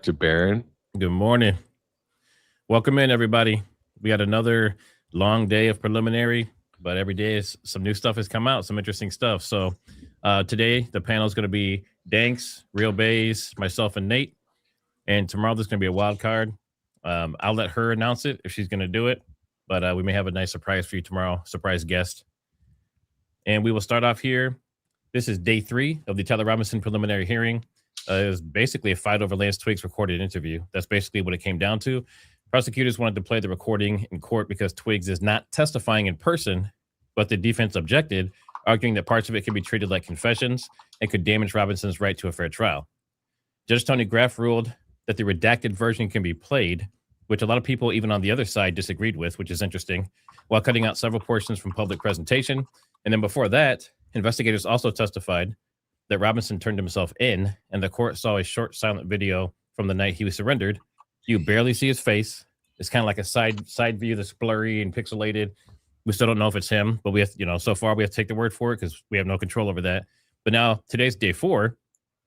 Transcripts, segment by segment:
back to Baron. Good morning. Welcome in, everybody. We got another long day of preliminary, but every day is some new stuff has come out, some interesting stuff. So today the panel is going to be Danks, Real Bays, myself, and Nate. And tomorrow there's going to be a wild card. I'll let her announce it if she's going to do it, but we may have a nice surprise for you tomorrow, surprise guest. And we will start off here. This is day 3 of the Tyler Robinson preliminary hearing. It was basically a fight over Lance Twiggs' recorded interview. That's basically what it came down to. Prosecutors wanted to play the recording in court because Twiggs is not testifying in person, but the defense objected, arguing that parts of it could be treated like confessions and could damage Robinson's right to a fair trial. Judge Tony Graff ruled that the redacted version can be played, which a lot of people, even on the other side, disagreed with, which is interesting, while cutting out several portions from public presentation. And then before that, investigators also testified that Robinson turned himself in, and the court saw a short silent video from the night he was surrendered. You barely see his face. It's kind of like a side view that's blurry and pixelated. We still don't know if it's him, but we have, so far we have to take the word for it because we have no control over that. But now today's day 4,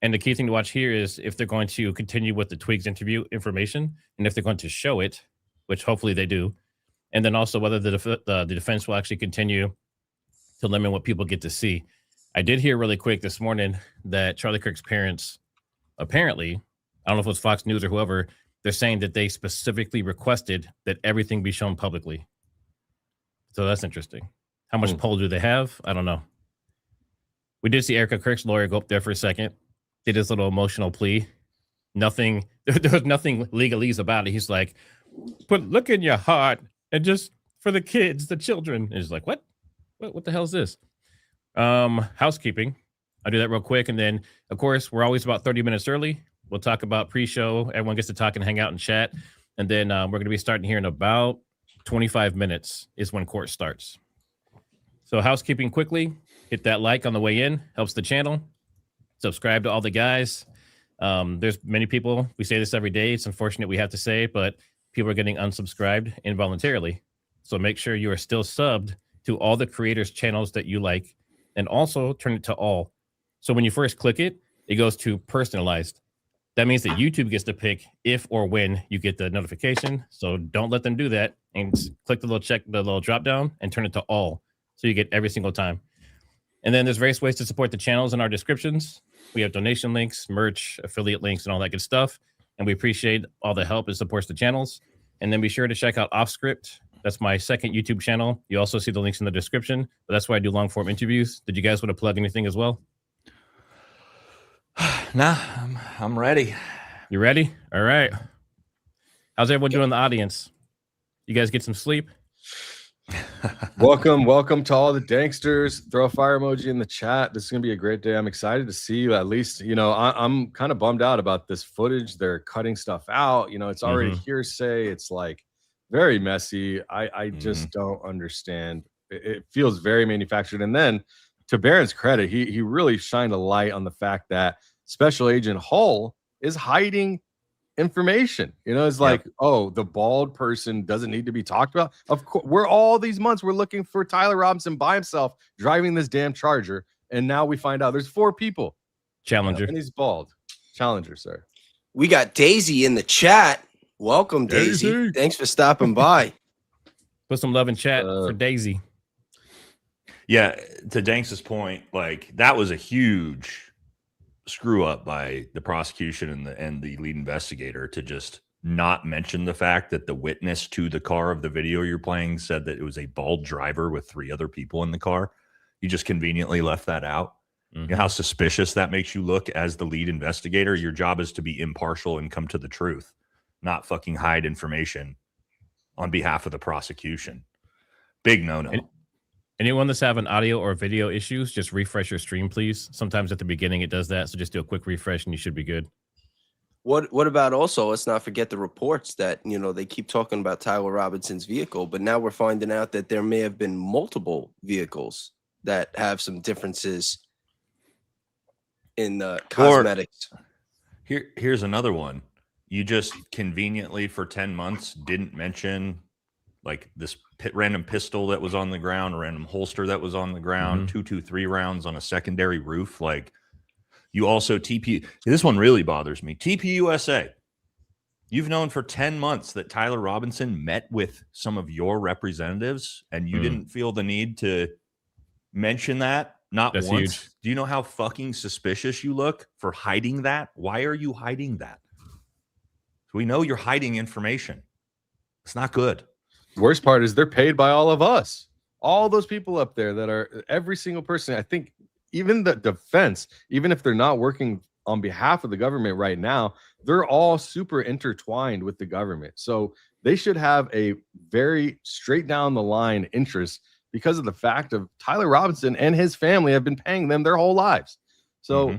and the key thing to watch here is if they're going to continue with the Twiggs interview information, and if they're going to show it, which hopefully they do, and then also whether the defense will actually continue to limit what people get to see. I did hear really quick this morning that Charlie Kirk's parents, apparently, I don't know if it was Fox News or whoever, they're saying that they specifically requested that everything be shown publicly. So that's interesting. How much pull do they have? I don't know. We did see Erica Kirk's lawyer go up there for a second, did his little emotional plea. There was nothing legalese about it. He's like, look in your heart and just for the kids, the children. And he's like, what the hell is this? Housekeeping. I'll do that real quick. And then, of course, we're always about 30 minutes early. We'll talk about pre-show. Everyone gets to talk and hang out and chat. And then we're going to be starting here in about 25 minutes is when court starts. So housekeeping quickly. Hit that like on the way in. Helps the channel. Subscribe to all the guys. There's many people. We say this every day. It's unfortunate we have to say, but people are getting unsubscribed involuntarily. So make sure you are still subbed to all the creators' channels that you like. And also turn it to all. So when you first click it, it goes to personalized. That means that YouTube gets to pick if or when you get the notification. So don't let them do that. And click the little drop down and turn it to all. So you get every single time. And then there's various ways to support the channels in our descriptions. We have donation links, merch, affiliate links, and all that good stuff. And we appreciate all the help that supports the channels. And then be sure to check out Offscript. That's my second YouTube channel. You also see the links in the description, but that's where I do long form interviews. Did you guys want to plug anything as well? Nah, I'm ready. You ready? All right. How's everyone doing in the audience? You guys get some sleep? Welcome to all the Danksters. Throw a fire emoji in the chat. This is going to be a great day. I'm excited to see you. At least, I'm kind of bummed out about this footage. They're cutting stuff out. It's already hearsay. It's like, very messy. I just don't understand. It feels very manufactured. And then to Baron's credit, he really shined a light on the fact that Special Agent Hull is hiding information. It's like, oh, the bald person doesn't need to be talked about. Of course, all these months we're looking for Tyler Robinson by himself driving this damn Charger. And now we find out there's 4 people. Challenger. And he's bald. Challenger, sir. We got Daisy in the chat. Welcome, Daisy. Thanks for stopping by. Put some love in chat for Daisy. Yeah, to Danks's point, like that was a huge screw up by the prosecution and the lead investigator to just not mention the fact that the witness to the car of the video you're playing said that it was a bald driver with 3 other people in the car. You just conveniently left that out. You know how suspicious that makes you look as the lead investigator? Your job is to be impartial and come to the truth, not fucking hide information on behalf of the prosecution. Big no-no. Anyone that's having audio or video issues, just refresh your stream, please. Sometimes at the beginning it does that, so just do a quick refresh and you should be good. What about also, let's not forget the reports that, they keep talking about Tyler Robinson's vehicle, but now we're finding out that there may have been multiple vehicles that have some differences in the cosmetics. Here's another one. You just conveniently for 10 months didn't mention like this random pistol that was on the ground, a random holster that was on the ground, 223 rounds on a secondary roof. Like you also this one really bothers me. TPUSA, You've known for 10 months that Tyler Robinson met with some of your representatives, and you didn't feel the need to mention that. Not That's once. huge. Do you know how fucking suspicious you look for hiding that? Why are you hiding that? We know you're hiding information. It's not good. Worst part is they're paid by all of us. All those people up there that are every single person. I think even the defense, even if they're not working on behalf of the government right now, they're all super intertwined with the government. So they should have a very straight down the line interest because of the fact of Tyler Robinson and his family have been paying them their whole lives. So,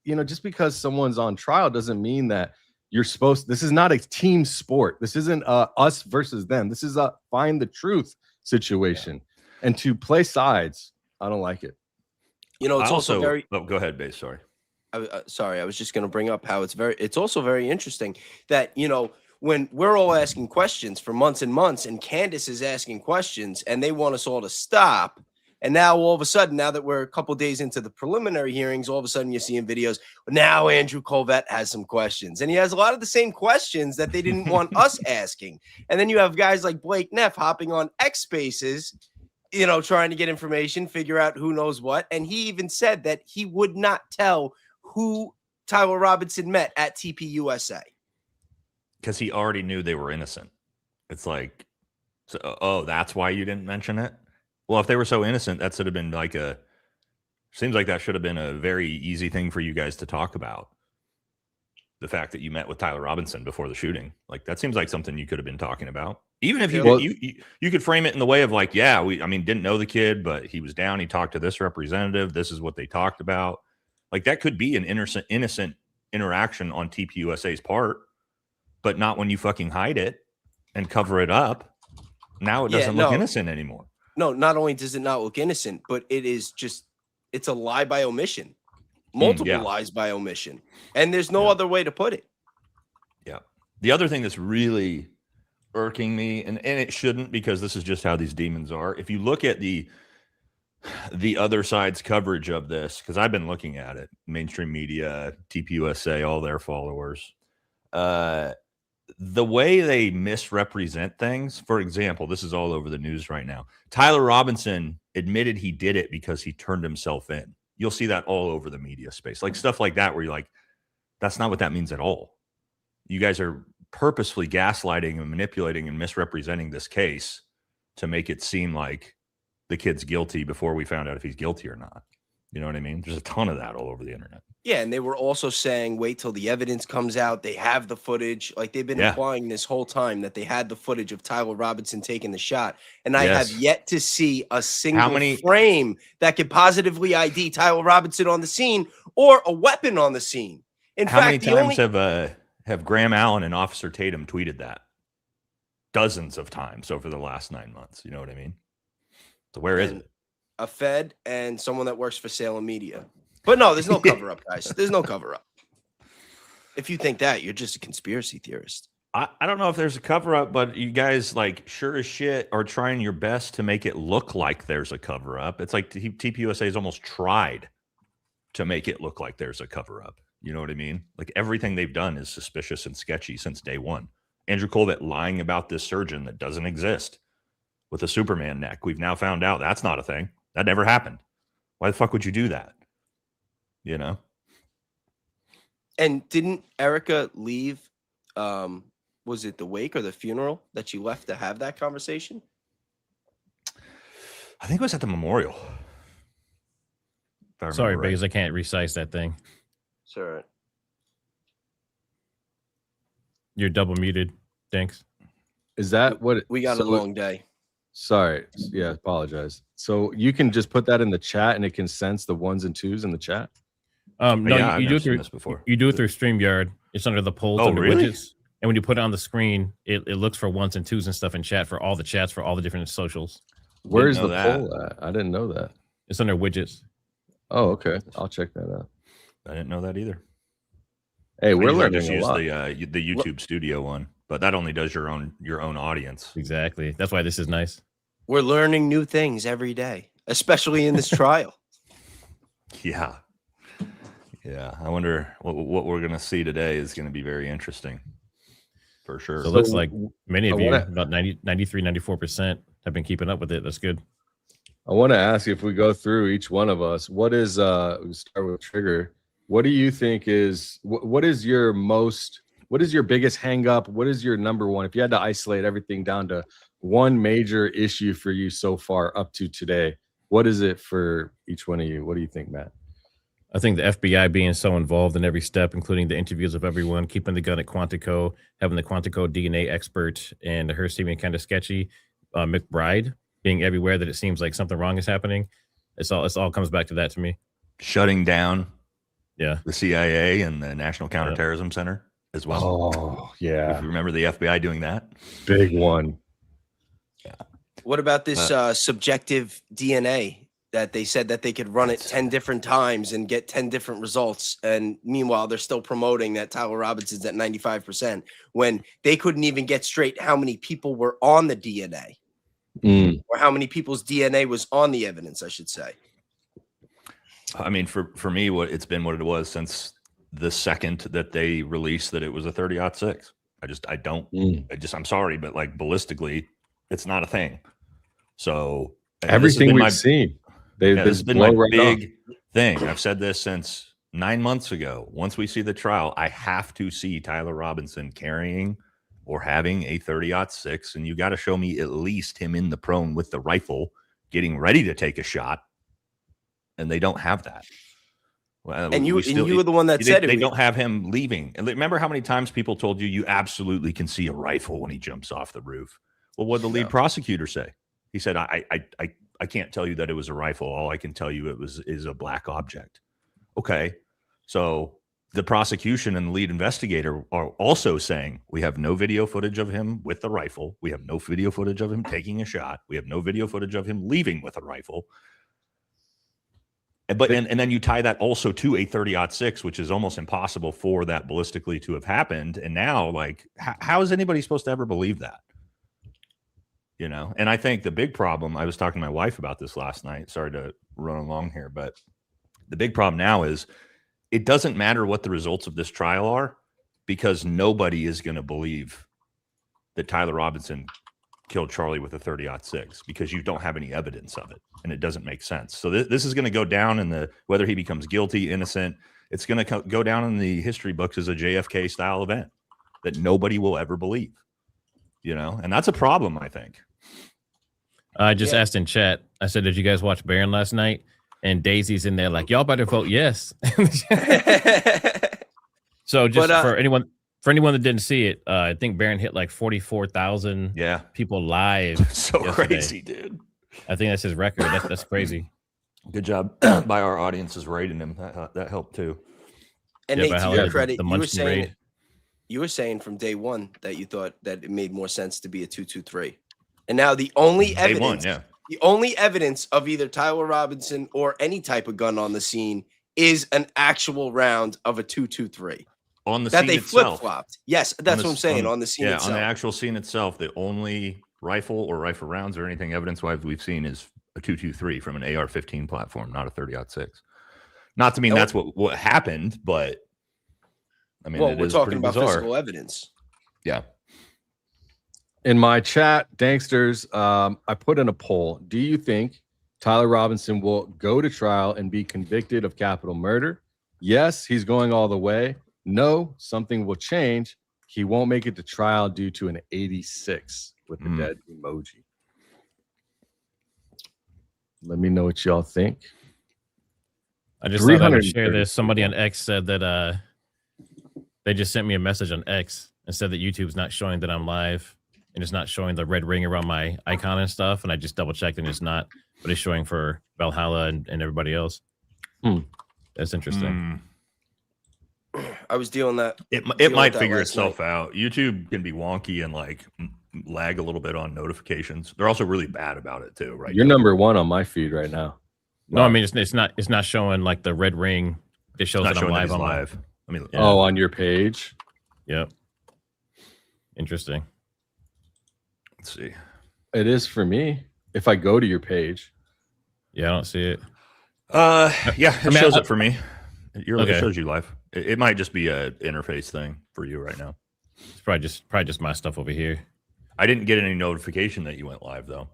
just because someone's on trial doesn't mean that you're supposed. This is not a team sport. This isn't us versus them. This is a find the truth situation. And to play sides, I don't like it. It's also very. Oh, go ahead, Base. Sorry. Sorry, I was just going to bring up how it's also very interesting that, when we're all asking questions for months and months and Candace is asking questions and they want us all to stop. And now all of a sudden, now that we're a couple days into the preliminary hearings, all of a sudden you're seeing videos. Now Andrew Colvett has some questions and he has a lot of the same questions that they didn't want us asking. And then you have guys like Blake Neff hopping on X Spaces, trying to get information, figure out who knows what. And he even said that he would not tell who Tyler Robinson met at TPUSA. Because he already knew they were innocent. It's like, that's why you didn't mention it? Well, if they were so innocent, that should have been seems like that should have been a very easy thing for you guys to talk about. The fact that you met with Tyler Robinson before the shooting. That seems like something you could have been talking about. Even if you could frame it in the way of didn't know the kid, but he was down. He talked to this representative. This is what they talked about. That could be an innocent interaction on TPUSA's part, but not when you fucking hide it and cover it up. Now it doesn't look innocent anymore. No, not only does it not look innocent, but it's a lie by omission. Multiple lies by omission. And there's no other way to put it. Yeah. The other thing that's really irking me, and it shouldn't, because this is just how these demons are. If you look at the other side's coverage of this, because I've been looking at it, mainstream media, TPUSA, all their followers, the way they misrepresent things. For example, this is all over the news right now. Tyler Robinson admitted he did it because he turned himself in. You'll see that all over the media space, stuff like that, where you're like, that's not what that means at all. You guys are purposefully gaslighting and manipulating and misrepresenting this case to make it seem like the kid's guilty before we found out if he's guilty or not. You know what I mean? There's a ton of that all over the internet. Yeah, and they were also saying, wait till the evidence comes out. They have the footage. They've been implying this whole time that they had the footage of Tyler Robinson taking the shot. And I have yet to see a single frame that could positively ID Tyler Robinson on the scene or a weapon on the scene. In How fact, many times have Graham Allen and Officer Tatum tweeted that? Dozens of times over the last 9 months. You know what I mean? So where is it? A Fed and someone that works for Salem Media. But no, there's no cover up, guys. There's no cover up. If you think that, you're just a conspiracy theorist. I don't know if there's a cover up, but you guys sure as shit are trying your best to make it look like there's a cover up. It's like TPUSA has almost tried to make it look like there's a cover up. You know what I mean? Everything they've done is suspicious and sketchy since day one. Andrew Colvett lying about this surgeon that doesn't exist with a Superman neck. We've now found out that's not a thing. That never happened. Why the fuck would you do that? And didn't Erica leave? Was it the wake or the funeral that she left to have that conversation? I think it was at the memorial. Sorry, because I can't resize that thing. Sure. You're double muted. Thanks. Is that what we got? A long day. Sorry. Yeah, apologize. So you can just put that in the chat and it can sense the ones and twos in the chat? No, you do it through this before. You do it through StreamYard. It's under the polls under widgets. And when you put it on the screen, it looks for ones and twos and stuff in chat for all the chats for all the different socials. Where's the poll at? I didn't know that. It's under widgets. Oh, okay. I'll check that out. I didn't know that either. Hey, we're learning a lot. The YouTube Studio one, but that only does your own audience. Exactly. That's why this is nice. We're learning new things every day, especially in this trial. Yeah. I wonder what we're going to see today is going to be very interesting. for sure. So it looks like many of you, wanna- about 93, 94% have been keeping up with it. That's good. I want to ask, if we go through each one of us, what is we start with Trigger. What do you think is what is your biggest hang up? What is your number one? If you had to isolate everything down to one major issue for you so far up to today, what is it for each one of you? What do you think, Matt? I think the FBI being so involved in every step, including the interviews of everyone, keeping the gun at Quantico, having the Quantico DNA expert, and her seeming kind of sketchy. McBride being everywhere that it seems like something wrong is happening. It's all comes back to that to me. Shutting down Yeah. the CIA and the National Counterterrorism Center as well. Oh, yeah. If you remember the FBI doing that. Big one. What about this subjective DNA that they said that they could run it 10 different times and get 10 different results? And meanwhile, they're still promoting that Tyler Robinson's at 95% when they couldn't even get straight how many people were on the DNA or how many people's DNA was on the evidence, I should say. I mean, for me, it's been what it was since the second that they released that it was a 30-06. I'm sorry, but like ballistically, it's not a thing. So everything we've seen, this has been my big thing. I've said this since 9 months ago. Once we see the trial, I have to see Tyler Robinson carrying or having a 30-06, and you got to show me at least him in the prone with the rifle, getting ready to take a shot. And they don't have that. Well, and you were the one that said they don't have him leaving. And remember how many times people told you absolutely can see a rifle when he jumps off the roof? Well, what did the lead prosecutor say? He said, I can't tell you that it was a rifle. All I can tell you is a black object. Okay. So the prosecution and the lead investigator are also saying we have no video footage of him with the rifle. We have no video footage of him taking a shot. We have no video footage of him leaving with a rifle. But and then you tie that also to a 30-06, which is almost impossible for that ballistically to have happened. And now, like, how is anybody supposed to ever believe that? You know, and I think the big problem, I was talking to my wife about this last night. Sorry to run along here, but the big problem now is it doesn't matter what the results of this trial are, because nobody is going to believe that Tyler Robinson killed Charlie with a 30-06 because you don't have any evidence of it, and it doesn't make sense. So this is going to go down in whether he becomes guilty, innocent, it's going to go down in the history books as a JFK style event that nobody will ever believe, you know, and that's a problem, I think. I just asked in chat, I said, did you guys watch Barron last night? And Daisy's in there like, y'all better vote yes. So just for anyone that didn't see it, I think Barron hit like 44,000 people live. So yesterday. Crazy, dude. I think that's his record. That's crazy. Good job by our audiences rating him. That helped too. And Nate, to your credit, you were saying from day one that you thought that it made more sense to be a 2-2-3. And now the only evidence, the only evidence of either Tyler Robinson or any type of gun on the scene is an actual round of a 2-2-3. On the that scene they itself. Flip-flopped. Yes, that's what I'm saying. On the scene itself. On the actual scene itself, the only rifle or rifle rounds or anything evidence-wise we've seen is a 2-2-3 from an AR-15 platform, not a 30-06. Not to mean that's what happened, but I mean, we're talking about physical evidence. Yeah. In my chat, Danksters, I put in a poll. Do you think Tyler Robinson will go to trial and be convicted of capital murder? Yes, he's going all the way. No, something will change. He won't make it to trial due to an 86 with the dead emoji. Let me know what y'all think. I just thought I would share this. Somebody on X said that they just sent me a message on X and said that YouTube's not showing that I'm live. And it's not showing the red ring around my icon and stuff. And I just double checked and it's not, but it's showing for Valhalla and everybody else. That's interesting. I was dealing that. It might figure itself out. YouTube can be wonky and like lag a little bit on notifications. They're also really bad about it too, right? You're number one on my feed right now. No, I mean it's not showing like the red ring. It shows that I'm live on live. I mean, on your page. Yep. Interesting. Let's see. It is for me. If I go to your page. Yeah, I don't see it. It shows it for me. It shows you live. It might just be an interface thing for you right now. It's probably just my stuff over here. I didn't get any notification that you went live though.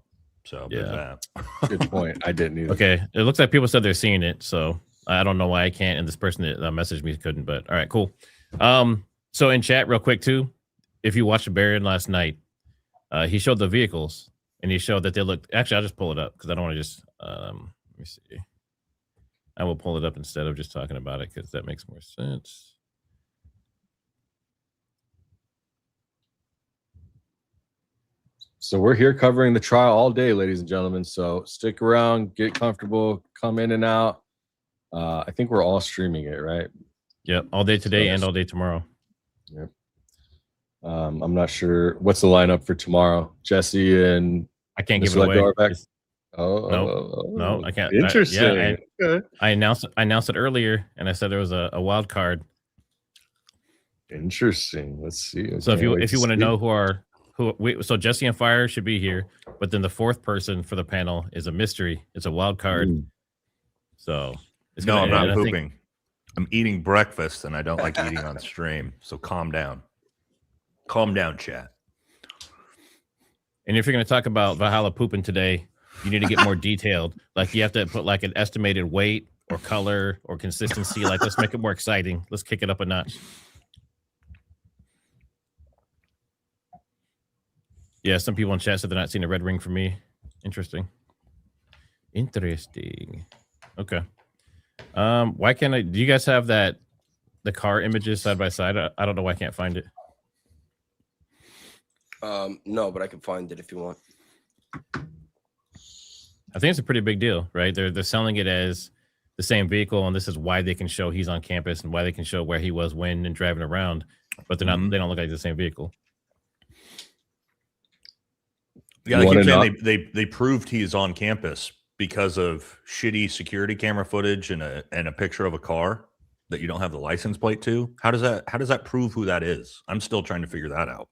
So there's Yeah. that. Good point. I didn't either. Okay, it looks like people said they're seeing it, so I don't know why I can't, and this person that messaged me couldn't. But all right, cool. So in chat, real quick too, if you watched Baron last night, he showed the vehicles, and he showed that they looked. Actually, I'll just pull it up because I don't want to just. Let me see. I will pull it up instead of just talking about it because that makes more sense. So we're here covering the trial all day, ladies and gentlemen. So stick around, get comfortable, come in and out. I think we're all streaming it, right? Yep, all day today and all day tomorrow. Yep. I'm not sure what's the lineup for tomorrow. Jesse and I can't give it away. No, I can't. Interesting. Okay. I announced it earlier, and I said there was a wild card. Interesting. Let's see. So if you want to know so Jesse and Fire should be here, but then the fourth person for the panel is a mystery. It's a wild card. So it's I'm not pooping. I'm eating breakfast, and I don't like eating on stream. So calm down. Calm down, chat. And if you're going to talk about Valhalla pooping today, you need to get more detailed. Like you have to put like an estimated weight or color or consistency. Like let's make it more exciting. Let's kick it up a notch. Yeah, some people in chat said they're not seeing a red ring for me. Interesting. Okay. Why can't I? Do you guys have the car images side by side? I don't know why I can't find it. No, but I can find it if you want. I think it's a pretty big deal, right? They're selling it as the same vehicle, and this is why they can show he's on campus and why they can show where he was when and driving around, but they're not. They don't look like the same vehicle. Yeah, they keep saying they proved he is on campus because of shitty security camera footage and a picture of a car that you don't have the license plate to. How does that prove who that is? I'm still trying to figure that out.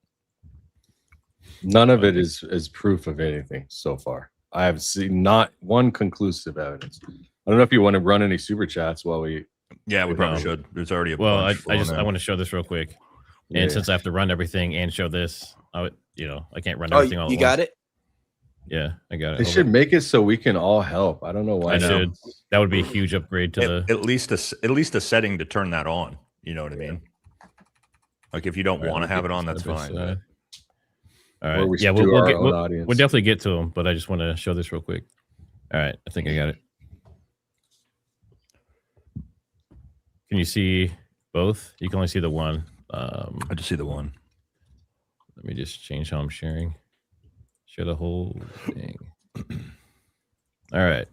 None of it is proof of anything so far. I have seen not one conclusive evidence. I don't know if you want to run any super chats while we. Yeah, we probably should. There's already a. Well, I want to show this real quick, and since I have to run everything and show this, I can't run everything all. You got it. Yeah, I got it. They should make it so we can all help. I don't know why. That would be a huge upgrade to at least a setting to turn that on. You know what I mean? Like if you don't want to have it on, that's fine. All right. We'll definitely get to them, but I just want to show this real quick. All right, I think I got it. Can you see both? You can only see the one. I just see the one. Let me just change how I'm sharing. Share the whole thing. All right.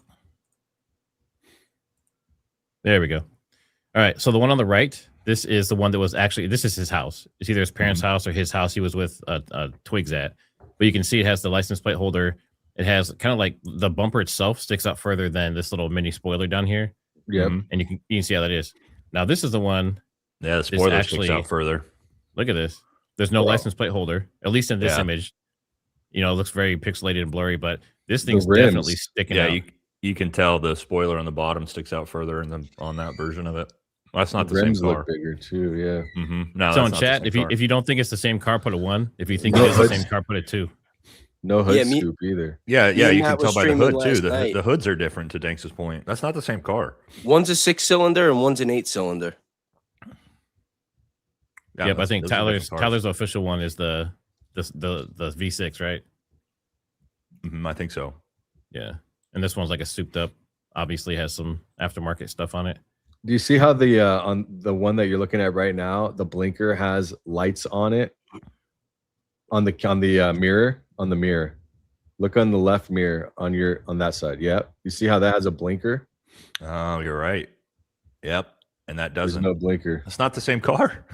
There we go. All right. So the one on the right, this is the one that was this is his house. It's either his parents' house or his house he was with Twiggs at. But you can see it has the license plate holder. It has kind of like the bumper itself sticks out further than this little mini spoiler down here. Yeah. And you can see how that is. Now, this is the one. Yeah, the spoiler sticks out further. Look at this. There's no license plate holder, at least in this image. It looks very pixelated and blurry, but this thing's definitely sticking out. You can tell the spoiler on the bottom sticks out further on that version of it. Well, that's not the same car. Look bigger too, yeah. No, so in chat, if you don't think it's the same car, put a 1. If you think it's the same car, put a 2. No hood scoop either. Yeah, you can tell by the hood too. The hoods are different. To Danks's point, that's not the same car. One's a 6-cylinder and one's an 8-cylinder. Yeah, I think Tyler's official one is the V6, right? I think so. Yeah, and this one's like a souped up. Obviously, has some aftermarket stuff on it. Do you see how the on the one that you're looking at right now, the blinker has lights on it on the mirror? On the mirror, look on the left mirror on that side. Yep, you see how that has a blinker? Oh, you're right. Yep, and that doesn't. There's no blinker. It's not the same car.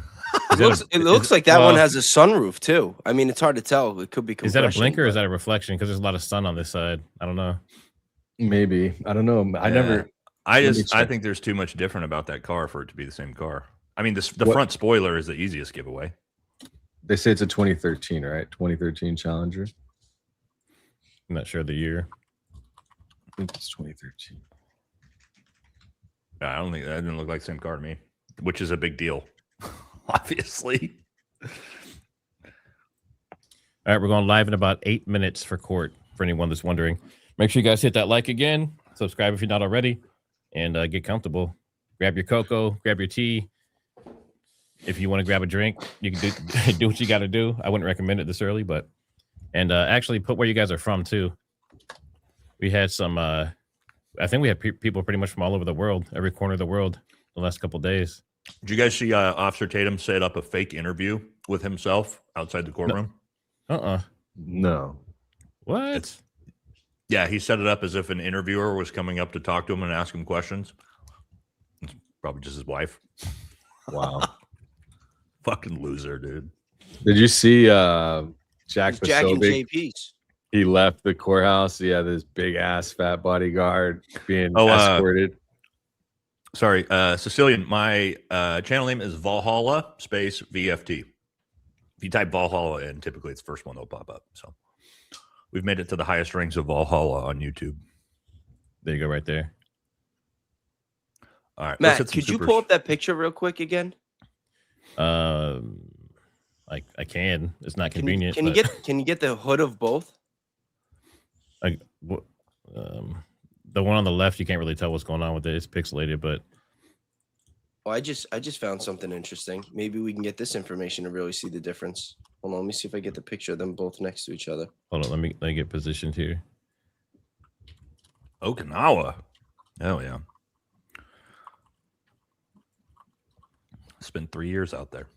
It looks like that one has a sunroof too. I mean, it's hard to tell. It could be. Is that a blinker or is that a reflection? Because there's a lot of sun on this side. I don't know. Maybe. I don't know. I think there's too much different about that car for it to be the same car. I mean, the front spoiler is the easiest giveaway. They say it's a 2013, right? 2013 Challenger. I'm not sure the year. I think it's 2013. I don't think that didn't look like the same car to me, which is a big deal. Obviously. All right, we're going live in about 8 minutes for court. For anyone that's wondering, make sure you guys hit that like again, subscribe if you're not already, and get comfortable. Grab your cocoa, grab your tea. If you want to grab a drink, you can do what you got to do. I wouldn't recommend it this early, but actually put where you guys are from too. We had some. I think we had people pretty much from all over the world, every corner of the world, the last couple of days. Did you guys see Officer Tatum set up a fake interview with himself outside the courtroom? No. What? Yeah, he set it up as if an interviewer was coming up to talk to him and ask him questions. It's probably just his wife. Wow. Fucking loser, dude. Did you see Jack Jack and Posobiec? JP's. He left the courthouse. He had this big ass fat bodyguard being escorted. Sorry, Sicilian. My channel name is Valhalla space VFT. If you type Valhalla in, typically it's the first one that'll pop up. So we've made it to the highest ranks of Valhalla on YouTube. There you go, right there. All right, Matt, could you pull up that picture real quick again? I can. It's not convenient. Can you get the hood of both? The one on the left, you can't really tell what's going on with it. It's pixelated, but I just found something interesting. Maybe we can get this information to really see the difference. Hold on, let me see if I get the picture of them both next to each other. hold on. Let me get positioned here. Okinawa. Oh yeah. It's been 3 years out there.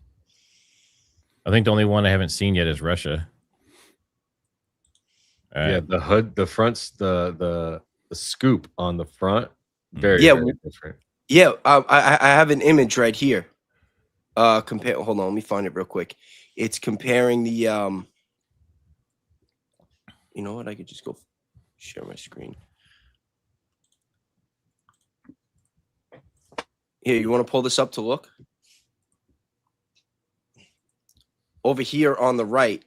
I think the only one I haven't seen yet is Russia. All right. Yeah, the hood, the fronts, the scoop on the front, very different. Yeah, I have an image right here. Hold on, let me find it real quick. It's comparing the you know what? I could just go share my screen. Here, you want to pull this up to look? Over here on the right,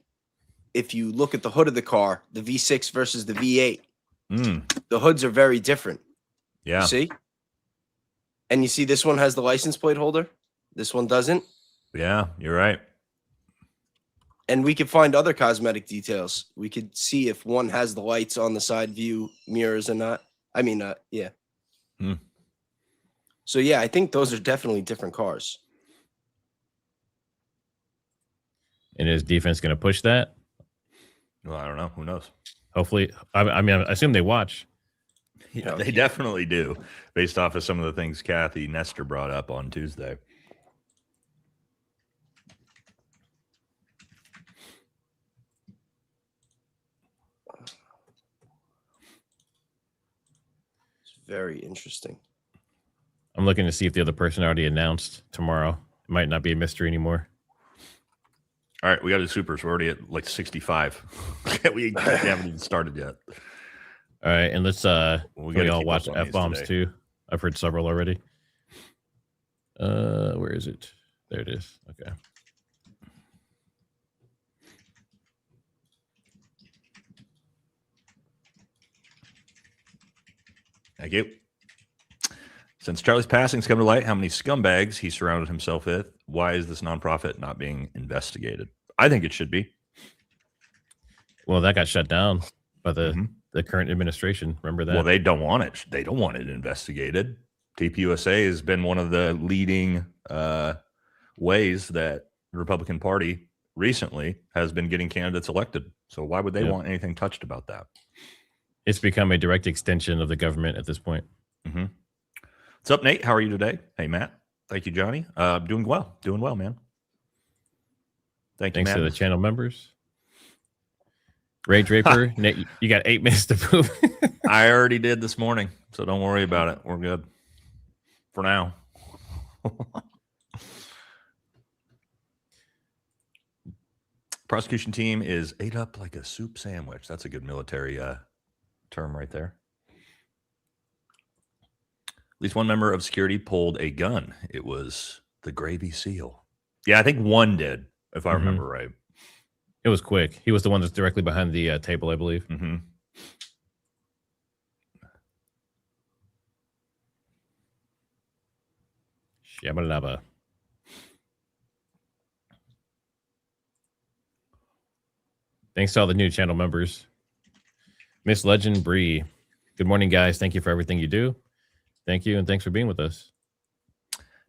if you look at the hood of the car, the V6 versus the V8, the hoods are very different. Yeah. See? And you see this one has the license plate holder. This one doesn't. Yeah, you're right. And we could find other cosmetic details. We could see if one has the lights on the side view mirrors or not. I mean, yeah. So, yeah, I think those are definitely different cars. And is defense going to push that? Well, I don't know. Who knows? Hopefully. I mean, I assume they watch. Yeah, they definitely do, based off of some of the things Kathy Nestor brought up on Tuesday. It's very interesting. I'm looking to see if the other person already announced tomorrow. It might not be a mystery anymore. All right, we got the supers. We're already at like 65. we haven't even started yet. All right, and let's we all watch up on these F-bombs today. too. I've heard several already. Where is it? There it is. Okay. Thank you. Since Charlie's passing's come to light, how many scumbags he surrounded himself with? Why is this nonprofit not being investigated? I think it should be. Well, that got shut down by the current administration. Remember that? Well, they don't want it. They don't want it investigated. TPUSA has been one of the leading ways that the Republican Party recently has been getting candidates elected. So why would they want anything touched about that? It's become a direct extension of the government at this point. What's up, Nate? How are you today? Hey, Matt. Thank you, Johnny. Doing well. Doing well, man. Thanks to Matt. The channel members. Ray Draper, Nate, you got 8 minutes to move. I already did this morning, so don't worry about it. We're good for now. Prosecution team is ate up like a soup sandwich. That's a good military term right there. At least one member of security pulled a gun. It was the Gravy SEAL. Yeah, I think one did, if I remember right. It was quick. He was the one that's directly behind the table, I believe. Shabalaba. Thanks to all the new channel members. Miss Legend Bree. Good morning, guys. Thank you for everything you do. Thank you, and thanks for being with us.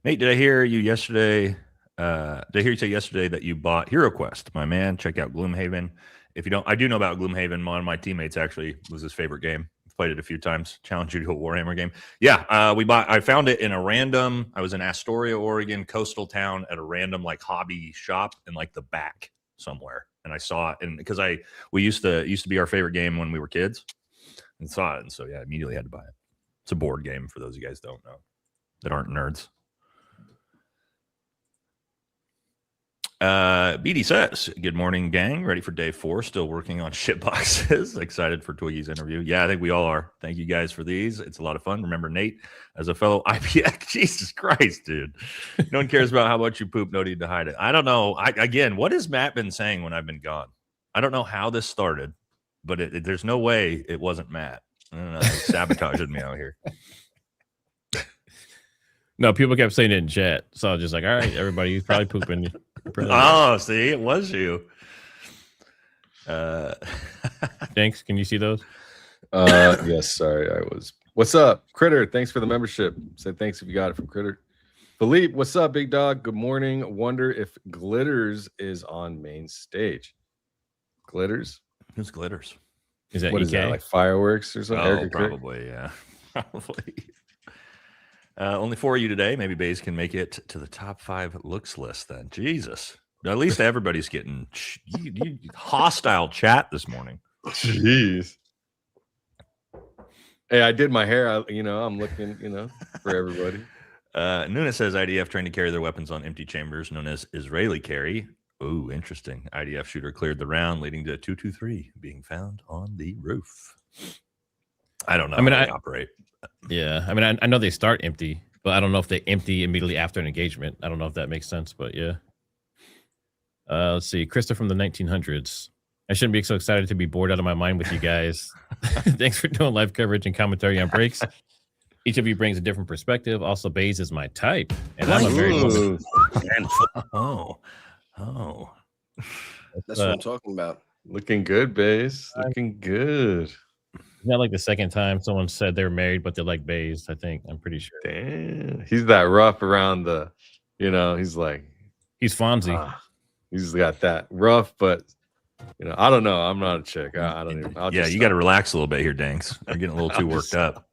Nate, did I hear you yesterday? Did I hear you say yesterday that you bought Hero Quest? My man, check out Gloomhaven. If you don't, I do know about Gloomhaven. One of my teammates actually was his favorite game. Played it a few times. Challenged you to a Warhammer game. Yeah, I found it in a random. I was in Astoria, Oregon, coastal town, at a random like hobby shop in like the back somewhere, and I saw it, and because we used to be our favorite game when we were kids, and saw it, and so yeah, immediately had to buy it. It's a board game for those of you guys don't know that aren't nerds. BD says, good morning, gang. Ready for day 4. Still working on shit boxes. Excited for Twiggy's interview. Yeah, I think we all are. Thank you guys for these. It's a lot of fun. Remember, Nate, as a fellow IPX, Jesus Christ, dude. No one cares about how much you poop. No need to hide it. I don't know. Again, what has Matt been saying when I've been gone? I don't know how this started, but there's no way it wasn't Matt. I don't know. He's sabotaging me out here. No, people kept saying it in chat. So I was just like, all right, everybody, you're probably pooping. Oh, see, it was you. Thanks. Can you see those? Yes, sorry, I was. What's up, Critter? Thanks for the membership. Said thanks if you got it from Critter. Philippe, what's up, big dog? Good morning. Wonder if Glitters is on main stage. Glitters? Who's Glitters? Is that what EK? Is that, like fireworks or something? Oh, probably, yeah. Probably. Only 4 of you today. Maybe Baze can make it to the top 5 looks list then. Jesus. At least everybody's getting hostile chat this morning. Jeez. Hey, I did my hair. I'm looking, for everybody. Nuna says IDF trying to carry their weapons on empty chambers known as Israeli carry. Oh, interesting. IDF shooter cleared the round, leading to 223 being found on the roof. I don't know how they operate. Yeah, I mean, I know they start empty, but I don't know if they empty immediately after an engagement. I don't know if that makes sense, but yeah. Let's see. Krista from the 1900s. I shouldn't be so excited to be bored out of my mind with you guys. Thanks for doing live coverage and commentary on breaks. Each of you brings a different perspective. Also, Baze is my type, and I'm a married woman. Oh. That's what I'm talking about. Looking good, Baze. Looking good. Not like the second time someone said they're married, but they like Baze. I think I'm pretty sure. Damn, he's that rough around the, he's like he's Fonzie. He's got that rough, but I don't know. I'm not a chick. I don't even. You got to relax a little bit here, Danks. You're getting a little too worked up.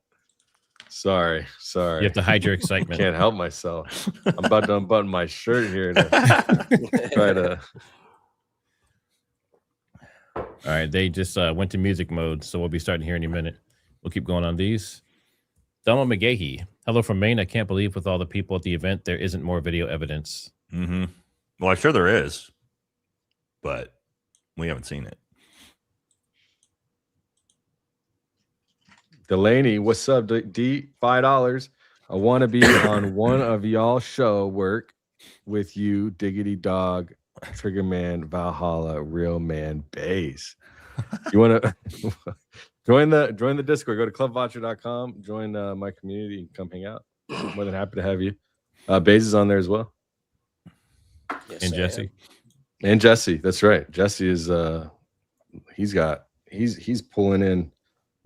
Sorry. You have to hide your excitement. Can't help myself. I'm about to unbutton my shirt here to try to. All right, they just went to music mode, so we'll be starting here any minute. We'll keep going on these. Donald McGahee. Hello from Maine. I can't believe with all the people at the event, there isn't more video evidence. Mm-hmm. Well, I'm sure there is, but we haven't seen it. Delaney, what's up, D? $5. I want to be on one of y'all show work with you, Diggity Dog, Triggerman, Valhalla, Real Man, Baze. You want to join the Discord? Go to clubvoucher.com, join my community, and come hang out. More than happy to have you. Baze is on there as well. Yes, and Jesse. And Jesse, that's right. Jesse is he's pulling in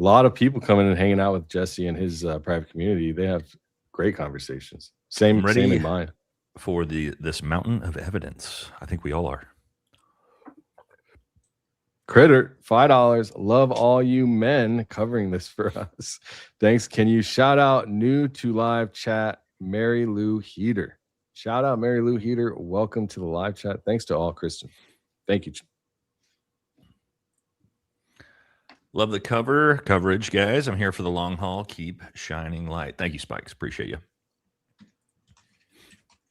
a lot of people coming and hanging out with Jesse and his private community. They have great conversations. Same in mine. For this mountain of evidence. I think we all are. Critter, $5. Love all you men covering this for us. Thanks. Can you shout out new to live chat, Mary Lou Heater? Shout out Mary Lou Heater. Welcome to the live chat. Thanks to all, Kristen. Thank you. Love the coverage, guys. I'm here for the long haul. Keep shining light. Thank you, Spikes. Appreciate you.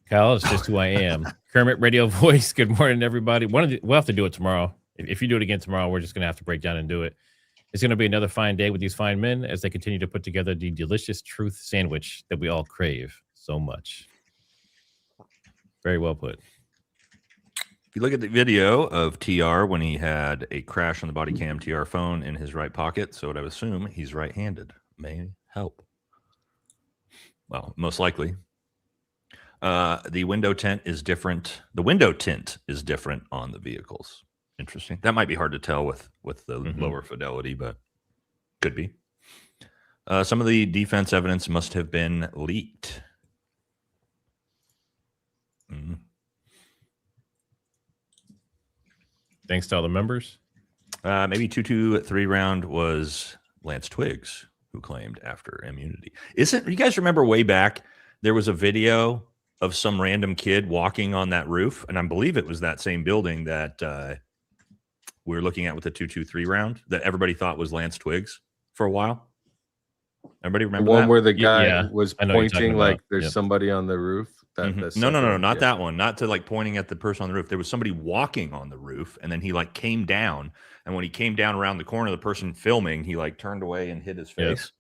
Kyle, it's just who I am. Kermit Radio Voice. Good morning, everybody. We'll have to do it tomorrow. If you do it again tomorrow, we're just going to have to break down and do it. It's going to be another fine day with these fine men as they continue to put together the delicious truth sandwich that we all crave so much. Very well put. If you look at the video of TR when he had a crash on the body cam TR phone in his right pocket, so I would assume he's right-handed. May help. Well, most likely. The window tint is different. The window tint is different on the vehicles Interesting. That might be hard to tell with the lower fidelity, but could be. Some of the defense evidence must have been leaked. Thanks to all the members. Maybe 223 round was Lance Twiggs who claimed after immunity. You guys remember way back there was a video of some random kid walking on that roof, and I believe it was that same building that we were looking at with the 223 round that everybody thought was Lance Twiggs for a while. Everybody remember the one that? where the guy was pointing like there's somebody on the roof? No, not that one. Not to like pointing at the person on the roof. There was somebody walking on the roof, and then he like came down, and when he came down around the corner, the person filming, he like turned away and hid his face.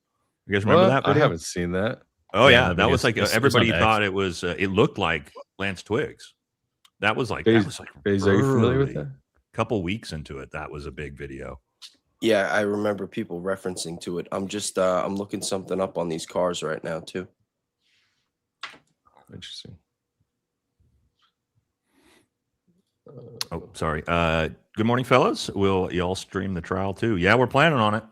You guys remember that video? I haven't seen that. Oh yeah, that was like everybody thought it was. It looked like Lance Twiggs. That was like Baze, are you familiar with that? A couple weeks into it, that was a big video. Yeah, I remember people referencing to it. I'm just I'm looking something up on these cars right now too. Interesting. Oh, sorry. Good morning, fellas. Will y'all stream the trial too? Yeah, we're planning on it.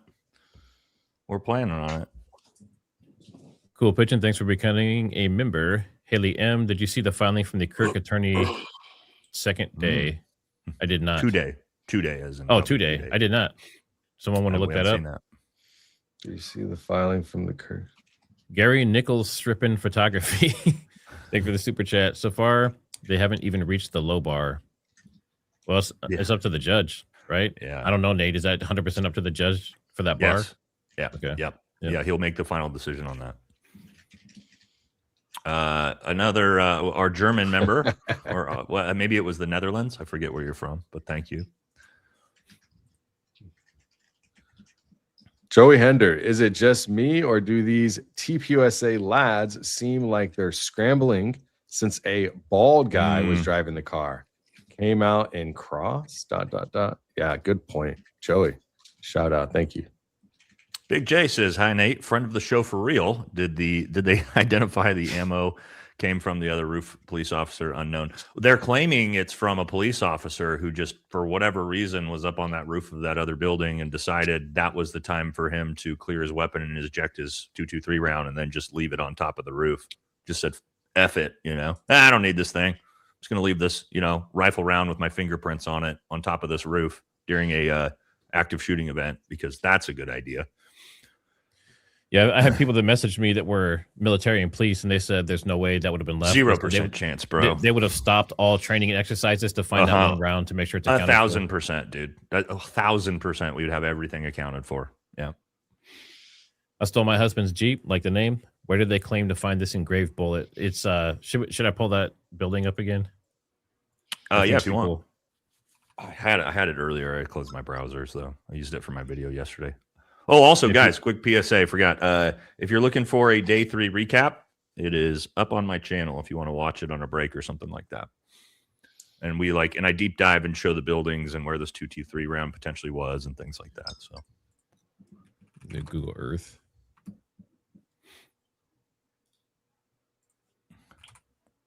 Cool, Pigeon. Thanks for becoming a member. Haley M., did you see the filing from the Kirk attorney second day? I did not. 2 day. 2 day as in. 2 day. I did not. Someone want to look that up? Do you see the filing from the Kirk? Gary Nichols stripping photography. Thank you for the super chat. So far, they haven't even reached the low bar. Well, it's up to the judge, right? Yeah. I don't know, Nate. Is that 100% up to the judge for that bar? Yes. Yeah. Okay. Yep. Yeah, he'll make the final decision on that. Another our German member, or well, maybe it was the Netherlands. I forget where you're from, but thank you. Joey Hender, is it just me, or do these TPUSA lads seem like they're scrambling since a bald guy was driving the car? Came out in cross, ... Yeah, good point. Joey, shout out. Thank you. Big J says, hi, Nate, friend of the show for real. Did they identify the ammo came from the other roof police officer? Unknown. They're claiming it's from a police officer who just, for whatever reason, was up on that roof of that other building and decided that was the time for him to clear his weapon and eject his 223 round and then just leave it on top of the roof. Just said, F it, I don't need this thing. I'm just going to leave this, rifle round with my fingerprints on it on top of this roof during a active shooting event because that's a good idea. Yeah, I had people that messaged me that were military and police, and they said there's no way that would have been left. 0% chance, bro. They would have stopped all training and exercises to find that one round to make sure it's 1,000%, dude. 1,000%. We would have everything accounted for. Yeah. I stole my husband's Jeep, like the name. Where did they claim to find this engraved bullet? It's should I pull that building up again? Yeah, if you want. I had it earlier. I closed my browser, so I used it for my video yesterday. Oh, also, guys, quick PSA. I forgot. If you're looking for a day 3 recap, it is up on my channel if you want to watch it on a break or something like that. And I deep dive and show the buildings and where this 223 round potentially was and things like that. So, Google Earth.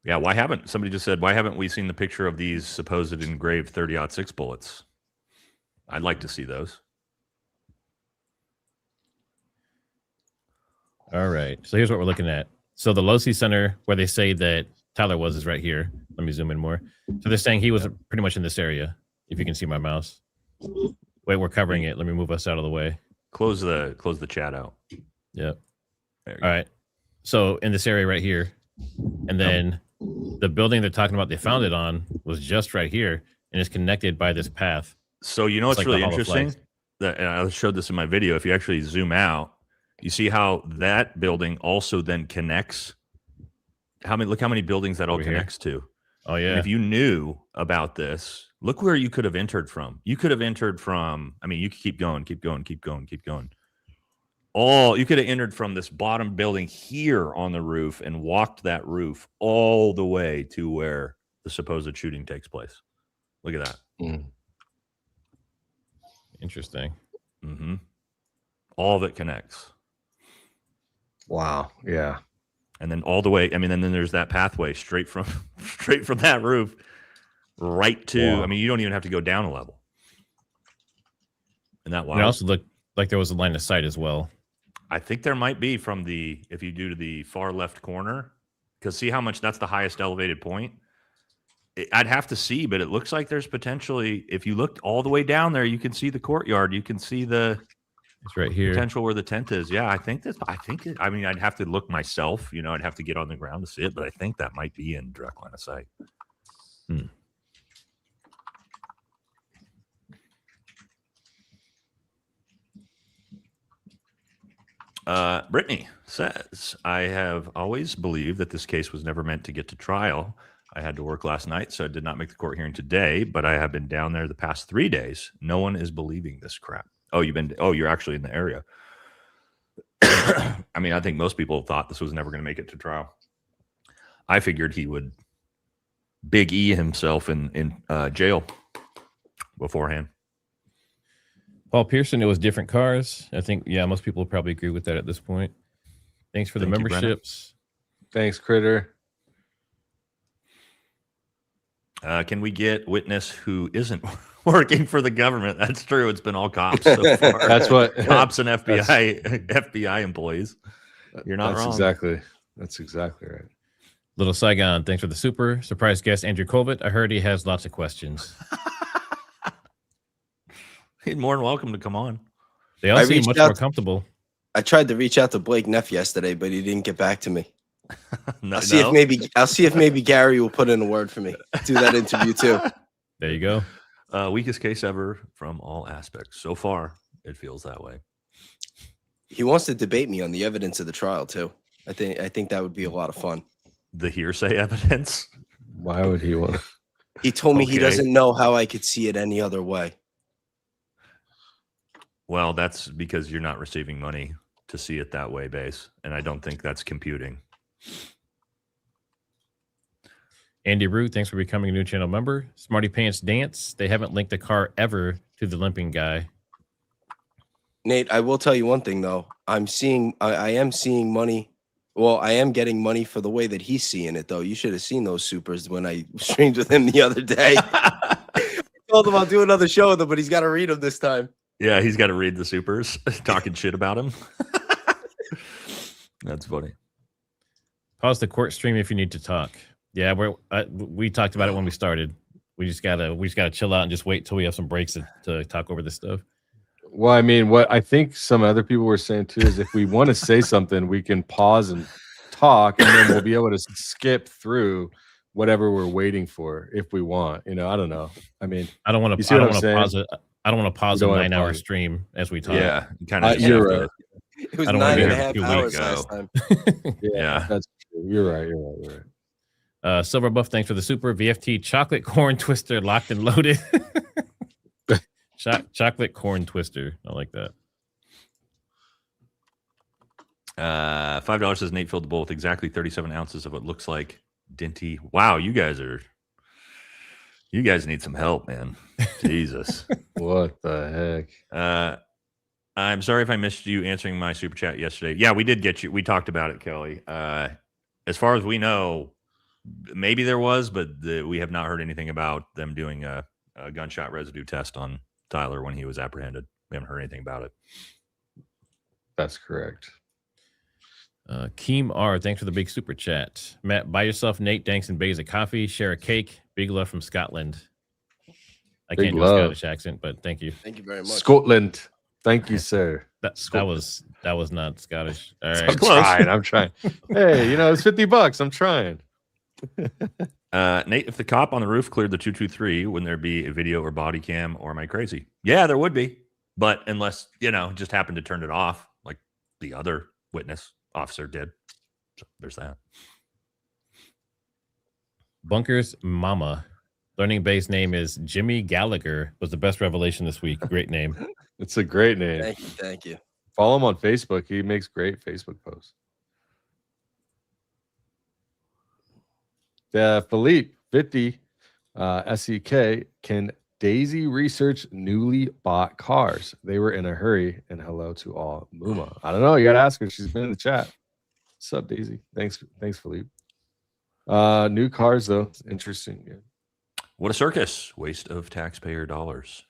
Yeah, somebody just said, why haven't we seen the picture of these supposed engraved 30-06 bullets? I'd like to see those. All right. So here's what we're looking at. So the Losi Center, where they say that Tyler was, is right here. Let me zoom in more. So they're saying he was pretty much in this area. If you can see my mouse. Wait, we're covering it. Let me move us out of the way. Close the chat out. Yep. All right. So in this area right here, and then the building they're talking about they found it on was just right here, and it's connected by this path. So what's like really interesting? And I showed this in my video. If you actually zoom out, you see how that building also then connects. Look how many buildings that all connects to. Oh yeah. And if you knew about this, look where you could have entered from. You could have entered from. I mean, you could keep going. You could have entered from this bottom building here on the roof and walked that roof all the way to where the supposed shooting takes place. Look at that. Interesting. Mm-hmm. All of it connects. Wow. Yeah. And then all the way. I mean, and then there's that pathway straight from that roof right to. Wow. I mean, you don't even have to go down a level. And that And it also looked like there was a line of sight as well. I think there might be from if you do to the far left corner, because see how much that's the highest elevated point. I'd have to see, but it looks like there's potentially, if you looked all the way down there, you can see the courtyard. You can see it's right here. Potential where the tent is. Yeah, I mean, I'd have to look myself. I'd have to get on the ground to see it, but I think that might be in direct line of sight. Brittany says, I have always believed that this case was never meant to get to trial. I had to work last night, so I did not make the court hearing today, but I have been down there the past 3 days. No one is believing this crap. You're actually in the area. I mean, I think most people thought this was never going to make it to trial. I figured he would Big E himself in jail beforehand. Paul Pearson, it was different cars. I think, most people probably agree with that at this point. Thanks for the memberships. Thanks, Critter. Can we get witness who isn't working for the government? That's true. It's been all cops so far. That's what cops and FBI employees. You're not wrong. That's exactly right. Little Saigon, thanks for the super. Surprise guest Andrew Colbert. I heard he has lots of questions. He's more than welcome to come on. They all seem much more comfortable. I tried to reach out to Blake Neff yesterday, but he didn't get back to me. I'll see if maybe Gary will put in a word for me. Do that interview too. There you go. Weakest case ever from all aspects. So far, it feels that way. He wants to debate me on the evidence of the trial too. I think that would be a lot of fun. The hearsay evidence? Why would he want? He told me he doesn't know how I could see it any other way. Well, that's because you're not receiving money to see it that way, Base. And I don't think that's computing. Andy Root, thanks for becoming a new channel member. Smarty Pants Dance, they haven't linked the car ever to the limping guy. Nate, I will tell you one thing though. I am seeing money. Well, I am getting money for the way that he's seeing it though. You should have seen those supers when I streamed with him the other day. I told him I'll do another show with him, but he's got to read them this time. Yeah, he's got to read the supers talking shit about him. That's funny. Pause the court stream if you need to talk. Yeah, we talked about it when we started. We just gotta chill out and just wait till we have some breaks to talk over this stuff. Well, I mean, what I think some other people were saying too is if we want to say something, we can pause and talk, and then we'll be able to skip through whatever we're waiting for if we want. I don't know. I mean, I don't want to pause it. I don't want to pause a 9-hour stream as we talk. Yeah, kind of. You're right. It was 9.5 hours last time. Yeah, that's true. You're right. Silver Buff, thanks for the super. VFT chocolate corn twister locked and loaded. Chocolate corn twister. I like that. $5 says Nate filled the bowl with exactly 37 ounces of what looks like Dinty. Wow, you guys need some help, man. Jesus. What the heck? I'm sorry if I missed you answering my super chat yesterday. Yeah, we did get you. We talked about it, Kelly. As far as we know, maybe there was, but we have not heard anything about them doing a gunshot residue test on Tyler when he was apprehended. We haven't heard anything about it. That's correct. Keem R, thanks for the big super chat. Matt, buy yourself Nate Danks and Bays of coffee. Share a cake. Big love from Scotland. I can't do a Scottish accent, but thank you. Thank you very much. Scotland. Thank you, sir. That was not Scottish. All right. I'm trying. Hey, it's $50. I'm trying. Nate, if the cop on the roof cleared the 223, wouldn't there be a video or body cam, or am I crazy? Yeah, there would be. But unless, just happened to turn it off like the other witness officer did. So there's that. Bunker's mama. Learning base name is Jimmy Gallagher. Was the best revelation this week. Great name. It's a great name. Thank you. Follow him on Facebook. He makes great Facebook posts. Philippe 50 SEK, can Daisy research newly bought cars? They were in a hurry. And hello to all. Muma. I don't know. You got to ask her. She's been in the chat. What's up, Daisy? Thanks, Philippe. New cars, though. Interesting. Yeah. What a circus. Waste of taxpayer dollars.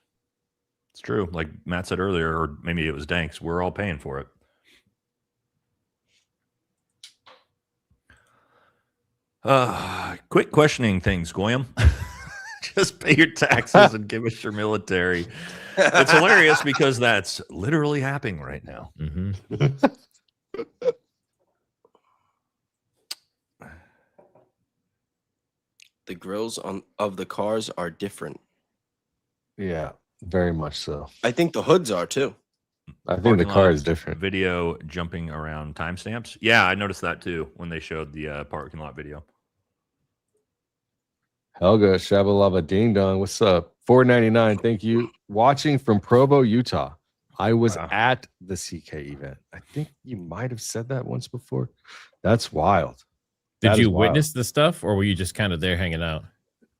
It's true. Like Matt said earlier, or maybe it was Danks, we're all paying for it. Quit questioning things, Goyam. Just pay your taxes and give us your military. It's hilarious because that's literally happening right now. The grills of the cars are different. Yeah, very much so. I think the hoods are too. I think the car is different. Video jumping around timestamps. Yeah, I noticed that too when they showed the parking lot video. Helga Shabalaba Ding Dong, what's up? $4.99. Thank you. Watching from Provo, Utah. I was at the CK event. I think you might have said that once before. That's wild. Did you witness the stuff, or were you just kind of there hanging out?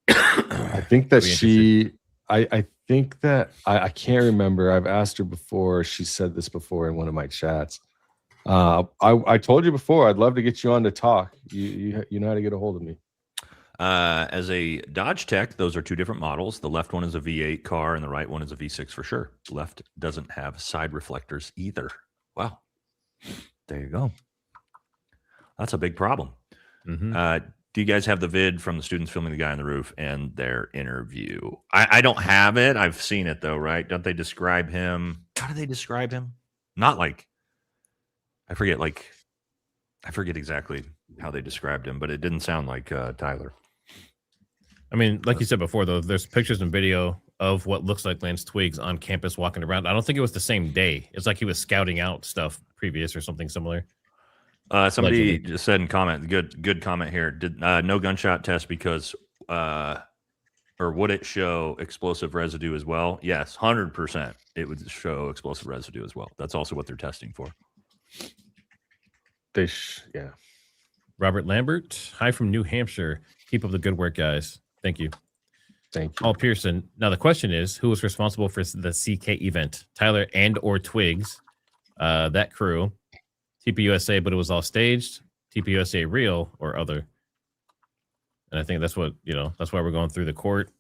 I think that I think that I can't remember. I've asked her before. She said this before in one of my chats. I told you before, I'd love to get you on to talk. You know how to get a hold of me. As a Dodge tech, those are two different models. The left one is a V8 car and the right one is a V6 for sure. Left doesn't have side reflectors either. Wow. There you go. That's a big problem. Do you guys have the vid from the students filming the guy on the roof and their interview? I don't have it. I've seen it though, right? Don't they describe him? How do they describe him? Not like, I forget exactly how they described him, but it didn't sound like Tyler. I mean, like you said before, though, there's pictures and video of what looks like Lance Twiggs on campus walking around. I don't think it was the same day. It's like he was scouting out stuff previous or something similar. Somebody just said in comment, good comment here. Did no gunshot test because, or would it show explosive residue as well? Yes, 100%. It would show explosive residue as well. That's also what they're testing for. Yeah. Robert Lambert, hi from New Hampshire. Keep up the good work, guys. Thank you. Thank you. Paul Pearson. Now the question is, who was responsible for the CK event? Tyler and or Twiggs, that crew, TPUSA, but it was all staged. TPUSA real or other? And I think that's what, that's why we're going through the court,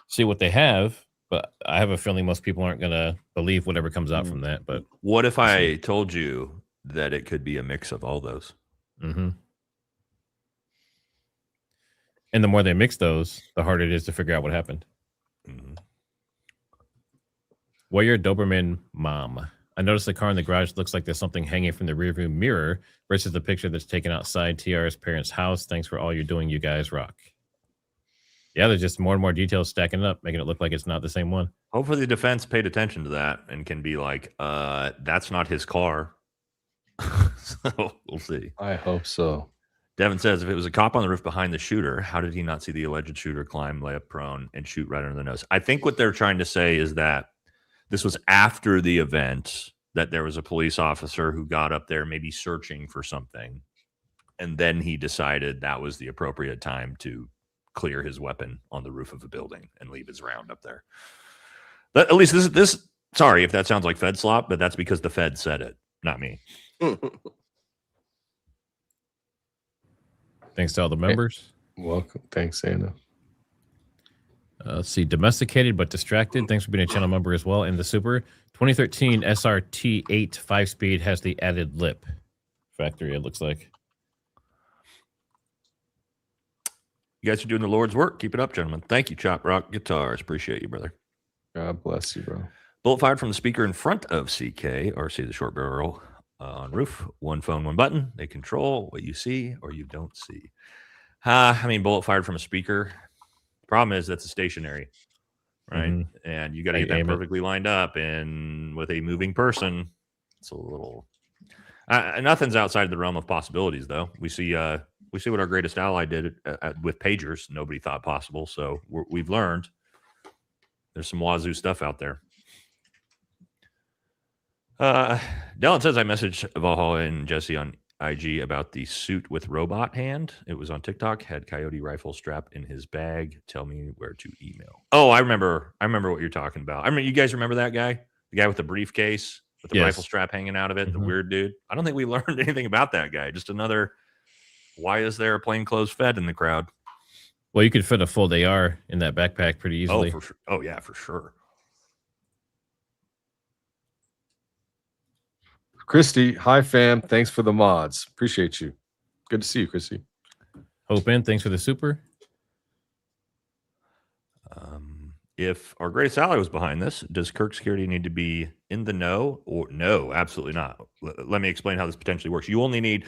see what they have. But I have a feeling most people aren't going to believe whatever comes out from that. But what if I told you that it could be a mix of all those? And the more they mix those, the harder it is to figure out what happened. Warrior Doberman mom. I noticed the car in the garage looks like there's something hanging from the rearview mirror versus the picture that's taken outside TR's parents' house. Thanks for all you're doing. You guys rock. Yeah, there's just more and more details stacking up, making it look like it's not the same one. Hopefully the defense paid attention to that and can be like, that's not his car. So we'll see. I hope so. Devin says, if it was a cop on the roof behind the shooter, how did he not see the alleged shooter climb, lay up prone, and shoot right under the nose? I think what they're trying to say is that this was after the event, that there was a police officer who got up there maybe searching for something, and then he decided that was the appropriate time to clear his weapon on the roof of a building and leave his round up there. But at least this sorry if that sounds like Fed slop, but that's because the Fed said it, not me. Thanks to all the members. Welcome. Thanks, Anna. Let's see. Domesticated but distracted. Thanks for being a channel member as well. In the super 2013 SRT 8 5-speed has the added lip factory, it looks like. You guys are doing the Lord's work. Keep it up, gentlemen. Thank you, Chop Rock Guitars. Appreciate you, brother. God bless you, bro. Bullet fired from the speaker in front of CK, RC the short barrel on roof. One phone, one button. They control what you see or you don't see. Bullet fired from a speaker. Problem is that's a stationary, right? And you got to get that perfectly lined up. And with a moving person, it's a little. Nothing's outside the realm of possibilities, though. We see what our greatest ally did with pagers. Nobody thought possible. So we've learned. There's some wazoo stuff out there. Dylan says I messaged Valhalla and Jesse on IG about the suit with robot hand. It was on TikTok. Had coyote rifle strapped in his bag. Tell me where to email. Oh, I remember what you're talking about. I mean, you guys remember that guy? The guy with the briefcase with the rifle strap hanging out of it. The weird dude. I don't think we learned anything about that guy. Just another. Why is there a plainclothes Fed in the crowd? Well, you could fit a full AR in that backpack pretty easily. Oh, yeah, for sure. Christy, hi fam. Thanks for the mods. Appreciate you. Good to see you, Christy. Hope in, thanks for the super. If our greatest ally was behind this, does Kirk Security need to be in the know? Or no, absolutely not. Let me explain how this potentially works. You only need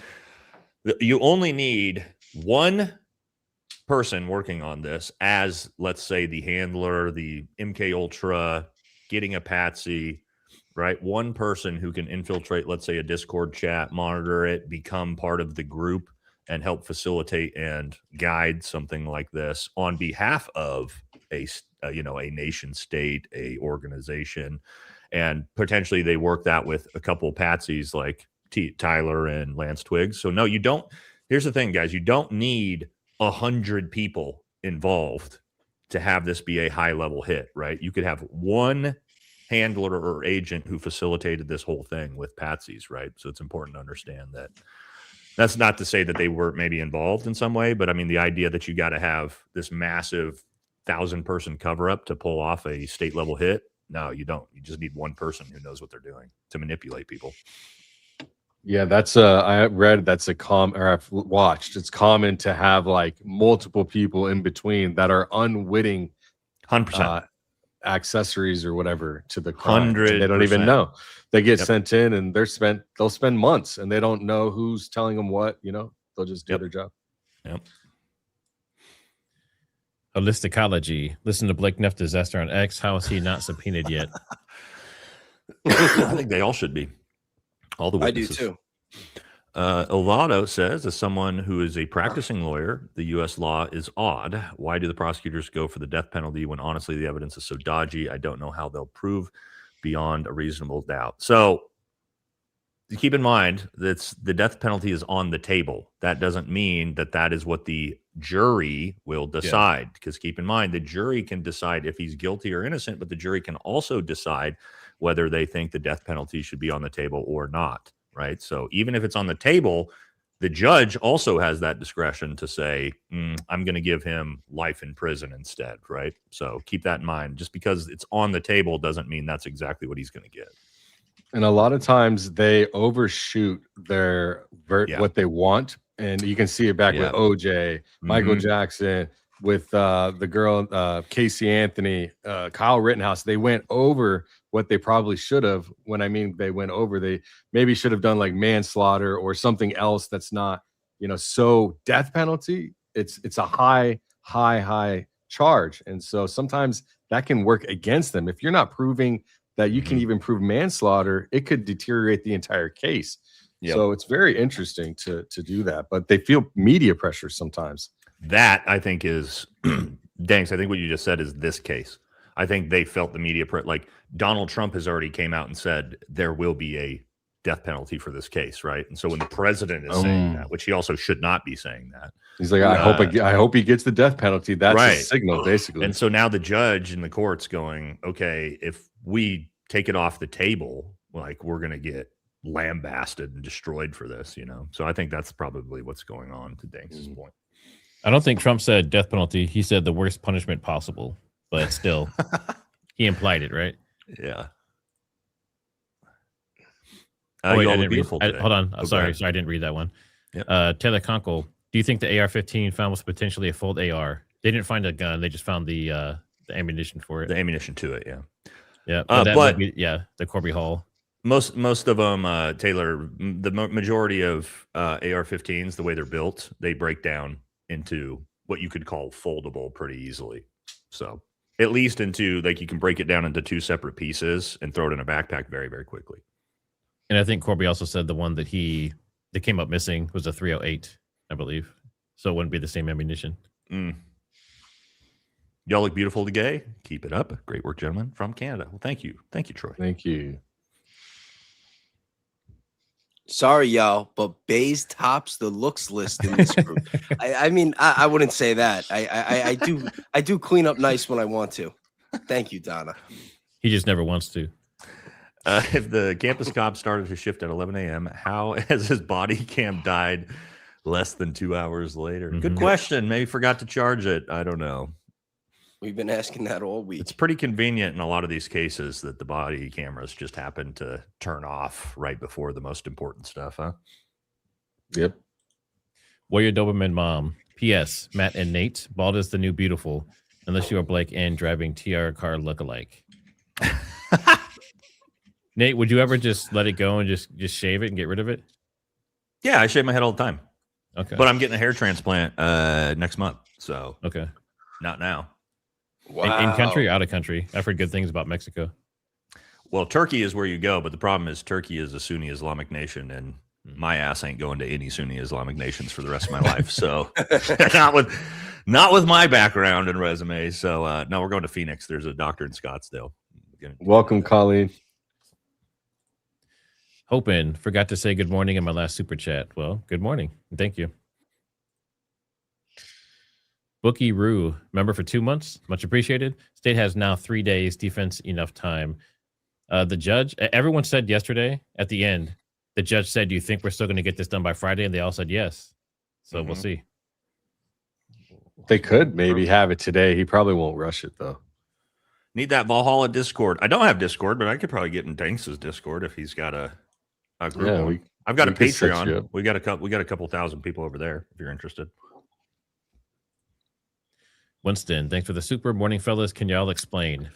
one person working on this as, let's say, the handler, the MK Ultra, getting a patsy, right? One person who can infiltrate, let's say, a Discord chat, monitor it, become part of the group, and help facilitate and guide something like this on behalf of a nation state, a organization, and potentially they work that with a couple patsies like Tyler and Lance Twiggs. So no, you don't. Here's the thing, guys. You don't need 100 people involved to have this be a high level hit, right? You could have one handler or agent who facilitated this whole thing with patsies, right? So it's important to understand that. That's not to say that they were maybe involved in some way, but I mean, the idea that you got to have this massive 1,000-person cover up to pull off a state level hit. No, you don't. You just need one person who knows what they're doing to manipulate people. Yeah, that's I read that's I've watched. It's common to have like multiple people in between that are unwitting 100%. Accessories or whatever to the crime. 100%. They don't even know. They get sent in and they'll spend months and they don't know who's telling them what, they'll just do their job. Yep. Holisticology. Listen to Blake Neff disaster on X. How is he not subpoenaed yet? I think they all should be. All the witnesses. I do too. Olado says, as someone who is a practicing lawyer, the U.S. law is odd. Why do the prosecutors go for the death penalty when honestly the evidence is so dodgy? I don't know how they'll prove beyond a reasonable doubt. So keep in mind that the death penalty is on the table. That doesn't mean that is what the jury will decide. Because keep in mind, the jury can decide if he's guilty or innocent, but the jury can also decide whether they think the death penalty should be on the table or not. Right. So even if it's on the table, the judge also has that discretion to say, I'm going to give him life in prison instead. Right. So keep that in mind. Just because it's on the table doesn't mean that's exactly what he's going to get. And a lot of times they overshoot their what they want. And you can see it back with OJ, Michael Jackson, with the girl, Casey Anthony, Kyle Rittenhouse. They went over what they probably should have. When I mean they went over, they maybe should have done like manslaughter or something else that's not, so death penalty. It's a high charge. And so sometimes that can work against them. If you're not proving that you can even prove manslaughter, it could deteriorate the entire case. Yep. So it's very interesting to do that, but they feel media pressure sometimes. That I think is, Danks, I think what you just said is this case. I think they felt the media like Donald Trump has already came out and said there will be a death penalty for this case, right? And so when the president is saying that, which he also should not be saying that, he's like, I hope he gets the death penalty. That's a signal, basically. And so now the judge in the court's going, okay, if we take it off the table, like we're going to get lambasted and destroyed for this, So I think that's probably what's going on, to Danks' point. I don't think Trump said death penalty. He said the worst punishment possible, but still, he implied it, right? Yeah. Wait, I didn't read, hold on. Sorry, I didn't read that one. Yep. Taylor Conkle, do you think the AR-15 found was potentially a fold AR? They didn't find a gun. They just found the ammunition for it. The ammunition to it, yeah. Yeah, but the Corby Hall. Most of them, Taylor, the majority of AR-15s, the way they're built, they break down into what you could call foldable pretty easily. So at least into, like, you can break it down into two separate pieces and throw it in a backpack very, very quickly. And I think Corby also said the one that came up missing was a 308, I believe. So it wouldn't be the same ammunition. Y'all look beautiful today. Keep it up. Great work, gentlemen, from Canada. Well, thank you. Thank you, Troy. Thank you. Sorry, y'all, but Baze tops the looks list in this group. I mean, I wouldn't say that. I do clean up nice when I want to. Thank you, Donna. He just never wants to. If the campus cop started his shift at 11 a.m., how has his body cam died less than 2 hours later? Good question. Maybe forgot to charge it. I don't know. We've been asking that all week. It's pretty convenient in a lot of these cases that the body cameras just happen to turn off right before the most important stuff, huh? Yep. Warrior Doberman Mom. P.S. Matt and Nate, bald is the new beautiful, unless you are Blake and driving TR car lookalike. Nate, would you ever just let it go and just shave it and get rid of it? Yeah, I shave my head all the time. Okay. But I'm getting a hair transplant next month. So okay. Not now. Wow. In country or out of country? I've heard good things about Mexico. Well, Turkey is where you go, but the problem is Turkey is a Sunni Islamic nation, and my ass ain't going to any Sunni Islamic nations for the rest of my life. So not with my background and resume. So no, we're going to Phoenix. There's a doctor in Scottsdale. Welcome, Colleen. Hoping forgot to say good morning in my last super chat. Well, good morning. Thank you. Bookie Rue, member for 2 months. Much appreciated. State has now 3 days. Defense enough time. The judge, everyone said yesterday at the end, the judge said, do you think we're still going to get this done by Friday? And they all said yes. So we'll see. They could maybe have it today. He probably won't rush it, though. Need that Valhalla Discord. I don't have Discord, but I could probably get in Tanks' Discord if he's got a group. Yeah, I've got a could set you Patreon. up. We got a couple thousand people over there if you're interested. Winston, thanks for the super morning, fellas. Can y'all explain?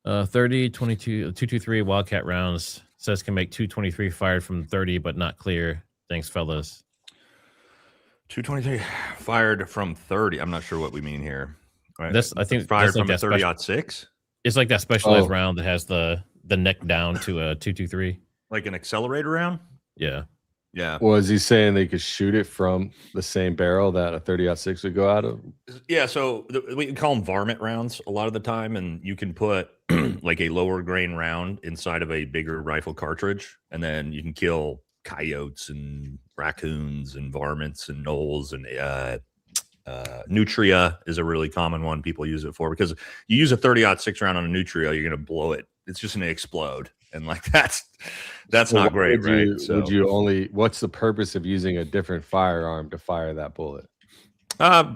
30, 22, 223 Wildcat rounds says can make 223 fired from 30, but not clear. Thanks, fellas. 223 fired from 30. I'm not sure what we mean here. Right. That's I think fired that's like from a that 30-06. It's like that specialized round that has the neck down to a 223. Like an accelerator round? Yeah. Yeah. Was he saying they could shoot it from the same barrel that a 30-06 would go out of? Yeah, so we call them varmint rounds a lot of the time, and you can put like a lower grain round inside of a bigger rifle cartridge, and then you can kill coyotes and raccoons and varmints and gnolls and nutria is a really common one people use it for, because you use a 30-06 round on a nutria, you're going to blow it. It's just going to explode. And like that's not great, right? So would you only? What's the purpose of using a different firearm to fire that bullet?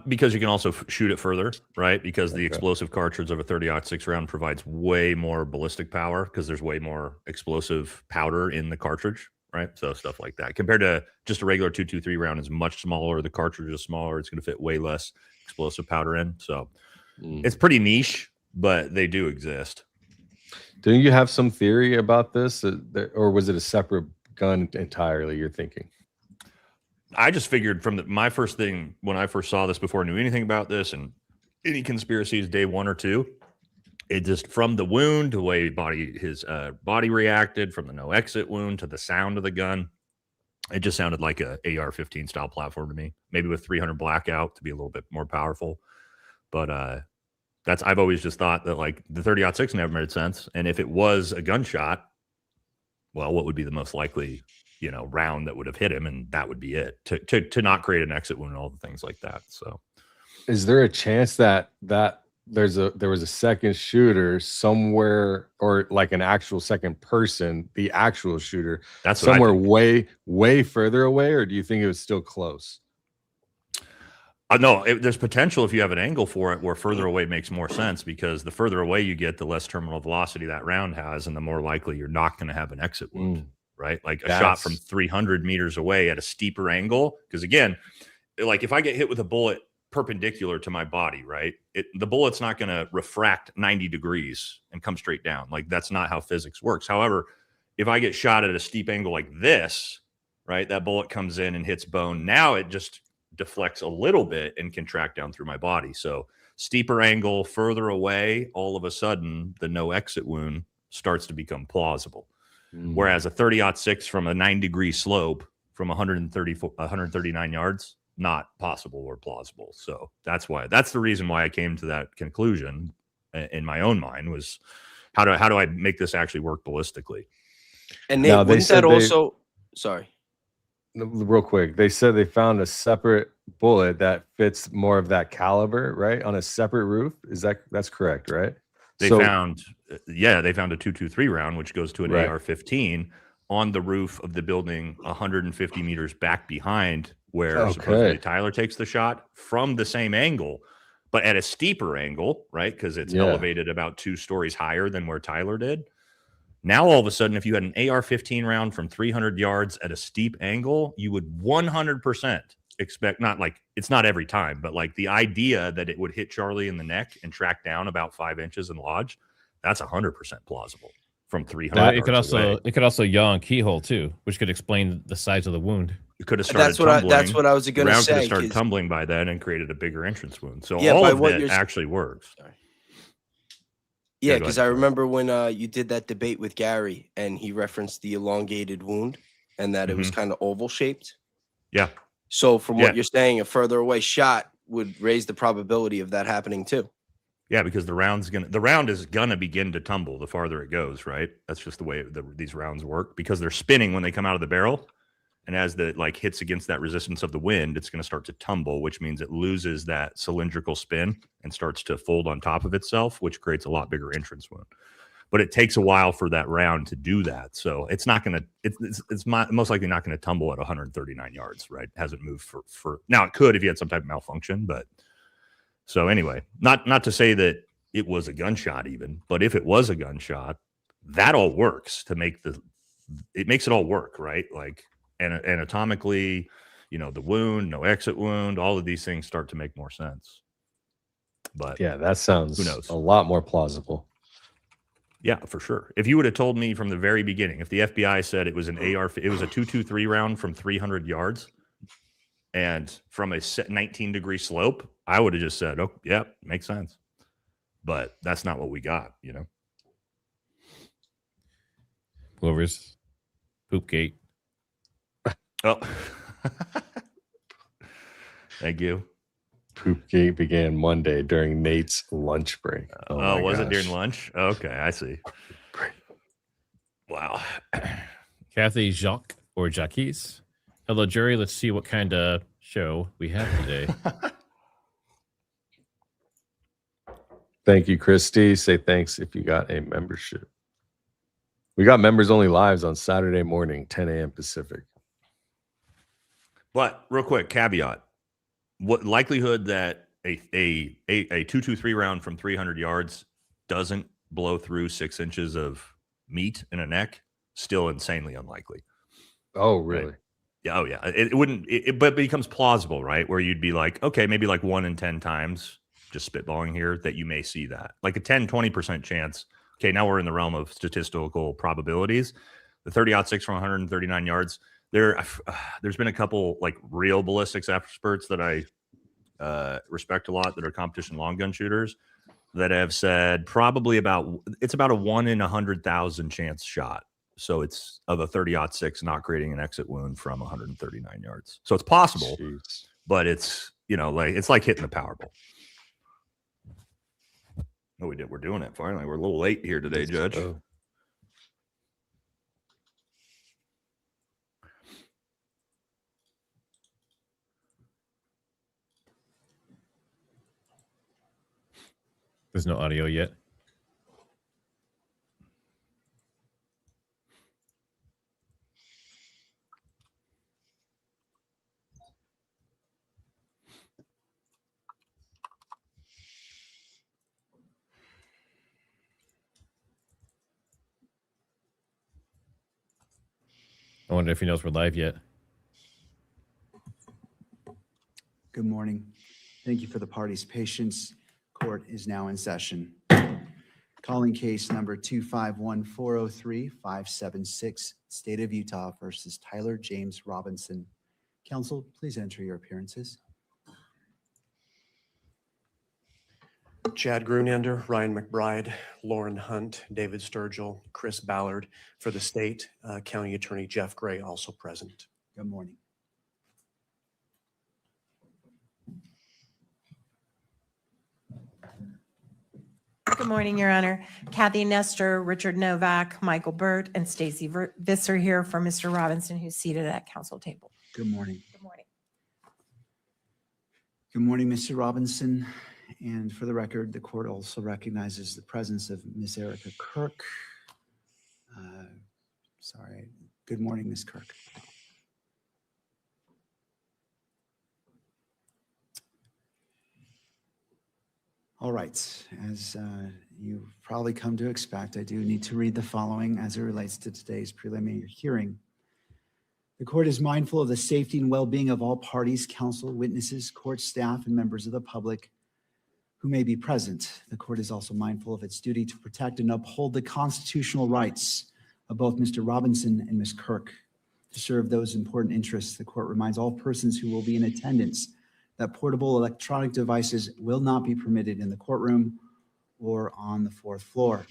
Because you can also shoot it further, right? Because the explosive cartridge of a 30-06 round provides way more ballistic power because there's way more explosive powder in the cartridge, right? So stuff like that. Compared to just a regular 223 round is much smaller. The cartridge is smaller. It's going to fit way less explosive powder in. So it's pretty niche, but they do exist. Do you have some theory about this, or was it a separate gun entirely? You're thinking? I just figured from my first thing when I first saw this, before I knew anything about this and any conspiracies, day 1 or 2, it just from the wound to the way his body reacted, from the no exit wound to the sound of the gun, it just sounded like a AR-15 style platform to me. Maybe with 300 blackout to be a little bit more powerful, but I've always just thought that like the 30-06 never made sense. And if it was a gunshot, well, what would be the most likely, round that would have hit him? And that would be it to not create an exit wound and all the things like that. So is there a chance that there was a second shooter somewhere, or like an actual second person, the actual shooter, that's somewhere way further away? Or do you think it was still close? No, there's potential if you have an angle for it where further away makes more sense, because the further away you get, the less terminal velocity that round has, and the more likely you're not going to have an exit wound, right? Like a shot from 300 meters away at a steeper angle. Because again, like if I get hit with a bullet perpendicular to my body, right, the bullet's not going to refract 90 degrees and come straight down. Like that's not how physics works. However, if I get shot at a steep angle like this, right, that bullet comes in and hits bone. Now it just deflects a little bit and can track down through my body. So steeper angle, further away, all of a sudden the no exit wound starts to become plausible. Whereas a 30-06 from a 9-degree slope from 139 yards, not possible or plausible. So that's the reason why I came to that conclusion in my own mind, was how do I make this actually work ballistically? And Nate, wouldn't that also, sorry. Real quick, they said they found a separate bullet that fits more of that caliber, right, on a separate roof. That's correct, right? They found a 223 round, which goes to an AR-15 on the roof of the building 150 meters back behind where supposedly Tyler takes the shot from the same angle. but at a steeper angle, right? Because it's elevated about 2 stories higher than where Tyler did. Now, all of a sudden, if you had an AR-15 round from 300 yards at a steep angle, you would 100% expect, not like, it's not every time, but like the idea that it would hit Charlie in the neck and track down about 5 inches and lodge, that's 100% plausible from 300 yards away. It could also yaw and keyhole too, which could explain the size of the wound. It could have started tumbling. That's what I was going to say. Could have started tumbling by then and created a bigger entrance wound. So yeah, all of that actually works. Sorry. Yeah, because I remember when you did that debate with Gary and he referenced the elongated wound and that it was kind of oval shaped. Yeah. So from what you're saying, a further away shot would raise the probability of that happening too. Yeah, because the round is gonna begin to tumble the farther it goes, right? That's just the way these rounds work, because they're spinning when they come out of the barrel. And as the hits against that resistance of the wind, it's going to start to tumble, which means it loses that cylindrical spin and starts to fold on top of itself, which creates a lot bigger entrance wound. But it takes a while for that round to do that. So it's not going to, it's most likely not going to tumble at 139 yards, right? It hasn't moved for now. It could if you had some type of malfunction, but so anyway, not to say that it was a gunshot even, but if it was a gunshot, that all works to make it makes it all work, right? Like, and anatomically, the wound, no exit wound, all of these things start to make more sense. But yeah, that sounds who knows? A lot more plausible. Yeah, for sure. If you would have told me from the very beginning, if the FBI said it was an it was a 223 round from 300 yards and from a 19-degree slope, I would have just said, oh, yeah, makes sense. But that's not what we got, Clover's poop gate. Oh, thank you. Poop gate began Monday during Nate's lunch break. Oh, was it during lunch? Okay, I see. Wow. Kathy Jacques or Jacques. Hello, jury. Let's see what kind of show we have today. Thank you, Christy. Say thanks if you got a membership. We got members only lives on Saturday morning, 10 a.m. Pacific. But real quick, caveat: what likelihood that a 223 round from 300 yards doesn't blow through 6 inches of meat in a neck? Still insanely unlikely. Oh, really? Right? Yeah. Oh, yeah. It wouldn't. But it becomes plausible, right? Where you'd be like, okay, maybe like 1 in 10 times, just spitballing here, that you may see that, like a 10-20% chance. Okay, now we're in the realm of statistical probabilities. The 30-06 from 139 yards. There's been a couple like real ballistics experts that I respect a lot that are competition long gun shooters that have said probably it's about a 1 in 100,000 chance shot. So it's of a 30-06 not creating an exit wound from 139 yards. So it's possible, but it's it's like hitting the Powerball. Oh, we're doing it finally. We're a little late here today, Judge. There's no audio yet. I wonder if he knows we're live yet. Good morning. Thank you for the party's patience. Court is now in session. Calling case number 251-403-576, State of Utah versus Tyler James Robinson. Counsel, please enter your appearances. Chad Grunander, Ryan McBride, Lauren Hunt, David Sturgill, Chris Ballard. For the state, County Attorney Jeff Gray also present. Good morning. Good morning, Your Honor. Kathy Nestor, Richard Novak, Michael Burt, and Stacy Visser here for Mr. Robinson, who's seated at council table. Good morning. Good morning. Good morning, Mr. Robinson. And for the record, the court also recognizes the presence of Miss Erica Kirk. Sorry. Good morning, Miss Kirk. All right, as you've probably come to expect, I do need to read the following as it relates to today's preliminary hearing. The court is mindful of the safety and well-being of all parties, counsel, witnesses, court staff, and members of the public who may be present. The court is also mindful of its duty to protect and uphold the constitutional rights of both Mr. Robinson and Ms. Kirk. To serve those important interests, the court reminds all persons who will be in attendance that portable electronic devices will not be permitted in the courtroom or on the fourth floor.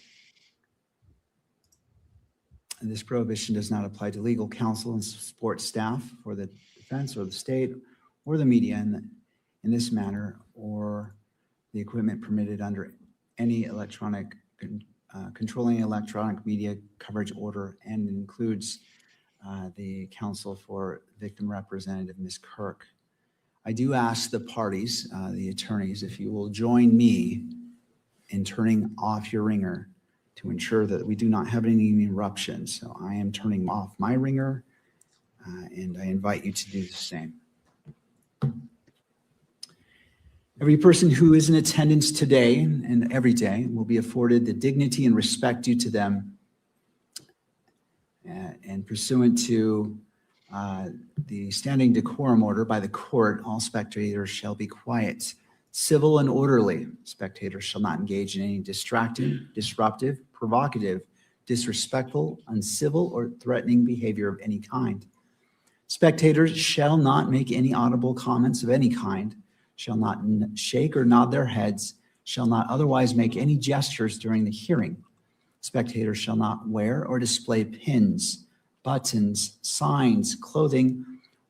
And this prohibition does not apply to legal counsel and support staff for the defense or the state or the media in this manner, or the equipment permitted under any electronic controlling electronic media coverage order, and includes the counsel for victim representative Ms. Kirk. I do ask the parties, the attorneys, if you will join me in turning off your ringer to ensure that we do not have any interruptions. So I am turning off my ringer, and I invite you to do the same. Every person who is in attendance today and every day will be afforded the dignity and respect due to them, and pursuant to the standing decorum order by the court, all spectators shall be quiet, civil, and orderly. Spectators shall not engage in any distracting, disruptive, provocative, disrespectful, uncivil, or threatening behavior of any kind. Spectators shall not make any audible comments of any kind, shall not shake or nod their heads, shall not otherwise make any gestures during the hearing. Spectators shall not wear or display pins, buttons, signs, clothing,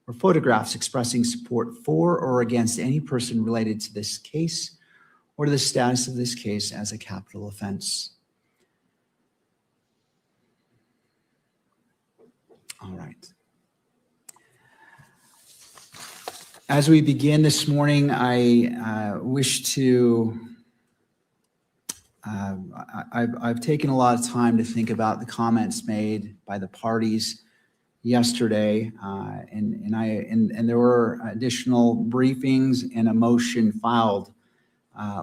or photographs expressing support for or against any person related to this case or to the status of this case as a capital offense. All right. As we begin this morning, I wish to, I've taken a lot of time to think about the comments made by the parties yesterday, and there were additional briefings and a motion filed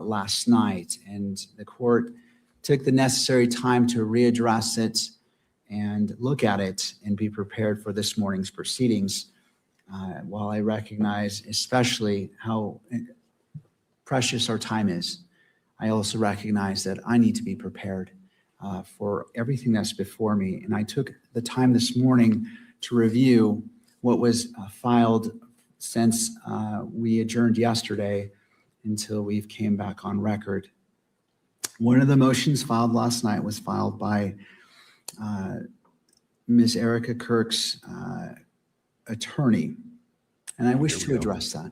last night, and the court took the necessary time to readdress it and look at it and be prepared for this morning's proceedings. While I recognize especially how precious our time is, I also recognize that I need to be prepared for everything that's before me. And I took the time this morning to review what was filed since we adjourned yesterday until we've came back on record. One of the motions filed last night was filed by Ms. Erica Kirk's attorney, and I wish to address that.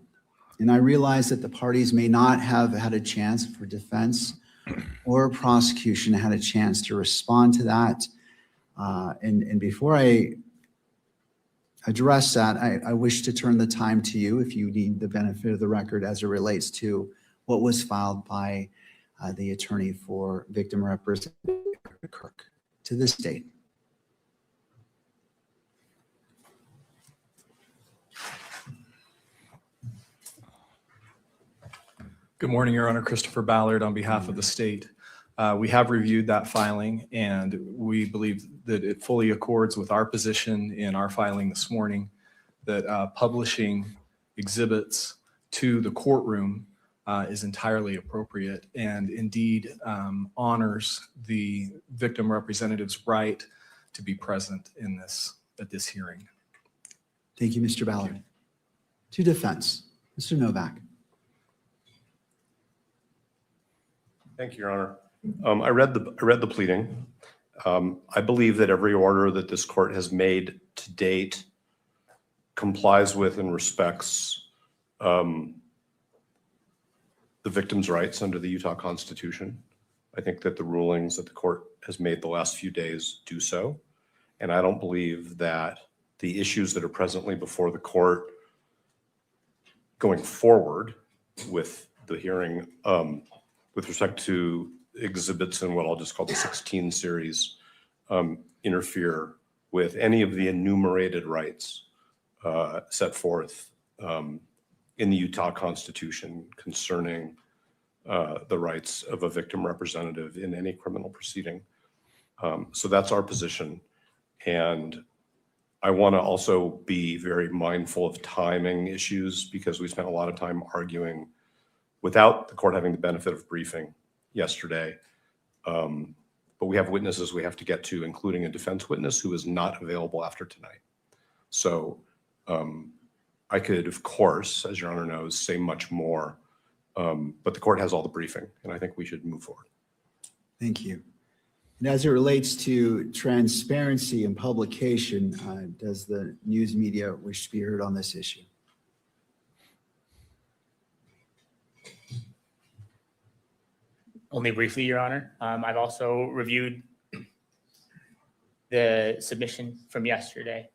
And I realize that the parties may not have had a chance for defense or prosecution had a chance to respond to that. And before I address that, I wish to turn the time to you if you need the benefit of the record as it relates to what was filed by the attorney for victim representative Kirk to this date. Good morning, Your Honor. Christopher Ballard on behalf of the state. We have reviewed that filing, and we believe that it fully accords with our position in our filing this morning that publishing exhibits to the courtroom is entirely appropriate and indeed honors the victim representative's right to be present in at this hearing. Thank you, Mr. Ballard. To defense, Mr. Novak. Thank you, Your Honor. I read the pleading. I believe that every order that this court has made to date complies with and respects the victim's rights under the Utah Constitution. I think that the rulings that the court has made the last few days do so. And I don't believe that the issues that are presently before the court going forward with the hearing with respect to exhibits in what I'll just call the 16 series interfere with any of the enumerated rights set forth in the Utah Constitution concerning the rights of a victim representative in any criminal proceeding. So that's our position. And I want to also be very mindful of timing issues because we spent a lot of time arguing without the court having the benefit of briefing yesterday. But we have witnesses we have to get to, including a defense witness who is not available after tonight. So I could, of course, as Your Honor knows, say much more, but the court has all the briefing, and I think we should move forward. Thank you. And as it relates to transparency and publication, does the news media wish to be heard on this issue? Only briefly, Your Honor. I've also reviewed the submission from yesterday.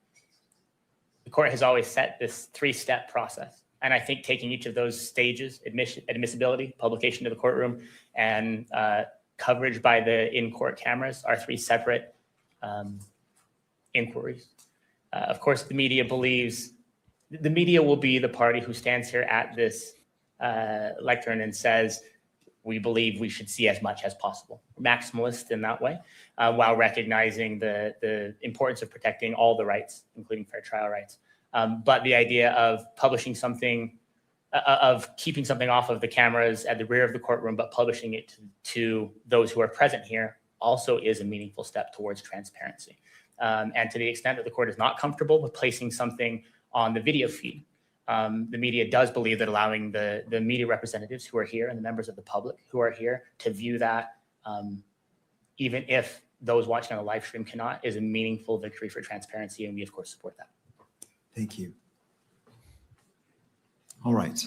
The court has always set this three-step process. And I think taking each of those stages, admissibility, publication to the courtroom, and coverage by the in-court cameras are three separate inquiries. Of course, the media believes, the media will be the party who stands here at this lectern and says, we believe we should see as much as possible. Maximalist in that way, while recognizing the importance of protecting all the rights, including fair trial rights. But the idea of publishing something, of keeping something off of the cameras at the rear of the courtroom, but publishing it to those who are present here also is a meaningful step towards transparency. And to the extent that the court is not comfortable with placing something on the video feed, the media does believe that allowing the media representatives who are here and the members of the public who are here to view that, even if those watching on the live stream cannot, is a meaningful victory for transparency, and we of course support that. Thank you. All right.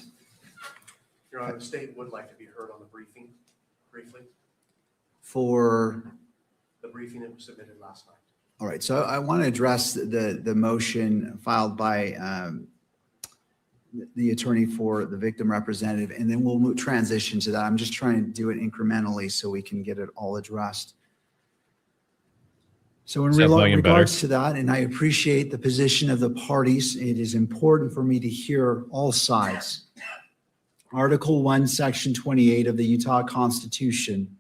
Your Honor, the state would like to be heard on the briefing briefly, For, the briefing that was submitted last night. all right, so I want to address the motion filed by the attorney for the victim representative, and then we'll transition to that. I'm just trying to do it incrementally so we can get it all addressed. So in regards to that, and I appreciate the position of the parties, it is important for me to hear all sides. Article 1, Section 28 of the Utah Constitution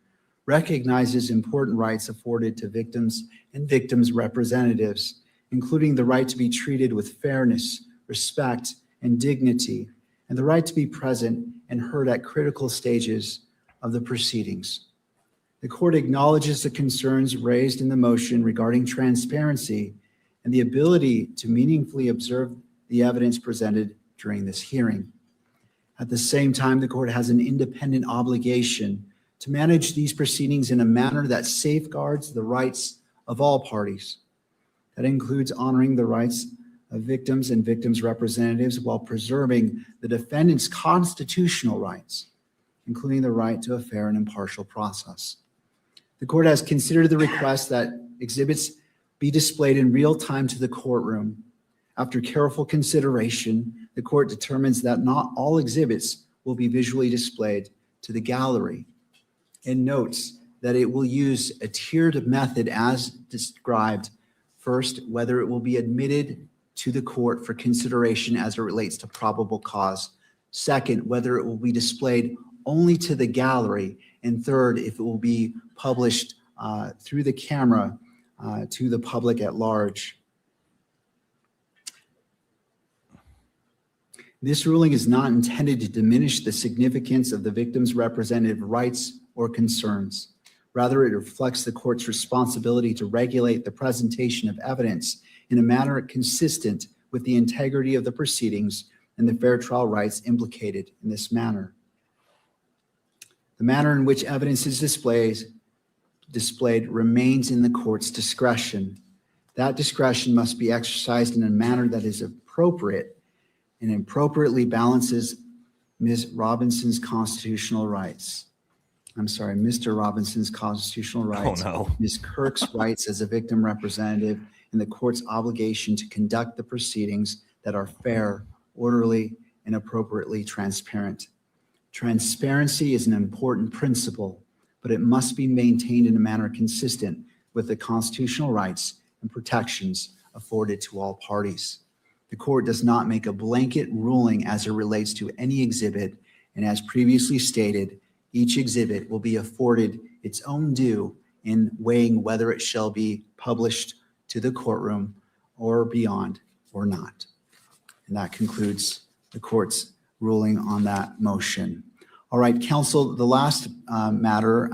recognizes important rights afforded to victims and victims' representatives, including the right to be treated with fairness, respect, and dignity, and the right to be present and heard at critical stages of the proceedings. The court acknowledges the concerns raised in the motion regarding transparency and the ability to meaningfully observe the evidence presented during this hearing. At the same time, the court has an independent obligation to manage these proceedings in a manner that safeguards the rights of all parties. That includes honoring the rights of victims and victims' representatives while preserving the defendant's constitutional rights, including the right to a fair and impartial process. The court has considered the request that exhibits be displayed in real time to the courtroom. After careful consideration, the court determines that not all exhibits will be visually displayed to the gallery, and notes that it will use a tiered method as described. First, whether it will be admitted to the court for consideration as it relates to probable cause. Second, whether it will be displayed only to the gallery. And third, if it will be published through the camera to the public at large. This ruling is not intended to diminish the significance of the victim's representative rights or concerns. Rather, it reflects the court's responsibility to regulate the presentation of evidence in a manner consistent with the integrity of the proceedings and the fair trial rights implicated in this manner. The manner in which evidence is displayed remains in the court's discretion. That discretion must be exercised in a manner that is appropriate and appropriately balances Ms. Robinson's constitutional rights. I'm sorry, Mr. Robinson's constitutional rights, Oh, no. Ms. Kirk's rights as a victim representative, and the court's obligation to conduct the proceedings that are fair, orderly, and appropriately transparent. Transparency is an important principle, but it must be maintained in a manner consistent with the constitutional rights and protections afforded to all parties. The court does not make a blanket ruling as it relates to any exhibit, and as previously stated, each exhibit will be afforded its own due in weighing whether it shall be published to the courtroom or beyond or not. And that concludes the court's ruling on that motion. All right, counsel, the last matter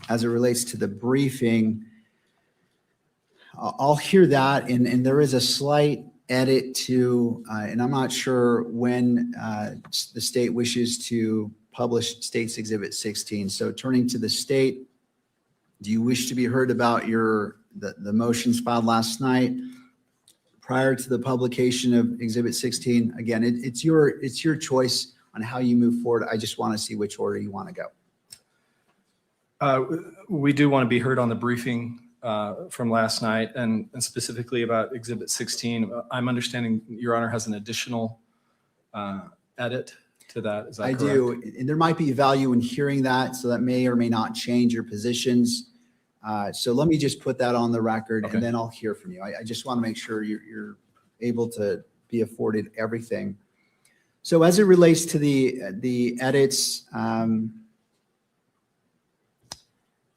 as it relates to the briefing, I'll hear that, and there is a slight edit to, and I'm not sure when the state wishes to publish State's Exhibit 16. So turning to the state, do you wish to be heard about the motions filed last night prior to the publication of Exhibit 16? Again, it's your choice on how you move forward. I just want to see which order you want to go. We do want to be heard on the briefing from last night and specifically about Exhibit 16. I'm understanding Your Honor has an additional edit to that. Is that correct? I do, and there might be value in hearing that, so that may or may not change your positions. So let me just put that on the record, Okay. and then I'll hear from you. I just want to make sure you're able to be afforded everything. So as it relates to the edits,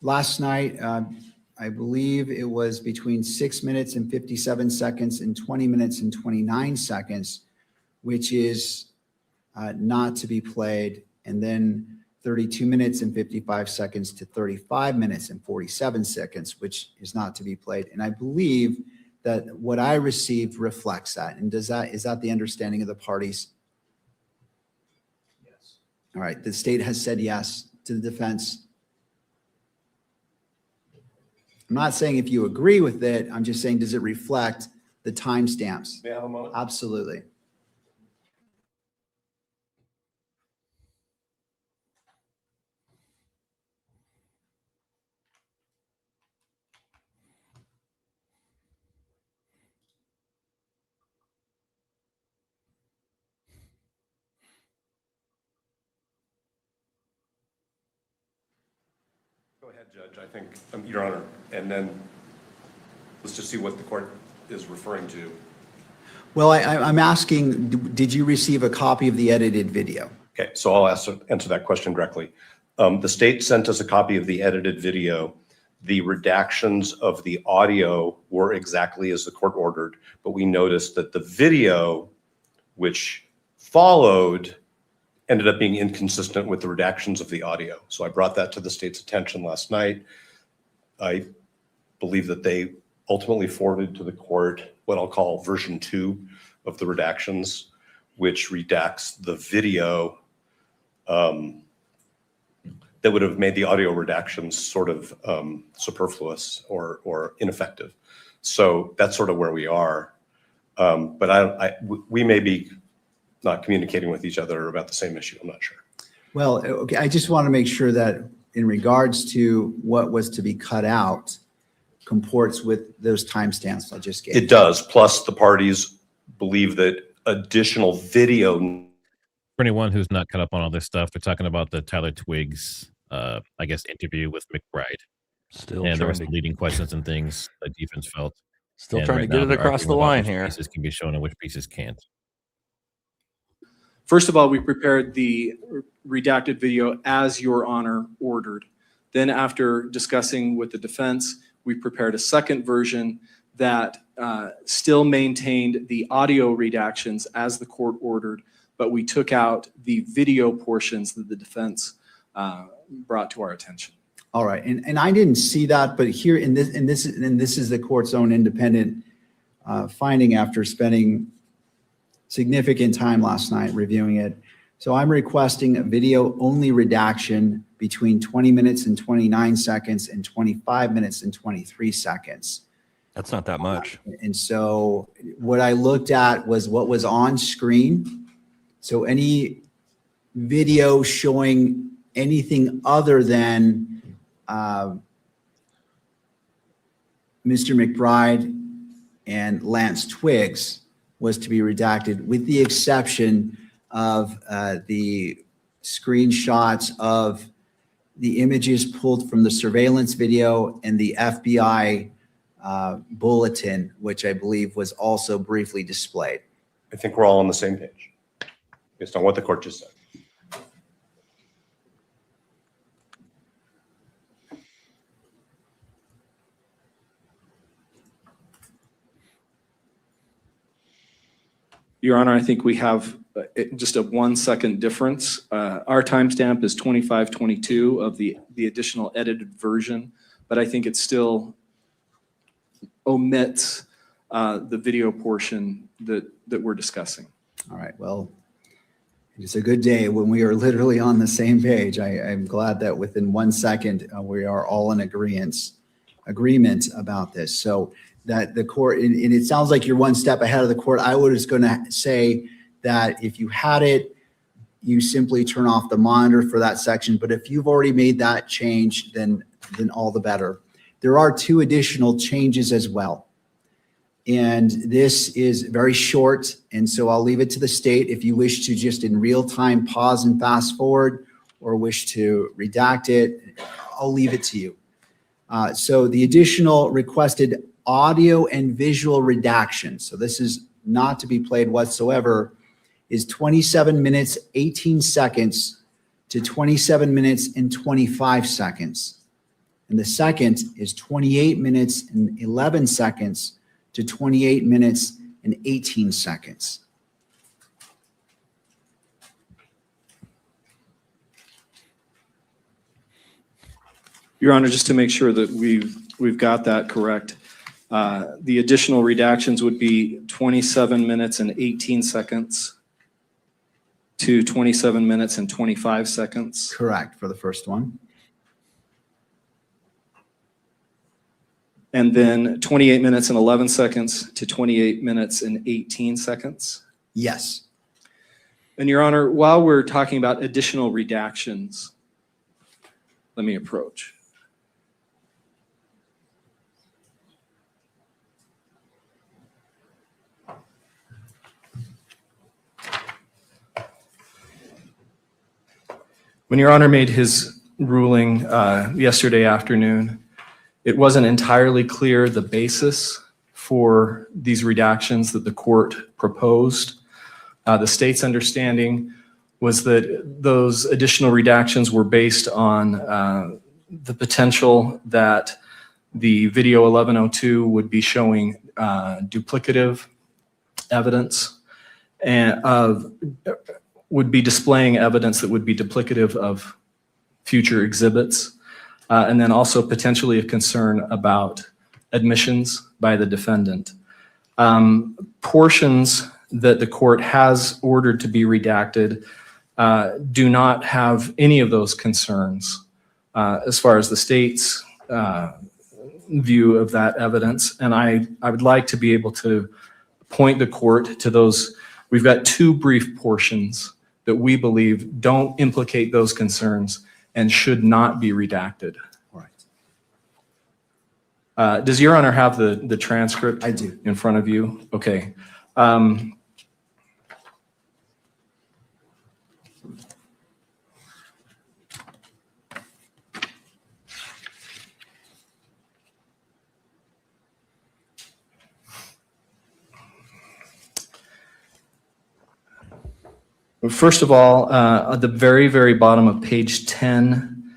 last night, I believe it was between 6 minutes and 57 seconds and 20 minutes and 29 seconds, which is not to be played, and then 32 minutes and 55 seconds to 35 minutes and 47 seconds, which is not to be played. And I believe that what I received reflects that. And is that the understanding of the parties? Yes. All right, the state has said yes to the defense. I'm not saying if you agree with it, I'm just saying, does it reflect the timestamps? May I have a moment? Absolutely. Go ahead, Judge. I think, Your Honor, and then let's just see what the court is referring to. Well, I'm asking, did you receive a copy of the edited video? Okay, so I'll answer that question directly. The state sent us a copy of the edited video. The redactions of the audio were exactly as the court ordered, but we noticed that the video, which followed, ended up being inconsistent with the redactions of the audio. So I brought that to the state's attention last night. I believe that they ultimately forwarded to the court what I'll call version 2 of the redactions, which redacts the video that would have made the audio redactions sort of superfluous or ineffective. So that's sort of where we are. But we may be not communicating with each other about the same issue. I'm not sure. Well, okay, I just want to make sure that in regards to what was to be cut out comports with those timestamps I just gave. It does. Plus, the parties believe that additional video. For anyone who's not caught up on all this stuff, they're talking about the Tyler Twiggs, I guess, interview with McBride. Still And there trying were to some leading questions and things the defense felt. Still And trying right to get now it they're across the arguing about line which here. pieces can be shown and which pieces can't. First of all, we prepared the redacted video as Your Honor ordered. Then after discussing with the defense, we prepared a second version that still maintained the audio redactions as the court ordered, but we took out the video portions that the defense brought to our attention. All right, and I didn't see that, but here in this is the court's own independent finding after spending significant time last night reviewing it. So I'm requesting a video only redaction between 20 minutes and 29 seconds and 25 minutes and 23 seconds. That's not that much. And so what I looked at was what was on screen. So any video showing anything other than Mr. McBride and Lance Twiggs was to be redacted, with the exception of the screenshots of the images pulled from the surveillance video and the FBI bulletin, which I believe was also briefly displayed. I think we're all on the same page based on what the court just said. Your Honor, I think we have just a 1 second difference. Our timestamp is 25:22 of the additional edited version, but I think it still omits the video portion that we're discussing. All right, well, it's a good day when we are literally on the same page. I'm glad that within 1 second, we are all in agreement about this. So that the court, and it sounds like you're one step ahead of the court. I was going to say that if you had it, you simply turn off the monitor for that section. But if you've already made that change, then all the better. There are 2 additional changes as well. And this is very short. And so I'll leave it to the state if you wish to just in real time pause and fast forward or wish to redact it. I'll leave it to you. So the additional requested audio and visual redaction, so this is not to be played whatsoever, is 27 minutes, 18 seconds to 27 minutes and 25 seconds. And the second is 28 minutes and 11 seconds to 28 minutes and 18 seconds. Your Honor, just to make sure that we've got that correct, the additional redactions would be 27 minutes and 18 seconds to 27 minutes and 25 seconds. Correct for the first one. And then 28 minutes and 11 seconds to 28 minutes and 18 seconds. Yes. And Your Honor, while we're talking about additional redactions, let me approach. When Your Honor made his ruling yesterday afternoon, it wasn't entirely clear the basis for these redactions that the court proposed. The state's understanding was that those additional redactions were based on the potential that the video 1102 would be showing duplicative evidence and would be displaying evidence that would be duplicative of future exhibits. And then also potentially a concern about admissions by the defendant. Portions that the court has ordered to be redacted do not have any of those concerns as far as the state's view of that evidence. And I would like to be able to point the court to those. We've got 2 brief portions that we believe don't implicate those concerns and should not be redacted. All right. Does Your Honor have the transcript? I do. In front of you? Okay. First of all, at the very, very bottom of page 10,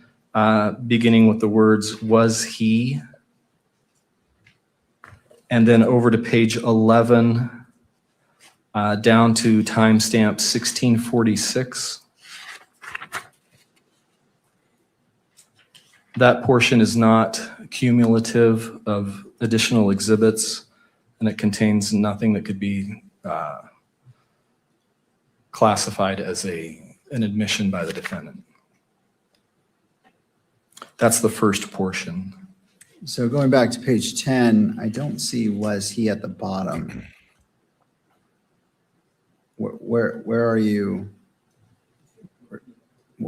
beginning with the words, "was he," and then over to page 11, down to timestamp 1646. That portion is not cumulative of additional exhibits, and it contains nothing that could be classified as an admission by the defendant. That's the first portion. So going back to page 10, I don't see "was he" at the bottom. Where are you?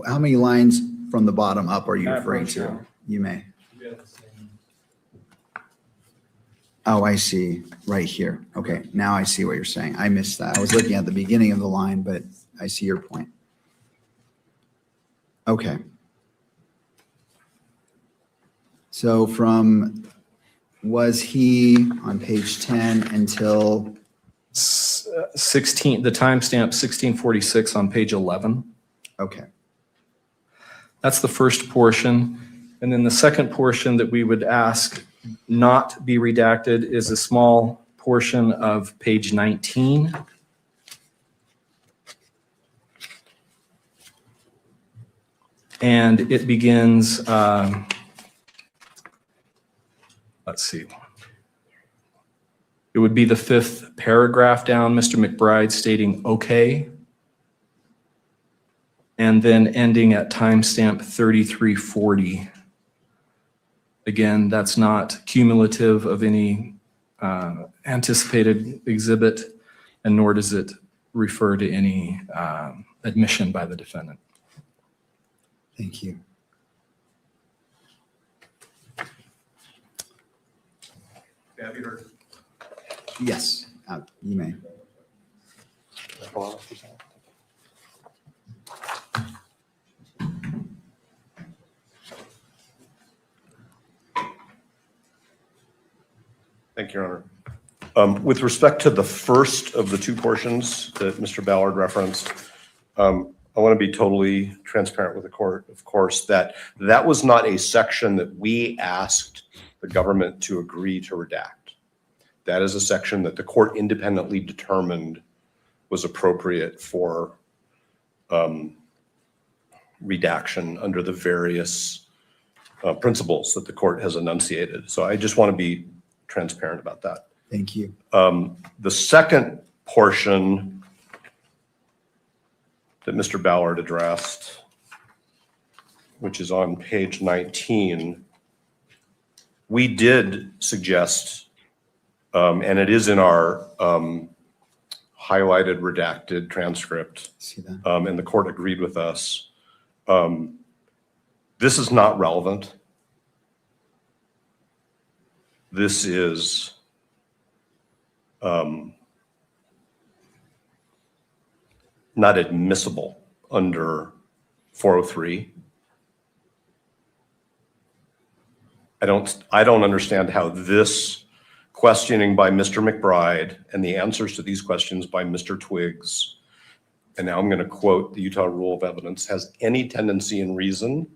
How many lines from the bottom up are you referring to? You may. Oh, I see. Right here. Okay, now I see what you're saying. I missed that. I was looking at the beginning of the line, but I see your point. Okay. So from "was he" on page 10 until 16, the timestamp 1646 on page 11. Okay. That's the first portion. And then the second portion that we would ask not be redacted is a small portion of page 19. And it begins, let's see. It would be the 5th paragraph down, Mr. McBride stating, okay. And then ending at timestamp 3340. Again, that's not cumulative of any anticipated exhibit, and nor does it refer to any admission by the defendant. Thank you. Have you heard? Yes, you may. Thank you, Your Honor. With respect to the first of the two portions that Mr. Ballard referenced, I want to be totally transparent with the court, of course, that was not a section that we asked the government to agree to redact. That is a section that the court independently determined was appropriate for redaction under the various principles that the court has enunciated. So I just want to be transparent about that. Thank you. The second portion that Mr. Ballard addressed, which is on page 19, we did suggest, and it is in our highlighted redacted transcript, See that? and the court agreed with us. This is not relevant. This is not admissible under 403. I don't understand how this questioning by Mr. McBride and the answers to these questions by Mr. Twiggs, and now I'm going to quote the Utah Rule of Evidence, has any tendency and reason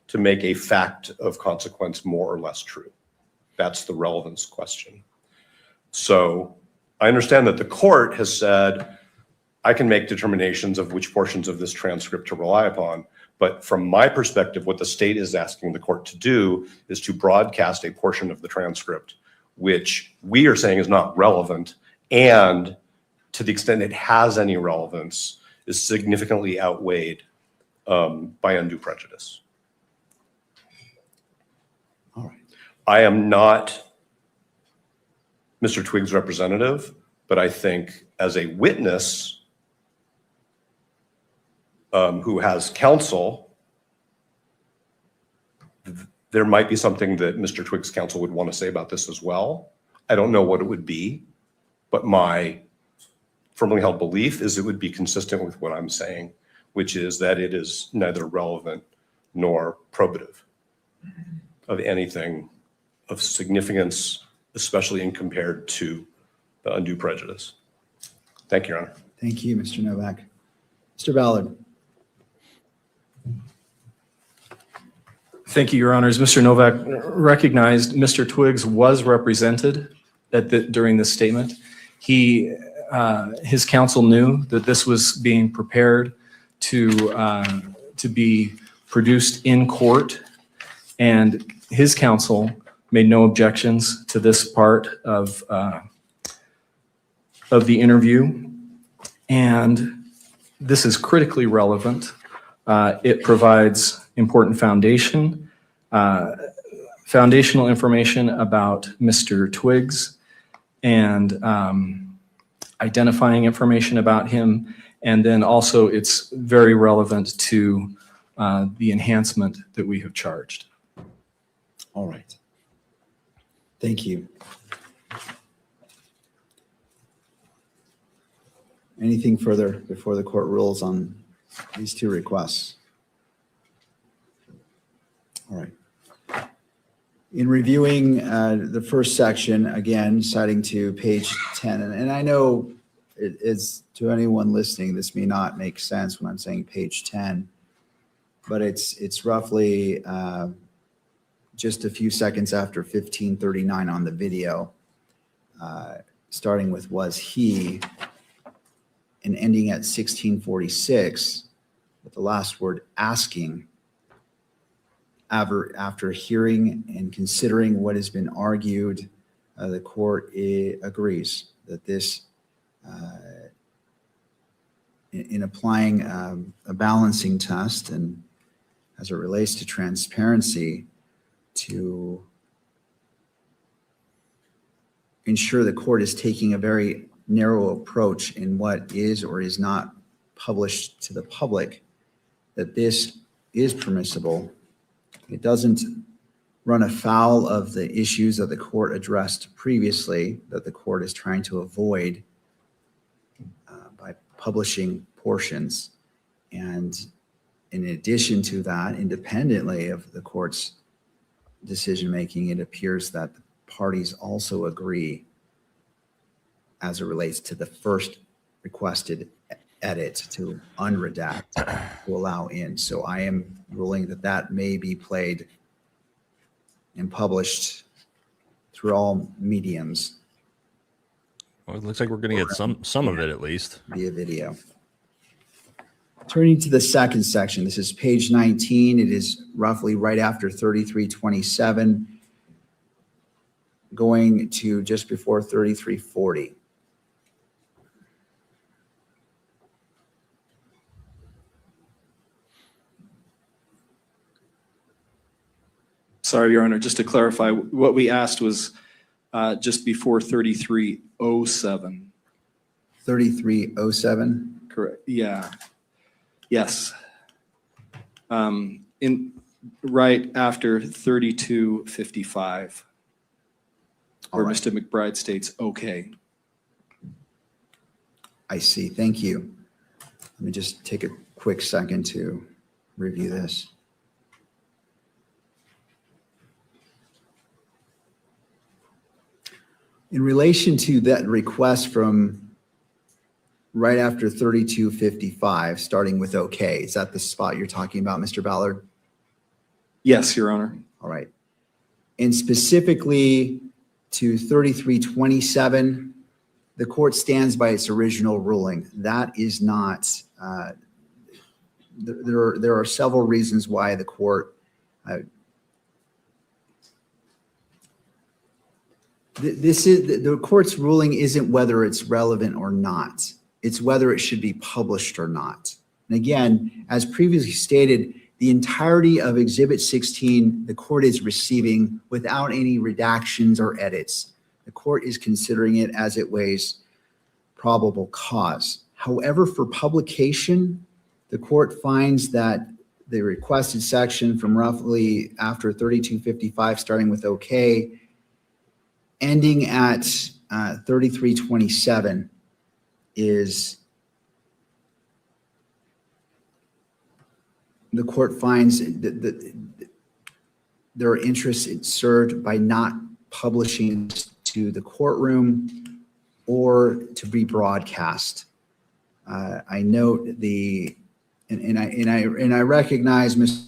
to make a fact of consequence more or less true. That's the relevance question. So I understand that the court has said, I can make determinations of which portions of this transcript to rely upon. But from my perspective, what the state is asking the court to do is to broadcast a portion of the transcript, which we are saying is not relevant, and to the extent it has any relevance, is significantly outweighed by undue prejudice. All right. I am not Mr. Twiggs' representative, but I think as a witness who has counsel, there might be something that Mr. Twiggs' counsel would want to say about this as well. I don't know what it would be, but my firmly held belief is it would be consistent with what I'm saying, which is that it is neither relevant nor probative of anything of significance, especially in compared to the undue prejudice. Thank you, Your Honor. Thank you, Mr. Novak. Mr. Ballard. Thank you, Your Honors. Mr. Novak recognized Mr. Twiggs was represented during this statement. His counsel knew that this was being prepared to be produced in court, and his counsel made no objections to this part of the interview. And this is critically relevant. It provides important foundational information about Mr. Twiggs and identifying information about him. And then also it's very relevant to the enhancement that we have charged. All right. Thank you. Anything further before the court rules on these two requests? All right. In reviewing the first section, again, citing to page 10, and I know it is, to anyone listening, this may not make sense when I'm saying page 10, but it's roughly just a few seconds after 1539 on the video, starting with was he, and ending at 1646 with the last word asking after hearing and considering what has been argued, the court agrees that this, in applying a balancing test and as it relates to transparency, to ensure the court is taking a very narrow approach in what is or is not published to the public, that this is permissible. It doesn't run afoul of the issues that the court addressed previously, that the court is trying to avoid by publishing portions. And in addition to that, independently of the court's decision-making, it appears that the parties also agree as it relates to the first requested edit to unredact to allow in. So I am ruling that that may be played and published through all mediums Well, it looks like we're going to get some of it at least. via video. Turning to the second section, this is page 19. It is roughly right after 3327, going to just before 3340. Sorry, Your Honor, just to clarify, what we asked was just before 3307. 3307. Correct, yeah. Yes. In right after 3255, All where right. Mr. McBride states, okay. I see. Thank you. Let me just take a quick second to review this. In relation to that request from right after 3255, starting with okay, is that the spot you're talking about, Mr. Ballard? Yes, Your Honor. All right. And specifically to 3327, the court stands by its original ruling. That is not, there are several reasons why the court, the court's ruling isn't whether it's relevant or not. It's whether it should be published or not. And again, as previously stated, the entirety of Exhibit 16, the court is receiving without any redactions or edits. The court is considering it as it weighs probable cause. However, for publication, the court finds that the requested section from roughly after 3255, starting with okay, ending at 3327 is, the court finds that there are interests served by not publishing to the courtroom or to be broadcast. I note and I recognize, Mr.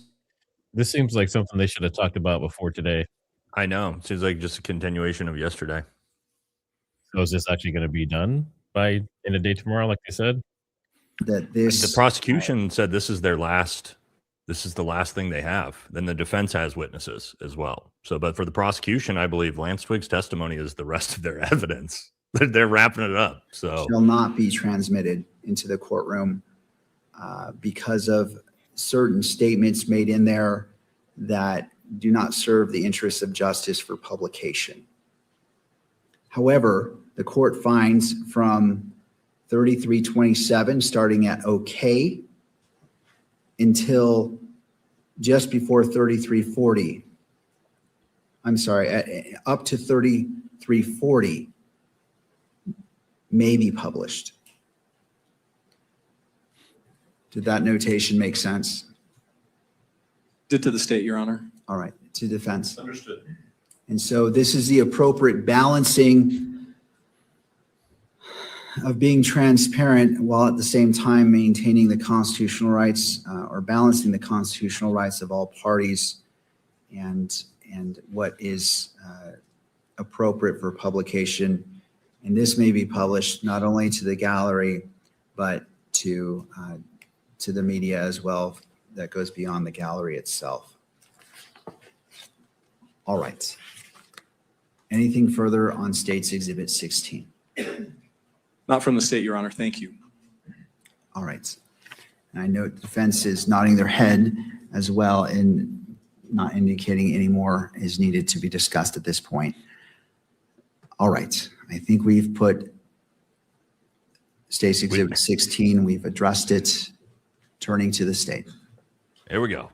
This seems like something they should have talked about before today. I know. Seems like just a continuation of yesterday. So is this actually going to be done by in a day tomorrow, like they said? that this. The prosecution said this is their last. This is the last thing they have. Then the defense has witnesses as well. So, but for the prosecution, I believe Lance Twiggs' testimony is the rest of their evidence. They're wrapping it up. So Shall not be transmitted into the courtroom because of certain statements made in there that do not serve the interests of justice for publication. However, the court finds from 3327, starting at okay, until just before 3340, I'm sorry, up to 3340 may be published. Did that notation make sense? Did to the state, Your Honor. All right, to defense. Understood. And so this is the appropriate balancing of being transparent while at the same time maintaining the constitutional rights or balancing the constitutional rights of all parties and what is appropriate for publication. And this may be published not only to the gallery, but to the media as well that goes beyond the gallery itself. All right. Anything further on State's Exhibit 16? Not from the state, Your Honor. Thank you. All right. And I note the defense is nodding their head as well and not indicating any more is needed to be discussed at this point. All right. I think we've put State's Exhibit 16, we've addressed it. Turning to the state. There we go.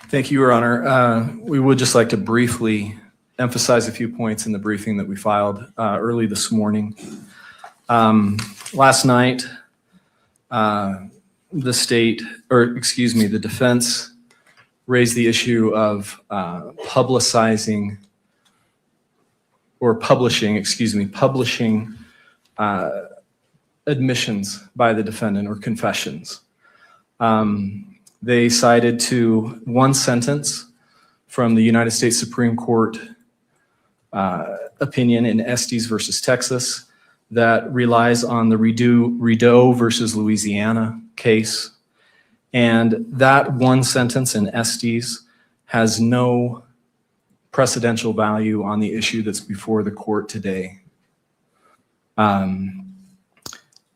Thank you, Your Honor. We would just like to briefly emphasize a few points in the briefing that we filed early this morning. Last night, the defense raised the issue of publishing admissions by the defendant or confessions. They cited to one sentence from the United States Supreme Court opinion in Estes versus Texas that relies on the Rideau versus Louisiana case. And that one sentence in Estes has no precedential value on the issue that's before the court today.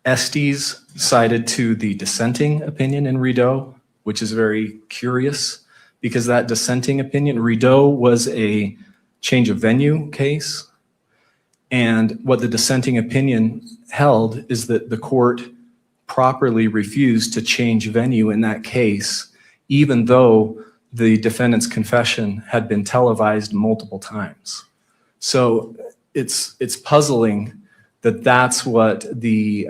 Estes cited to the dissenting opinion in Rideau, which is very curious because that dissenting opinion, Rideau was a change of venue case. And what the dissenting opinion held is that the court properly refused to change venue in that case, even though the defendant's confession had been televised multiple times. So it's puzzling that that's what the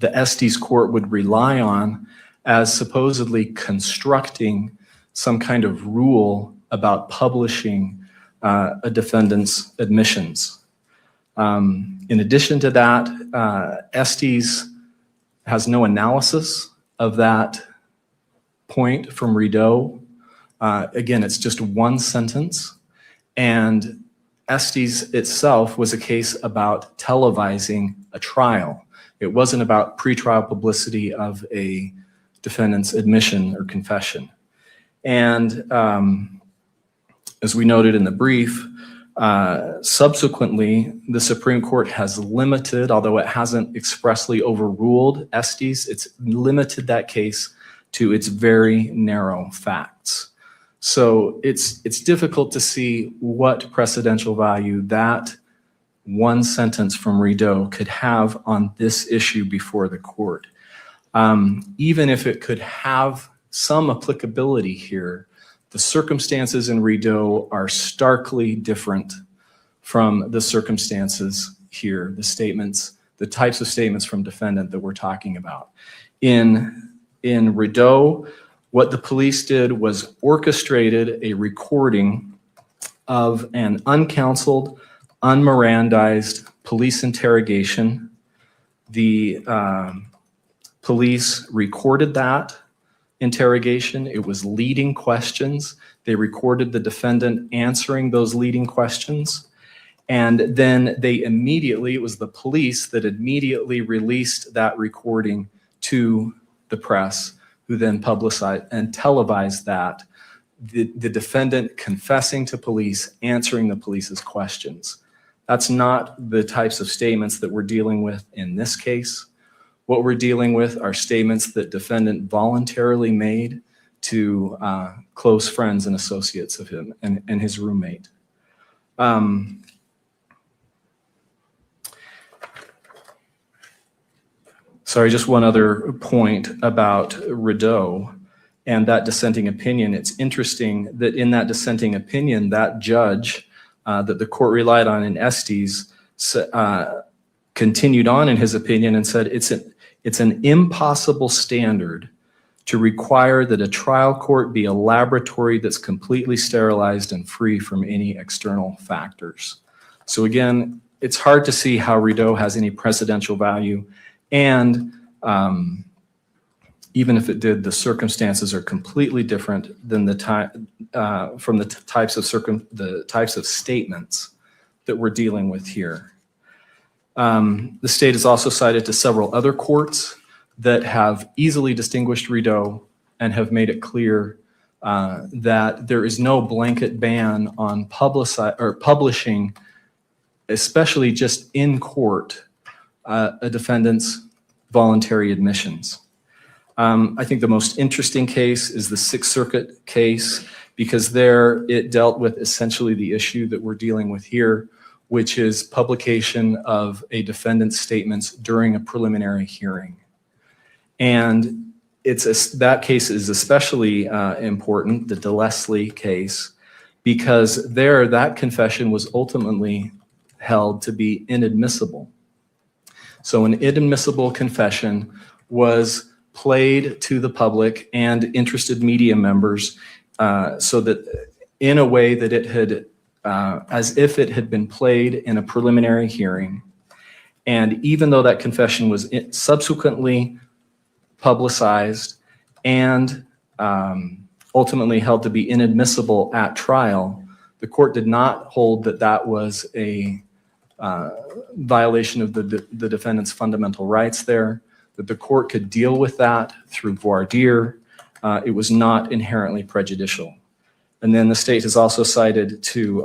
Estes court would rely on as supposedly constructing some kind of rule about publishing a defendant's admissions. In addition to that, Estes has no analysis of that point from Rideau. Again, it's just one sentence. And Estes itself was a case about televising a trial. It wasn't about pretrial publicity of a defendant's admission or confession. And as we noted in the brief, subsequently, the Supreme Court has limited, although it hasn't expressly overruled Estes, it's limited that case to its very narrow facts. So it's difficult to see what precedential value that one sentence from Rideau could have on this issue before the court. Even if it could have some applicability here, the circumstances in Rideau are starkly different from the circumstances here, the statements, the types of statements from defendant that we're talking about. In Rideau, what the police did was orchestrated a recording of an uncounseled, unmirandized police interrogation. The police recorded that interrogation. It was leading questions. They recorded the defendant answering those leading questions. And then it was the police that immediately released that recording to the press, who then publicized and televised that. The defendant confessing to police, answering the police's questions. That's not the types of statements that we're dealing with in this case. What we're dealing with are statements that defendant voluntarily made to close friends and associates of him and his roommate. Sorry, just one other point about Rideau and that dissenting opinion. It's interesting that in that dissenting opinion, that judge that the court relied on in Estes continued on in his opinion and said it's an impossible standard to require that a trial court be a laboratory that's completely sterilized and free from any external factors. So again, it's hard to see how Rideau has any precedential value. And even if it did, the circumstances are completely different than the types of statements that we're dealing with here. The state has also cited to several other courts that have easily distinguished Rideau and have made it clear that there is no blanket ban on publishing, especially just in court, a defendant's voluntary admissions. I think the most interesting case is the Sixth Circuit case, because there it dealt with essentially the issue that we're dealing with here, which is publication of a defendant's statements during a preliminary hearing. And that case is especially important, the DeLeslie case, because there that confession was ultimately held to be inadmissible. So an inadmissible confession was played to the public and interested media members so that in a way that it had, as if it had been played in a preliminary hearing. And even though that confession was subsequently publicized and ultimately held to be inadmissible at trial, the court did not hold that that was a violation of the defendant's fundamental rights there, that the court could deal with that through voir dire. It was not inherently prejudicial. And then the state has also cited to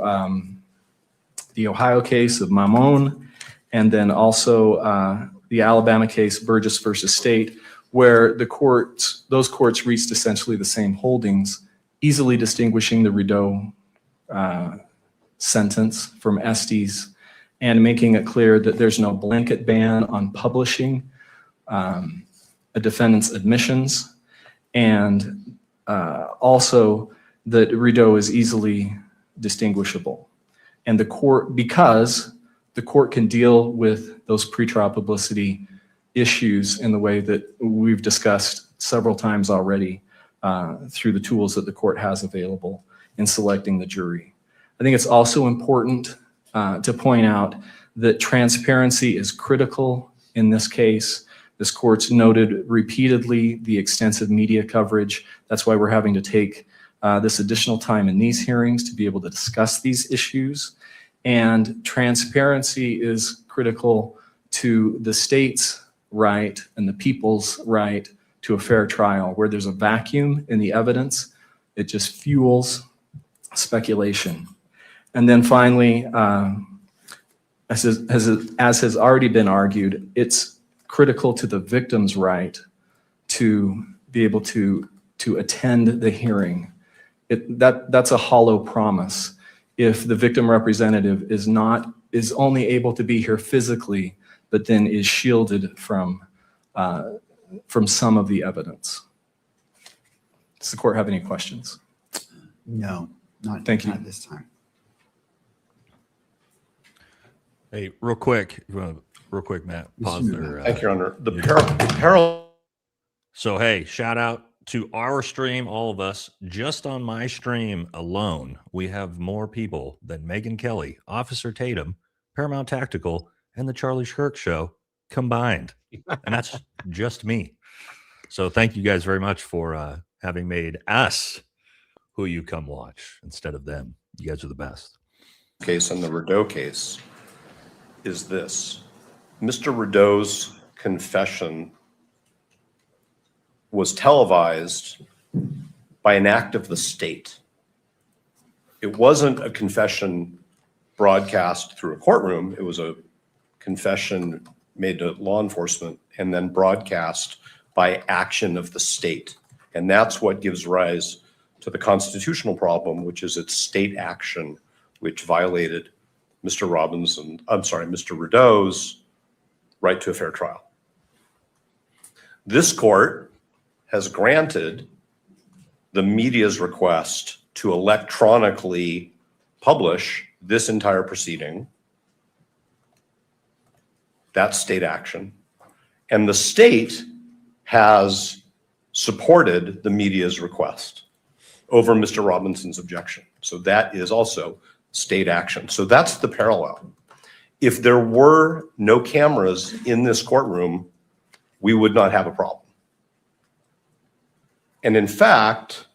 the Ohio case of Mamon, and then also the Alabama case, Burgess versus State, where those courts reached essentially the same holdings, easily distinguishing the Rideau sentence from Estes and making it clear that there's no blanket ban on publishing a defendant's admissions, and also that Rideau is easily distinguishable. And because the court can deal with those pretrial publicity issues in the way that we've discussed several times already through the tools that the court has available in selecting the jury. I think it's also important to point out that transparency is critical in this case. This court's noted repeatedly the extensive media coverage. That's why we're having to take this additional time in these hearings to be able to discuss these issues. And transparency is critical to the state's right and the people's right to a fair trial. Where there's a vacuum in the evidence, it just fuels speculation. And then finally, as has already been argued, it's critical to the victim's right to be able to attend the hearing. That's a hollow promise if the victim representative is only able to be here physically, but then is shielded from some of the evidence. Does the court have any questions? No, not Thank you. at this time. Hey, real quick, Matt, pause there. Thank you, Your Honor. The parallel. So, hey, shout out to our stream, all of us. Just on my stream alone, we have more people than Megyn Kelly, Officer Tatum, Paramount Tactical, and the Charlie Shirk Show combined. And that's just me. So thank you guys very much for having made us who you come watch instead of them. You guys are the best. Case and the Rideau case is this. Mr. Rideau's confession was televised by an act of the state. It wasn't a confession broadcast through a courtroom. It was a confession made to law enforcement and then broadcast by action of the state. And that's what gives rise to the constitutional problem, which is its state action, which violated Mr. Rideau's right to a fair trial. This court has granted the media's request to electronically publish this entire proceeding. That's state action. And the state has supported the media's request over Mr. Robinson's objection. So that is also state action. So that's the parallel. If there were no cameras in this courtroom, we would not have a problem. And in fact,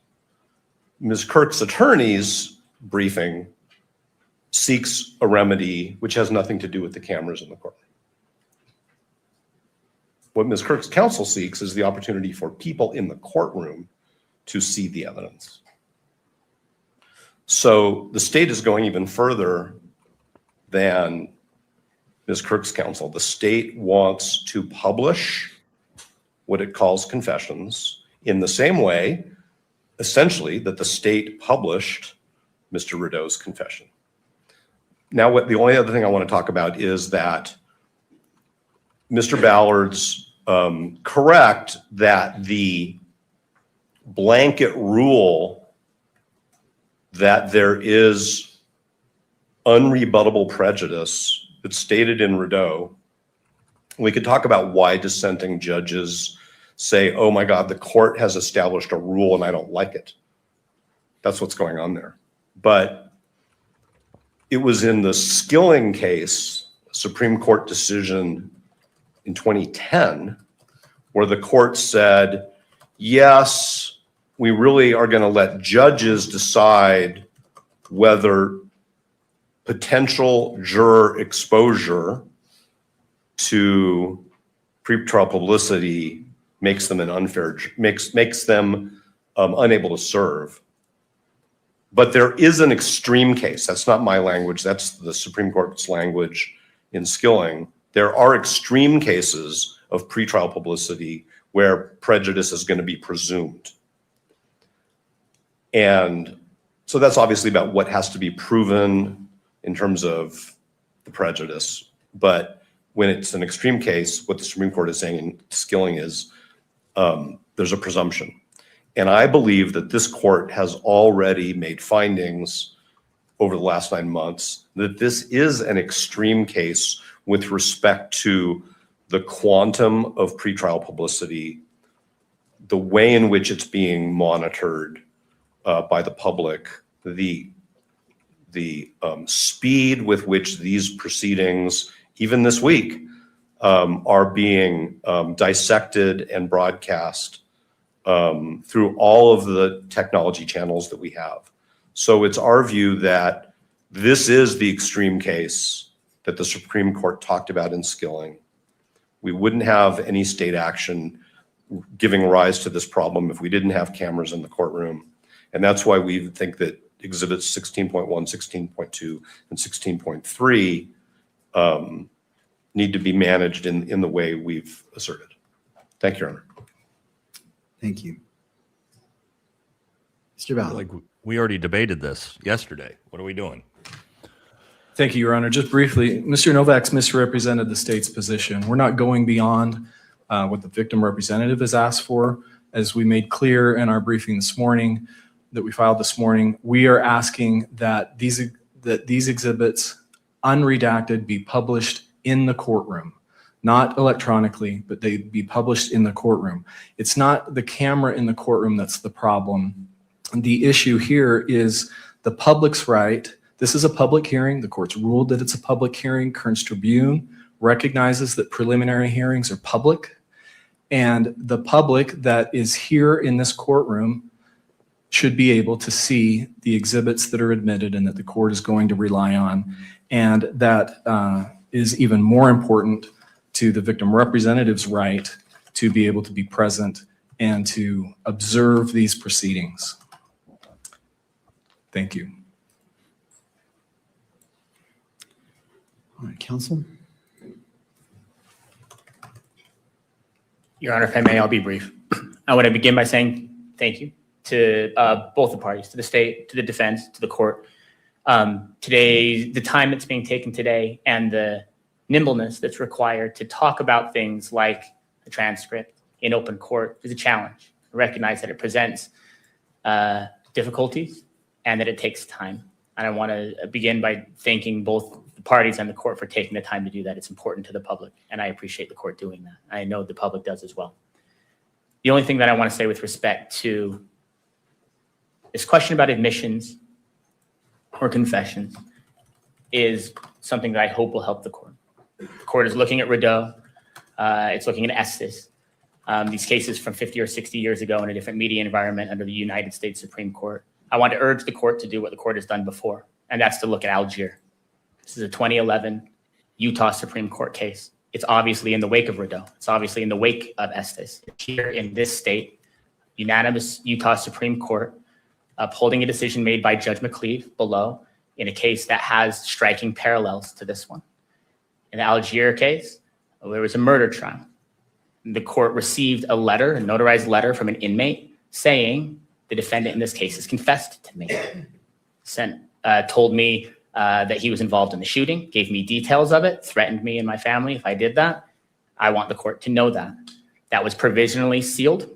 Ms. Kurtz's attorney's briefing seeks a remedy which has nothing to do with the cameras in the courtroom. What Ms. Kirk's counsel seeks is the opportunity for people in the courtroom to see the evidence. So the state is going even further than Ms. Kirk's counsel. The state wants to publish what it calls confessions in the same way, essentially, that the state published Mr. Rideau's confession. Now, the only other thing I want to talk about is that Mr. Ballard's correct that the blanket rule that there is unrebuttable prejudice that's stated in Rideau. We could talk about why dissenting judges say, oh my God, the court has established a rule and I don't like it. That's what's going on there. But it was in the Skilling case, Supreme Court decision in 2010, where the court said, yes, we really are going to let judges decide whether potential juror exposure to pretrial publicity makes them makes them unable to serve. But there is an extreme case. That's not my language. That's the Supreme Court's language in Skilling. There are extreme cases of pretrial publicity where prejudice is going to be presumed. And so that's obviously about what has to be proven in terms of the prejudice. But when it's an extreme case, what the Supreme Court is saying in Skilling is there's a presumption. And I believe that this court has already made findings over the last 9 months that this is an extreme case with respect to the quantum of pretrial publicity, the way in which it's being monitored by the public, the speed with which these proceedings, even this week, are being dissected and broadcast through all of the technology channels that we have. So it's our view that this is the extreme case that the Supreme Court talked about in Skilling. We wouldn't have any state action giving rise to this problem if we didn't have cameras in the courtroom. And that's why we think that exhibits 16.1, 16.2, and 16.3 need to be managed in the way we've asserted. Thank you, Your Honor. Thank you. Mr. Ballard. Like we already debated this yesterday. What are we doing? Thank you, Your Honor. Just briefly, Mr. Novak's misrepresented the state's position. We're not going beyond what the victim representative has asked for. As we made clear in our briefing this morning, that we filed this morning, we are asking that these exhibits, unredacted, be published in the courtroom. Not electronically, but they be published in the courtroom. It's not the camera in the courtroom that's the problem. The issue here is the public's right. This is a public hearing. The court's ruled that it's a public hearing. Kearns Tribune recognizes that preliminary hearings are public, and the public that is here in this courtroom should be able to see the exhibits that are admitted and that the court is going to rely on. And that is even more important to the victim representative's right to be able to be present and to observe these proceedings. Thank you. All right, counsel. Your Honor, if I may, I'll be brief. I want to begin by saying thank you to both the parties, to the state, to the defense, to the court. Today, the time that's being taken today and the nimbleness that's required to talk about things like the transcript in open court is a challenge. I recognize that it presents difficulties and that it takes time. And I want to begin by thanking both the parties and the court for taking the time to do that. It's important to the public, and I appreciate the court doing that. I know the public does as well. The only thing that I want to say with respect to this question about admissions or confessions is something that I hope will help the court. The court is looking at Rideau. It's looking at Estes. These cases from 50 or 60 years ago in a different media environment under the United States Supreme Court. I want to urge the court to do what the court has done before, and that's to look at Algier. This is a 2011 Utah Supreme Court case. It's obviously in the wake of Rideau. It's obviously in the wake of Estes. Here in this state, unanimous Utah Supreme Court upholding a decision made by Judge McCleve below in a case that has striking parallels to this one. In the Algier case, there was a murder trial. The court received a letter, a notarized letter from an inmate saying the defendant in this case has confessed to me. Told me that he was involved in the shooting, gave me details of it, threatened me and my family if I did that. I want the court to know that. That was provisionally sealed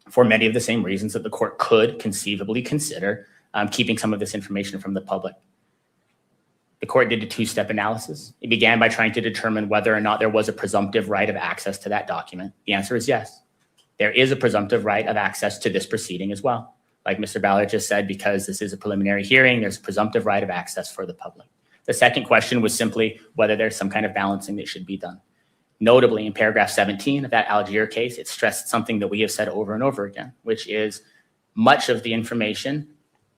for many of the same reasons that the court could conceivably consider keeping some of this information from the public. The court did a two-step analysis. It began by trying to determine whether or not there was a presumptive right of access to that document. The answer is yes. There is a presumptive right of access to this proceeding as well. Like Mr. Ballard just said, because this is a preliminary hearing, there's a presumptive right of access for the public. The second question was simply whether there's some kind of balancing that should be done. Notably, in paragraph 17 of that Algier case, it stressed something that we have said over and over again, which is much of the information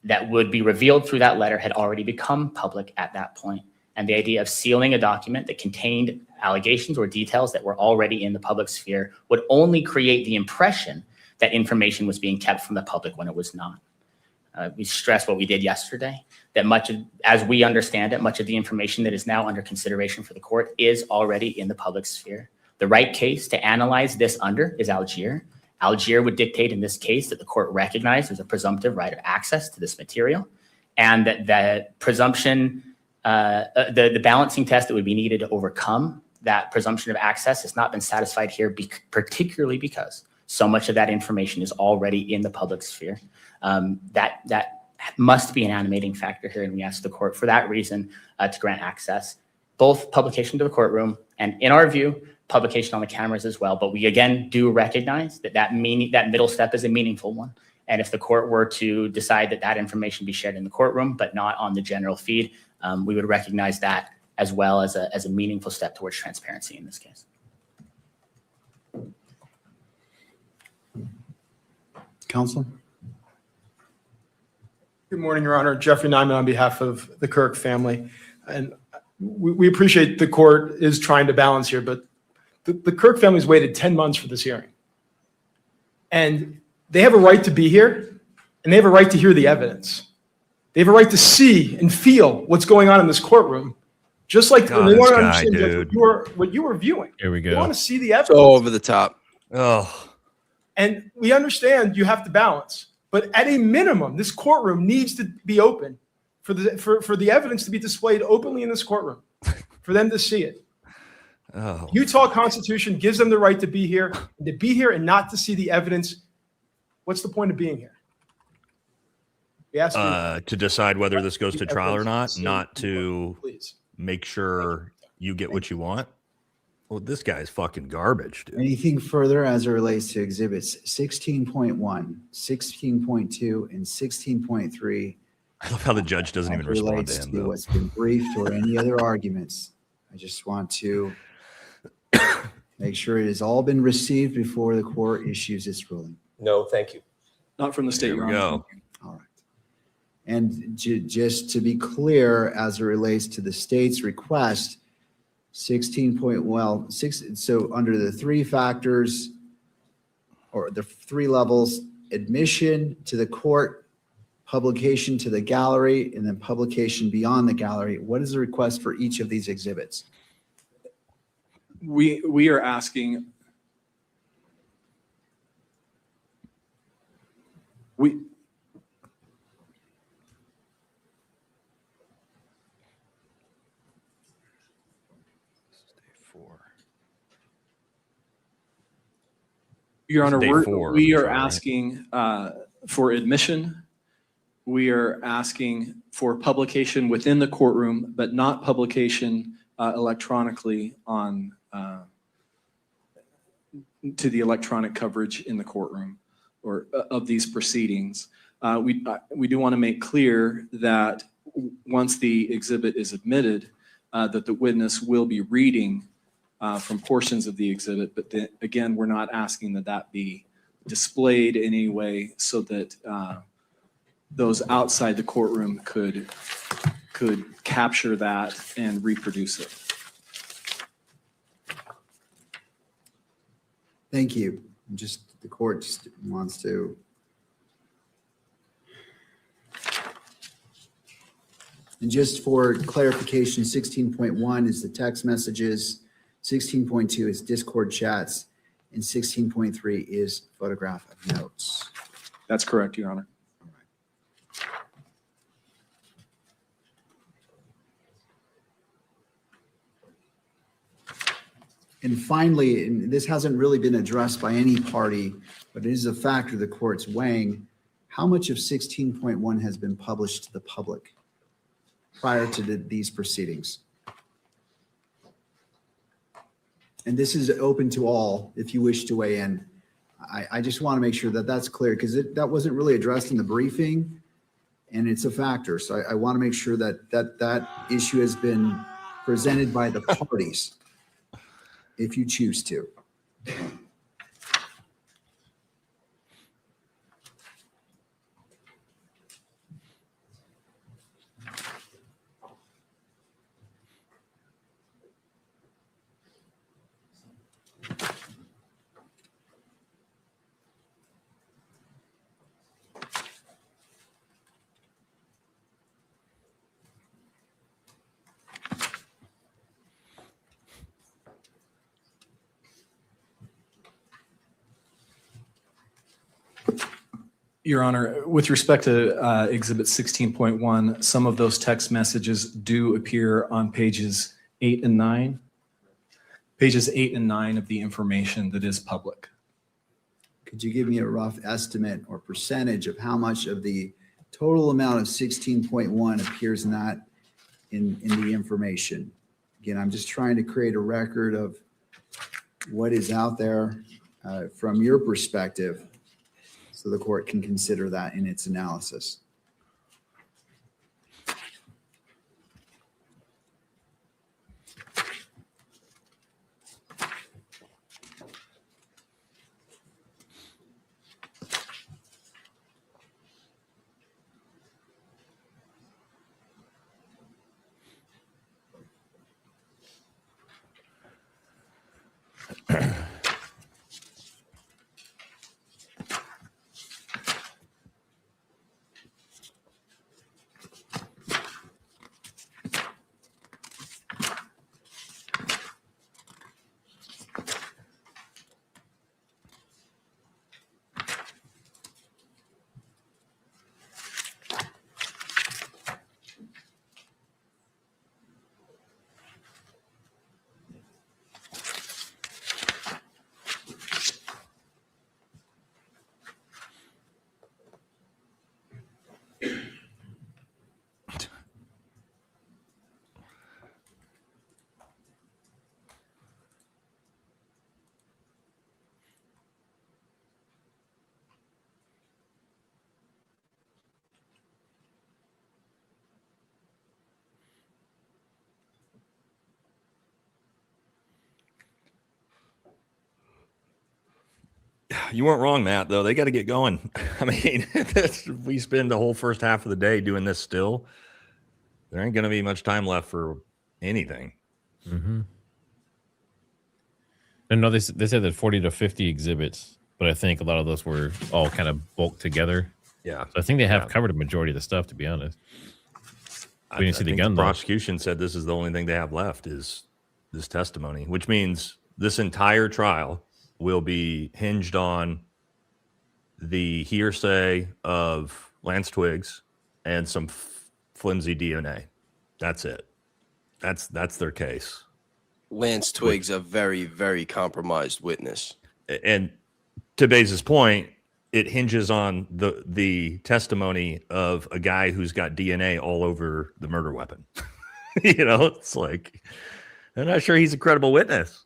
that would be revealed through that letter had already become public at that point. And the idea of sealing a document that contained allegations or details that were already in the public sphere would only create the impression that information was being kept from the public when it was not. We stress what we did yesterday, that as we understand it, much of the information that is now under consideration for the court is already in the public sphere. The right case to analyze this under is Algier. Algier would dictate in this case that the court recognized there's a presumptive right of access to this material, and that the presumption, the balancing test that would be needed to overcome that presumption of access has not been satisfied here, particularly because so much of that information is already in the public sphere. That must be an animating factor here, and we ask the court for that reason to grant access, both publication to the courtroom and, in our view, publication on the cameras as well. But we again do recognize that middle step is a meaningful one. And if the court were to decide that information be shared in the courtroom but not on the general feed, we would recognize that as well as a meaningful step towards transparency in this case. Counsel? Good morning, Your Honor. Jeffrey Nyman on behalf of the Kirk family. And we appreciate the court is trying to balance here, but the Kirk family's waited 10 months for this hearing. And they have a right to be here, and they have a right to hear the evidence. They have a right to see and feel what's going on in this courtroom, just like they want to understand what you were viewing. Here we go. They want to see the evidence. So over the top. Oh, And we understand you have to balance, but at a minimum, this courtroom needs to be open for the evidence to be displayed openly in this courtroom, for them to see it. oh. Utah Constitution gives them the right to be here, and not to see the evidence. What's the point of being here? We ask you To decide whether this goes to the trial or evidence not to see. to Please. make sure you get what you want. Well, this guy's fucking garbage, dude. Anything further as it relates to exhibits 16.1, 16.2, and 16.3? I love how the judge doesn't even respond to him, though. What's been briefed or any other arguments. I just want to make sure it has all been received before the court issues its ruling. No, thank you. Not from the state, There Your we Honor. go. All right. And just to be clear, as it relates to the state's request, 16.6, so under the three factors or the three levels, admission to the court, publication to the gallery, and then publication beyond the gallery, what is the request for each of these exhibits? We are asking, Your Honor, Day four, we are sorry. asking for admission. We are asking for publication within the courtroom, but not publication electronically on to the electronic coverage in the courtroom or of these proceedings. We do want to make clear that once the exhibit is admitted, that the witness will be reading from portions of the exhibit, but again, we're not asking that be displayed in any way so that those outside the courtroom could capture that and reproduce it. Thank you. Just the court just wants to. And just for clarification, 16.1 is the text messages, 16.2 is Discord chats, and 16.3 is photograph of notes. That's correct, Your Honor. And finally, and this hasn't really been addressed by any party, but it is a factor the court's weighing, how much of 16.1 has been published to the public prior to these proceedings? And this is open to all if you wish to weigh in. I just want to make sure that that's clear because that wasn't really addressed in the briefing and it's a factor. So I want to make sure that issue has been presented by the parties if you choose to. Your Honor, with respect to Exhibit 16.1, some of those text messages do appear on pages 8 and 9. Pages 8 and 9 of the information that is public. Could you give me a rough estimate or percentage of how much of the total amount of 16.1 appears in the information? Again, I'm just trying to create a record of what is out there from your perspective, so the court can consider that in its analysis. You weren't wrong, Matt, though. They got to get going. I mean, if we spend the whole first half of the day doing this still, there ain't going to be much time left for anything. Mm-hmm. And no, they said that 40 to 50 exhibits, but I think a lot of those were all kind of bulked together. Yeah. So I think they have covered a majority of the stuff, to be honest. We didn't see the gun, the prosecution said this is the only thing they have left is this testimony, which means this entire trial will be hinged on the hearsay of Lance Twiggs and some flimsy DNA. That's it. That's their case. Lance Twiggs, a very, very compromised witness. And to Baze's point, it hinges on the testimony of a guy who's got DNA all over the murder weapon. You know, it's like, I'm not sure he's a credible witness.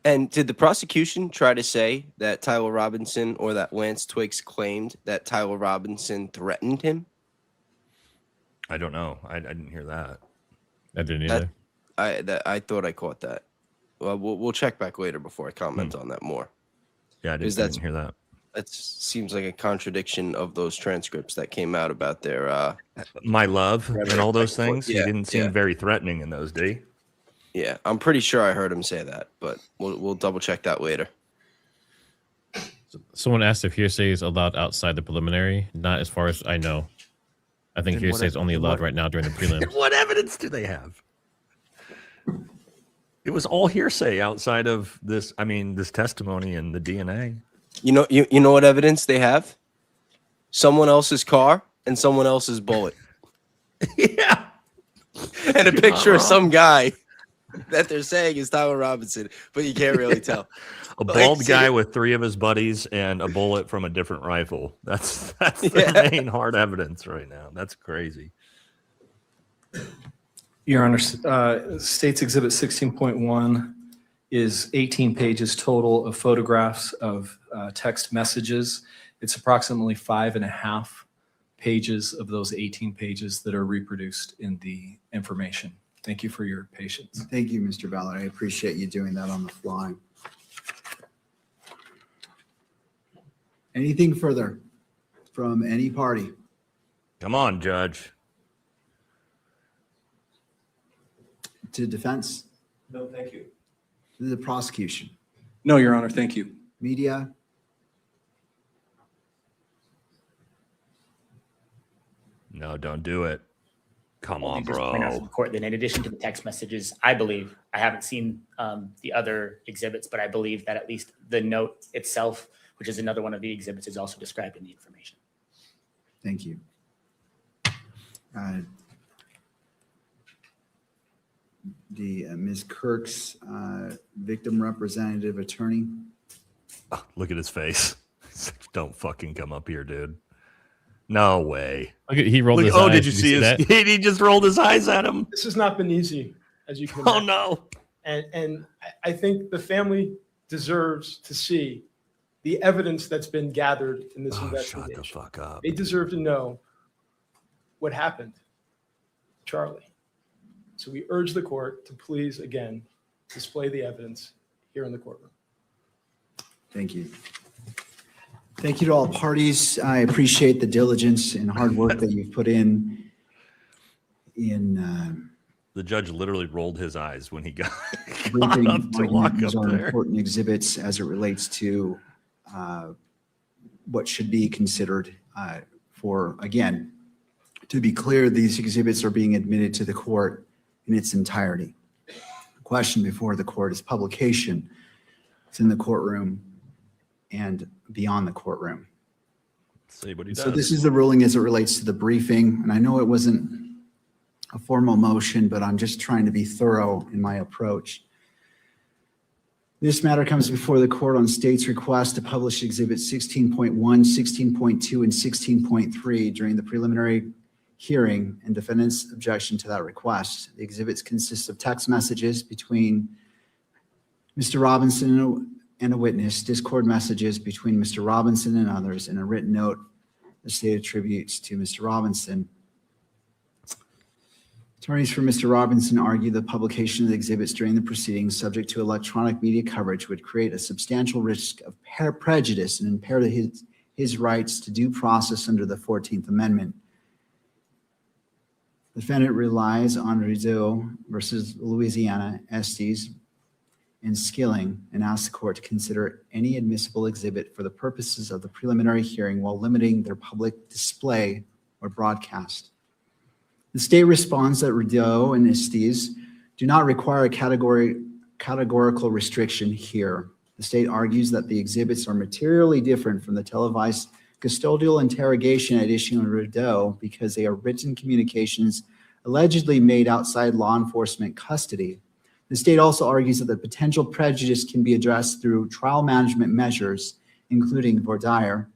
And did the prosecution try to say that Tyler Robinson or that Lance Twiggs claimed that Tyler Robinson threatened him? I don't know. I didn't hear that. I didn't either. I thought I caught that. Well, we'll check back later before I comment on that more. Yeah, I didn't hear that. That seems like a contradiction of those transcripts that came out about their my love and all those things. Yeah, He didn't seem very threatening in those, did he? Yeah, I'm pretty sure I heard him say that, but we'll double check that later. Someone asked if hearsay is allowed outside the preliminary. Not as far as I know. I think Then hearsay is only allowed right now during the prelims. What evidence do they have? It was all hearsay outside of this. I mean, this testimony and the DNA. You know what evidence they have? Someone else's car and someone else's bullet. Yeah. And a picture of some guy that they're saying is Tyler Robinson, but you can't really tell. A bald guy with 3 of his buddies and a bullet from a different rifle. That's the main hard evidence right now. That's crazy. Your Honor, State's Exhibit 16.1 is 18 pages total of photographs of text messages. It's approximately 5.5 pages of those 18 pages that are reproduced in the information. Thank you for your patience. Thank you, Mr. Ballard. I appreciate you doing that on the fly. Anything further from any party? Come on, Judge. To defense? No, thank you. To the prosecution? No, Your Honor, thank you. Media? No, don't do it. Come on, Just point out to bro. the court that in addition to the text messages, I believe, I haven't seen the other exhibits, but I believe that at least the note itself, which is another one of the exhibits, is also described in the information. Thank you. Ms. Kirk's victim representative attorney. Oh, look at his face. Don't fucking come up here, dude. No way. Look at, he rolled his Oh, eyes. did you see his? that? He just rolled his eyes at him. This has not been easy, as you can Oh imagine. no. And I think the family deserves to see the evidence that's been gathered in this Oh, shut investigation. the fuck up. They deserve to know what happened to Charlie. So we urge the court to please, again, display the evidence here in the courtroom. Thank you. Thank you to all parties. I appreciate the diligence and hard work that you've put in. The judge literally rolled his eyes when he got Briefing up to walk these up are there. important exhibits as it relates to what should be considered for, again, to be clear, these exhibits are being admitted to the court in its entirety. The question before the court is publication. It's in the courtroom and beyond the courtroom. See what he does. So this is the ruling as it relates to the briefing. And I know it wasn't a formal motion, but I'm just trying to be thorough in my approach. This matter comes before the court on state's request to publish exhibits 16.1, 16.2, and 16.3 during the preliminary hearing and defendant's objection to that request. The exhibits consist of text messages between Mr. Robinson and a witness, Discord messages between Mr. Robinson and others, and a written note the state attributes to Mr. Robinson. Attorneys for Mr. Robinson argue the publication of the exhibits during the proceedings subject to electronic media coverage would create a substantial risk of prejudice and impair his rights to due process under the 14th Amendment. The defendant relies on Rizzo versus Louisiana, Estes, and Skilling, and asks the court to consider any admissible exhibit for the purposes of the preliminary hearing while limiting their public display or broadcast. The state responds that Rizzo and Estes do not require a categorical restriction here. The state argues that the exhibits are materially different from the televised custodial interrogation at issue in Rizzo because they are written communications allegedly made outside law enforcement custody. The state also argues that the potential prejudice can be addressed through trial management measures, including voir dire,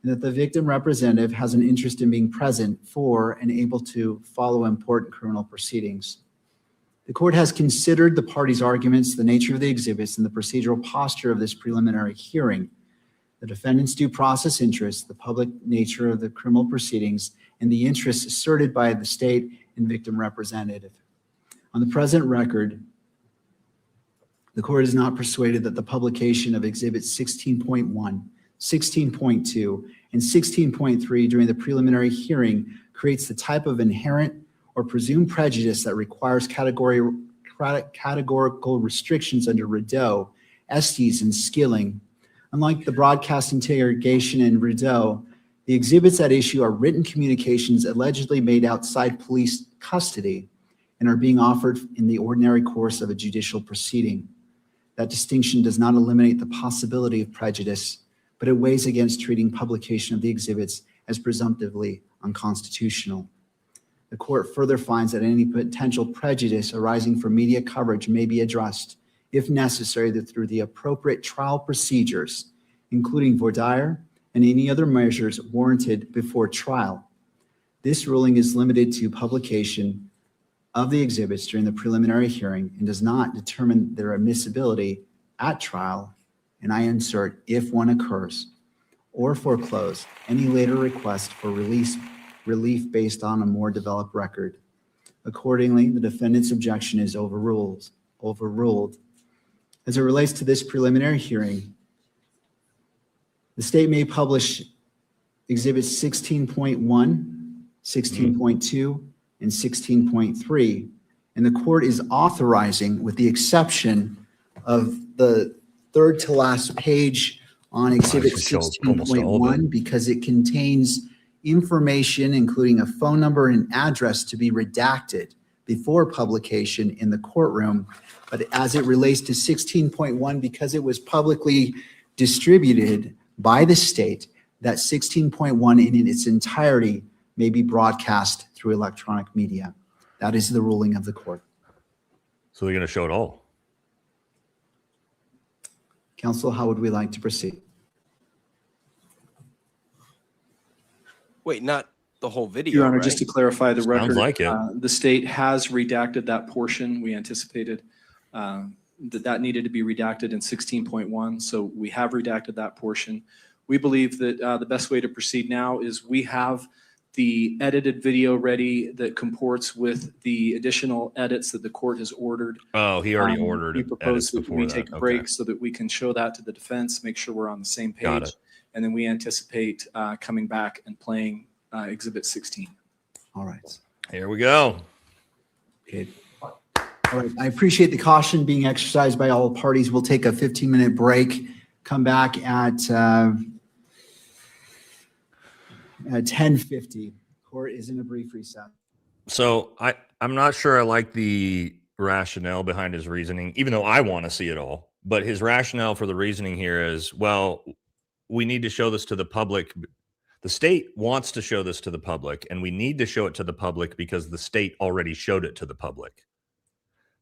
and that the victim representative has an interest in being present for and able to follow important criminal proceedings. The court has considered the parties' arguments, the nature of the exhibits, and the procedural posture of this preliminary hearing, the defendant's due process interests, the public nature of the criminal proceedings, and the interests asserted by the state and victim representative. On the present record, the court is not persuaded that the publication of exhibits 16.1, 16.2, and 16.3 during the preliminary hearing creates the type of inherent or presumed prejudice that requires categorical restrictions under Rizzo, Estes, and Skilling. Unlike the broadcast interrogation in Rideau, the exhibits at issue are written communications allegedly made outside police custody and are being offered in the ordinary course of a judicial proceeding. That distinction does not eliminate the possibility of prejudice, but it weighs against treating publication of the exhibits as presumptively unconstitutional. The court further finds that any potential prejudice arising from media coverage may be addressed, if necessary, through the appropriate trial procedures, including voir dire and any other measures warranted before trial. This ruling is limited to publication of the exhibits during the preliminary hearing and does not determine their admissibility at trial, and I insert if one occurs, or foreclose any later request for relief based on a more developed record. Accordingly, the defendant's objection is overruled. As it relates to this preliminary hearing, the state may publish exhibits 16.1, 16.2, and 16.3, and the court is authorizing, with the exception of the third to last page on exhibit should show almost all of 16.1, because it contains information, including a phone number and address, to be redacted before publication in the courtroom. But as it relates to 16.1, because it was publicly distributed by the state, that 16.1 in its entirety may be broadcast through electronic media. That is the ruling of the court. So they're going to show it all. Counsel, how would we like to proceed? Wait, not the whole video, Your Honor, right? just to clarify the Sounds record, like it. the state has redacted that portion. We anticipated that needed to be redacted in 16.1, so we have redacted that portion. We believe that the best way to proceed now is we have the edited video ready that comports with the additional edits that the court has ordered. Oh, he already ordered We edits propose that before we that. take a Okay. break so that we can show that to the defense, make sure we're on the same Got page. it. And then we anticipate coming back and playing Exhibit 16. All right. Here we go. Okay. All right. I appreciate the caution being exercised by all parties. We'll take a 15-minute break, come back at 10:50. Court is in a brief recess. So I'm not sure I like the rationale behind his reasoning, even though I want to see it all. But his rationale for the reasoning here is, well, we need to show this to the public. The state wants to show this to the public, and we need to show it to the public because the state already showed it to the public.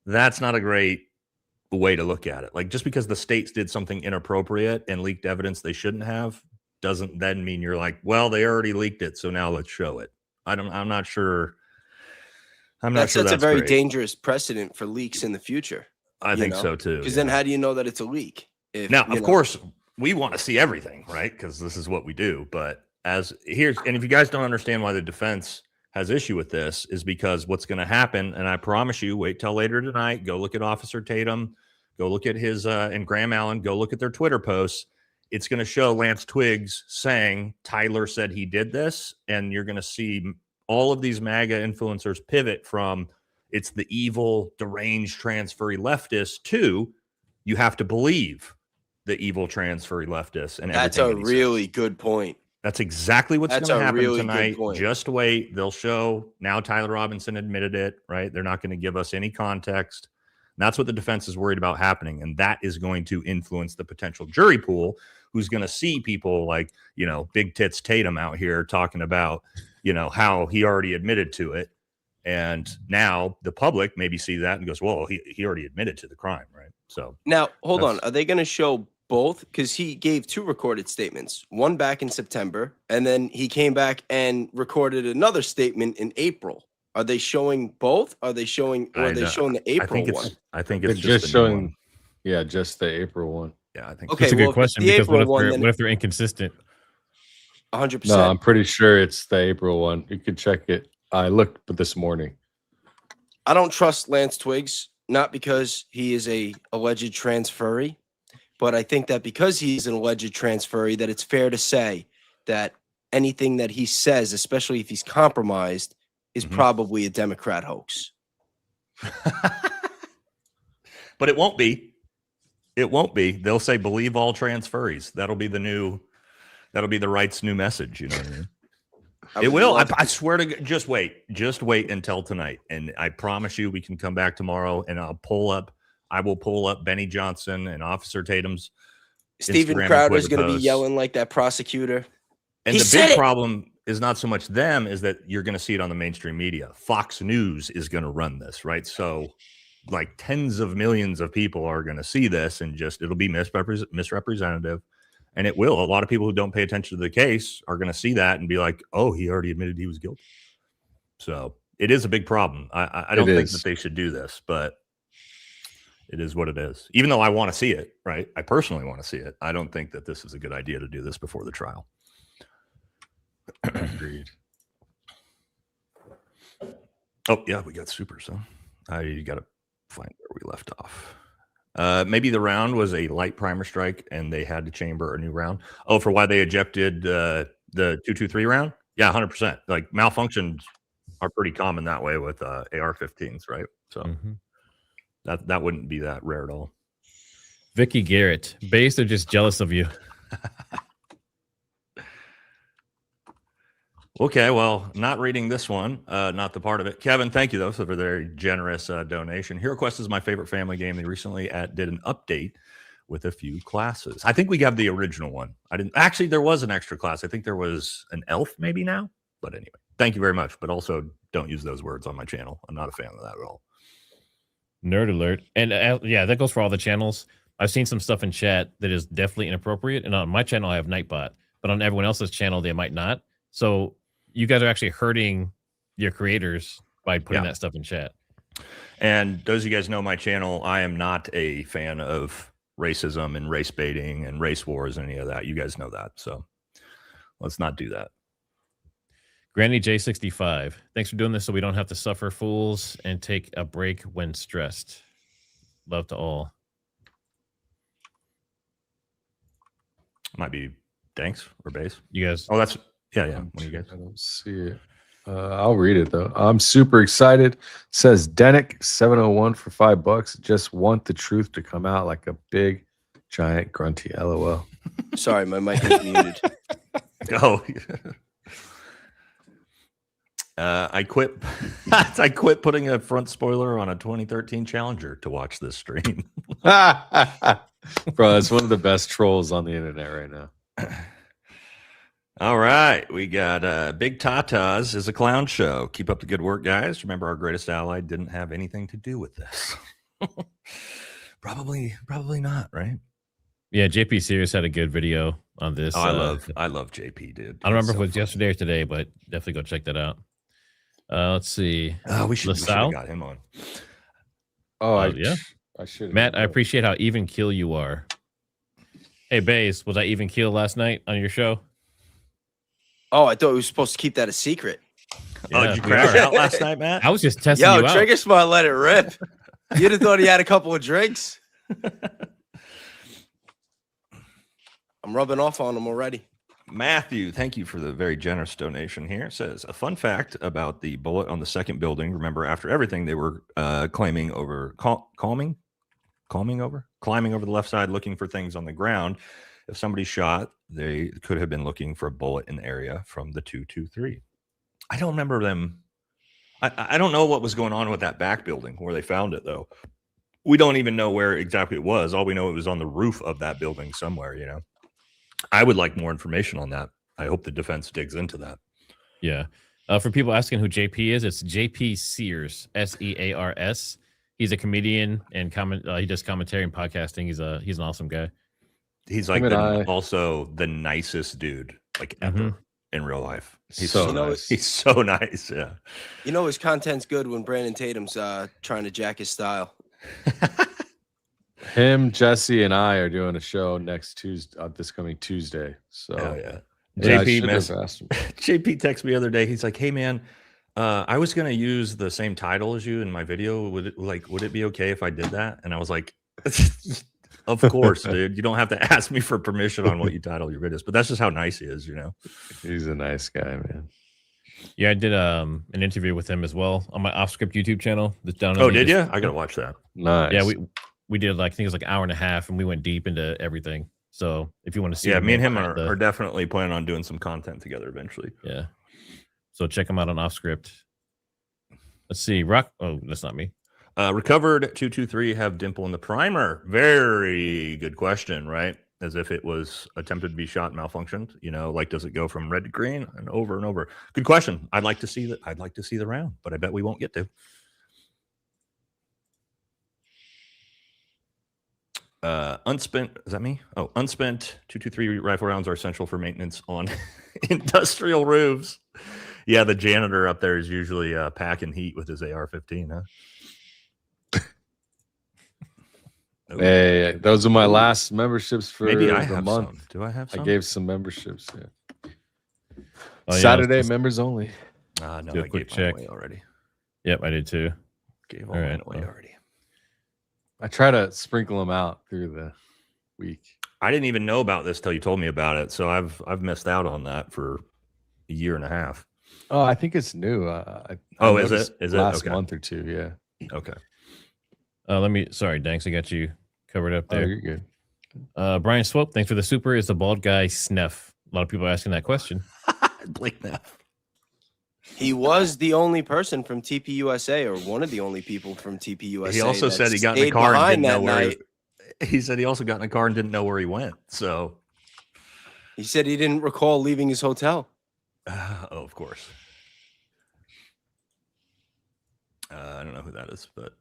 That's not a great way to look at it. Like, just because the states did something inappropriate and leaked evidence they shouldn't have doesn't then mean you're like, well, they already leaked it, so now let's show it. I'm not sure. That sure sets a very great. dangerous precedent for leaks in the future. I think so too. Because then how do you know that it's a leak? Now, of course, we want to see everything, right? Because this is what we do. But and if you guys don't understand why the defense has issue with this, is because what's going to happen, and I promise you, wait till later tonight, go look at Officer Tatum, go look at his and Graham Allen, go look at their Twitter posts. It's going to show Lance Twiggs saying Tyler said he did this, and you're going to see all of these MAGA influencers pivot from it's the evil, deranged, transferry leftists to you have to believe the evil, transferry leftists. And that's a really good point. That's exactly what's going to happen really tonight. Just wait. They'll show now Tyler Robinson admitted it, right? They're not going to give us any context. And that's what the defense is worried about happening. And that is going to influence the potential jury pool, who's going to see people like, Big Tits Tatum out here talking about, how he already admitted to it. And now the public maybe see that and goes, well, he already admitted to the crime, right? So now, hold on. Are they going to show both? Because he gave 2 recorded statements, one back in September, and then he came back and recorded another statement in April. Are they showing both? Are they showing the April one? I think it's just showing, just the April one. Yeah, I think that's a good question, because what if they're inconsistent? 100%. No, I'm pretty sure it's the April one. You could check it. I looked this morning. I don't trust Lance Twiggs, not because he is a alleged transferee, but I think that because he's an alleged transferee, that it's fair to say that anything that he says, especially if he's compromised, is probably a Democrat hoax. But it won't be. It won't be. They'll say believe all transferees. That'll be the right's new message. You know what I mean? It will. I swear to God, just wait until tonight. And I promise you we can come back tomorrow and I will pull up Benny Johnson and Officer Tatum's Steven Instagram Crowder is and Twitter going to be posts. yelling like that prosecutor. And the big problem is not so much them, is that you're going to see it on the mainstream media. Fox News is going to run this, right? So like tens of millions of people are going to see this and it'll be misrepresentative. And it will. A lot of people who don't pay attention to the case are going to see that and be like, oh, he already admitted he was guilty. So it is a big problem. I don't think that they should do this, but it is what it is. Even though I want to see it, right? I personally want to see it. I don't think that this is a good idea to do this before the trial. Agreed. Oh, yeah, we got super. So you got to find where we left off. Maybe the round was a light primer strike and they had to chamber a new round. Oh, for why they ejected the 223 round? Yeah, 100%. Like malfunctions are pretty common that way with AR-15s, right? So that wouldn't be that rare at all. Vicky Garrett, base, they're just jealous of you. Okay, well, not reading this one, not the part of it. Kevin, thank you, though, for the very generous donation. Hero Quest is my favorite family game. They recently did an update with a few classes. I think we got the original one. Actually, there was an extra class. I think there was an elf maybe now. But anyway, thank you very much. But also, don't use those words on my channel. I'm not a fan of that at all. Nerd alert. And yeah, that goes for all the channels. I've seen some stuff in chat that is definitely inappropriate. And on my channel, I have Nightbot. But on everyone else's channel, they might not. So you guys are actually hurting your creators by putting that stuff in chat. And those of you guys know my channel, I am not a fan of racism and race baiting and race wars and any of that. You guys know that. So let's not do that. Granny J65, thanks for doing this so we don't have to suffer fools and take a break when stressed. Love to all. Might be thanks or base. You guys. Oh, that's yeah. What do you guys? I don't see it. I'll read it though. I'm super excited. It says Denick 701 for $5. Just want the truth to come out like a big, giant, grunty LOL. Sorry, my mic is muted. Oh. I quit. I quit putting a front spoiler on a 2013 Challenger to watch this stream. Bro, that's one of the best trolls on the internet right now. All right, we got Big Tatas is a clown show. Keep up the good work, guys. Remember, our greatest ally didn't have anything to do with this. Probably not, right? Yeah, JP Sears had a good video on this. Oh, I love JP, dude. I don't remember if it was yesterday or today, but definitely go check that out. Let's see. We should have got him on. Oh, yeah. I should. Matt, I appreciate how even keel you are. Hey, Baze, was I even keel last night on your show? Oh, I thought we were supposed to keep that a secret. Yeah, did you crash out last night, Matt? I was just testing you out. Trigger Smart let it rip. You'd have thought he had a couple of drinks. I'm rubbing off on him already. Matthew, thank you for the very generous donation here. It says, a fun fact about the bullet on the second building. Remember, after everything, they were climbing over the left side, looking for things on the ground. If somebody shot, they could have been looking for a bullet in the area from the 223. I don't remember them. I don't know what was going on with that back building where they found it, though. We don't even know where exactly it was. All we know, it was on the roof of that building somewhere, you know. I would like more information on that. I hope the defense digs into that. Yeah. For people asking who JP is, it's JP Sears, Sears. He's a comedian and he does commentary and podcasting. He's an awesome guy. He's like also the nicest dude like ever in real life. He's so nice. He's so nice. Yeah. You know his content's good when Brandon Tatum's trying to jack his style. Him, Jesse, and I are doing a show next Tuesday, this coming Tuesday. So yeah. JP texted me the other day. He's like, "Hey man, I was gonna use the same title as you in my video. Would it be okay if I did that?" And I was like, "Of course, dude. You don't have to ask me for permission on what you title your videos." But that's just how nice he is, you know. He's a nice guy, man. Yeah, I did an interview with him as well on my Off Script YouTube channel. That's down. Oh, did you? I gotta watch that. Nice. Yeah, we did like, I think it was like an hour and a half, and we went deep into everything. So if you want to see, Yeah, the me and man him behind are definitely planning on doing some content together eventually. Yeah. So check him out on Off Script. Let's see. Rock. Oh, that's not me. Recovered 223 have dimple in the primer. Very good question, right? As if it was attempted to be shot and malfunctioned. You know, like, does it go from red to green and over and over? Good question. I'd like to see that. I'd like to see the round, but I bet we won't get to. Unspent. Is that me? Oh, unspent 223 rifle rounds are essential for maintenance on industrial roofs. Yeah, the janitor up there is usually packing heat with his AR-15, huh? Hey, those are my last memberships for Maybe I the have month. some. Do I have some? I gave some memberships. Yeah. Oh, yeah, Saturday let's- members only. No, Do a I quick gave mine check. away already. Yep, I did too. Gave all All mine right, away well. already. I try to sprinkle them out through the week. I didn't even know about this till you told me about it, so I've missed out on that for a year and a half. Oh, I think it's new. I Is noticed it? Is it? last Okay. month or two? Yeah. Okay. Sorry, Danks, I got you covered up Oh, there. you're good. Brian Swope, thanks for the super. Is the bald guy Sneff? A lot of people are asking that question. Blake Neff. He was the only person from TPUSA, or one of the only people from TPUSA. He also that said he got in a stayed car and behind didn't know that where night. he said he also got in a car and didn't know where he went. So, He said he didn't recall leaving his hotel. of course. I don't know who that is, but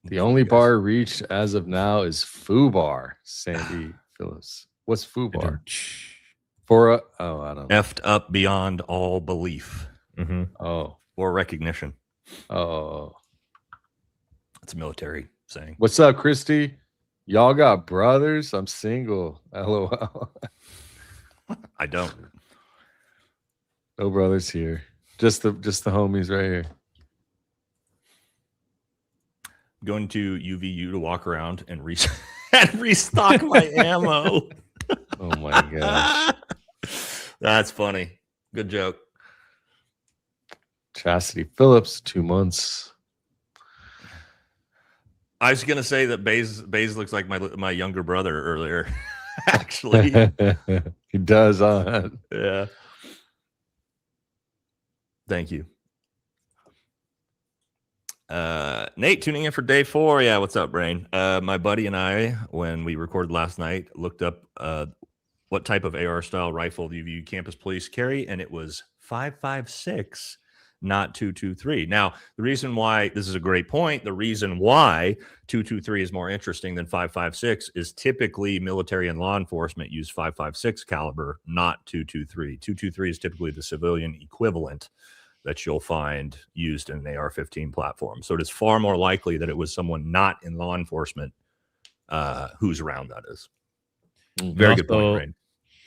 The only bar reached as of now is Foo Bar, Sandy Phillips. What's Foo Bar? For I don't know. effed up beyond all belief Mm-hmm. Oh, or recognition. oh. It's a military saying. What's up, Christy? Y'all got brothers? I'm single. LOL. I don't. No brothers here. Just the homies right here. Going to UVU to walk around and restock my ammo. Oh my gosh. That's funny. Good joke. Chastity Phillips, 2 months. I was gonna say that Baze looks like my younger brother earlier. Actually, He does, huh? yeah. Thank you. Nate tuning in for day 4. Yeah, what's up, Brain? My buddy and I, when we recorded last night, looked up what type of AR style rifle the UVU campus police carry, and it was 5.56, not 2.23. Now, the reason why this is a great point, the reason why 2.23 is more interesting than 5.56 is typically military and law enforcement use 5.56 caliber, not 2.23. 2.23 is typically the civilian equivalent that you'll find used in an AR-15 platform. So it is far more likely that it was someone not in law enforcement whose round that is. Very good point, Rain.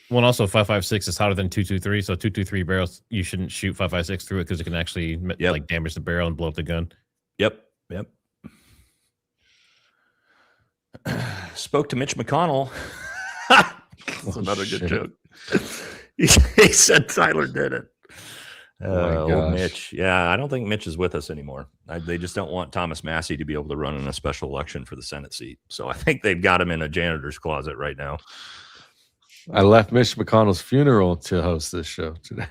Well, also 5.56 is hotter than 2.23, so 2.23 barrels, you shouldn't shoot 5.56 through it because it can actually like damage the barrel and blow up the gun. Yep. Spoke to Mitch McConnell. That's another good joke. He said Tyler did it. Old Mitch. Yeah, I don't think Mitch is with us anymore. They just don't want Thomas Massey to be able to run in a special election for the Senate seat. So I think they've got him in a janitor's closet right now. I left Mitch McConnell's funeral to host this show today.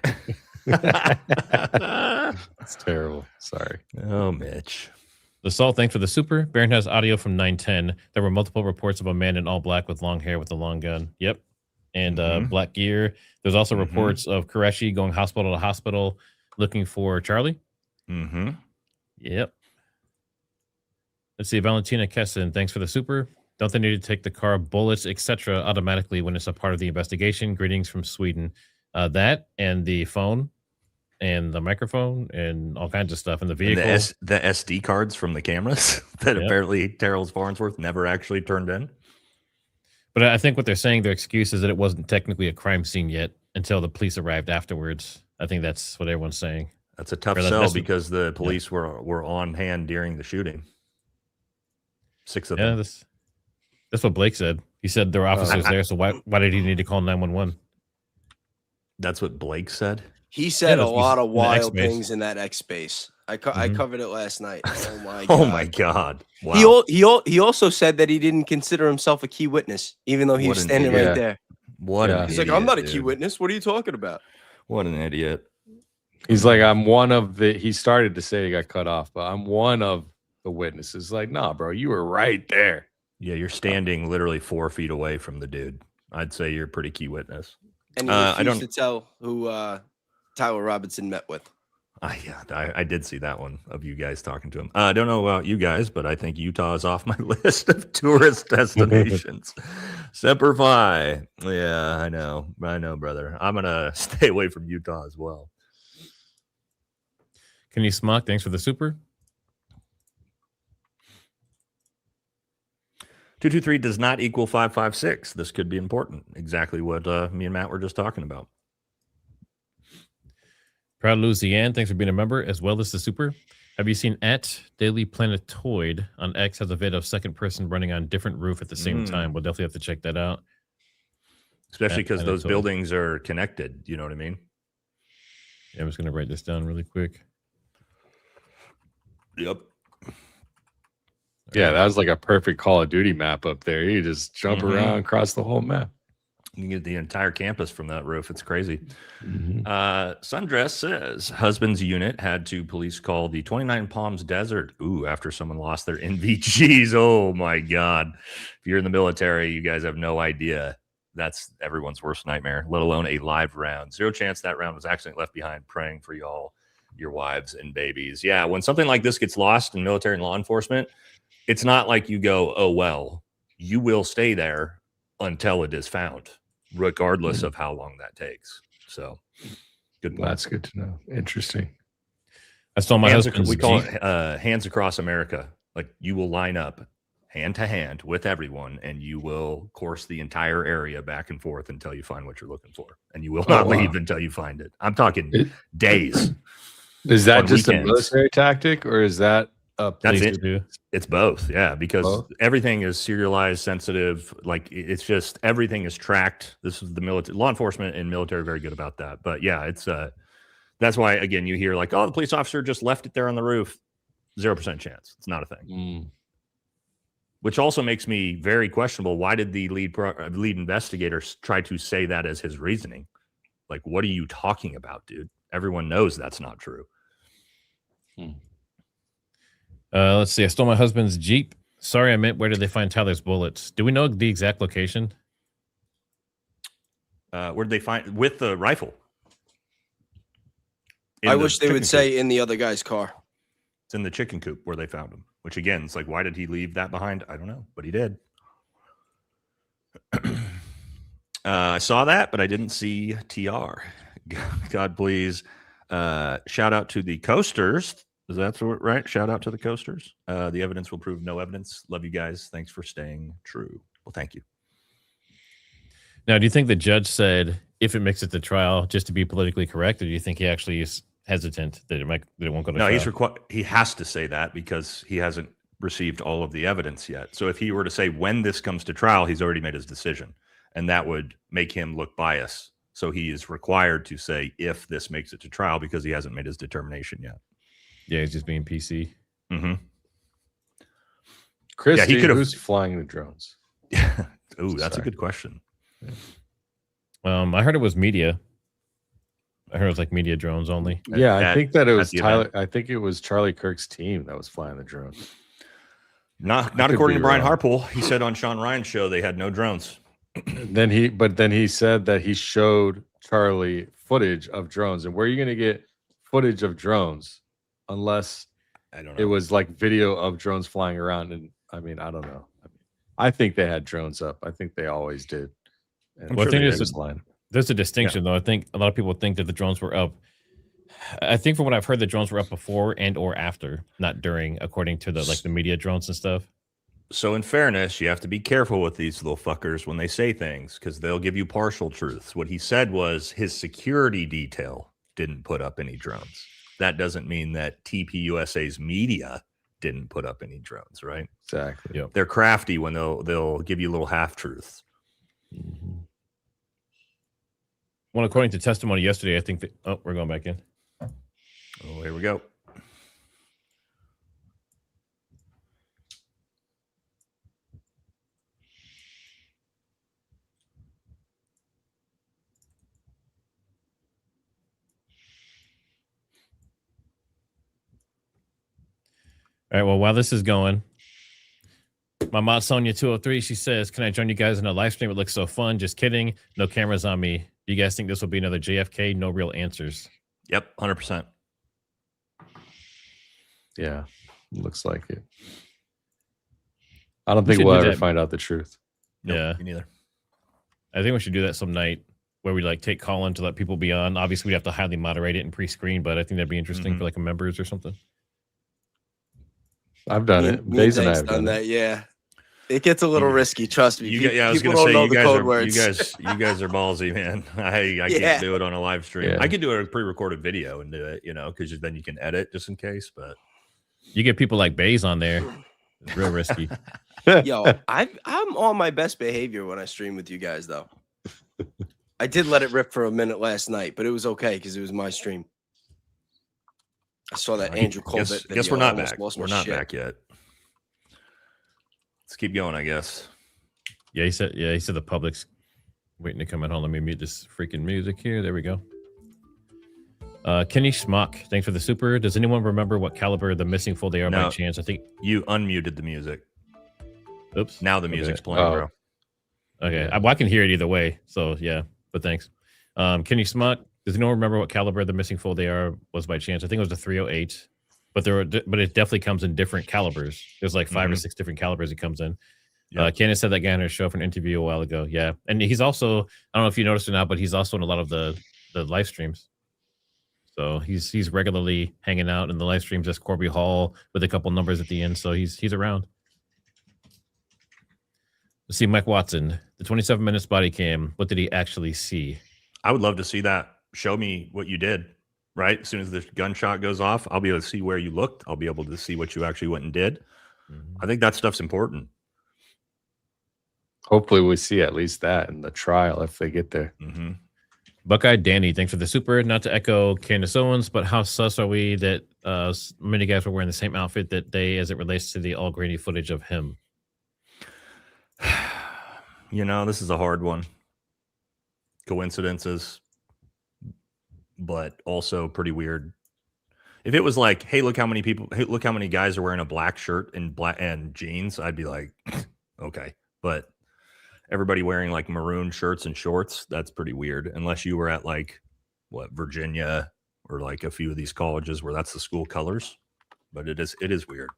It's terrible. Sorry. Oh, Mitch. The Salt, thanks for the super. Baron has audio from 910. There were multiple reports of a man in all black with long hair with a long gun. Yep. And black gear. There's also reports of Qureshi going hospital to hospital looking for Charlie. Yep. Let's see. Valentina Kesson, thanks for the super. Don't they need to take the car, bullets, etc. automatically when it's a part of the investigation? Greetings from Sweden. That and the phone and the microphone and all kinds of stuff in the vehicle. And the SD cards from the cameras that apparently Terrell Farnsworth never actually turned in. But I think what they're saying, their excuse is that it wasn't technically a crime scene yet until the police arrived afterwards. I think that's what everyone's saying. That's a tough sell because the police were on hand during the shooting. 6 of them. That's what Blake said. He said there were officers there, so why did he need to call 911? That's what Blake said? He said a lot of wild things in that X space. I covered it last night. Oh my god. Oh my god! Wow. He also said that he didn't consider himself a key witness, even though he What was an standing idiot. right there. What an He's idiot, like, I'm not a key dude. witness. What are you talking about? What an idiot. He's like, I'm one of the. He started to say he got cut off, but I'm one of the witnesses. Like, nah, bro, you were right there. Yeah, you're standing literally 4 feet away from the dude. I'd say you're a pretty key witness. And he refused to tell who Tyler Robinson met with. I did see that one of you guys talking to him. I don't know about you guys, but I think Utah is off my list of tourist destinations. Semper Fi. Yeah, I know, brother. I'm gonna stay away from Utah as well. Can you smock? Thanks for the super. 223 does not equal 556. This could be important. Exactly what me and Matt were just talking about. Proud Louisiana, thanks for being a member, as well as the super. Have you seen at Daily Planetoid on X has a vid of second person running on different roof at the same time? We'll definitely have to check that out. Especially because those buildings are connected. You know what I mean? Yeah, I'm just going to write this down really quick. Yep. Yeah, that was like a perfect Call of Duty map up there. You just jump around across the whole map. You can get the entire campus from that roof. It's crazy. Sundress says husband's unit had to police call the 29 Palms Desert. After someone lost their NVGs. Oh my God. If you're in the military, you guys have no idea. That's everyone's worst nightmare, let alone a live round. Zero chance that round was accidentally left behind. Praying for y'all, your wives and babies. Yeah, when something like this gets lost in military and law enforcement, it's not like you go, oh, well, you will stay there until it is found, regardless of how long that takes. So good point. That's good to know. Interesting. I stole my husband's we call Jeep. it hands across America. Like you will line up hand to hand with everyone and you will course the entire area back and forth until you find what you're looking for. And you will not leave until you find it. I'm talking days. Is that on just weekends. a military tactic or is that a That's police it. to do? It's both. Yeah. Because Both? everything is serialized, sensitive. Like it's just everything is tracked. This is the military, law enforcement and military are very good about that. But yeah, it's that's why, again, you hear like, oh, the police officer just left it there on the roof. 0% chance. It's not a thing. Which also makes me very questionable. Why did the lead investigator try to say that as his reasoning? Like, what are you talking about, dude? Everyone knows that's not true. Let's see. I stole my husband's Jeep. Sorry, I meant where did they find Tyler's bullets? Do we know the exact location? Where did they find with the rifle? I wish they would say in the other guy's car. It's in the chicken coop where they found him. Which again, it's like, why did he leave that behind? I don't know, but he did. I saw that, but I didn't see TR. God, please. Shout out to the coasters. Is that right? Shout out to the coasters. The evidence will prove no evidence. Love you guys. Thanks for staying true. Well, thank you. Now, do you think the judge said if it makes it to trial just to be politically correct, or do you think he actually is hesitant that it won't go to trial? No, he has to say that because he hasn't received all of the evidence yet. So if he were to say when this comes to trial, he's already made his decision, and that would make him look biased. So he is required to say if this makes it to trial because he hasn't made his determination yet. Yeah, he's just being PC. Chris, he could have. Who's flying the drones? Ooh, that's a good question. I heard it was media. I heard it was like media drones only. I think that it was Tyler. I think it was Charlie Kirk's team that was flying the drones. Not according to Brian Harpool. He said on Sean Ryan's show they had no drones. Then he said that he showed Charlie footage of drones. And where are you going to get footage of drones unless I don't know. It was like video of drones flying around? And I mean, I don't know. I think they had drones up. I think they always did. And Well, I think line. there's a distinction, though. I think a lot of people think that the drones were up. I think from what I've heard, the drones were up before and or after, not during, according to the media drones and stuff. So in fairness, you have to be careful with these little fuckers when they say things because they'll give you partial truths. What he said was his security detail didn't put up any drones. That doesn't mean that TPUSA's media didn't put up any drones, right? Exactly. Yep. They're crafty when they'll give you little half truths. Well, according to testimony yesterday, I think that we're going back in. Oh, here we go. All right. Well, while this is going, my mod Sonia 203, she says, "Can I join you guys in a live stream? It looks so fun." Just kidding. No cameras on me. Do you guys think this will be another JFK? No real answers. Yep, 100%. Yeah, looks like it. I don't We think should we'll do ever that. find out the truth. Yeah. Me neither. I think we should do that some night where we like take call in to let people be on. Obviously, we'd have to highly moderate it and pre-screen, but I think that'd be interesting for like members or something. I've done it. Me and Days and I Dave's have done it. that. Yeah, it gets a little risky. Trust me. I was People gonna don't say know you the guys code are words. you guys are ballsy, man. I Yeah. can't do it on a live stream. Yeah. I could do a pre-recorded video and do it, because then you can edit just in case. But You get people like Bays on there. It's real risky. Yo, I'm on my best behavior when I stream with you guys, though. I did let it rip for a minute last night, but it was okay because it was my stream. I saw that Andrew Colbert. Guess video. we're I not almost back. lost my We're not shit. back yet. Let's keep going, I guess. Yeah, he said the public's waiting to come in. Hold on, let me mute this freaking music here. There we go. Kenny Schmuck, thanks for the super. Does anyone remember what caliber the missing full they are by No. chance? I think. You unmuted the music. Oops. Now the music's Okay. playing, bro. Okay, I can hear it either way. So yeah, but thanks. Kenny Schmuck, does anyone remember what caliber the missing full they are was by chance? I think it was a 308, but but it definitely comes in different calibers. There's like 5 or 6 different calibers it comes in. Yeah. Candace said that guy on her show for an interview a while ago. Yeah, and he's also, I don't know if you noticed or not, but he's also in a lot of the live streams. So he's regularly hanging out in the live streams as Corby Hall with a couple numbers at the end. So he's around. Let's see, Mike Watson, the 27 minutes body cam. What did he actually see? I would love to see that. Show me what you did, right? As soon as the gunshot goes off, I'll be able to see where you looked. I'll be able to see what you actually went and did. I think that stuff's important. Hopefully we see at least that in the trial if they get there. Buckeye Danny, thanks for the super. Not to echo Candace Owens, but how sus are we that many guys were wearing the same outfit that day as it relates to the all grainy footage of him? This is a hard one. Coincidences, but also pretty weird. If it was like, hey, look how many guys are wearing a black shirt and jeans, I'd be like, okay. But everybody wearing like maroon shirts and shorts, that's pretty weird. Unless you were at like Virginia or like a few of these colleges where that's the school colors. But it is weird.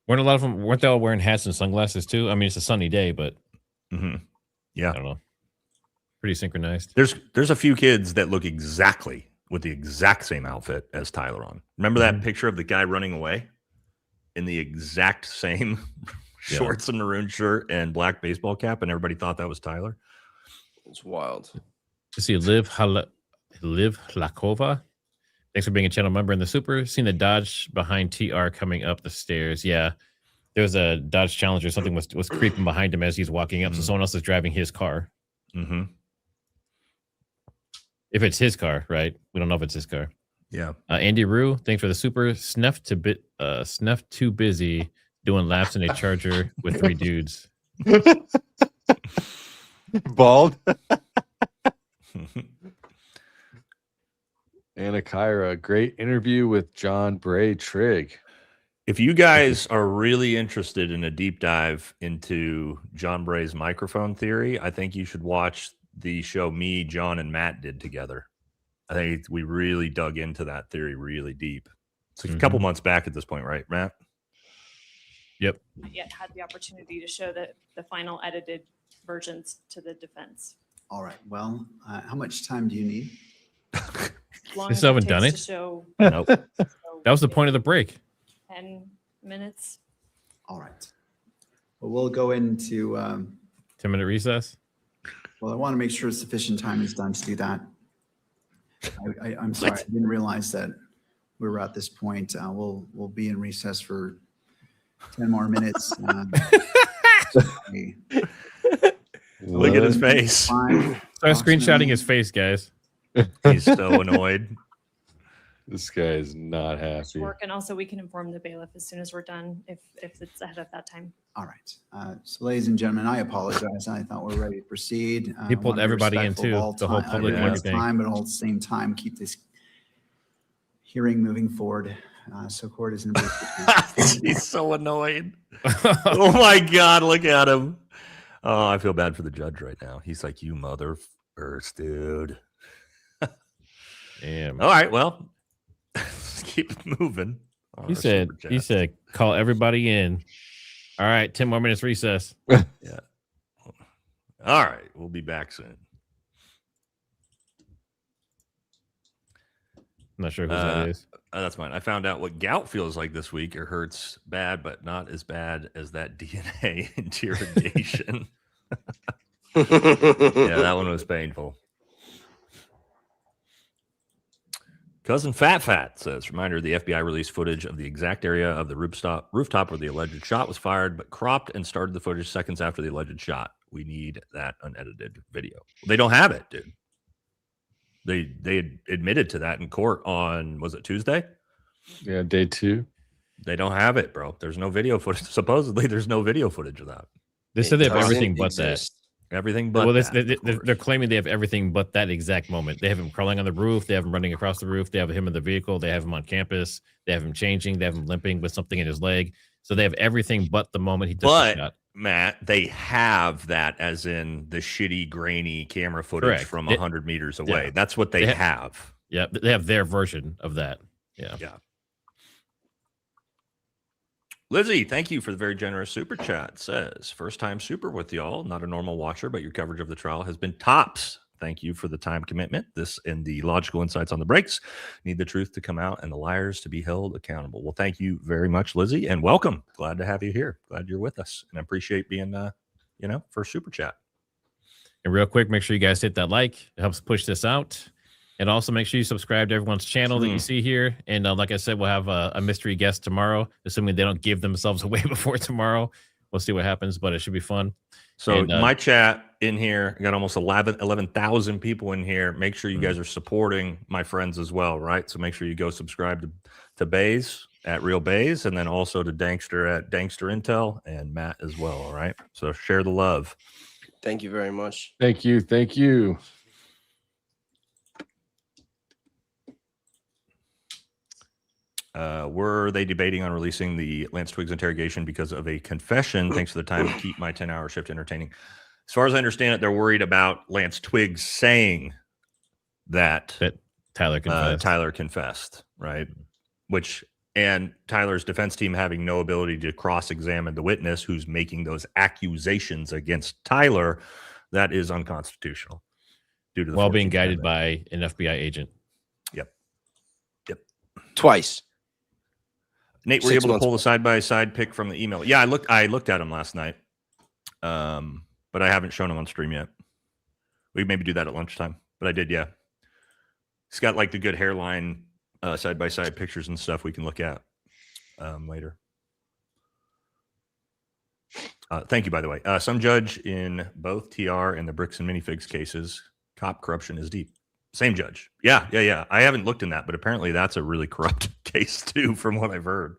Weren't a lot of them, weren't they all wearing hats and sunglasses too? I mean, it's a sunny day, but yeah, I don't know. Pretty synchronized. There's a few kids that look exactly with the exact same outfit as Tyler on. Remember that picture of the guy running away in the exact same shorts and maroon shirt and black baseball cap, and everybody thought that was Tyler? It's wild. Let's see, Liv Lakova. Thanks for being a channel member in the super. Seen the Dodge behind TR coming up the stairs. Yeah, there was a Dodge Challenger. Something was creeping behind him as he's walking up. So someone else is driving his car. If it's his car, right? We don't know if it's his car. Yeah. Andy Rue, thanks for the super. Snuff too busy doing laps in a Charger with 3 dudes. Bald. Anna Kyra, great interview with John Bray Trigg. If you guys are really interested in a deep dive into John Bray's microphone theory, I think you should watch the show me, John, and Matt did together. I think we really dug into that theory really deep. It's a couple months back at this point, right, Matt? Yep. Not yet had the opportunity to show the final edited versions to the defense. All right. Well, how much time do you need? Long They as still haven't takes done to it? show Nope. That was the point of the break. 10 minutes. All right. Well, we'll go into, 10-minute recess. well, I want to make sure sufficient time is done to do that. I'm sorry, I didn't realize that we were at this point. We'll be in recess for 10 more minutes. Look at his face. Start screenshotting his face, guys. He's so annoyed. This guy is not happy. Work, and also we can inform the bailiff as soon as we're done if it's ahead of that time. All right. So ladies and gentlemen, I apologize. I thought we were ready to proceed. He pulled Want to be everybody in, respectful of too, all the whole time- public and everyone's everything. time, but all at the same time, keep this hearing moving forward. So court is in a position. He's so annoyed. Oh my God, look at him. Oh, I feel bad for the judge right now. He's like, you motherfuckers, dude. Damn. All right, well, let's keep it moving. He said, call everybody in. All right, 10 more minutes recess. Yeah. All right, we'll be back soon. I'm not sure who that is. That's mine. I found out what gout feels like this week. It hurts bad, but not as bad as that DNA interrogation. Yeah, that one was painful. Cousin Fat says, reminder, the FBI released footage of the exact area of the rooftop where the alleged shot was fired, but cropped and started the footage seconds after the alleged shot. We need that unedited video. They don't have it, dude. They admitted to that in court on, was it Tuesday? Yeah, day 2. They don't have it, bro. There's no video footage. Supposedly, there's no video footage of that. They said they have everything but that. Everything but that. They're claiming they have everything but that exact moment. They have him crawling on the roof. They have him running across the roof. They have him in the vehicle. They have him on campus. They have him changing. They have him limping with something in his leg. So they have everything but the moment he took the shot. Matt, they have that as in the shitty, grainy camera footage from 100 meters away. Yeah. That's what they have. Yeah, they have their version of that. Yeah. Lizzie, thank you for the very generous super chat. Says, first time super with y'all. Not a normal watcher, but your coverage of the trial has been tops. Thank you for the time commitment. This and the logical insights on the breaks. Need the truth to come out and the liars to be held accountable. Well, thank you very much, Lizzie, and welcome. Glad to have you here. Glad you're with us, and I appreciate being, first super chat. And real quick, make sure you guys hit that like. It helps push this out. And also make sure you subscribe to everyone's channel that you see here. And like I said, we'll have a mystery guest tomorrow, assuming they don't give themselves away before tomorrow. We'll see what happens, but it should be fun. So my chat in here, got almost 11,000 people in here. Make sure you guys are supporting my friends as well, right? So make sure you go subscribe to Bays at Real Bays, and then also to Dankster at Dankster Intel, and Matt as well, all right? So share the love. Thank you very much. Thank you. Thank you. Were they debating on releasing the Lance Twiggs interrogation because of a confession? Thanks for the time to keep my 10-hour shift entertaining. As far as I understand it, they're worried about Lance Twiggs saying that Tyler confessed, right? And Tyler's defense team having no ability to cross-examine the witness who's making those accusations against Tyler. That is unconstitutional. Due to the while being guided by an FBI agent. Yep. Twice. Nate, were you able to pull the side-by-side pic from the email? Yeah, I looked at him last night, but I haven't shown him on stream yet. We maybe do that at lunchtime, but I did, yeah. He's got like the good hairline side-by-side pictures and stuff we can look at later. Thank you, by the way. Some judge in both TR and the Bricks and Minifigs cases, cop corruption is deep. Same judge. Yeah. I haven't looked in that, but apparently that's a really corrupt case too, from what I've heard.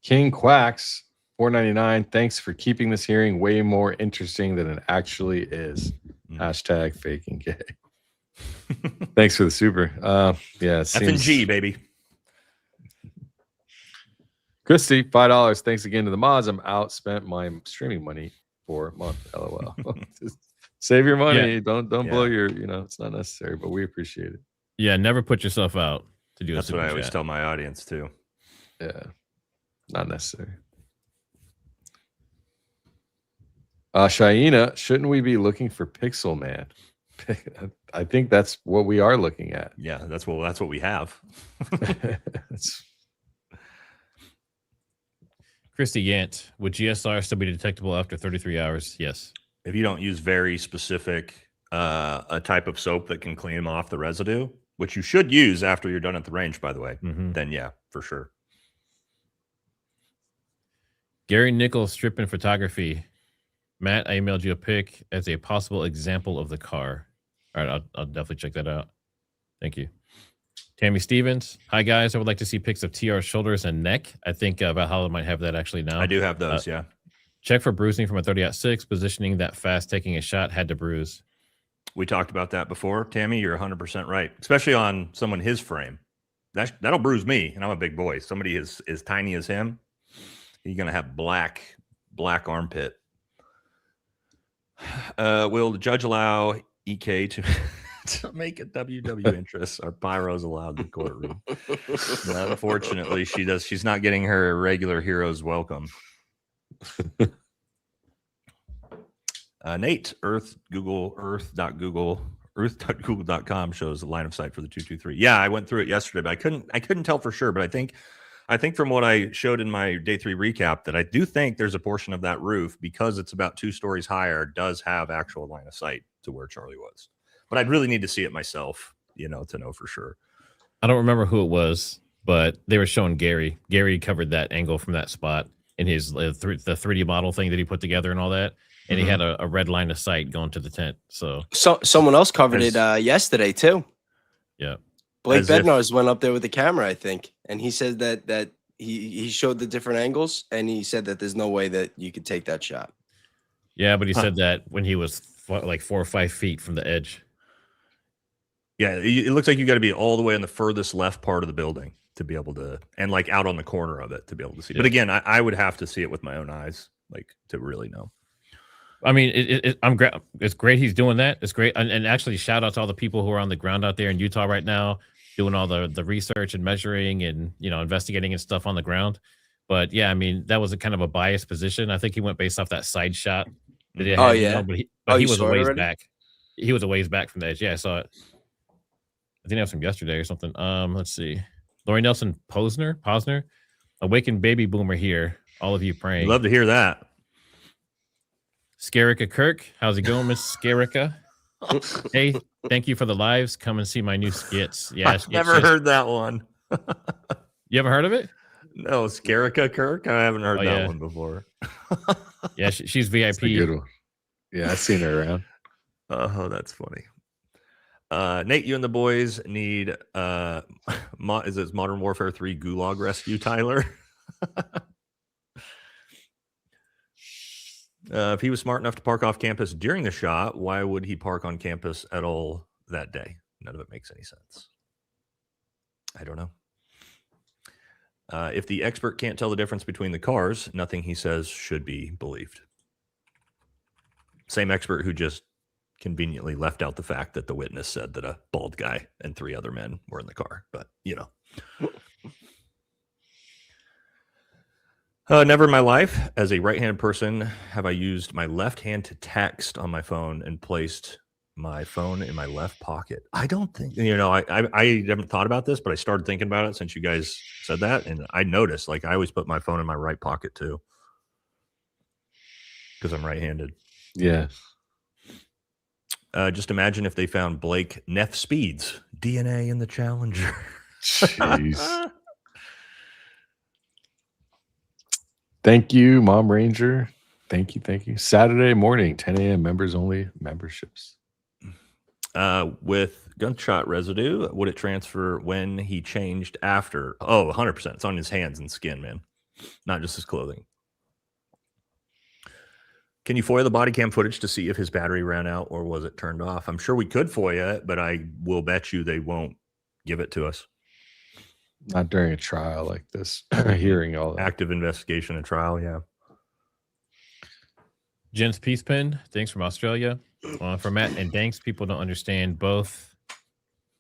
King Quacks, $4.99. Thanks for keeping this hearing way more interesting than it actually is. Hashtag faking gay. Thanks for the super. Yeah. F&G, baby. Christy, $5. Thanks again to the mods. I'm outspent my streaming money for a month. LOL. Just save your money. Yeah. Don't blow your, it's not necessary, but we appreciate it. Yeah, never put yourself out to do That's what I always tell my audience too. Yeah. Not necessary. Shaina, shouldn't we be looking for Pixel Man? I think that's what we are looking at. Yeah, that's what we have. Christy Yant, would GSR still be detectable after 33 hours? Yes. If you don't use very specific a type of soap that can clean off the residue, which you should use after you're done at the range, by the way, then yeah, for sure. Gary Nichols, Stripping Photography. Matt, I emailed you a pic as a possible example of the car. All right, I'll definitely check that out. Thank you. Tammy Stevens. Hi, guys. I would like to see pics of TR's shoulders and neck. I think Valhalla might have that actually now. I do have those, yeah. Check for bruising from a 30-06. Positioning that fast, taking a shot, had to bruise. We talked about that before. Tammy, you're 100% right, especially on someone his frame. That'll bruise me, and I'm a big boy. Somebody as tiny as him, he's gonna have black armpit. Will the judge allow EK to to make a WW interest? Are pyros allowed in the courtroom? Unfortunately, she does. She's not getting her regular hero's welcome. Nate, earth.google.com shows the line of sight for the 223. Yeah, I went through it yesterday, but I couldn't tell for sure. But I think from what I showed in my day 3 recap that I do think there's a portion of that roof, because it's about 2 stories higher, does have actual line of sight to where Charlie was. But I'd really need to see it myself, to know for sure. I don't remember who it was, but they were showing Gary. Gary covered that angle from that spot in his the 3D model thing that he put together and all that. And he had a red line of sight going to the tent. So someone else covered it yesterday too. Yeah. Blake Bednarz went up there with the camera, I think, and he said that he showed the different angles, and he said that there's no way that you could take that shot. Yeah, but he said that when he was like 4 or 5 feet from the edge. Yeah, it looks like you got to be all the way in the furthest left part of the building to be able to, and like out on the corner of it to be able to see. Yeah. But again, I would have to see it with my own eyes, like to really know. I mean, it's great he's doing that. It's great. And actually, shout out to all the people who are on the ground out there in Utah right now, doing all the research and measuring and, investigating and stuff on the ground. But yeah, I mean, that was a kind of a biased position. I think he went based off that side shot. That had, yeah. But he was a ways back. He was a ways back from the edge. Yeah, I saw it. I think that was from yesterday or something. Let's see. Lori Nelson Posner, awakened baby boomer here. All of you praying. Love to hear that. Scarika Kirk, how's it going, Miss Scarika? Hey, thank you for the lives. Come and see my new skits. Yeah, I've never heard that one. You ever heard of it? No, Scarika Kirk. I haven't heard that one before. Yeah, she's VIP. That's a good one. Yeah, I've seen her around. Oh, that's funny. Nate, you and the boys need is it Modern Warfare 3 Gulag Rescue, Tyler? If he was smart enough to park off campus during the shot, why would he park on campus at all that day? None of it makes any sense. I don't know. If the expert can't tell the difference between the cars, nothing he says should be believed. Same expert who just conveniently left out the fact that the witness said that a bald guy and 3 other men were in the car. But, never in my life, as a right-handed person, have I used my left hand to text on my phone and placed my phone in my left pocket. I don't think, I haven't thought about this, but I started thinking about it since you guys said that. And I noticed, I always put my phone in my right pocket too, because I'm right-handed. Yeah. Just imagine if they found Blake Neff Speed's DNA in the Challenger. Jeez. Thank you, Mom Ranger. Thank you. Saturday morning, 10 a.m. members only memberships. With gunshot residue, would it transfer when he changed after? Oh, 100%. It's on his hands and skin, man. Not just his clothing. Can you FOIA the body cam footage to see if his battery ran out or was it turned off? I'm sure we could FOIA it, but I will bet you they won't give it to us. Not during a trial like this. Hearing all that. Active investigation and trial, yeah. Jen's Peace Pen, thanks from Australia. For Matt and Danks, people don't understand both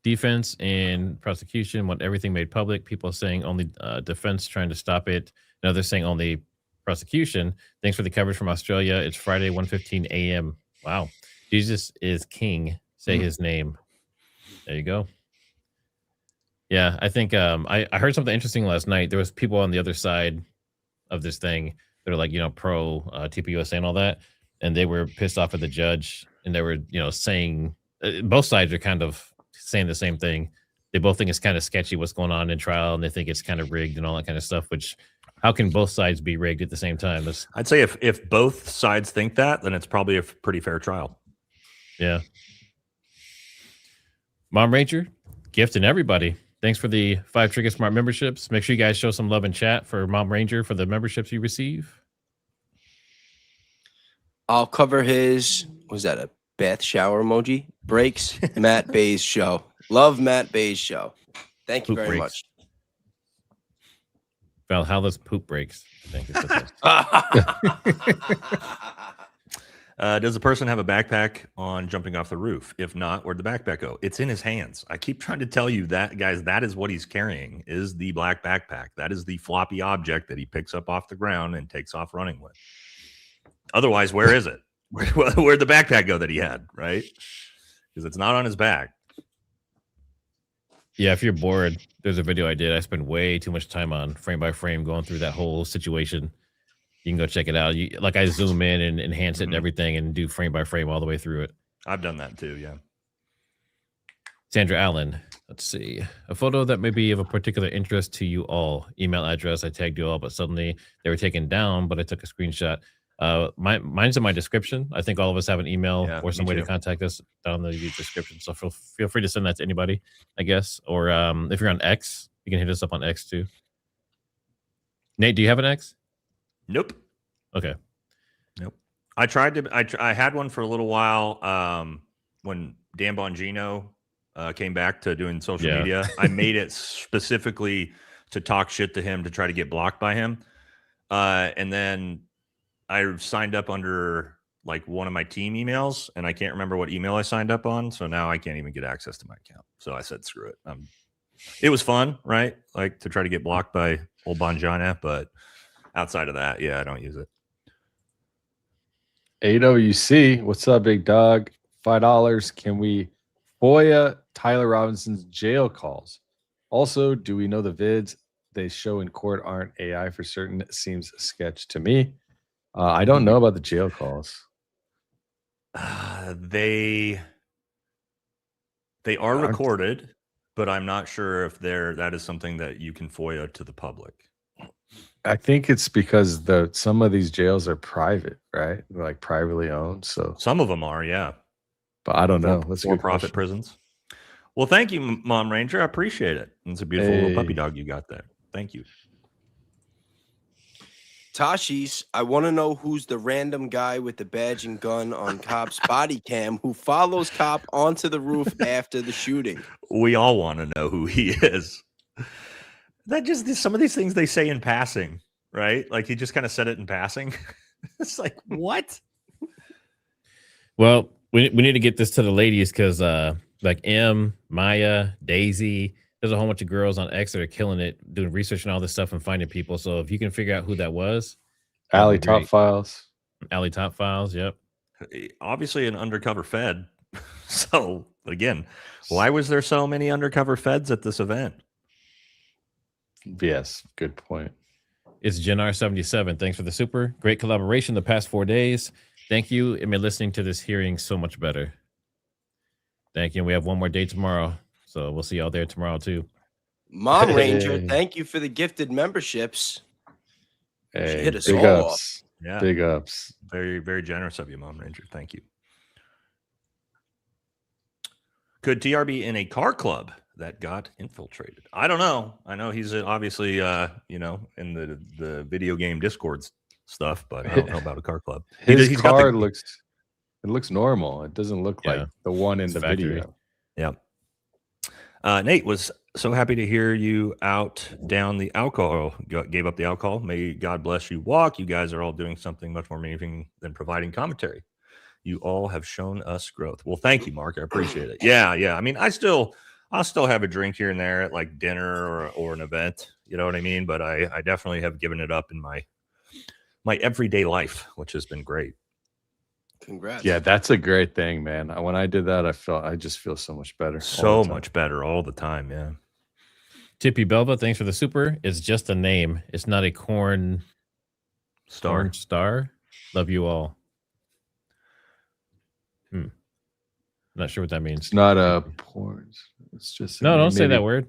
defense and prosecution, want everything made public. People are saying only defense trying to stop it. No, they're saying only prosecution. Thanks for the coverage from Australia. It's Friday, 1:15 a.m. Wow. Jesus is king. Say his name. There you go. Yeah, I think I heard something interesting last night. There was people on the other side of this thing that are like, pro TPUSA and all that. And they were pissed off at the judge. And they were, saying both sides are kind of saying the same thing. They both think it's kind of sketchy what's going on in trial. And they think it's kind of rigged and all that kind of stuff, which how can both sides be rigged at the same time? I'd say if both sides think that, then it's probably a pretty fair trial. Yeah. Mom Ranger, gifting everybody. Thanks for the 5 Trigger Smart memberships. Make sure you guys show some love in chat for Mom Ranger for the memberships you receive. I'll cover his, was that a bath shower emoji. Breaks Matt Bay's show. Love Matt Bay's show. Thank you Poop very breaks. much. Well, how does poop breaks? I think it's supposed Does the person have a backpack on jumping off the roof? If not, where'd the backpack go? It's in his hands. I keep trying to tell you that, guys, that is what he's carrying, is the black backpack. That is the floppy object that he picks up off the ground and takes off running with. Otherwise, where is it? Where'd the backpack go that he had, right? Because it's not on his back. Yeah, if you're bored, there's a video I did. I spent way too much time on frame by frame going through that whole situation. You can go check it out. I zoom in and enhance it and everything and do frame by frame all the way through it. I've done that too, yeah. Sandra Allen, let's see. A photo that may be of a particular interest to you all. Email address, I tagged you all, but suddenly they were taken down, but I took a screenshot. Mine's in my description. I think all of us have an email or some way to contact us down in the description. So feel free to send that to anybody, I guess. Or if you're on X, you can hit us up on X too. Nate, do you have an X? Nope. Okay. Nope. I tried to. I had one for a little while when Dan Bongino came back to doing social media. I made it specifically to talk shit to him to try to get blocked by him, and then I signed up under like one of my team emails, and I can't remember what email I signed up on, so now I can't even get access to my account. So I said, screw it. It was fun, right? Like to try to get blocked by old Bonjana, but outside of that, yeah, I don't use it. AWC, what's up, big dog? $5. Can we FOIA Tyler Robinson's jail calls? Also, do we know the vids they show in court aren't AI for certain? It seems a sketch to me. I don't know about the jail calls. They are recorded, but I'm not sure if that is something that you can FOIA to the public. I think it's because some of these jails are private, right? They're like privately owned. So some of them are, yeah. But I don't know. That's for-profit prisons. Well, thank you, Mom Ranger. I appreciate it. It's a beautiful little puppy dog you got there. Thank you. Tashi's, I want to know who's the random guy with the badge and gun on cop's body cam who follows cop onto the roof after the shooting. We all want to know who he is. That just some of these things they say in passing, right? Like he just kind of said it in passing. It's like, what? Well, we need to get this to the ladies because like Maya, Daisy, there's a whole bunch of girls on X that are killing it, doing research and all this stuff and finding people. So if you can figure out who that was. Alley Top Files. Alley Top Files, yep. Obviously an undercover Fed. So again, why was there so many undercover Feds at this event? Yes, good point. It's GenR77. Thanks for the super. Great collaboration the past 4 days. Thank you. It made listening to this hearing so much better. Thank you. And we have one more day tomorrow. So we'll see y'all there tomorrow too. Mom Ranger, thank you for the gifted memberships. Hey, hit us big all ups. Yeah. Big ups. Very, very generous of you, Mom Ranger. Thank you. Could TR be in a car club that got infiltrated? I don't know. I know he's obviously, in the video game Discord stuff, but I don't know about a car club. His car looks normal. It doesn't look like the one in the video. Yeah. Nate was so happy to hear you out down the alcohol. Gave up the alcohol. May God bless you. Walk. You guys are all doing something much more meaningful than providing commentary. You all have shown us growth. Well, thank you, Mark. I appreciate it. Yeah. I mean, I'll still have a drink here and there at like dinner or an event. You know what I mean? But I definitely have given it up in my everyday life, which has been great. Congrats. Yeah, that's a great thing, man. When I did that, I just feel so much better. So much better all the time. Yeah. Tippy Belva, thanks for the super. It's just a name. It's not a corn star. Love you all. Not sure what that means. It's not a porn. It's just don't say that word.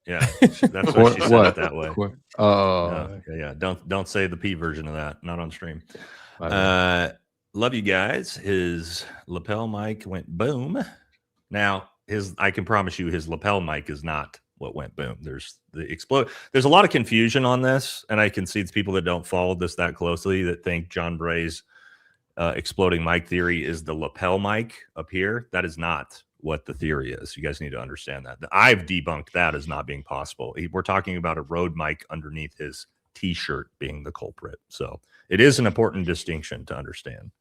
Yeah, that's what she said it that way. Oh, yeah. Don't say the P version of that. Not on stream. Love you guys. His lapel mic went boom. Now I can promise you his lapel mic is not what went boom. There's a lot of confusion on this, and I can see it's people that don't follow this that closely that think John Bray's exploding mic theory is the lapel mic up here. That is not what the theory is. You guys need to understand that. I've debunked that as not being possible. We're talking about a Rode mic underneath his T-shirt being the culprit. So it is an important distinction to understand.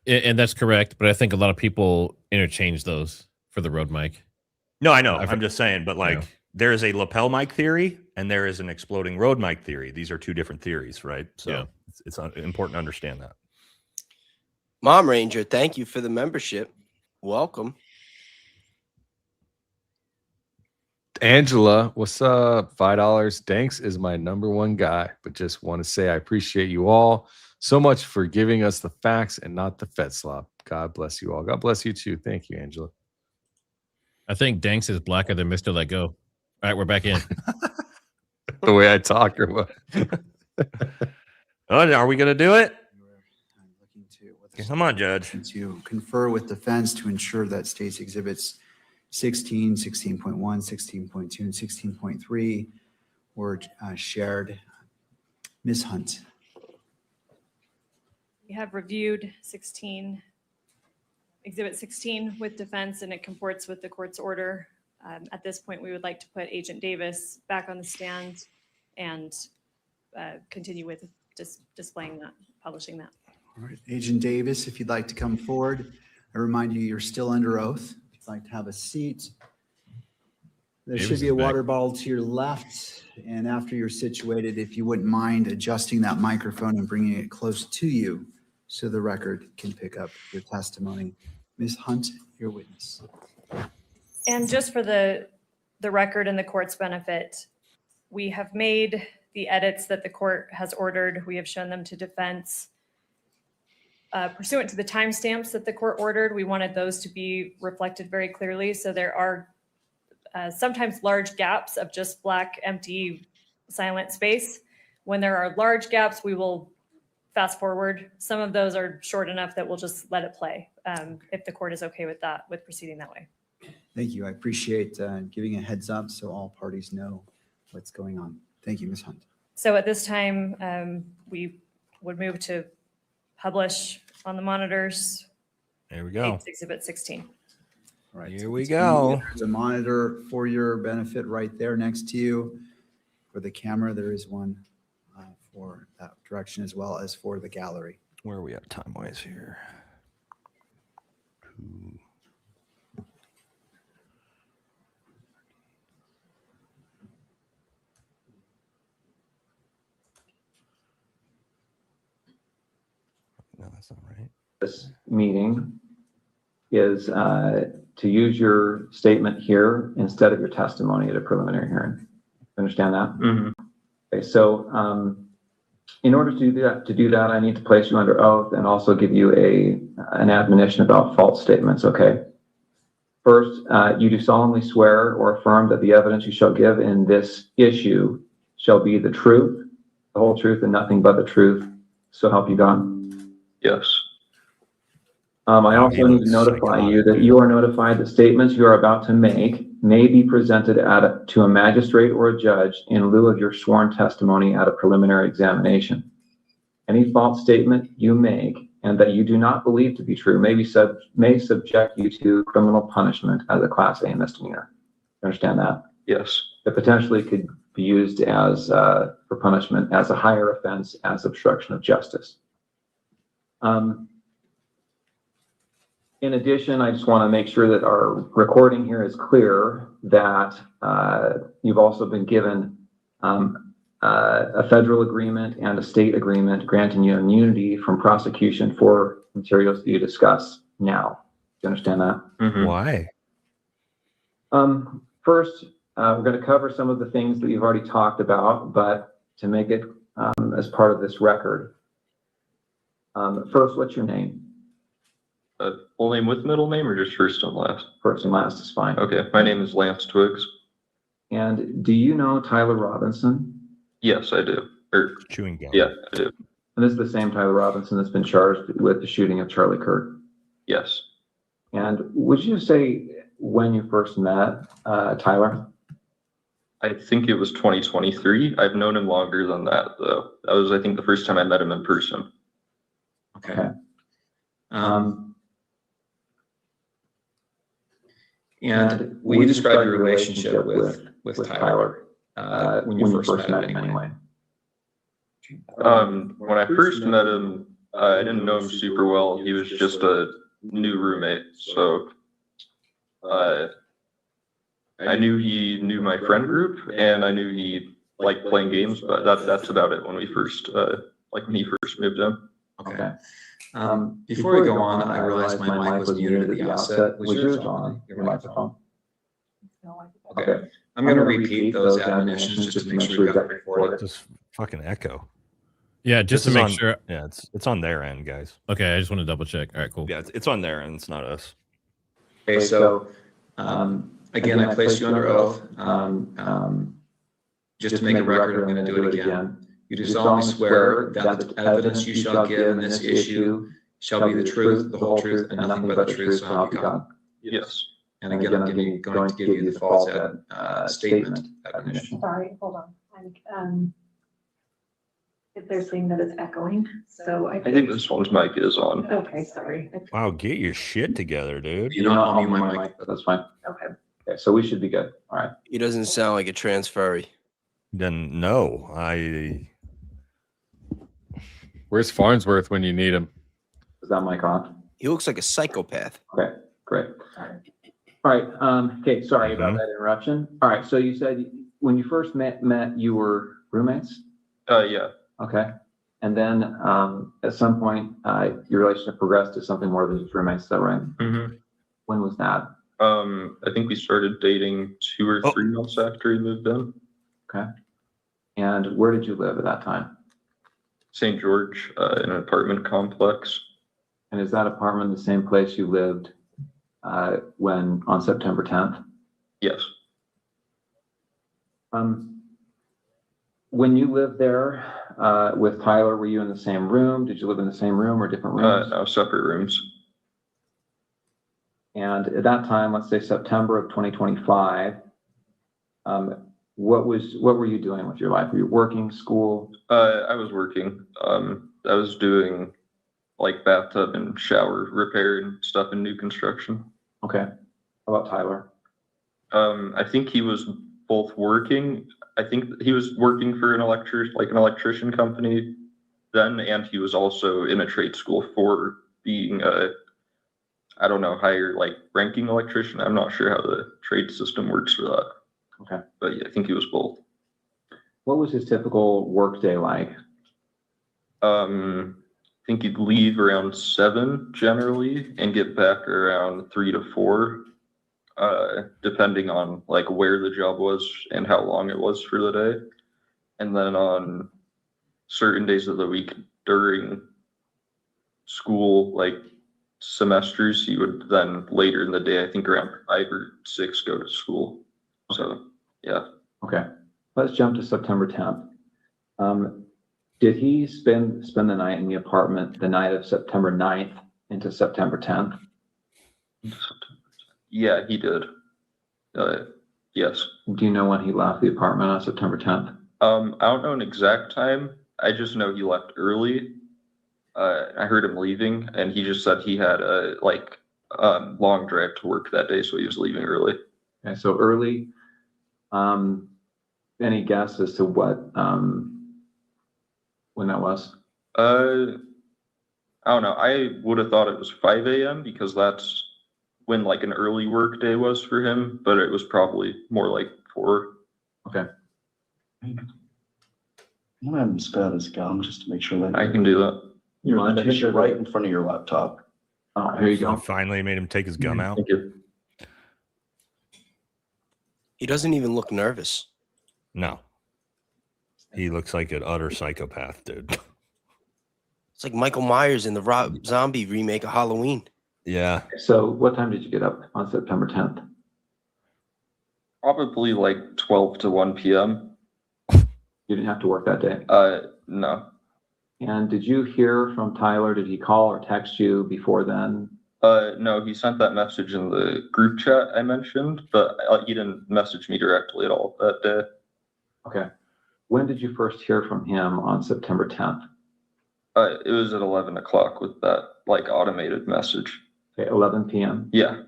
And that's correct, but I think a lot of people interchange those for the Rode mic. No, I know. I'm just saying, but like there is a lapel mic theory and there is an exploding Rode mic theory. These are two different theories, right? So it's important to understand that. Mom Ranger, thank you for the membership. Welcome. Angela, what's up? $5. Danks is my #1 guy, but just want to say I appreciate you all so much for giving us the facts and not the Fed slop. God bless you all. God bless you too. Thank you, Angela. I think Danks is blacker than Mr. Let Go. All right, we're back in. The way I talk or what? Oh, are we going to do it? Looking to Come on, Judge. to confer with defense to ensure that states exhibits 16, 16.1, 16.2, and 16.3 were shared. Ms. Hunt. We have reviewed Exhibit 16 with defense, and it comports with the court's order. At this point, we would like to put Agent Davis back on the stand and continue with displaying that, publishing that. All right, Agent Davis, if you'd like to come forward, I remind you, you're still under oath. If you'd like to have a seat, there should be a water bottle to your left. And after you're situated, if you wouldn't mind adjusting that microphone and bringing it close to you so the record can pick up your testimony. Ms. Hunt, your witness. And just for the record and the court's benefit, we have made the edits that the court has ordered. We have shown them to defense. Pursuant to the timestamps that the court ordered, we wanted those to be reflected very clearly. So there are sometimes large gaps of just black, empty, silent space. When there are large gaps, we will fast forward. Some of those are short enough that we'll just let it play if the court is okay with that, with proceeding that way. Thank you. I appreciate giving a heads up so all parties know what's going on. Thank you, Ms. Hunt. So at this time, we would move to publish on the monitors. There we go. Exhibit 16. All right. Here we go. There's a monitor for your benefit right there next to you. For the camera, there is one for that direction as well as for the gallery. Where are we at time-wise here? No, that's not right. This meeting is to use your statement here instead of your testimony at a preliminary hearing. Understand that? Mm-hmm. Okay, so in order to do that, I need to place you under oath and also give you an admonition about false statements. Okay. First, you do solemnly swear or affirm that the evidence you shall give in this issue shall be the truth, the whole truth, and nothing but the truth. So help you God. Yes. I also need to notify you that you are notified that statements you are about to make may be presented to a magistrate or a judge in lieu of your sworn testimony at a preliminary examination. Any false statement you make and that you do not believe to be true may subject you to criminal punishment as a Class A misdemeanor. You understand that? Yes. It potentially could be used as for punishment as a higher offense as obstruction of justice. In addition, I just want to make sure that our recording here is clear that you've also been given a federal agreement and a state agreement granting you immunity from prosecution for materials that you discuss now. Do you understand that? Mm-hmm. Why? First, we're going to cover some of the things that you've already talked about, but to make it as part of this record. First, what's your name? Full name with middle name or just first and last? First and last is fine. Okay, my name is Lance Twiggs. And do you know Tyler Robinson? Yes, I do. Chewing gum. Yeah, I do. And this is the same Tyler Robinson that's been charged with the shooting of Charlie Kirk? Yes. And would you say when you first met Tyler? I think it was 2023. I've known him longer than that, though. That was, I think, the first time I met him in person. Okay. And will you describe your relationship with Tyler when you first met him anyway? When I first met him, I didn't know him super well. He was just a new roommate. So I knew he knew my friend group, and I knew he liked playing games, but that's about it when we first, when he first moved in. Okay. Before we go on, I realized my mic was muted at the outset. Was yours on, your microphone? Okay. I'm going to repeat those admonitions just to make sure we got it recorded. Just fucking echo. Yeah, just to make sure. Yeah, it's on their end, guys. Okay, I just want to double check. All right, cool. Yeah, it's on their end. It's not us. Okay, so again, I placed you under oath. Just to make a record, I'm going to do it again. You do solemnly swear that the evidence you shall give in this issue shall be the truth, the whole truth, and nothing but the truth, so help you God. Yes. And again, I'm going to give you the false statement admonition. Sorry, hold on. They're saying that it's echoing, so I think this one's mic is on. Okay, sorry. Wow, get your shit together, dude. You don't own my mic, but that's fine. Okay. Okay, so we should be good. All right. He doesn't sound like a transferee. Then no, Where's Farnsworth when you need him? Is that mic on? He looks like a psychopath. Okay, great. All right. Okay, sorry about that interruption. All right, so you said when you first met, you were roommates? Yeah. Okay. And then at some point, your relationship progressed to something more than just roommates, is that right? Mm-hmm. When was that? I think we started dating 2 or 3 months after he moved in. Okay. And where did you live at that time? St. George, in an apartment complex. And is that apartment the same place you lived when on September 10th? Yes. When you lived there with Tyler, were you in the same room? Did you live in the same room or different rooms? No, separate rooms. And at that time, let's say September of 2025, what were you doing with your life? Were you working, school? I was working. I was doing like bathtub and shower repair and stuff in new construction. Okay. How about Tyler? I think he was both working. I think he was working for an electrician company then, and he was also in a trade school for being I don't know, higher ranking electrician. I'm not sure how the trade system works for that. Okay. But yeah, I think he was both. What was his typical work day like? I think he'd leave around 7 generally and get back around 3 to 4, depending on where the job was and how long it was for the day. And then on certain days of the week during school, semesters, he would then later in the day, I think around 5 or 6, go to school. So yeah. Okay. Let's jump to September 10th. Did he spend the night in the apartment the night of September 9th into September 10th? Yeah, he did. Yes. Do you know when he left the apartment on September 10th? I don't know an exact time. I just know he left early. I heard him leaving, and he just said he had a long drive to work that day, so he was leaving early. Okay, so early. Any guess as to what when that was? I don't know. I would have thought it was 5 a.m. because that's when an early work day was for him, but it was probably more like 4. Okay. I'm gonna have him spit out his gum just to make sure that I can do that. You mind? Finish it right in front of your laptop. Oh, here you go. Finally made him take his gum out. Thank you. He doesn't even look nervous. No. He looks like an utter psychopath, dude. It's like Michael Myers in the Rob Zombie remake of Halloween. Yeah. So what time did you get up on September 10th? Probably 12 to 1 p.m. You didn't have to work that day? No. And did you hear from Tyler? Did he call or text you before then? No, he sent that message in the group chat I mentioned, but he didn't message me directly at all that day. Okay. When did you first hear from him on September 10th? It was at 11 o'clock with that like automated message. Okay, 11 p.m. Yeah.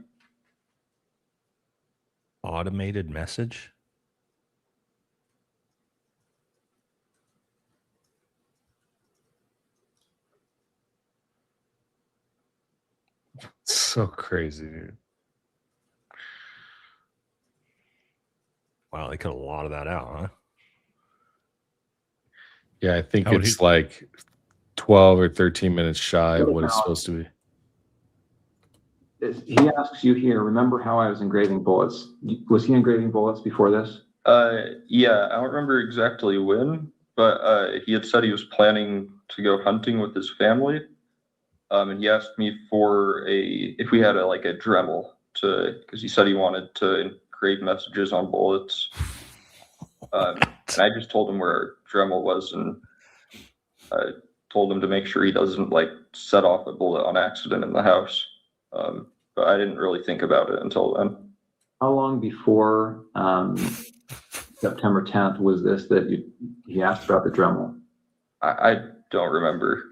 Automated message? So crazy, dude. Wow, they cut a lot of that out, huh? Yeah, I think How would it's he- like 12 or 13 minutes shy of what it's supposed to be. He asks you here, remember how I was engraving bullets? Was he engraving bullets before this? Yeah, I don't remember exactly when, but he had said he was planning to go hunting with his family. And he asked me for if we had a Dremel because he said he wanted to engrave messages on bullets. And I just told him where Dremel was, and I told him to make sure he doesn't set off a bullet on accident in the house. But I didn't really think about it until then. How long before September 10th was this that he asked about the Dremel? I don't remember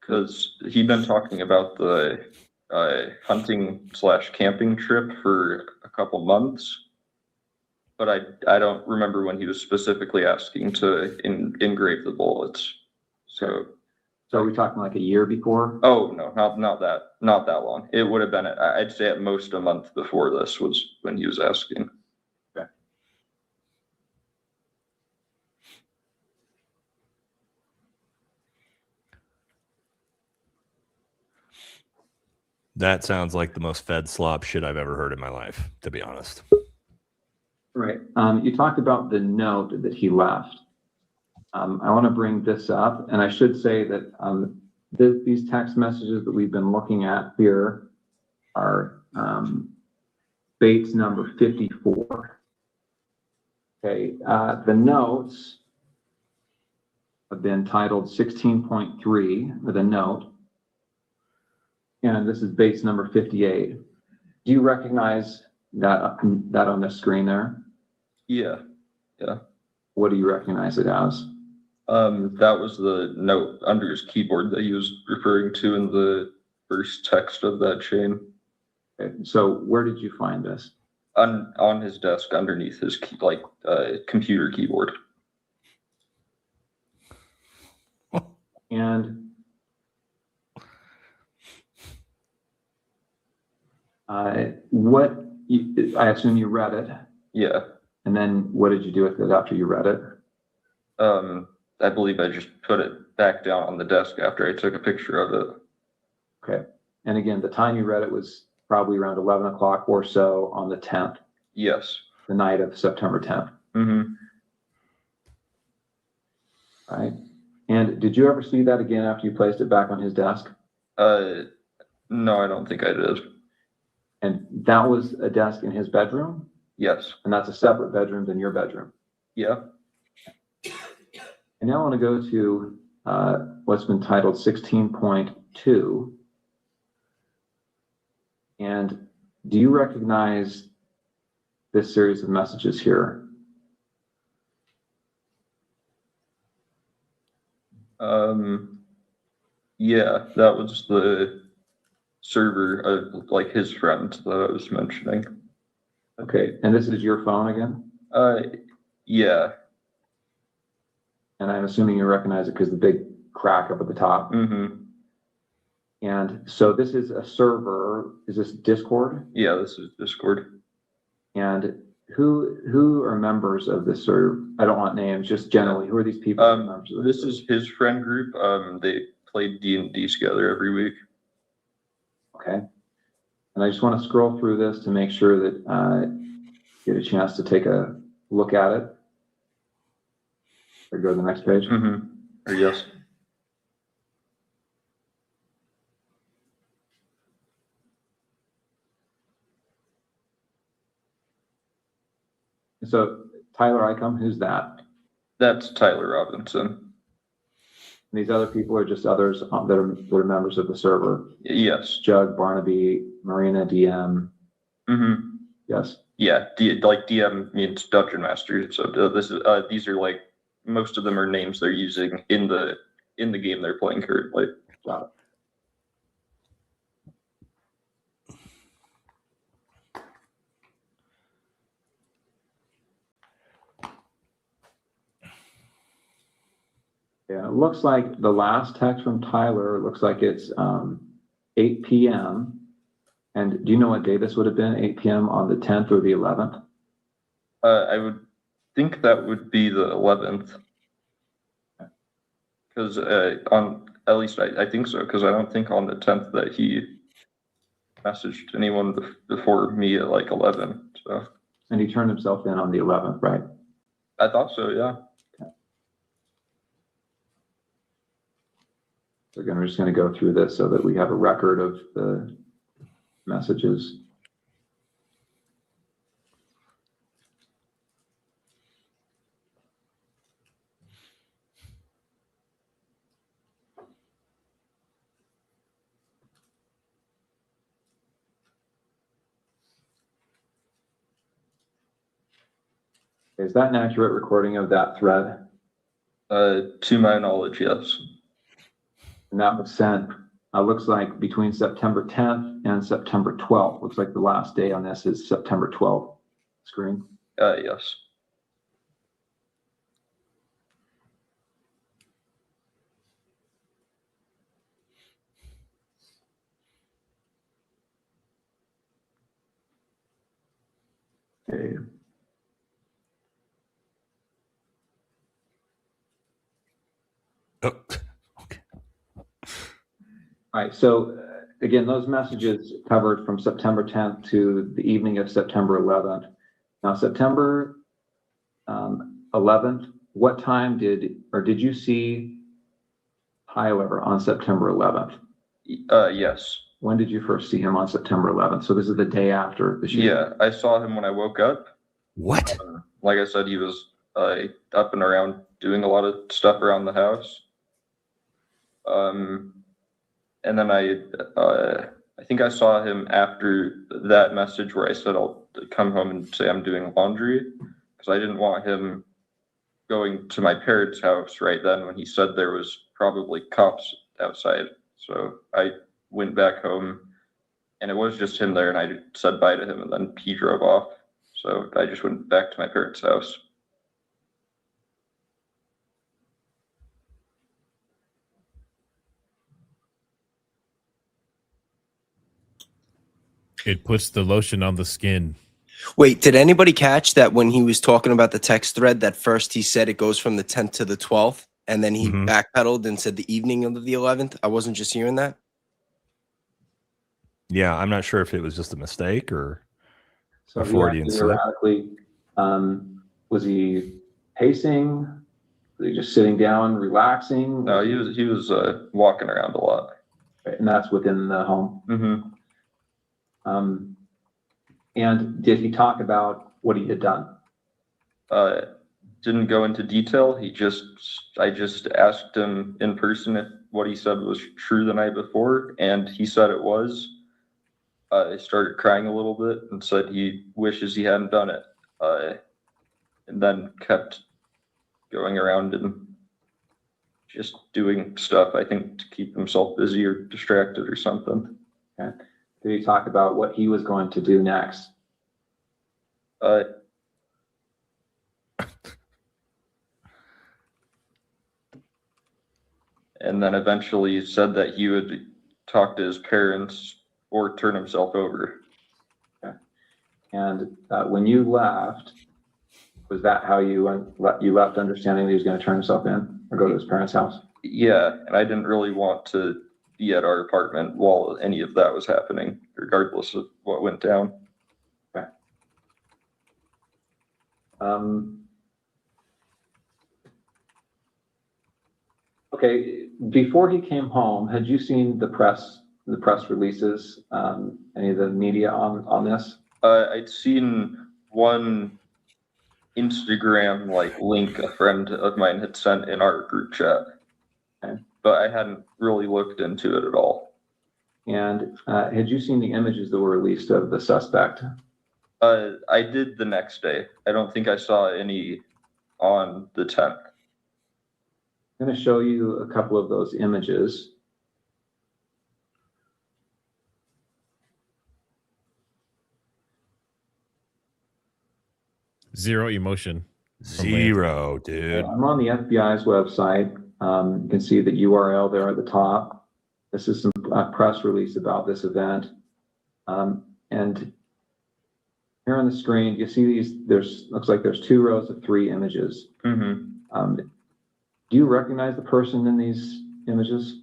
because he'd been talking about the hunting/camping trip for a couple months. But I don't remember when he was specifically asking to engrave the bullets. So are we talking like a year before? Oh no, not that long. It would have been I'd say at most a month before this was when he was asking. Okay. That sounds like the most Fed slop shit I've ever heard in my life, to be honest. Right. You talked about the note that he left. I want to bring this up, and I should say that these text messages that we've been looking at here are Bates number 54. Okay, the notes have been titled 16.3 with a note, and this is Bates number 58. Do you recognize that on the screen there? Yeah. What do you recognize it as? That was the note under his keyboard that he was referring to in the first text of that chain. Okay, so where did you find this? On his desk underneath his computer keyboard. And I assume you read it. Yeah. And then what did you do with it after you read it? I believe I just put it back down on the desk after I took a picture of it. Okay. And again, the time you read it was probably around 11 o'clock or so on the 10th. Yes. The night of September 10th. Mm-hmm. Right. And did you ever see that again after you placed it back on his desk? No, I don't think I did. And that was a desk in his bedroom? Yes. And that's a separate bedroom than your bedroom? Yeah. And now I want to go to what's been titled 16.2. And do you recognize this series of messages here? Yeah, that was the server of his friend that I was mentioning. Okay, and this is your phone again? Yeah. And I'm assuming you recognize it because the big crack up at the top. Mm-hmm. And so this is a server. Is this Discord? Yeah, this is Discord. And who are members of this server? I don't want names, just generally. Who are these people? This is his friend group. They play D&D together every week. Okay. And I just want to scroll through this to make sure that you get a chance to take a look at it. Or go to the next page. Mm-hmm. Or yes. So Tyler Icom, who's that? That's Tyler Robinson. And these other people are just others that are members of the server. Yes. Jug, Barnaby, Marina, DM. Mm-hmm. Yes. Yeah. DM means Dungeon Master. So these are most of them are names they're using in the game they're playing currently. Got it. Yeah, it looks like the last text from Tyler, looks like it's 8 p.m. And do you know what day this would have been, 8 p.m. on the 10th or the 11th? I would think that would be the 11th. Because at least I think so, because I don't think on the 10th that he messaged anyone before me at like 11. So. And he turned himself in on the 11th, right? I thought so, yeah. We're just going to go through this so that we have a record of the messages. Is that an accurate recording of that thread? To my knowledge, yes. And that was sent, looks like between September 10th and September 12th. Looks like the last day on this is September 12th. Screen? Yes. Okay. Oh, okay. All right, so again, those messages covered from September 10th to the evening of September 11th. Now, September 11th, what time did you see Tyler on September 11th? Yes. When did you first see him on September 11th? So this is the day after the shooting. Yeah, I saw him when I woke up. What? Like I said, he was up and around doing a lot of stuff around the house. And then I think I saw him after that message where I said I'll come home and say I'm doing laundry, because I didn't want him going to my parents' house right then when he said there was probably cops outside. So I went back home, and it was just him there, and I said bye to him, and then he drove off. So I just went back to my parents' house. It puts the lotion on the skin. Wait, did anybody catch that when he was talking about the text thread that first he said it goes from the 10th to the 12th, and then he backpedaled and said the evening of the 11th? I wasn't just hearing that. Yeah, I'm not sure if it was just a mistake or So a Freudian slip. erratically, was he pacing? Was he just sitting down, relaxing? No, he was walking around a lot. And that's within the home. Mm-hmm. And did he talk about what he had done? Didn't go into detail. I just asked him in person if what he said was true the night before, and he said it was. I started crying a little bit and said he wishes he hadn't done it. And then kept going around and just doing stuff, I think, to keep himself busy or distracted or something. Okay. Did he talk about what he was going to do next? And then eventually said that he would talk to his parents or turn himself over. Okay. And when you left, was that how you left, understanding that he was going to turn himself in or go to his parents' house? Yeah, and I didn't really want to be at our apartment while any of that was happening, regardless of what went down. Okay. Okay, before he came home, had you seen the press releases, any of the media on this? I'd seen one Instagram link a friend of mine had sent in our group chat, okay, but I hadn't really looked into it at all. And had you seen the images that were released of the suspect? I did the next day. I don't think I saw any on the 10th. I'm going to show you a couple of those images. Zero emotion. Zero, dude. I'm on the FBI's website, You can see the URL there at the top. This is some press release about this event. And here on the screen, you see these, looks like there's 2 rows of 3 images. Do you recognize the person in these images?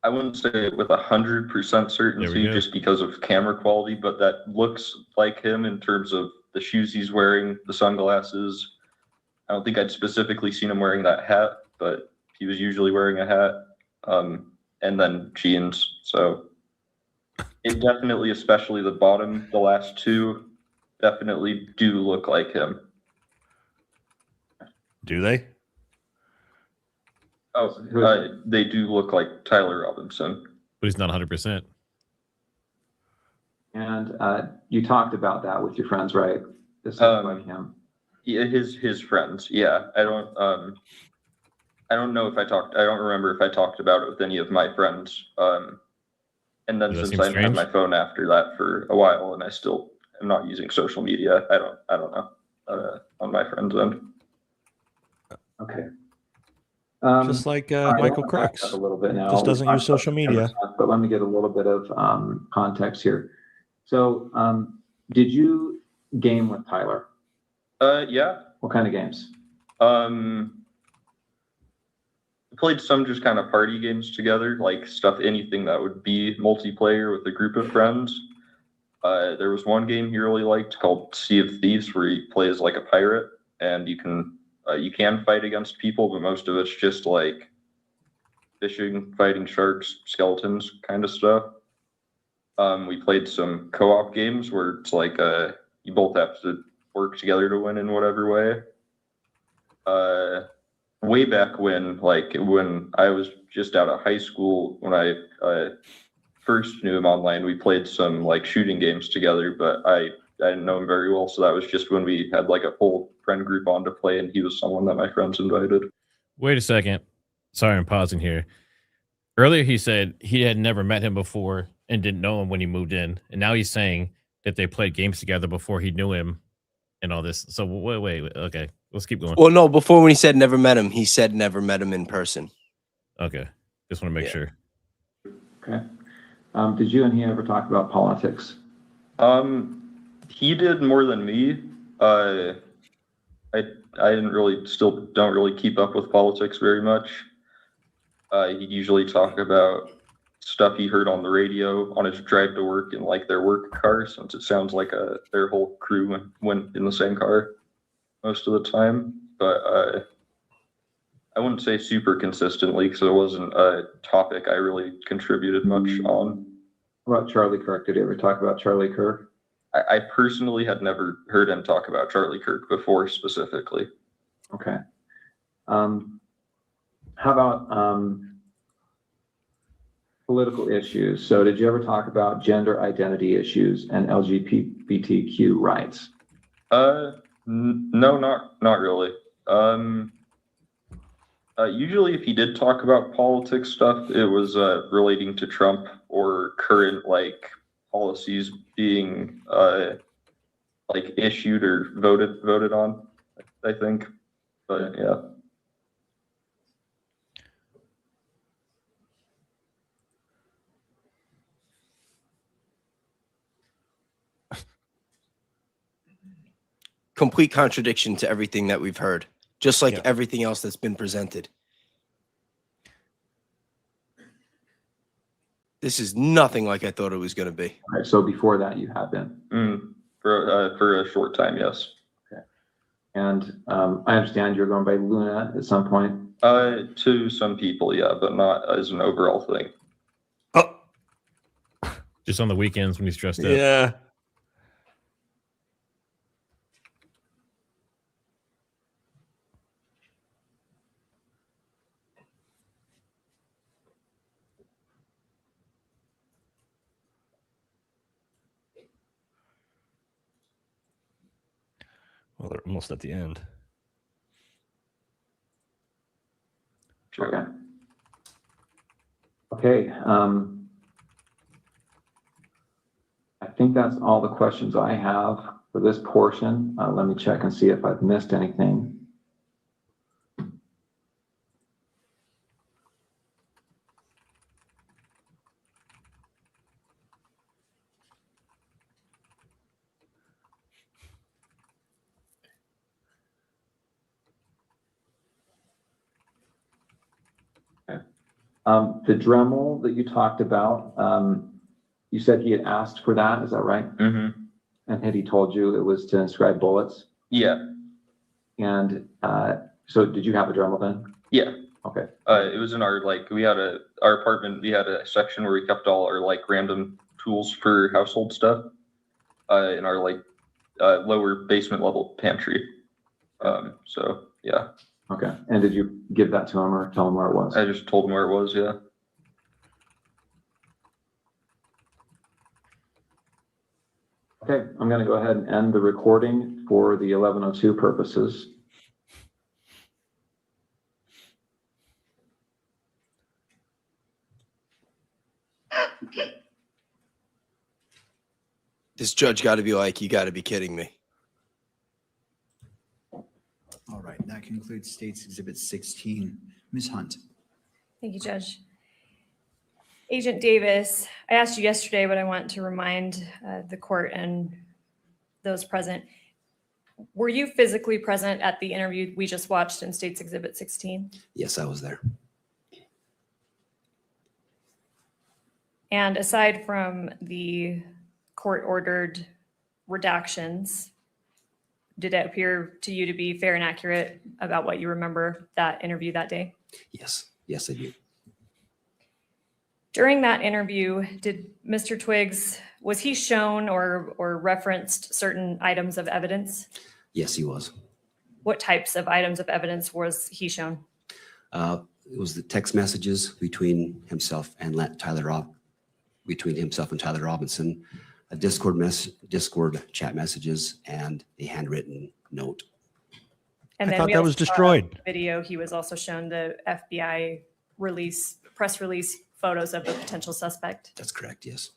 I wouldn't say it with 100% certainty just because of camera quality, but that looks like him in terms of the shoes he's wearing, the sunglasses. I don't think I'd specifically seen him wearing that hat, but he was usually wearing a hat, and then jeans. So it definitely, especially the bottom, the last 2, definitely do look like him. Do they? Oh, they do look like Tyler Robinson. But he's not 100%. And you talked about that with your friends, right? This looks like him. Yeah, his friends. Yeah, I don't know if I don't remember if I talked about it with any of my friends. And then since I had my phone after that for a while, and I still am not using social media, I don't know on my friend's end. Okay. Just like Michael Crooks. A little bit now. Just doesn't use social media. But let me get a little bit of context here. So, did you game with Tyler? Yeah. What kind of games? Played some just kind of party games together, like anything that would be multiplayer with a group of friends. There was one game he really liked called Sea of Thieves, where he plays like a pirate, and you can fight against people, but most of it's just like fishing, fighting sharks, skeletons kind of stuff. We played some co-op games where it's like you both have to work together to win in whatever way. Way back when I was just out of high school, when I first knew him online, we played some like shooting games together, but I didn't know him very well, so that was just when we had like a full friend group on to play, and he was someone that my friends invited. Wait a second. Sorry, I'm pausing here. Earlier, he said he had never met him before and didn't know him when he moved in, and now he's saying that they played games together before he knew him and all this. So wait. Okay, let's keep going. Well, no, before when he said never met him, he said never met him in person. Okay, just want to make sure. Okay. Did you and he ever talk about politics? He did more than me. I don't really keep up with politics very much. He'd usually talk about stuff he heard on the radio on his drive to work in like their work car, since it sounds like their whole crew went in the same car most of the time. But I wouldn't say super consistently, because it wasn't a topic I really contributed much on. What about Charlie Kirk? Did you ever talk about Charlie Kirk? I personally had never heard him talk about Charlie Kirk before specifically. Okay. How about political issues? So did you ever talk about gender identity issues and LGBTQ rights? No, not really. Usually if he did talk about politics stuff, it was relating to Trump or current like policies being like issued or voted on, I think. But yeah. Complete contradiction to everything that we've heard, just like everything else that's been presented. This is nothing like I thought it was going to be. All right, so before that, you have been? For a short time, yes. Okay. And I understand you're going by Luna at some point? To some people, yeah, but not as an overall thing. Oh. Just on the weekends when he's dressed up. Yeah. Well, they're almost at the end. Okay. Okay. I think that's all the questions I have for this portion. Let me check and see if I've missed anything. The Dremel that you talked about, you said he had asked for that, is that right? Mm-hmm. And had he told you it was to inscribe bullets? Yeah. And so did you have a Dremel then? Yeah. Okay. It was in our, like, our apartment, we had a section where we kept all our, like, random tools for household stuff, in our, like, lower basement level pantry. So, yeah. Okay. And did you give that to him or tell him where it was? I just told him where it was, yeah. Okay, I'm going to go ahead and end the recording for the 11:02 purposes. This judge got to be like, you got to be kidding me. All right, that concludes State's Exhibit 16. Ms. Hunt. Thank you, Judge. Agent Davis, I asked you yesterday, but I want to remind the court and those present. Were you physically present at the interview we just watched in State's Exhibit 16? Yes, I was there. And aside from the court-ordered redactions, did it appear to you to be fair and accurate about what you remember that interview that day? Yes, yes, I do. During that interview, did Mr. Twiggs, was he shown or referenced certain items of evidence? Yes, he was. What types of items of evidence was he shown? It was the text messages between himself and Tyler Robinson, a Discord chat messages, and a handwritten note. And I then thought we that also was saw destroyed. Video, he was also shown the FBI press release photos of the potential suspect. That's correct, yes.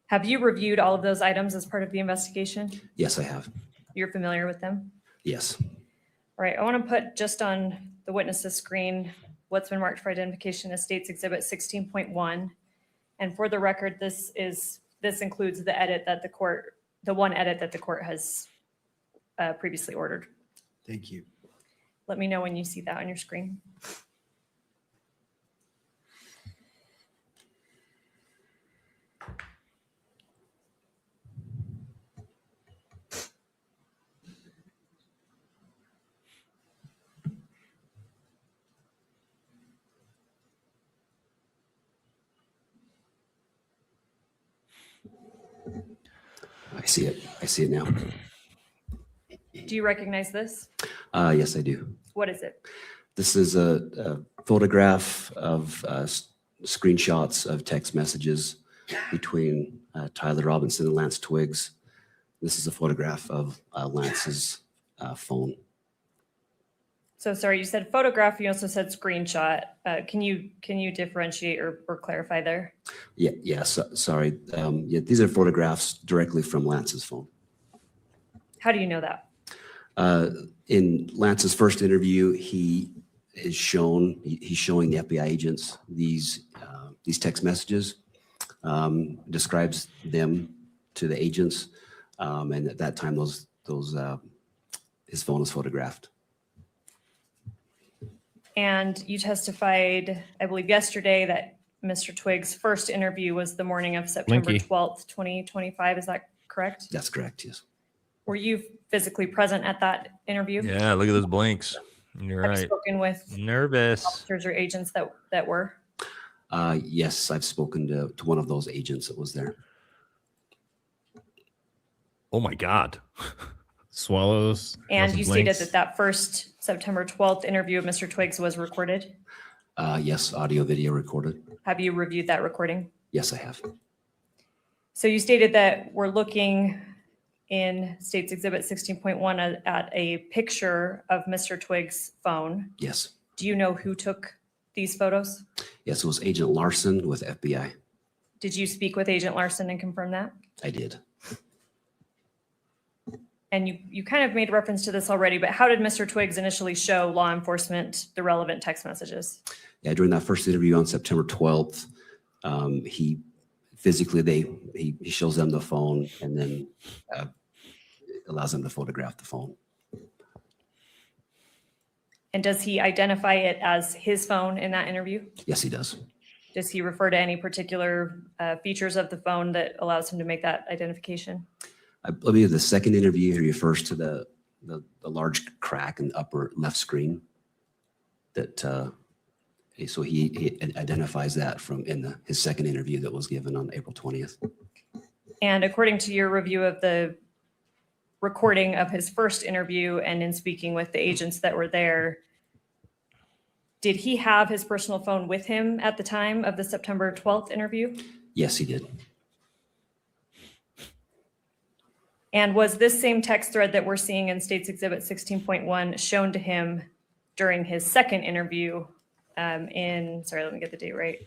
Have you reviewed all of those items as part of the investigation? Yes, I have. You're familiar with them? Yes. All right, I want to put just on the witness's screen what's been marked for identification as State's Exhibit 16.1. And for the record, this includes the edit that the one edit that the court has previously ordered. Thank you. Let me know when you see that on your screen. I see it. I see it now. Do you recognize this? Yes, I do. What is it? This is a photograph of screenshots of text messages between Tyler Robinson and Lance Twiggs. This is a photograph of Lance's phone. So sorry, you said photograph, you also said screenshot. Can you differentiate or clarify there? Yeah, sorry. Yeah, these are photographs directly from Lance's phone. How do you know that? In Lance's first interview, he's showing the FBI agents these text messages, describes them to the agents, and at that time, his phone was photographed. And you testified, I believe yesterday, that Mr. Twiggs' first interview was the morning of September 12th, 2025. Is that correct? That's correct, yes. Were you physically present at that interview? Yeah, look at those blinks. You're Have you right. spoken with Nervous. officers or agents that were? Yes, I've spoken to one of those agents that was there. Oh my God. Swallows. And you stated blinks. that first September 12th interview of Mr. Twiggs was recorded. Yes, audio, video recorded. Have you reviewed that recording? Yes, I have. So you stated that we're looking in State's Exhibit 16.1 at a picture of Mr. Twiggs' phone. Yes. Do you know who took these photos? Yes, it was Agent Larson with FBI. Did you speak with Agent Larson and confirm that? I did. And you kind of made reference to this already, but how did Mr. Twiggs initially show law enforcement the relevant text messages? Yeah, during that first interview on September 12th, he shows them the phone and then allows them to photograph the phone. And does he identify it as his phone in that interview? Yes, he does. Does he refer to any particular features of the phone that allows him to make that identification? I believe the second interview, he refers to the large crack in the upper left screen. That so he identifies that from his second interview that was given on April 20th. And according to your review of the recording of his first interview and in speaking with the agents that were there, did he have his personal phone with him at the time of the September 12th interview? Yes, he did. And was this same text thread that we're seeing in State's Exhibit 16.1 shown to him during his second interview sorry, let me get the date right,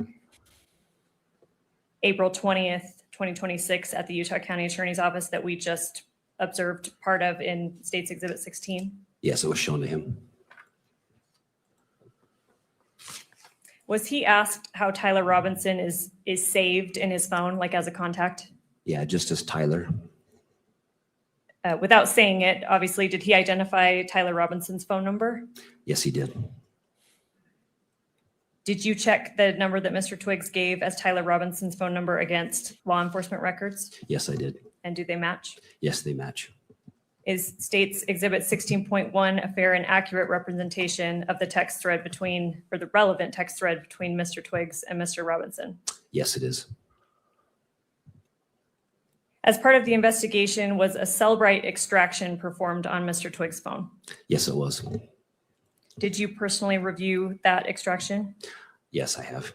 April 20th, 2026 at the Utah County Attorney's Office that we just observed part of in State's Exhibit 16? Yes, it was shown to him. Was he asked how Tyler Robinson is saved in his phone, like as a contact? Yeah, just as Tyler. Without saying it, obviously, did he identify Tyler Robinson's phone number? Yes, he did. Did you check the number that Mr. Twiggs gave as Tyler Robinson's phone number against law enforcement records? Yes, I did. And do they match? Yes, they match. Is State's Exhibit 16.1 a fair and accurate representation of the text thread or the relevant text thread between Mr. Twiggs and Mr. Robinson? Yes, it is. As part of the investigation, was a Cellbrite extraction performed on Mr. Twiggs' phone? Yes, it was. Did you personally review that extraction? Yes, I have.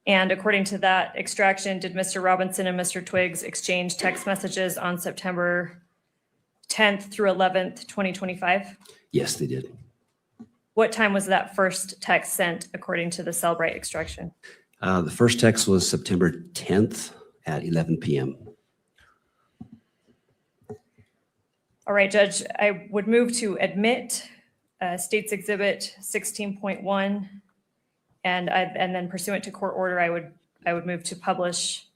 And according to that extraction, did Mr. Robinson and Mr. Twiggs exchange text messages on September 10th through 11th, 2025? Yes, they did. What time was that first text sent according to the Cellbrite extraction? The first text was September 10th at 11 p.m. All right, Judge, I would move to admit State's Exhibit 16.1, and then pursuant to court order, I would move to publish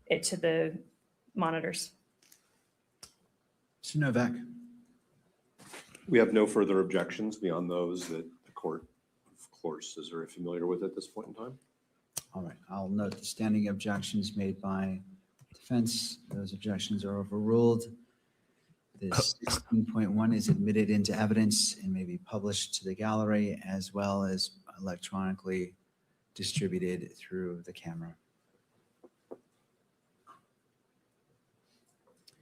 it to the monitors. Mr. Novak. We have no further objections beyond those that the court, of course, is very familiar with at this point in time. All right, I'll note the standing objections made by defense. Those objections are overruled. This 16.1 is admitted into evidence and may be published to the gallery as well as electronically distributed through the camera.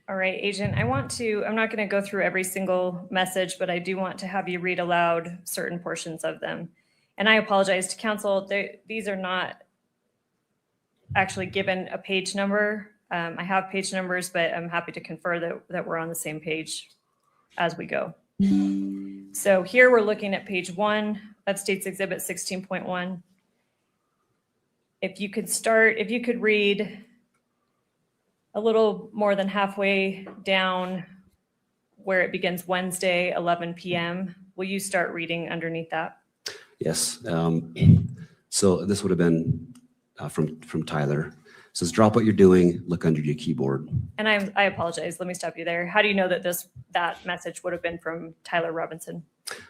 All right, Agent, I'm not going to go through every single message, but I do want to have you read aloud certain portions of them. And I apologize to counsel, these are not actually given a page number. I have page numbers, but I'm happy to confer that we're on the same page as we go. So here we're looking at page 1 of State's Exhibit 16.1. If you could read a little more than halfway down where it begins Wednesday, 11 p.m. Will you start reading underneath that? Yes. So this would have been from Tyler. It says, drop what you're doing, look under your keyboard. And I apologize. Let me stop you there. How do you know that that message would have been from Tyler Robinson?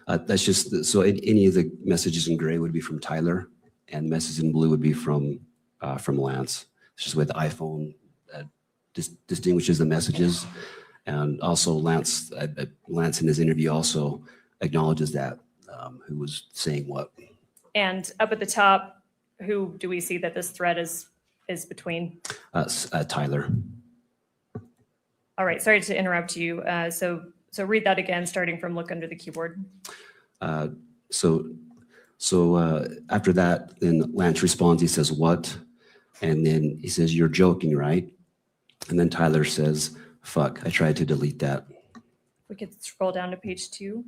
That's just, so any of the messages in gray would be from Tyler, and messages in blue would be from Lance. It's just the way the iPhone distinguishes the messages. And also Lance in his interview also acknowledges that, who was saying what. And up at the top, who do we see that this thread is between? Tyler. All right, sorry to interrupt you. So read that again, starting from look under the keyboard. So after that, then Lance responds, he says, what? And then he says, you're joking, right? And then Tyler says, fuck, I tried to delete that. We could scroll down to page 2.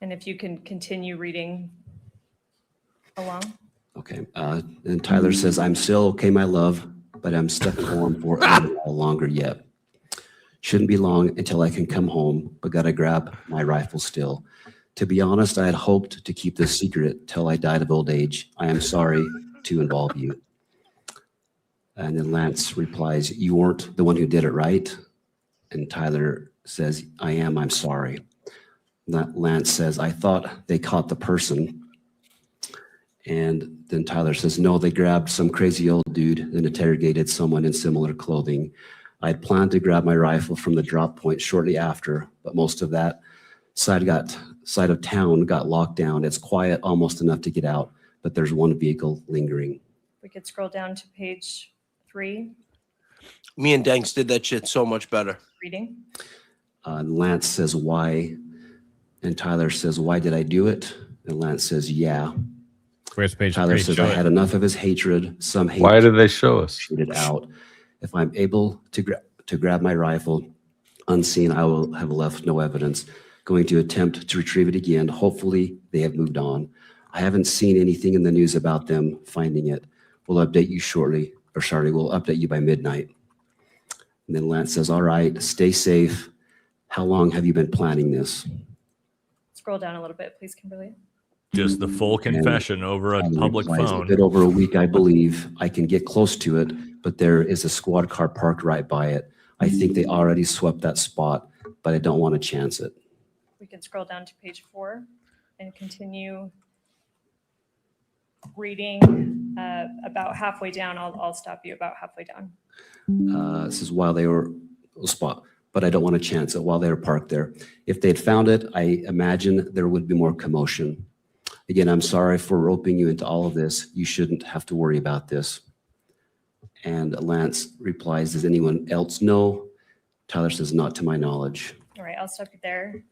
And if you can continue reading along. Okay. And Tyler says, I'm still okay, my love, but I'm stuck at home for a little while longer yet. Shouldn't be long until I can come home, but gotta grab my rifle still. To be honest, I had hoped to keep this secret till I died of old age. I am sorry to involve you. And then Lance replies, "You weren't the one who did it, right?" And Tyler says, "I am, I'm sorry." Lance says, "I thought they caught the person." And then Tyler says, "No, they grabbed some crazy old dude and interrogated someone in similar clothing. I had planned to grab my rifle from the drop point shortly after, but most of that side of town got locked down. It's quiet, almost enough to get out, but there's one vehicle lingering." We could scroll down to page 3, Me and Danks did that shit so much better. reading. And Lance says, "Why?" And Tyler says, "Why did I do it?" And Lance says, "Yeah." Where's page Tyler 3? says, Show "I it. had enough of his hatred. Some hate. Why did they show us? Shoot it out. If I'm able to grab my rifle unseen, I will have left no evidence. Going to attempt to retrieve it again. Hopefully they have moved on. I haven't seen anything in the news about them finding it. We'll update you shortly, or sorry, we'll update you by midnight." And then Lance says, "All right, stay safe. How long have you been planning this?" Scroll down a little bit, please, Kimberly. Just the full confession over a Tyler public replies, "A phone. bit over a week, I believe. I can get close to it, but there is a squad car parked right by it. I think they already swept that spot, but I don't want to chance it." We can scroll down to page 4 and continue reading about halfway down. I'll stop you about halfway down. This is while they were spot, but I don't want to chance it while they were parked there. If they'd found it, I imagine there would be more commotion. Again, I'm sorry for roping you into all of this. You shouldn't have to worry about this. And Lance replies, "Does anyone else know?" Tyler says, "Not to my knowledge." All right, I'll stop you there.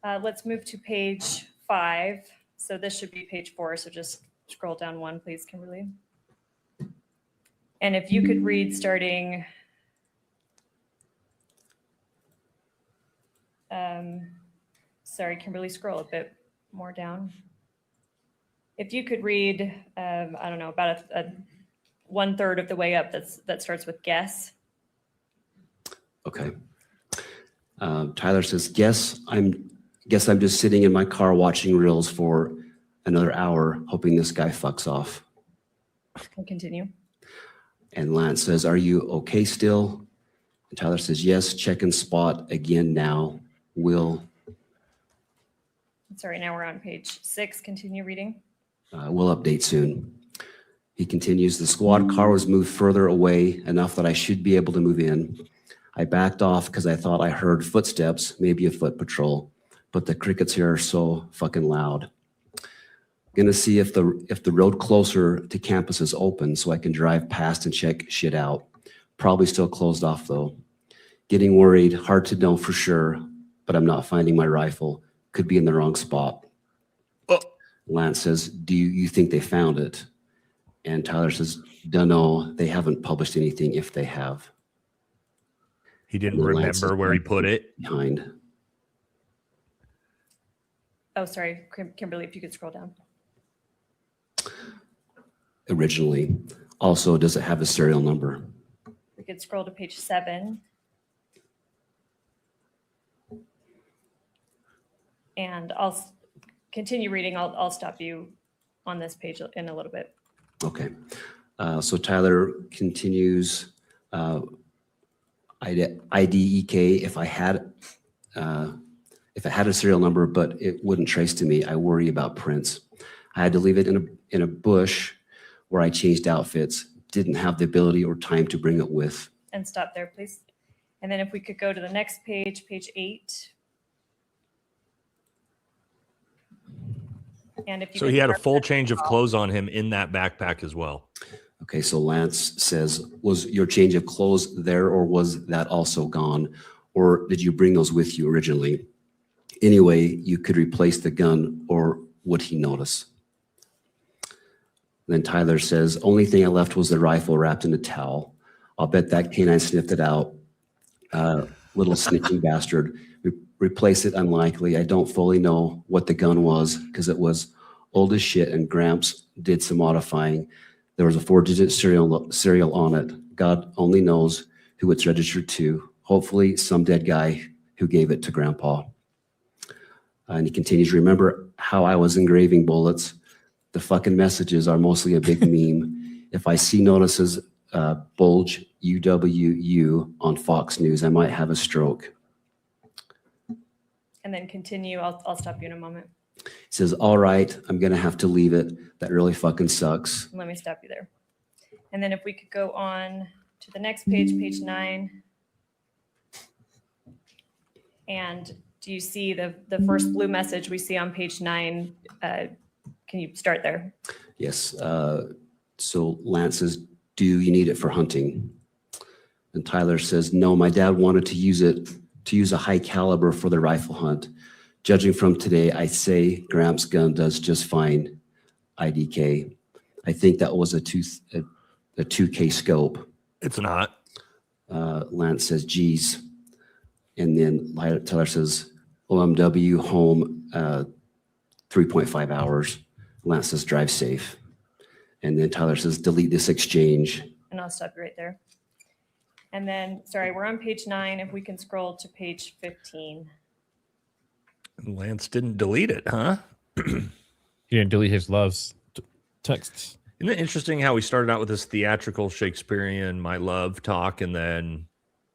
Let's move to page 5. So this should be page 4. So just scroll down 1, please, Kimberly. And if you could read starting sorry, Kimberly, scroll a bit more down. If you could read, I don't know, about a 1/3 of the way up that starts with guess. Okay. Tyler says, guess I'm just sitting in my car watching reels for another hour, hoping this guy fucks off." Can continue. And Lance says, "Are you okay still?" And Tyler says, "Yes, check and spot again now. We'll Sorry, now we're on page 6. Continue reading. we'll update soon." He continues, "The squad car was moved further away enough that I should be able to move in. I backed off because I thought I heard footsteps, maybe a foot patrol, but the crickets here are so fucking loud. Gonna see if the road closer to campus is open so I can drive past and check shit out. Probably still closed off though. Getting worried, hard to know for sure, but I'm not finding my rifle. Could be in the wrong spot." Lance says, "Do you think they found it?" And Tyler says, "Dunno, they haven't published anything if they have." He didn't And then Lance remember says, where he put it. Behind. Oh, sorry, Kimberly, if you could scroll down. Originally. Also, does it have a serial number? We could scroll to page 7. And I'll continue reading. I'll stop you on this page in a little bit. Okay. So Tyler continues, IDEK, if I had a serial number, but it wouldn't trace to me, I worry about prints. I had to leave it in a bush where I changed outfits, didn't have the ability or time to bring it with. And stop there, please. And then if we could go to the next page, page 8. And if you So he had a full change of clothes on him in that backpack as well. Okay, so Lance says, was your change of clothes there or was that also gone? Or did you bring those with you originally? Anyway, you could replace the gun or would he notice? Then Tyler says, only thing I left was the rifle wrapped in a towel. I'll bet that canine sniffed it out. Little sneaking bastard. Replace it unlikely. I don't fully know what the gun was because it was old as shit and Gramps did some modifying. There was a 4-digit serial on it. God only knows who it's registered to. Hopefully some dead guy who gave it to Grandpa. And he continues, remember how I was engraving bullets? The fucking messages are mostly a big meme. If I see notices bulge UWU on Fox News. I might have a stroke. And then continue. I'll stop you in a moment. He says, all right, I'm going to have to leave it. That really fucking sucks. Let me stop you there. And then if we could go on to the next page, page 9. And do you see the first blue message we see on page 9? Can you start there? Yes. So Lance says, do you need it for hunting? And Tyler says, no, my dad wanted to use a high caliber for the rifle hunt. Judging from today, I say Gramps' gun does just fine. IDK. I think that was a 2K scope. It's not. Lance says, geez. And then Tyler says, OMW home 3.5 hours. Lance says, drive safe. And then Tyler says, delete this exchange. And I'll stop you right there. And then, sorry, we're on page 9. If we can scroll to page 15. Lance didn't delete it, huh? He didn't delete his loves texts. Isn't it interesting how we started out with this theatrical Shakespearean my love talk, and then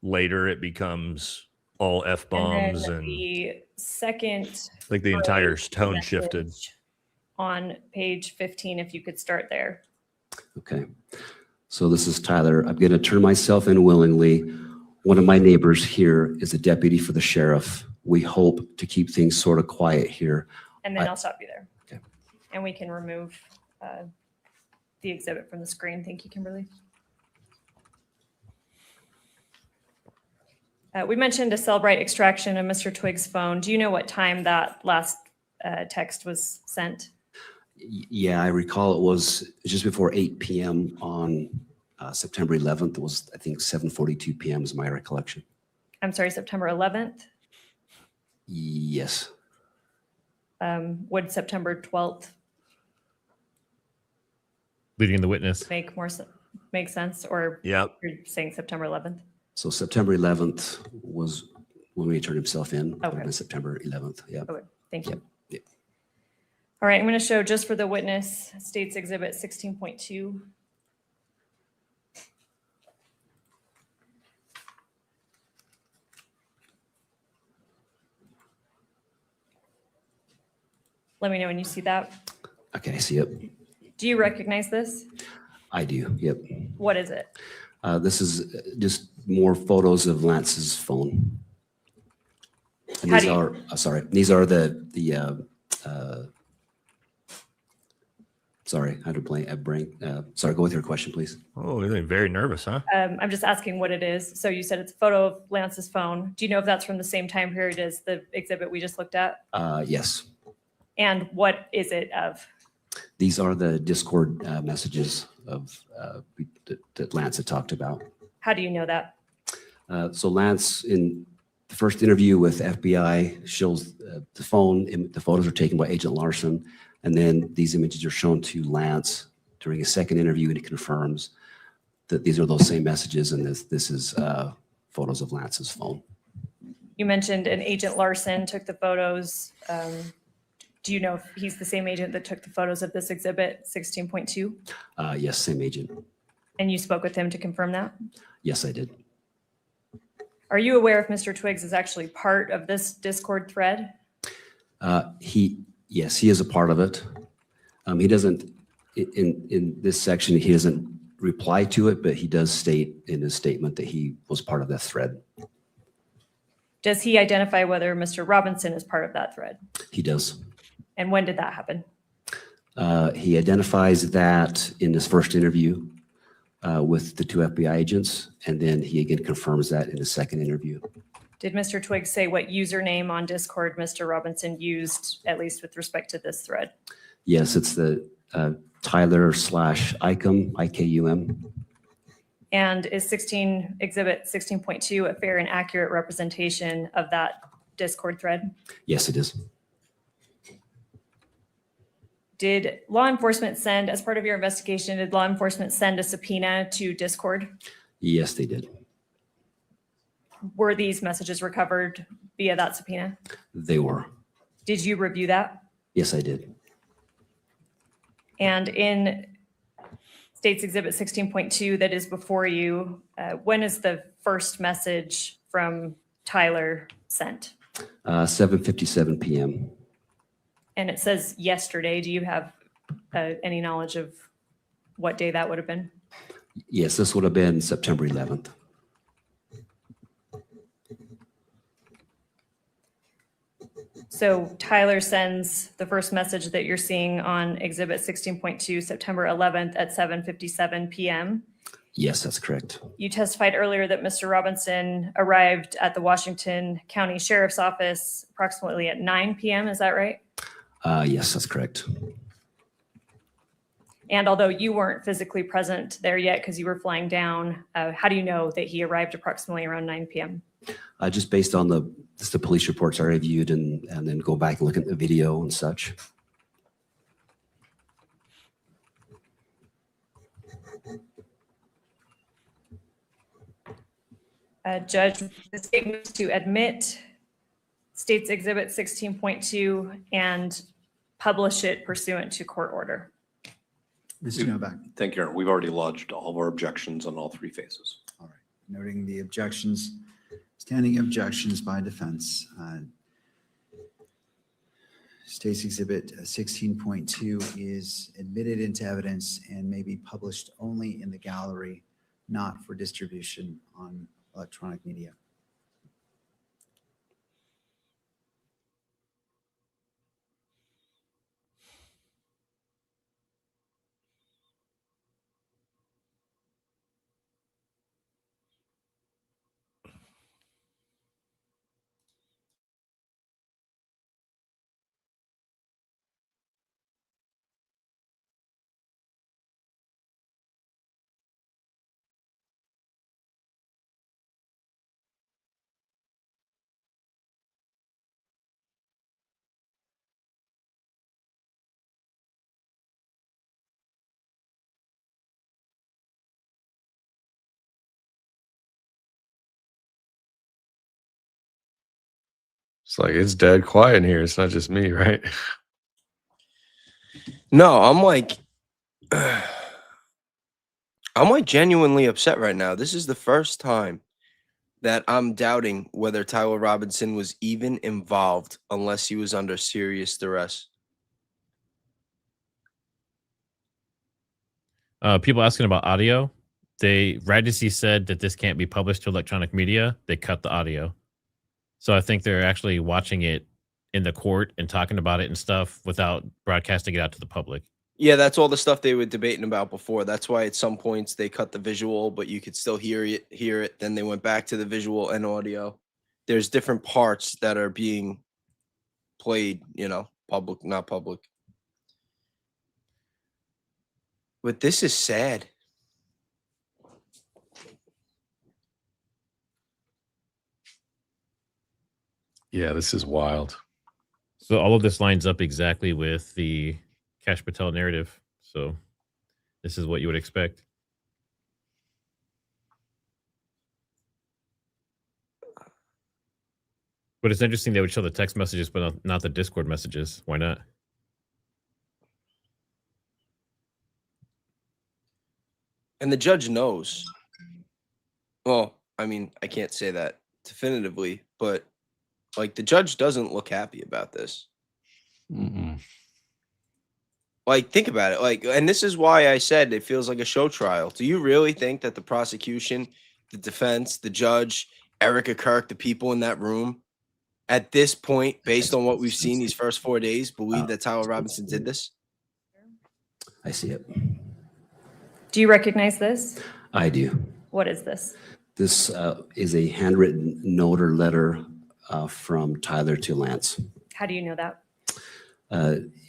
later it becomes all F-bombs and the second, like the entire tone shifted. On page 15, if you could start there. Okay. So this is Tyler. I'm going to turn myself in willingly. One of my neighbors here is a deputy for the sheriff. We hope to keep things sort of quiet here. And then I'll stop you there. Okay. And we can remove the exhibit from the screen. Thank you, Kimberly. We mentioned a Cellbrite extraction of Mr. Twiggs' phone. Do you know what time that last text was sent? Yeah, I recall it was just before 8 p.m. on September 11th. It was, I think, 7:42 p.m. is my recollection. I'm sorry, September 11th? Yes. Would September 12th Leading the witness. make sense? Or Yep. you're saying September 11th? So September 11th was when we turned himself in. Okay. And September 11th. Yeah. Okay, thank you. Yep. All right, I'm going to show just for the witness, States Exhibit 16.2. Let me know when you see that. Okay, I see it. Do you recognize this? I do. Yep. What is it? This is just more photos of Lance's phone. And How these do you- are, sorry, these are sorry, I had to bring, sorry, go with your question, please. Oh, you're very nervous, huh? I'm just asking what it is. So you said it's a photo of Lance's phone. Do you know if that's from the same time period as the exhibit we just looked at? Yes. And what is it of? These are the Discord messages of that Lance had talked about. How do you know that? So Lance, in the first interview with FBI, shows the phone. The photos are taken by Agent Larson, and then these images are shown to Lance during a second interview, and he confirms that these are those same messages, and this is photos of Lance's phone. You mentioned an Agent Larson took the photos. Do you know if he's the same agent that took the photos of this exhibit 16.2? Yes, same agent. And you spoke with him to confirm that? Yes, I did. Are you aware if Mr. Twiggs is actually part of this Discord thread? Yes, he is a part of it. He doesn't, in this section, he doesn't reply to it, but he does state in his statement that he was part of that thread. Does he identify whether Mr. Robinson is part of that thread? He does. And when did that happen? He identifies that in his first interview with the two FBI agents, and then he again confirms that in his second interview. Did Mr. Twiggs say what username on Discord Mr. Robinson used, at least with respect to this thread? Yes, it's the Tyler/Icum, IKUM. And is Exhibit 16.2 a fair and accurate representation of that Discord thread? Yes, it is. Did law enforcement send, as part of your investigation, did law enforcement send a subpoena to Discord? Yes, they did. Were these messages recovered via that subpoena? They were. Did you review that? Yes, I did. And in State's Exhibit 16.2 that is before you. When is the first message from Tyler sent? 7:57 p.m. And it says yesterday. Do you have any knowledge of what day that would have been? Yes, this would have been September 11th. So Tyler sends the first message that you're seeing on Exhibit 16.2, September 11th at 7:57 p.m. Yes, that's correct. You testified earlier that Mr. Robinson arrived at the Washington County Sheriff's Office approximately at 9 p.m. Is that right? Yes, that's correct. And although you weren't physically present there yet because you were flying down, how do you know that he arrived approximately around 9 p.m.? Just based on the police reports I reviewed and then go back and look at the video and such. Judge, the state moves to admit State's Exhibit 16.2 and publish it pursuant to court order. Mr. Novak. Thank you, Your Honor. We've already lodged all of our objections on all three phases. All right. Noting the objections, standing objections by defense. State's Exhibit 16.2 is admitted into evidence and may be published only in the gallery, not for distribution on electronic media. It's like it's dead quiet in here. It's not just me, right? No, I'm like genuinely upset right now. This is the first time that I'm doubting whether Tyler Robinson was even involved unless he was under serious duress. People asking about audio. Right as he said that this can't be published to electronic media, they cut the audio. So I think they're actually watching it in the court and talking about it and stuff without broadcasting it out to the public. Yeah, that's all the stuff they were debating about before. That's why at some points they cut the visual, but you could still hear it. Then they went back to the visual and audio. There's different parts that are being played, public, not public. But this is sad. Yeah, this is wild. So all of this lines up exactly with the Kash Patel narrative. So this is what you would expect. But it's interesting they would show the text messages, but not the Discord messages. Why not? And the judge knows. Well, I mean, I can't say that definitively, but like the judge doesn't look happy about this. Mm-mm. Like, think about it. Like, and this is why I said it feels like a show trial. Do you really think that the prosecution, the defense, the judge, Erica Kirk, the people in that room, at this point, based on what we've seen these first 4 days, believe that Tyler Robinson did this? I see it. Do you recognize this? I do. What is this? This is a handwritten note or letter from Tyler to Lance. How do you know that?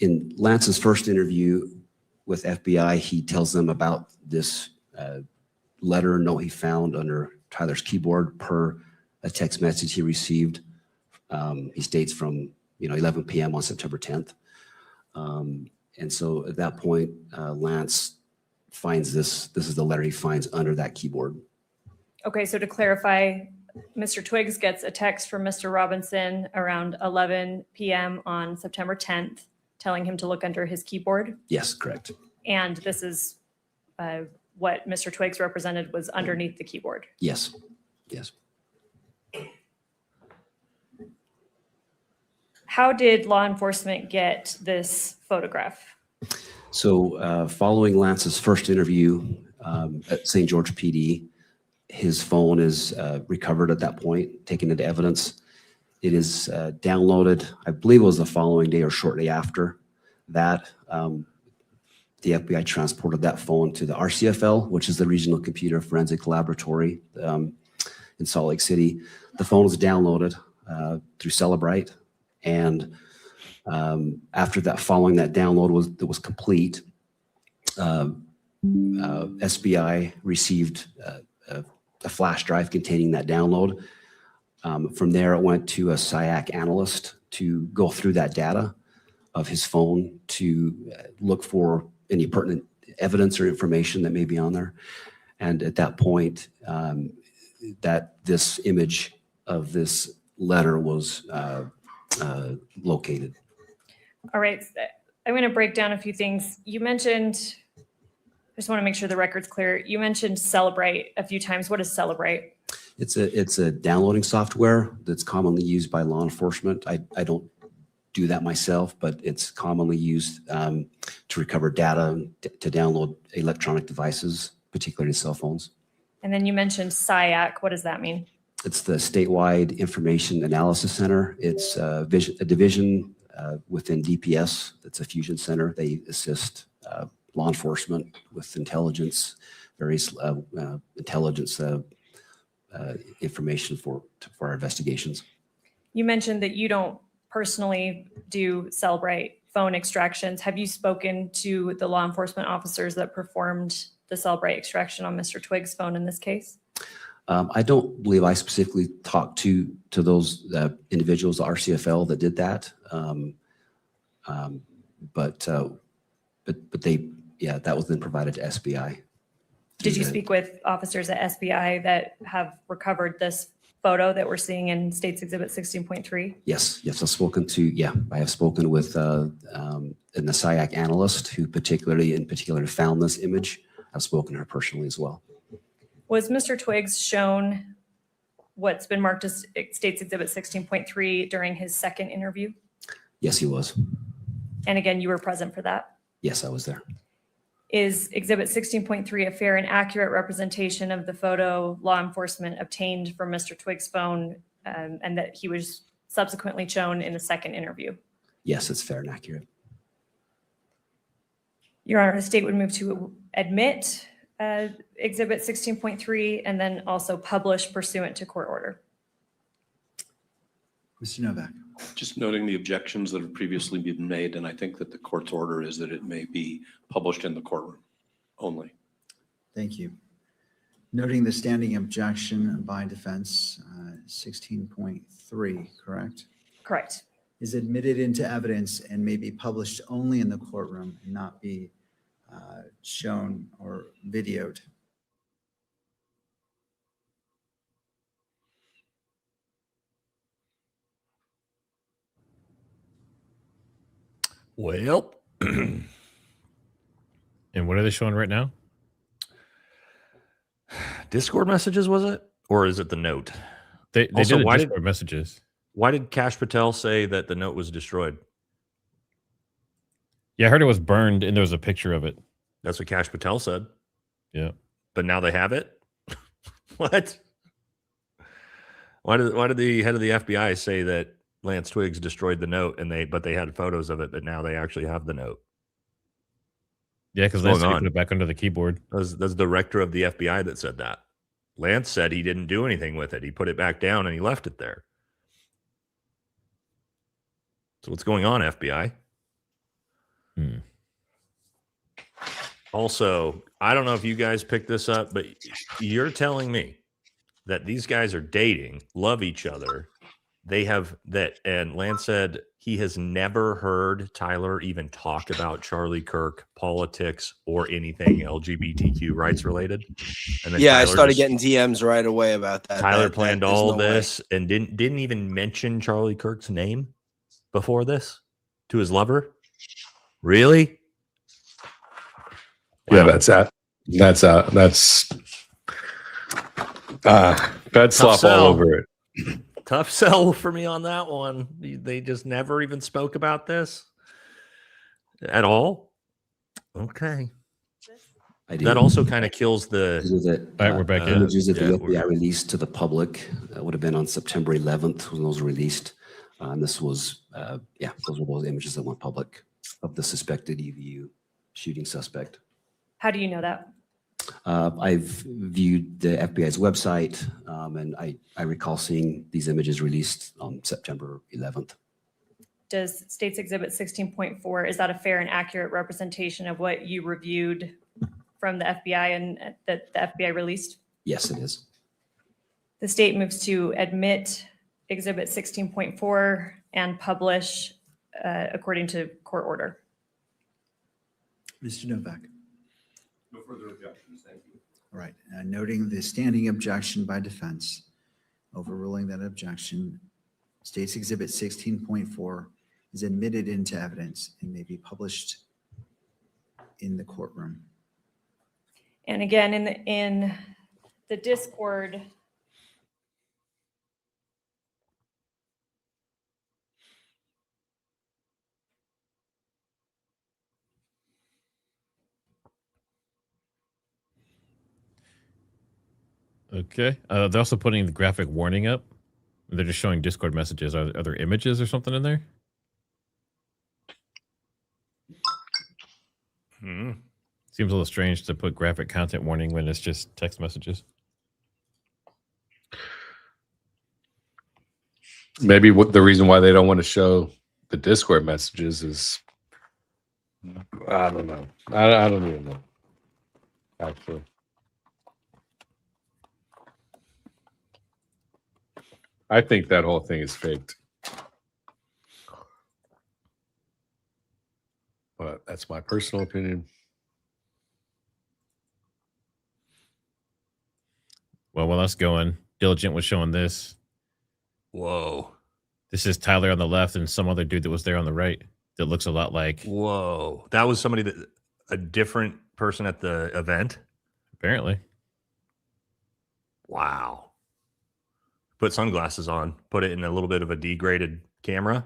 In Lance's first interview with FBI, he tells them about this letter note he found under Tyler's keyboard per a text message he received. He states from 11 p.m. on September 10th. And so at that point, Lance finds this. This is the letter he finds under that keyboard. Okay, so to clarify, Mr. Twiggs gets a text from Mr. Robinson around 11 p.m. on September 10th, telling him to look under his keyboard. Yes, correct. And this is what Mr. Twiggs represented was underneath the keyboard. Yes, yes. How did law enforcement get this photograph? So following Lance's first interview at St. George PD, his phone is recovered at that point, taken into evidence. It is downloaded, I believe it was the following day or shortly after that. The FBI transported that phone to the RCFL, which is the Regional Computer Forensic Laboratory in Salt Lake City. The phone was downloaded through Celebrite. And after that, following that download was complete, SBI received a flash drive containing that download. From there, it went to a SIAC analyst to go through that data of his phone to look for any pertinent evidence or information that may be on there. And at that point, that this image of this letter was located. All right, I'm going to break down a few things. You mentioned, I just want to make sure the record's clear. You mentioned Celebrite a few times. What is Celebrite? It's a downloading software that's commonly used by law enforcement. I don't do that myself, but it's commonly used to recover data, to download electronic devices, particularly cell phones. And then you mentioned SIAC. What does that mean? It's the Statewide Information Analysis Center. It's a division within DPS. It's a fusion center. They assist law enforcement with intelligence, various intelligence information for our investigations. You mentioned that you don't personally do Celebrite phone extractions. Have you spoken to the law enforcement officers that performed the Celebrite extraction on Mr. Twiggs' phone in this case? I don't believe I specifically talked to those individuals, the RCFL, that did that. But they, yeah, that was then provided to SBI. Did you speak with officers at SBI that have recovered this photo that we're seeing in State's Exhibit 16.3? Yes, I've spoken to, I have spoken with an SIAC analyst who in particular found this image. I've spoken to her personally as well. Was Mr. Twiggs shown what's been marked as State's Exhibit 16.3 during his second interview? Yes, he was. And again, you were present for that? Yes, I was there. Is Exhibit 16.3 a fair and accurate representation of the photo law enforcement obtained from Mr. Twiggs' phone and that he was subsequently shown in the second interview? Yes, it's fair and accurate. Your Honor, the state would move to admit Exhibit 16.3 and then also publish pursuant to court order. Mr. Novak. Just noting the objections that have previously been made, and I think that the court's order is that it may be published in the courtroom only. Thank you. Noting the standing objection by defense, 16.3, correct? Correct. Is admitted into evidence and may be published only in the courtroom and not be shown or videoed. Well, and what are they showing right now? Discord messages, was it? Or is it the note? They Also, did why Discord messages. Why did Kash Patel say that the note was destroyed? Yeah, I heard it was burned and there was a picture of it. That's what Kash Patel said. Yeah. But now they have it? What? Why did the head of the FBI say that Lance Twiggs destroyed the note but they had photos of it, but now they actually have the note? Yeah, because Lance put it back under the keyboard. That's the director of the FBI that said that. Lance said he didn't do anything with it. He put it back down and he left it there. So what's going on, FBI? Also, I don't know if you guys picked this up, but you're telling me that these guys are dating, love each other. They have that, and Lance said he has never heard Tyler even talk about Charlie Kirk, politics, or anything LGBTQ rights related. And then yeah, Tyler I started getting DMs right away about that. Tyler planned all this and didn't even mention Charlie Kirk's name before this to his lover. Really? Yeah, that's that. That's bed slop sell. all over it. Tough sell for me on that one. They just never even spoke about this at all. Okay. That also kind of kills the. That, Right, we're back in. images that yeah, the FBI released to the public would have been on September 11th when those were released. And this was, those were those images that went public of the suspected EVU shooting suspect. How do you know that? I've viewed the FBI's website, and I recall seeing these images released on September 11th. Does States Exhibit 16.4, is that a fair and accurate representation of what you reviewed from the FBI and that the FBI released? Yes, it is. The state moves to admit Exhibit 16.4 and publish according to court order. Mr. Novak. No further objections, thank you. All right, noting the standing objection by defense, overruling that objection, States Exhibit 16.4 is admitted into evidence and may be published in the courtroom. And again, in the Discord, Okay. They're also putting the graphic warning up. They're just showing Discord messages. Are there images or something in there? Seems a little strange to put graphic content warning when it's just text messages. Maybe what the reason why they don't want to show the Discord messages is, I don't know. I don't even know. Actually. I think that whole thing is faked. But that's my personal opinion. Well, while that's going, Diligent was showing this. Whoa. This is Tyler on the left and some other dude that was there on the right that looks a lot like. Whoa. That was somebody that, a different person at the event? Apparently. Wow. Put sunglasses on, put it in a little bit of a degraded camera.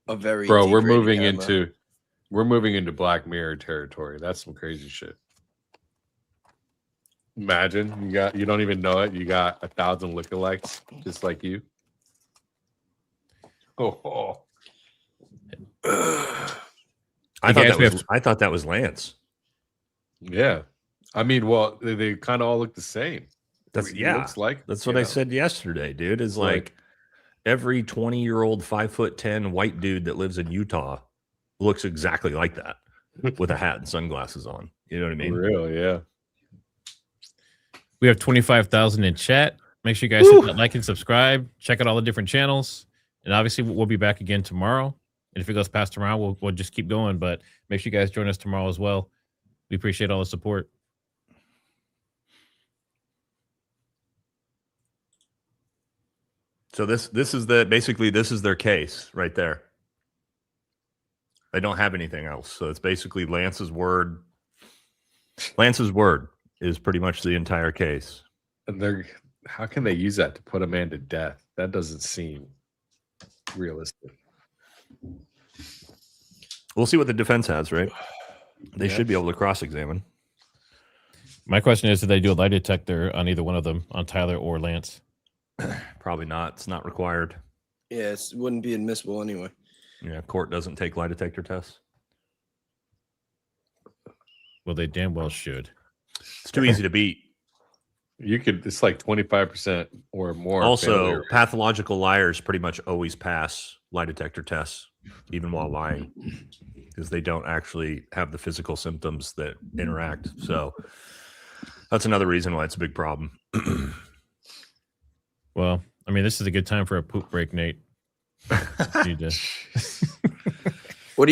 A very Bro, we're degraded moving into Black Mirror territory. That's some crazy shit. Imagine you don't even know it. You got 1,000 lookalikes just like you. Oh. I thought that was Lance. Yeah. I mean, well, they kind of all look the same. That's He looks like, that's what I said yesterday, dude. Is Like- like every 20-year-old 5'10" white dude that lives in Utah looks exactly like that with a hat and sunglasses on. You know what I mean? For real, yeah. We have 25,000 in chat. Make sure you guys hit that like and subscribe. Check out all the different channels. And obviously, we'll be back again tomorrow. And if it goes past tomorrow, we'll just keep going. But make sure you guys join us tomorrow as well. We appreciate all the support. So this is basically this is their case right there. They don't have anything else. So it's basically Lance's word. Lance's word is pretty much the entire case. And how can they use that to put a man to death? That doesn't seem realistic. We'll see what the defense has, right? They should be able to cross-examine. My question is, did they do a lie detector on either one of them, on Tyler or Lance? Probably not. It's not required. Yeah, it wouldn't be admissible anyway. Yeah, court doesn't take lie detector tests. Well, they damn well should. It's too easy to beat. It's like 25% or more. Also, pathological liars pretty much always pass lie detector tests, even while lying, because they don't actually have the physical symptoms that interact. So that's another reason why it's a big problem. Well, I mean, this is a good time for a poop break, Nate. What do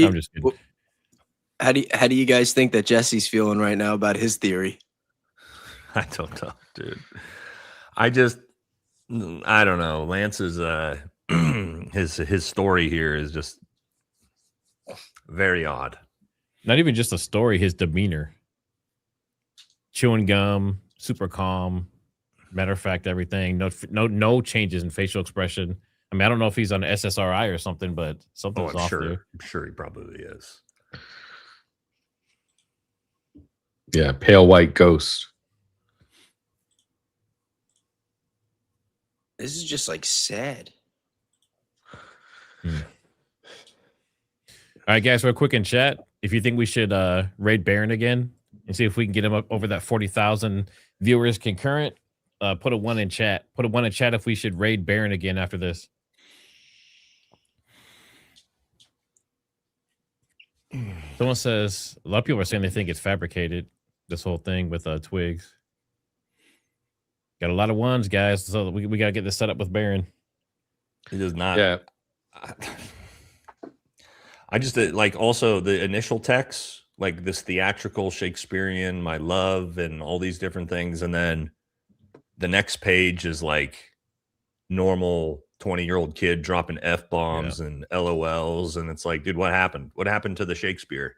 you? I'm just kidding. How do you guys think that Jesse's feeling right now about his theory? I don't know, dude. I don't know. Lance is His story here is just very odd. Not even just a story, his demeanor. Chewing gum, super calm. Matter of fact, everything. No changes in facial expression. I mean, I don't know if he's on SSRI or something, but something's off there. I'm sure he probably is. Yeah, pale white ghost. This is just like sad. All right, guys, real quick in chat. If you think we should raid Baron again and see if we can get him up over that 40,000 viewers concurrent, put a 1 in chat. Put a 1 in chat if we should raid Baron again after this. Someone says a lot of people are saying they think it's fabricated. This whole thing with Twiggs. Got a lot of ones, guys. So we got to get this set up with Baron. It is not. Yeah. I just like also the initial text, like this theatrical Shakespearean, my love, and all these different things. And then the next page is like normal 20-year-old kid dropping F-bombs and LOLs. And it's like, dude, what happened? What happened to the Shakespeare?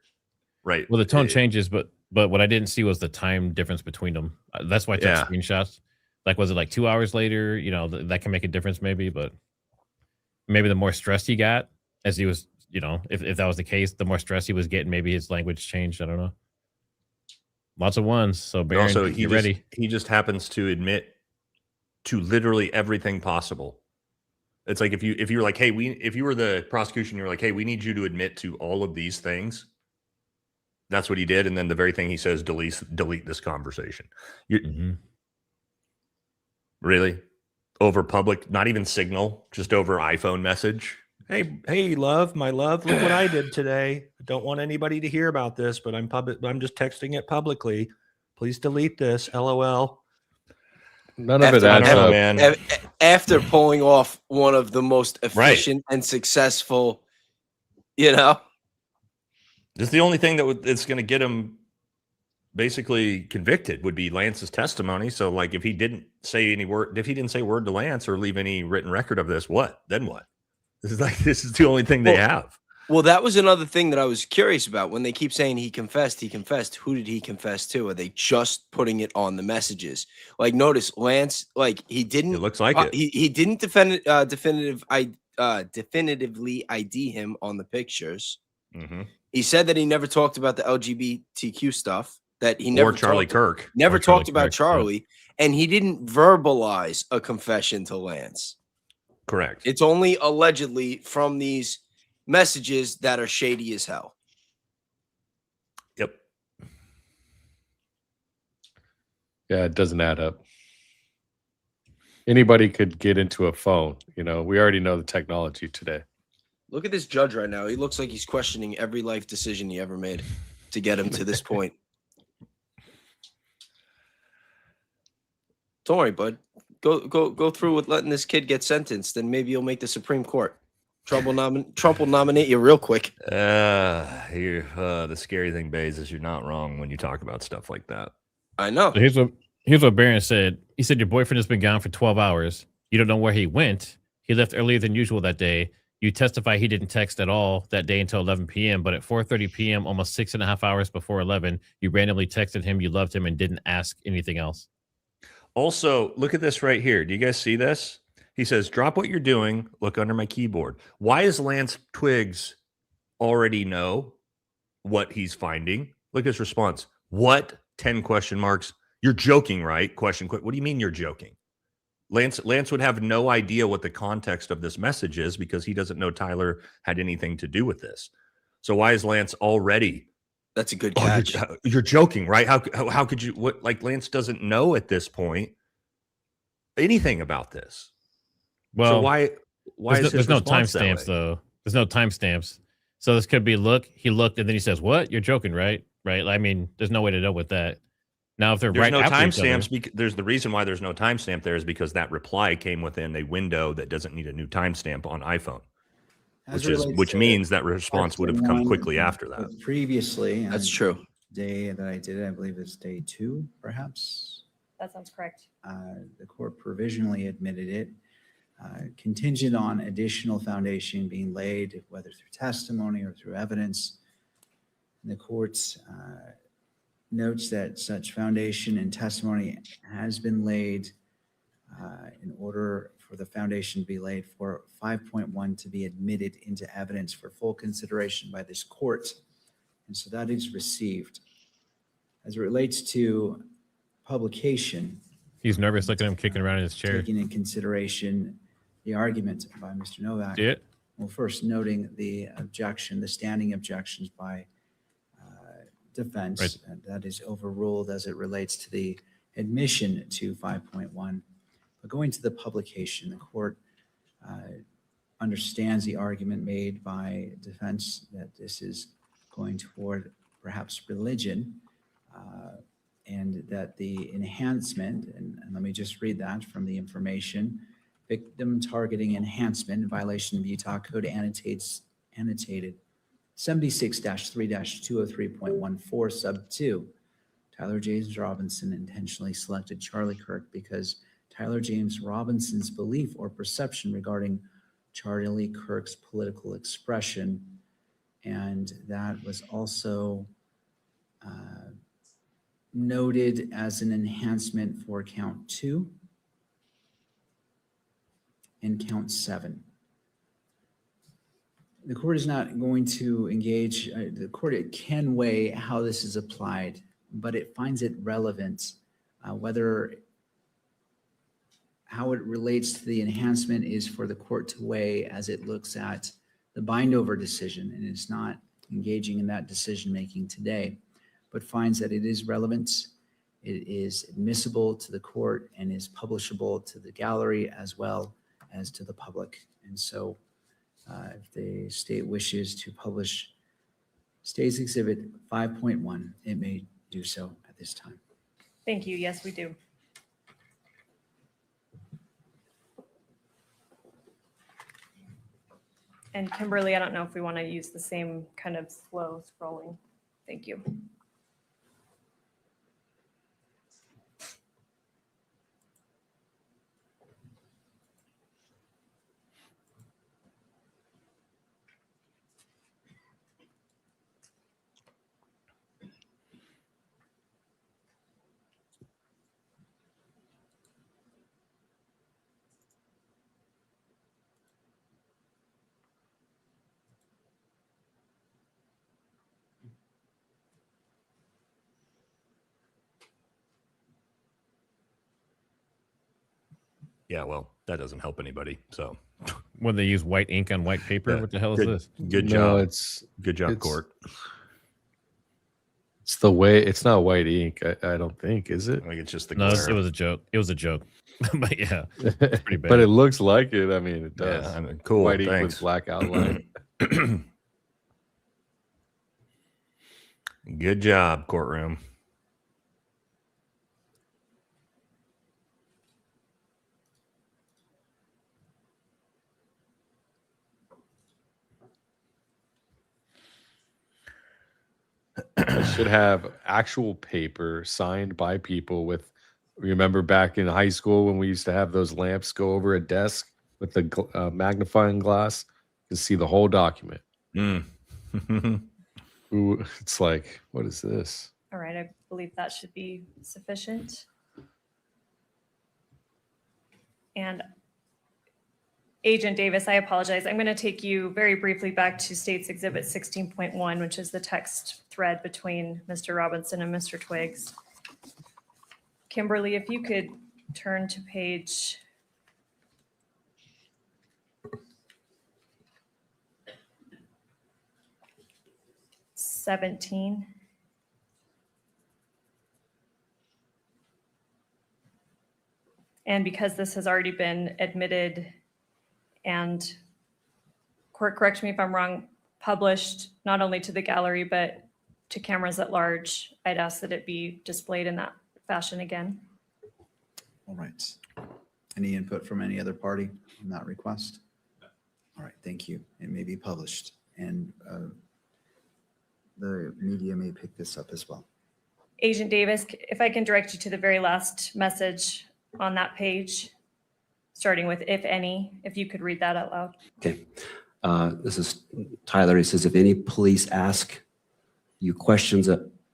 Right. Well, the tone changes, but what I didn't see was the time difference between them. That's why I took screenshots. Like, was it like 2 hours later? You know, that can make a difference maybe, but maybe the more stressed he got as he was, you know, if that was the case, the more stress he was getting, maybe his language changed. I don't know. Lots of ones. So Baron, also, ready. He just happens to admit to literally everything possible. It's like if you were like, hey, if you were the prosecution, you're like, hey, we need you to admit to all of these things. That's what he did, and then the very thing he says, delete this conversation. Really? Over public, not even Signal, just over iPhone message. Hey, love, my love, look what I did today. I don't want anybody to hear about this, but I'm just texting it publicly. Please delete this. LOL. None of it adds up, man. After pulling off one of the most efficient and successful, you know. This is the only thing that's going to get him basically convicted would be Lance's testimony. So, like, if he didn't say any word, if he didn't say word to Lance or leave any written record of this, what? Then what? This is the only thing they have. Well, that was another thing that I was curious about. When they keep saying he confessed, who did he confess to? Are they just putting it on the messages? Like, notice Lance, like, he didn't. It looks like it. He didn't definitively ID him on the pictures. Mm-hmm. He said that he never talked about the LGBTQ stuff. That he never or Charlie Kirk. Never talked about Charlie, and he didn't verbalize a confession to Lance. Correct. It's only allegedly from these messages that are shady as hell. Yep. Yeah, it doesn't add up. Anybody could get into a phone. You know, we already know the technology today. Look at this judge right now. He looks like he's questioning every life decision he ever made to get him to this point. Don't worry, bud. Go through with letting this kid get sentenced, and maybe you'll make the Supreme Court. Trump will nominate you real quick. The scary thing, Baze, is you're not wrong when you talk about stuff like that. I know. So here's what Baron said. He said your boyfriend has been gone for 12 hours. You don't know where he went. He left earlier than usual that day. You testify he didn't text at all that day until 11 p.m., but at 4:30 p.m., almost 6.5 hours before 11, you randomly texted him you loved him and didn't ask anything else. Also, look at this right here. Do you guys see this? He says, drop what you're doing. Look under my keyboard. Why does Lance Twiggs already know what he's finding? Look at his response. What? 10 question marks. You're joking, right? What do you mean you're joking? Lance would have no idea what the context of this message is because he doesn't know Tyler had anything to do with this. So why is Lance already? That's a good catch. You're joking, right? How could you? What? Like Lance doesn't know at this point anything about this. Well, so why there's no timestamps though. There's no timestamps. So this could be he looked and then he says, "What? You're joking, right?" Right? I mean, there's no way to know with that. Now, if there's right no timestamps, there's the reason why there's no timestamp there is because that reply came within a window that doesn't need a new timestamp on iPhone, which means that response would have come quickly after that. Previously, that's true. Day that I did it, I believe it's day 2, perhaps. That sounds correct. The court provisionally admitted it. contingent on additional foundation being laid, whether through testimony or through evidence. The court notes that such foundation and testimony has been laid in order for the foundation to be laid for 5.1 to be admitted into evidence for full consideration by this court. And so that is received. As it relates to publication, He's nervous. Look at him kicking around in his chair. taking in consideration the argument by Mr. Novak. See it? Well, first noting the objection, the standing objections by defense, Right. and that is overruled as it relates to the admission to 5.1. But going to the publication, the court understands the argument made by defense that this is going toward perhaps religion, and that the enhancement, and let me just read that from the information, victim targeting enhancement in violation of Utah Code annotated 76-3-203.14 sub 2. Tyler James Robinson intentionally selected Charlie Kirk because Tyler James Robinson's belief or perception regarding Charlie Kirk's political expression, and that was also noted as an enhancement for count 2 and count 7. The court is not going to engage, the court can weigh how this is applied, but it finds it relevant, how it relates to the enhancement is for the court to weigh as it looks at the bind-over decision, and it's not engaging in that decision-making today, but finds that it is relevant, it is admissible to the court, and is publishable to the gallery as well as to the public. And so if the state wishes to publish State's Exhibit 5.1, it may do so at this time. Thank you. Yes, we do. And Kimberly, I don't know if we want to use the same kind of slow scrolling. Thank you. Yeah, well, that doesn't help anybody. So When they use white ink on white paper, Yeah. what the hell is Good- this? Good No, job. Good job, it's- Court. It's the way, it's not white ink, I don't think, is it? I think it's just the No, glare. it was a joke. It was a joke. But yeah, it's pretty bad. But it looks like it. I mean, it does. Yeah, I mean, cool. White ink Thanks. with black outline. Good job, courtroom. I should have actual paper signed by people with, remember back in high school when we used to have those lamps go over a desk with the magnifying glass to see the whole document. Mm. Ooh, it's like, what is this? All right, I believe that should be sufficient. And Agent Davis, I apologize. I'm going to take you very briefly back to State's Exhibit 16.1, which is the text thread between Mr. Robinson and Mr. Twiggs. Kimberly, if you could turn to page 17. And because this has already been admitted and, court, correct me if I'm wrong, published not only to the gallery, but to cameras at large, I'd ask that it be displayed in that fashion again. All right. Any input from any other party on that request? All right, thank you. It may be published, and the media may pick this up as well. Agent Davis, if I can direct you to the very last message on that page. starting with if any, if you could read that out loud. Okay. This is Tyler. He says, if any police ask you questions,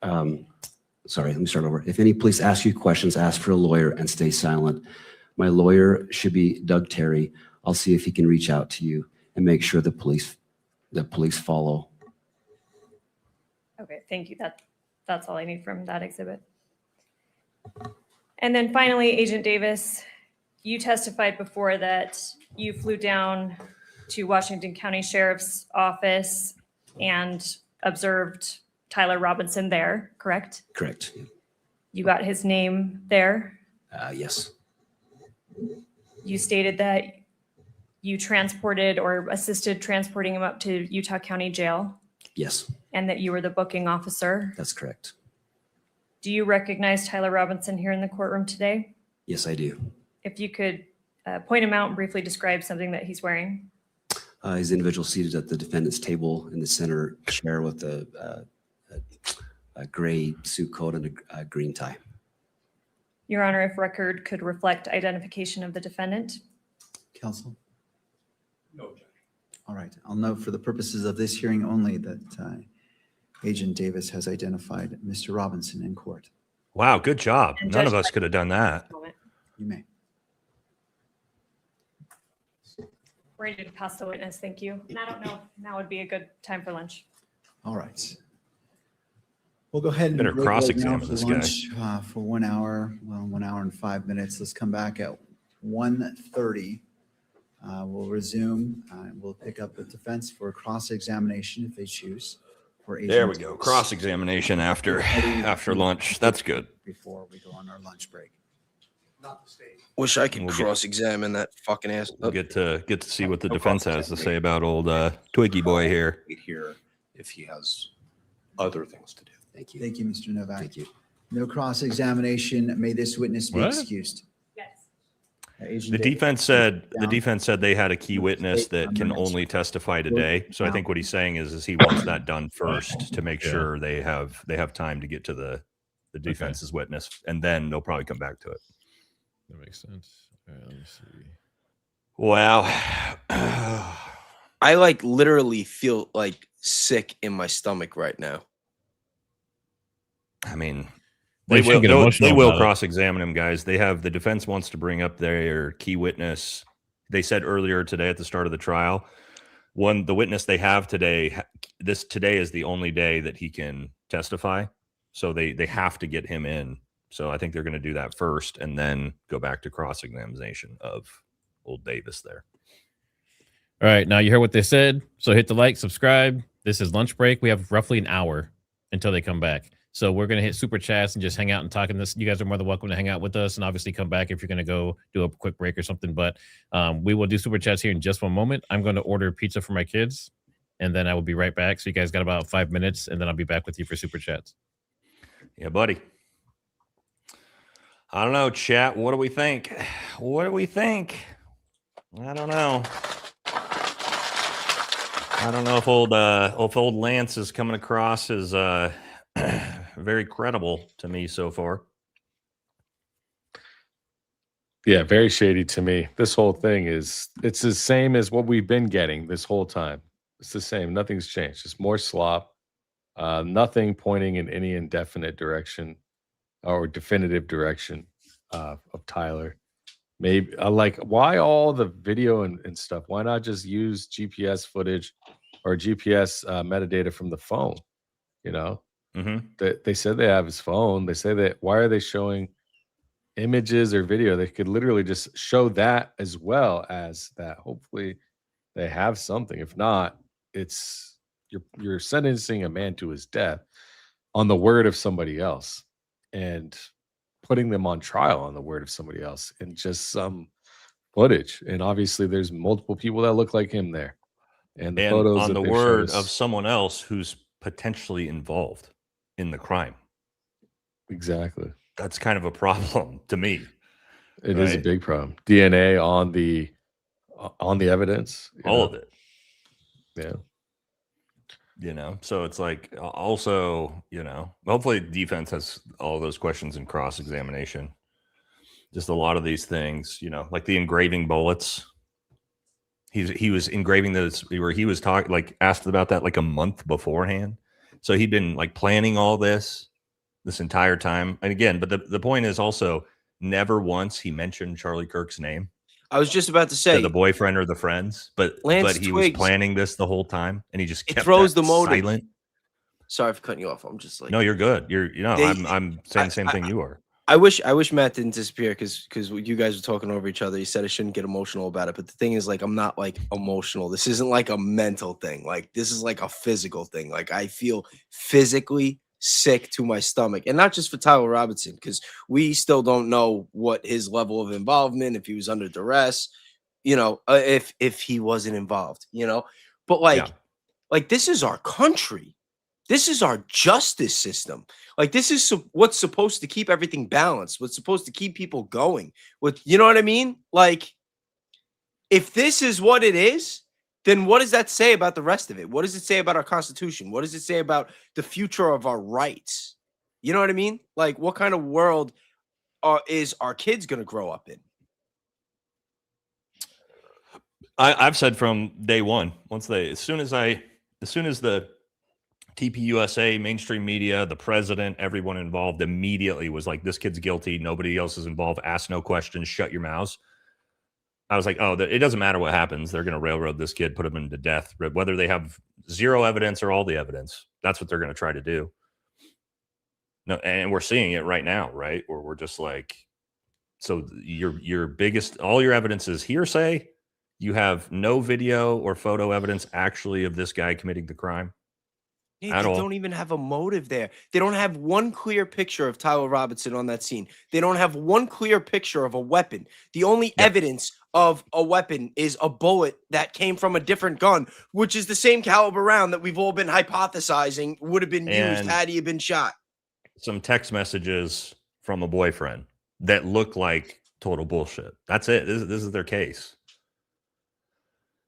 sorry, let me start over. If any police ask you questions, ask for a lawyer and stay silent. My lawyer should be Doug Terry. I'll see if he can reach out to you and make sure the police follow. Okay, thank you. That's all I need from that exhibit. And then finally, Agent Davis, you testified before that you flew down to Washington County Sheriff's Office and observed Tyler Robinson there, correct? Correct. You got his name there. Yes. You stated that you transported or assisted transporting him up to Utah County Jail. Yes, And that you were the booking officer. that's correct. Do you recognize Tyler Robinson here in the courtroom today? Yes, I do. If you could point him out and briefly describe something that he's wearing. He's an individual seated at the defendant's table in the center chair with a gray suit coat and a green tie. Your Honor, if record could reflect identification of the defendant. Counsel? No objection. All right. I'll note for the purposes of this hearing only that Agent Davis has identified Mr. Robinson in court. Wow, good job. And None Judge of us could have done that. You may. We're ready to pass the witness. Thank you. And I don't know if now would be a good time for lunch. All right. We'll go ahead and Better break right now cross-examine for this guy. lunch for 1 hour, well, 1 hour and 5 minutes. Let's come back at 1:30. We'll resume. We'll pick up the defense for cross-examination if they choose. For There we Agent go. Davis. Cross-examination after lunch. That's good. Before we go on our lunch break. Wish I could We'll get- cross-examine that fucking ass. We'll get to see what the defense has to say about old Twiggy boy here. Wait here if he has other things to do. Thank you. Thank you, Mr. Novak. Thank you. No cross-examination. May this witness be What? excused. Yes. Agent The Davis, defense said they had a key witness that can only testify today. So I think what he's saying is he wants that done first to make sure they have time to get to the defense's witness, and then they'll probably come back to it. That makes sense. All right, let me see. Wow. I like literally feel like sick in my stomach right now. I mean, They should get emotional they will about it. cross-examine him, guys. The defense wants to bring up their key witness. They said earlier today at the start of the trial, the witness they have today, today is the only day that he can testify. So they have to get him in. So I think they're going to do that first and then go back to cross-examination of old Davis there. All right, now you heard what they said. So hit the like, subscribe. This is lunch break. We have roughly an hour until they come back. So we're going to hit super chats and just hang out and talk. And this, you guys are more than welcome to hang out with us and obviously come back if you're going to go do a quick break or something. But we will do super chats here in just one moment. I'm going to order pizza for my kids and then I will be right back. So you guys got about 5 minutes and then I'll be back with you for super chats. Yeah, buddy. I don't know, chat. What do we think? What do we think? I don't know. I don't know if old Lance is coming across as very credible to me so far. Yeah, very shady to me. This whole thing it's the same as what we've been getting this whole time. It's the same. Nothing's changed. Just more slop. Nothing pointing in any indefinite direction or definitive direction of Tyler. Maybe like why all the video and stuff? Why not just use GPS footage or GPS metadata from the phone? You know, they said they have his phone. They say that. Why are they showing images or video? They could literally just show that as well as that. Hopefully, they have something. If not, it's you're sentencing a man to his death on the word of somebody else and putting them on trial on the word of somebody else and just some footage. And obviously there's multiple people that look like him there. And the photos on that the they've word showed us- of someone else who's potentially involved in the crime. Exactly. That's kind of a problem to me. It is a big problem. DNA on the evidence. All of it. Yeah. You know, so it's like also, you know, hopefully defense has all those questions in cross-examination. Just a lot of these things, you know, like the engraving bullets. He was engraving those where he was talking, like asked about that like a month beforehand. So he'd been like planning all this entire time. And again, but the point is also never once he mentioned Charlie Kirk's name. I was just about to say the boyfriend or the friends, but he was planning this the whole time, and he just kept throws the motive. silent. Sorry for cutting you off. I'm just like, no, you're good. I'm saying the same thing you are. I wish Matt didn't disappear because you guys were talking over each other. He said I shouldn't get emotional about it, but the thing is, like, I'm not like emotional. This isn't like a mental thing. Like, this is like a physical thing. Like, I feel physically sick to my stomach, and not just for Tyler Robinson, because we still don't know what his level of involvement, if he was under duress, you know, if he wasn't involved, you know, but like this is our country. This is our justice system. Like, this is what's supposed to keep everything balanced. What's supposed to keep people going. You know what I mean? Like, if this is what it is, then what does that say about the rest of it? What does it say about our Constitution? What does it say about the future of our rights? You know what I mean? Like, what kind of world is our kids going to grow up in? I've said from day one, as soon as the TPUSA, mainstream media, the president, everyone involved immediately was like, this kid's guilty. Nobody else is involved. Ask no questions. Shut your mouths. I was like, oh, it doesn't matter what happens. They're going to railroad this kid, put him into death, whether they have zero evidence or all the evidence. That's what they're going to try to do. No, and we're seeing it right now, right? Where we're just like, so your biggest, all your evidence is hearsay. You have no video or photo evidence actually of this guy committing the crime. They don't even have a motive there. They don't have one clear picture of Tyler Robinson on that scene. They don't have one clear picture of a weapon. The only evidence of a weapon is a bullet that came from a different gun, which is the same caliber round that we've all been hypothesizing would have been used had he been shot. Some text messages from a boyfriend that look like total bullshit. That's it. This is their case.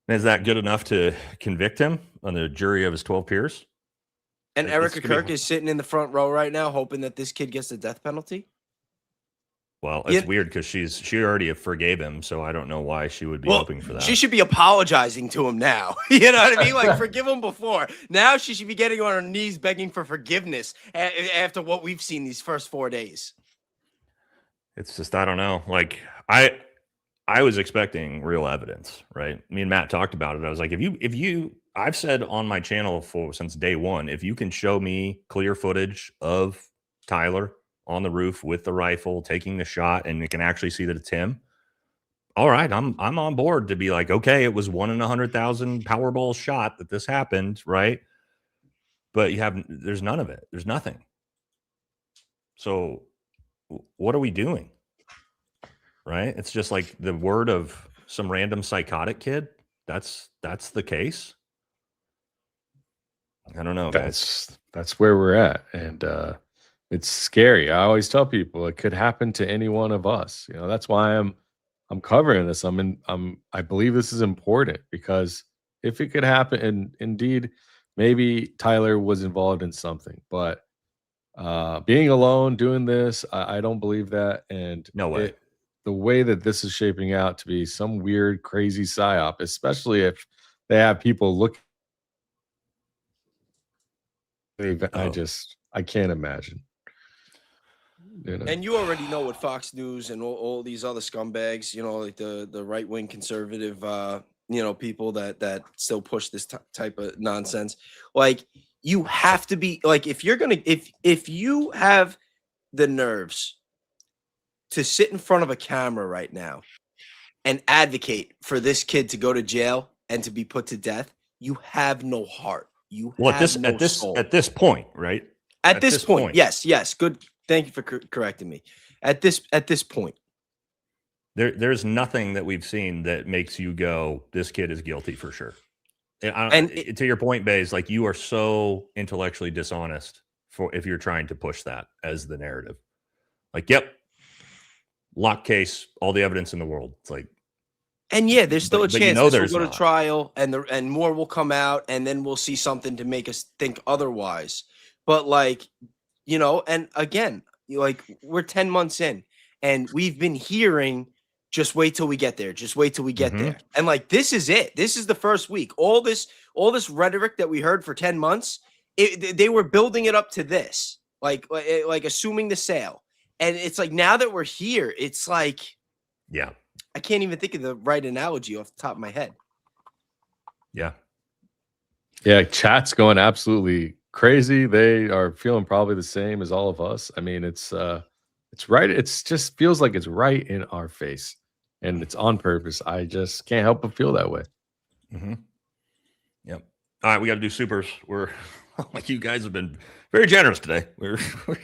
Is that good enough to convict him on the jury of his 12 peers? And Erica Kirk is sitting in the front row right now, hoping that this kid gets the death penalty. Well, it's weird because she already forgave him, so I don't know why she would be hoping for that. She should be apologizing to him now. You know what I mean? Like, forgive him before. Now she should be getting on her knees begging for forgiveness after what we've seen these first 4 days. It's just, I don't know. Like, I was expecting real evidence, right? Me and Matt talked about it. I was like, I've said on my channel since day one, if you can show me clear footage of Tyler on the roof with the rifle taking the shot, and you can actually see that it's him, all right, I'm on board to be like, okay, it was 1 in 100,000 Powerball shot that this happened, right? But there's none of it. There's nothing. So what are we doing? Right? It's just like the word of some random psychotic kid. That's the case. I don't know. That's where we're at, and it's scary. I always tell people it could happen to any one of us. You know, that's why I'm covering this. I believe this is important because if it could happen, and indeed, maybe Tyler was involved in something, but being alone doing this, I don't believe that. And no way. The way that this is shaping out to be some weird, crazy psyop, especially if they have people look. I can't imagine. You know? And you already know what Fox News and all these other scumbags, you know, like the right wing conservative, you know, people that still push this type of nonsense. Like, you have to be like, if you have the nerves to sit in front of a camera right now and advocate for this kid to go to jail and to be put to death, you have no heart. At this point, right? At this point, yes. Good. Thank you for correcting me. At this point, there's nothing that we've seen that makes you go, this kid is guilty for sure. To your point, Baze, like, you are so intellectually dishonest if you're trying to push that as the narrative. Like, yep, lock case, all the evidence in the world. It's like, and yeah, there's still a chance this will go to not. trial, and more will come out, and then we'll see something to make us think otherwise. But, like, you know, and again, like, we're 10 months in, and we've been hearing, just wait till we get there. Just wait till we get there. And like, this is it. This is the first week. All this rhetoric that we heard for 10 months, they were building it up to this, like assuming the sale. And it's like, now that we're here, it's like, yeah, I can't even think of the right analogy off the top of my head. Yeah. Yeah. Chat's going absolutely crazy. They are feeling probably the same as all of us. I mean, it's right. It's just feels like it's right in our face, and it's on purpose. I just can't help but feel that way. Yep. All right, we got to do supers. We're like, you guys have been very generous today. We're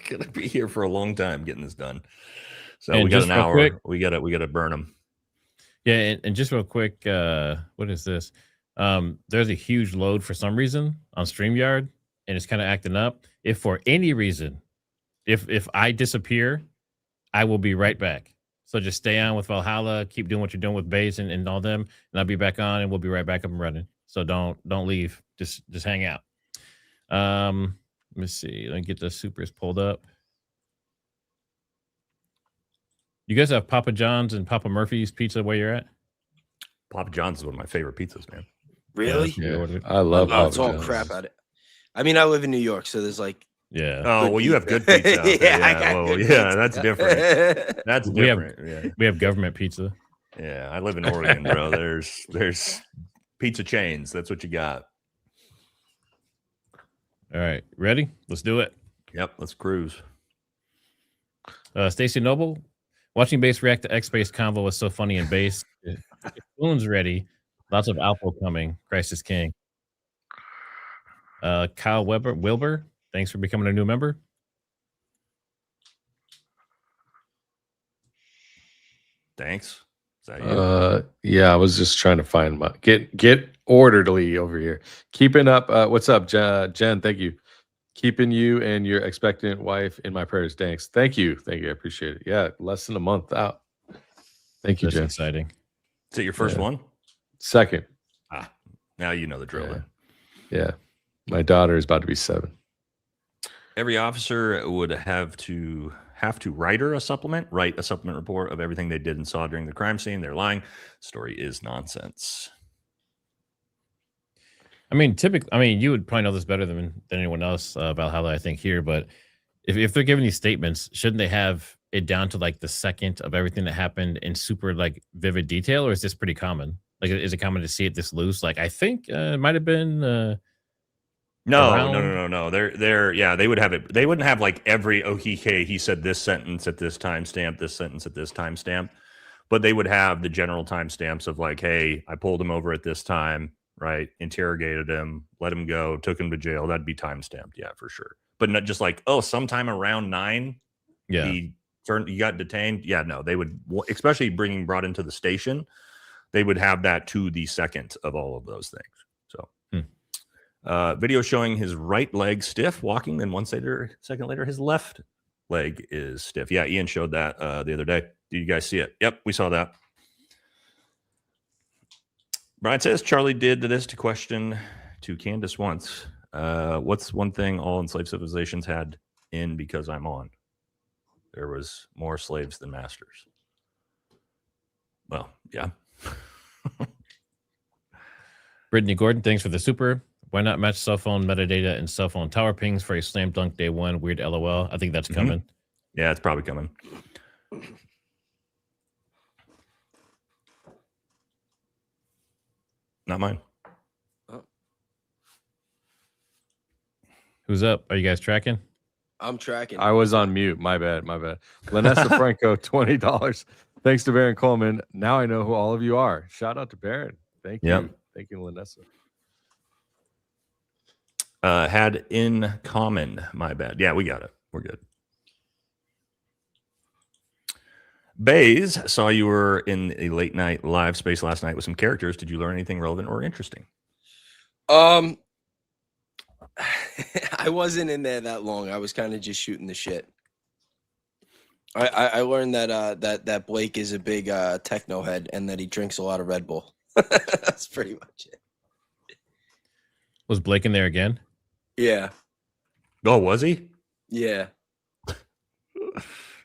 gonna be here for a long time getting this done. So And we got just an real hour. quick- We gotta burn them. Yeah, and just real quick, what is this? There's a huge load for some reason on StreamYard, and it's kind of acting up. If for any reason, if I disappear, I will be right back. So just stay on with Valhalla, keep doing what you're doing with Base and all them, and I'll be back on, and we'll be right back up and running. So don't leave. Just hang out. Let me see. Let me get the supers pulled up. You guys have Papa John's and Papa Murphy's pizza where you're at? Papa John's is one of my favorite pizzas, man. Really? Yeah, I love Oh, it's Papa all John's. crap at it. I mean, I live in New York, so there's like, yeah. Oh, well, you have good pizza out there. Yeah, I Yeah, got well, good yeah, pizza. that's different. That's We have different. we have government pizza. Yeah, I live in Oregon, bro. There's pizza chains. That's what you got. All right, ready? Let's do it. Yep, let's cruise. Stacy Noble, watching Base react to X-Base convo was so funny in Base. Spoon's ready. Lots of Alpha coming. Christ is king. Kyle Wilbur, thanks for becoming a new member. Thanks. Is that you? Yeah, I was just trying to find my get orderly over here. Keeping up. What's up, Jen? Thank you. Keeping you and your expectant wife in my prayers. Thanks. Thank you. I appreciate it. Yeah, less than a month out. Thank you, That's Jen. exciting. Is it your first one? Second. Now you know the drill. Yeah. then. Yeah, my daughter is about to be 7. Every officer would have to write a supplement report of everything they did and saw during the crime scene. They're lying. Story is nonsense. I mean, you would probably know this better than anyone else, Valhalla, I think, here. But if they're giving these statements, shouldn't they have it down to like the second of everything that happened in super like vivid detail, or is this pretty common? Like, is it common to see it this loose? Like, I think it might have been. No. They would have it. They wouldn't have like every he said this sentence at this timestamp, this sentence at this timestamp, but they would have the general timestamps of like, hey, I pulled him over at this time, right? Interrogated him, let him go, took him to jail. That'd be timestamped, yeah, for sure. But not just like, oh, sometime around 9, yeah, he got detained. Yeah, no, they would, especially brought into the station, they would have that to the second of all of those things. So, video showing his right leg stiff walking, then 1 second later, his left leg is stiff. Yeah, Ian showed that the other day. Did you guys see it? Yep, we saw that. Brian says Charlie did this to question to Candace once. What's one thing all enslaved civilizations had in because I'm on? There was more slaves than masters. Well, yeah. Brittany Gordon, thanks for the super. Why not match cell phone metadata and cell phone tower pings for a slam dunk day one? Weird LOL. I think that's coming. Yeah, it's probably coming. Not mine. Who's up? Are you guys tracking? I'm tracking. I was on mute. My bad. Lanessa Franco, $20. Thanks to Baron Coleman. Now I know who all of you are. Shout out to Baron. Thank you. Yep. Thank you, Lanessa. Had in common. My bad. Yeah, we got it. We're good. Bays, saw you were in a late night live space last night with some characters. Did you learn anything relevant or interesting? I wasn't in there that long. I was kind of just shooting the shit. I learned that Blake is a big techno head and that he drinks a lot of Red Bull. That's pretty much it. Was Blake in there again? Yeah. Oh, was he? Yeah.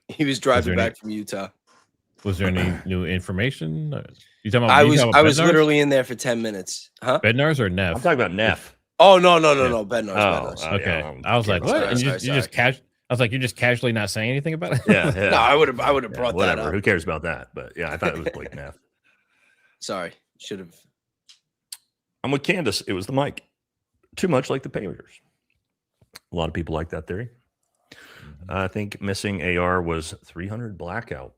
He was driving back from Utah. Was there any new information? You talking about? I was literally in there for 10 minutes. Huh? Bednars or Neff? I'm talking about Neff. Oh no, Bednars. Oh, okay. yeah, I was like, what? Sorry, And you sorry. just I was like, you're just casually not saying anything about it? Yeah. No, I would have brought whatever. that up. Who cares about that? But yeah, I thought it was Blake Neff. Sorry, should have. I'm with Candace. It was the mic. Too much like the Pagers. A lot of people like that theory. I think missing AR was 300 blackout.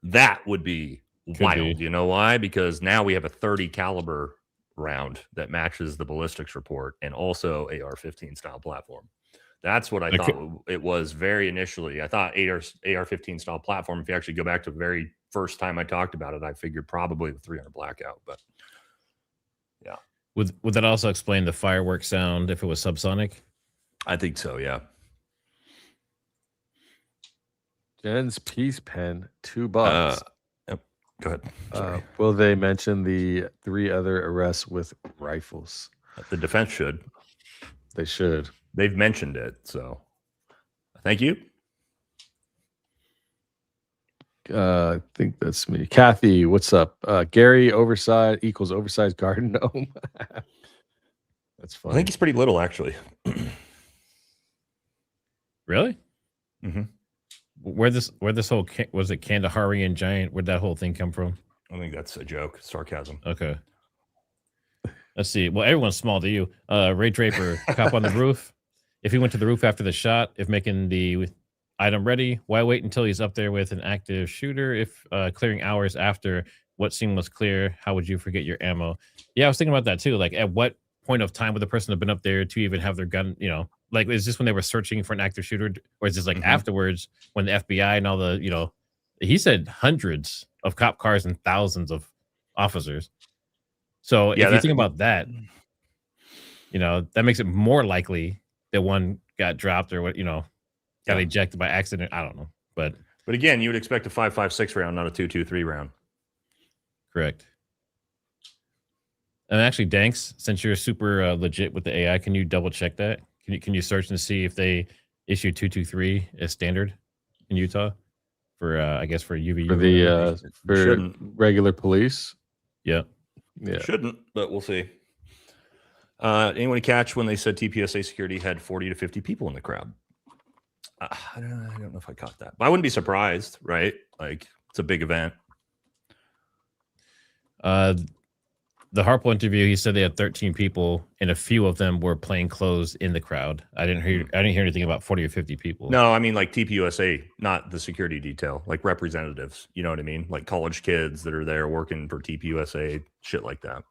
That would be wild. You know why? Because now we have a 30 caliber round that matches the ballistics report and also AR-15 style platform. That's what I thought it was very initially. I thought AR-15 style platform. If you actually go back to the very first time I talked about it, I figured probably the 300 blackout. But yeah, would that also explain the fireworks sound if it was subsonic? I think so. Yeah. Jen's Peace Pen, $2. Yep. Go ahead. Will they mention the 3 other arrests with rifles? The defense should. They should. They've mentioned it. So thank you. I think that's me. Kathy, what's up? Gary oversized equals oversized garden gnome. That's funny. I think he's pretty little, actually. Really? Mm-hmm. Where this whole was it Kandaharian giant? Where'd that whole thing come from? I think that's a joke, sarcasm. Okay. Let's see. Well, everyone's small to you. Ray Draper, cop on the roof. If he went to the roof after the shot, if making the item ready, why wait until he's up there with an active shooter? If clearing hours after what scene was clear, how would you forget your ammo? Yeah, I was thinking about that too. Like, at what point of time would the person have been up there to even have their gun? You know, like, is this when they were searching for an active shooter, or is this like afterwards when the FBI and all the, you know, he said hundreds of cop cars and thousands of officers. So if you think about that, you know, that makes it more likely that one got dropped or what, you know, got ejected by accident. I don't know, but again, you would expect a 5.56 round, not a 2.23 round. Correct. And actually, Danks, since you're super legit with the AI, can you double check that? Can you search and see if they issue 223 as standard in Utah for I guess for UVU for the for regular police? Yeah. Shouldn't, but we'll see. Anyone catch when they said TPSA security had 40 to 50 people in the crowd? I don't know if I caught that, but I wouldn't be surprised, right? Like, it's a big event. The Harpo interview, he said they had 13 people, and a few of them were plain clothes in the crowd. I didn't hear anything about 40 or 50 people. No, I mean like TPUSA, not the security detail, like representatives. You know what I mean? Like college kids that are there working for TPUSA, shit like that.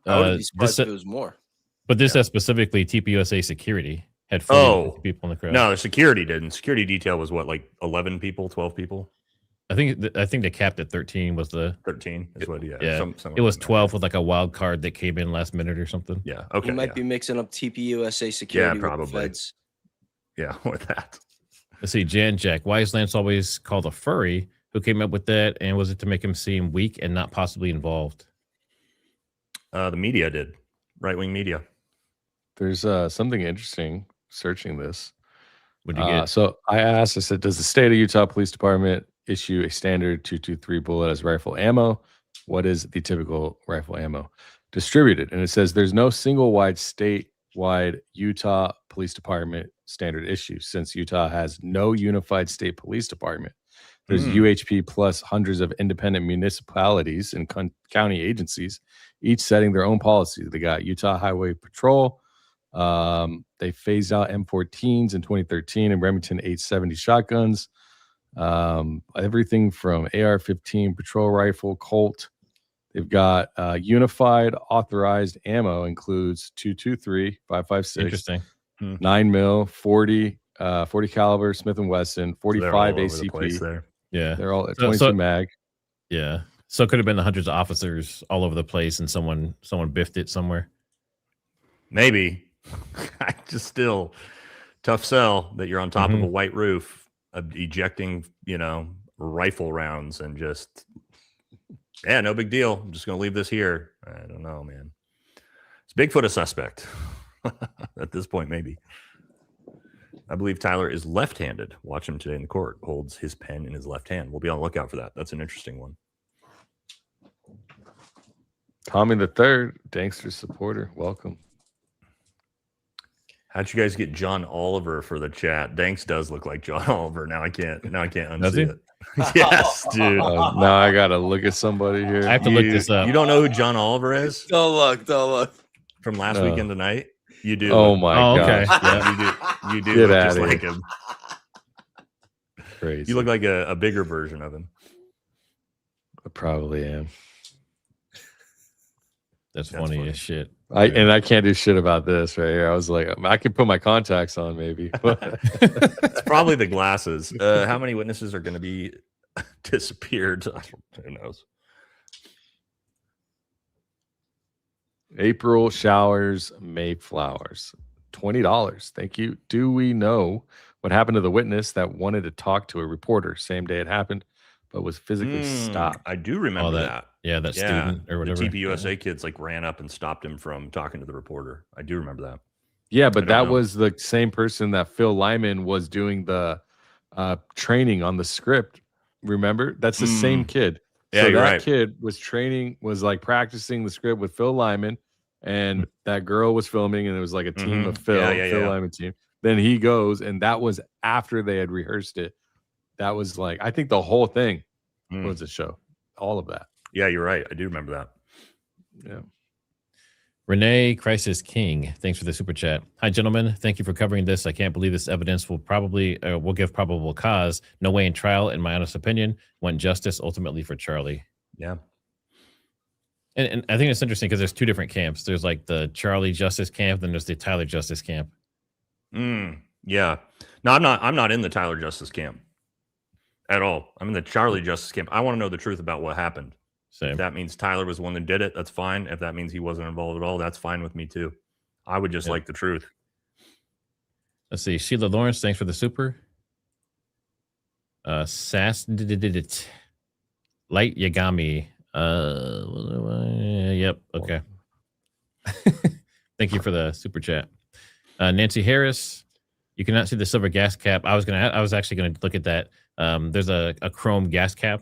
I wouldn't be surprised if it was more. But this says specifically TPUSA security had 40 people in the crowd. No, the security didn't. Security detail was what, like 11 people, 12 people? I think they capped at 13 was the 13 is what it was 12 with like a wild card that came in last minute or something. Yeah. Okay. You might be mixing up TPUSA security with the feds. Yeah, with that. Let's see, Jan Jack. Why is Lance always called a furry? Who came up with that? And was it to make him seem weak and not possibly involved? The media did. Right-wing media. There's something interesting searching this. What'd you get? So I said, does the state of Utah Police Department issue a standard 223 bullet as rifle ammo? What is the typical rifle ammo distributed? And it says there's no single wide statewide Utah Police Department standard issue, since Utah has no unified state police department. There's UHP plus hundreds of independent municipalities and county agencies, each setting their own policies. They got Utah Highway Patrol. They phased out M14s in 2013 and Remington 870 shotguns. Everything from AR-15 patrol rifle, Colt. They've got unified authorized ammo includes 223, 5.56, interesting, 9 mil, 40 caliber Smith & Wesson, 45 ACP. There. Yeah, they're all at 22 mag. Yeah, so it could have been the hundreds of officers all over the place, and someone biffed it somewhere. Maybe. I just still tough sell that you're on top of a white roof, ejecting, rifle rounds, and just, no big deal. I'm just going to leave this here. I don't know, man. Is Bigfoot a suspect? At this point, maybe. I believe Tyler is left-handed. Watch him today in the court. Holds his pen in his left hand. We'll be on the lookout for that. That's an interesting one. Tommy the Third, Dankster supporter. Welcome. How'd you guys get John Oliver for the chat? Danks does look like John Oliver. Now I can't Does he? unsee it. Yes, dude. Now I gotta look at somebody here. I have to look this up. You don't know who John Oliver is Don't look. from last No. weekend tonight? You do. Oh my Oh, god. okay. Yeah, you do. Get Look just outta like here. him. Crazy. You look like a bigger version of him. I probably am. That's funny as shit. I can't do shit about this right here. I was like, I can put my contacts on maybe. It's probably the glasses. How many witnesses are going to be disappeared? Who knows? April showers, May flowers. $20. Thank you. Do we know what happened to the witness that wanted to talk to a reporter same day it happened, but was physically stopped? I do remember that. Yeah, that student or whatever. The TPUSA kids like ran up and stopped him from talking to the reporter. I do remember that. Yeah, but I don't that know. was the same person that Phil Lyman was doing the training on the script. Remember? That's the same kid. Yeah, so you're that right. kid was like practicing the script with Phil Lyman, and that girl was filming, and it was like a team of Phil Lyman team. Then he goes, and that was after they had rehearsed it. That was like, I think the whole thing was a show. All of that. Yeah, you're right. I do remember that. Yeah. Renee Crisis King, thanks for the super chat. Hi, gentlemen. Thank you for covering this. I can't believe this evidence will give probable cause. No way in trial, in my honest opinion. Want justice ultimately for Charlie. Yeah. And I think it's interesting because there's two different camps. There's like the Charlie Justice camp, then there's the Tyler Justice camp. Yeah. No, I'm not in the Tyler Justice camp at all. I'm in the Charlie Justice camp. I want to know the truth about what happened. Same. If that means Tyler was the one that did it, that's fine. If that means he wasn't involved at all, that's fine with me too. I would just like the truth. Let's see. Sheila Lawrence, thanks for the super. Sass did it. Light Yagami. Yep. Okay. Thank you for the super chat. Nancy Harris, you cannot see the silver gas cap. I was actually gonna look at that. There's a chrome gas cap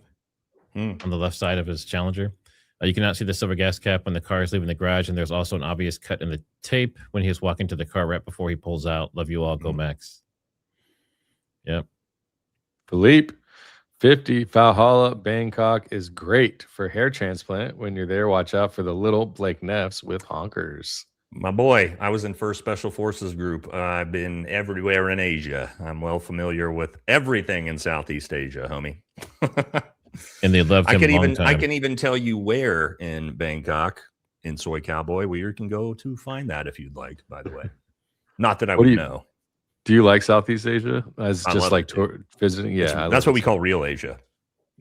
on the left side of his Challenger. You cannot see the silver gas cap when the car is leaving the garage, and there's also an obvious cut in the tape when he was walking to the car right before he pulls out. Love you all. Go Max. Yep. Philippe, 50, Valhalla, Bangkok is great for hair transplant. When you're there, watch out for the little Blake Neffs with honkers. My boy, I was in 1st Special Forces Group. I've been everywhere in Asia. I'm well familiar with everything in Southeast Asia, homie. And they loved him I can even tell you where in Bangkok, in Soy Cowboy, where you can go to find that if you'd like, by the way. Not that I would know. Do you like Southeast Asia as I just love like it, visiting? Yeah. That's what we call real Asia.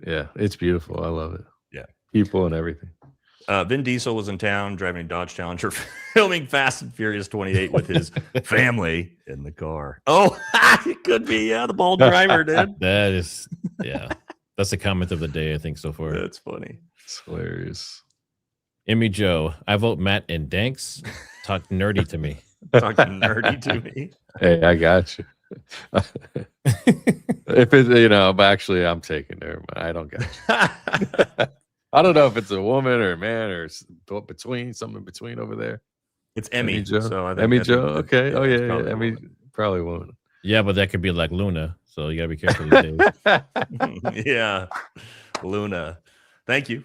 Yeah, it's beautiful. I love it. Yeah. People and everything. Vin Diesel was in town driving a Dodge Challenger, filming Fast and Furious 28 with his family in the car. Oh, it could be, the bald driver, dude. That is, that's the comment of the day, I think, so far. That's funny. It's hilarious. Emmy Joe, I vote Matt and Danks. Talk nerdy to me. Talk nerdy to me. Hey, I got you. If it's, but actually, I'm taking her. I don't got you. I don't know if it's a woman or a man or something in between over there. It's Emmy. Joe. So I think Emmy that's Joe. Okay. yeah, Oh it's yeah. probably a Emmy woman. probably a woman. Yeah, but that could be like Luna. So you got to be careful these days. Yeah. Luna. Thank you.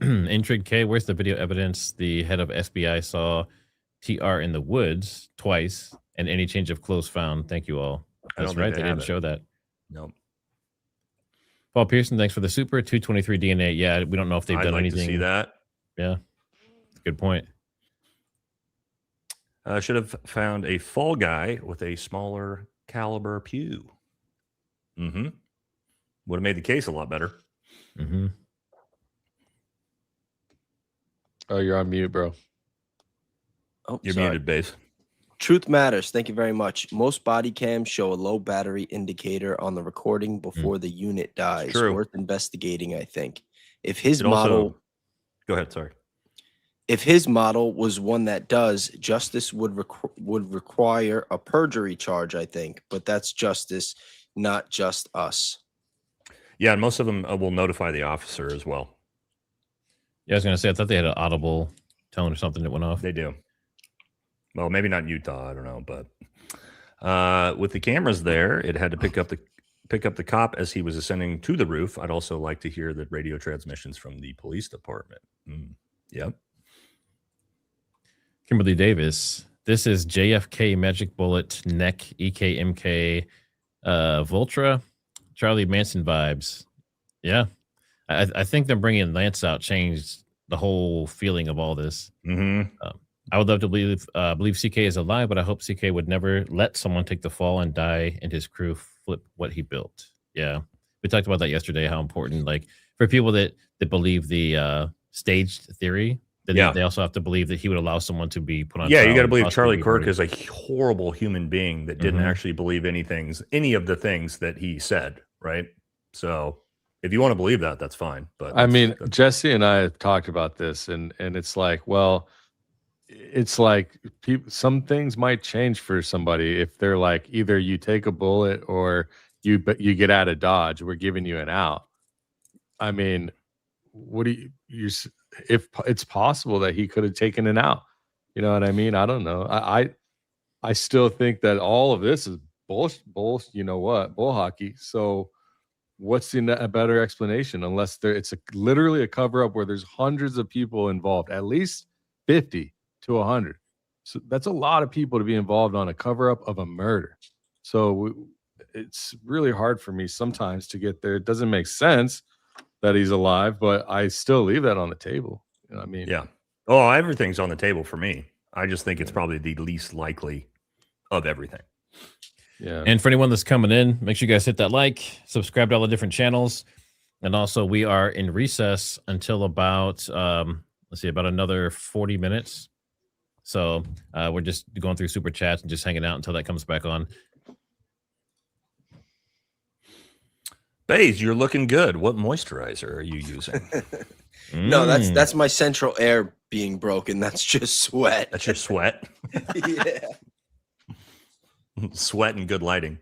Intrigue K, where's the video evidence? The head of SBI saw TR in the woods twice and any change of clothes found. Thank you all. I That's don't think right. they They have didn't it. show that. Nope. Paul Pearson, thanks for the super. 223 DNA. Yeah, we don't know if they've I'd done like anything. to see that. Yeah. Good point. Should have found a fall guy with a smaller caliber pew. Mm-hmm. Would have made the case a lot better. Mm-hmm. Oh, you're on mute, bro. Oh, You're sorry. muted, base. Truth matters. Thank you very much. Most body cams show a low battery indicator on the recording before the unit dies. True. Worth investigating, I think. If his It also- model, Go ahead. Sorry. if his model was one that does, justice would require a perjury charge, I think. But that's justice, not just us. Yeah, and most of them will notify the officer as well. Yeah, I was gonna say I thought they had an audible tone or something that went off. They do. Well, maybe not in Utah. I don't know, but with the cameras there, it had to pick up the cop as he was ascending to the roof. I'd also like to hear the radio transmissions from the police department. Yep. Kimberly Davis. This is JFK Magic Bullet Neck EKMK Voltra Charlie Manson vibes. Yeah, I think them bringing Lance out changed the whole feeling of all this. I would love to believe CK is alive, but I hope CK would never let someone take the fall and die and his crew flip what he built. Yeah, we talked about that yesterday. How important, like for people that believe the staged theory. Then they also have to believe that he would allow someone to be put on. Yeah, trial you got to and believe possibly Charlie be Kirk murdered. is a horrible human being that didn't actually believe any of the things that he said, right? So if you want to believe that, that's fine. But I mean, Jesse and I have talked about this, and it's like, well, it's like some things might change for somebody if they're like either you take a bullet or you get out of Dodge. We're giving you an out. I mean, what do you if it's possible that he could have taken an out, you know what I mean? I don't know. I still think that all of this is bull, you know what, bull hockey. So what's a better explanation unless it's literally a cover up where there's hundreds of people involved, at least 50 to 100. So that's a lot of people to be involved on a cover up of a murder. So it's really hard for me sometimes to get there. It doesn't make sense that he's alive, but I still leave that on the table. You know what I mean? Yeah. Oh, everything's on the table for me. I just think it's probably the least likely of everything. Yeah. And for anyone that's coming in, make sure you guys hit that like, subscribe to all the different channels. And also we are in recess until about, about another 40 minutes. So we're just going through super chats and just hanging out until that comes back on. Baze, you're looking good. What moisturizer are you using? No, that's my central air being broken. That's just sweat. That's your sweat? Yeah. Sweat and good lighting.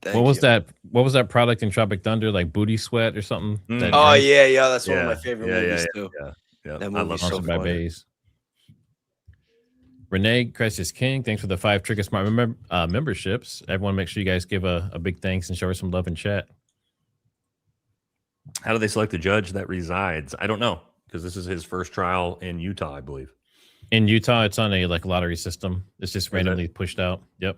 What was that product in Tropic Thunder, like Booty Sweat or something? Oh yeah, that's one of my favorite movies too. Yeah. That movie's so Sponsored by funny. Baze. Renee, Christ is King, thanks for the 5 Trigger Smart memberships. Everyone, make sure you guys give a big thanks and show her some love in chat. How do they select the judge that resides? I don't know, because this is his first trial in Utah, I believe. In Utah, it's on a lottery system. It's just randomly pushed out. Yep.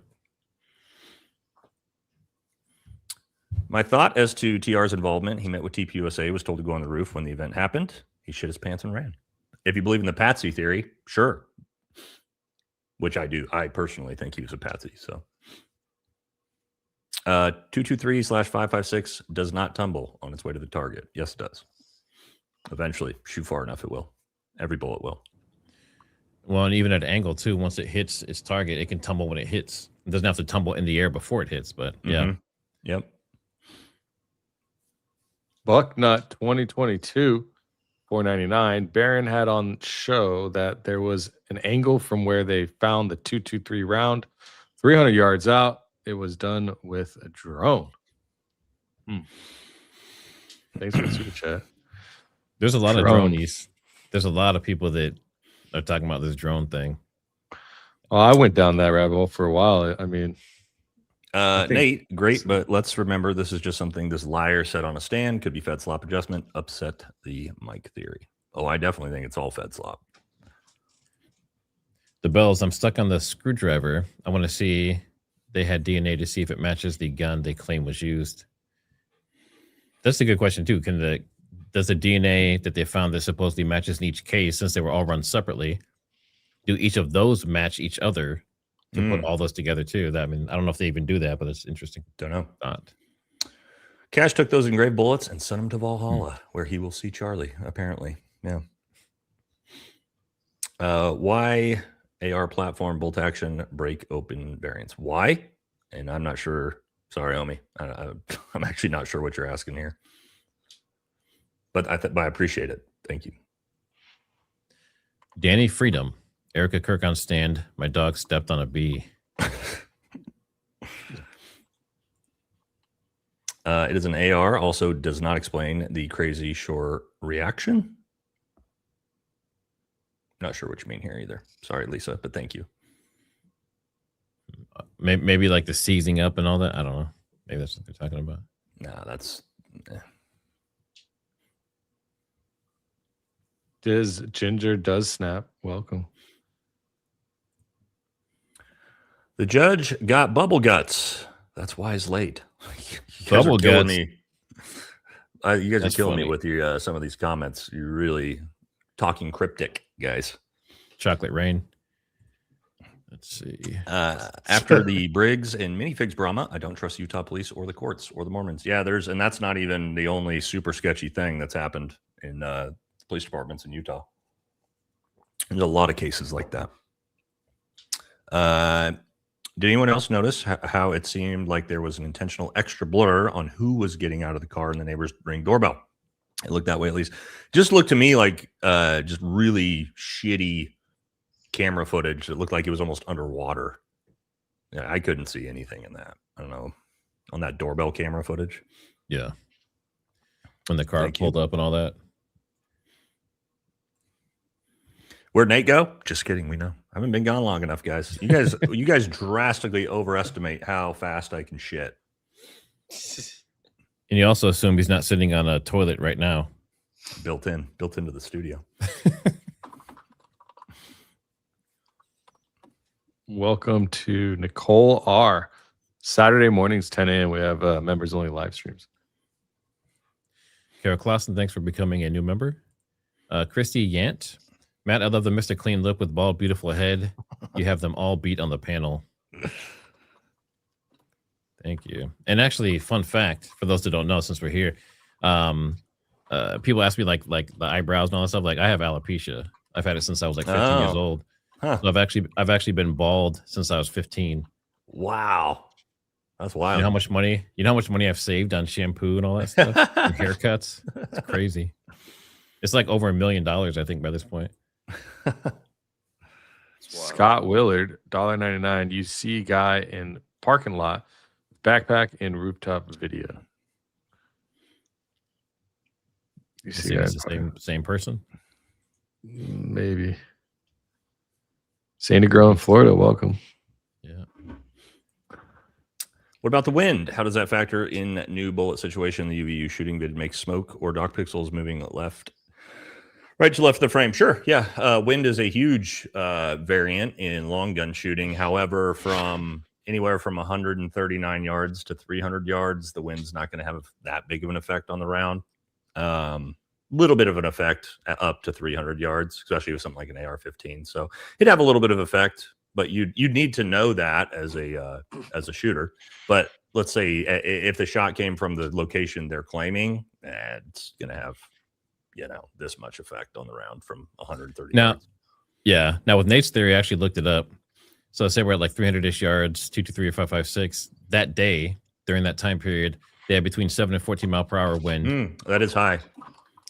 My thought as to TR's involvement, he met with TPUSA, was told to go on the roof when the event happened. He shit his pants and ran. If you believe in the patsy theory, sure. Which I do. I personally think he was a patsy. So 223/556 does not tumble on its way to the target. Yes, it does. Eventually, shoot far enough, it will. Every bullet will. Well, and even at an angle too, once it hits its target, it can tumble when it hits. It doesn't have to tumble in the air before it hits, but yeah. Yep. Bucknut 2022 $4.99. Barron had on show that there was an angle from where they found the 223 round 300 yards out. It was done with a drone. Thanks for the super chat. There's a lot of dronies. There's a lot of people that are talking about this drone thing. Oh, I went down that rabbit hole for a while. I mean, Nate, great, but let's remember this is just something this liar said on a stand. Could be Fed slop adjustment. Upset the mic theory. Oh, I definitely think it's all Fed slop. The Bells, I'm stuck on the screwdriver. I want to see they had DNA to see if it matches the gun they claim was used. That's a good question too. Does the DNA that they found that supposedly matches in each case, since they were all run separately, do each of those match each other to put all those together too? I mean, I don't know if they even do that, but it's interesting. Don't know. Not. Cash took those engraved bullets and sent them to Valhalla, where he will see Charlie, apparently. Yeah. Why AR platform bolt action break open variants? Why? And I'm not sure. Sorry, Omi. I'm actually not sure what you're asking here. But I appreciate it. Thank you. Danny Freedom. Erica Kirk on stand. My dog stepped on a bee. It is an AR. Also does not explain the crazy shore reaction. Not sure what you mean here either. Sorry, Lisa, but thank you. Maybe like the seizing up and all that. I don't know. Maybe that's what they're talking about. Nah, that's... Ginger does snap. Welcome. The judge got bubble guts. That's why he's late. Bubble guts. Me. You guys That's are killing funny. me with your some of these comments. You're really talking cryptic, guys. Chocolate rain. Let's see. After the Briggs and minifigs Brahma, I don't trust Utah police or the courts or the Mormons. Yeah, and that's not even the only super sketchy thing that's happened in police departments in Utah. There's a lot of cases like that. Did anyone else notice how it seemed like there was an intentional extra blur on who was getting out of the car in the neighbor's Ring doorbell? It looked that way, at least. Just looked to me like just really shitty camera footage. It looked like it was almost underwater. Yeah, I couldn't see anything in that. I don't know. On that doorbell camera footage. Yeah. When the car pulled up and all that. Where'd Nate go? Just kidding. We know. I haven't been gone long enough, guys. You guys drastically overestimate how fast I can shit. And you also assume he's not sitting on a toilet right now. Built into the studio. Welcome to Nicole R. Saturday mornings, 10 a.m. We have members only live streams. Carol Clausen, thanks for becoming a new member. Christy Yant. Matt, I love the Mr. Clean lip with bald, beautiful head. You have them all beat on the panel. Thank you. And actually, fun fact for those that don't know, since we're here, people ask me like the eyebrows and all that stuff. Like I have alopecia. I've had it since I was like 15 years old. Huh. So I've actually been bald since I was 15. Wow, that's wild. You know how much money I've saved on shampoo and all that stuff, and haircuts. It's crazy. It's like over $1 million, I think, by this point. Scott Willard, $1.99. You see guy in parking lot, backpack in rooftop video. You see It's the same person? Maybe. Sandy Grove in Florida, welcome. Yeah. What about the wind? How does that factor in new bullet situation? The UVU shooting vid makes smoke or dark pixels moving right to left of the frame. Sure. Yeah. Wind is a huge variant in long gun shooting. However, from anywhere from 139 yards to 300 yards, the wind's not going to have that big of an effect on the round. Little bit of an effect up to 300 yards, especially with something like an AR-15. So it'd have a little bit of effect, but you'd need to know that as a shooter. But let's say if the shot came from the location they're claiming, it's going to have, this much effect on the round from 130 yards. Yeah. Now with Nate's theory, I actually looked it up. So say we're at like 300-ish yards, 223 or 556. That day, during that time period, they had between 7 and 14 mile per hour wind. That is high.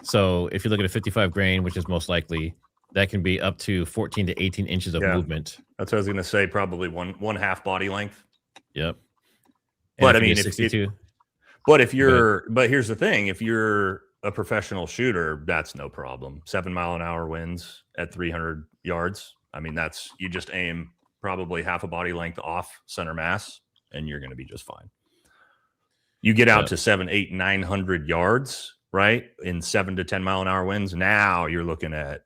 So if you look at a 55 grain, which is most likely, that can be up to 14 to 18 inches of movement. That's what I was going to say. Probably one half body length. Yep. But I mean, but here's the thing: if you're a professional shooter, that's no problem. 7 mile an hour winds at 300 yards. I mean, you just aim probably half a body length off center mass, and you're going to be just fine. You get out to 700, 800, 900 yards. Right, in 7 to 10 mile an hour winds. Now you're looking at,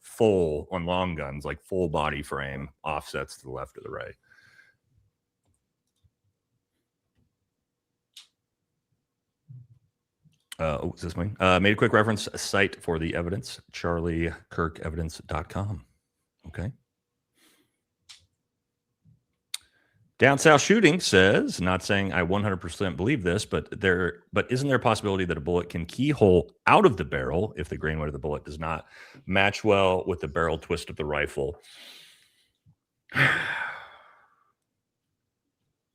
full on long guns, like full body frame offsets to the left or the right. Is this me? Made a quick reference site for the evidence, charliekirkevidence.com. Okay. Down South Shooting says, not saying I 100% believe this, but isn't there a possibility that a bullet can keyhole out of the barrel if the grain weight of the bullet does not match well with the barrel twist of the rifle?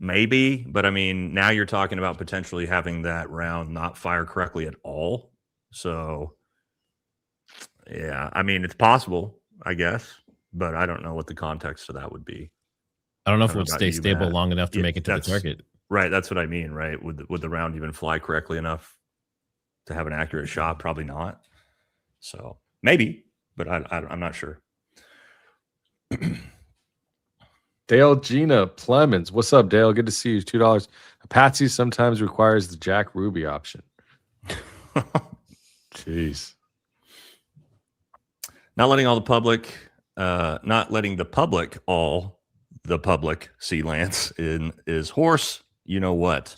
Maybe, but I mean, now you're talking about potentially having that round not fire correctly at all. So, yeah, I mean, it's possible. I guess, but I don't know what the context of that would be. I don't know if I it would about stay you, stable Matt. long enough to Yeah, make it to the that's- target. Right, that's what I mean, right? Would the round even fly correctly enough to have an accurate shot? Probably not. So maybe, but I'm not sure. Dale Gina Clemens. What's up, Dale? Good to see you. $2. A Patsy sometimes requires the Jack Ruby option. Jeez. Not letting the public see Lance is horse. You know what?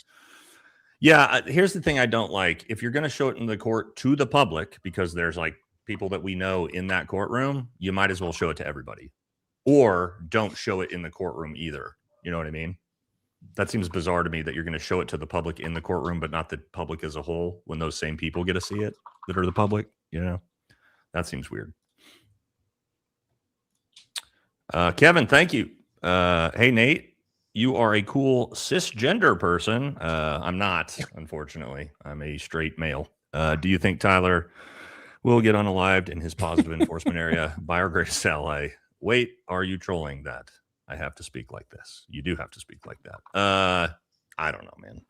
Yeah, here's the thing I don't like. If you're going to show it in the court to the public, because there's like people that we know in that courtroom, you might as well show it to everybody. Or don't show it in the courtroom either. You know what I mean? That seems bizarre to me that you're going to show it to the public in the courtroom, but not the public as a whole when those same people get to see it that are the public. You know, that seems weird. Kevin, thank you. Hey, Nate, you are a cool cisgender person. I'm not, unfortunately. I'm a straight male. Do you think Tyler will get unalived in his positive enforcement area by our greatest ally? Wait, are you trolling that? I have to speak like this. You do have to speak like that. I don't know, man.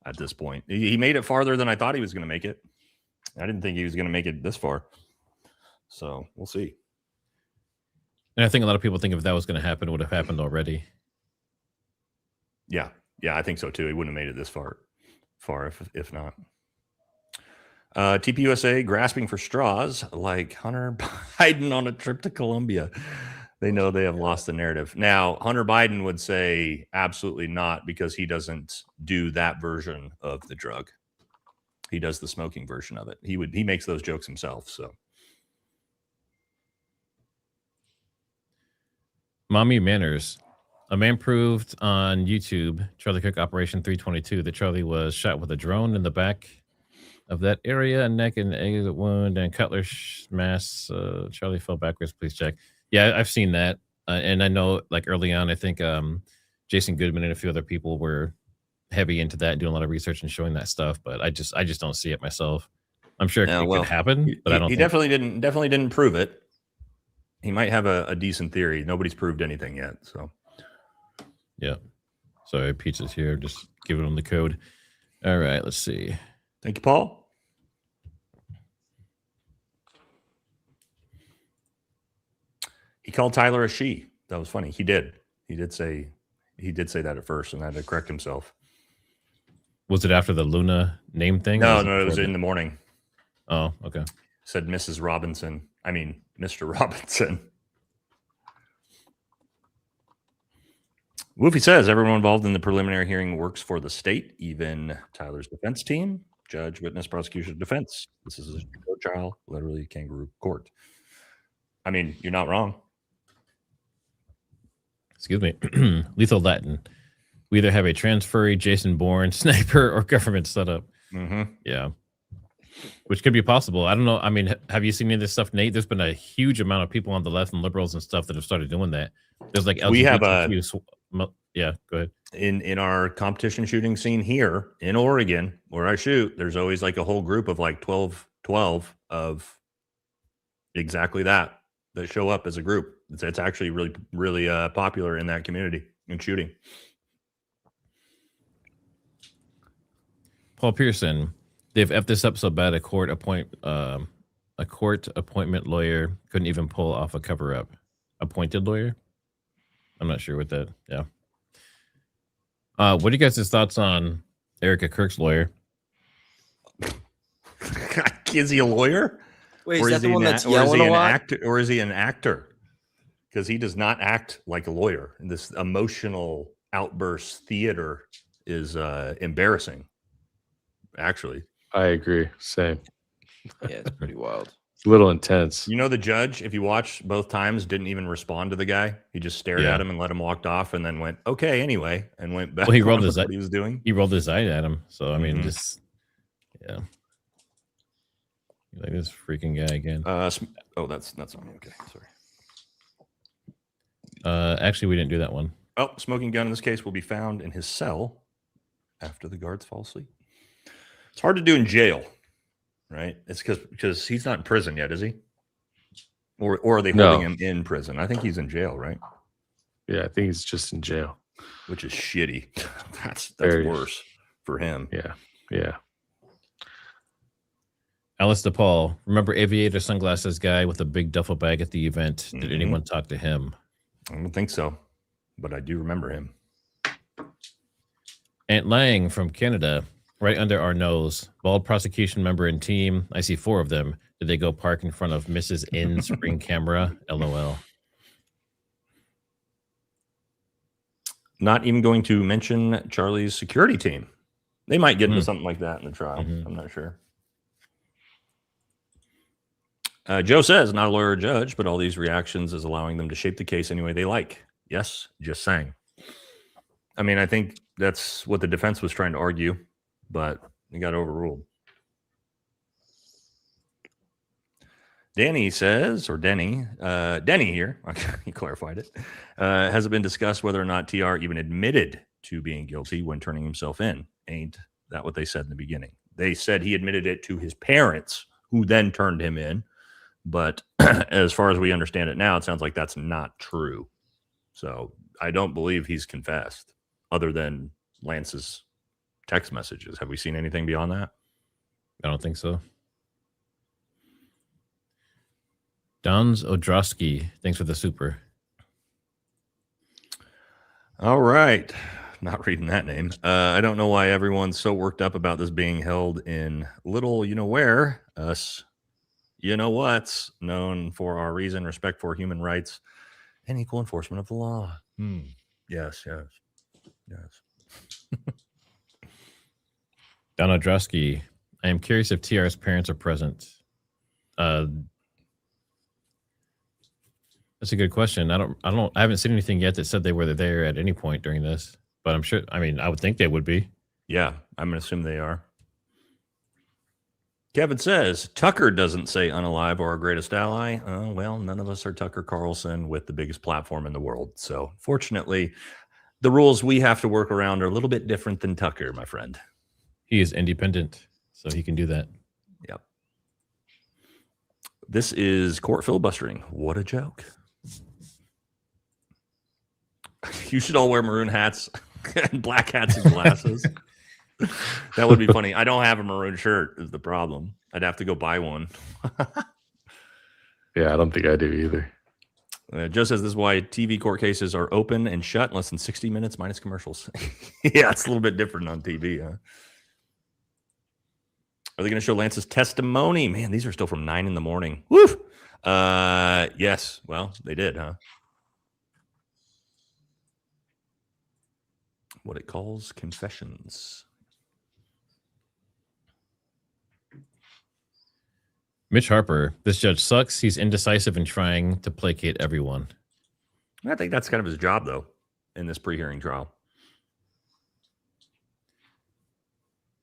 At this point, he made it farther than I thought he was going to make it. I didn't think he was going to make it this far. So we'll see. And I think a lot of people think if that was going to happen, it would have happened already. Yeah, I think so too. He wouldn't have made it this far if not. TPUSA grasping for straws like Hunter Biden on a trip to Colombia. They know they have lost the narrative. Now, Hunter Biden would say absolutely not, because he doesn't do that version of the drug. He does the smoking version of it. He makes those jokes himself. So, Mommy Manners. A man proved on YouTube, Charlie Cook Operation 322, that Charlie was shot with a drone in the back of that area, neck and exit wound, and cutlass mass. Charlie fell backwards. Please check. Yeah, I've seen that. And I know, like, early on, I think Jason Goodman and a few other people were heavy into that, doing a lot of research and showing that stuff. But I just don't see it myself. I'm sure it could happen, but I don't. He definitely didn't prove it. He might have a decent theory. Nobody's proved anything yet. So, yeah. Sorry, pizza's here. Just giving them the code. All right, let's see. Thank you, Paul. He called Tyler a she. That was funny. He did say that at first, and had to correct himself. Was it after the Luna name thing? No, it was in the morning. Oh, okay. Said Mrs. Robinson. I mean, Mr. Robinson. Woofy says everyone involved in the preliminary hearing works for the state, even Tyler's defense team, judge, witness, prosecution, defense. This is a trial, literally kangaroo court. I mean, you're not wrong. Excuse me. Lethal Latin. We either have a transferee, Jason Bourne, sniper, or government setup. Mm-hmm. Yeah. Which could be possible. I don't know. I mean, have you seen any of this stuff, Nate? There's been a huge amount of people on the left and liberals and stuff that have started doing that. There's like we have yeah, go ahead. In our competition shooting scene here in Oregon, where I shoot, there's always like a whole group of like 12 of exactly that show up as a group. It's actually really popular in that community in shooting. Paul Pearson, they've effed this up so bad a court appointment lawyer couldn't even pull off a cover up. Appointed lawyer? I'm not sure what that. Yeah. What are you guys' thoughts on Erica Kirk's lawyer? Is he a lawyer? Wait, is that the one that's yelling a lot? Or is he an actor? Because he does not act like a lawyer. This emotional outburst theater is embarrassing. Actually, I agree. Same. Yeah, it's pretty wild. It's a little intense. You know, the judge, if you watch both times, didn't even respond to the guy. He just stared at him and let him walk off, and then went, "Okay, anyway," and went back. Well, he rolled what he was doing. He rolled his eye at him. So I mean, just yeah. Like this freaking guy again. That's on me. Okay, sorry. Actually, we didn't do that one. Oh, smoking gun in this case will be found in his cell after the guards fall asleep. It's hard to do in jail, right? It's because he's not in prison yet, is he? Or are they holding him in prison? I think he's in jail, right? Yeah, I think he's just in jail, which is shitty. That's Very. worse for him. Yeah. Alice DePaul, remember aviator sunglasses guy with a big duffel bag at the event? Did anyone talk to him? I don't think so, but I do remember him. Aunt Lang from Canada, right under our nose. Bald prosecution member and team. I see 4 of them. Did they go park in front of Mrs. N's ring camera? LOL. Not even going to mention Charlie's security team. They might get into something like that in the trial. I'm not sure. Joe says, not a lawyer or judge, but all these reactions is allowing them to shape the case any way they like. Yes, just saying. I mean, I think that's what the defense was trying to argue, but it got overruled. Danny says, or Denny here, he clarified it, has it been discussed whether or not TR even admitted to being guilty when turning himself in? Ain't that what they said in the beginning? They said he admitted it to his parents, who then turned him in. But as far as we understand it now, it sounds like that's not true. So I don't believe he's confessed, other than Lance's text messages. Have we seen anything beyond that? I don't think so. Dons Odrosky, thanks for the super. All right. Not reading that name. I don't know why everyone's so worked up about this being held in little, you know where, us, you know what's known for our reason, respect for human rights, and equal enforcement of the law. Yes. Don Odrosky, I am curious if TR's parents are present. That's a good question. I haven't seen anything yet that said they were there at any point during this, but I'm sure, I mean, I would think they would be. Yeah, I'm going to assume they are. Kevin says, Tucker doesn't say unalive or our greatest ally. Well, none of us are Tucker Carlson with the biggest platform in the world. So fortunately, the rules we have to work around are a little bit different than Tucker, my friend. He is independent, so he can do that. Yep. This is court filibustering. What a joke. You should all wear maroon hats and black hats and glasses. That would be funny. I don't have a maroon shirt is the problem. I'd have to go buy one. Yeah, I don't think I do either. Joe says this is why TV court cases are open and shut in less than 60 minutes minus commercials. Yeah, it's a little bit different on TV, huh? Are they going to show Lance's testimony? Man, these are still from 9 in the morning. Woo! Yes. Well, they did, huh? What it calls confessions. Mitch Harper, this judge sucks. He's indecisive and trying to placate everyone. I think that's kind of his job, though, in this pre-hearing trial.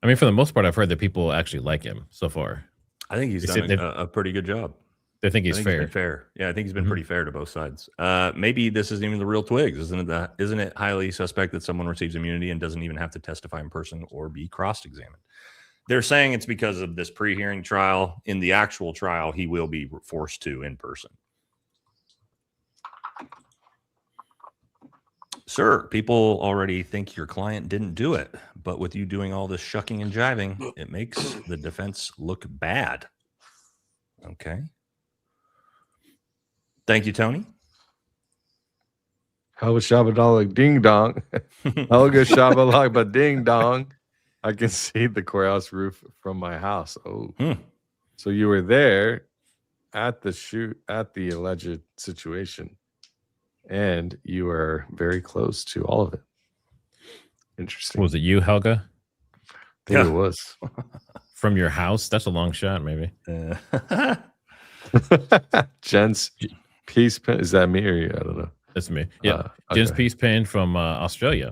I mean, for the most part, I've heard that people actually like him so far. I think he's done a pretty good job. They think he's fair. Fair. Yeah, I think he's been pretty fair to both sides. Maybe this isn't even the real Twiggs. Isn't it highly suspect that someone receives immunity and doesn't even have to testify in person or be cross-examined? They're saying it's because of this pre-hearing trial. In the actual trial, he will be forced to in person. Sir, people already think your client didn't do it, but with you doing all this shucking and jiving, it makes the defense look bad. Okay. Thank you, Tony. Helga Shabadala ding dong. Helga Shabalaba ding dong. I can see the courthouse roof from my house. Oh, so you were there at the alleged situation, and you were very close to all of it. Interesting. Was it you, Helga? I think it was. From your house? That's a long shot, maybe. Jen's peace pen. Is that me or you? I don't know. That's me. Yeah. Jen's peace pen from Australia.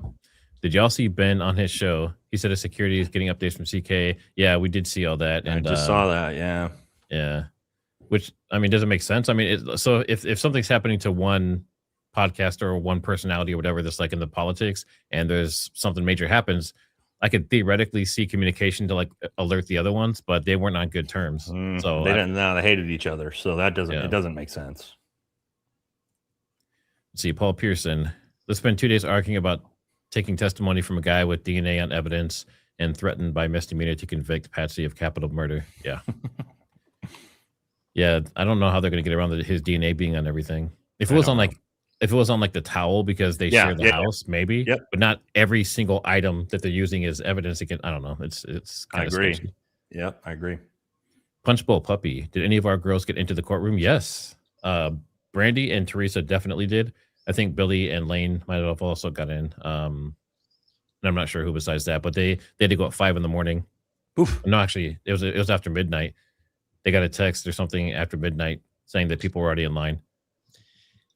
Did y'all see Ben on his show? He said his security is getting updates from CK. Yeah, we did see all that. And I just saw that. Yeah. Yeah. Which, I mean, doesn't make sense. I mean, so if something's happening to one podcaster or one personality or whatever that's like in the politics and there's something major happens, I could theoretically see communication to like alert the other ones, but they weren't on good terms. So they didn't. No, they hated each other. So that doesn't. Yeah. It doesn't make sense. Let's see, Paul Pearson. Let's spend 2 days arguing about taking testimony from a guy with DNA on evidence and threatened by misdemeanor to convict Patsy of capital murder. Yeah. Yeah, I don't know how they're going to get around his DNA being on everything. If it was on like the towel because they share the house, maybe. Yep. But not every single item that they're using as evidence against. I don't know. It's kind of agree. sketchy. Yep, I agree. Punch Bowl Puppy. Did any of our girls get into the courtroom? Yes. Brandy and Teresa definitely did. I think Billy and Lane might have also got in. And I'm not sure who besides that, but they had to go at 5 a.m. Oof. No, actually, it was after midnight. They got a text or something after midnight saying that people were already in line.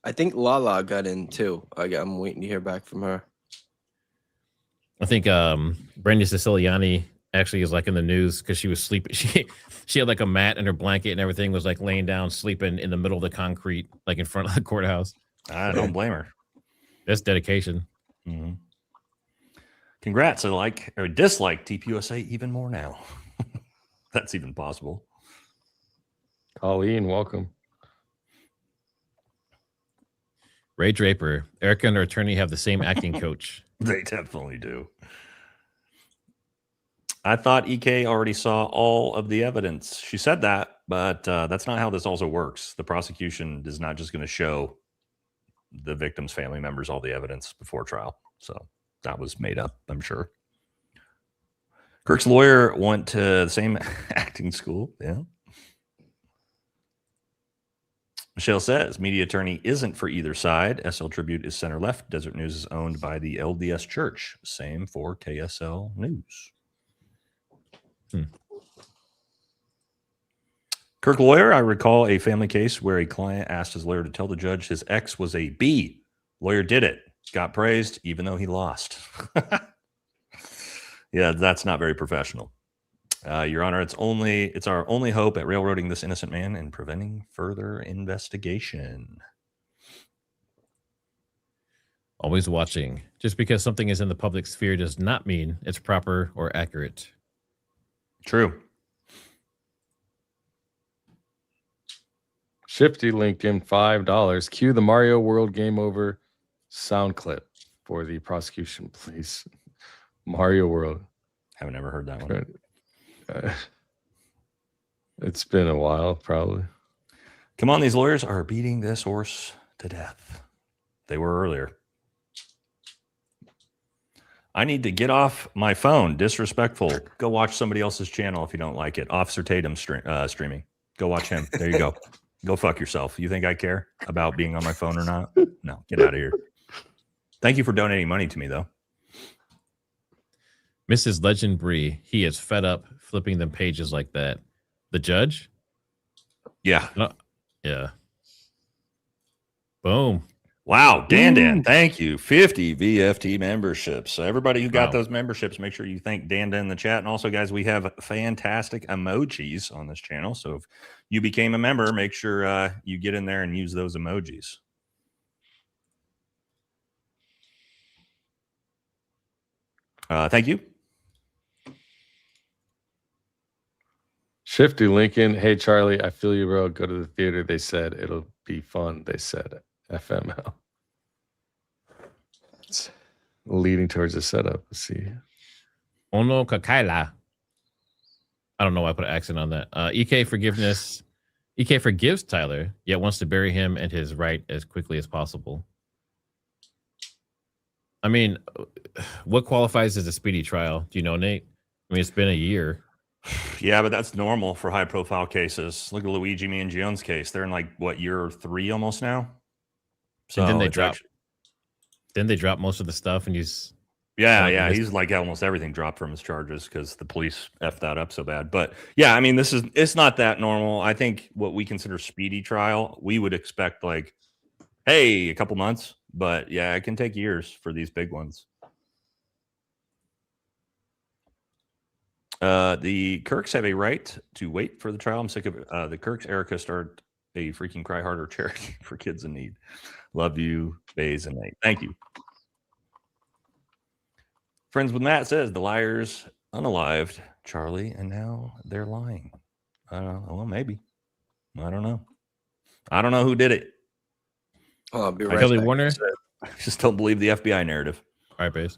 I think Lala got in too. I'm waiting to hear back from her. I think Brandy Siciliani actually is like in the news because she was sleeping. She had like a mat and her blanket and everything, was like laying down sleeping in the middle of the concrete, like in front of the courthouse. I don't blame her. That's dedication. Mm-hmm. Congrats. I like or dislike TPUSA even more now. That's even possible. Colleen, welcome. Ray Draper, Erica and her attorney have the same acting coach. They definitely do. I thought EK already saw all of the evidence. She said that, but that's not how this also works. The prosecution is not just going to show the victim's family members all the evidence before trial. So that was made up, I'm sure. Kirk's lawyer went to the same acting school. Yeah. Michelle says media attorney isn't for either side. SL Tribute is center left. Desert News is owned by the LDS Church. Same for KSL News. Kirk lawyer, I recall a family case where a client asked his lawyer to tell the judge his ex was a B. Lawyer did it. Got praised even though he lost. Yeah, that's not very professional. Your Honor, it's our only hope at railroading this innocent man and preventing further investigation. Always watching. Just because something is in the public sphere does not mean it's proper or accurate. True. Shifty Lincoln, $5. Cue the Mario World Game Over sound clip for the prosecution, please. Mario World. Haven't ever heard that one. It's been a while, probably. Come on, these lawyers are beating this horse to death. They were earlier. I need to get off my phone. Disrespectful. Go watch somebody else's channel if you don't like it. Officer Tatum streaming. Go watch him. There you go. Go fuck yourself. You think I care about being on my phone or not? No, get out of here. Thank you for donating money to me, though. Mrs. Legend Bree, he is fed up flipping them pages like that. The judge? Yeah. Yeah. Boom. Wow, Dan, thank you. 50 VFT memberships. So everybody who got those memberships, make sure you thank Dan in the chat. And also, guys, we have fantastic emojis on this channel. So if you became a member, make sure you get in there and use those emojis. Thank you. Shifty Lincoln, hey Charlie, I feel you, bro. Go to the theater. They said it'll be fun. They said FML. It's leading towards a setup. Let's see. Ono Kakaila. I don't know why I put an accent on that. EK forgiveness. EK forgives Tyler, yet wants to bury him and his right as quickly as possible. I mean, what qualifies as a speedy trial? Do you know, Nate? I mean, it's been a year. Yeah, but that's normal for high profile cases. Look at Luigi Mangione's case. They're in like what, year 3 almost now? So and then they drop. Then they drop most of the stuff, and he's he's like almost everything dropped from his charges because the police effed that up so bad. But yeah, I mean, it's not that normal. I think what we consider speedy trial, we would expect like, hey, a couple months. But yeah, it can take years for these big ones. The Kirks have a right to wait for the trial. I'm sick of it. The Kirks, Erica, start a freaking Cry Harder charity for kids in need. Love you, Bays and Nate. Thank you. Friends with Matt says the liars unalived Charlie, and now they're lying. I don't know. Well, maybe. I don't know. I don't know who did it. I'll be right Kelly back. Warner. I just don't believe the FBI narrative. All right, base.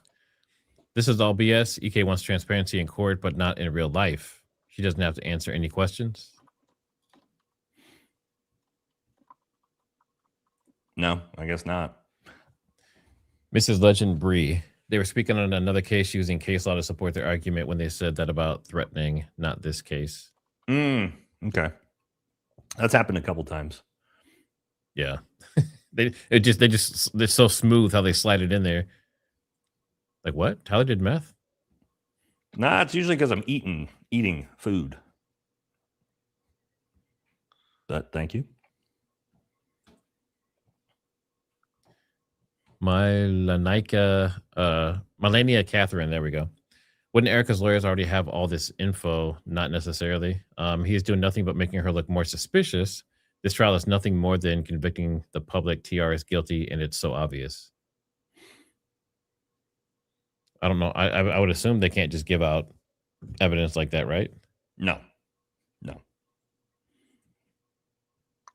This is all BS. EK wants transparency in court, but not in real life. She doesn't have to answer any questions. No, I guess not. Mrs. Legend Bree. They were speaking on another case using case law to support their argument when they said that about threatening, not this case. Okay. That's happened a couple times. Yeah. They're so smooth how they slide it in there. Like what? Tyler did meth? Nah, it's usually because I'm eating food. But thank you. Melania Catherine, there we go. Wouldn't Erica's lawyers already have all this info? Not necessarily. He's doing nothing but making her look more suspicious. This trial is nothing more than convicting the public. TR is guilty, and it's so obvious. I don't know. I would assume they can't just give out evidence like that, right? No.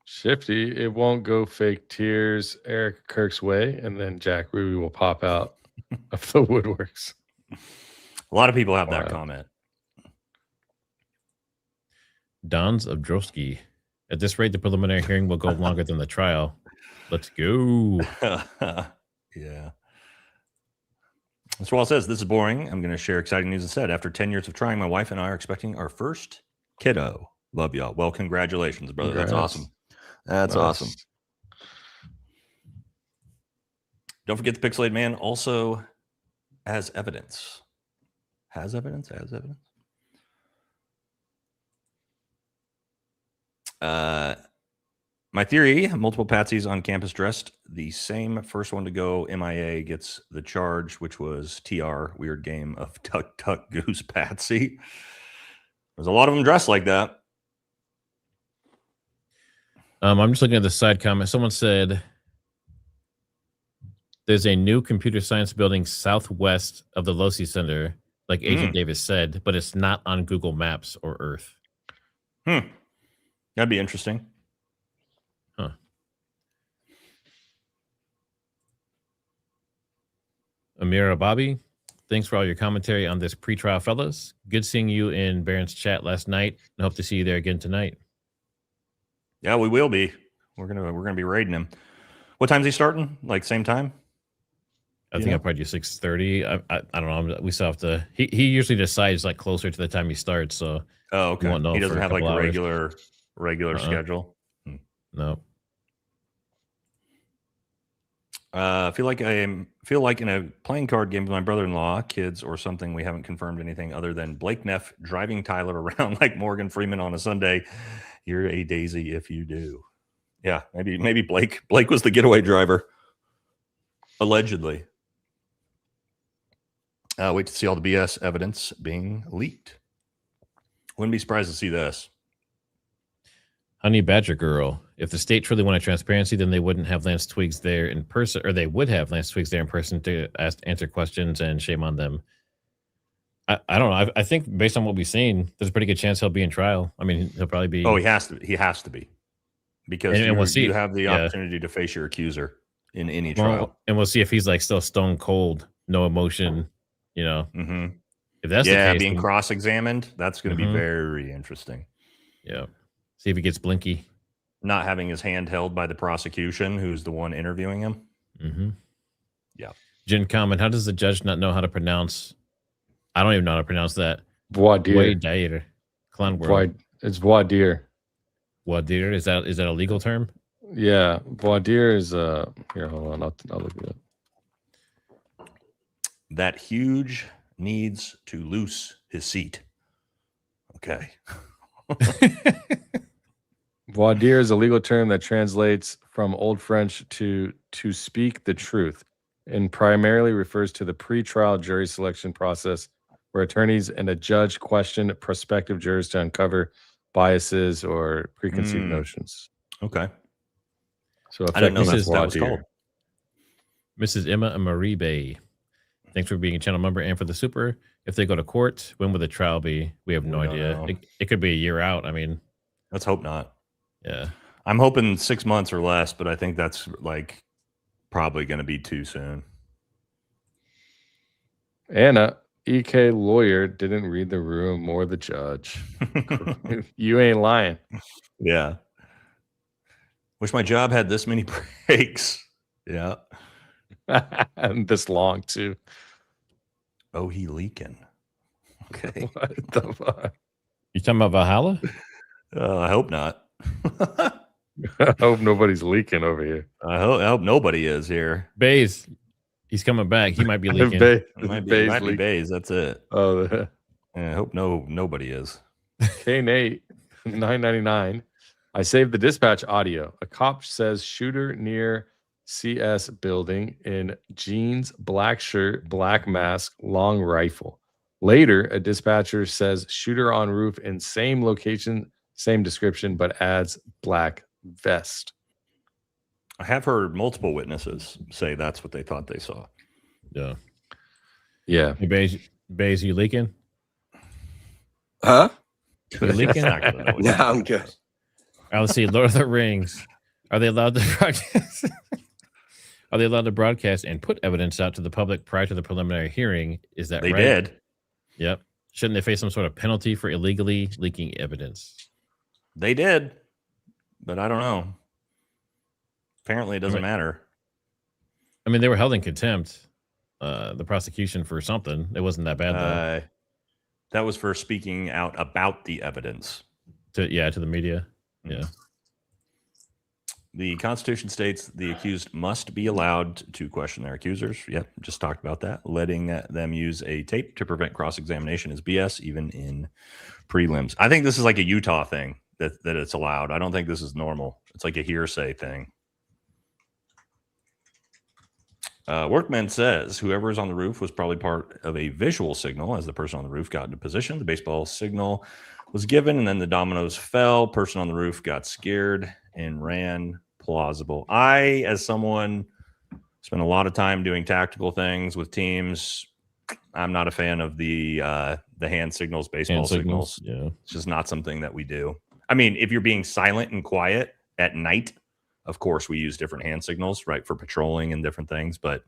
Shifty, it won't go fake tears Eric Kirk's way, and then Jack Ruby will pop out of the woodworks. A lot of people have that comment. Dons of Drosky. At this rate, the preliminary hearing will go longer than the trial. Let's go. Yeah. Swall says, this is boring. I'm going to share exciting news instead. After 10 years of trying, my wife and I are expecting our first kiddo. Love y'all. Well, congratulations, brother. Congrats. That's awesome. That's awesome. Don't forget the Pixelated Man also has evidence. Has evidence? My theory, multiple patsies on campus dressed the same. First one to go MIA gets the charge, which was TR, weird game of Duck, Duck, Goose, Patsy. There's a lot of them dressed like that. I'm just looking at the side comment. Someone said there's a new computer science building southwest of the Losi Center, like Agent Davis said, but it's not on Google Maps or Earth. That'd be interesting. Huh. Amira Bobby, thanks for all your commentary on this pretrial, fellas. Good seeing you in Baron's chat last night, and hope to see you there again tonight. Yeah, we will be. We're gonna be raiding him. What time's he starting? Like same time? I think I'll probably do 6:30. I don't know. We still have to. He usually decides like closer to the time he starts. So okay. Won't know He doesn't for a have like couple a hours. regular schedule. No. Feel like in a playing card game with my brother-in-law, kids, or something. We haven't confirmed anything other than Blake Neff driving Tyler around like Morgan Freeman on a Sunday. You're a daisy if you do. Yeah, maybe Blake was the getaway driver, allegedly. Wait to see all the BS evidence being leaked. Wouldn't be surprised to see this. Honey Badger Girl. If the state truly wanted transparency, then they wouldn't have Lance Twiggs there in person, or they would have Lance Twiggs there in person to answer questions, and shame on them. I don't know. I think based on what we've seen, there's a pretty good chance he'll be in trial. I mean, he'll probably be. Oh, he has to. He has to be, because And we'll see. you have the opportunity to face your accuser in any Well, trial. and we'll see if he's like still stone cold, no emotion. You know, if that's the case, being then- cross-examined, that's going to be very interesting. Yeah. See if he gets blinky. Not having his hand held by the prosecution, who's the one interviewing him. Yeah. Jen comment, how does the judge not know how to pronounce? I don't even know how to pronounce that. Voir dire. Dire. Clown world. It's voir dire. Voir dire? Is that a legal term? Yeah, voir dire is here. Hold on, I'll look it up. That huge needs to loose his seat. Okay. Voir dire is a legal term that translates from Old French to speak the truth, and primarily refers to the pre-trial jury selection process where attorneys and a judge question prospective jurors to uncover biases or preconceived notions. Okay. So I didn't know effectively, that was voir called. Mrs. Emma Marie Bay. Thanks for being a channel member and for the super. If they go to court, when will the trial be? We have no idea. It could be a year out. I mean, let's hope not. Yeah. I'm hoping 6 months or less, but I think that's like probably going to be too soon. Anna, EK lawyer didn't read the room or the judge. You ain't lying. Yeah. Wish my job had this many breaks. Yeah. And this long too. Oh, he leaking. Okay. What the fuck? You talking about Valhalla? I hope not. I hope nobody's leaking over here. I hope nobody is here. Baze, he's coming back. He might be leaking. It might be Baze. That's it. Oh, yeah, I hope nobody is. K-Nate, $9.99. I saved the dispatch audio. A cop says shooter near CS building in jeans, black shirt, black mask, long rifle. Later, a dispatcher says shooter on roof in same location, same description, but adds black vest. I have heard multiple witnesses say that's what they thought they saw. Yeah. Yeah. Hey, Baze, you leaking? Huh? You leaking? No, I'm good. All right, let's see. Lord of the Rings. Are they allowed to broadcast? Are they allowed to broadcast and put evidence out to the public prior to the preliminary hearing? Is that They right? did. Yep. Shouldn't they face some sort of penalty for illegally leaking evidence? They did, but I don't know. Apparently, it doesn't matter. I mean, they were held in contempt. The prosecution for something. It wasn't that bad though. That was for speaking out about the evidence. To the media. Yeah. The Constitution states the accused must be allowed to question their accusers. Yep, just talked about that. Letting them use a tape to prevent cross-examination is BS, even in prelims. I think this is like a Utah thing that it's allowed. I don't think this is normal. It's like a hearsay thing. Workman says whoever is on the roof was probably part of a visual signal as the person on the roof got into position. The baseball signal was given, and then the dominoes fell. Person on the roof got scared and ran. Plausible. I, as someone, spent a lot of time doing tactical things with teams. I'm not a fan of the hand signals, baseball signals. Yeah, it's just not something that we do. I mean, if you're being silent and quiet at night, of course we use different hand signals, right, for patrolling and different things. But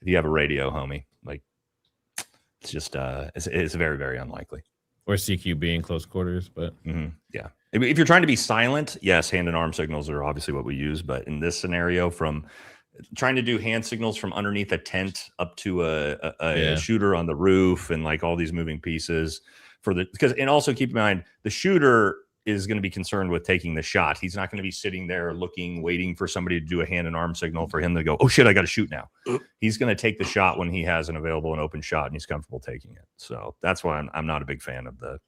if you have a radio, homie, like it's just it's very, very unlikely. Or CQB in close quarters, but yeah. If you're trying to be silent, yes, hand and arm signals are obviously what we use. But in this scenario, from trying to do hand signals from underneath a tent up to a shooter on the roof and like all these moving pieces and also keep in mind, the shooter is going to be concerned with taking the shot. He's not going to be sitting there looking, waiting for somebody to do a hand and arm signal for him to go, oh shit, I got to shoot now. He's going to take the shot when he has an available and open shot and he's comfortable taking it. So that's why I'm not a big fan of the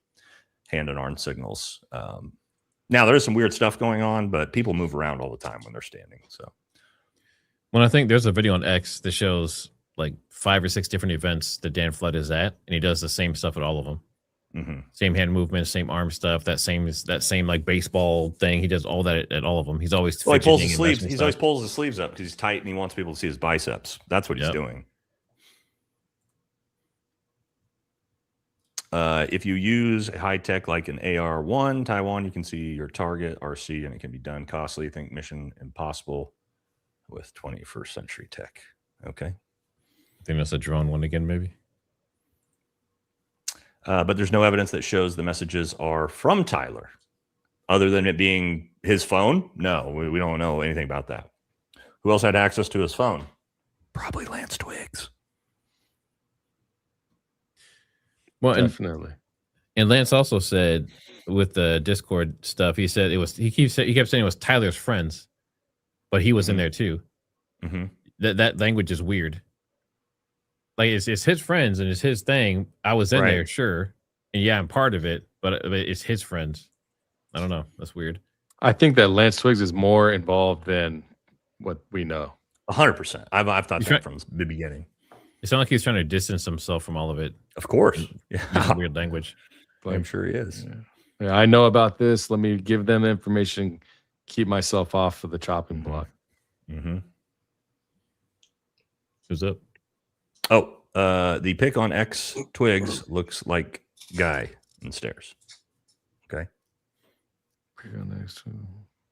hand and arm signals. Now there is some weird stuff going on, but people move around all the time when they're standing. So, well, I think there's a video on X that shows like 5 or 6 different events that Dan Flood is at, and he does the same stuff at all of them. Same hand movement, same arm stuff, that same like baseball thing. He does all that at all of them. He's always he pulls his sleeves. He always pulls his sleeves up because he's tight and he wants people to see his biceps. That's what he's doing. If you use high tech like an AR-1 Taiwan, you can see your target RC, and it can be done costly. I think Mission Impossible with 21st century tech. Okay, I think that's a drone one again, maybe. But there's no evidence that shows the messages are from Tyler, other than it being his phone. No, we don't know anything about that. Who else had access to his phone? Probably Lance Twiggs. Well, definitely. And Lance also said with the Discord stuff, he said he kept saying it was Tyler's friends, but he was in there too. That language is weird. Like it's his friends and it's his thing. I was in there, sure, and yeah, I'm part of it, but it's his friends. I don't know. That's weird. I think that Lance Twiggs is more involved than what we know. 100%. I've thought that from the beginning. It sounds like he's trying to distance himself from all of it. Of course. Yeah. Weird language. I'm sure he is. Yeah, I know about this. Let me give them information, keep myself off of the chopping block. Who's up? Oh, the pic on X Twiggs looks like guy and stairs. Okay.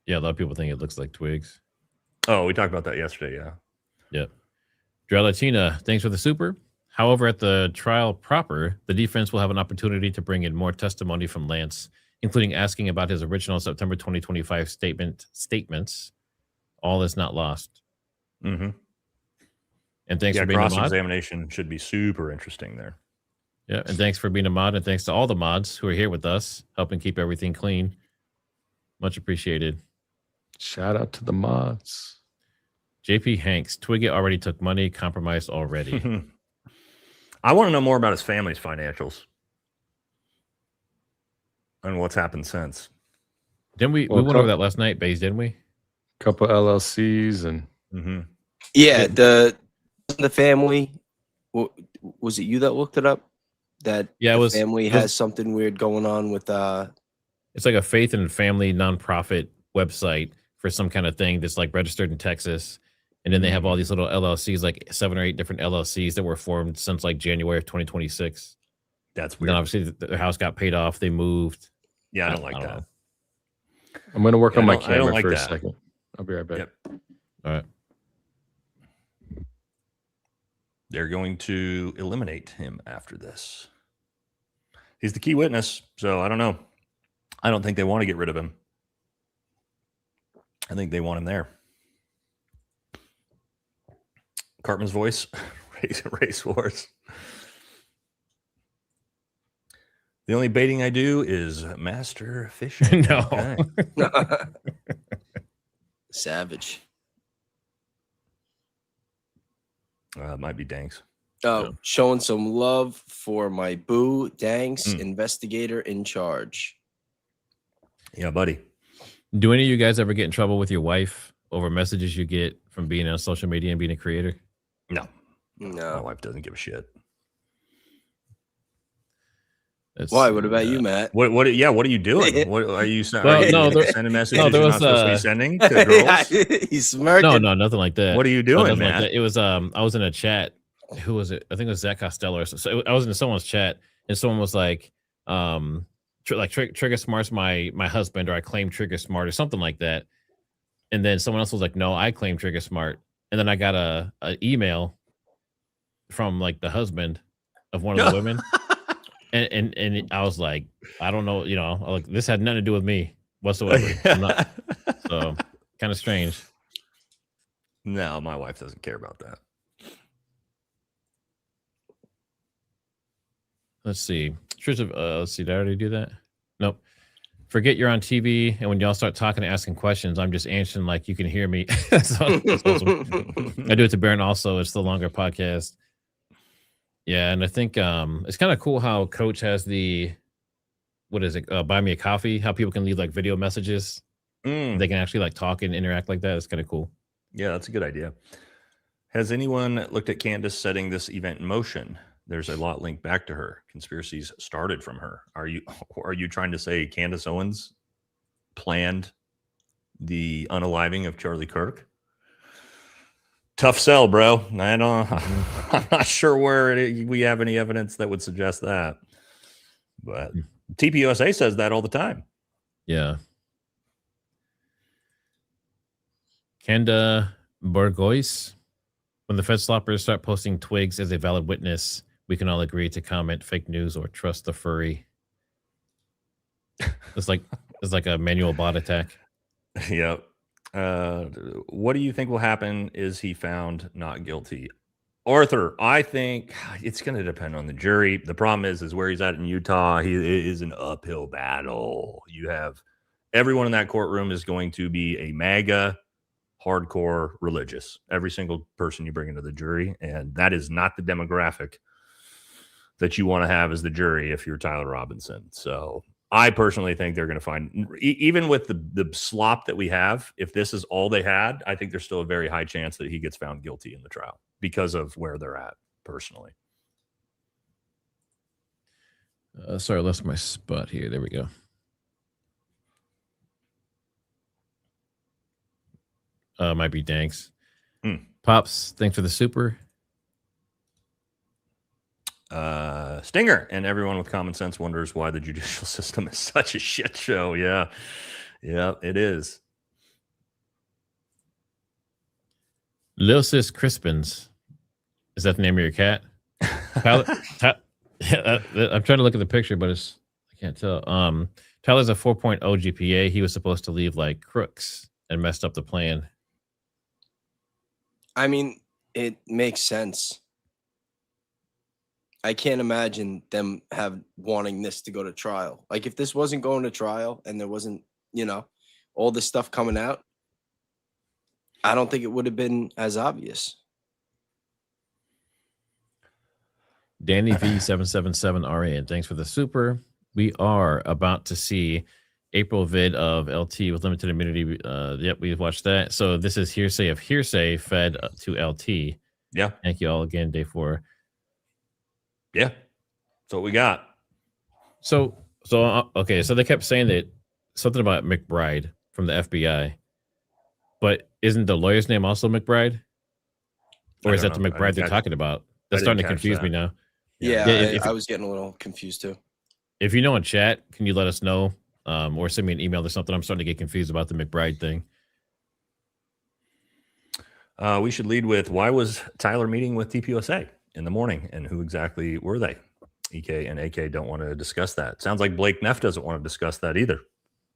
Yeah, a lot of people think it looks like Twiggs. Oh, we talked about that yesterday. Yeah. Yep. Dralatina, thanks for the super. However, at the trial proper, the defense will have an opportunity to bring in more testimony from Lance, including asking about his original September 2025 statements. All is not lost. Mm-hmm. And thanks Yeah, for being a mod. cross-examination should be super interesting there. Yeah, and thanks for being a mod, and thanks to all the mods who are here with us, helping keep everything clean. Much appreciated. Shout out to the mods. JP Hanks, Twiggy already took money, compromised already. I want to know more about his family's financials and what's happened since. Didn't we went over that last night, Baze, didn't we? Couple LLCs and Yeah, the family. Was it you that looked it up? That Yeah, it was family has something weird going on with It's like a faith and family nonprofit website for some kind of thing that's like registered in Texas. And then they have all these little LLCs, like 7 or 8 different LLCs that were formed since like January of 2026. That's weird. Then obviously the house got paid off. They moved. Yeah, I don't like that. know. I'm going to work on my I don't camera like for a that. second. I'll be right back. Yep. All right. They're going to eliminate him after this. He's the key witness, so I don't know. I don't think they want to get rid of him. I think they want him there. Cartman's voice, race wars. The only baiting I do is master fishing. No. Okay. Savage. Might be Danks. Oh, showing some love for my boo, Danks, investigator in charge. Yeah, buddy. Do any of you guys ever get in trouble with your wife over messages you get from being on social media and being a creator? No. No. My wife doesn't give a shit. Why? What about you, Matt? What? Yeah. What are you doing? What are you saying? Well, Are you no, there- sending messages no, there you're was, not supposed to be sending to girls? He's smirking. No, nothing like that. What are you No, doing, nothing like Matt? that. It was I was in a chat. Who was it? I think it was Zach Costello. So I was in someone's chat, and someone was like, Trigger Smart's my husband, or I claim Trigger Smart, or something like that. And then someone else was like, no, I claim Trigger Smart. And then I got a email from like the husband of one of the women. And I was like, I don't know, like this had nothing to do with me whatsoever. I'm not, so kind of strange. No, my wife doesn't care about that. Let's see. Let's see. Did I already do that? Nope. Forget you're on TV, and when y'all start talking and asking questions, I'm just answering like you can hear me. That's awesome. I do it to Baron also. It's the longer podcast. Yeah, and I think it's kind of cool how Coach has the, what is it? Buy me a coffee. How people can leave like video messages. They can actually like talk and interact like that. It's kind of cool. Yeah, that's a good idea. Has anyone looked at Candace setting this event in motion? There's a lot linked back to her. Conspiracies started from her. Are you trying to say Candace Owens planned the unaliving of Charlie Kirk? Tough sell, bro. I'm not sure where we have any evidence that would suggest that. But TPUSA says that all the time. Yeah. Kenda Burgoyce. When the Fed sloppers start posting Twiggs as a valid witness, we can all agree to comment fake news or trust the furry. It's like a manual bot attack. Yep. What do you think will happen? Is he found not guilty? Arthur, I think it's going to depend on the jury. The problem is where he's at in Utah. It is an uphill battle. You have everyone in that courtroom is going to be a MAGA hardcore religious. Every single person you bring into the jury, and that is not the demographic that you want to have as the jury if you're Tyler Robinson. So I personally think they're going to find, even with the slop that we have, if this is all they had, I think there's still a very high chance that he gets found guilty in the trial because of where they're at personally. Sorry, I lost my spot here. There we go. Might be Danks. Pops, thanks for the super. Stinger and everyone with common sense wonders why the judicial system is such a shit show. Yeah, it is. Lil Sis Crispins. Is that the name of your cat? Tyler, I'm trying to look at the picture, but I can't tell. Tyler's a 4.0 GPA. He was supposed to leave like crooks and messed up the plan. I mean, it makes sense. I can't imagine them wanting this to go to trial. Like if this wasn't going to trial and there wasn't, all this stuff coming out, I don't think it would have been as obvious. Danny V777RA, thanks for the super. We are about to see April vid of LT with limited immunity. Yep, we watched that. So this is hearsay of hearsay fed to LT. Yeah. Thank you all again, day 4. Yeah. That's what we got. So okay. So they kept saying that something about McBride from the FBI, but isn't the lawyer's name also McBride? Or is that the McBride they're talking about? That's starting to confuse me now. Yeah, I was getting a little confused too. If you know in chat, can you let us know? Or send me an email or something. I'm starting to get confused about the McBride thing. We should lead with, why was Tyler meeting with TPUSA in the morning, and who exactly were they? EK and AK don't want to discuss that. Sounds like Blake Neff doesn't want to discuss that either,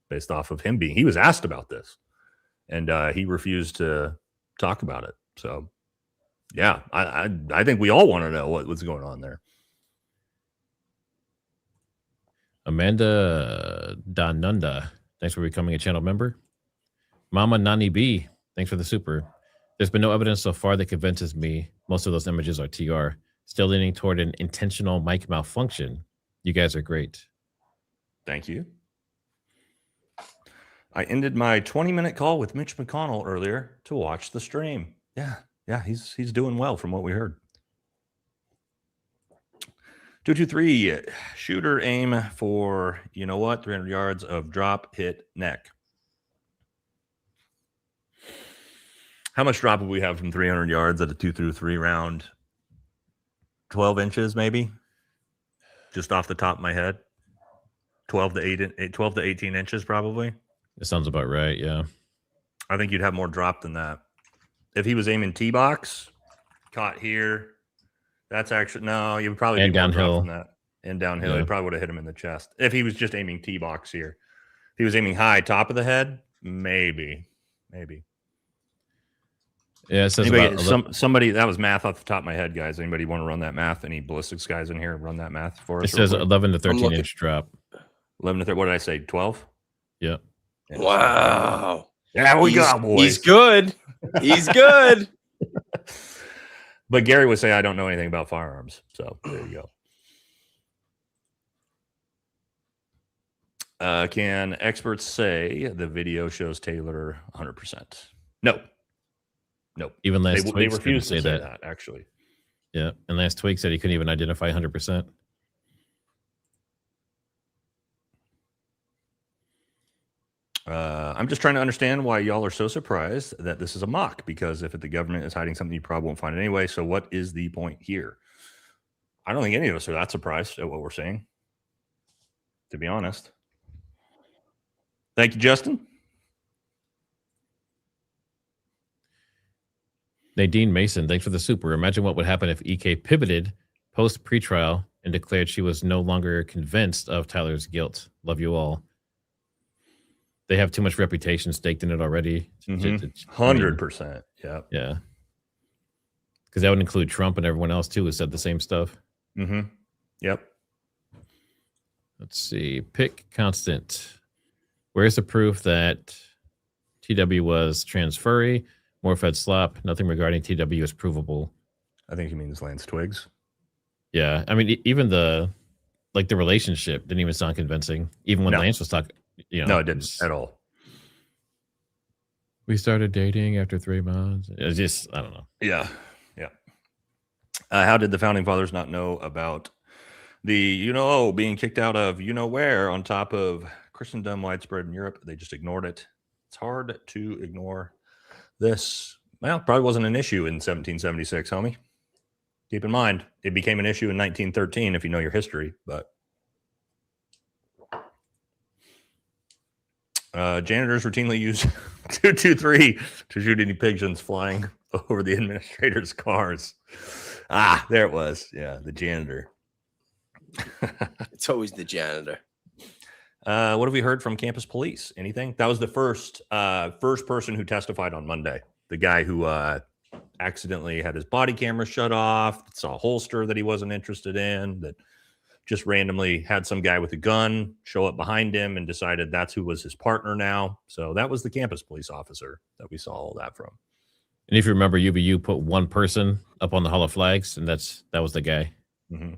based off of him he was asked about this, and he refused to talk about it. So, yeah, I think we all want to know what's going on there. Amanda Danunda, thanks for becoming a channel member. Mama Nani B, thanks for the super. There's been no evidence so far that convinces me most of those images are TR. Still leaning toward an intentional mic malfunction. You guys are great. Thank you. I ended my 20-minute call with Mitch McConnell earlier to watch the stream. Yeah, he's doing well from what we heard. 223, shooter aim for, 300 yards of drop, hit, neck. How much drop would we have from 300 yards at a 2-3 round? 12 inches, maybe? Just off the top of my head. 12 to 18 inches, probably. That sounds about right, yeah. I think you'd have more drop than that. If he was aiming T-box, caught here, that's actually, no, you would probably and be more downhill. drop than that. And downhill, He probably would have hit him in the chest. If he was just aiming T-box here. If he was aiming high, top of the head, maybe. Yeah, it says somebody, that was math off the top of my head, guys. Anybody want to run that math? Any ballistics guys in here run that math for us? It says 11 to 13 inch drop. 11 to 13. What did I say? 12? Yeah. Wow. Yeah, we got, boys. He's good. He's good. But Gary would say, I don't know anything about firearms. So there you go. Can experts say the video shows Taylor 100%? No. Even Lance they Twiggs refused couldn't to say say that, actually. Yeah, and Lance Twiggs said he couldn't even identify 100%. I'm just trying to understand why y'all are so surprised that this is a mock, because if the government is hiding something, you probably won't find it anyway. So what is the point here? I don't think any of us are that surprised at what we're seeing, to be honest. Thank you, Justin. Nadine Mason, thanks for the super. Imagine what would happen if EK pivoted post pretrial and declared she was no longer convinced of Tyler's guilt. Love you all. They have too much reputation staked in it already. 100%. Yeah. Because that would include Trump and everyone else too who said the same stuff. Yep. Let's see. Pick constant. Where's the proof that TW was transferee? More fed slop. Nothing regarding TW is provable. I think he means Lance Twiggs. Yeah. I mean, even the relationship didn't even sound convincing. Even when Lance was talking. No, it didn't at all. We started dating after 3 months. It's just, I don't know. Yeah. How did the founding fathers not know about the, being kicked out of where on top of Christendom widespread in Europe? They just ignored it. It's hard to ignore this. Well, probably wasn't an issue in 1776, homie. Keep in mind, it became an issue in 1913 if you know your history, but janitors routinely use 223 to shoot any pigeons flying over the administrator's cars. Ah, there it was. Yeah, the janitor. It's always the janitor. What have we heard from campus police? Anything? That was the first person who testified on Monday. The guy who accidentally had his body camera shut off, saw a holster that he wasn't interested in, that just randomly had some guy with a gun show up behind him and decided that's who was his partner now. So that was the campus police officer that we saw all that from. And if you remember, UVU put one person up on the Hall of Flags, and that was the guy. Mm-hmm.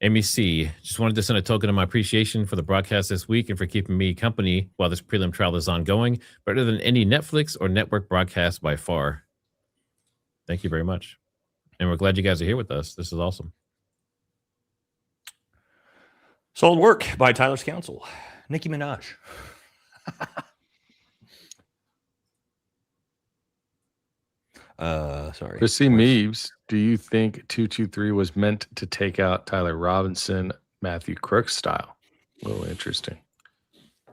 MEC, just wanted to send a token of my appreciation for the broadcast this week and for keeping me company while this prelim trial is ongoing, better than any Netflix or network broadcast by far. Thank you very much. And we're glad you guys are here with us. This is awesome. Solid work by Tyler's counsel, Nicki Minaj. Sorry. Chrissy Meeves, do you think 223 was meant to take out Tyler Robinson, Matthew Crook style? A little interesting.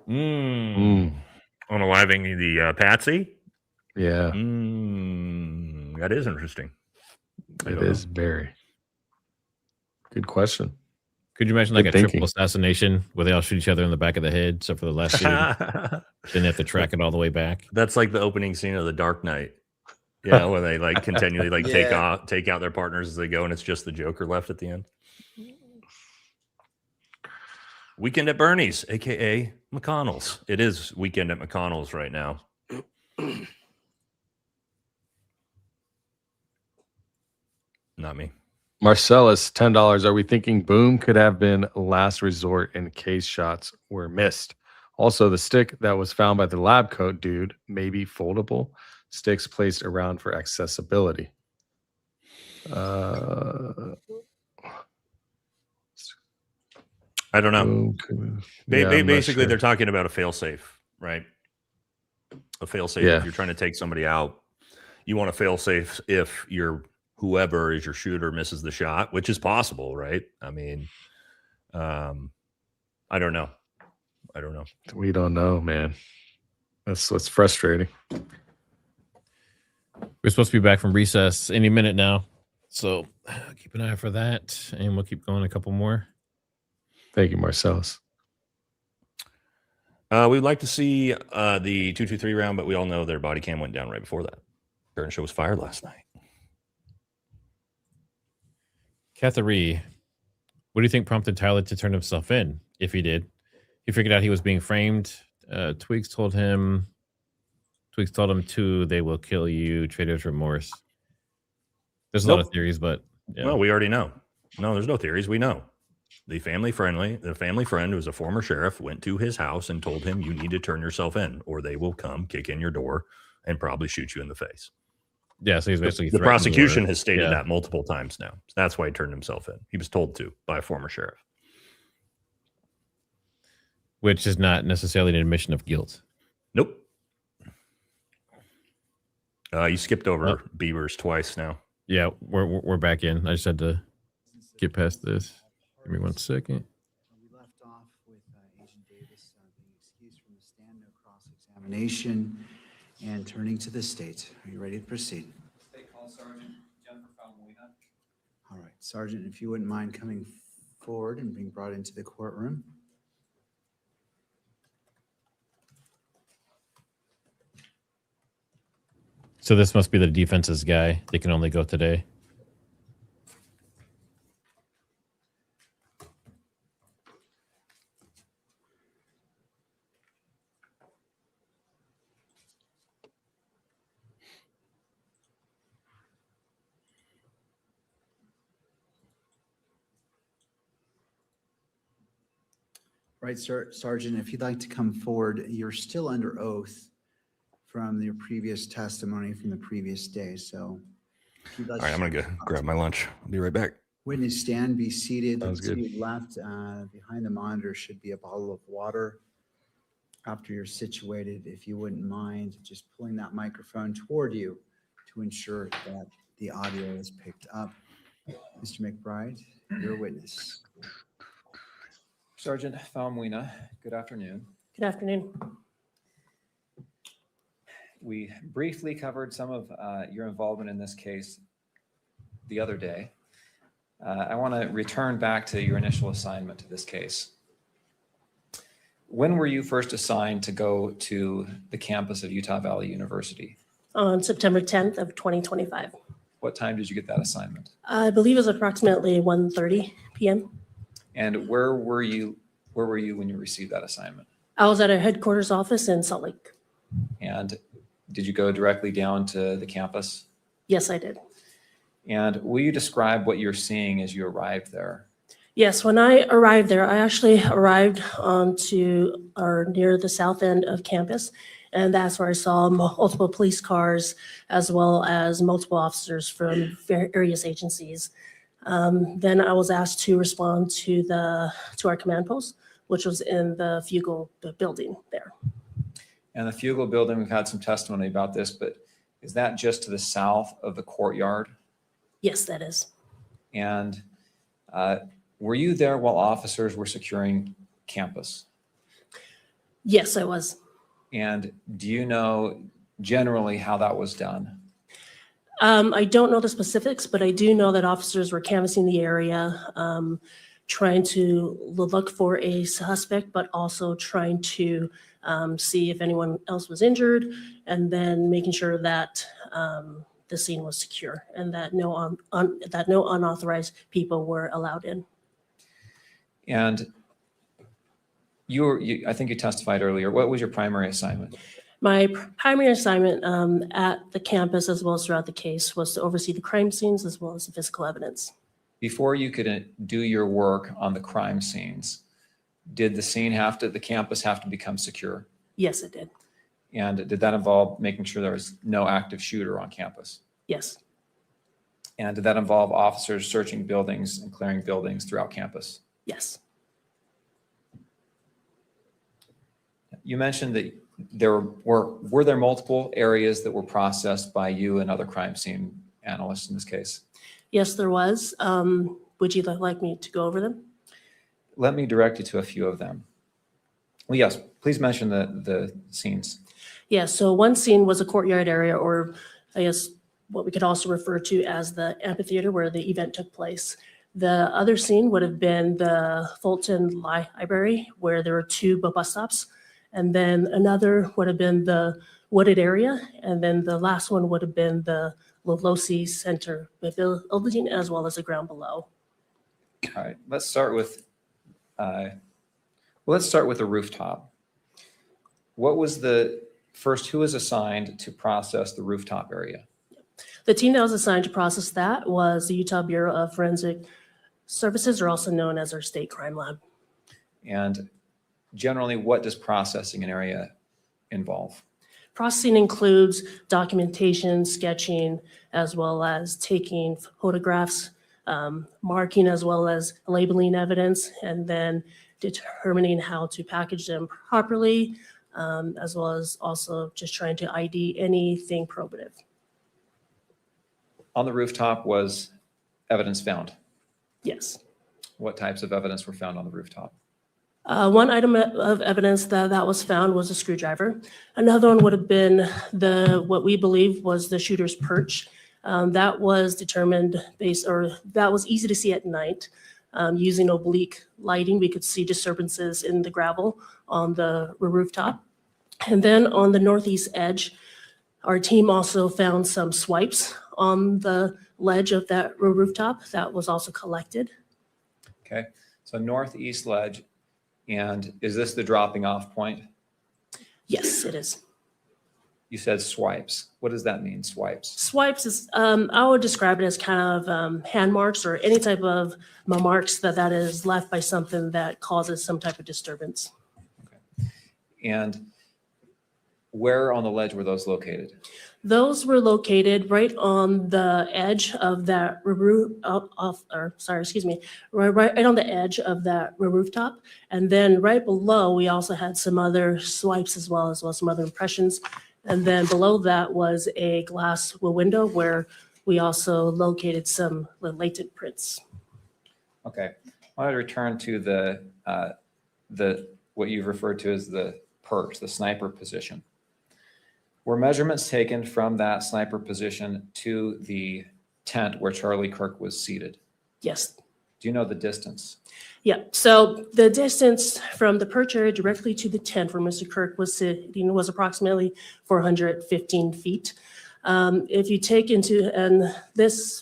Unaliving the Patsy? Yeah. That is interesting. It is very. Good question. Could you imagine like Good a thinking. triple assassination where they all shoot each other in the back of the head, except for the last scene? Then they have to track it all the way back. That's like the opening scene of The Dark Knight. Yeah, where they like continually like take out their partners as they go, and it's just the Joker left at the end. Weekend at Bernie's, aka McConnell's. It is Weekend at McConnell's right now. Not me. Marcellus, $10. Are we thinking Boom could have been last resort in case shots were missed? Also, the stick that was found by the lab coat dude may be foldable. Sticks placed around for accessibility. I don't know. Boom. Basically, they're talking about a failsafe, right? A failsafe. Yeah. If you're trying to take somebody out, you want a failsafe if whoever is your shooter misses the shot, which is possible, right? I mean, I don't know. We don't know, man. That's what's frustrating. We're supposed to be back from recess any minute now. So keep an eye out for that. And we'll keep going a couple more. Thank you, Marcellus. We'd like to see the 223 round, but we all know their body cam went down right before that. Parent show was fired last night. Catherine, what do you think prompted Tyler to turn himself in? If he did, he figured out he was being framed. Twiggs told him too, they will kill you. Trader's remorse. There's a lot of theories, but yeah. Well, we already know. No, there's no theories. We know. The family friend who was a former sheriff went to his house and told him, you need to turn yourself in or they will come kick in your door and probably shoot you in the face. Yeah, so he's basically the prosecution has stated that multiple times now. So that's why he turned himself in. He was told to by a former sheriff. Which is not necessarily an admission of guilt. Nope. You skipped over Beavers twice now. Yeah, we're back in. I just had to get past this. Give me 1 second. We left off with Agent Davis being excused from the stand, no cross-examination, and turning to the state. Are you ready to proceed? State Call Sergeant Jennifer Falmuina. All right, Sergeant, if you wouldn't mind coming forward and being brought into the courtroom. So this must be the defense's guy. They can only go today. Right, Sergeant, if you'd like to come forward, you're still under oath from your previous testimony from the previous day. So if you'd like All right, I'm going to go grab my lunch. I'll be right back. Witness stand, be seated. Sounds To good. your left, behind the monitor should be a bottle of water. After you're situated, if you wouldn't mind just pulling that microphone toward you to ensure that the audio is picked up. Mr. McBride, your witness. Sergeant Falmuina, good afternoon. Good afternoon. We briefly covered some of your involvement in this case the other day. I want to return back to your initial assignment to this case. When were you first assigned to go to the campus of Utah Valley University? On September 10th of 2025. What time did you get that assignment? I believe it was approximately 1:30 p.m. And where were you when you received that assignment? I was at our headquarters office in Salt Lake. And did you go directly down to the campus? Yes, I did. And will you describe what you're seeing as you arrived there? Yes, when I arrived there, I actually arrived near the south end of campus. And that's where I saw multiple police cars as well as multiple officers from various agencies. Then I was asked to respond to our command post, which was in the Fugel building there. And the Fugel building, we've had some testimony about this, but is that just to the south of the courtyard? Yes, that is. And were you there while officers were securing campus? Yes, I was. And do you know generally how that was done? I don't know the specifics, but I do know that officers were canvassing the area, trying to look for a suspect, but also trying to see if anyone else was injured, and then making sure that the scene was secure and that no unauthorized people were allowed in. And I think you testified earlier. What was your primary assignment? My primary assignment at the campus, as well as throughout the case, was to oversee the crime scenes as well as the physical evidence. Before you could do your work on the crime scenes, did the campus have to become secure? Yes, it did. And did that involve making sure there was no active shooter on campus? Yes. And did that involve officers searching buildings and clearing buildings throughout campus? Yes. You mentioned that were there multiple areas that were processed by you and other crime scene analysts in this case? Yes, there was. Would you like me to go over them? Let me direct you to a few of them. Well, yes, please mention the scenes. Yeah, so one scene was a courtyard area, or I guess what we could also refer to as the amphitheater where the event took place. The other scene would have been the Fulton Library, where there were two bus stops. And then another would have been the wooded area. And then the last one would have been the Lolosi Center building, as well as the ground below. All right, let's start with the rooftop. What was who was assigned to process the rooftop area? The team that was assigned to process that was the Utah Bureau of Forensic Services, or also known as our state crime lab. And generally, what does processing an area involve? Processing includes documentation, sketching, as well as taking photographs, marking, as well as labeling evidence, and then determining how to package them properly, as well as also just trying to ID anything probative. On the rooftop was evidence found? Yes. What types of evidence were found on the rooftop? One item of evidence that was found was a screwdriver. Another one would have been what we believe was the shooter's perch. That was determined that was easy to see at night. Using oblique lighting, we could see disturbances in the gravel on the rooftop. And then on the northeast edge, our team also found some swipes on the ledge of that rooftop that was also collected. Okay, so northeast ledge. And is this the dropping off point? Yes, it is. You said swipes. What does that mean, swipes? Swipes is, I would describe it as kind of hand marks or any type of marks that is left by something that causes some type of disturbance. Okay. And where on the ledge were those located? Those were located right on the edge of that right on the edge of that rooftop. And then right below, we also had some other swipes as well as some other impressions. And then below that was a glass window where We also located some latent prints. Okay, I want to return to what you've referred to as the perch, the sniper position. Were measurements taken from that sniper position to the tent where Charlie Kirk was seated? Yes. Do you know the distance? Yeah, so the distance from the perch area directly to the tent where Mr. Kirk was sitting was approximately 415 feet. If you take into, and this,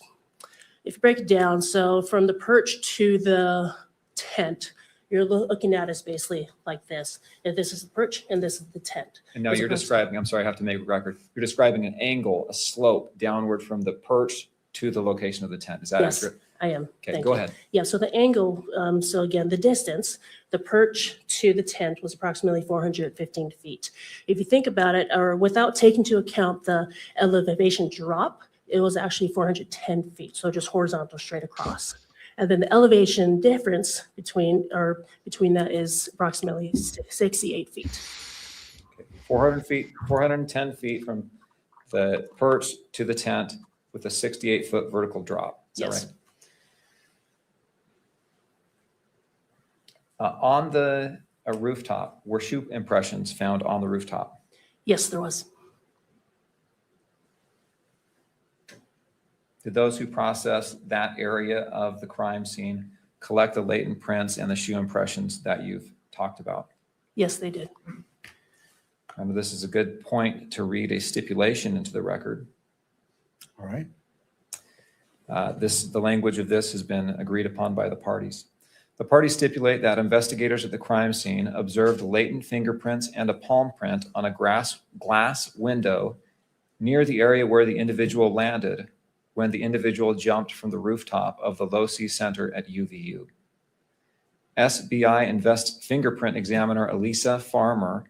if you break it down, so from the perch to the tent, you're looking at is basically like this. And this is the perch and this is the tent. And now As you're opposed- describing, I'm sorry, I have to make a record. You're describing an angle, a slope downward from the perch to the location of the tent. Is that Yes, accurate? I am. Okay, Thank go you. ahead. Yeah, so the angle, so again, the distance, the perch to the tent was approximately 415 feet. If you think about it, or without taking into account the elevation drop, it was actually 410 feet, so just horizontal straight across. And then the elevation difference between that is approximately 68 feet. 400 feet, 410 feet from the perch to the tent with a 68-foot vertical drop. Is that Yes. right? On the rooftop, were shoe impressions found on the rooftop? Yes, there was. Did those who processed that area of the crime scene collect the latent prints and the shoe impressions that you've talked about? Yes, they did. This is a good point to read a stipulation into the record. All right. The language of this has been agreed upon by the parties. The parties stipulate that investigators at the crime scene observed latent fingerprints and a palm print on a glass window near the area where the individual landed when the individual jumped from the rooftop of the Low C Center at UVU. SBI fingerprint examiner Elisa Farmer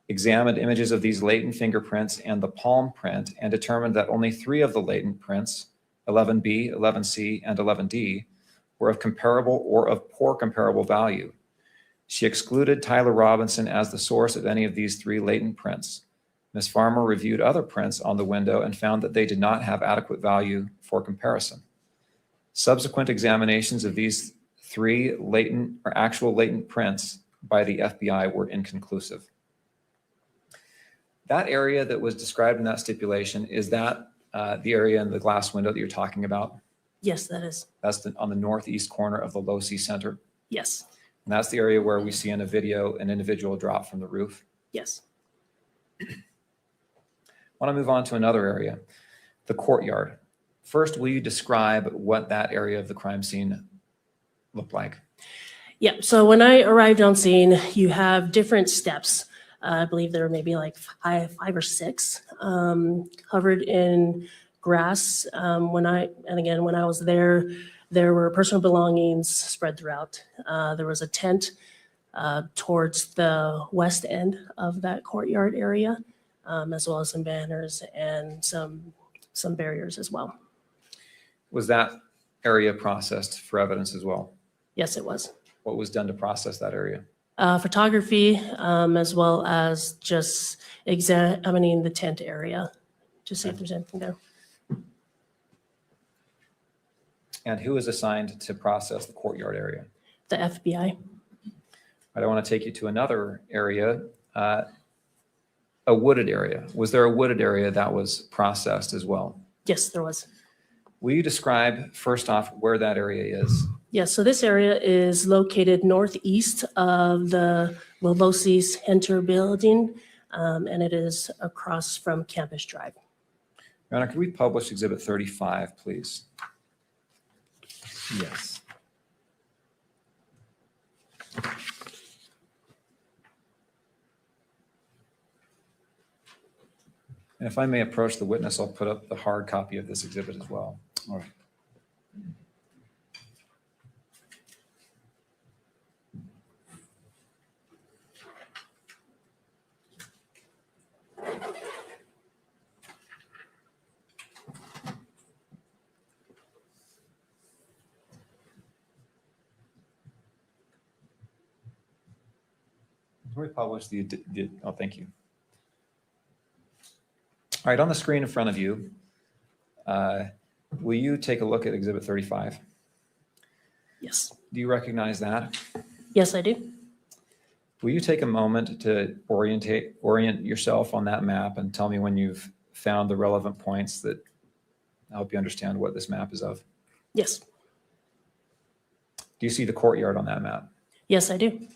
examined images of these latent fingerprints and the palm print and determined that only 3 of the latent prints, 11B, 11C, and 11D, were of comparable or of poor comparable value. She excluded Tyler Robinson as the source of any of these 3 latent prints. Ms. Farmer reviewed other prints on the window and found that they did not have adequate value for comparison. Subsequent examinations of these 3 latent or actual latent prints by the FBI were inconclusive. That area that was described in that stipulation, is that the area in the glass window that you're talking about? Yes, that is. That's on the northeast corner of the Low C Center. Yes. And that's the area where we see in a video an individual drop from the roof. Yes. I want to move on to another area, the courtyard. First, will you describe what that area of the crime scene looked like? Yeah, so when I arrived on scene, you have different steps. I believe there were maybe like five or six covered in grass. When I was there, there were personal belongings spread throughout. There was a tent towards the west end of that courtyard area, as well as some banners and some barriers as well. Was that area processed for evidence as well? Yes, it was. What was done to process that area? Photography, as well as just examining the tent area to see if there's anything there. And who is assigned to process the courtyard area? The FBI. I want to take you to another area, a wooded area. Was there a wooded area that was processed as well? Yes, there was. Will you describe first off where that area is? Yes, so this area is located northeast of the Low-C Center building, and it is across from Campus Drive. Your Honor, could we publish Exhibit 35, please? Yes. And if I may approach the witness, I'll put up the hard copy of this exhibit as well. All right. Can we publish oh, thank you. All right, on the screen in front of you, Will you take a look at Exhibit 35? Yes. Do you recognize that? Yes, I do. Will you take a moment to orient yourself on that map and tell me when you've found the relevant points that help you understand what this map is of? Yes. Do you see the courtyard on that map? Yes, I do.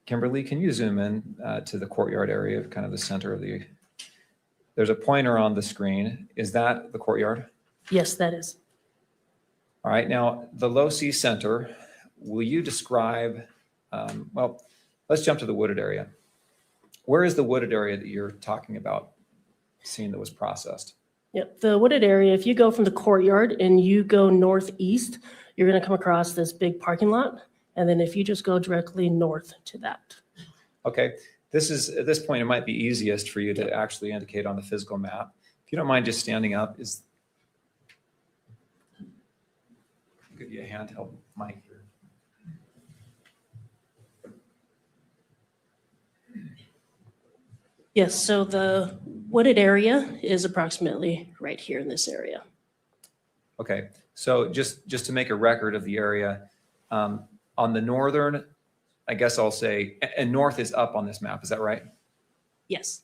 Kimberly, can you zoom in to the courtyard area, kind of the center of the, there's a pointer on the screen. Is that the courtyard? Yes, that is. All right, now the Low C Center, will you describe, well, let's jump to the wooded area. Where is the wooded area that you're talking about seeing that was processed? Yep, the wooded area, if you go from the courtyard and you go northeast, you're going to come across this big parking lot. And then if you just go directly north to that. Okay, this is, at this point, it might be easiest for you to actually indicate on the physical map. If you don't mind just standing up, give you a handheld mic here. Yes, so the wooded area is approximately right here in this area. Okay, so just to make a record of the area, on the northern, I guess I'll say, and north is up on this map, is that right? Yes.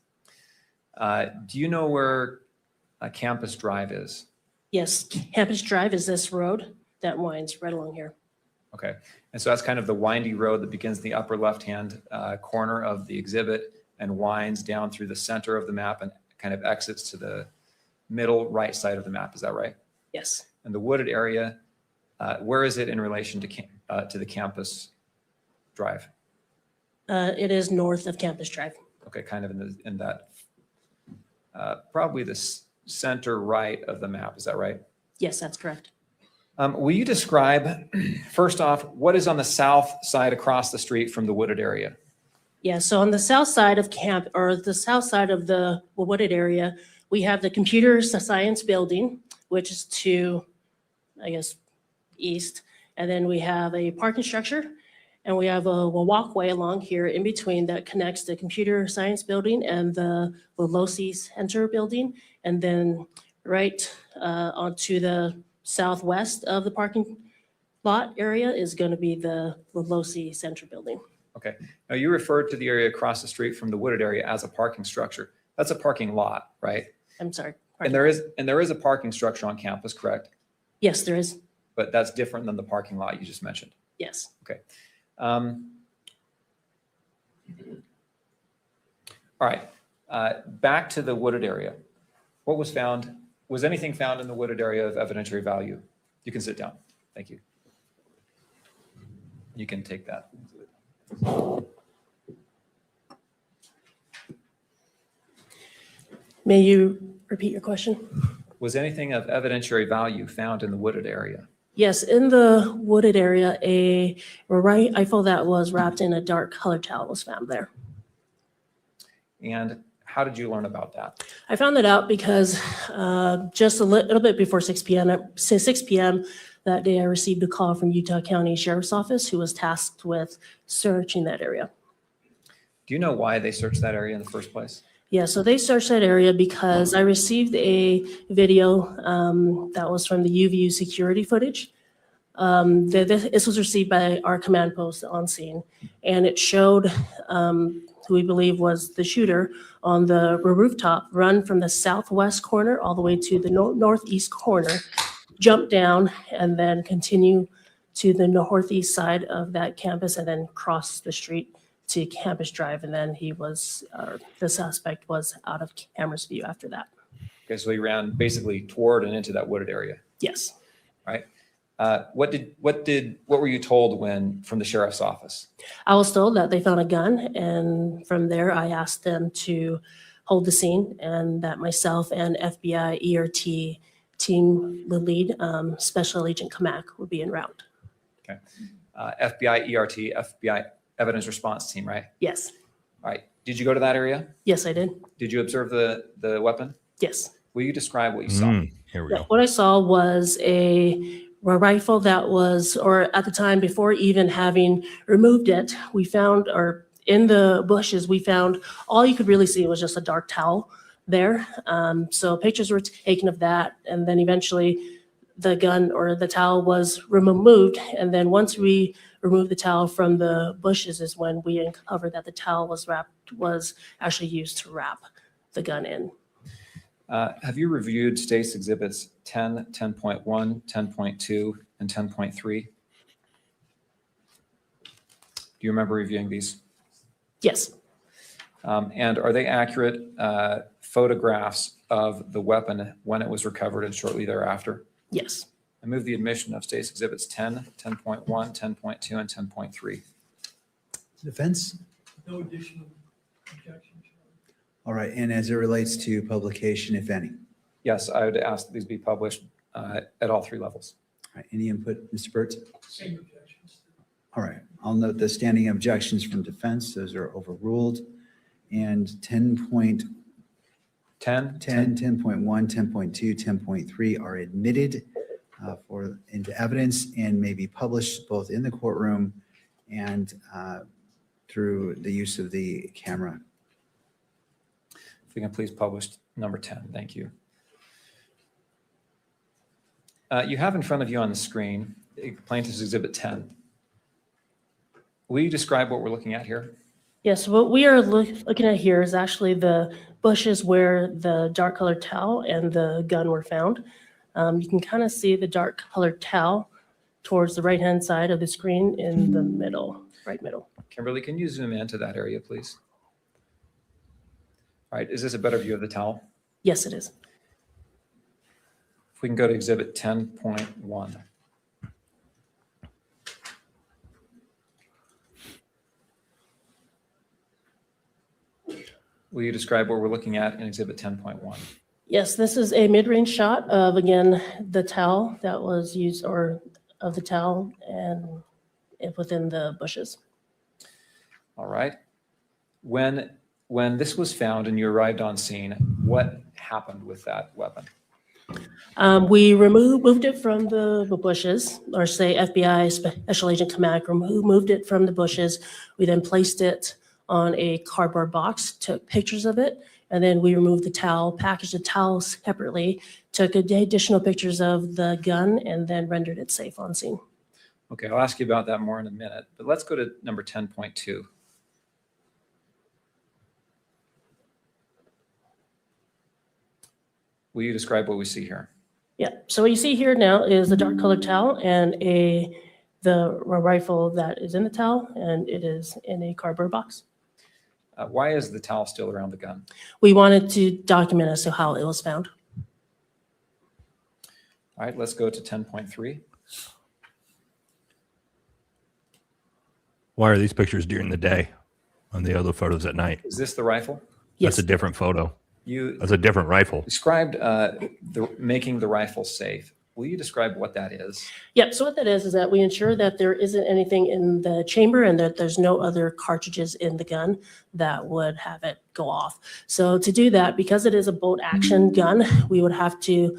Do you know where Campus Drive is? Yes, Campus Drive is this road that winds right along here. Okay, and so that's kind of the windy road that begins the upper left-hand corner of the exhibit and winds down through the center of the map and kind of exits to the middle right side of the map, is that right? Yes. And the wooded area, where is it in relation to the Campus Drive? It is north of Campus Drive. Okay, kind of in that, probably the center right of the map, is that right? Yes, that's correct. Will you describe, first off, what is on the south side across the street from the wooded area? Yeah, so on the south side of the south side of the wooded area, we have the computer science building, which is to, I guess, east. And then we have a parking structure, and we have a walkway along here in between that connects the computer science building and the Losi Center building. And then right onto the southwest of the parking lot area is going to be the Losi Center building. Okay, now you referred to the area across the street from the wooded area as a parking structure. That's a parking lot, right? I'm sorry. And there is a parking structure on campus, correct? Yes, there is. But that's different than the parking lot you just mentioned. Yes. Okay. All right. Back to the wooded area. What was found? Was anything found in the wooded area of evidentiary value? You can sit down. Thank you. You can take that. May you repeat your question? Was anything of evidentiary value found in the wooded area? Yes, in the wooded area, a rifle that was wrapped in a dark colored towel was found there. And how did you learn about that? I found that out because just a little bit before 6 p.m. That day, I received a call from Utah County Sheriff's Office, who was tasked with searching that area. Do you know why they searched that area in the first place? Yeah, so they searched that area because I received a video that was from the UVU security footage. This was received by our command post on scene, and it showed who we believe was the shooter on the rooftop run from the southwest corner all the way to the northeast corner, jump down, and then continue to the northeast side of that campus and then cross the street to Campus Drive. And then the suspect was out of camera's view after that. Okay, so he ran basically toward and into that wooded area. Yes. Right. What were you told from the sheriff's office? I was told that they found a gun, and from there I asked them to hold the scene, and that myself and FBI ERT team lead, Special Agent Kamak, would be en route. Okay. FBI ERT, FBI Evidence Response Team, right? Yes. All right. Did you go to that area? Yes, I did. Did you observe the weapon? Yes. Will you describe what you saw? Here we go. What I saw was a rifle that was, or at the time before even having removed it, we found, or in the bushes, we found all you could really see was just a dark towel there. So pictures were taken of that, and then eventually the gun or the towel was removed. And then once we removed the towel from the bushes is when we uncovered that the towel was actually used to wrap the gun in. Have you reviewed State's Exhibits 10, 10.1, 10.2, and 10.3? Do you remember reviewing these? Yes. And are they accurate photographs of the weapon when it was recovered and shortly thereafter? Yes. I move the admission of State's Exhibits 10, 10.1, 10.2, and 10.3. Defense? No additional objections. All right, and as it relates to publication, if any? Yes, I would ask that these be published at all 3 levels. All right, any input, Mr. Burt? Same objections. All right, I'll note the standing objections from defense. Those are overruled. And 10.10, 10.1, 10.2, 10.3 are admitted into evidence and may be published both in the courtroom and through the use of the camera. If we can please publish number 10, thank you. You have in front of you on the screen Plaintiff's Exhibit 10. Will you describe what we're looking at here? Yes, what we are looking at here is actually the bushes where the dark colored towel and the gun were found. You can kind of see the dark colored towel towards the right-hand side of the screen in the middle, right middle. Kimberly, can you zoom into that area, please? All right, is this a better view of the towel? Yes, it is. If we can go to Exhibit 10.1. Will you describe what we're looking at in Exhibit 10.1? Yes, this is a mid-range shot of, again, the towel that was used, or of the towel and within the bushes. All right. When this was found and you arrived on scene, what happened with that weapon? We moved it from the bushes, or say FBI Special Agent Kamak removed it from the bushes. We then placed it on a cardboard box, took pictures of it, and then we removed the towel, packaged the towel separately, took additional pictures of the gun, and then rendered it safe on scene. Okay, I'll ask you about that more in a minute, but let's go to number 10.2. Will you describe what we see here? Yeah, so what you see here now is the dark colored towel and the rifle that is in the towel, and it is in a cardboard box. Why is the towel still around the gun? We wanted to document as to how it was found. All right, let's go to 10.3. Why are these pictures during the day and the other photos at night? Is this the rifle? Yes. That's a different photo. You That's a different rifle. described making the rifle safe. Will you describe what that is? Yep, so what that is that we ensure that there isn't anything in the chamber and that there's no other cartridges in the gun that would have it go off. So to do that, because it is a bolt action gun, we would have to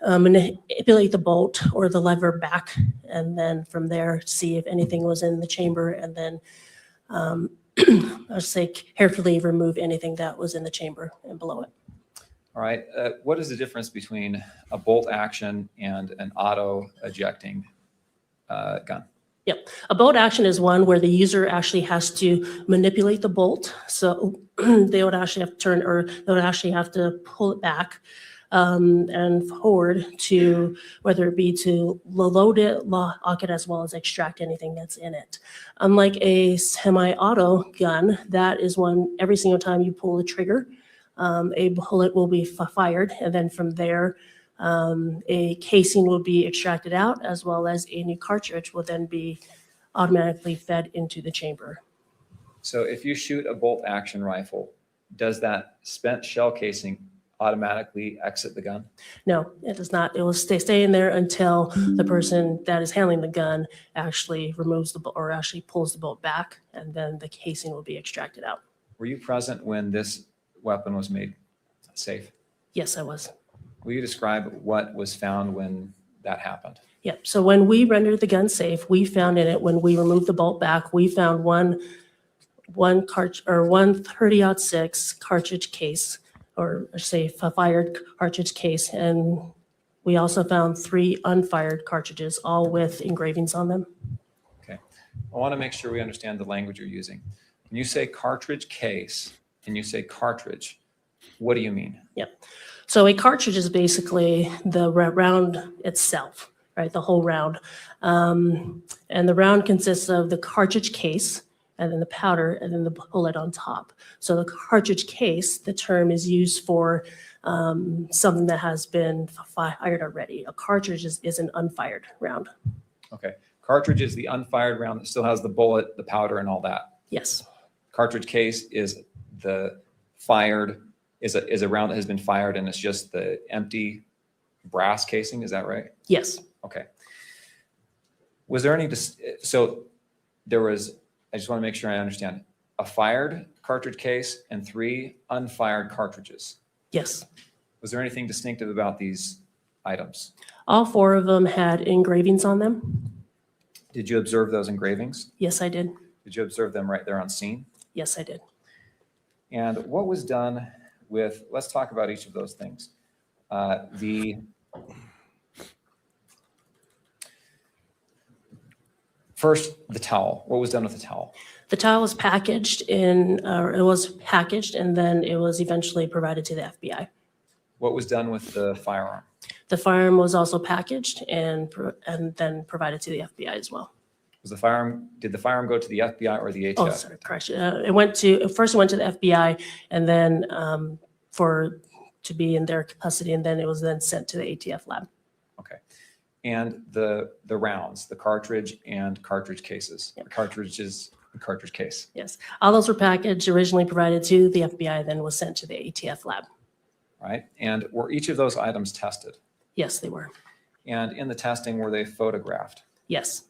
manipulate the bolt or the lever back, and then from there see if anything was in the chamber, and then I'll say carefully remove anything that was in the chamber and below it. All right, what is the difference between a bolt action and an auto ejecting gun? Yep. A bolt action is one where the user actually has to manipulate the bolt. So they would actually have to turn, or they would actually have to pull it back and forward to, whether it be to load it, lock it, as well as extract anything that's in it. Unlike a semi-auto gun, that is one, every single time you pull the trigger, a bullet will be fired, and then from there, a casing will be extracted out, as well as a new cartridge will then be automatically fed into the chamber. So if you shoot a bolt action rifle, does that spent shell casing automatically exit the gun? No, it does not. It will stay in there until the person that is handling the gun actually removes the bolt, or actually pulls the bolt back, and then the casing will be extracted out. Were you present when this weapon was made safe? Yes, I was. Will you describe what was found when that happened? Yep. So when we rendered the gun safe, we found in it, when we removed the bolt back, we found one one 130-06 cartridge case, or say a fired cartridge case, and we also found 3 unfired cartridges, all with engravings on them. Okay. I want to make sure we understand the language you're using. When you say cartridge case and you say cartridge, what do you mean? Yep. So a cartridge is basically the round itself, right? The whole round. And the round consists of the cartridge case, and then the powder, and then the bullet on top. So the cartridge case, the term is used for something that has been fired already. A cartridge is an unfired round. Okay. Cartridge is the unfired round that still has the bullet, the powder, and all that. Yes. Cartridge case is the fired, is a round that has been fired and it's just the empty brass casing. Is that right? Yes. Okay. Was there any, so there was, I just want to make sure I understand, a fired cartridge case and 3 unfired cartridges. Yes. Was there anything distinctive about these items? All 4 of them had engravings on them. Did you observe those engravings? Yes, I did. Did you observe them right there on scene? Yes, I did. And what was done with, let's talk about each of those things. First, the towel. What was done with the towel? The towel was packaged and then it was eventually provided to the FBI. What was done with the firearm? The firearm was also packaged and then provided to the FBI as well. Did the firearm go to the FBI or the ATF? Oh, sorry, correction. It went to the FBI and then to be in their custody, and then it was then sent to the ATF lab. Okay. And the rounds, the cartridge and cartridge cases, Yep. Cartridges, and cartridge case. Yes, all those were packaged, originally provided to the FBI, then was sent to the ATF lab. Right. And were each of those items tested? Yes, they were. And in the testing, were they photographed? Yes.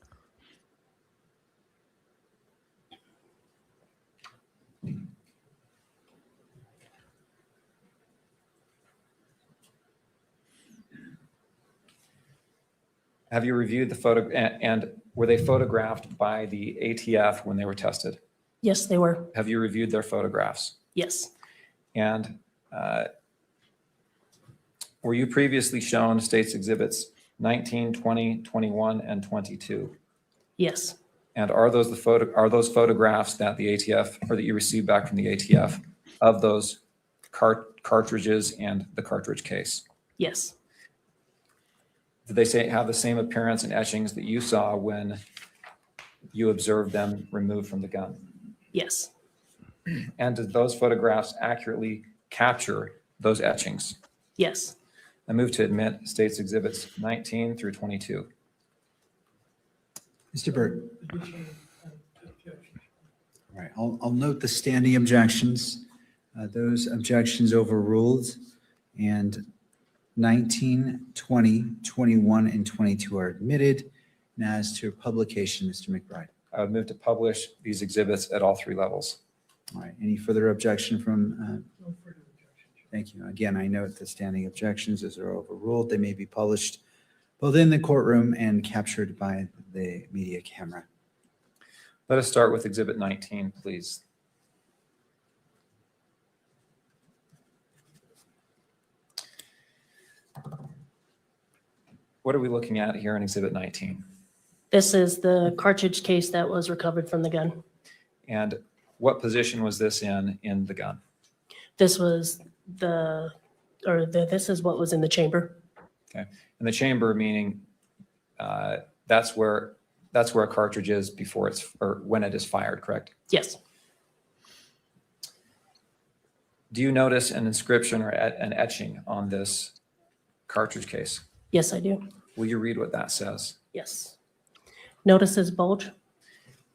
Have you reviewed the photo and were they photographed by the ATF when they were tested? Yes, they were. Have you reviewed their photographs? Yes. And were you previously shown states exhibits 19, 20, 21, and 22? Yes. And are those photographs that the ATF or that you received back from the ATF of those cartridges and the cartridge case? Yes. Did they have the same appearance and etchings that you saw when you observed them removed from the gun? Yes. And did those photographs accurately capture those etchings? Yes. I move to admit states exhibits 19 through 22. Mr. Burt. All right, I'll note the standing objections. Those objections overruled, and 19, 20, 21, and 22 are admitted. And as to publication, Mr. McBride. I would move to publish these exhibits at all 3 levels. All right, any further objection from? Thank you. Again, I note the standing objections as are overruled. They may be published both in the courtroom and captured by the media camera. Let us start with exhibit 19, please. What are we looking at here in exhibit 19? This is the cartridge case that was recovered from the gun. And what position was this in the gun? This was this is what was in the chamber. Okay. In the chamber, meaning that's where a cartridge is before or when it is fired, correct? Yes. Do you notice an inscription or an etching on this cartridge case? Yes, I do. Will you read what that says? Yes. Notice this bulge.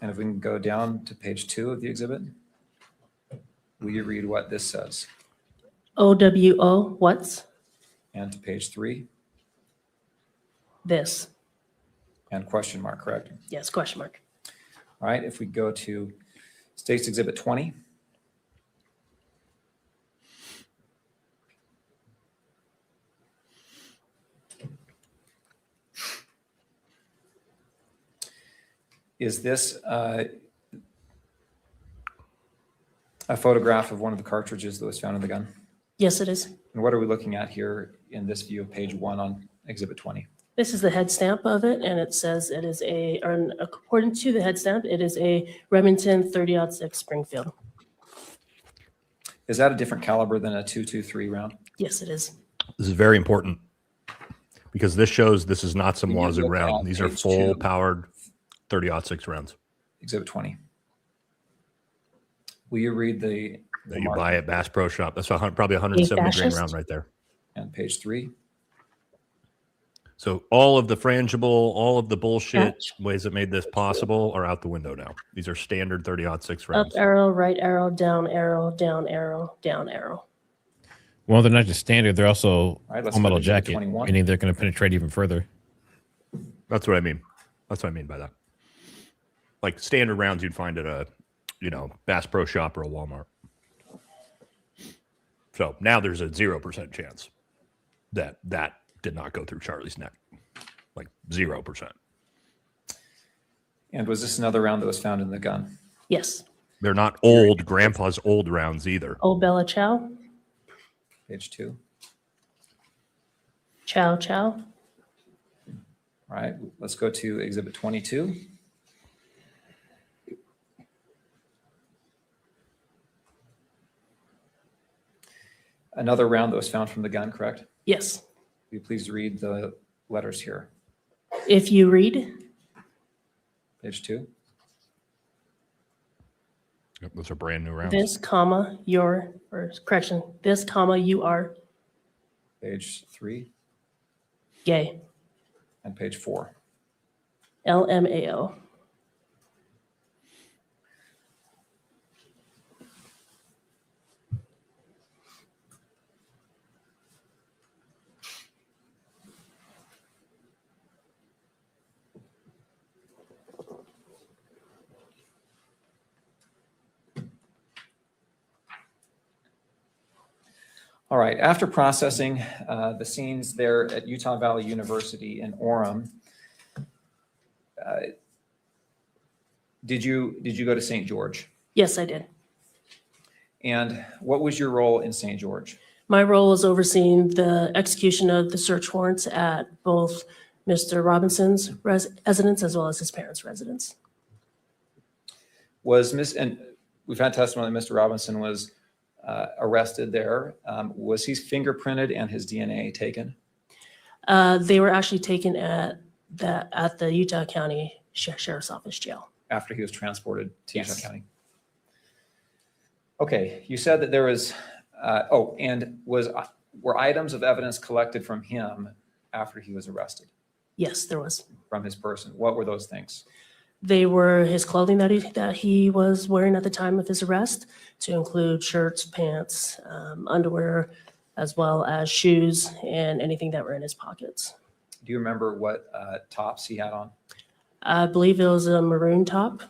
And if we can go down to page 2 of the exhibit, will you read what this says? OWO, what's? And to page 3? This. And question mark, correct? Yes, question mark. All right, if we go to State's Exhibit 20. Is this a photograph of one of the cartridges that was found in the gun? Yes, it is. And what are we looking at here in this view of page 1 on Exhibit 20? This is the head stamp of it, and it says it is according to the head stamp, it is a Remington 30-06 Springfield. Is that a different caliber than a .223 round? Yes, it is. This is very important because this shows this is not some When you wazoo look round. at These are page full 2, powered 30-06 rounds. Exhibit 20. Will you read the That you buy at Bass Pro Shop. That's probably 170 grain round right there. And page 3. So all of the frangible, all of the bullshit ways that made this possible are out the window now. These are standard 30-06 Up rounds. arrow, right arrow, down arrow, down arrow, down arrow. Well, they're not just standard. They're also All right, let's full go metal to exhibit jacket, 21. meaning they're going to penetrate even further. That's what I mean. That's what I mean by that. Like standard rounds you'd find at a, Bass Pro Shop or a Walmart. So now there's a 0% chance that did not go through Charlie's neck. Like 0%. And was this another round that was found in the gun? Yes. They're not old grandpa's old rounds either. Old Bella Chow. Page 2. Chow Chow. All right, let's go to Exhibit 22. Another round that was found from the gun, correct? Yes. Will you please read the letters here? If you read, Page 2. Yep, those are brand new rounds. this comma your, or correction, this comma you are Page 3 gay. and page 4. LMAO. All right, after processing the scenes there at Utah Valley University in Orem, did you go to St. George? Yes, I did. And what was your role in St. George? My role was overseeing the execution of the search warrants at both Mr. Robinson's residence as well as his parents' residence. And we've had testimony that Mr. Robinson was arrested there. Was he fingerprinted and his DNA taken? They were actually taken at the Utah County Sheriff's Office jail. After he was transported to Yes. Utah County? Okay, you said that there was, were items of evidence collected from him after he was arrested? Yes, there was. From his person? What were those things? They were his clothing that he was wearing at the time of his arrest, to include shirts, pants, underwear, as well as shoes and anything that were in his pockets. Do you remember what tops he had on? I believe it was a maroon top.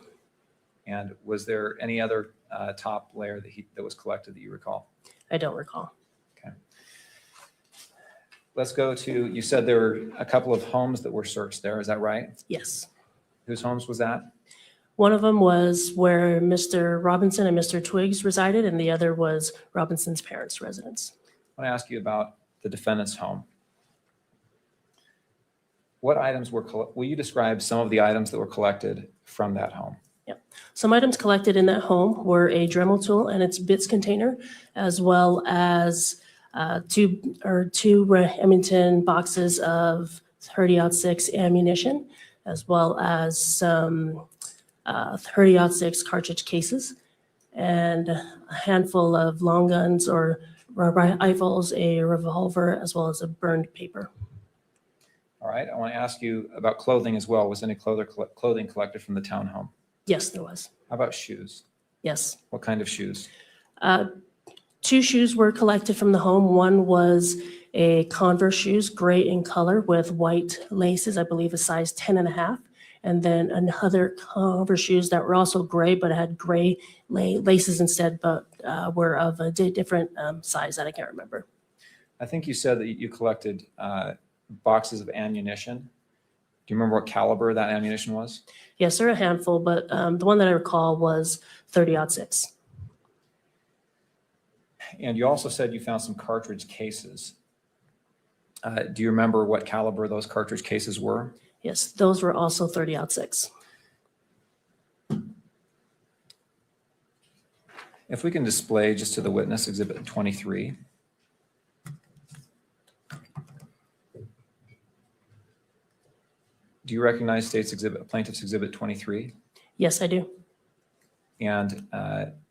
And was there any other top layer that was collected that you recall? I don't recall. Okay. Let's go to, you said there were a couple of homes that were searched there, is that right? Yes. Whose homes was that? One of them was where Mr. Robinson and Mr. Twiggs resided, and the other was Robinson's parents' residence. I want to ask you about the defendant's home. What items will you describe some of the items that were collected from that home? Yep. Some items collected in that home were a Dremel tool and its bits container, as well as two Remington boxes of 30-06 ammunition, as well as some 30-06 cartridge cases, and a handful of long guns or rifles, a revolver, as well as a burned paper. All right, I want to ask you about clothing as well. Was any clothing collected from the townhome? Yes, there was. How about shoes? Yes. What kind of shoes? Two shoes were collected from the home. One was a Converse shoes, gray in color with white laces, I believe a size 10.5. And then another Converse shoes that were also gray, but had gray laces instead, but were of a different size that I can't remember. I think you said that you collected boxes of ammunition. Do you remember what caliber that ammunition was? Yes, there are a handful, but the one that I recall was 30-06. And you also said you found some cartridge cases. Do you remember what caliber those cartridge cases were? Yes, those were also 30-06. If we can display just to the witness Exhibit 23. Do you recognize Plaintiff's Exhibit 23? Yes, I do. And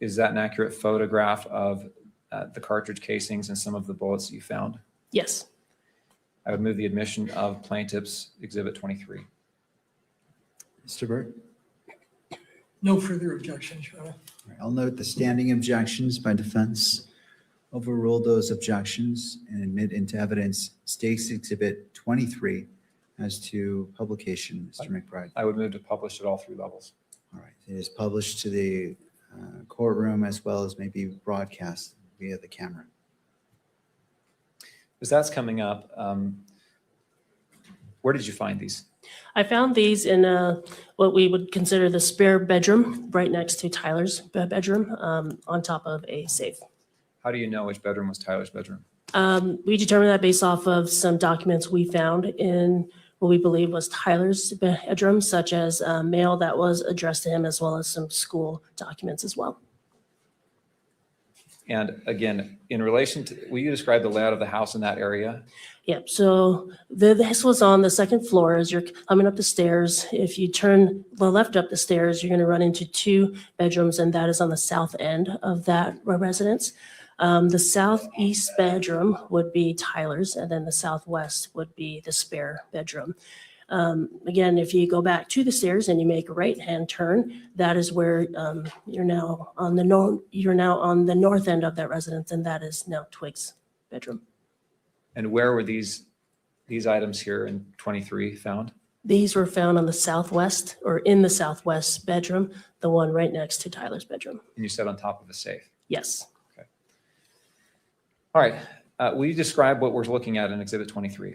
is that an accurate photograph of the cartridge casings and some of the bullets that you found? Yes. I would move the admission of Plaintiff's Exhibit 23. Mr. Burt? No further objections, Your Honor. All right, I'll note the standing objections by defense. Overrule those objections and admit into evidence State's Exhibit 23 as to publication. Mr. McBride. I would move to publish at all 3 levels. All right. It is published to the courtroom as well as maybe broadcast via the camera. As that's coming up, where did you find these? I found these in what we would consider the spare bedroom right next to Tyler's bedroom on top of a safe. How do you know which bedroom was Tyler's bedroom? We determined that based off of some documents we found in what we believe was Tyler's bedroom, such as mail that was addressed to him, as well as some school documents as well. And again, in relation to, will you describe the layout of the house in that area? Yep, so this was on the second floor. As you're coming up the stairs, if you turn the left up the stairs, you're going to run into 2 bedrooms, and that is on the south end of that residence. The southeast bedroom would be Tyler's, and then the southwest would be the spare bedroom. Again, if you go back to the stairs and you make a right-hand turn, that is where you're now on the north end of that residence, and that is now Twiggs' bedroom. And where were these items here in 23 found? These were found on the southwest, or in the southwest bedroom, the one right next to Tyler's bedroom. And you said on top of a safe? Yes. Okay. All right. Will you describe what we're looking at in Exhibit 23?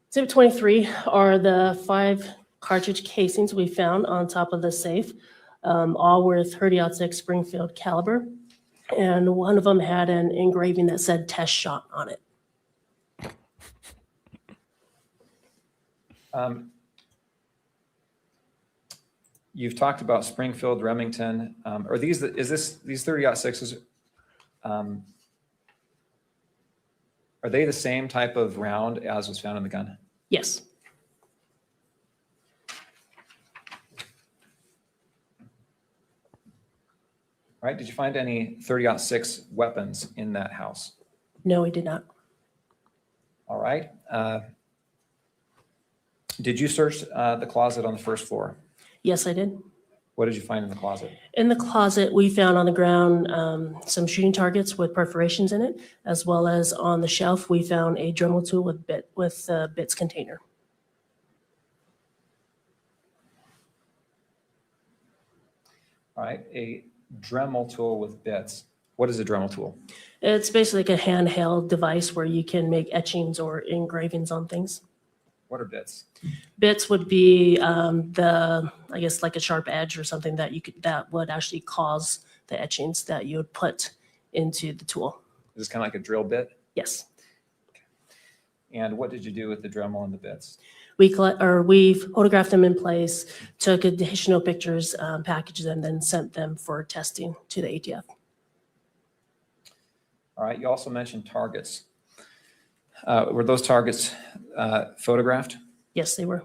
Exhibit 23 are the 5 cartridge casings we found on top of the safe, all were 30-06 Springfield caliber, and one of them had an engraving that said test shot on it. You've talked about Springfield, Remington. Are these 30-06s? Are they the same type of round as was found in the gun? Yes. All right. Did you find any 30-06 weapons in that house? No, we did not. All right. Did you search the closet on the first floor? Yes, I did. What did you find in the closet? In the closet, we found on the ground some shooting targets with perforations in it, as well as on the shelf, we found a Dremel tool with bits container. All right, a Dremel tool with bits. What is a Dremel tool? It's basically like a handheld device where you can make etchings or engravings on things. What are bits? Bits would be I guess like a sharp edge or something that would actually cause the etchings that you would put into the tool. Is this kind of like a drill bit? Yes. And what did you do with the Dremel and the bits? We photographed them in place, took additional pictures, packaged them, then sent them for testing to the ATF. All right, you also mentioned targets. Were those targets photographed? Yes, they were.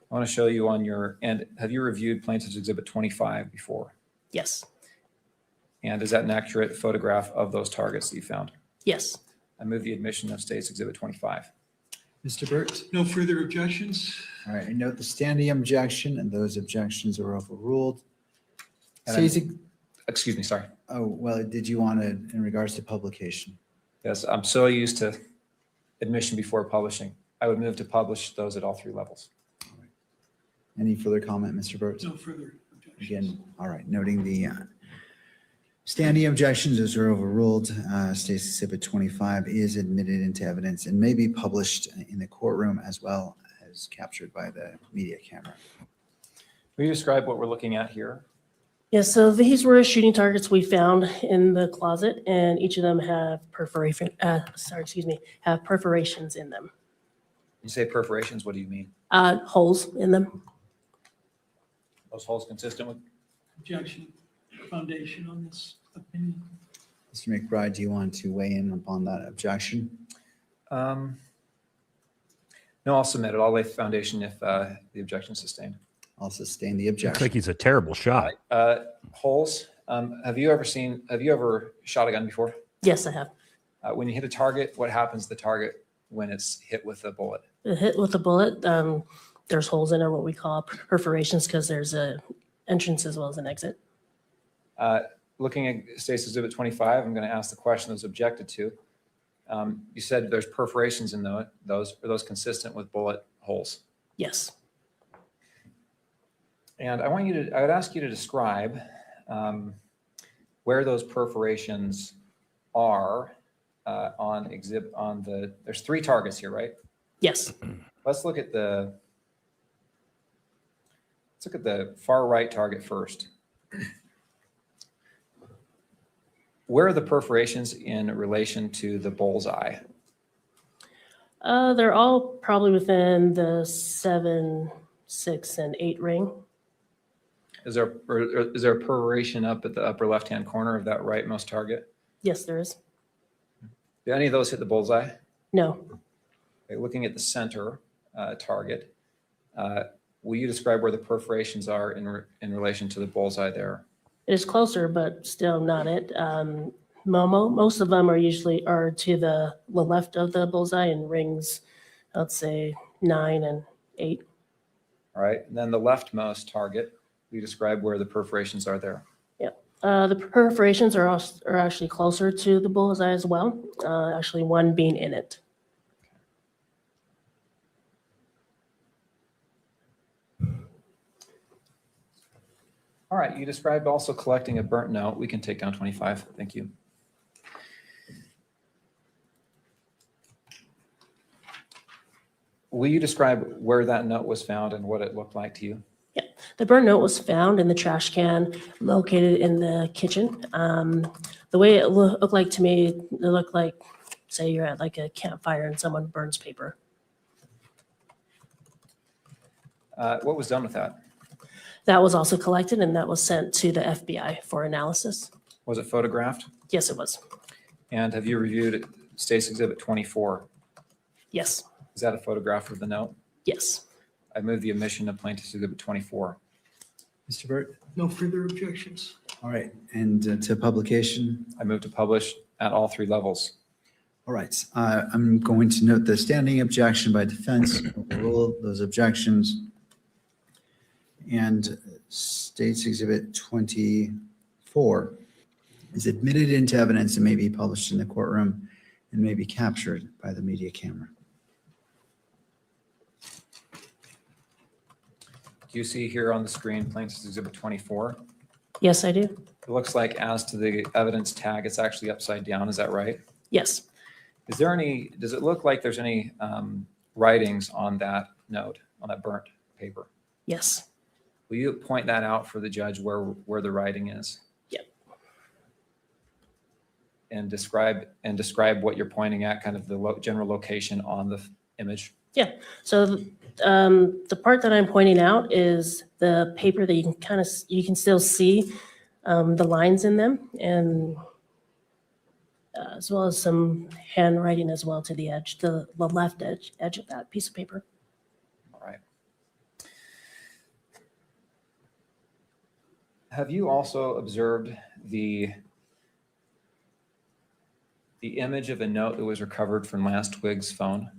I want to show you on your end. Have you reviewed Plaintiff's Exhibit 25 before? Yes. And is that an accurate photograph of those targets that you found? Yes. I move the admission of State's Exhibit 25. Mr. Burt? No further objections? All right, I note the standing objection, and those objections are overruled. And Stacey, excuse me, sorry. oh, well, did you want to, in regards to publication? Yes, I'm so used to admission before publishing. I would move to publish those at all 3 levels. Any further comment, Mr. Burt? No further objections. Again, all right, noting the standing objections, those are overruled. State's Exhibit 25 is admitted into evidence and may be published in the courtroom as well as captured by the media camera. Will you describe what we're looking at here? Yeah, so these were shooting targets we found in the closet, and each of them have have perforations in them. You say perforations, what do you mean? Holes in them. Those holes consistent with? Objection, foundation on this opinion. Mr. McBride, do you want to weigh in upon that objection? No, I'll submit it. I'll lay foundation if the objection is sustained. I'll sustain the Looks objection. like he's a terrible shot. Holes. Have you ever shot a gun before? Yes, I have. When you hit a target, what happens to the target when it's hit with a bullet? The hit with a bullet, there's holes in it, what we call perforations, because there's a entrance as well as an exit. Looking at State's Exhibit 25, I'm going to ask the question that was objected to. You said there's perforations in those. Are those consistent with bullet holes? Yes. And I would ask you to describe where those perforations are there's 3 targets here, right? Yes. Let's look at the far right target first. Where are the perforations in relation to the bullseye? They're all probably within the 7, 6, and 8 ring. Is there a perforation up at the upper left-hand corner of that rightmost target? Yes, there is. Do any of those hit the bullseye? No. Okay, looking at the center target, will you describe where the perforations are in relation to the bullseye there? It is closer, but still not it. Most of them are to the left of the bullseye in rings, let's say 9 and 8. All right, and then the leftmost target, will you describe where the perforations are there? Yeah, the perforations are actually closer to the bullseye as well, actually one being in it. All right, you described also collecting a burnt note. We can take down 25. Thank you. Will you describe where that note was found and what it looked like to you? Yeah, the burnt note was found in the trash can located in the kitchen. The way it looked like to me, it looked like, say you're at like a campfire and someone burns paper. What was done with that? That was also collected and that was sent to the FBI for analysis. Was it photographed? Yes, it was. And have you reviewed State's Exhibit 24? Yes. Is that a photograph of the note? Yes. I move the omission of Plaintiff's Exhibit 24. Mr. Burt? No further objections. All right, and to publication? I move to publish at all 3 levels. All right, I'm going to note the standing objection by defense, overrule those objections. And State's Exhibit 24 is admitted into evidence and may be published in the courtroom and may be captured by the media camera. Do you see here on the screen Plaintiff's Exhibit 24? Yes, I do. It looks like as to the evidence tag, it's actually upside down. Is that right? Yes. Does it look like there's any writings on that note, on that burnt paper? Yes. Will you point that out for the judge where the writing is? Yep. And describe what you're pointing at, kind of the general location on the image? Yeah. So the part that I'm pointing out is the paper that you can still see the lines in them, and as well as some handwriting as well to the edge, the left edge of that piece of paper. All right. Have you also observed the image of a note that was recovered from Lance Twiggs' phone?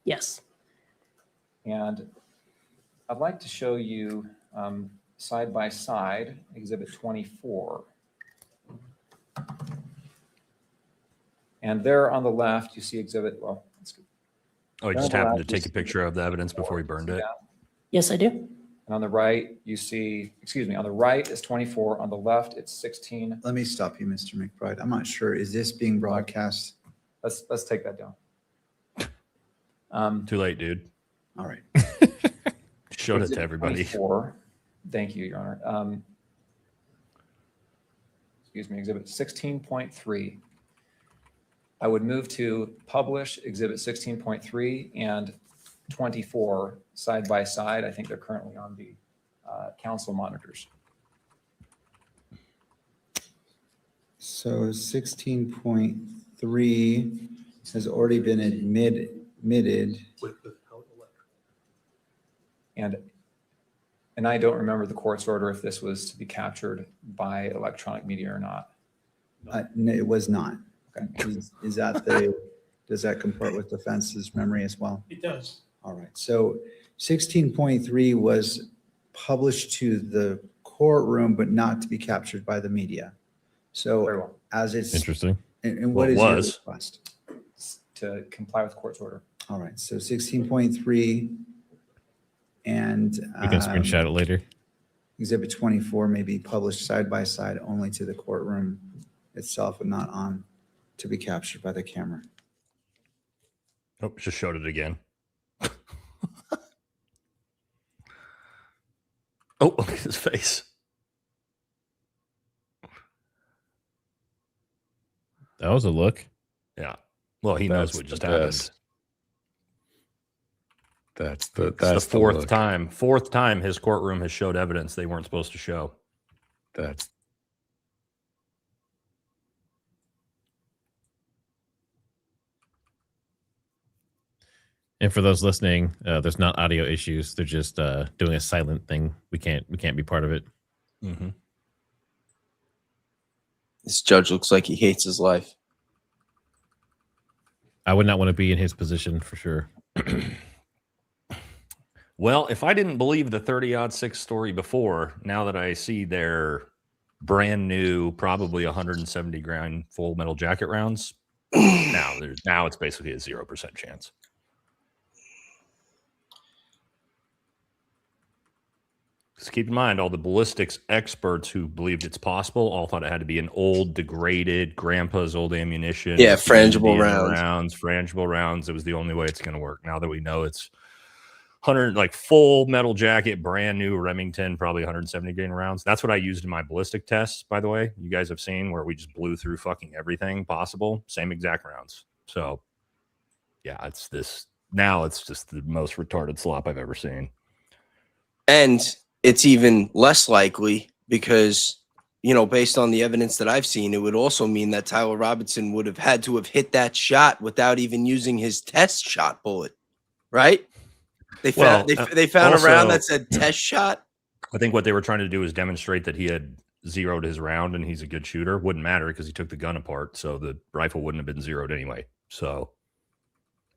Yes. And I'd like to show you side by side Exhibit 24. And there on the left, you see exhibit, well, that's good. Oh, he just happened to take a picture of the evidence before he burned it. Yes, I do. And on the right, you see, on the right is 24. On the left, it's 16. Let me stop you, Mr. McBride. I'm not sure. Is this being broadcast? Let's take that down. Too late, dude. All right. Showed it to everybody. 24. Thank you, Your Honor. excuse me, Exhibit 16.3. I would move to publish Exhibit 16.3 and 24 side by side. I think they're currently on the council monitors. So 16.3 has already been admitted. And I don't remember the court's order if this was to be captured by electronic media or not. No, it was not. Okay. Is that does that comport with defense's memory as well? It does. All right. So 16.3 was published to the courtroom, but not to be captured by the media. So Very well. as it's Interesting. And what is your request? To comply with court's order. All right. So 16.3 and We can screenshot it later. Exhibit 24 may be published side by side only to the courtroom itself and not on to be captured by the camera. Oh, just showed it again. Oh, look at his face. That was a look. Yeah. Well, he knows what just happened. That's the fourth time. Fourth time his courtroom has showed evidence they weren't supposed to show. That's And for those listening, there's not audio issues. They're just doing a silent thing. We can't be part of it. Mm-hmm. This judge looks like he hates his life. I would not want to be in his position for sure. Well, if I didn't believe the 30-06 story before, now that I see their brand new, probably 170 grain full metal jacket rounds, now it's basically a 0% chance. Just keep in mind, all the ballistics experts who believed it's possible all thought it had to be an old, degraded, grandpa's old ammunition. Yeah, frangible rounds. Frangible rounds. It was the only way it's going to work. Now that we know it's 100, like full metal jacket, brand new Remington, probably 170 grain rounds. That's what I used in my ballistic tests, by the way. You guys have seen where we just blew through fucking everything possible. Same exact rounds. So, yeah, it's this. Now it's just the most retarded slop I've ever seen. And it's even less likely because, you know, based on the evidence that I've seen, it would also mean that Tyler Robinson would have had to have hit that shot without even using his test shot bullet, right? They found they found also, a round that said test shot. I think what they were trying to do is demonstrate that he had zeroed his round and he's a good shooter. Wouldn't matter because he took the gun apart, so the rifle wouldn't have been zeroed anyway. So,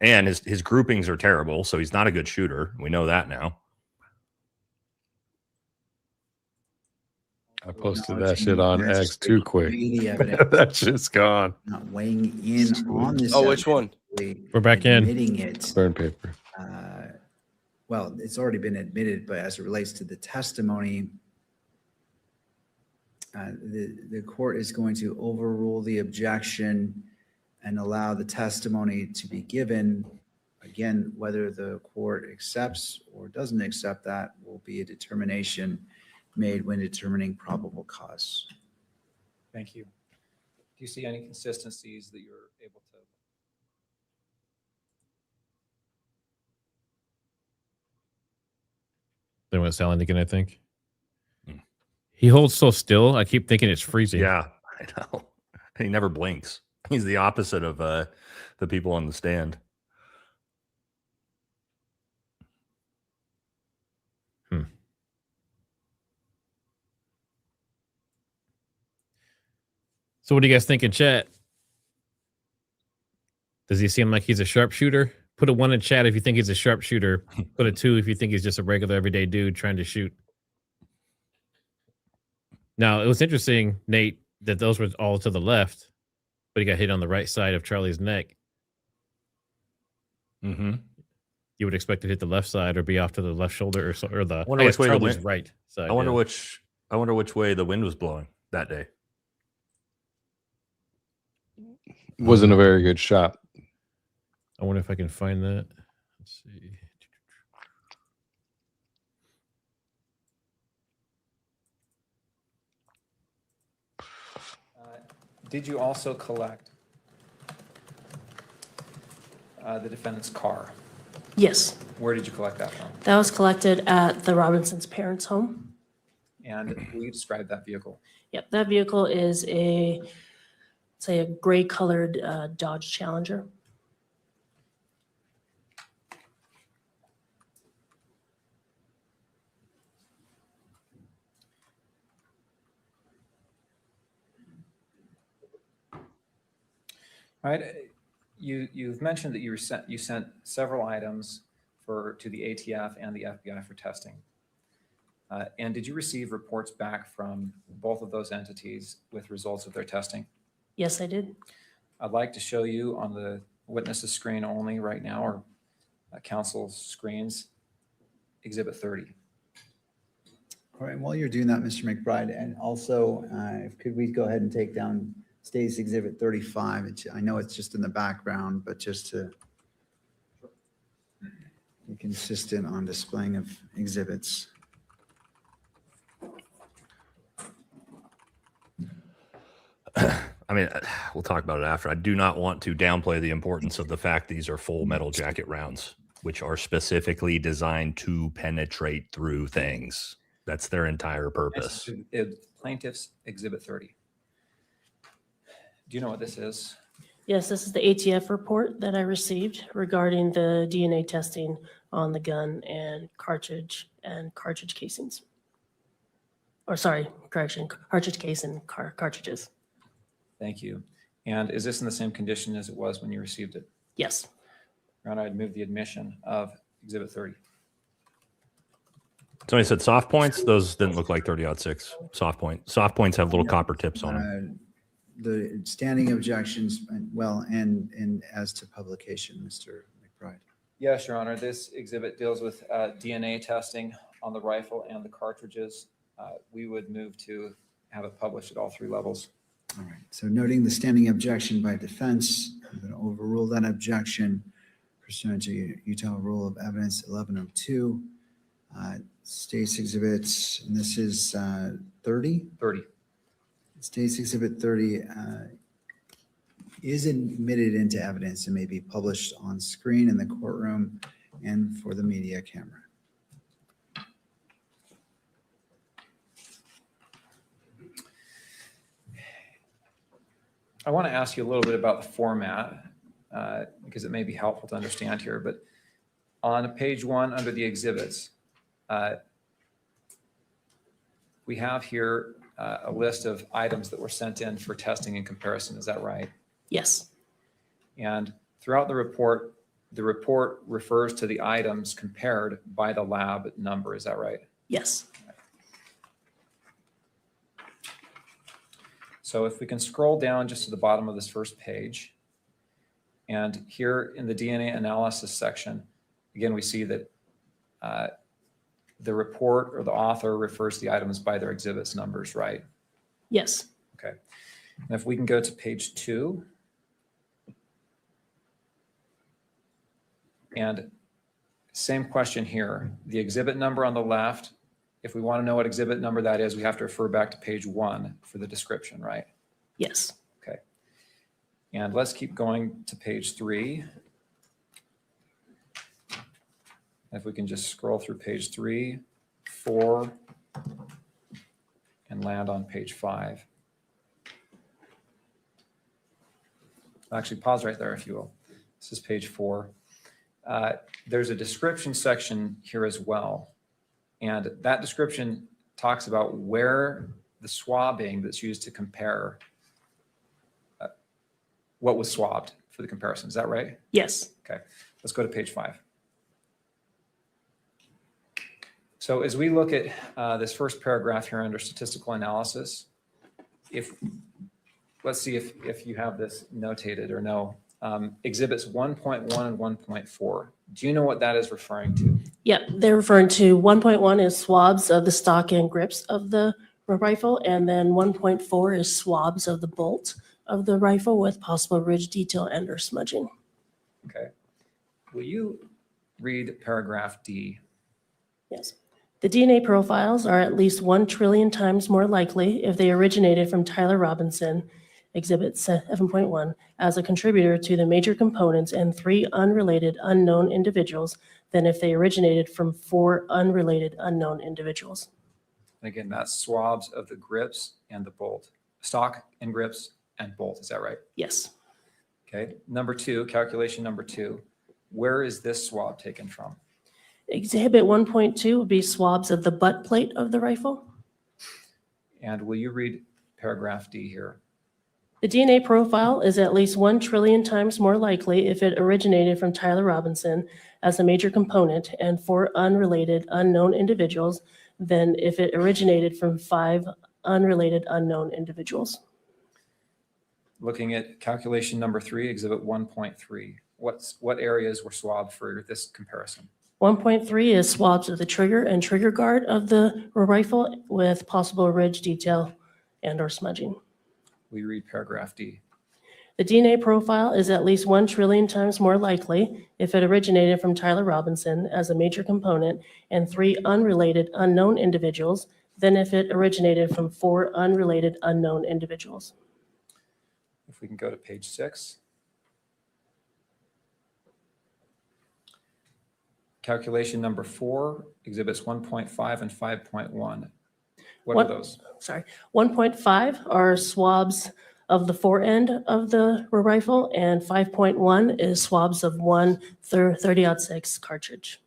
and his groupings are terrible, so he's not a good shooter. We know that now. I posted that shit on X too quick. That shit's gone. Not weighing in on this. Oh, which one? We're back in. Admitting it. Burn paper. Well, it's already been admitted, but as it relates to the testimony, the court is going to overrule the objection and allow the testimony to be given. Again, whether the court accepts or doesn't accept that will be a determination made when determining probable cause. Thank you. Do you see any consistencies that you're able to? They went silent again, I think. He holds so still. I keep thinking it's freezing. Yeah, I know. He never blinks. He's the opposite of the people on the stand. So what do you guys think in chat? Does he seem like he's a sharpshooter? Put a 1 in chat if you think he's a sharpshooter. Put a 2 if you think he's just a regular everyday dude trying to shoot. Now, it was interesting, Nate, that those were all to the left, but he got hit on the right side of Charlie's neck. Mm-hmm. You would expect to hit the left side or be off to the left shoulder or the wonder which way Charlie's right side. I wonder which way the wind was blowing that day. Wasn't a very good shot. I wonder if I can find that. Let's see. Did you also collect the defendant's car? Yes, Where did you collect that from? that was collected at the Robinsons' parents' home. And will you describe that vehicle? Yep, that vehicle is a, say, a gray colored Dodge Challenger. All right. You've mentioned that you sent several items to the ATF and the FBI for testing. And did you receive reports back from both of those entities with results of their testing? Yes, I did. I'd like to show you on the witness's screen only right now, or counsel's screens, Exhibit 30. All right, while you're doing that, Mr. McBride, and also, could we go ahead and take down State's Exhibit 35? I know it's just in the background, but just to be consistent on displaying of exhibits. I mean, we'll talk about it after. I do not want to downplay the importance of the fact these are full metal jacket rounds, which are specifically designed to penetrate through things. That's their entire purpose. Plaintiff's Exhibit 30. Do you know what this is? Yes, this is the ATF report that I received regarding the DNA testing on the gun and cartridge casings. Or sorry, correction, cartridge case and cartridges. Thank you. And is this in the same condition as it was when you received it? Yes. Your Honor, I'd move the admission of Exhibit 30. Somebody said soft points. Those didn't look like 30-06 soft point. Soft points have little copper tips on them. The standing objections, well, and as to publication, Mr. McBride. Yes, Your Honor. This exhibit deals with DNA testing on the rifle and the cartridges. We would move to have it published at all three levels. All right. So noting the standing objection by defense, I'm going to overrule that objection pursuant to Utah Rule of Evidence 1102. State's exhibits, and this is 30? 30. State's Exhibit 30 is admitted into evidence and may be published on screen in the courtroom and for the media camera. I want to ask you a little bit about the format because it may be helpful to understand here. But on page 1 under the exhibits, we have here a list of items that were sent in for testing and comparison. Is that right? Yes. And throughout the report refers to the items compared by the lab number. Is that right? Yes. So if we can scroll down just to the bottom of this first page, and here in the DNA analysis section, again, we see that the report or the author refers to the items by their exhibits numbers, right? Yes. Okay. And if we can go to page 2. And same question here. The exhibit number on the left, if we want to know what exhibit number that is, we have to refer back to page 1 for the description, right? Yes. Okay. And let's keep going to page 3. If we can just scroll through page 3, 4, and land on page 5. Actually, pause right there, if you will. This is page 4. There's a description section here as well. And that description talks about where the swabbing that's used to compare what was swabbed for the comparison. Is that right? Yes. Okay. Let's go to page 5. So as we look at this first paragraph here under statistical analysis, let's see if you have this notated or no. Exhibits 1.1 and 1.4. Do you know what that is referring to? Yep, they're referring to 1.1 is swabs of the stock and grips of the rifle, and then 1.4 is swabs of the bolt of the rifle with possible ridge detail and or smudging. Okay. Will you read paragraph D? Yes. The DNA profiles are at least 1 trillion times more likely if they originated from Tyler Robinson Exhibit 7.1, as a contributor to the major components and 3 unrelated unknown individuals than if they originated from 4 unrelated unknown individuals. And again, that's swabs of the grips and the bolt, stock and grips and bolt. Is that right? Yes. Okay. Number 2, calculation number 2. Where is this swab taken from? Exhibit 1.2 would be swabs of the butt plate of the rifle. And will you read paragraph D here? The DNA profile is at least 1 trillion times more likely if it originated from Tyler Robinson as a major component and 4 unrelated unknown individuals than if it originated from 5 unrelated unknown individuals. Looking at calculation number 3, exhibit 1.3. What areas were swabbed for this comparison? 1.3 is swabs of the trigger and trigger guard of the rifle with possible ridge detail and or smudging. Will you read paragraph D? The DNA profile is at least 1 trillion times more likely if it originated from Tyler Robinson as a major component and 3 unrelated unknown individuals than if it originated from 4 unrelated unknown individuals. If we can go to page 6. Calculation number 4, exhibits 1.5 and 5.1. What are those? 1.5 are swabs of the forend of the rifle, and 5.1 is swabs of one 30-06 cartridge.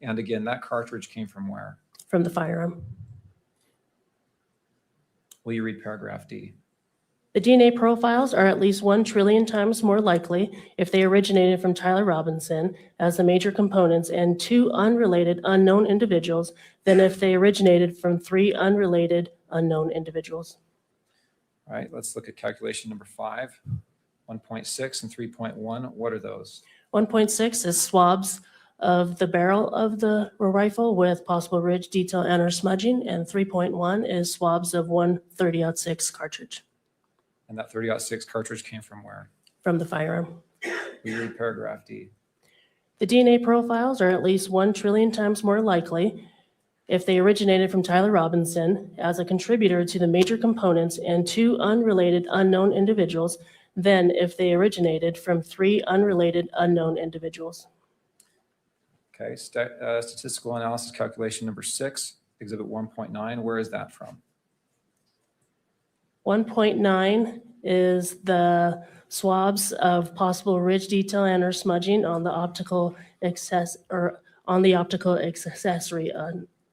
And again, that cartridge came from where? From the firearm. Will you read paragraph D? The DNA profiles are at least 1 trillion times more likely if they originated from Tyler Robinson as the major components and 2 unrelated unknown individuals than if they originated from 3 unrelated unknown individuals. All right, let's look at calculation number 5, 1.6 and 3.1. What are those? 1.6 is swabs of the barrel of the rifle with possible ridge detail and or smudging, and 3.1 is swabs of one 30-06 cartridge. And that 30-06 cartridge came from where? From the firearm. We read paragraph D. The DNA profiles are at least 1 trillion times more likely if they originated from Tyler Robinson as a contributor to the major components and 2 unrelated unknown individuals than if they originated from 3 unrelated unknown individuals. Okay, statistical analysis calculation number 6, exhibit 1.9. Where is that from? 1.9 is the swabs of possible ridge detail and or smudging on the optical accessory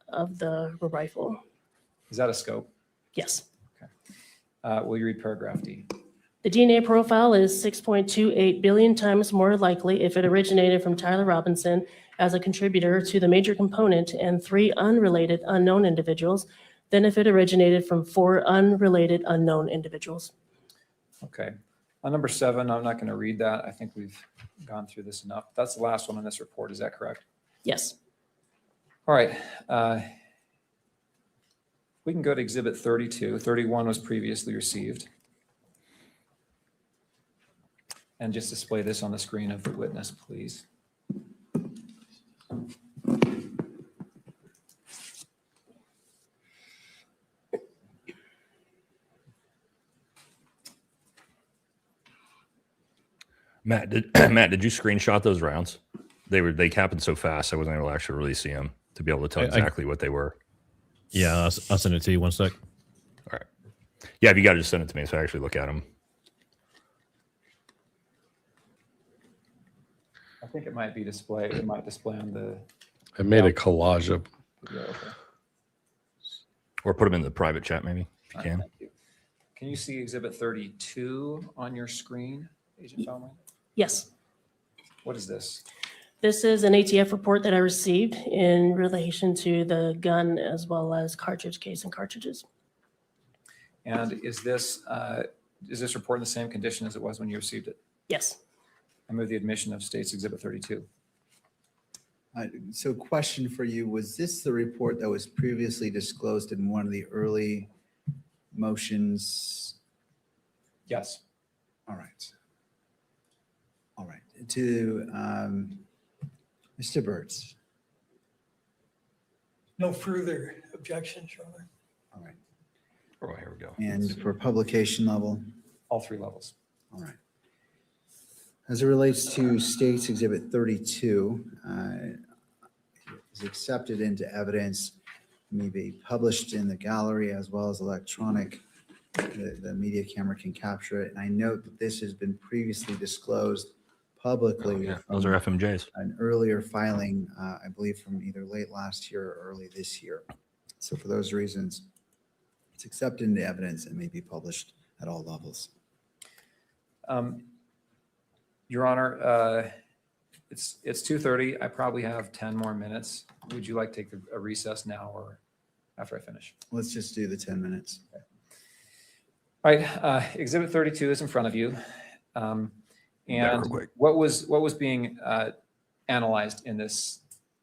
of the rifle. Is that a scope? Yes. Okay. Will you read paragraph D? The DNA profile is 6.28 billion times more likely if it originated from Tyler Robinson as a contributor to the major component and 3 unrelated unknown individuals than if it originated from 4 unrelated unknown individuals. Okay. On number 7, I'm not going to read that. I think we've gone through this enough. That's the last one in this report. Is that correct? Yes. All right. We can go to exhibit 32. 31 was previously received. And just display this on the screen of the witness, please. Matt, did you screenshot those rounds? They happened so fast I wasn't able to actually really see them to be able to tell exactly what they were. Yeah, I'll send it to you. 1 sec. All right. Yeah, if you got to just send it to me so I actually look at them. I think it might be display. It might display on the. I made a collage of. Yeah, okay. Or put them in the private chat, maybe, if you can. Thank you. Can you see exhibit 32 on your screen, Agent Felmy? Yes. What is this? This is an ATF report that I received in relation to the gun as well as cartridge case and cartridges. And is this report in the same condition as it was when you received it? Yes. I move the admission of State's Exhibit 32. So question for you, was this the report that was previously disclosed in one of the early motions? Yes. All right. All right. To Mr. Burtz. No further objections, Your Honor. All right. Oh, here we go. And for publication level? All three levels. All right. As it relates to State's Exhibit 32, is accepted into evidence, may be published in the gallery as well as electronic. The media camera can capture it. And I note that this has been previously disclosed publicly. Oh, yeah, those are FMJs. An earlier filing, I believe from either late last year or early this year. So for those reasons, it's accepted into evidence and may be published at all levels. Your Honor, it's 2:30. I probably have 10 more minutes. Would you like to take a recess now or after I finish? Let's just do the 10 minutes. Okay. All right, Exhibit 32 is in front of you. And what was being analyzed in this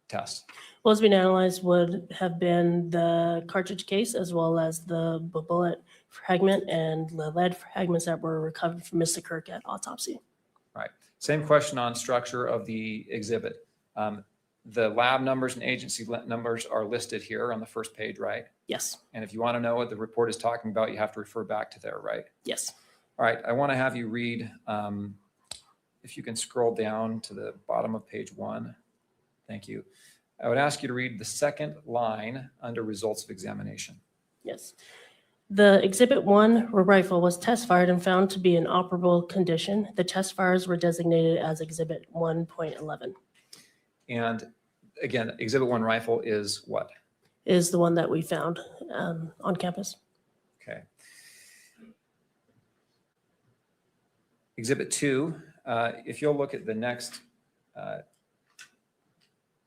test? What was being analyzed would have been the cartridge case as well as the bullet fragment and the lead fragments that were recovered from Mr. Kirk at autopsy. Right. Same question on structure of the exhibit. The lab numbers and agency numbers are listed here on the first page, right? Yes. And if you want to know what the report is talking about, you have to refer back to there, right? Yes. All right. I want to have you read, if you can scroll down to the bottom of page 1. Thank you. I would ask you to read the second line under results of examination. Yes. The Exhibit 1 rifle was test fired and found to be in operable condition. The test fires were designated as Exhibit 1.11. And again, Exhibit 1 rifle is what? Is the one that we found on campus. Okay. Exhibit 2, if you'll look at the next,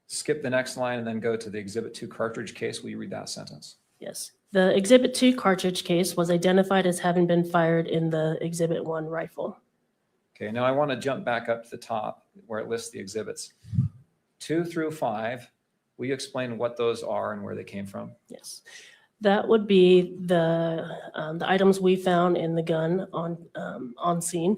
skip the next line and then go to the Exhibit 2 cartridge case, will you read that sentence? Yes. The Exhibit 2 cartridge case was identified as having been fired in the Exhibit 1 rifle. Okay, now I want to jump back up to the top where it lists the exhibits. 2 through 5, will you explain what those are and where they came from? Yes. That would be the items we found in the gun on scene.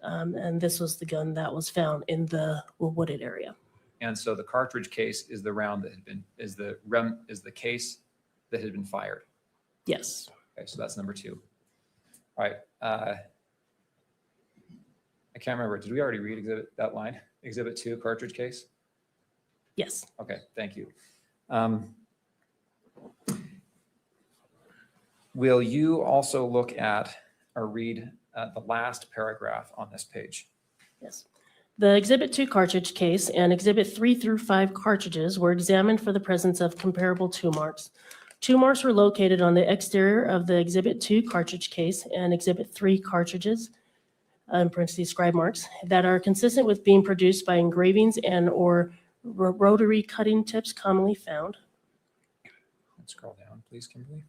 And this was the gun that was found in the wooded area. And so the cartridge case is the round that had been, is the case that had been fired. Yes. Okay, so that's number 2. All right. I can't remember. Did we already read that line? Exhibit 2 cartridge case? Yes. Okay, thank you. Will you also look at or read the last paragraph on this page? Yes. The Exhibit 2 cartridge case and Exhibit 3 through 5 cartridges were examined for the presence of comparable tool marks. Tool marks were located on the exterior of the Exhibit 2 cartridge case and Exhibit 3 cartridges, in parentheses, scribe marks, that are consistent with being produced by engravings and or rotary cutting tips commonly found. Let's scroll down, please, Kimberly.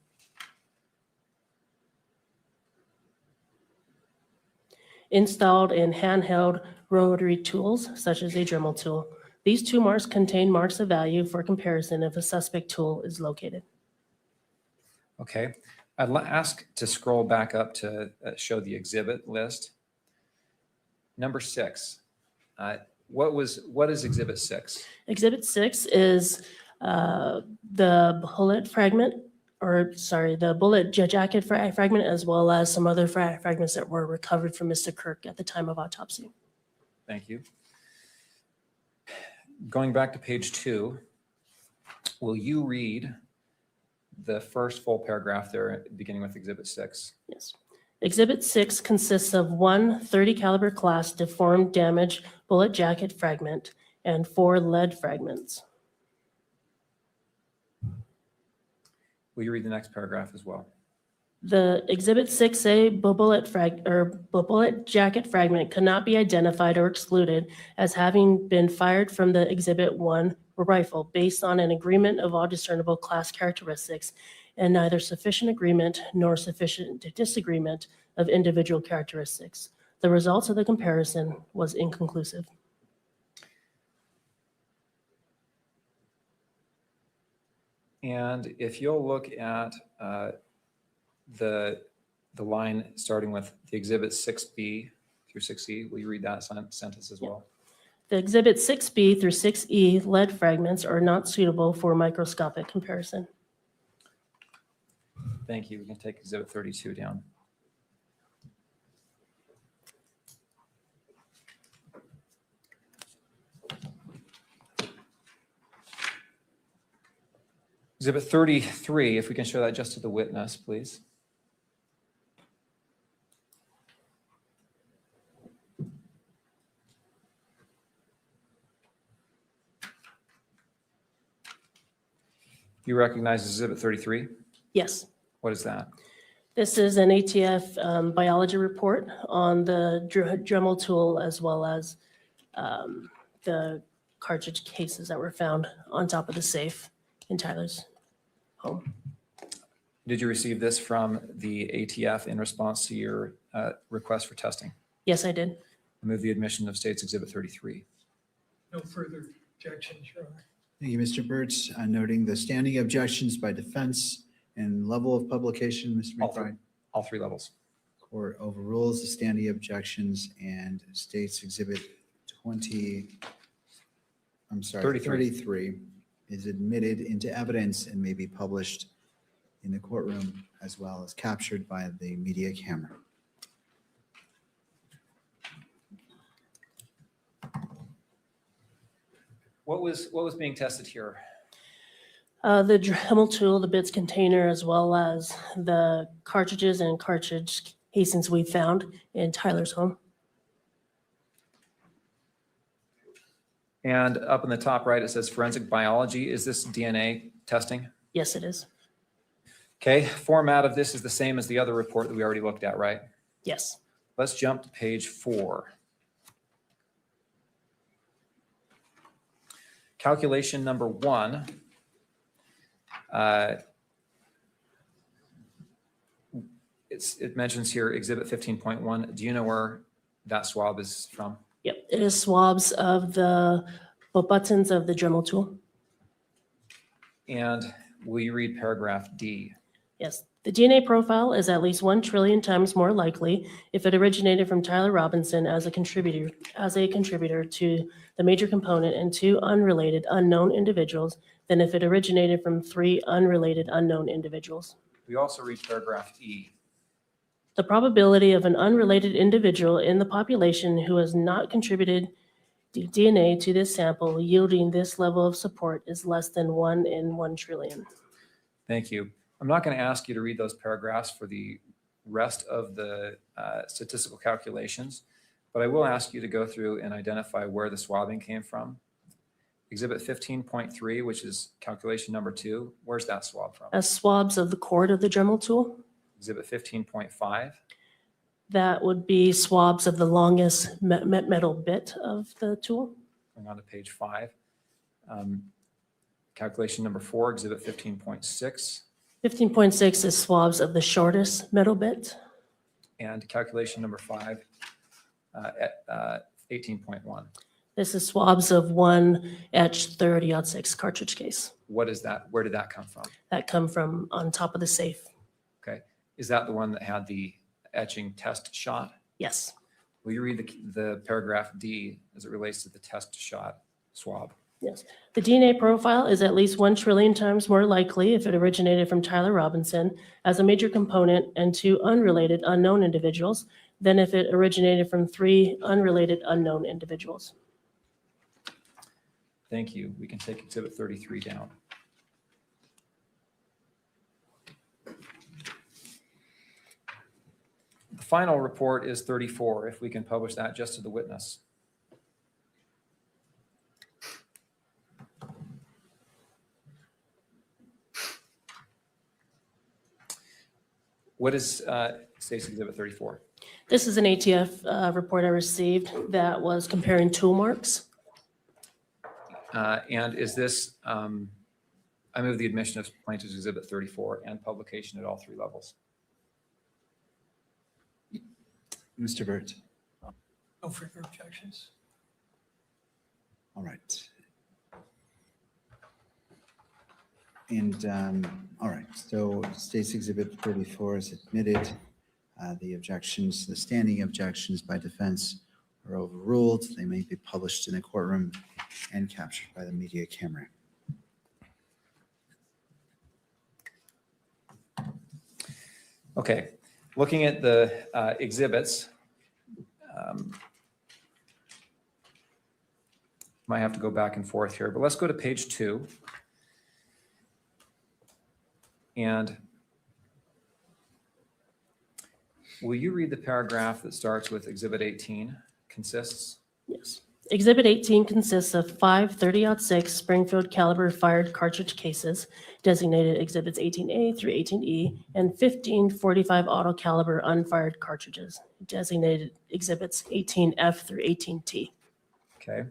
Installed in handheld rotary tools, such as a Dremel tool. These tool marks contain marks of value for comparison if a suspect tool is located. Okay, I'd ask to scroll back up to show the exhibit list. Number 6, what is Exhibit 6? Exhibit 6 is the bullet fragment, the bullet jacket fragment, as well as some other fragments that were recovered from Mr. Kirk at the time of autopsy. Thank you. Going back to page 2, will you read the first full paragraph there, beginning with Exhibit 6? Yes. Exhibit 6 consists of one 30 caliber class deformed damaged bullet jacket fragment and 4 lead fragments. Will you read the next paragraph as well? The Exhibit 6A bullet jacket fragment could not be identified or excluded as having been fired from the Exhibit 1 rifle based on an agreement of all discernible class characteristics and neither sufficient agreement nor sufficient disagreement of individual characteristics. The results of the comparison was inconclusive. And if you'll look at the line starting with the Exhibit 6B through 6E, will you read that sentence as well? The Exhibit 6B through 6E lead fragments are not suitable for microscopic comparison. Thank you. We can take Exhibit 32 down. Exhibit 33, if we can show that just to the witness, please. You recognize Exhibit 33? Yes. What is that? This is an ATF biology report on the Dremel tool as well as the cartridge cases that were found on top of the safe in Tyler's home. Did you receive this from the ATF in response to your request for testing? Yes, I did. I move the admission of State's Exhibit 33. No further objections, Your Honor. Thank you, Mr. Burt. Noting the standing objections by defense and level of publication, Mr. McBride. All three levels. Court overrules the standing objections and States Exhibit 33 is admitted into evidence and may be published in the courtroom as well as captured by the media camera. What was being tested here? The Dremel tool, the bits container, as well as the cartridges and cartridge casings we found in Tyler's home. And up in the top right, it says forensic biology. Is this DNA testing? Yes, it is. Okay, format of this is the same as the other report that we already looked at, right? Yes. Let's jump to page 4. Calculation number 1. It mentions here Exhibit 15.1. Do you know where that swab is from? Yep, it is swabs of the buttons of the Dremel tool. And will you read paragraph D? Yes, the DNA profile is at least 1 trillion times more likely if it originated from Tyler Robinson as a contributor to the major component and 2 unrelated unknown individuals than if it originated from 3 unrelated unknown individuals. We also read paragraph E. The probability of an unrelated individual in the population who has not contributed DNA to this sample yielding this level of support is less than 1 in 1 trillion. Thank you. I'm not going to ask you to read those paragraphs for the rest of the statistical calculations, but I will ask you to go through and identify where the swabbing came from. Exhibit 15.3, which is calculation number 2, where's that swab from? As swabs of the cord of the Dremel tool. Exhibit 15.5. That would be swabs of the longest metal bit of the tool. Going on to page 5. Calculation number 4, exhibit 15.6. 15.6 is swabs of the shortest metal bit. And calculation number 5, 18.1. This is swabs of 1 etched 30-06 cartridge case. What is that? Where did that come from? That come from on top of the safe. Okay. Is that the one that had the etching test shot? Yes. Will you read the paragraph D as it relates to the test shot swab? Yes. The DNA profile is at least 1 trillion times more likely if it originated from Tyler Robinson as a major component and 2 unrelated unknown individuals than if it originated from 3 unrelated unknown individuals. Thank you. We can take exhibit 33 down. The final report is 34, if we can publish that just to the witness. What is Stacy Exhibit 34? This is an ATF report I received that was comparing tool marks. And is this, I move the admission of Plaintiff's Exhibit 34 and publication at all 3 levels. Mr. Burt. No further objections. All right. And, all right, so State's Exhibit 34 is admitted. The objections, the standing objections by defense are overruled. They may be published in the courtroom and captured by the media camera. Okay, looking at the exhibits, might have to go back and forth here, but let's go to page 2. And will you read the paragraph that starts with Exhibit 18 consists? Yes. Exhibit 18 consists of 5 30-06 Springfield caliber fired cartridge cases designated Exhibits 18A through 18E and 15 45 auto caliber unfired cartridges designated Exhibits 18F through 18T. Okay.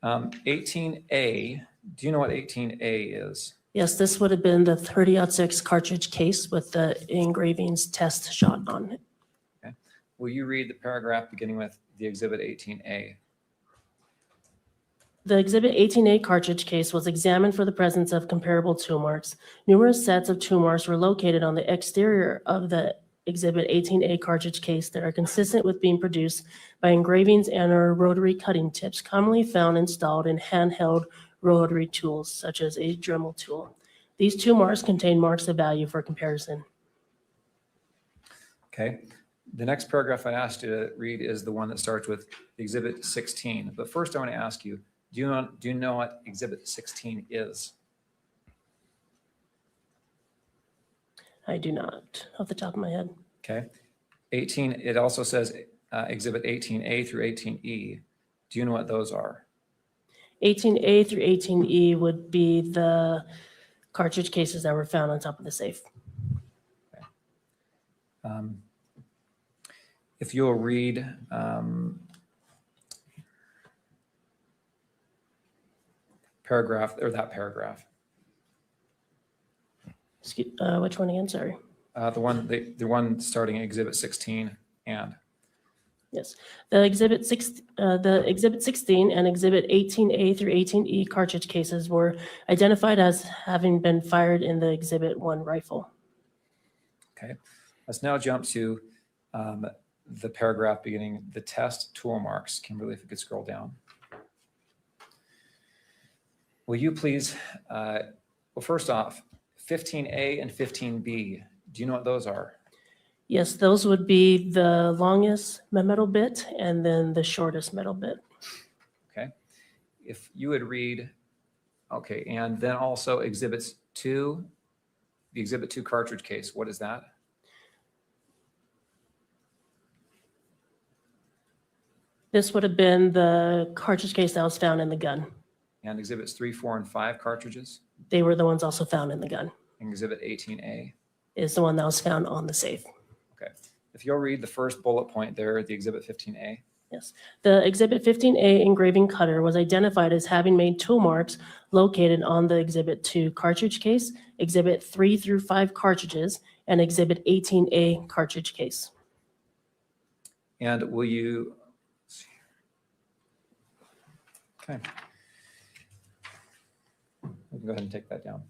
18A, do you know what 18A is? Yes, this would have been the 30-06 cartridge case with the engravings test shot on it. Okay. Will you read the paragraph beginning with the Exhibit 18A? The Exhibit 18A cartridge case was examined for the presence of comparable tool marks. Numerous sets of tool marks were located on the exterior of the Exhibit 18A cartridge case that are consistent with being produced by engravings and or rotary cutting tips commonly found installed in handheld rotary tools such as a Dremel tool. These tool marks contain marks of value for comparison. Okay. The next paragraph I asked you to read is the one that starts with Exhibit 16. But first I want to ask you, do you know what Exhibit 16 is? I do not, off the top of my head. Okay. 18, it also says Exhibit 18A through 18E. Do you know what those are? 18A through 18E would be the cartridge cases that were found on top of the safe. If you'll read paragraph, or that paragraph. Which one again? Sorry. The one starting Exhibit 16 and. Yes, the Exhibit 16 and Exhibit 18A through 18E cartridge cases were identified as having been fired in the Exhibit 1 rifle. Okay, let's now jump to the paragraph beginning the test tool marks. Kimberly, if you could scroll down. Will you please, well, first off, 15A and 15B, do you know what those are? Yes, those would be the longest metal bit and then the shortest metal bit. Okay, if you would read, okay, and then also Exhibits 2, the Exhibit 2 cartridge case, what is that? This would have been the cartridge case that was found in the gun. And Exhibits 3, 4, and 5 cartridges? They were the ones also found in the gun. And Exhibit 18A? Is the one that was found on the safe. Okay. If you'll read the first bullet point there, the Exhibit 15A. Yes. The Exhibit 15A engraving cutter was identified as having made tool marks located on the Exhibit 2 cartridge case, Exhibit 3 through 5 cartridges, and Exhibit 18A cartridge case. And will you, okay. We can go ahead and take that down.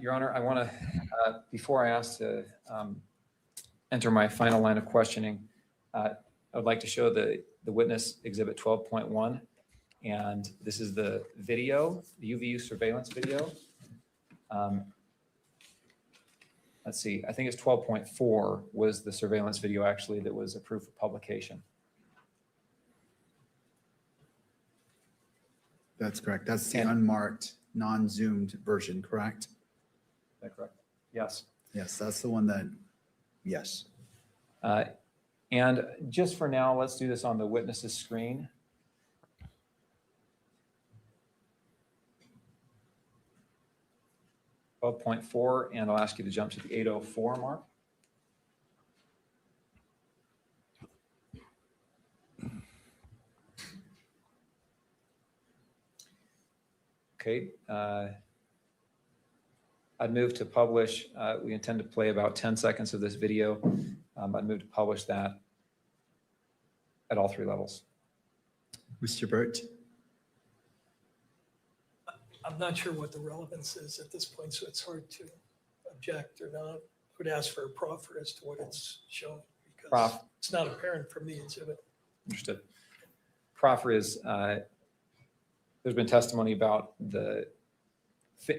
Your Honor, I want to, before I ask to enter my final line of questioning, I would like to show the witness Exhibit 12.1. And this is the video, the UVU surveillance video. Let's see, I think it's 12.4 was the surveillance video actually that was approved for publication. That's correct. That's the unmarked, non-zoomed version, correct? Is that correct? Yes. Yes, that's the one that, yes. And just for now, let's do this on the witness's screen. .4, and I'll ask you to jump to the 804 mark. Okay. I'd move to publish. We intend to play about 10 seconds of this video. I'd move to publish that at all 3 levels. Mr. Burt? I'm not sure what the relevance is at this point, so it's hard to object or not. I would ask for a proffer as to what it's showing, because it's not apparent from the exhibit. Understood. Proffer is, there's been testimony about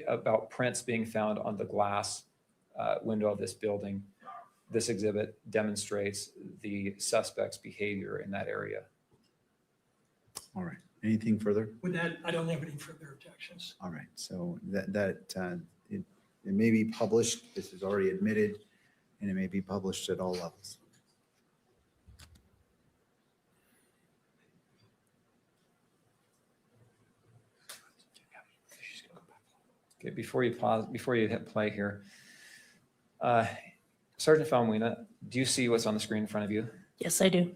about prints being found on the glass window of this building. This exhibit demonstrates the suspect's behavior in that area. All right. Anything further? With that, I don't have any further objections. All right. So it may be published. This is already admitted, and it may be published at all levels. Okay, before you pause, before you hit play here, Sergeant Falmuina, do you see what's on the screen in front of you? Yes, I do.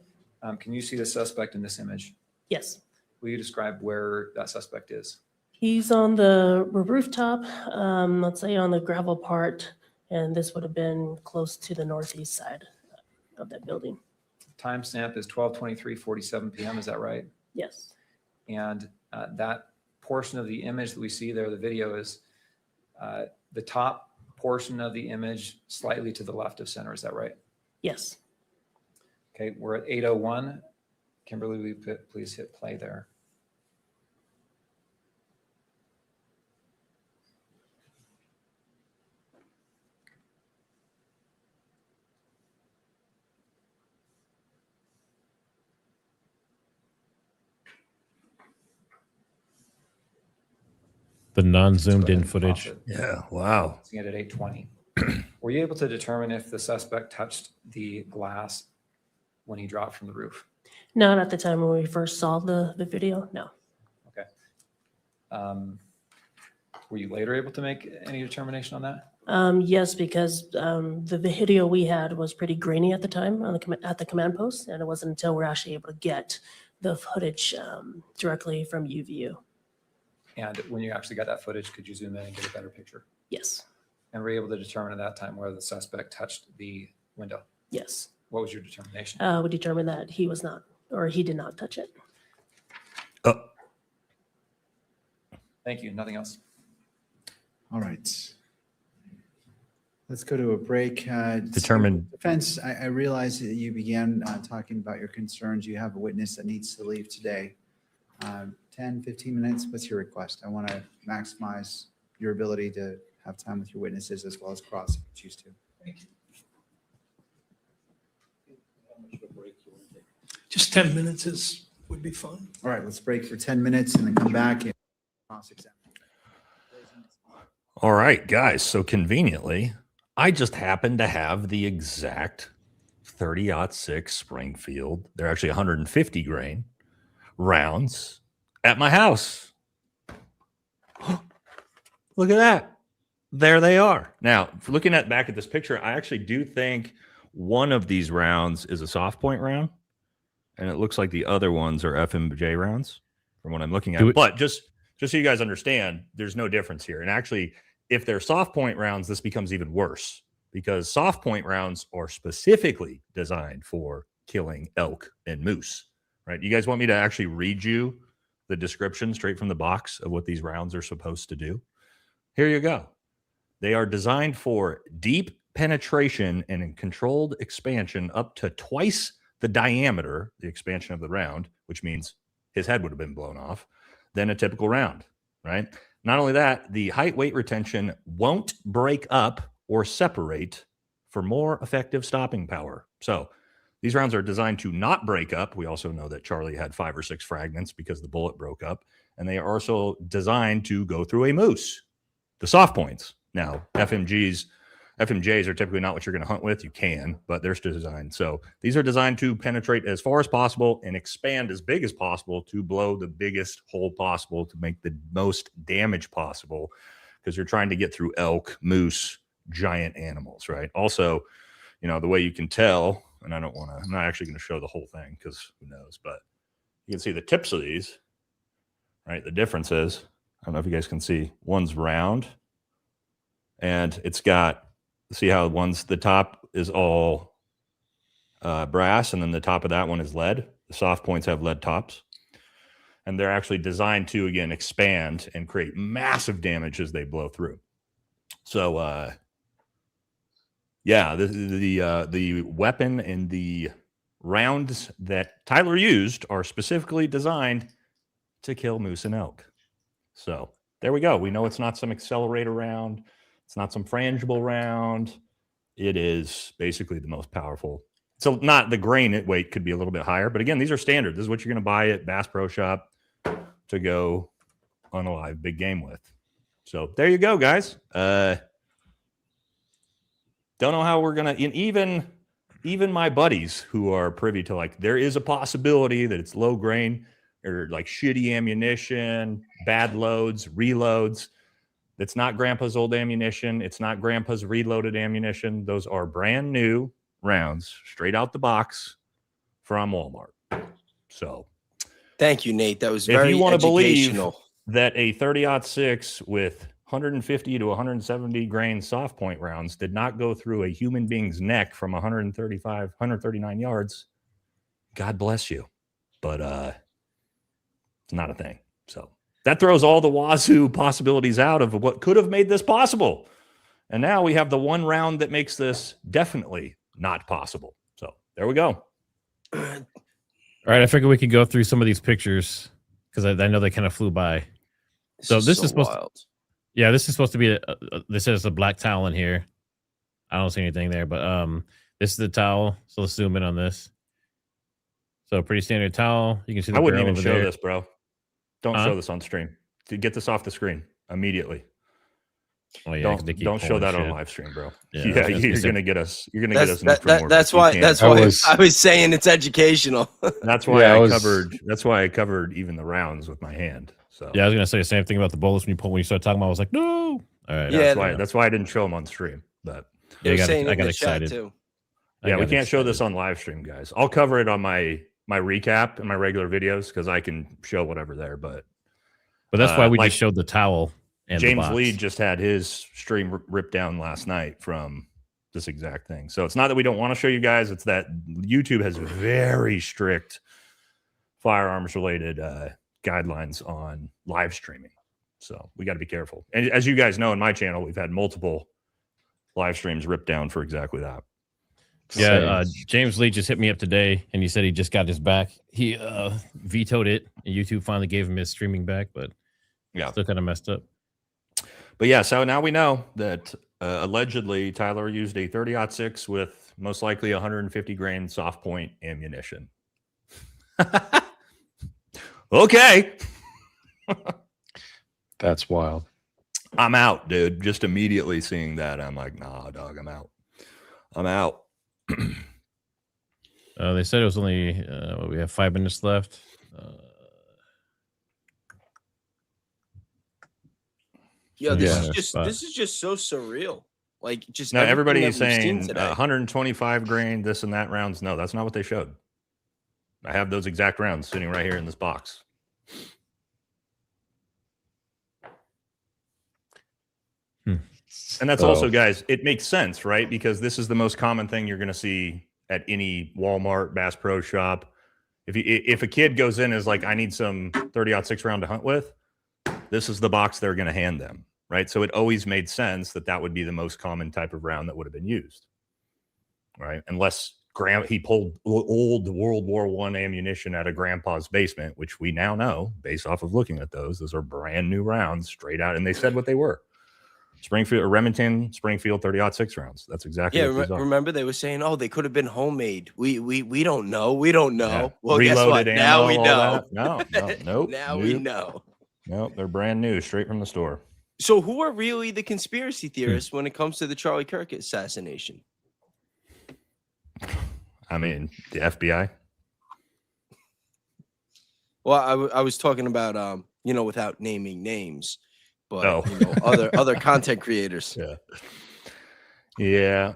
Can you see the suspect in this image? Yes. Will you describe where that suspect is? He's on the rooftop, let's say on the gravel part, and this would have been close to the northeast side of that building. Timestamp is 12:23:47 p.m. Is that right? Yes. And that portion of the image that we see there, the video, is the top portion of the image slightly to the left of center. Is that right? Yes. Okay, we're at 8:01. Kimberly, will you please hit play there? The non-zoomed in footage. Yeah, wow. Seeing it at 8:20. Were you able to determine if the suspect touched the glass when he dropped from the roof? Not at the time when we first saw the video, no. Okay. Were you later able to make any determination on that? Yes, because the video we had was pretty grainy at the time on at the command post, and it wasn't until we're actually able to get the footage directly from UVU. And when you actually got that footage, could you zoom in and get a better picture? Yes. And were you able to determine at that time whether the suspect touched the window? Yes. What was your determination? We determined that he was not, or he did not touch it. Thank you. Nothing else. All right. Let's go to a break. Determined. Defense, I realize that you began talking about your concerns. You have a witness that needs to leave today. 10, 15 minutes, what's your request? I want to maximize your ability to have time with your witnesses as well as cross if you choose to. Thank you. Just 10 minutes would be fine. All right, let's break for 10 minutes and then come back and cross-examine. All right, guys. So conveniently, I just happen to have the exact 30-06 Springfield. They're actually 150 grain rounds at my house. Look at that. There they are. Now, looking back at this picture, I actually do think one of these rounds is a soft point round, and it looks like the other ones are FMJ rounds from what I'm looking at. But just so you guys understand, there's no difference here. And actually, if they're soft point rounds, this becomes even worse because soft point rounds are specifically designed for killing elk and moose, right? You guys want me to actually read you the description straight from the box of what these rounds are supposed to do? Here you go. They are designed for deep penetration and controlled expansion up to twice the diameter, the expansion of the round, which means his head would have been blown off, than a typical round, right? Not only that, the height weight retention won't break up or separate for more effective stopping power. So these rounds are designed to not break up. We also know that Charlie had 5 or 6 fragments because the bullet broke up. And they are also designed to go through a moose, the soft points. Now, FMJs are typically not what you're going to hunt with. You can, but they're still designed. So these are designed to penetrate as far as possible and expand as big as possible to blow the biggest hole possible to make the most damage possible because you're trying to get through elk, moose, giant animals, right? Also, you know, the way you can tell, and I'm not actually going to show the whole thing because who knows, but you can see the tips of these, right? The difference is, I don't know if you guys can see, one's round and it's got, see how the top is all brass, and then the top of that one is lead. The soft points have lead tops, and they're actually designed to, again, expand and create massive damage as they blow through. So yeah, the weapon and the rounds that Tyler used are specifically designed to kill moose and elk. So there we go. We know it's not some accelerator round. It's not some frangible round. It is basically the most powerful. So not the grain weight could be a little bit higher, but again, these are standard. This is what you're going to buy at Bass Pro Shop to go on a live big game with. So there you go, guys. Don't know how we're going to, even my buddies who are privy to, like, there is a possibility that it's low grain or like shitty ammunition, bad loads, reloads. That's not grandpa's old ammunition. It's not grandpa's reloaded ammunition. Those are brand new rounds straight out the box from Walmart. So thank you, Nate. That was if very you want to believe educational. that a 30-06 with 150 to 170 grain soft point rounds did not go through a human being's neck from 139 yards, God bless you. But it's not a thing. So that throws all the wazoo possibilities out of what could have made this possible. And now we have the one round that makes this definitely not possible. So there we go. All right, I figured we could go through some of these pictures because I know they kind of flew by. So this is supposed wild. Yeah, this is supposed to be this is a black towel in here. I don't see anything there, but this is the towel. So let's zoom in on this. So pretty standard towel. You can see the I wouldn't barrel even over show there. this, bro. Don't show this on stream. To get this off the screen immediately. Oh, yeah, they keep don't show pulling that on shit. live stream, bro. Yeah, Yeah, you're gonna get us. You're gonna get us. That's why I was saying it's educational. That's why That's why I covered even the rounds with my hand. So Yeah, I was gonna say the same thing about the bullets when you started talking about. I was like, no. All right. that's why I didn't show them on stream. But yeah, I got excited. Too. Yeah, we can't show this on live stream, guys. I'll cover it on my recap and my regular videos because I can show whatever there. But that's why we just showed the towel. And James Lee just had his stream ripped down last night from this exact thing. So it's not that we don't want to show you guys. It's that YouTube has very strict firearms related guidelines on live streaming. So we got to be careful. And as you guys know, in my channel, we've had multiple live streams ripped down for exactly that. Yeah, James Lee just hit me up today, and he said he just got his back. He vetoed it, and YouTube finally gave him his streaming back, but yeah, still kind of messed up. But yeah, so now we know that allegedly Tyler used a 30-06 with most likely 150 grain soft point ammunition. Okay. That's wild. I'm out, dude. Just immediately seeing that, I'm like, nah, dog, I'm out. I'm out. They said it was only, we have 5 minutes left. Yeah, this is just so surreal. Like, just no, everybody is saying saying 125 grain, this and that rounds. No, that's not what they showed. I have those exact rounds sitting right here in this box. And that's also, guys, it makes sense, right? Because this is the most common thing you're going to see at any Walmart, Bass Pro Shop. If a kid goes in and is like, I need some 30-06 round to hunt with, this is the box they're going to hand them, right? So it always made sense that that would be the most common type of round that would have been used, right? Unless he pulled old World War I ammunition out of grandpa's basement, which we now know, based off of looking at those are brand new rounds straight out. And they said what they were. Springfield or Remington Springfield 30-06 rounds. That's exactly what these are. Remember they were saying, oh, they could have been homemade. We don't know. We don't know. Yeah. Well, Reloaded guess what? Now we ammo, know. Nope. Now we know. Nope, they're brand new, straight from the store. So who are really the conspiracy theorists when it comes to the Charlie Kirk assassination? I mean, the FBI. Well, I was talking about without naming names, but other content creators. Yeah.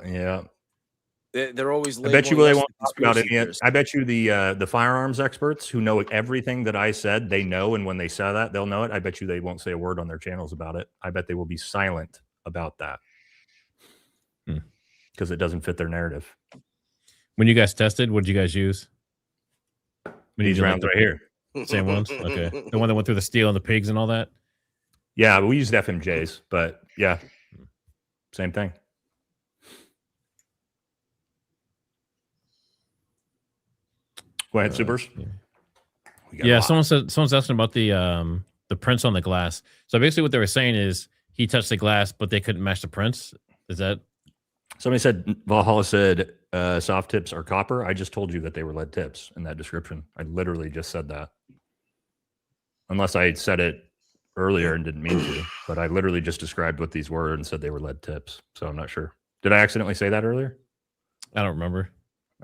They're always. I bet you they won't talk about it. I bet you the firearms experts who know everything that I said, they know, and when they say that, they'll know it. I bet you they won't say a word on their channels about it. I bet they will be silent about that. because it doesn't fit their narrative. When you guys tested, what did you guys use? These rounds right here. Same ones? Okay. The one that went through the steel and the pigs and all that? Yeah, we used FMJs, but yeah, same thing. Go ahead, Supers. Yeah, someone's asking about the prints on the glass. So basically what they were saying is he touched the glass, but they couldn't match the prints. Is that? Somebody said, Valhalla said soft tips are copper. I just told you that they were lead tips in that description. I literally just said that. Unless I said it earlier and didn't mean to, but I literally just described what these were and said they were lead tips. So I'm not sure. Did I accidentally say that earlier? I don't remember.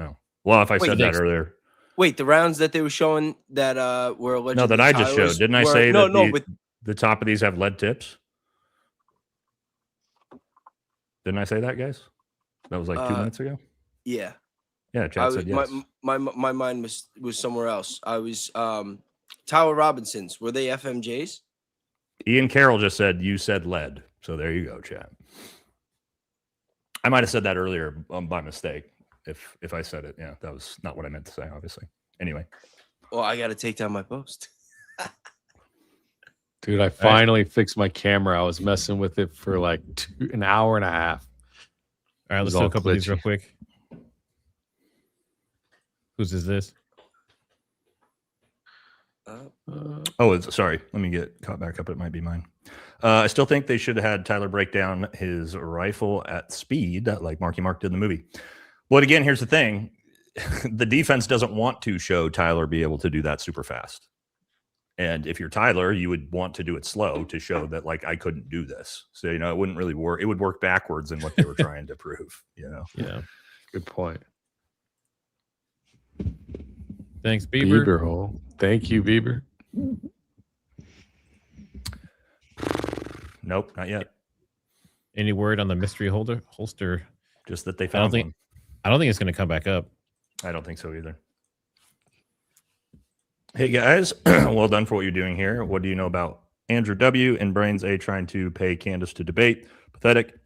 Oh, well, if I said that earlier. Wait, the rounds that they were showing that were allegedly No, that I just showed. Didn't I say that the top of these have lead tips? Didn't I say that, guys? That was like 2 minutes ago. Yeah. Yeah, Chad said yes. My mind was somewhere else. I was Tyler Robinson's. Were they FMJs? Ian Carroll just said you said lead. So there you go, Chad. I might have said that earlier by mistake. If I said it, yeah, that was not what I meant to say, obviously. Anyway. Well, I got to take down my post. Dude, I finally fixed my camera. I was messing with it for like an hour and a half. All right, let's do a couple of these real quick. Whose is this? Sorry. Let me get caught back up. It might be mine. I still think they should have had Tyler break down his rifle at speed, like Marky Mark did in the movie. But again, here's the thing. The defense doesn't want to show Tyler be able to do that super fast. And if you're Tyler, you would want to do it slow to show that, like, I couldn't do this. So, it wouldn't really work. It would work backwards in what they were trying to prove, Yeah. Good point. Thanks, Bieber. Bieber hole. Thank you, Bieber. Nope, not yet. Any word on the mystery holster? Just that they found one. I don't think it's going to come back up. I don't think so either. Hey guys, well done for what you're doing here. What do you know about Andrew W. and Brains A trying to pay Candace to debate? Pathetic.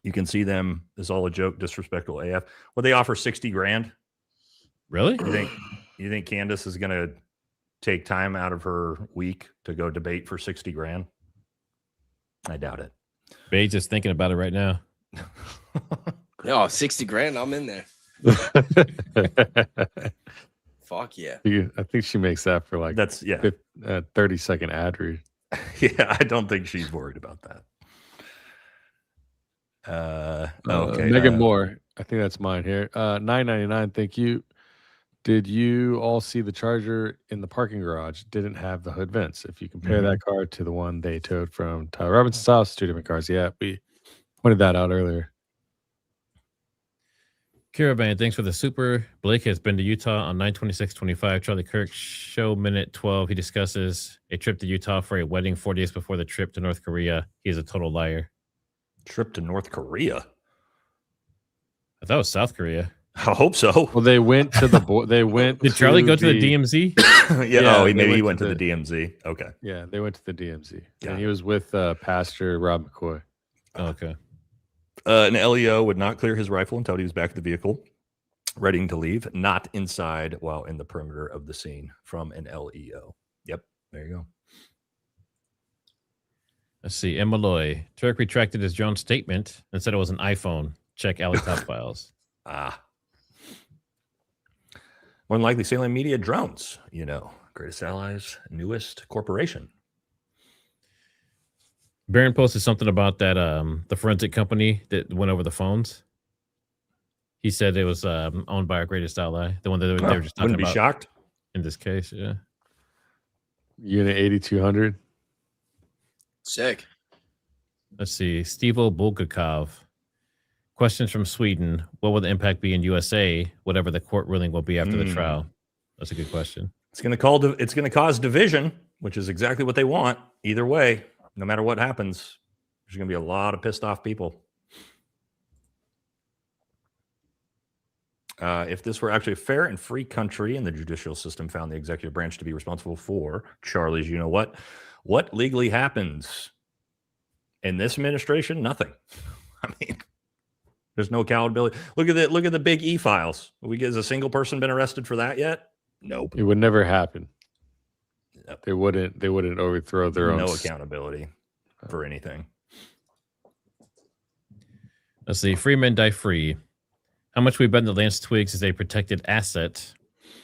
You can see them as all a joke, disrespectful AF. Well, they offer 60 grand. Really? You think Candace is going to take time out of her week to go debate for 60 grand? I doubt it. Bates is thinking about it right now. Oh, 60 grand. I'm in there. Fuck yeah. I think she makes that for like 30-second ad read. Yeah, I don't think she's worried about that. Okay. Megan Moore. I think that's mine here. $9.99. Thank you. Did you all see the Charger in the parking garage? Didn't have the hood vents. If you compare that car to the one they towed from Tyler Robinson's house, 2 different cars. Yeah, we pointed that out earlier. Caravan, thanks for the super. Blake has been to Utah on 9/26/25. Charlie Kirk, show minute 12. He discusses a trip to Utah for a wedding 4 days before the trip to North Korea. He is a total liar. Trip to North Korea? I thought it was South Korea. I hope so. Well, they went to the they went. Did Charlie go to the DMZ? Maybe he went to the DMZ. Okay. Yeah, they went to the DMZ. Yeah. And he was with Pastor Rob McCoy. Okay. An LEO would not clear his rifle until he was back at the vehicle, ready to leave, not inside while in the perimeter of the scene from an LEO. Yep, there you go. Let's see. Malloy. Turk retracted his drone statement and said it was an iPhone. Check Alley Top Files. More than likely, Salem Media Drones, greatest allies, newest corporation. Baron posted something about that the forensic company that went over the phones. He said it was owned by our greatest ally, the one that they were just talking Wouldn't be about. shocked in this case. Yeah. Unit 8200. Sick. Let's see. Stevo Bulgakov. Questions from Sweden. What will the impact be in USA, whatever the court ruling will be after the trial? That's a good question. It's going to cause division, which is exactly what they want. Either way, no matter what happens, there's going to be a lot of pissed off people. If this were actually a fair and free country and the judicial system found the executive branch to be responsible for Charlie's, what legally happens in this administration? Nothing. I mean, There's no accountability. Look at the big e-files. Has a single person been arrested for that yet? Nope. It would never happen. Yep. They wouldn't overthrow their own. No accountability for anything. Let's see. Free men die free. How much we bet that Lance Twiggs is a protected asset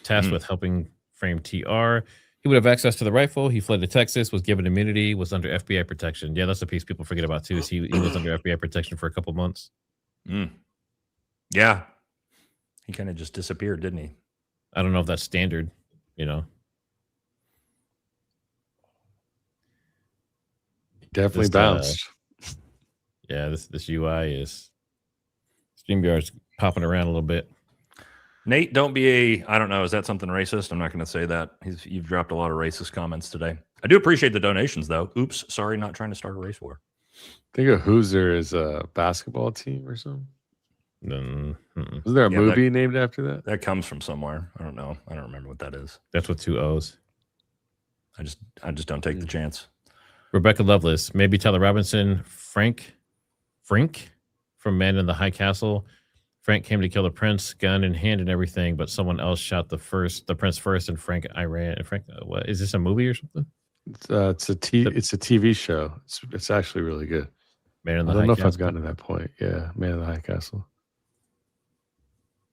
tasked with helping frame TR. He would have access to the rifle. He fled to Texas, was given immunity, was under FBI protection. Yeah, that's a piece people forget about too. Is he was under FBI protection for a couple months. Yeah. He kind of just disappeared, didn't he? I don't know if that's standard, Definitely bounced. Yeah, this UI is StreamYard's popping around a little bit. Nate, don't be I don't know, is that something racist? I'm not going to say that. You've dropped a lot of racist comments today. I do appreciate the donations, though. Oops, sorry, not trying to start a race war. I think a Hoosier is a basketball team or something. Is there a movie named after that? That comes from somewhere. I don't know. I don't remember what that is. That's with 2 O's. I just don't take the chance. Rebecca Lovelace, maybe Tyler Robinson, Frank from Man in the High Castle. Frank came to kill the prince, gun in hand and everything, but someone else shot the prince first, and Frank ran. And Frank, what is this, a movie or something? It's a TV show. It's actually really good. Man in the I don't High know Castle. if I've gotten to that point. Yeah, Man in the High Castle.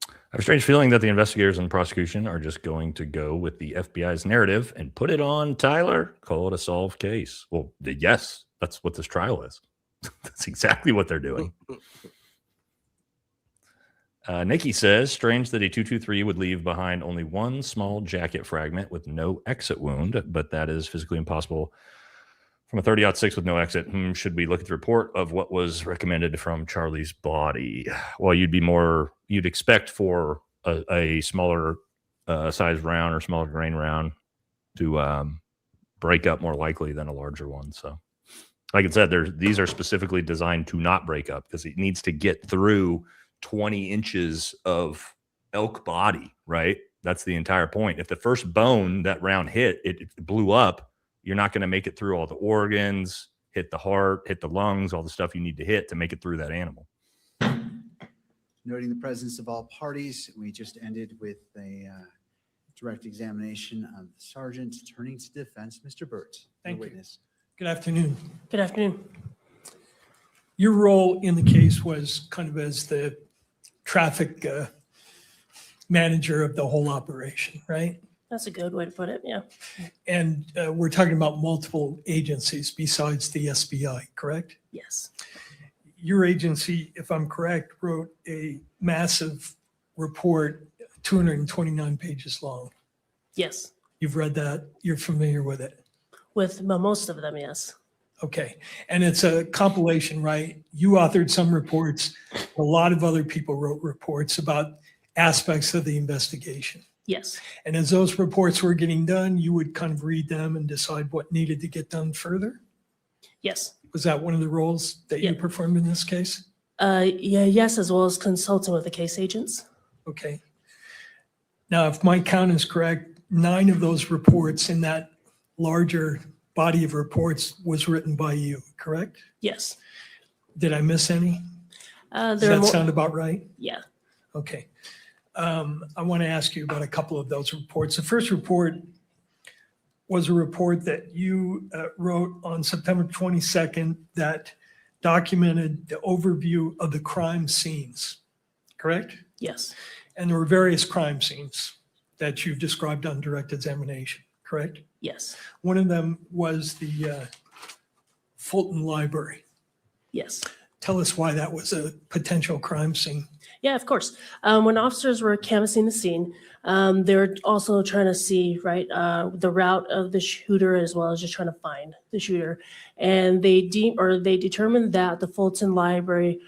I have a strange feeling that the investigators and the prosecution are just going to go with the FBI's narrative and put it on Tyler, call it a solved case. Well, yes, that's what this trial is. That's exactly what they're doing. Nikki says, strange that a 223 would leave behind only one small jacket fragment with no exit wound, but that is physically impossible from a 30-06 with no exit. Should we look at the report of what was recommended from Charlie's body? Well, you'd expect for a smaller size round or smaller grain round to break up more likely than a larger one. So, like I said, these are specifically designed to not break up because it needs to get through 20 inches of elk body, right? That's the entire point. If the first bone that round hit, it blew up, you're not going to make it through all the organs, hit the heart, hit the lungs, all the stuff you need to hit to make it through that animal. Noting the presence of all parties, we just ended with a direct examination of the sergeant. Turning to defense, Mr. Burt, the witness. Good afternoon. Good afternoon. Your role in the case was kind of as the traffic manager of the whole operation, right? That's a good way to put it, yeah. And we're talking about multiple agencies besides the SBI, correct? Yes. Your agency, if I'm correct, wrote a massive report, 229 pages long. Yes. You've read that. You're familiar with it. With most of them, yes. Okay. And it's a compilation, right? You authored some reports. A lot of other people wrote reports about aspects of the investigation. Yes. And as those reports were getting done, you would kind of read them and decide what needed to get done further? Yes. Was that one of the roles that you performed in this case? Yes, as well as consulting with the case agents. Okay. Now, if my count is correct, 9 of those reports in that larger body of reports was written by you, correct? Yes. Did I miss any? Does there are that more- sound about right? Yeah. Okay. I want to ask you about a couple of those reports. The first report was a report that you wrote on September 22nd that documented the overview of the crime scenes, correct? Yes. And there were various crime scenes that you've described on direct examination, correct? Yes. One of them was the Fulton Library. Yes. Tell us why that was a potential crime scene. Yeah, of course. When officers were canvassing the scene, they were also trying to see, right, the route of the shooter as well as just trying to find the shooter. And they determined that the Fulton Library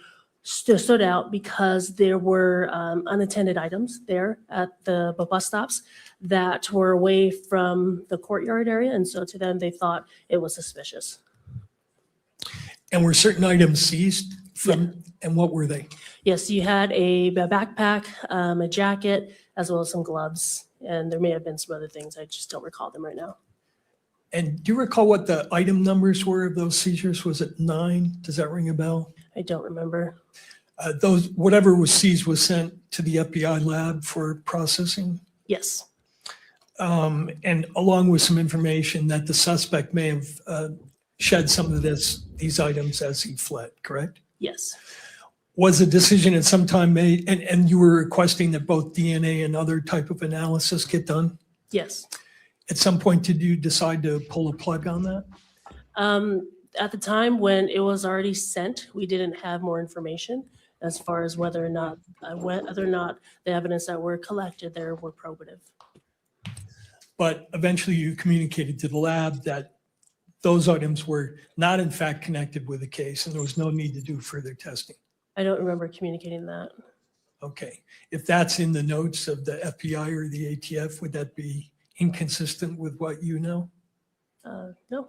stood out because there were unattended items there at the bus stops that were away from the courtyard area. And so to them, they thought it was suspicious. And were certain items seized from, and what were they? Yes, you had a backpack, a jacket, as well as some gloves. And there may have been some other things. I just don't recall them right now. And do you recall what the item numbers were of those seizures? Was it 9? Does that ring a bell? I don't remember. Those, whatever was seized was sent to the FBI lab for processing? Yes. And along with some information that the suspect may have shed some of these items as he fled, correct? Yes. Was a decision at some time made, and you were requesting that both DNA and other type of analysis get done? Yes. At some point, did you decide to pull a plug on that? At the time when it was already sent, we didn't have more information as far as whether or not the evidence that were collected there were probative. But eventually you communicated to the lab that those items were not in fact connected with the case and there was no need to do further testing. I don't remember communicating that. Okay. If that's in the notes of the FBI or the ATF, would that be inconsistent with what you know? No.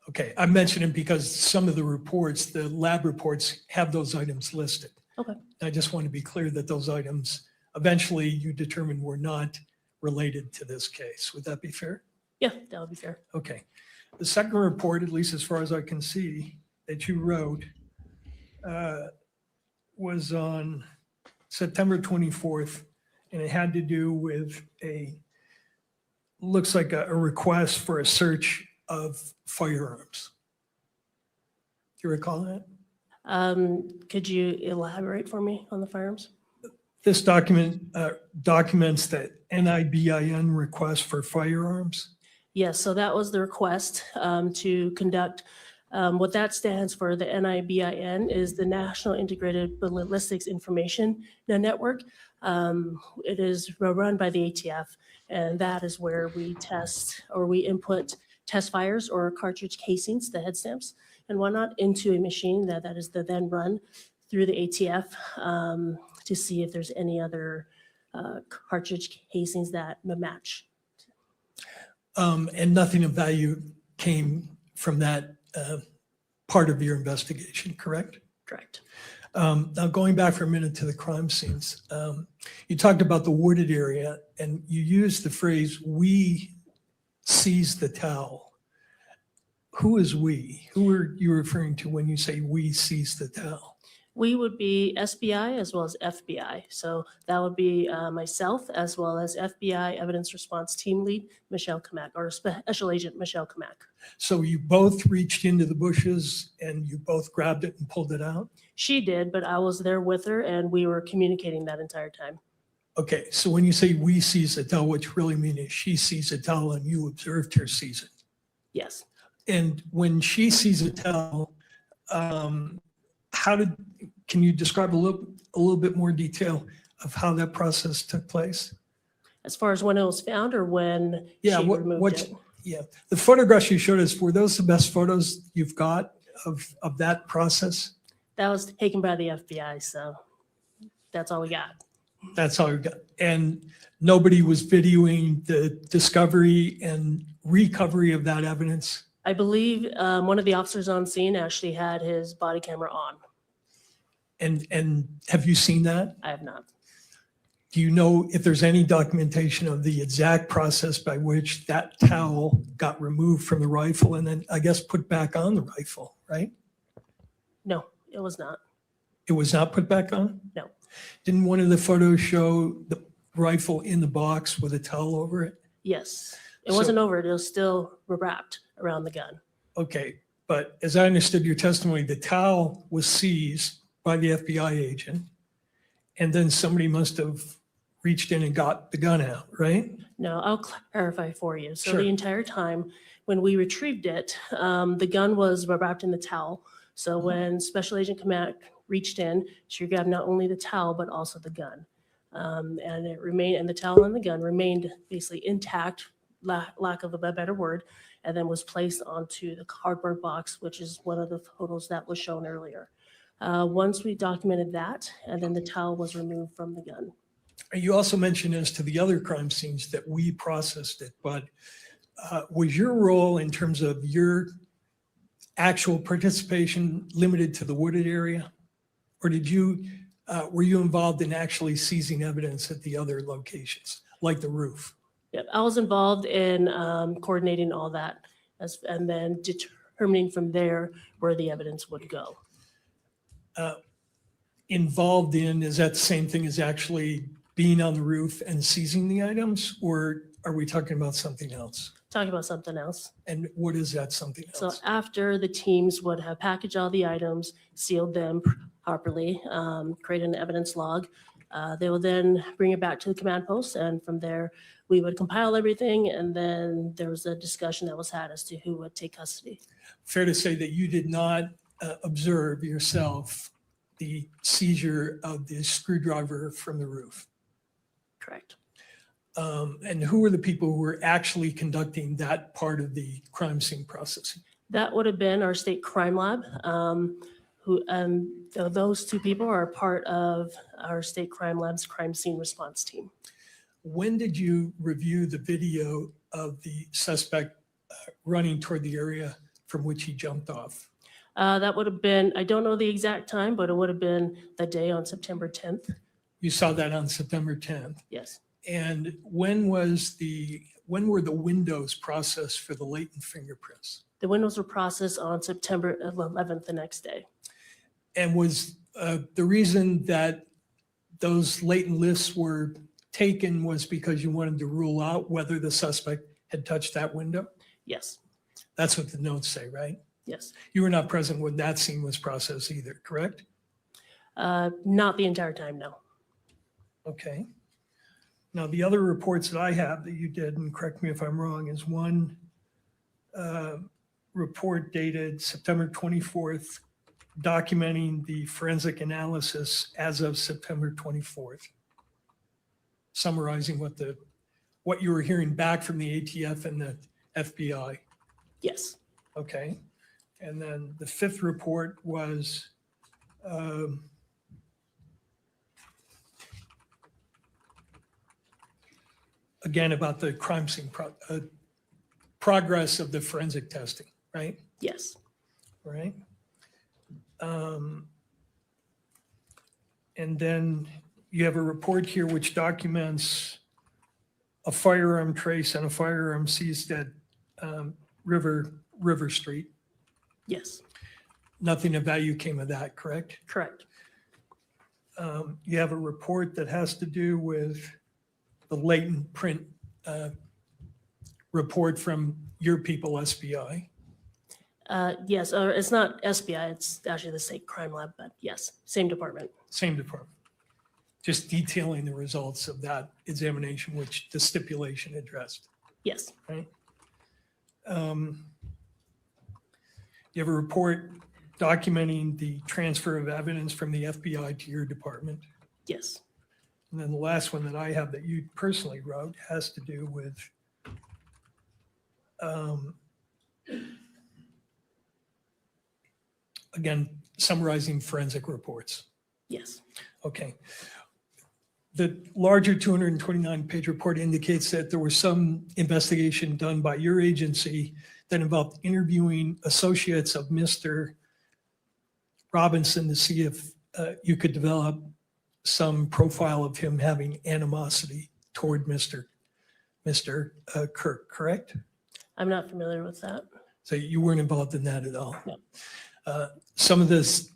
Okay. I mention it because some of the reports, the lab reports, have those items listed. Okay. I just want to be clear that those items eventually you determined were not related to this case. Would that be fair? Yeah, that would be fair. Okay. The second report, at least as far as I can see, that you wrote was on September 24th, and it had to do with looks like a request for a search of firearms. Do you recall that? Could you elaborate for me on the firearms? This document documents that NIBIN request for firearms. Yes, so that was the request to conduct. What that stands for, the NIBIN, is the National Integrated Ballistics Information Network. It is run by the ATF, and that is where we test or we input test fires or cartridge casings, the head stamps and whatnot, into a machine that is then run through the ATF to see if there's any other cartridge casings that match. And nothing of value came from that part of your investigation, correct? Correct. Now, going back for a minute to the crime scenes, you talked about the wooded area and you used the phrase, "we seized the towel." Who is we? Who are you referring to when you say we seized the towel? We would be SBI as well as FBI. So that would be myself as well as FBI Evidence Response Team Lead, Michelle Kamak, or Special Agent Michelle Kamak. So you both reached into the bushes and you both grabbed it and pulled it out? She did, but I was there with her and we were communicating that entire time. Okay, so when you say we seized the towel, what you really mean is she seized the towel and you observed her seize it. Yes. And when she sees a towel, can you describe a little bit more detail of how that process took place? As far as when it was found or when Yeah, she removed it? Yeah, the photographs you showed us, were those the best photos you've got of that process? That was taken by the FBI, so that's all we got. That's all you got. And nobody was videoing the discovery and recovery of that evidence? I believe one of the officers on scene actually had his body camera on. And have you seen that? I have not. Do you know if there's any documentation of the exact process by which that towel got removed from the rifle and then I guess put back on the rifle, right? No, it was not. It was not put back on? No. Didn't one of the photos show the rifle in the box with a towel over it? Yes. It wasn't over it. It was still wrapped around the gun. Okay, but as I understood your testimony, the towel was seized by the FBI agent, and then somebody must have reached in and got the gun out, right? No, I'll clarify for you. So Sure. the entire time when we retrieved it, the gun was wrapped in the towel. So when Special Agent Kamak reached in, she grabbed not only the towel, but also the gun. And it remained, and the towel and the gun remained basically intact, lack of a better word, and then was placed onto the cardboard box, which is one of the photos that was shown earlier. Once we documented that, and then the towel was removed from the gun. You also mentioned as to the other crime scenes that we processed it, but was your role in terms of your actual participation limited to the wooded area? Or were you involved in actually seizing evidence at the other locations, like the roof? Yep, I was involved in coordinating all that and then determining from there where the evidence would go. involved in, is that the same thing as actually being on the roof and seizing the items? Or are we talking about something else? Talking about something else. And what is that something So else? after the teams would have packaged all the items, sealed them properly, create an evidence log, they will then bring it back to the command post, and from there we would compile everything, and then there was a discussion that was had as to who would take custody. Fair to say that you did not observe yourself the seizure of the screwdriver from the roof? Correct. And who were the people who were actually conducting that part of the crime scene processing? That would have been our state crime lab, those two people are part of our state crime lab's crime scene response team. When did you review the video of the suspect running toward the area from which he jumped off? That would have been, I don't know the exact time, but it would have been the day on September 10th. You saw that on September 10th. Yes. And when were the windows processed for the latent fingerprints? The windows were processed on September 11th, the next day. And was the reason that those latent lifts were taken was because you wanted to rule out whether the suspect had touched that window? Yes. That's what the notes say, right? Yes. You were not present when that scene was processed either, correct? Not the entire time, no. Okay. Now, the other reports that I have that you did, and correct me if I'm wrong, is one report dated September 24th, documenting the forensic analysis as of September 24th, summarizing what you were hearing back from the ATF and the FBI. Yes. Okay. And then the fifth report was again about the crime scene progress of the forensic testing, right? Yes. Right. And then you have a report here which documents a firearm trace and a firearm seized at River Street. Yes. Nothing of value came of that, correct? Correct. You have a report that has to do with the latent print report from your people, SBI. Yes, or it's not SBI, it's actually the state crime lab, but yes, same department. Same department. Just detailing the results of that examination, which the stipulation addressed. Yes. Right. You have a report documenting the transfer of evidence from the FBI to your department. Yes. And then the last one that I have that you personally wrote has to do with again, summarizing forensic reports. Yes. Okay. The larger 229-page report indicates that there was some investigation done by your agency that involved interviewing associates of Mr. Robinson to see if you could develop some profile of him having animosity toward Mr. Kirk, correct? I'm not familiar with that. So you weren't involved in that at all? No. Some of this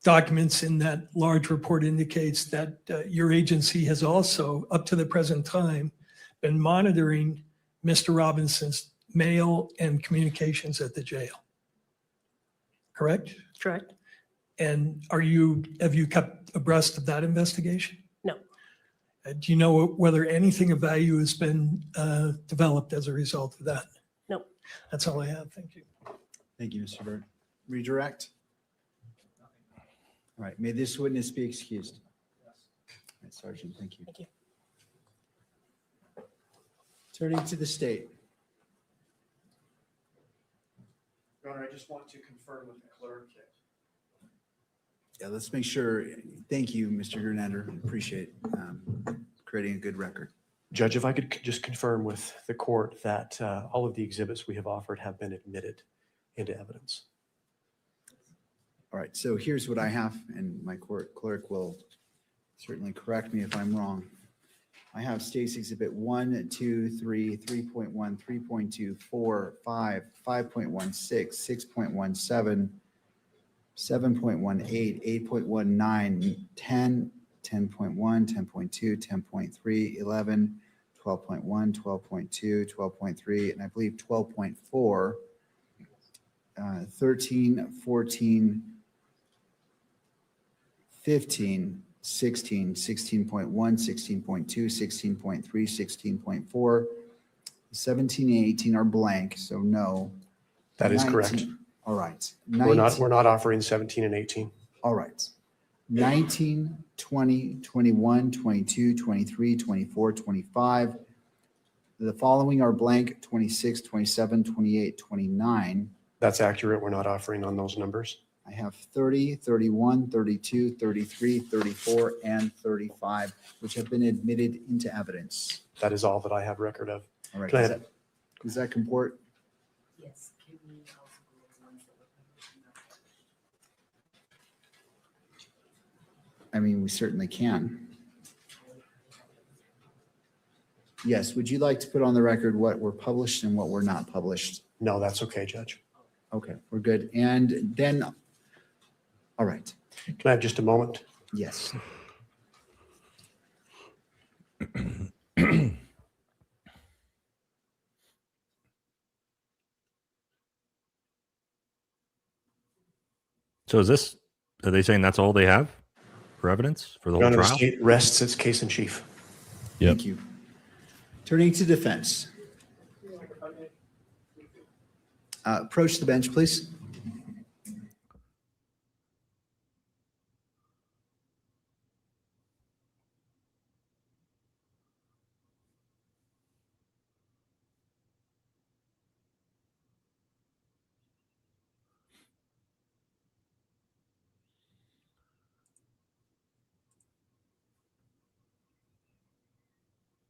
documents in that large report indicates that your agency has also, up to the present time, been monitoring Mr. Robinson's mail and communications at the jail. Correct? Correct. And have you kept abreast of that investigation? No. Do you know whether anything of value has been developed as a result of that? No. That's all I have. Thank you. Thank you, Mr. Bird. Redirect. All right, may this witness be excused? All right, Sergeant, thank you. Thank you. Turning to the state. Your Honor, I just want to confirm with the clerk. Yeah, let's make sure. Thank you, Mr. Gernander. Appreciate creating a good record. Judge, if I could just confirm with the court that all of the exhibits we have offered have been admitted into evidence. All right, so here's what I have, and my court clerk will certainly correct me if I'm wrong. I have State's Exhibit 1, 2, 3, 3.1, 3.2, 4, 5, 5.16, 6.17, 7.18, 8.19, 10, 10.1, 10.2, 10.3, 11, 12.1, 12.2, 12.3, and I believe 12.4, 13, 14, 15, 16, 16.1, 16.2, 16.3, 16.4, 17 and 18 are blank, so no. That is 19 correct. All right. We're not offering 17 and 18. All right. 19, 20, 21, 22, 23, 24, 25. The following are blank: 26, 27, 28, 29. That's accurate. We're not offering on those numbers. I have 30, 31, 32, 33, 34, and 35, which have been admitted into evidence. That is all that I have record of. All right. Can I Does that comport? Yes. I mean, we certainly can. Yes. Would you like to put on the record what were published and what were not published? No, that's okay, Judge. Okay, we're good. And then, all right. Can I have just a moment? Yes. So are they saying that's all they have for evidence for the Your whole Honor, the trial? state rests its case in chief. Thank you. Turning to defense. Approach the bench, please.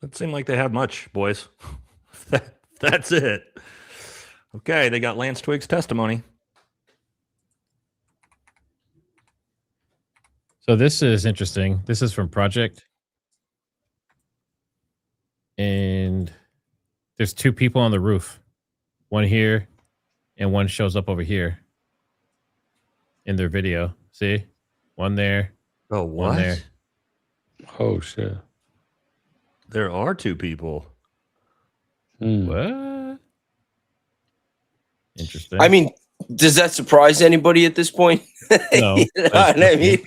Doesn't seem like they have much, boys. That's it. Okay, they got Lance Twiggs' testimony. So this is interesting. This is from Project. And there's two people on the roof. One here and one shows up over here in their video. See? One there. Oh, One there. Oh, shit. There are two people. What? Interesting. I mean, does that surprise anybody at this point? No. You know what I mean?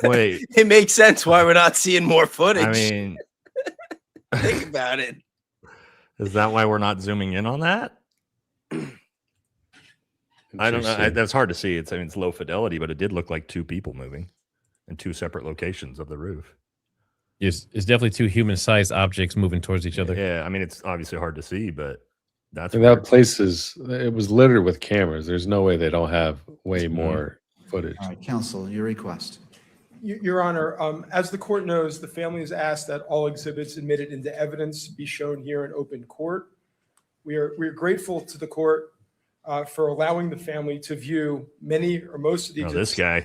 Wait. It makes sense why we're not seeing more footage. I mean, think about it. is that why we're not zooming in on that? I don't know. That's hard to see. It's low fidelity, but it did look like two people moving in two separate locations of the roof. It's definitely two human-sized objects moving towards each other. Yeah, I mean, it's obviously hard to see, but that's And that place it was littered with cameras. There's no way they don't have way more footage. All right, counsel, your request. Your Honor, as the court knows, the family has asked that all exhibits admitted into evidence be shown here in open court. We are grateful to the court for allowing the family to view many or most of the exhibits this guy.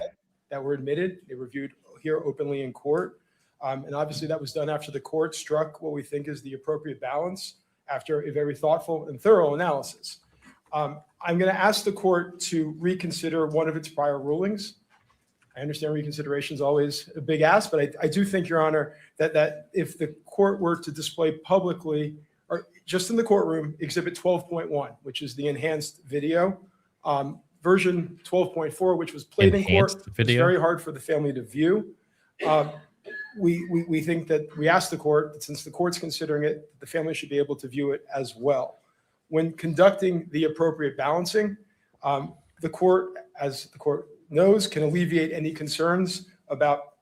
that were admitted. They were viewed here openly in court. And obviously that was done after the court struck what we think is the appropriate balance after a very thoughtful and thorough analysis. I'm going to ask the court to reconsider one of its prior rulings. I understand reconsideration is always a big ask, but I do think, Your Honor, that if the court were to display publicly or just in the courtroom, Exhibit 12.1, which is the enhanced video, version 12.4, which was played in court, Enhanced it's video? very hard for the family to view. We think that we asked the court that since the court's considering it, the family should be able to view it as well. When conducting the appropriate balancing, the court, as the court knows, can alleviate any concerns about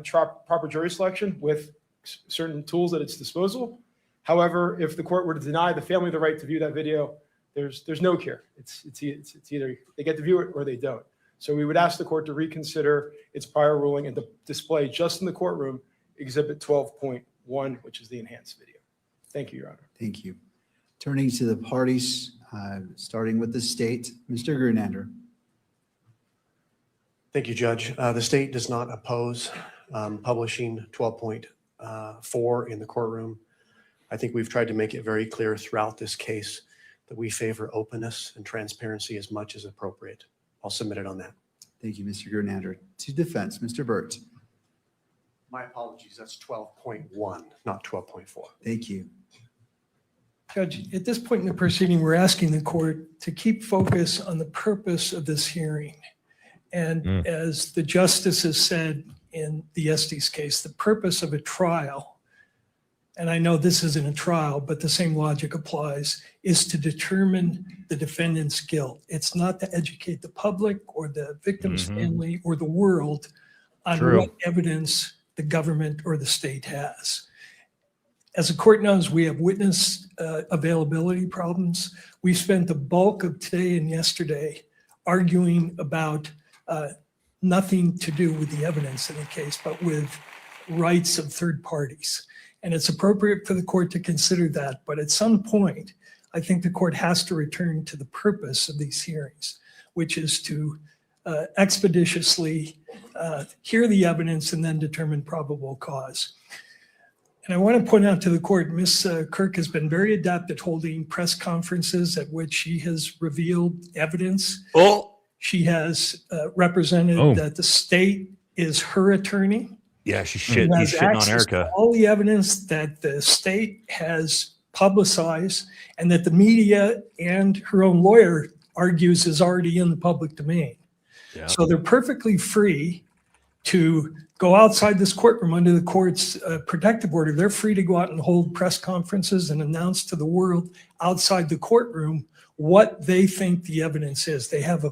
proper jury selection with certain tools at its disposal. However, if the court were to deny the family the right to view that video, there's no cure. It's either they get to view it or they don't. So we would ask the court to reconsider its prior ruling and to display just in the courtroom Exhibit 12.1, which is the enhanced video. Thank you, Your Honor. Thank you. Turning to the parties, starting with the state, Mr. Grunander. Thank you, Judge. The state does not oppose publishing 12.4 in the courtroom. I think we've tried to make it very clear throughout this case that we favor openness and transparency as much as appropriate. I'll submit it on that. Thank you, Mr. Gernander. To defense, Mr. Burt. My apologies, that's 12.1, not 12.4. Thank you. Judge, at this point in the proceeding, we're asking the court to keep focus on the purpose of this hearing. And as the justice has said in the Estes case, the purpose of a trial, and I know this isn't a trial, but the same logic applies, is to determine the defendant's guilt. It's not to educate the public or the victim's family or the world on what evidence the government or the state has. As the court knows, we have witness availability problems. We spent the bulk of today and yesterday arguing about nothing to do with the evidence in the case, but with rights of third parties. And it's appropriate for the court to consider that. But at some point, I think the court has to return to the purpose of these hearings, which is to expeditiously hear the evidence and then determine probable cause. And I want to point out to the court, Ms. Kirk has been very adept at holding press conferences at which she has revealed evidence. She has represented that the state is her attorney. Yeah, she's She shitting has on access to Erica. all the evidence that the state has publicized and that the media and her own lawyer argues is already in the public domain. Yeah. So they're perfectly free to go outside this courtroom under the court's protective order. They're free to go out and hold press conferences and announce to the world outside the courtroom what they think the evidence is. They have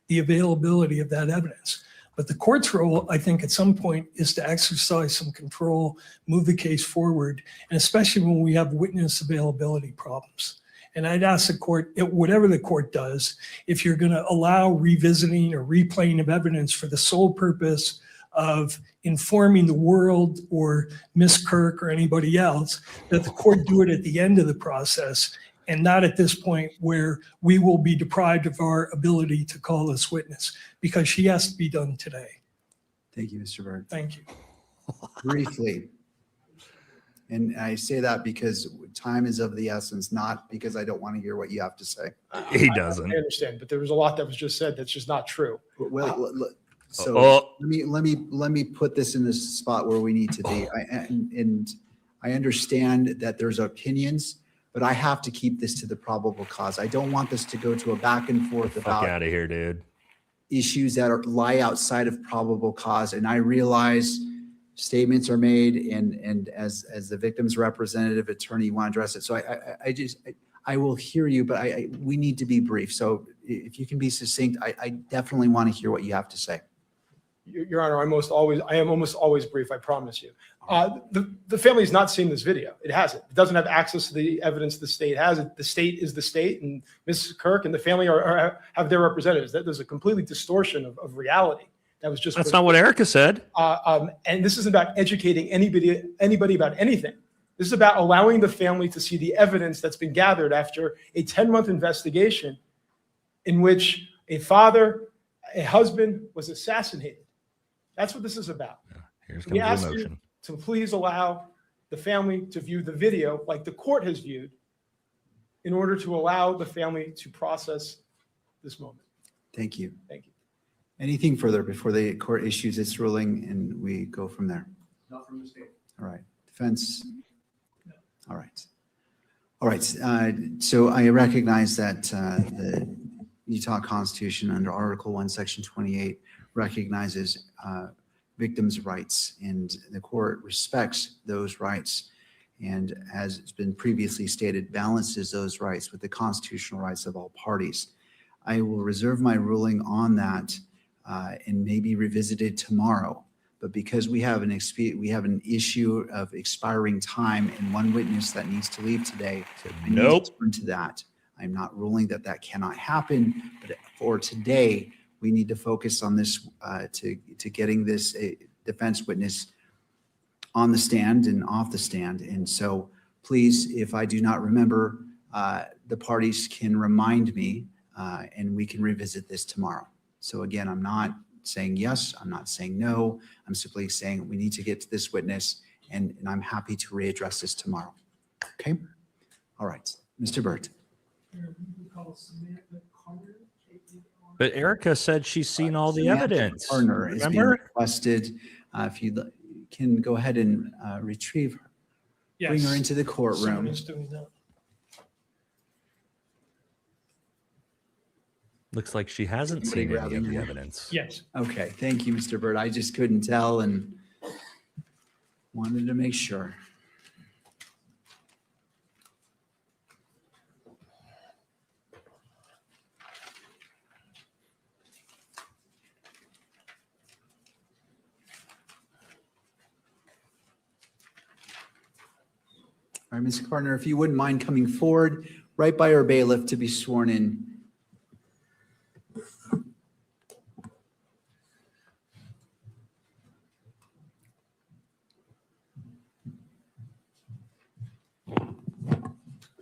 the availability of that evidence. But the court's role, I think, at some point is to exercise some control, move the case forward, and especially when we have witness availability problems. And I'd ask the court, whatever the court does, if you're going to allow revisiting or replaying of evidence for the sole purpose of informing the world or Ms. Kirk or anybody else, that the court do it at the end of the process and not at this point where we will be deprived of our ability to call this witness, because she has to be done today. Thank you, Mr. Byrd. Thank you. Briefly, and I say that because time is of the essence, not because I don't want to hear what you have to say. He doesn't. I understand, but there was a lot that was just said that's just not true. So let me put this in this spot where we need to be. I understand that there's opinions, but I have to keep this to the probable cause. I don't want this to go to a back and forth about Fuck out of here, dude. issues that lie outside of probable cause. And I realize statements are made, and as the victim's representative attorney, you want to address it. So I will hear you, but we need to be brief. So if you can be succinct, I definitely want to hear what you have to say. Your Honor, I am almost always brief, I promise you. The family has not seen this video. It hasn't. It doesn't have access to the evidence the state has. The state is the state, and Mrs. Kirk and the family have their representatives. There's a completely distortion of reality. That was just. That's not what Erica said. And this isn't about educating anybody about anything. This is about allowing the family to see the evidence that's been gathered after a 10-month investigation in which a father, a husband was assassinated. That's what this is about. Here's We comes ask the you emotion. to please allow the family to view the video like the court has viewed in order to allow the family to process this moment. Thank you. Thank you. Anything further before the court issues its ruling and we go from there? Not from the state. All right. Defense? All right. All right. So I recognize that the Utah Constitution under Article 1, Section 28 recognizes victims' rights, and the court respects those rights, and as it's been previously stated, balances those rights with the constitutional rights of all parties. I will reserve my ruling on that and maybe revisit it tomorrow. But because we have an issue of expiring time and one witness that needs to leave today, I need to turn to that. I'm not ruling that cannot happen, but for today, we need to focus on this to getting this defense witness on the stand and off the stand. And so please, if I do not remember, the parties can remind me and we can revisit this tomorrow. So again, I'm not saying yes, I'm not saying no. I'm simply saying we need to get to this witness, and I'm happy to readdress this tomorrow. Okay? All right. Mr. Burt. We call Samantha Carter, K-A-R. But Erica said she's seen all the Samantha evidence. Partner is being Remember? requested. If you can go ahead and retrieve her, bring her Yes, into the someone courtroom. is doing that. Looks like she hasn't Somebody seen any grabbing of the her. evidence. Yes. Okay, thank you, Mr. Bird. I just couldn't tell and wanted to make sure. All right, Ms. Gardner, if you wouldn't mind coming forward, right by our bailiff to be sworn in.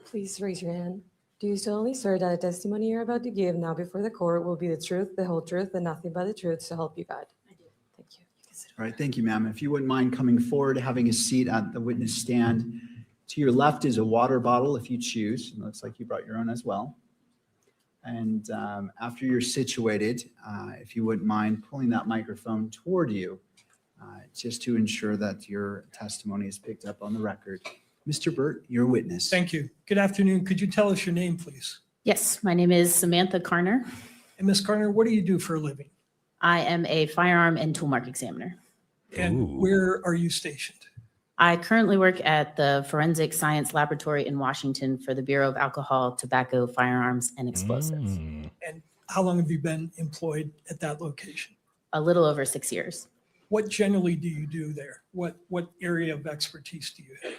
Please raise your hand. Do you solemnly swear that the testimony you're about to give now before the court will be the truth, the whole truth, and nothing but the truth, so help you God? I do. Thank you. You can sit. All right, thank you, ma'am. If you wouldn't mind coming forward, having a seat at the witness stand. To your left is a water bottle if you choose. It looks like you brought your own as well. And after you're situated, if you wouldn't mind pulling that microphone toward you, just to ensure that your testimony is picked up on the record. Mr. Burt, your witness. Thank you. Good afternoon. Could you tell us your name, please? Yes, my name is Samantha Karner. And Ms. Garner, what do you do for a living? I am a firearm and tool mark examiner. And where are you stationed? I currently work at the Forensic Science Laboratory in Washington for the Bureau of Alcohol, Tobacco, Firearms, and Explosives. And how long have you been employed at that location? A little over 6 years. What generally do you do there? What area of expertise do you have?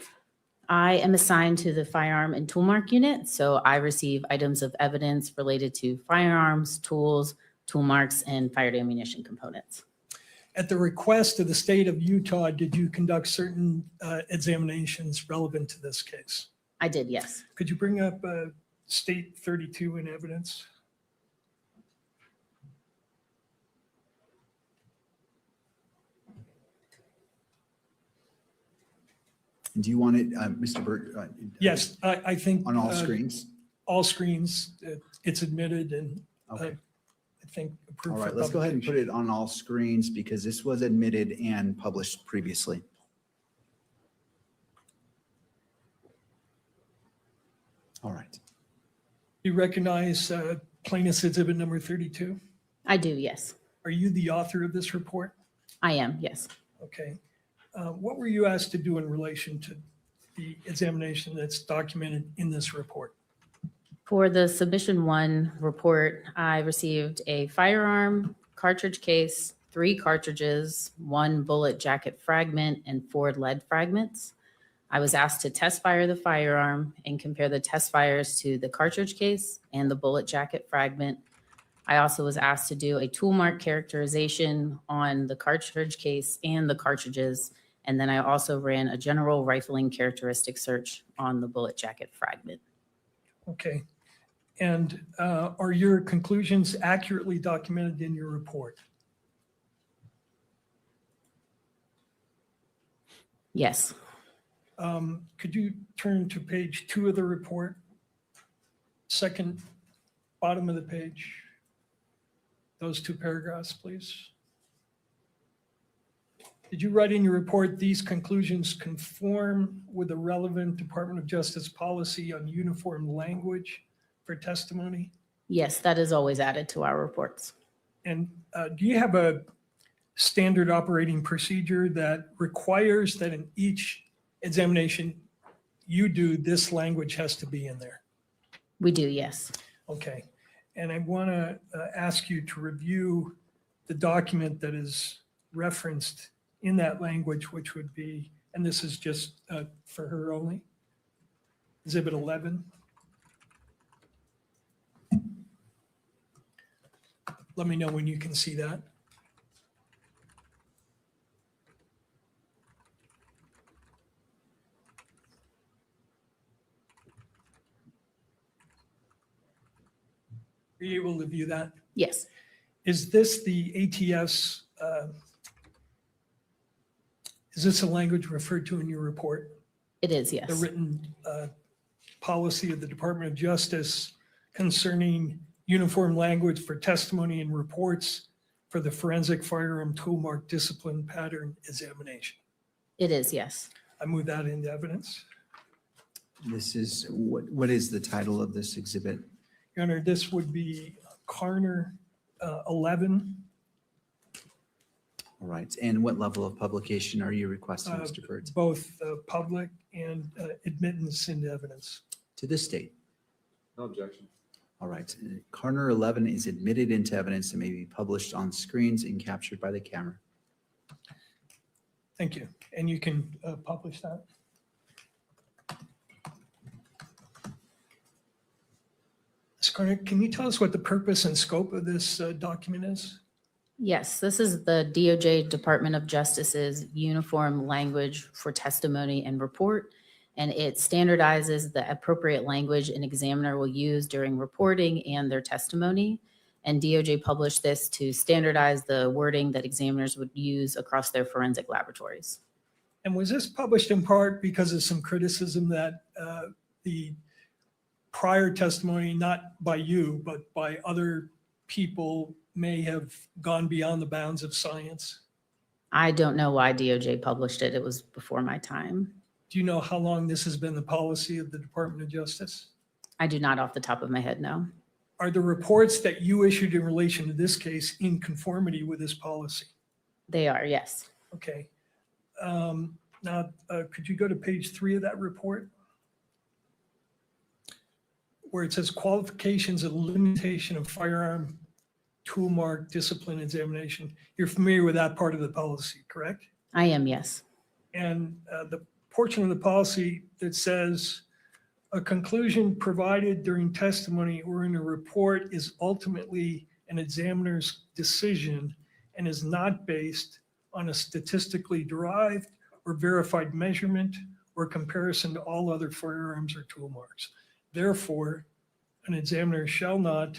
I am assigned to the firearm and tool mark unit, so I receive items of evidence related to firearms, tools, tool marks, and fired ammunition components. At the request of the state of Utah, did you conduct certain examinations relevant to this case? I did, yes. Could you bring up State 32 in evidence? Do you want it, Mr. Burt? Yes, I think. On all screens? All screens, it's admitted and Okay. I think approved. All for right, let's go ahead and put publication. it on all screens because this was admitted and published previously. All right. You recognize plaintiff's exhibit number 32? I do, yes. Are you the author of this report? I am, yes. Okay. What were you asked to do in relation to the examination that's documented in this report? For the submission 1 report, I received a firearm, cartridge case, 3 cartridges, 1 bullet jacket fragment, and 4 lead fragments. I was asked to test fire the firearm and compare the test fires to the cartridge case and the bullet jacket fragment. I also was asked to do a tool mark characterization on the cartridge case and the cartridges. And then I also ran a general rifling characteristic search on the bullet jacket fragment. Okay. And are your conclusions accurately documented in your report? Yes. Could you turn to page 2 of the report? Second, bottom of the page. Those 2 paragraphs, please. Did you write in your report, these conclusions conform with the relevant Department of Justice policy on uniform language for testimony? Yes, that is always added to our reports. And do you have a standard operating procedure that requires that in each examination you do, this language has to be in there? We do, yes. Okay. And I want to ask you to review the document that is referenced in that language, which would be, and this is just for her only, Exhibit 11. Let me know when you can see that. Are you able to view that? Yes. Is this the ATS, is this a language referred to in your report? It is, yes. The written policy of the Department of Justice concerning uniform language for testimony and reports for the forensic firearm toolmark discipline pattern examination? It is, yes. I move that into evidence. This is, what is the title of this exhibit? Your Honor, this would be Carner 11. All right, and what level of publication are you requesting, Mr. Burt? Both public and admittance into evidence. To this state? No objection. All right, Carner 11 is admitted into evidence and may be published on screens and captured by the camera. Thank you. And you can publish that. Ms. Carner, can you tell us what the purpose and scope of this document is? Yes, this is the DOJ Department of Justice's uniform language for testimony and report, and it standardizes the appropriate language an examiner will use during reporting and their testimony. And DOJ published this to standardize the wording that examiners would use across their forensic laboratories. And was this published in part because of some criticism that the prior testimony, not by you, but by other people, may have gone beyond the bounds of science? I don't know why DOJ published it. It was before my time. Do you know how long this has been the policy of the Department of Justice? I do not off the top of my head, no. Are the reports that you issued in relation to this case in conformity with this policy? They are, yes. Okay. Now, could you go to page 3 of that report? Where it says qualifications and limitation of firearm toolmark discipline examination. You're familiar with that part of the policy, correct? I am, yes. And the portion of the policy that says a conclusion provided during testimony or in a report is ultimately an examiner's decision and is not based on a statistically derived or verified measurement or comparison to all other firearms or tool marks. Therefore, an examiner shall not,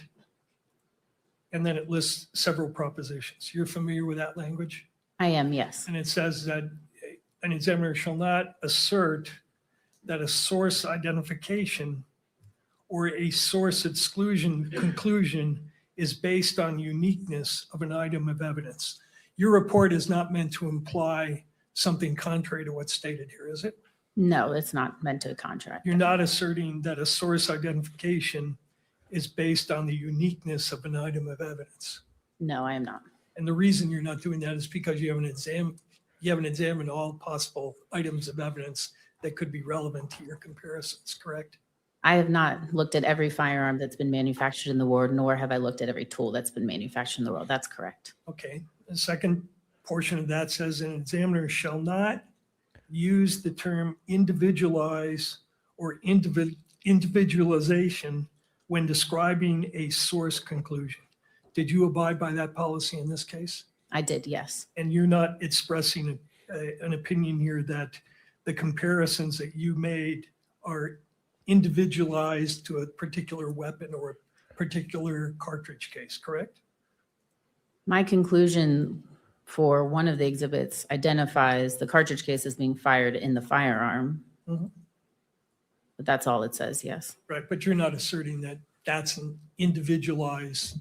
and then it lists several propositions. You're familiar with that language? I am, yes. And it says that an examiner shall not assert that a source identification or a source exclusion conclusion is based on uniqueness of an item of evidence. Your report is not meant to imply something contrary to what's stated here, is it? No, it's not meant to contract. You're not asserting that a source identification is based on the uniqueness of an item of evidence. No, I am not. And the reason you're not doing that is because you haven't examined all possible items of evidence that could be relevant to your comparisons, correct? I have not looked at every firearm that's been manufactured in the world, nor have I looked at every tool that's been manufactured in the world. That's correct. Okay. The second portion of that says an examiner shall not use the term individualize or individualization when describing a source conclusion. Did you abide by that policy in this case? I did, yes. And you're not expressing an opinion here that the comparisons that you made are individualized to a particular weapon or a particular cartridge case, correct? My conclusion for one of the exhibits identifies the cartridge case as being fired in the firearm. Mhm. But that's all it says, yes. Right, but you're not asserting that that's an individualized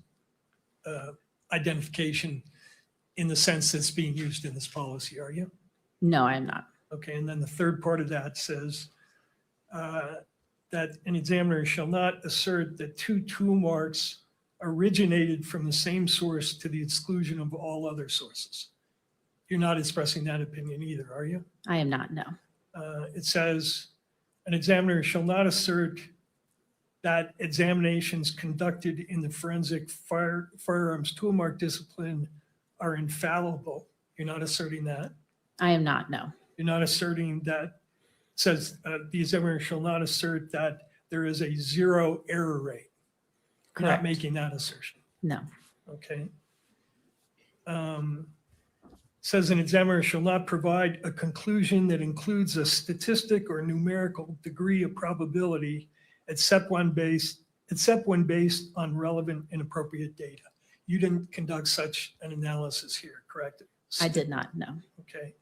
identification in the sense that's being used in this policy, are you? No, I am not. Okay, and then the third part of that says that an examiner shall not assert that two tool marks originated from the same source to the exclusion of all other sources. You're not expressing that opinion either, are you? I am not, no. It says an examiner shall not assert that examinations conducted in the forensic firearms toolmark discipline are infallible. You're not asserting that. I am not, no. You're not asserting that, says the examiner shall not assert that there is a zero error rate. You're not Correct. making that assertion. No. Okay. Says an examiner shall not provide a conclusion that includes a statistic or numerical degree of probability except when based on relevant and appropriate data. You didn't conduct such an analysis here, correct? I did not, no. Okay.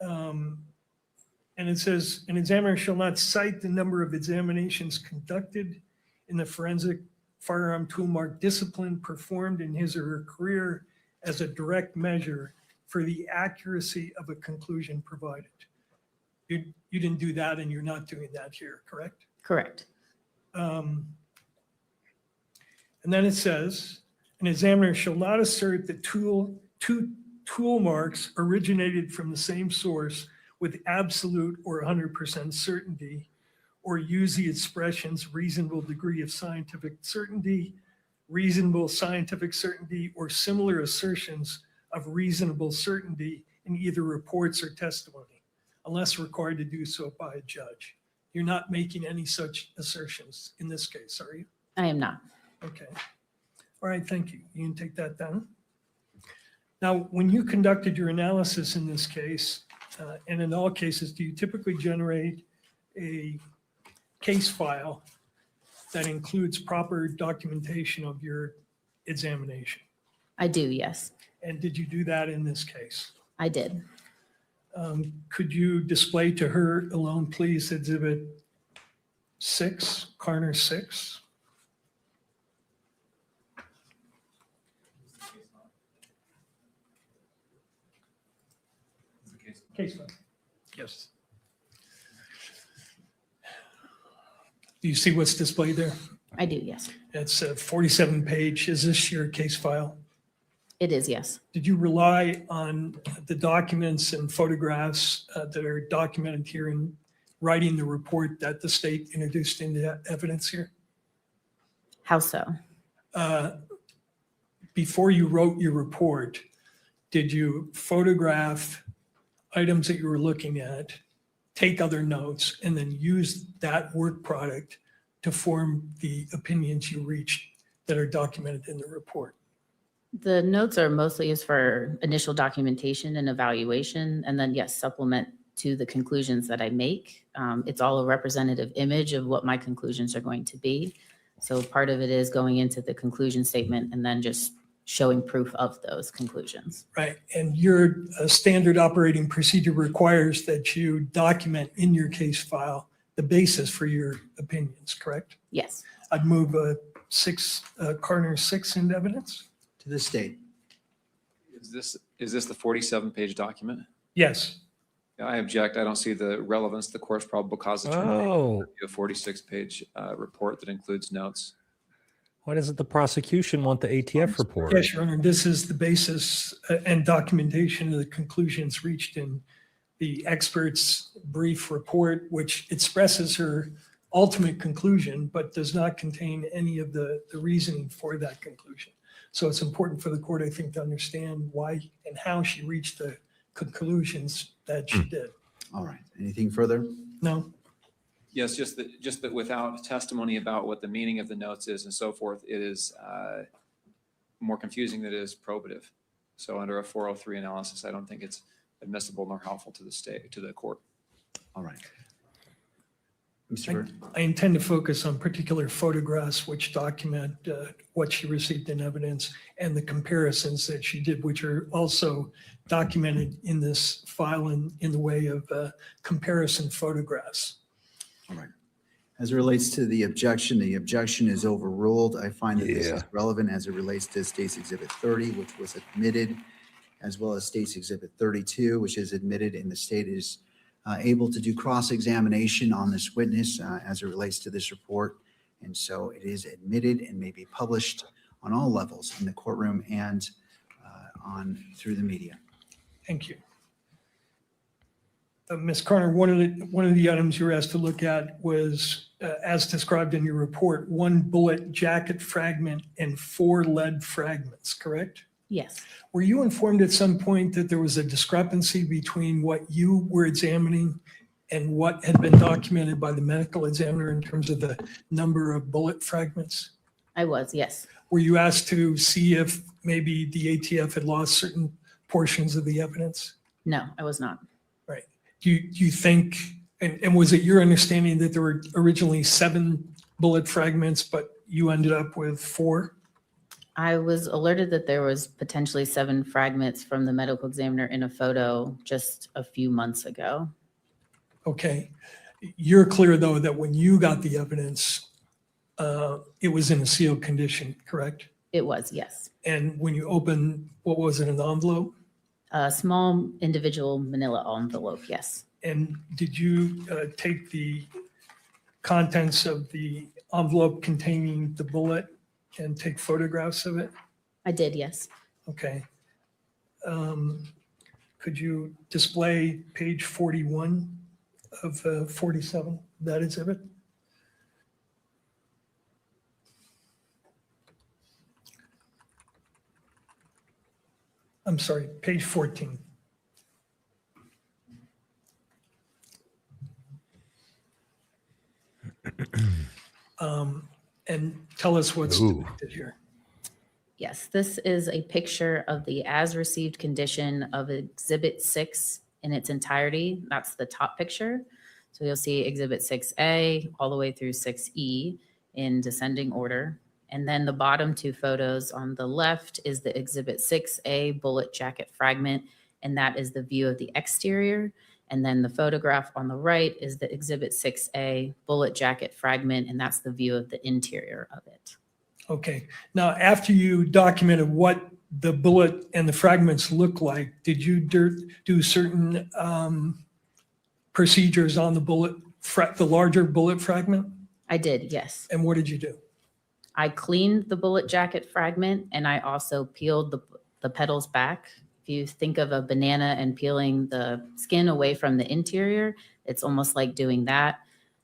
And it says an examiner shall not cite the number of examinations conducted in the forensic firearm tool mark discipline performed in his or her career as a direct measure for the accuracy of a conclusion provided. You didn't do that, and you're not doing that here, correct? Correct. And then it says, an examiner shall not assert that two tool marks originated from the same source with absolute or 100% certainty, or use the expressions reasonable degree of scientific certainty, reasonable scientific certainty, or similar assertions of reasonable certainty in either reports or testimony, unless required to do so by a judge. You're not making any such assertions in this case, are you? I am not. Okay. All right, thank you. You can take that down. Now, when you conducted your analysis in this case, and in all cases, do you typically generate a case file that includes proper documentation of your examination? I do, yes. And did you do that in this case? I did. Could you display to her alone, please, Exhibit 6, Carner 6? Case file. Yes. Do you see what's displayed there? I do, yes. It's a 47-page. Is this your case file? It is, yes. Did you rely on the documents and photographs that are documented here in writing the report that the state introduced into evidence here? How so? Before you wrote your report, did you photograph items that you were looking at, take other notes, and then use that work product to form the opinions you reached that are documented in the report? The notes are mostly used for initial documentation and evaluation, and then, yes, supplement to the conclusions that I make. It's all a representative image of what my conclusions are going to be. So part of it is going into the conclusion statement and then just showing proof of those conclusions. Right, and your standard operating procedure requires that you document in your case file the basis for your opinions, correct? Yes. I'd move Carner 6 into evidence. To the state. Is this the 47-page document? Yes. Yeah, I object. I don't see the relevance to the court's probable cause Oh. determination. A 46-page report that includes notes. Why doesn't the prosecution want the ATF report? Yes, Your Honor, this is the basis and documentation of the conclusions reached in the expert's brief report, which expresses her ultimate conclusion, but does not contain any of the reasoning for that conclusion. So it's important for the court, I think, to understand why and how she reached the conclusions that she did. All right. Anything further? No? Yes, just that without testimony about what the meaning of the notes is and so forth, it is more confusing than it is probative. So under a 403 analysis, I don't think it's admissible nor helpful to the court. All right. Mr. Burr? I intend to focus on particular photographs which document what she received in evidence and the comparisons that she did, which are also documented in this file in the way of comparison photographs. All right. As it relates to the objection is overruled. I find that this is relevant as it relates to State's Exhibit 30, which was admitted, as well as State's Exhibit 32, which is admitted, and the state is able to do cross-examination on this witness as it relates to this report. And so it is admitted and may be published on all levels in the courtroom and through the media. Thank you. Ms. Carner, one of the items you were asked to look at was, as described in your report, 1 bullet jacket fragment and 4 lead fragments, correct? Yes. Were you informed at some point that there was a discrepancy between what you were examining and what had been documented by the medical examiner in terms of the number of bullet fragments? I was, yes. Were you asked to see if maybe the ATF had lost certain portions of the evidence? No, I was not. Right. Do you think, and was it your understanding that there were originally 7 bullet fragments, but you ended up with 4? I was alerted that there was potentially 7 fragments from the medical examiner in a photo just a few months ago. Okay. You're clear, though, that when you got the evidence, it was in a sealed condition, correct? It was, yes. And when you open, what was it, an envelope? A small individual manila envelope, yes. And did you take the contents of the envelope containing the bullet and take photographs of it? I did, yes. Okay. Could you display page 41 of 47, that exhibit? I'm sorry, page 14. And tell us what's depicted here. Yes, this is a picture of the as received condition of Exhibit 6 in its entirety. That's the top picture. So you'll see Exhibit 6A all the way through 6E in descending order. And then the bottom two photos on the left is the Exhibit 6A bullet jacket fragment, and that is the view of the exterior. And then the photograph on the right is the Exhibit 6A bullet jacket fragment, and that's the view of the interior of it. Okay. Now, after you documented what the bullet and the fragments look like, did you do certain procedures on the bullet, the larger bullet fragment? I did, yes. And what did you do? I cleaned the bullet jacket fragment, and I also peeled the petals back. If you think of a banana and peeling the skin away from the interior, it's almost like doing that.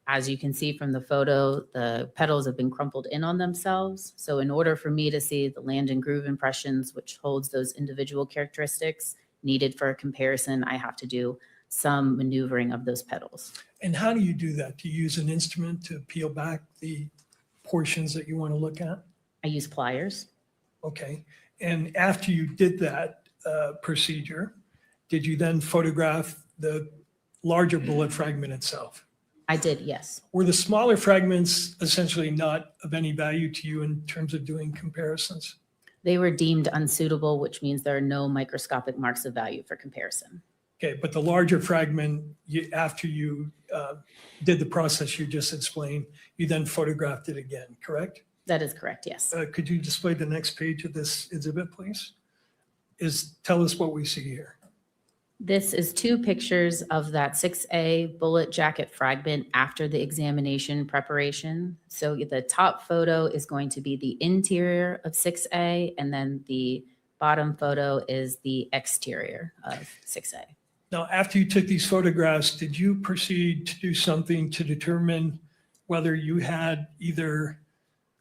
As you can see from the photo, the petals have been crumpled in on themselves. So in order for me to see the land and groove impressions, which holds those individual characteristics needed for a comparison, I have to do some maneuvering of those petals. And how do you do that? Do you use an instrument to peel back the portions that you want to look at? I use pliers. Okay. And after you did that procedure, did you then photograph the larger bullet fragment itself? I did, yes. Were the smaller fragments essentially not of any value to you in terms of doing comparisons? They were deemed unsuitable, which means there are no microscopic marks of value for comparison. Okay, but the larger fragment, after you did the process you just explained, you then photographed it again, correct? That is correct, yes. Could you display the next page of this exhibit, please? Tell us what we see here. This is two pictures of that 6A bullet jacket fragment after the examination preparation. So the top photo is going to be the interior of 6A, and then the bottom photo is the exterior of 6A. Now, after you took these photographs, did you proceed to do something to determine whether you had either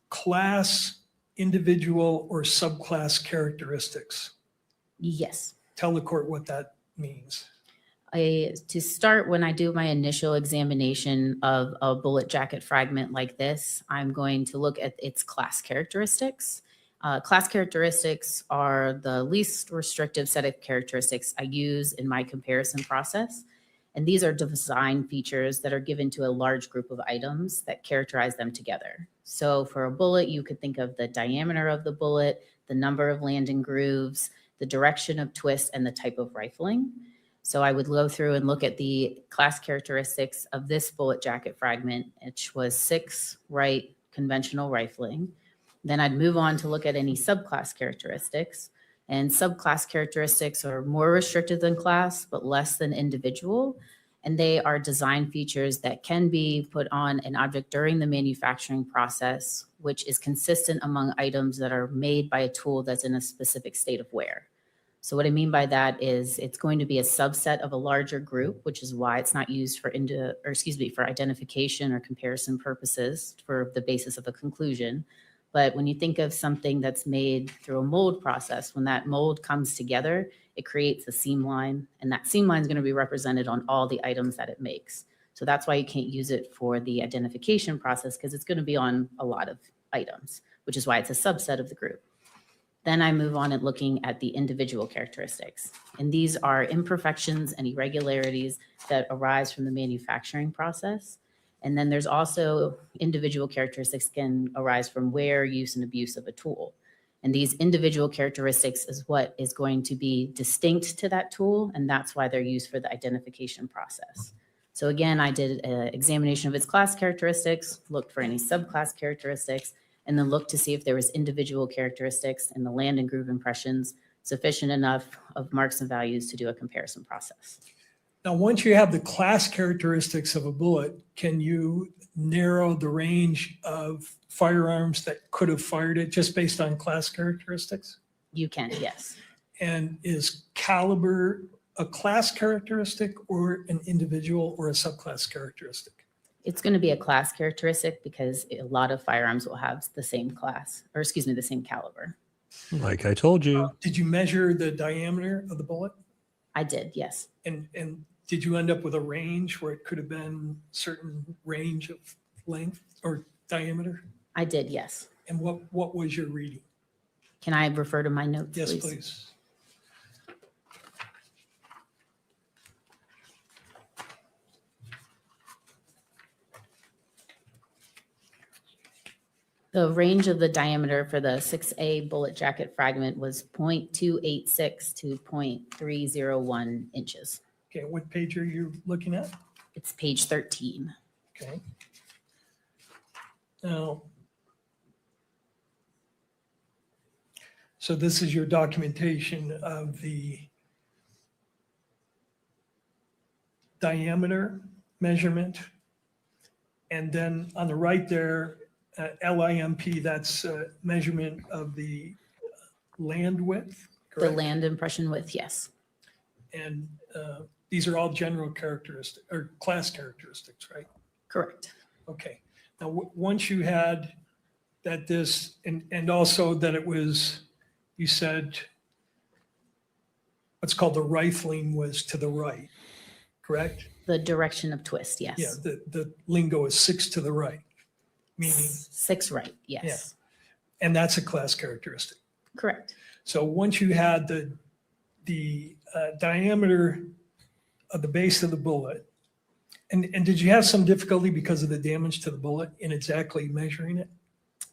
class, individual, or subclass characteristics? Yes. Tell the court what that means. To start, when I do my initial examination of a bullet jacket fragment like this, I'm going to look at its class characteristics. Class characteristics are the least restrictive set of characteristics I use in my comparison process. And these are design features that are given to a large group of items that characterize them together. So for a bullet, you could think of the diameter of the bullet, the number of landing grooves, the direction of twist, and the type of rifling. So I would go through and look at the class characteristics of this bullet jacket fragment, which was 6 right conventional rifling. Then I'd move on to look at any subclass characteristics. And subclass characteristics are more restricted than class, but less than individual. And they are design features that can be put on an object during the manufacturing process, which is consistent among items that are made by a tool that's in a specific state of wear. So what I mean by that is it's going to be a subset of a larger group, which is why it's not used for identification or comparison purposes for the basis of a conclusion. But when you think of something that's made through a mold process, when that mold comes together, it creates a seam line, and that seam line is going to be represented on all the items that it makes. So that's why you can't use it for the identification process, because it's going to be on a lot of items, which is why it's a subset of the group. Then I move on and looking at the individual characteristics. And these are imperfections and irregularities that arise from the manufacturing process. And then there's also individual characteristics can arise from wear, use, and abuse of a tool. And these individual characteristics is what is going to be distinct to that tool, and that's why they're used for the identification process. So So again, I did an examination of its class characteristics, looked for any subclass characteristics, and then looked to see if there was individual characteristics in the land and groove impressions sufficient enough of marks and values to do a comparison process. Now, once you have the class characteristics of a bullet, can you narrow the range of firearms that could have fired it just based on class characteristics? You can, yes. And is caliber a class characteristic or an individual or a subclass characteristic? It's going to be a class characteristic because a lot of firearms will have the same class, or excuse me, the same caliber. Like I told you. Did you measure the diameter of the bullet? I did, yes. And did you end up with a range where it could have been certain range of length or diameter? I did, yes. And what was your reading? Can I refer to my notes, Yes, please? please. The range of the diameter for the 6A bullet jacket fragment was 0.286 to 0.301 inches. Okay, what page are you looking at? It's page 13. Okay. Now, so this is your documentation of the diameter measurement. And then on the right there, LIMP, that's measurement of the land width, correct? The land impression width, yes. And these are all general characteristics or class characteristics, right? Correct. Okay. Now, once you had that this, and also that it was, you said, what's called the rifling was to the right, correct? The direction of twist, yes. Yeah, the lingo is 6 to the right, meaning. 6 right, yes. Yeah. And that's a class characteristic. Correct. So once you had the diameter of the base of the bullet, and did you have some difficulty because of the damage to the bullet in exactly measuring it?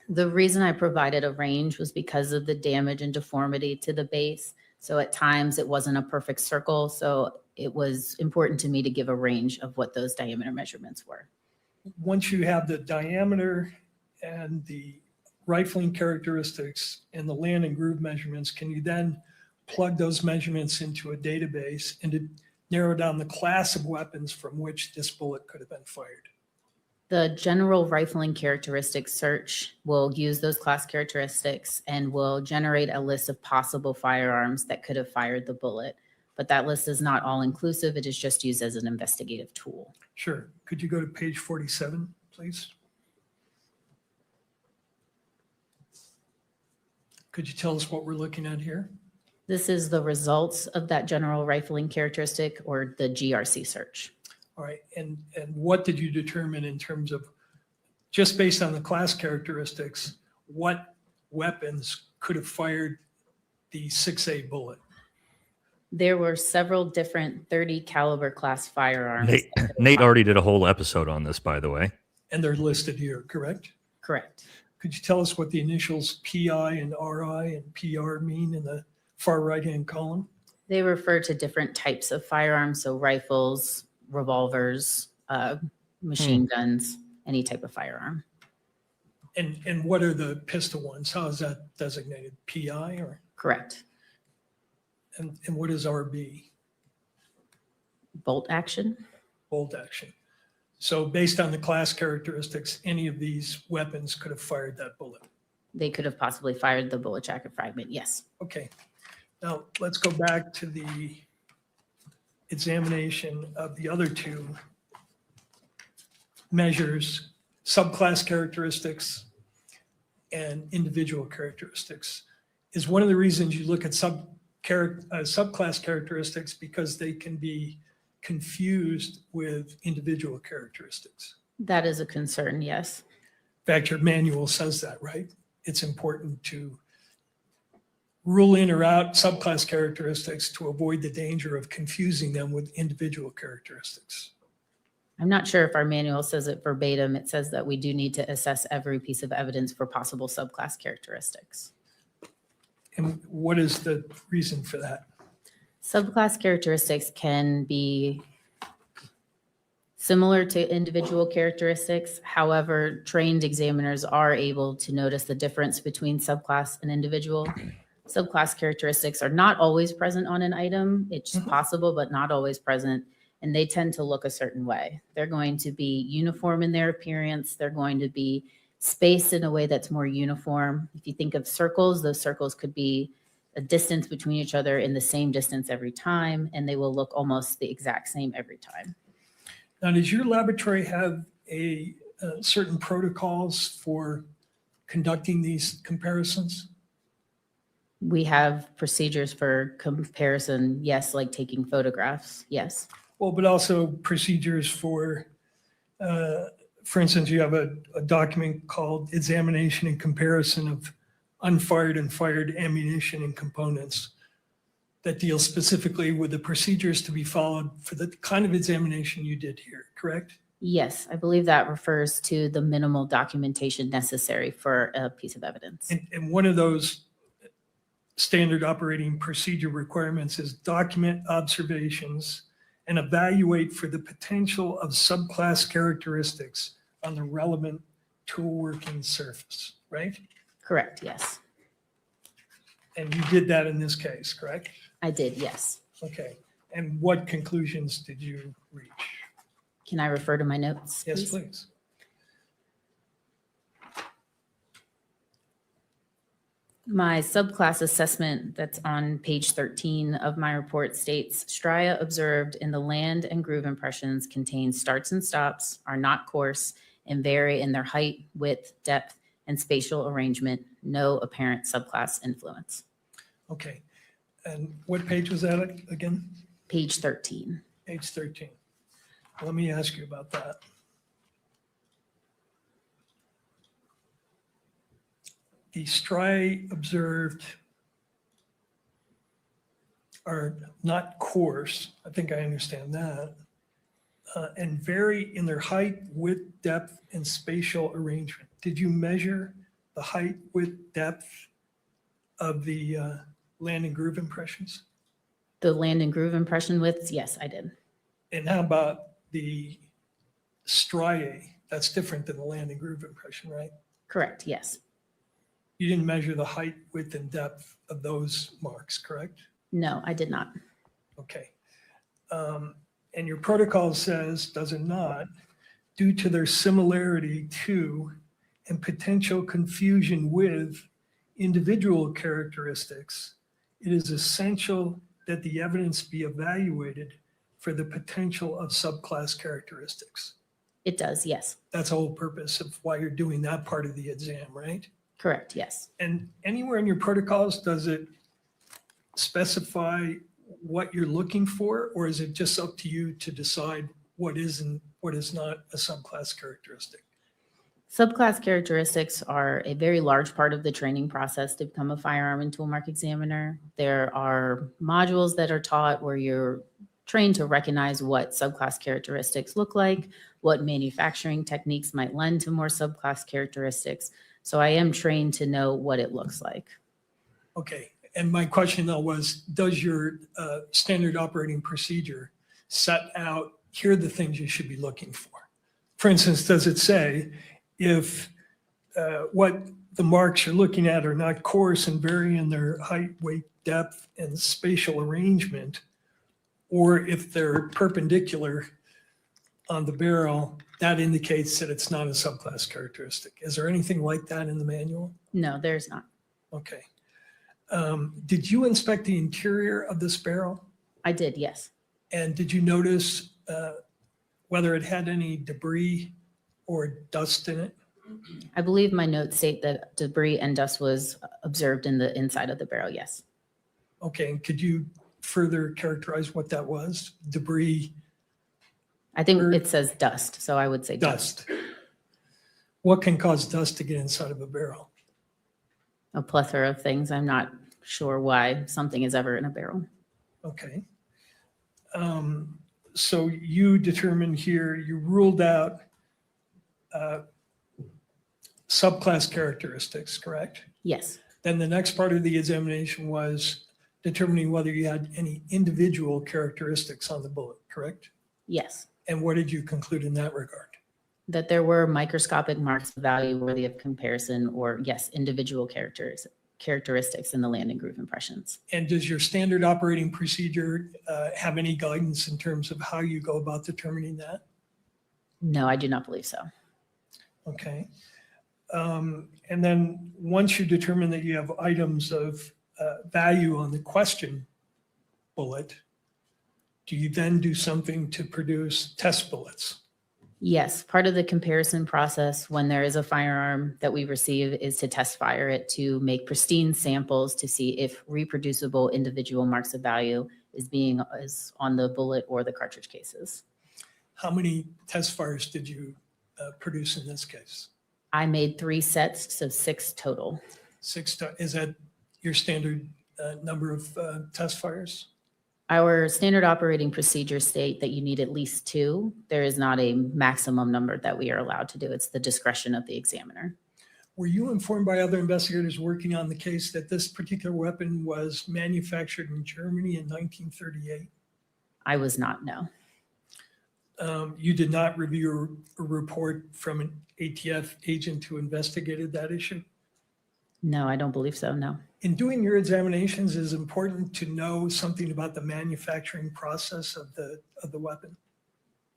The reason I provided a range was because of the damage and deformity to the base. So at times it wasn't a perfect circle. So it was important to me to give a range of what those diameter measurements were. Once you have the diameter and the rifling characteristics and the land and groove measurements, can you then plug those measurements into a database and to narrow down the class of weapons from which this bullet could have been fired? The general rifling characteristics search will use those class characteristics and will generate a list of possible firearms that could have fired the bullet. But that list is not all inclusive. It is just used as an investigative tool. Sure. Could you go to page 47, please? Could you tell us what we're looking at here? This is the results of that general rifling characteristic or the GRC search. All right. And what did you determine in terms of, just based on the class characteristics, what weapons could have fired the 6A bullet? There were several different 30 caliber class firearms. Nate already did a whole episode on this, by the way. And they're listed here, correct? Correct. Could you tell us what the initials PI and RI and PR mean in the far right-hand column? They refer to different types of firearms, so rifles, revolvers, machine guns, any type of firearm. And what are the pistol ones? How is that designated? PI or? Correct. And what is RB? Bolt action. Bolt action. So based on the class characteristics, any of these weapons could have fired that bullet? They could have possibly fired the bullet jacket fragment, yes. Okay. Now let's go back to the examination of the other two measures, subclass characteristics and individual characteristics. Is one of the reasons you look at subclass characteristics because they can be confused with individual characteristics? That is a concern, yes. In fact, your manual says that, right? It's important to rule in or out subclass characteristics to avoid the danger of confusing them with individual characteristics. I'm not sure if our manual says it verbatim. It says that we do need to assess every piece of evidence for possible subclass characteristics. And what is the reason for that? Subclass characteristics can be Similar to individual characteristics, however, trained examiners are able to notice the difference between subclass and individual. Subclass characteristics are not always present on an item. It's possible, but not always present. And they tend to look a certain way. They're going to be uniform in their appearance. They're going to be spaced in a way that's more uniform. If you think of circles, those circles could be a distance between each other in the same distance every time, and they will look almost the exact same every time. Now, does your laboratory have a certain protocols for conducting these comparisons? We have procedures for comparison, yes, like taking photographs, yes. Well, but also procedures for instance, you have a document called Examination and Comparison of Unfired and Fired Ammunition and Components that deals specifically with the procedures to be followed for the kind of examination you did here, correct? Yes, I believe that refers to the minimal documentation necessary for a piece of evidence. And one of those standard operating procedure requirements is document observations and evaluate for the potential of subclass characteristics on the relevant tool working surface, right? Correct, yes. And you did that in this case, correct? I did, yes. Okay. And what conclusions did you reach? Can I refer to my notes? Yes, please. My subclass assessment that's on page 13 of my report states, stria observed in the land and groove impressions contain starts and stops, are not coarse, and vary in their height, width, depth, and spatial arrangement. No apparent subclass influence. Okay. And what page was that again? Page 13. Page 13. Let me ask you about that. The stria observed are not coarse. I think I understand that. And vary in their height, width, depth, and spatial arrangement. Did you measure the height, width, depth of the land and groove impressions? The land and groove impression widths, yes, I did. And how about the striae? That's different than the land and groove impression, right? Correct, yes. You didn't measure the height, width, and depth of those marks, correct? No, I did not. Okay. And your protocol says, does it not, due to their similarity to and potential confusion with individual characteristics, it is essential that the evidence be evaluated for the potential of subclass characteristics. It does, yes. That's the whole purpose of why you're doing that part of the exam, right? Correct, yes. And anywhere in your protocols, does it specify what you're looking for, or is it just up to you to decide what is and what is not a subclass characteristic? Subclass characteristics are a very large part of the training process to become a firearm and tool mark examiner. There are modules that are taught where you're trained to recognize what subclass characteristics look like, what manufacturing techniques might lend to more subclass characteristics. So I am trained to know what it looks like. Okay. And my question though was, does your standard operating procedure set out, here are the things you should be looking for? For instance, does it say if what the marks you're looking at are not coarse and vary in their height, weight, depth, and spatial arrangement, or if they're perpendicular on the barrel, that indicates that it's not a subclass characteristic. Is there anything like that in the manual? No, there's not. Okay. Did you inspect the interior of this barrel? I did, yes. And did you notice whether it had any debris or dust in it? I believe my notes state that debris and dust was observed in the inside of the barrel, yes. Okay, and could you further characterize what that was? Debris? I think it says dust, so I would say dust. What can cause dust to get inside of a barrel? A plethora of things. I'm not sure why something is ever in a barrel. Okay. So you determined here, you ruled out subclass characteristics, correct? Yes. Then the next part of the examination was determining whether you had any individual characteristics on the bullet, correct? Yes. And what did you conclude in that regard? That there were microscopic marks of value worthy of comparison, or yes, individual characteristics in the landing groove impressions. And does your standard operating procedure have any guidance in terms of how you go about determining that? No, I do not believe so. Okay. And then once you determine that you have items of value on the question bullet, do you then do something to produce test bullets? Yes, part of the comparison process when there is a firearm that we receive is to test fire it to make pristine samples to see if reproducible individual marks of value is on the bullet or the cartridge cases. How many test fires did you produce in this case? I made 3 sets, so 6 total. 6. Is that your standard number of test fires? Our standard operating procedures state that you need at least 2. There is not a maximum number that we are allowed to do. It's the discretion of the examiner. Were you informed by other investigators working on the case that this particular weapon was manufactured in Germany in 1938? I was not, no. You did not review a report from an ATF agent who investigated that issue? No, I don't believe so, no. In doing your examinations, is it important to know something about the manufacturing process of the weapon?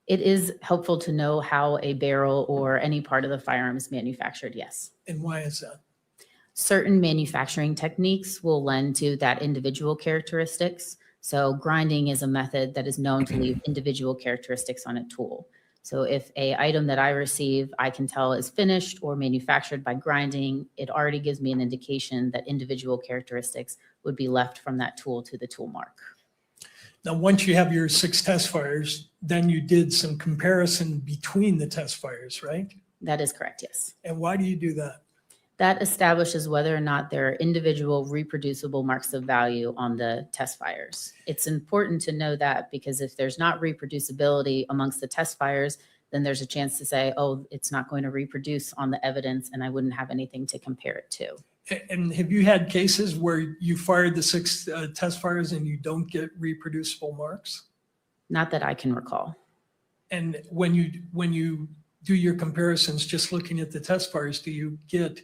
It is helpful to know how a barrel or any part of the firearm is manufactured, yes. And why is that? Certain manufacturing techniques will lend to that individual characteristics. So grinding is a method that is known to leave individual characteristics on a tool. So if a item that I receive, I can tell is finished or manufactured by grinding, it already gives me an indication that individual characteristics would be left from that tool to the tool mark. Now, once you have your 6 test fires, then you did some comparison between the test fires, right? That is correct, yes. And why do you do that? That establishes whether or not there are individual reproducible marks of value on the test fires. It's important to know that because if there's not reproducibility amongst the test fires, then there's a chance to say, oh, it's not going to reproduce on the evidence and I wouldn't have anything to compare it to. And have you had cases where you fired the 6 test fires and you don't get reproducible marks? Not that I can recall. And when you do your comparisons, just looking at the test fires, do you get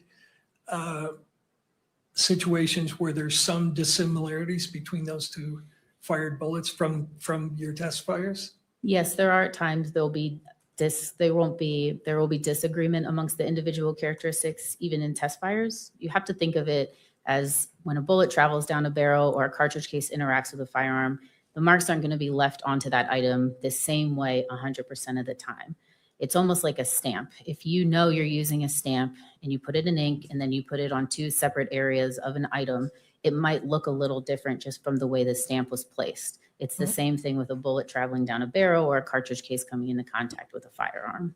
situations where there's some dissimilarities between those 2 fired bullets from your test fires? Yes, there are times there will be disagreement amongst the individual characteristics, even in test fires. You have to think of it as when a bullet travels down a barrel or a cartridge case interacts with a firearm, the marks aren't going to be left onto that item the same way 100% of the time. It's almost like a stamp. If you know you're using a stamp and you put it in ink and then you put it on 2 separate areas of an item, it might look a little different just from the way the stamp was placed. It's the same thing with a bullet traveling down a barrel or a cartridge case coming into contact with a firearm.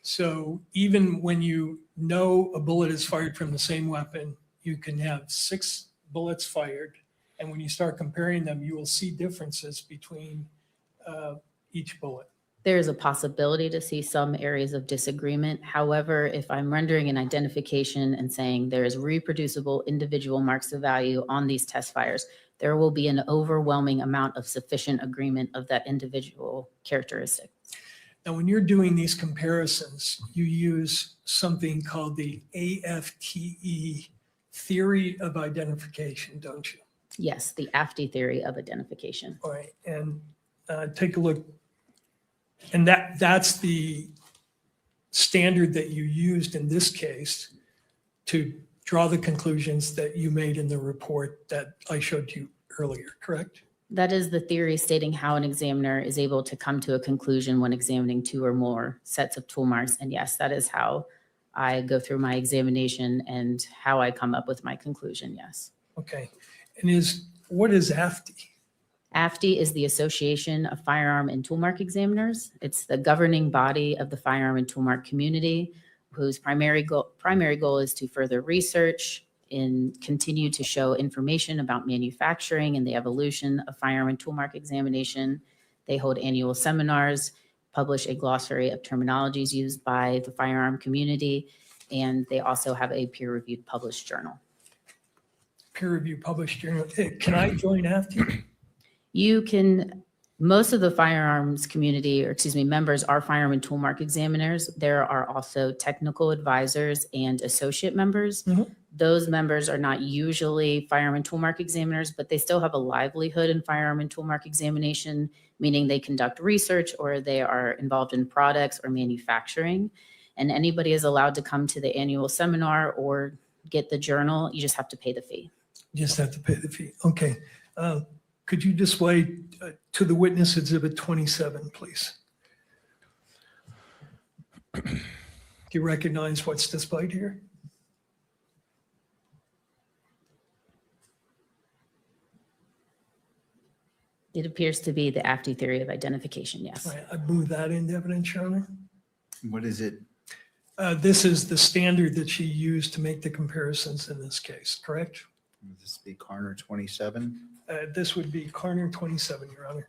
So even when you know a bullet is fired from the same weapon, you can have 6 bullets fired. And when you start comparing them, you will see differences between each bullet. There is a possibility to see some areas of disagreement. However, if I'm rendering an identification and saying there is reproducible individual marks of value on these test fires, there will be an overwhelming amount of sufficient agreement of that individual characteristic. Now, when you're doing these comparisons, you use something called the AFTE theory of identification, don't you? Yes, the AFTE theory of identification. All right, and take a look. And that's the standard that you used in this case to draw the conclusions that you made in the report that I showed you earlier, correct? That is the theory stating how an examiner is able to come to a conclusion when examining 2 or more sets of tool marks. And yes, that is how I go through my examination and how I come up with my conclusion, yes. Okay. And what is AFTE? AFTE is the Association of Firearm and Toolmark Examiners. It's the governing body of the firearm and toolmark community, whose primary goal is to further research and continue to show information about manufacturing and the evolution of firearm and toolmark examination. They hold annual seminars, publish a glossary of terminologies used by the firearm community, and they also have a peer-reviewed published journal. Peer-reviewed published journal. Can I join AFTE? You can Most of the firearms community, or excuse me, members are firearm and tool mark examiners. There are also technical advisors and associate members. Those members are not usually firearm and tool mark examiners, but they still have a livelihood in firearm and tool mark examination, meaning they conduct research or they are involved in products or manufacturing. And anybody is allowed to come to the annual seminar or get the journal. You just have to pay the fee. You just have to pay the fee. Okay. Could you display to the witness exhibit 27, please? Do you recognize what's displayed here? It appears to be the AFTI theory of identification, yes. I move that into evidence, Your Honor. What is it? This is the standard that she used to make the comparisons in this case, correct? Would this be Carner 27 This would be Carner 27, Your Honor.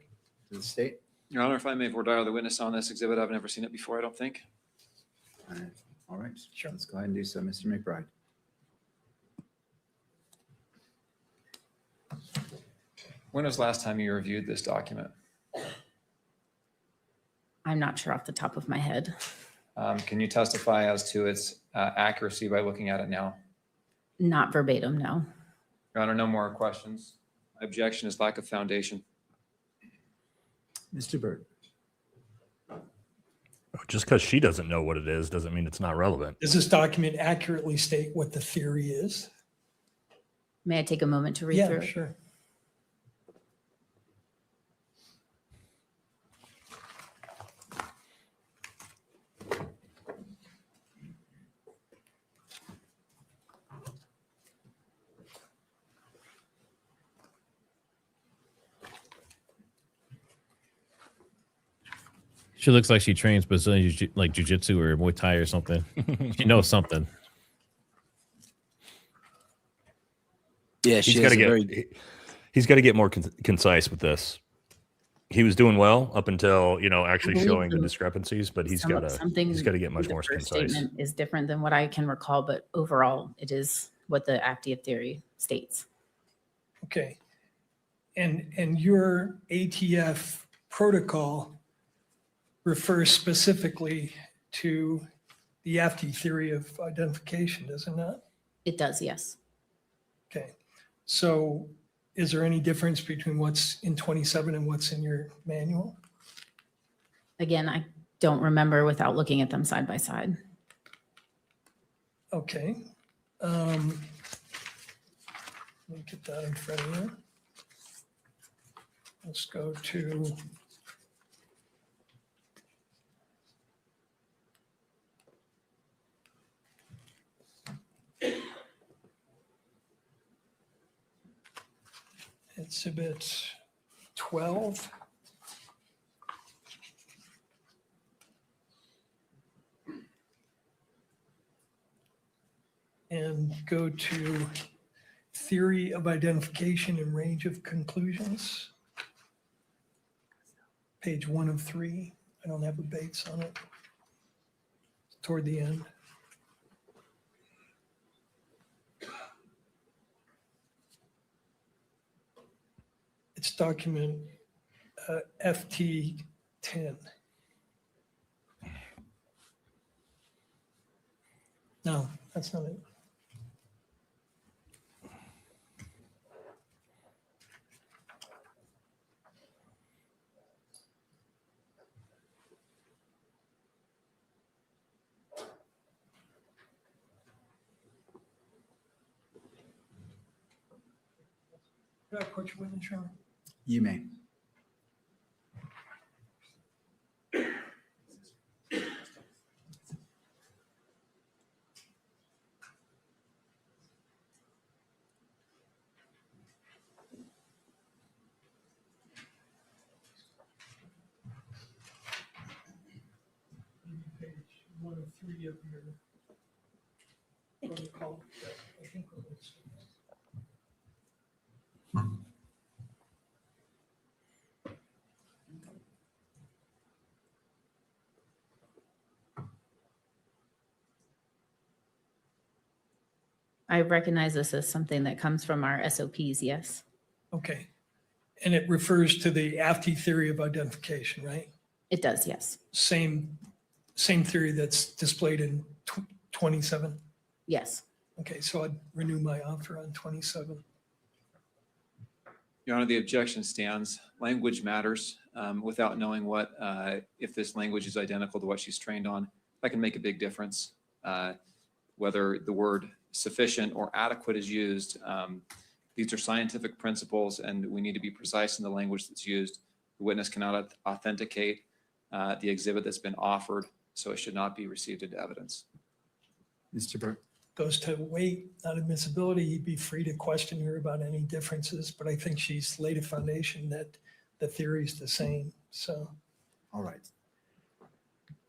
to the state? Your Honor, if I may voir dire the witness on this exhibit, I've never seen it before, I don't think. All right, sure. Let's go ahead and do so, Mr. McBride. When was the last time you reviewed this document? I'm not sure off the top of my head. Can you testify as to its accuracy by looking at it now? Not verbatim, no. Your Honor, no more questions. My objection is lack of foundation. Mr. Byrd. Just because she doesn't know what it is doesn't mean it's not relevant. Does this document accurately state what the theory is? May I take a moment to read Yeah, through it? sure. She looks like she trains Brazilian like jiu-jitsu or Muay Thai or something. She knows something. Yeah, he's got to get he's got to get more concise with this. He was doing well up until actually showing the discrepancies, but he's got to get much more concise. Statement is different than what I can recall, but overall, it is what the AFTI theory states. Okay. And your ATF protocol refers specifically to the AFTI theory of identification, does it not? It does, yes. Okay. So is there any difference between what's in 27 and what's in your manual? Again, I don't remember without looking at them side by side. Okay. Let me get that in front of you. Let's go to Exhibit 12. And go to theory of identification and range of conclusions. Page 1 of 3. I don't have a Bates on it. Toward the end. It's document FT 10. No, that's not it. Could I quote your witness, Your Honor? You may. Page 1 of 3 of your protocol. I think we're listening. I recognize this as something that comes from our SOPs, yes. Okay. And it refers to the AFT theory of identification, right? It does, yes. Same theory that's displayed in 27? Yes. Okay, so I'd renew my offer on 27. Your Honor, the objection stands. Language matters. Without knowing if this language is identical to what she's trained on, that can make a big difference. Whether the word sufficient or adequate is used, these are scientific principles, and we need to be precise in the language that's used. The witness cannot authenticate the exhibit that's been offered, so it should not be received into evidence. Mr. Burke. Goes to weight, not admissibility. You'd be free to question her about any differences, but I think she's laid a foundation that the theory is the same. So, all right.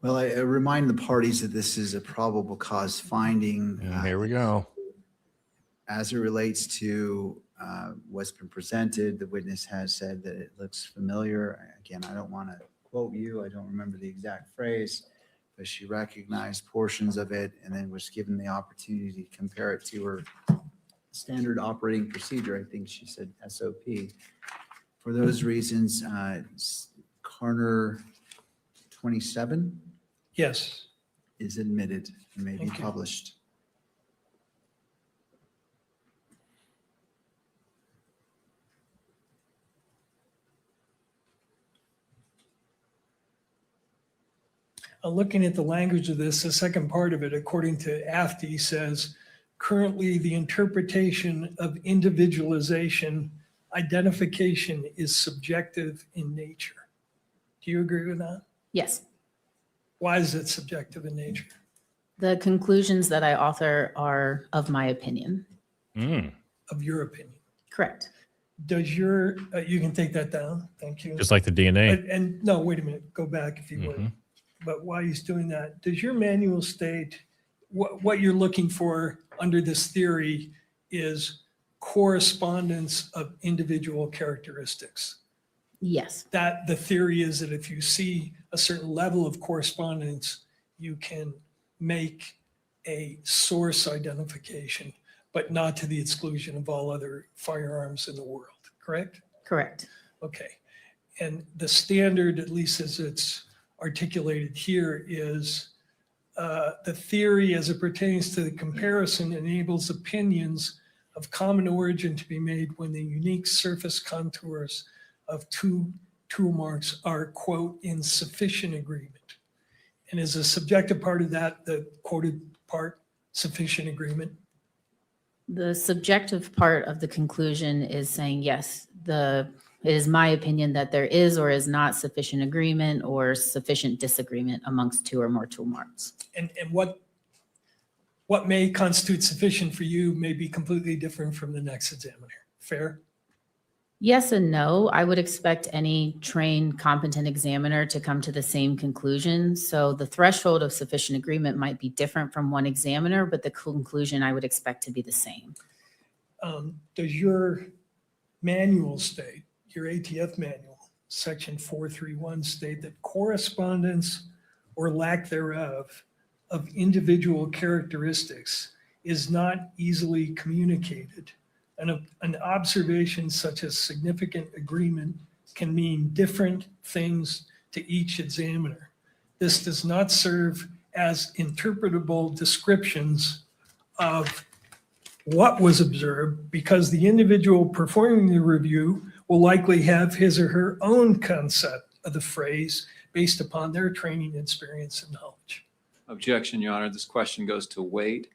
Well, I remind the parties that this is a probable cause finding. Here we go. As it relates to what's been presented, the witness has said that it looks familiar. Again, I don't want to quote you. I don't remember the exact phrase, but she recognized portions of it and then was given the opportunity to compare it to her standard operating procedure. I think she said SOP. For those reasons, Carner 27? Yes. Is admitted and may be published. Looking at the language of this, the second part of it, according to AFT, says, currently the interpretation of individualization identification is subjective in nature. Do you agree with that? Yes. Why is it subjective in nature? The conclusions that I author are of my opinion. Of your opinion? Correct. Does your, you can take that down, thank you. Just like the DNA. And no, wait a minute, go back if you would. But while he's doing that, does your manual state what you're looking for under this theory is correspondence of individual characteristics? Yes. That the theory is that if you see a certain level of correspondence, you can make a source identification, but not to the exclusion of all other firearms in the world, correct? Correct. Okay. And the standard, at least as it's articulated here, is the theory as it pertains to the comparison enables opinions of common origin to be made when the unique surface contours of two tool marks are, quote, in sufficient agreement. And is a subjective part of that, the quoted part, sufficient agreement? The subjective part of the conclusion is saying, yes, it is my opinion that there is or is not sufficient agreement or sufficient disagreement amongst two or more tool marks. And what may constitute sufficient for you may be completely different from the next examiner. Fair? Yes and no. I would expect any trained, competent examiner to come to the same conclusion. So the threshold of sufficient agreement might be different from one examiner, but the conclusion I would expect to be the same. Does your manual state, your ATF manual, section 431, state that correspondence or lack thereof of individual characteristics is not easily communicated? An observation such as significant agreement can mean different things to each examiner. This does not serve as interpretable descriptions of what was observed because the individual performing the review will likely have his or her own concept of the phrase based upon their training, experience, and knowledge. Objection, Your Honor. This question goes to weight.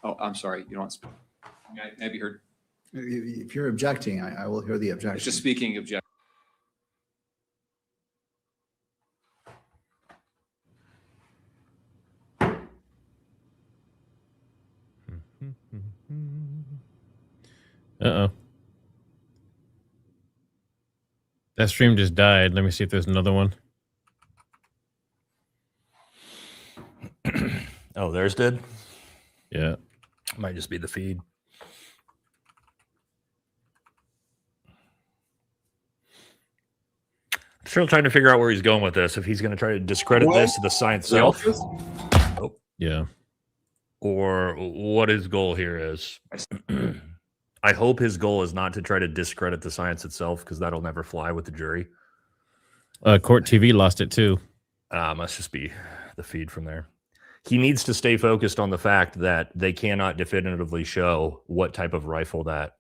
Oh, I'm sorry. You don't speak. Maybe heard. If you're objecting, I will hear the objection. Just speaking objection. Uh-oh. That stream just died. Let me see if there's another one. Oh, theirs did? Yeah. Might just be the feed. Still trying to figure out where he's going with this. If he's going to try to discredit this to the science itself. Yeah. Or what his goal here is. I hope his goal is not to try to discredit the science itself, because that'll never fly with the jury. Court TV lost it too. Must just be the feed from there. He needs to stay focused on the fact that they cannot definitively show what type of rifle that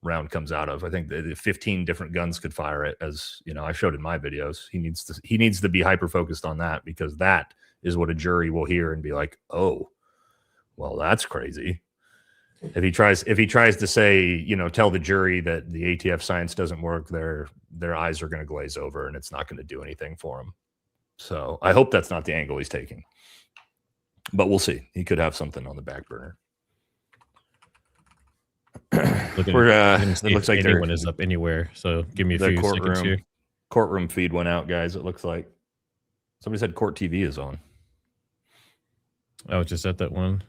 round comes out of. I think that 15 different guns could fire it, as you know, I showed in my videos. He needs to be hyper focused on that, because that is what a jury will hear and be like, oh, well, that's crazy. If he tries to say, you know, tell the jury that the ATF science doesn't work, their eyes are going to glaze over and it's not going to do anything for him. So I hope that's not the angle he's taking, but we'll see. He could have something on the back burner. It looks like anyone is up anywhere. So give me a few seconds here. Courtroom feed went out, guys. It looks like somebody said court TV is on. I was just at that one.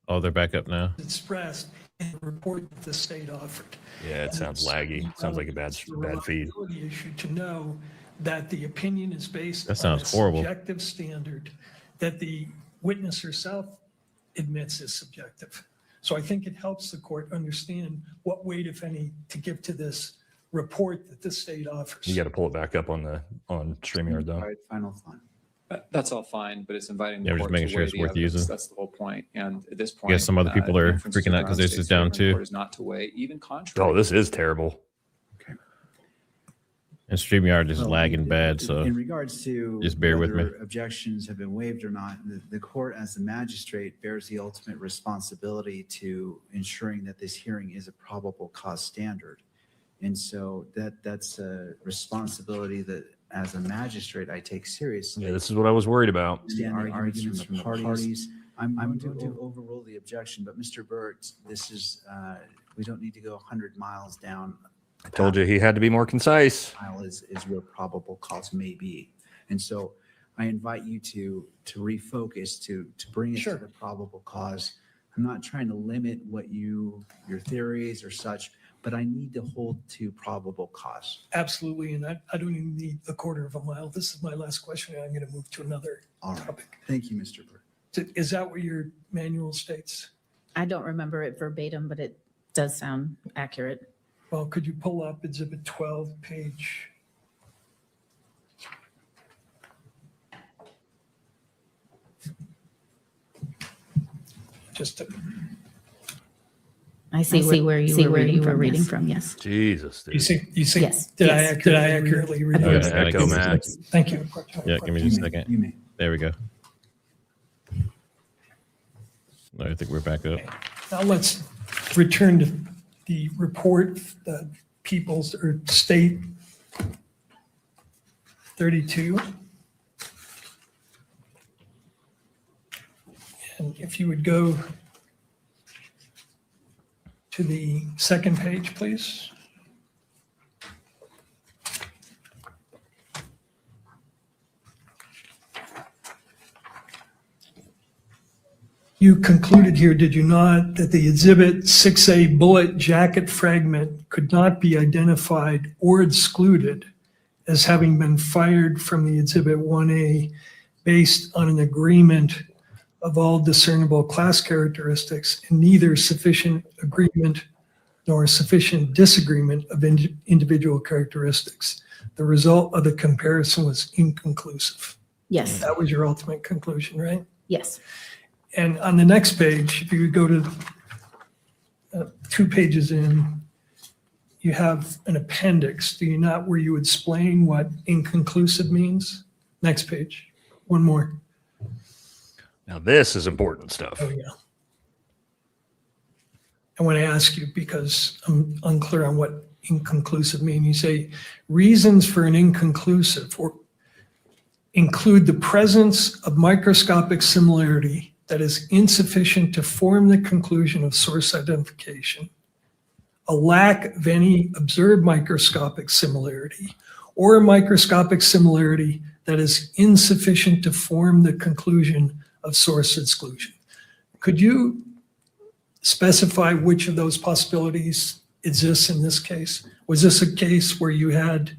Oh, they're back up now. Expressed in the report that the state offered. Yeah, it sounds laggy. Sounds like a bad feed. Issue to know that the opinion is based That sounds on a horrible. subjective standard that the witness herself admits is subjective. So I think it helps the court understand what weight, if any, to give to this report that the state offers. You got to pull it back up on StreamYard though. All right, final thought. That's all fine, but it's inviting the Yeah, we're just court making to sure weigh it's the worth evidence. using. That's the whole point. And at this I point, guess some other people are inferences freaking out around because theirs state's is down favor in the too. court is not to weigh, even contrary. Oh, this is terrible. And StreamYard is Well, lagging bad, so in regards to just bear with me. whether objections have been waived or not, the court as the magistrate bears the ultimate responsibility to ensuring that this hearing is a probable cause standard. And so that's a responsibility that as a magistrate I take seriously. Yeah, this is what I was worried about. The arguments from the parties. I'm going to overrule the objection, but Mr. Burt, this is, we don't need to go 100 miles down. I told you he had to be more concise. Is where probable cause may be. And so I invite you to refocus, to bring it to the probable cause. I'm not trying to limit what your theories or such, but I need to hold to probable cause. Absolutely, and I don't even need a quarter of a mile. This is my last question, and I'm going to move to another topic. Thank you, Mr. Burt. Is that what your manual states? I don't remember it verbatim, but it does sound accurate. Well, could you pull up Exhibit 12, page? Just I see where you were reading from. Yes. Jesus, dude. you see, Yes. did Yes. I accurately read Oh, it? yeah, Echo, give me a Matt. second. Thank you. Yeah, give me just a second. You may. There we go. I think we're back up. Now let's return to the report, the People's or State 32. And if you would go to the second page, please. You concluded here, did you not, that the Exhibit 6A bullet jacket fragment could not be identified or excluded as having been fired from the Exhibit 1A based on an agreement of all discernible class characteristics and neither sufficient agreement nor sufficient disagreement of individual characteristics. The result of the comparison was inconclusive. Yes. That was your ultimate conclusion, right? Yes. And on the next page, if you go to 2 pages in, you have an appendix, do you not, where you explain what inconclusive means? Next page, one more. Now this is important stuff. Oh, yeah. I want to ask you because I'm unclear on what inconclusive mean. You say reasons for an inconclusive or include the presence of microscopic similarity that is insufficient to form the conclusion of source identification, a lack of any observed microscopic similarity, or a microscopic similarity that is insufficient to form the conclusion of source exclusion. Could you specify which of those possibilities exists in this case? Was this a case where you had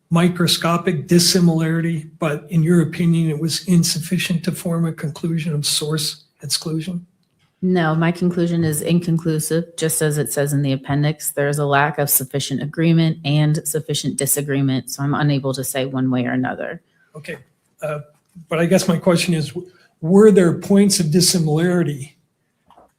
microscopic dissimilarity, but in your opinion, it was insufficient to form a conclusion of source exclusion? No, my conclusion is inconclusive. Just as it says in the appendix, there is a lack of sufficient agreement and sufficient disagreement. So I'm unable to say one way or another. Okay. But I guess my question is, were there points of dissimilarity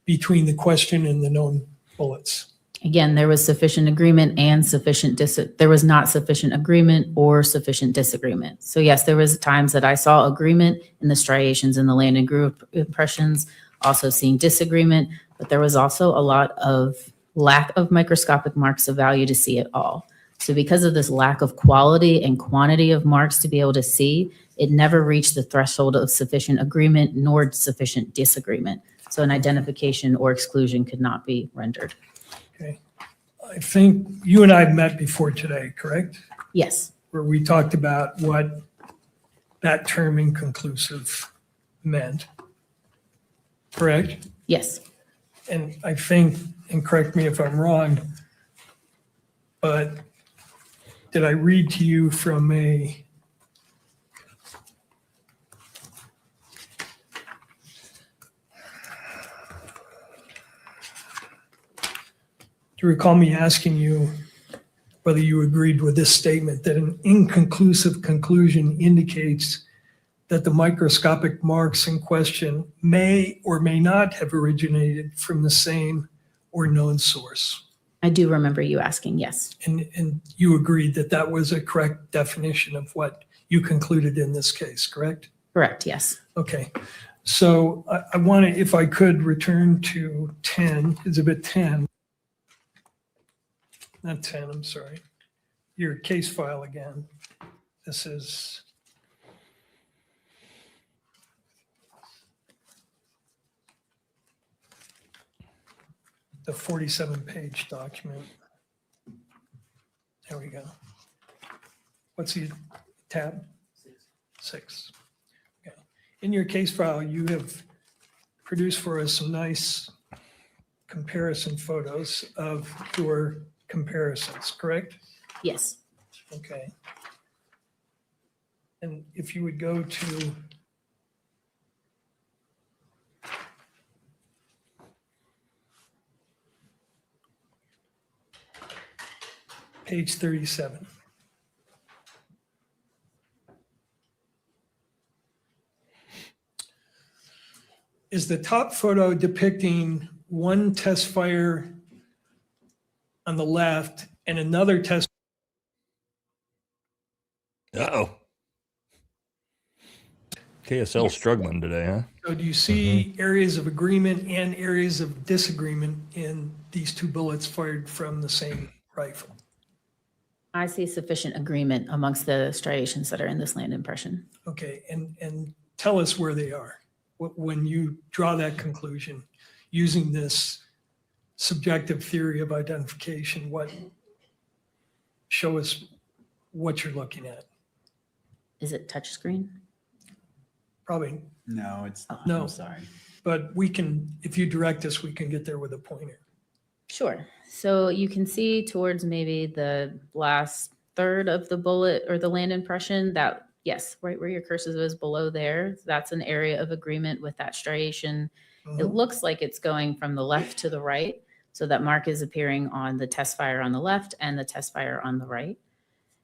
between the question and the known bullets? Again, there was sufficient agreement and there was not sufficient agreement or sufficient disagreement. So yes, there was times that I saw agreement in the striations and the landing group impressions, also seeing disagreement, but there was also a lot of lack of microscopic marks of value to see it all. So because of this lack of quality and quantity of marks to be able to see, it never reached the threshold of sufficient agreement nor sufficient disagreement. So an identification or exclusion could not be rendered. Okay. I think you and I met before today, correct? Yes. Where we talked about what that term inconclusive meant, correct? Yes. And I think, and correct me if I'm wrong, but did I read to you from a do you recall me asking you whether you agreed with this statement that an inconclusive conclusion indicates that the microscopic marks in question may or may not have originated from the same or known source? I do remember you asking, yes. And you agreed that that was a correct definition of what you concluded in this case, correct? Correct, yes. Okay. So I want to, if I could, return to 10, Exhibit 10. Not 10, I'm sorry. Your case file again. This is the 47-page document. There we go. What's the tab? 6. Okay. In your case file, you have produced for us some nice comparison photos of your comparisons, correct? Yes. Okay. And if you would go to page 37. Is the top photo depicting one test fire on the left and another test? Uh-oh. KSL struggling today, huh? So do you see areas of agreement and areas of disagreement in these two bullets fired from the same rifle? I see sufficient agreement amongst the striations that are in this land impression. Okay, and tell us where they are. When you draw that conclusion using this subjective theory of identification, show us what you're looking at. Is it touchscreen? Probably. No, it's not. No. I'm sorry. But we can, if you direct us, we can get there with a pointer. Sure. So you can see towards maybe the last third of the bullet or the land impression that, yes, right where your cursor is below there, that's an area of agreement with that striation. It looks like it's going from the left to the right. So that mark is appearing on the test fire on the left and the test fire on the right.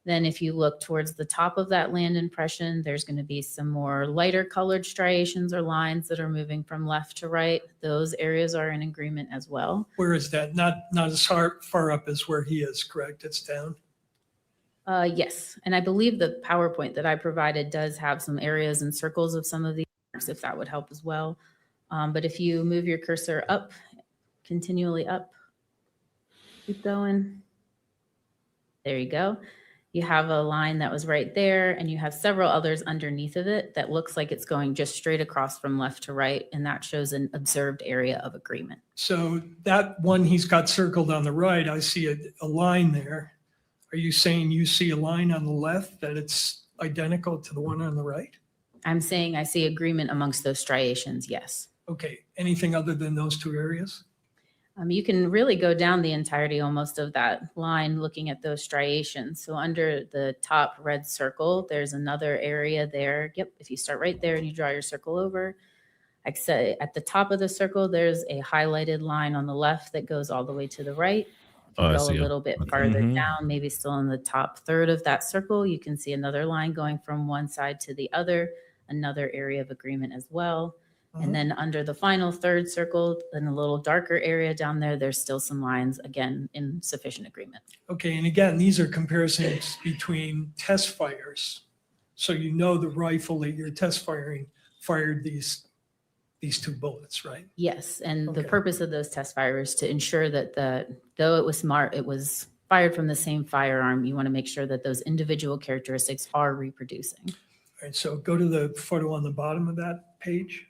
Then if you look towards the top of that land impression, there's going to be some more lighter colored striations or lines that are moving from left to right. Those areas are in agreement as well. Where is that? Not as far up as where he is, correct? It's down? Yes. And I believe the PowerPoint that I provided does have some areas and circles of some of these marks, if that would help as well. But if you move your cursor up, continually up, keep going. There you go. You have a line that was right there, and you have several others underneath of it that looks like it's going just straight across from left to right, and that shows an observed area of agreement. So that one he's got circled on the right, I see a line there. Are you saying you see a line on the left that it's identical to the one on the right? I'm saying I see agreement amongst those striations, yes. Okay, anything other than those two areas? You can really go down the entirety almost of that line looking at those striations. So under the top red circle, there's another area there. Yep, if you start right there and you draw your circle over, Like I said, at the top of the circle, there's a highlighted line on the left that goes all the way to the right. If you Oh, I go a see. little bit farther down, maybe still in the top third of that circle, you can see another line going from one side to the other, another area of agreement as well. And then under the final third circle, in a little darker area down there, there's still some lines, again, in sufficient agreement. Okay, and again, these are comparisons between test fires. So you know the rifle that you're test firing fired these 2 bullets, right? Yes, and the Okay. purpose of those test fires is to ensure that though it was fired from the same firearm, you want to make sure that those individual characteristics are reproducing. All right, so go to the photo on the bottom of that page.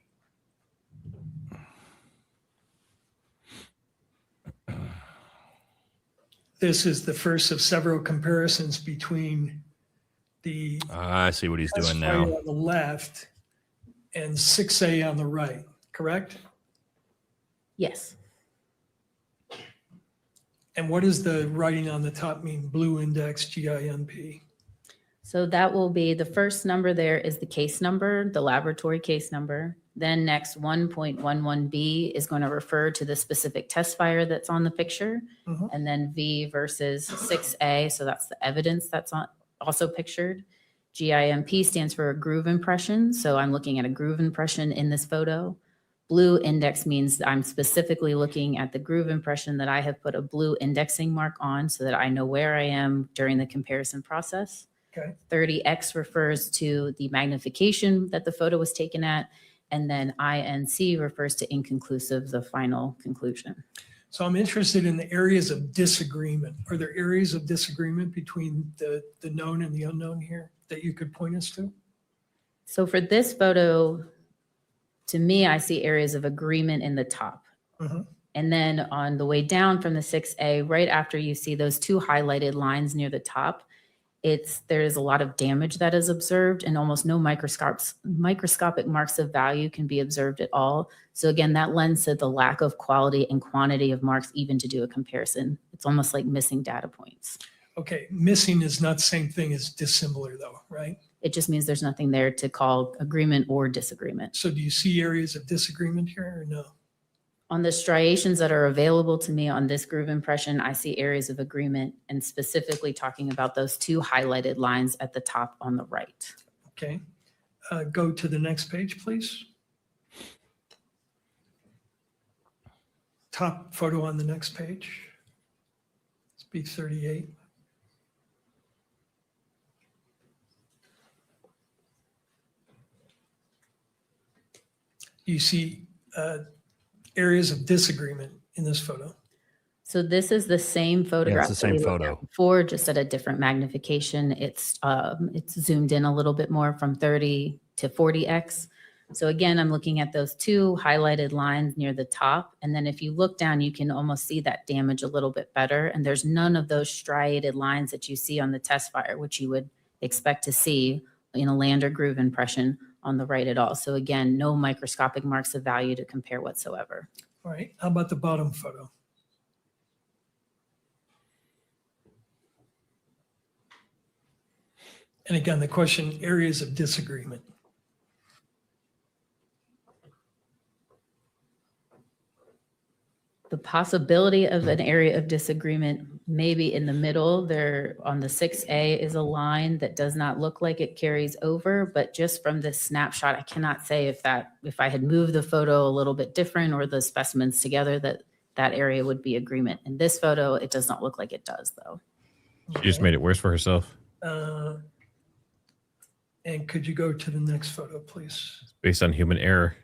This is the first of several comparisons between the I see what he's test doing fire now. on the left and 6A on the right, correct? Yes. And what does the writing on the top mean? Blue index, GIMP? So that will be the first number there is the case number, the laboratory case number. Then next 1.11B is going to refer to the specific test fire that's on the picture. And then V versus 6A, so that's the evidence that's also pictured. GIMP stands for a groove impression. So I'm looking at a groove impression in this photo. Blue index means I'm specifically looking at the groove impression that I have put a blue indexing mark on so that I know where I am during the comparison process. Okay. 30X refers to the magnification that the photo was taken at. And then INC refers to inconclusive, the final conclusion. So I'm interested in the areas of disagreement. Are there areas of disagreement between the known and the unknown here that you could point us to? So for this photo, to me, I see areas of agreement in the top. And then on the way down from the 6A, right after you see those 2 highlighted lines near the top, there is a lot of damage that is observed and almost no microscopic marks of value can be observed at all. So again, that lends to the lack of quality and quantity of marks even to do a comparison. It's almost like missing data points. Okay, missing is not the same thing as dissimilar though, right? It just means there's nothing there to call agreement or disagreement. So do you see areas of disagreement here or no? On the striations that are available to me on this groove impression, I see areas of agreement and specifically talking about those 2 highlighted lines at the top on the right. Okay, go to the next page, please. Top photo on the next page. It's B38. You see areas of disagreement in this photo. So this is the same photograph. the same that we looked photo. at before, just at a different magnification. It's zoomed in a little bit more from 30 to 40x. So again, I'm looking at those 2 highlighted lines near the top. And then if you look down, you can almost see that damage a little bit better. And there's none of those striated lines that you see on the test fire, which you would expect to see in a land or groove impression on the right at all. So again, no microscopic marks of value to compare whatsoever. All right, how about the bottom photo? And again, the question, areas of disagreement. The possibility of an area of disagreement maybe in the middle there on the 6A is a line that does not look like it carries over, but just from this snapshot, I cannot say if I had moved the photo a little bit different or the specimens together that area would be agreement. In this photo, it does not look like it does though. She just made it worse for herself. And could you go to the next photo, please? Based on human error.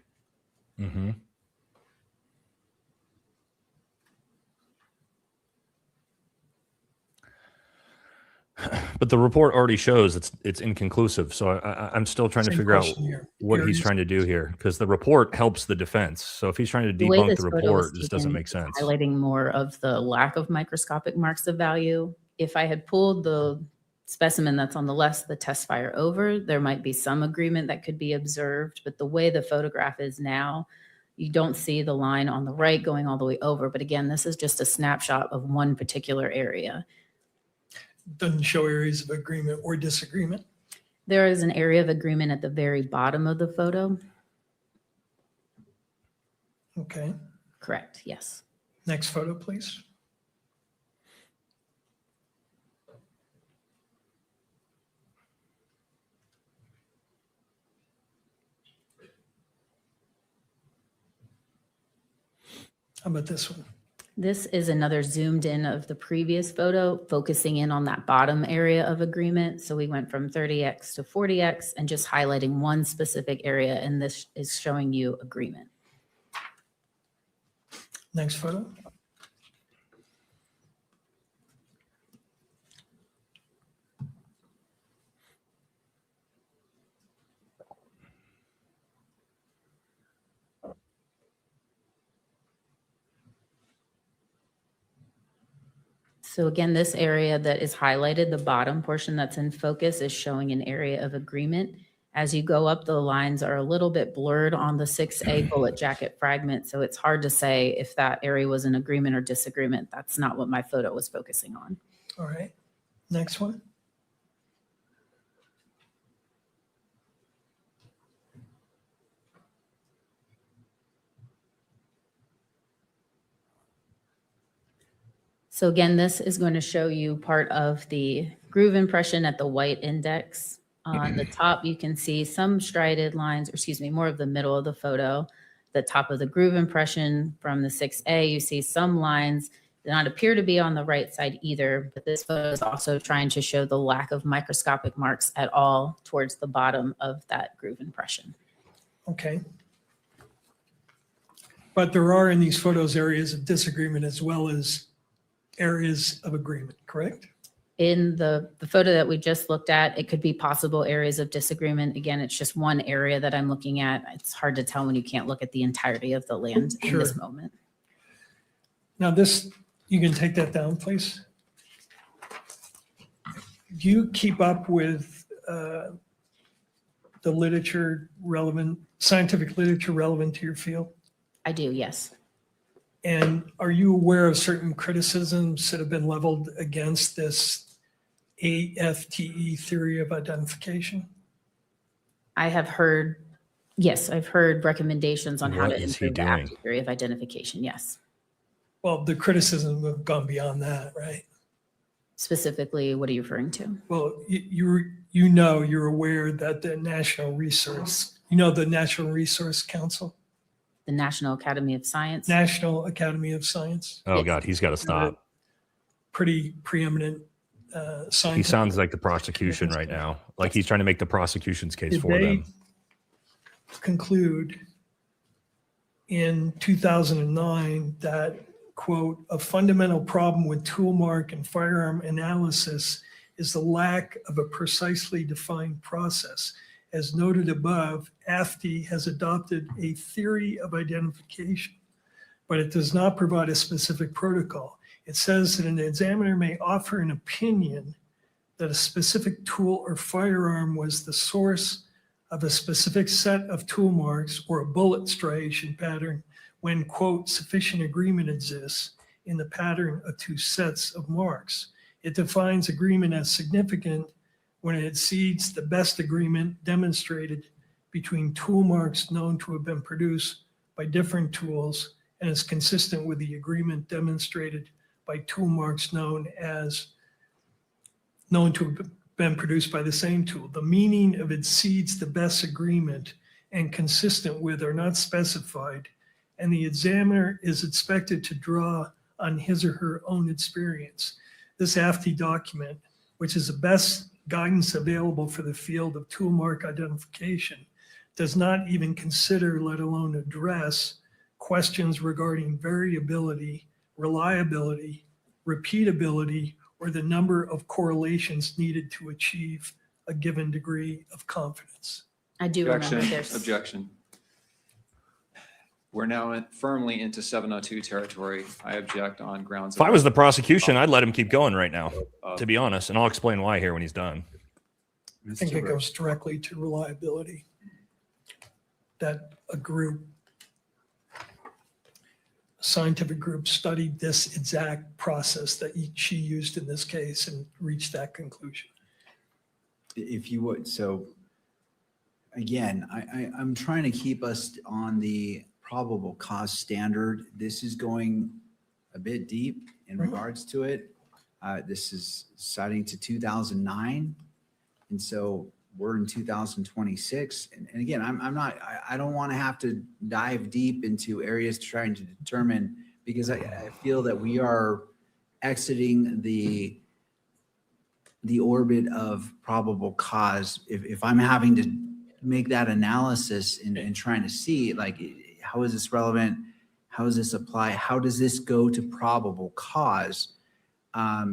But the report already shows it's inconclusive. So I'm still trying to Same figure out question here. what he's Areas- trying to do here, because the report helps the defense. So if he's trying to The way debunk this the photo report, was this doesn't taken make is sense. highlighting more of the lack of microscopic marks of value. If I had pulled the specimen that's on the left, the test fire over, there might be some agreement that could be observed, but the way the photograph is now, you don't see the line on the right going all the way over. But again, this is just a snapshot of one particular area. Doesn't show areas of agreement or disagreement. There is an area of agreement at the very bottom of the photo. Okay. Correct, yes. Next photo, please. How about this one? This is another zoomed in of the previous photo, focusing in on that bottom area of agreement. So we went from 30X to 40X and just highlighting one specific area, and this is showing you agreement. Next photo. So again, this area that is highlighted, the bottom portion that's in focus, is showing an area of agreement. As you go up, the lines are a little bit blurred on the 6A bullet jacket fragment, so it's hard to say if that area was an agreement or disagreement. That's not what my photo was focusing on. All right. Next one. So again, this is going to show you part of the groove impression at the white index. On the top, you can see some striated lines, or excuse me, more of the middle of the photo. The top of the groove impression from the 6A, you see some lines that not appear to be on the right side either, but this photo is also trying to show the lack of microscopic marks at all towards the bottom of that groove impression. Okay. But there are in these photos areas of disagreement as well as areas of agreement, correct? In the photo that we just looked at, it could be possible areas of disagreement. Again, it's just one area that I'm looking at. It's hard to tell when you can't look at the entirety of the land in this moment. Now this, you can take that down, please. Do you keep up with the literature relevant, scientific literature relevant to your field? I do, yes. And are you aware of certain criticisms that have been leveled against this AFTE theory of identification? I have heard, yes, I've heard recommendations on how What to is he improve the doing? AFTE theory of identification, yes. Well, the criticism have gone beyond that, right? Specifically, what are you referring to? Well, you're aware that the National Resource, the National Resource Council, The National Academy of Science? National Academy of Science, Oh Yes. God, he's got to stop. pretty preeminent He scientific. sounds like the prosecution right now. Like he's trying to make the prosecution's case Did for they them. conclude in 2009 that, quote, a fundamental problem with tool mark and firearm analysis is the lack of a precisely defined process. As noted above, AFTE has adopted a theory of identification, but it does not provide a specific protocol. It says that an examiner may offer an opinion that a specific tool or firearm was the source of a specific set of tool marks or a bullet striation pattern when, quote, sufficient agreement exists in the pattern of two sets of marks. It defines agreement as significant when it exceeds the best agreement demonstrated between tool marks known to have been produced by different tools and is consistent with the agreement demonstrated by tool marks known to have been produced by the same tool. The meaning of exceeds the best agreement and consistent with are not specified, and the examiner is expected to draw on his or her own experience. This AFTE document, which is the best guidance available for the field of tool mark identification, does not even consider, let alone address, questions regarding variability, reliability, repeatability, or the number of correlations needed to achieve a given degree of confidence. I do remember Objection, there's. objection. We're now firmly into 702 territory. I object on grounds. If I was the prosecution, I'd let him keep going right now, to be honest. And I'll explain why here when he's done. I think it goes directly to reliability. That a scientific group studied this exact process that she used in this case and reached that conclusion. If you would, so again, I'm trying to keep us on the probable cause standard. This is going a bit deep in regards to it. This is citing to 2009. And so we're in 2026. And again, I don't want to have to dive deep into areas trying to determine, because I feel that we are exiting the orbit of probable cause. If I'm having to make that analysis and trying to see, like, how is this relevant? How does this apply? How does this go to probable cause?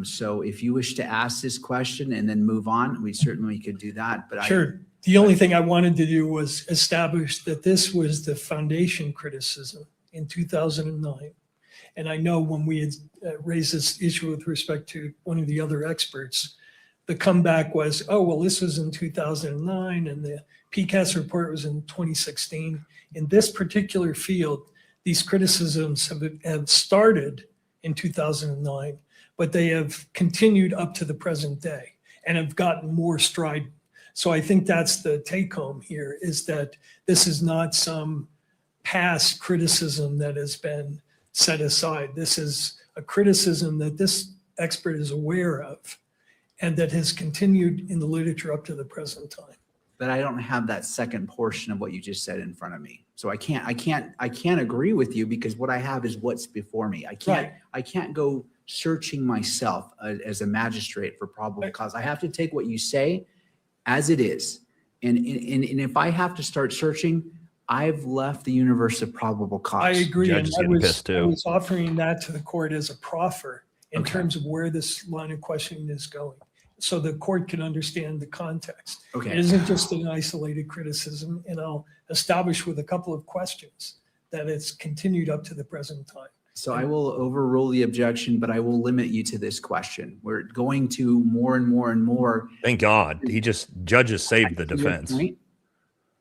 So if you wish to ask this question and then move on, we certainly could do that. But Sure. The only thing I wanted to do was establish that this was the foundation criticism in 2009. And I know when we had raised this issue with respect to one of the other experts, the comeback was, oh, well, this was in 2009 and the PCAST report was in 2016. In this particular field, these criticisms have started in 2009, but they have continued up to the present day and have gotten more strident. So I think that's the take home here, is that this is not some past criticism that has been set aside. This is a criticism that this expert is aware of and that has continued in the literature up to the present time. But I don't have that second portion of what you just said in front of me. So I can't agree with you, because what I have is what's before me. I can't go searching myself as a magistrate for probable cause. I have to take what you say as it is. And if I have to start searching, I've left the universe of probable cause. I agree. And I pissed too. was offering that to the court as a proffer in terms of where this line of questioning is going, so the court can understand the context. Okay. It isn't just an isolated criticism, and I'll establish with a couple of questions that it's continued up to the present time. So I will overrule the objection, but I will limit you to this question. We're going to more and more and more. Thank God. Judges saved the defense.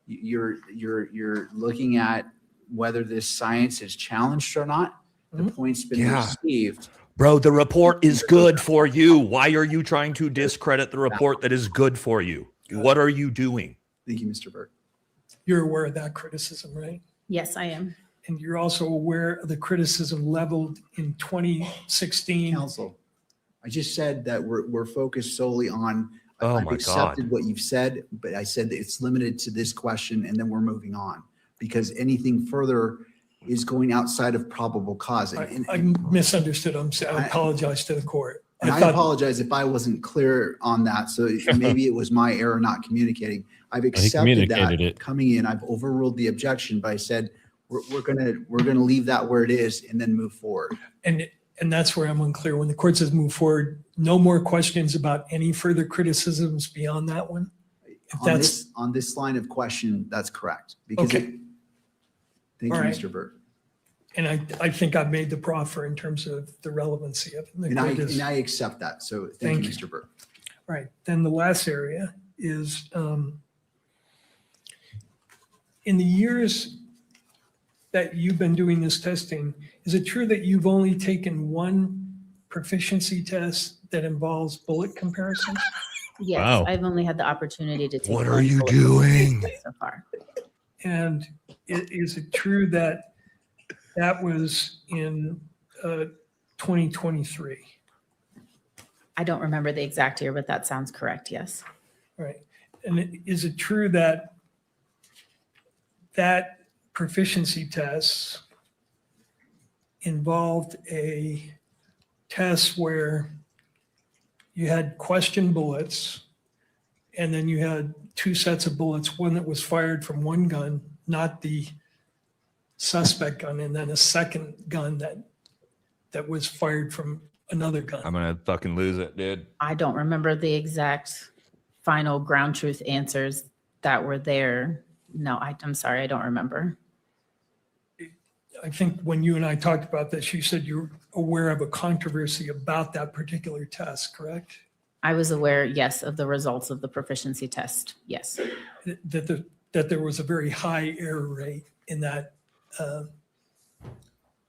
You're looking at whether this science is challenged or not. The point's been received. Bro, the report is good for you. Why are you trying to discredit the report that is good for you? What are you doing? Thank you, Mr. Burke. You're aware of that criticism, right? Yes, I am. And you're also aware of the criticism leveled in 2016. Counsel, I just said that we're focused solely on, I've accepted what you've said, but I said that it's limited to this question and then we're moving on, because anything further is going outside of probable cause. I misunderstood. I apologize to the court. I apologize if I wasn't clear on that. So maybe it was my error not communicating. I've accepted that coming in. I've overruled the objection, but I said we're gonna leave that where it is and then move forward. And that's where I'm unclear. When the court says move forward, no more questions about any further criticisms beyond that one? On this line of question, that's correct. Because Okay. Thank All you, right. Mr. Burke. And I think I've made the proffer in terms of the relevancy of it. And I accept that. So thank you, Mr. Burke. All right. Then the last area is in the years that you've been doing this testing, is it true that you've only taken one proficiency test that involves bullet comparisons? Yes, Wow. I've only had the opportunity to take. What are one you bullet doing? test so far. And is it true that that was in 2023? I don't remember the exact year, but that sounds correct. Yes. Right. And is it true that that proficiency test involved a test where you had question bullets and then you had two sets of bullets, one that was fired from one gun, not the suspect gun, and then a second gun that was fired from another gun? I'm gonna fucking lose it, dude. I don't remember the exact final ground truth answers that were there. No, I'm sorry, I don't remember. I think when you and I talked about this, you said you're aware of a controversy about that particular test, correct? I was aware, yes, of the results of the proficiency test. Yes. That there was a very high error rate in that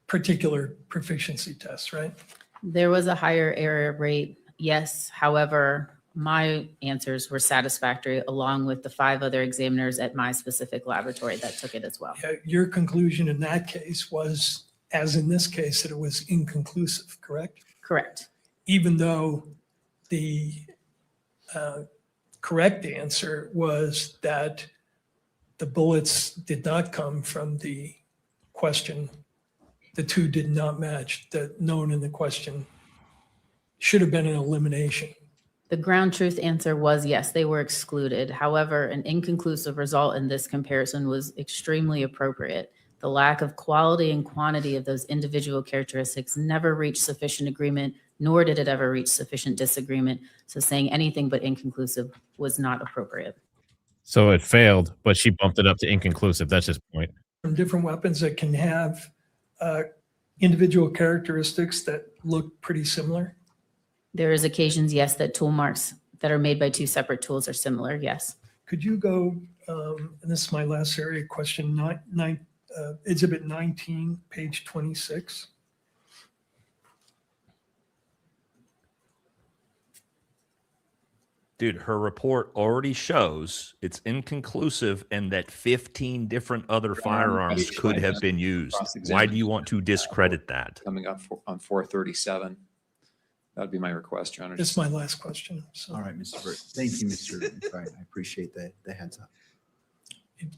particular proficiency test, right? There was a higher error rate, yes. However, my answers were satisfactory, along with the 5 other examiners at my specific laboratory that took it as well. Your conclusion in that case was, as in this case, that it was inconclusive, correct? Correct. Even though the correct answer was that the bullets did not come from the question. The 2 did not match. The known in the question should have been an elimination. The ground truth answer was yes, they were excluded. However, an inconclusive result in this comparison was extremely appropriate. The lack of quality and quantity of those individual characteristics never reached sufficient agreement, nor did it ever reach sufficient disagreement. So saying anything but inconclusive was not appropriate. So it failed, but she bumped it up to inconclusive. That's his point. From different weapons that can have individual characteristics that look pretty similar. There is occasions, yes, that tool marks that are made by 2 separate tools are similar, yes. Could you go, and this is my last area question, Exhibit 19, page 26. Dude, her report already shows it's inconclusive and that 15 different other firearms could have been used. Why do you want to discredit that? Coming up on 437. That would be my request, Your Honor. That's my last question. So. All right, Mr. Burt. Thank you, Mr. Wright. I appreciate the heads up.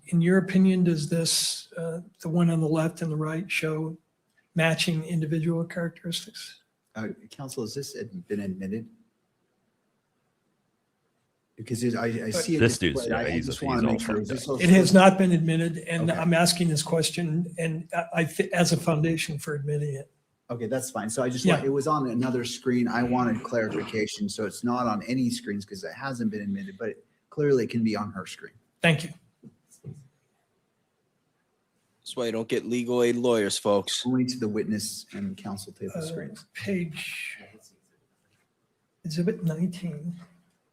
In your opinion, does this, the one on the left and the right, show matching individual characteristics? Counsel, has this been admitted? Because I see it. This dude's, displayed. I just want to make sure. It has not been admitted, and I'm asking this question and as a foundation for admitting it. Okay, that's fine. So I just want, it was on another screen. I wanted clarification. So it's not on any screens because it hasn't been admitted, but clearly it can be on her screen. Thank you. That's why you don't get legal aid lawyers, folks. Only to the witness and counsel table screens. Page, Exhibit 19,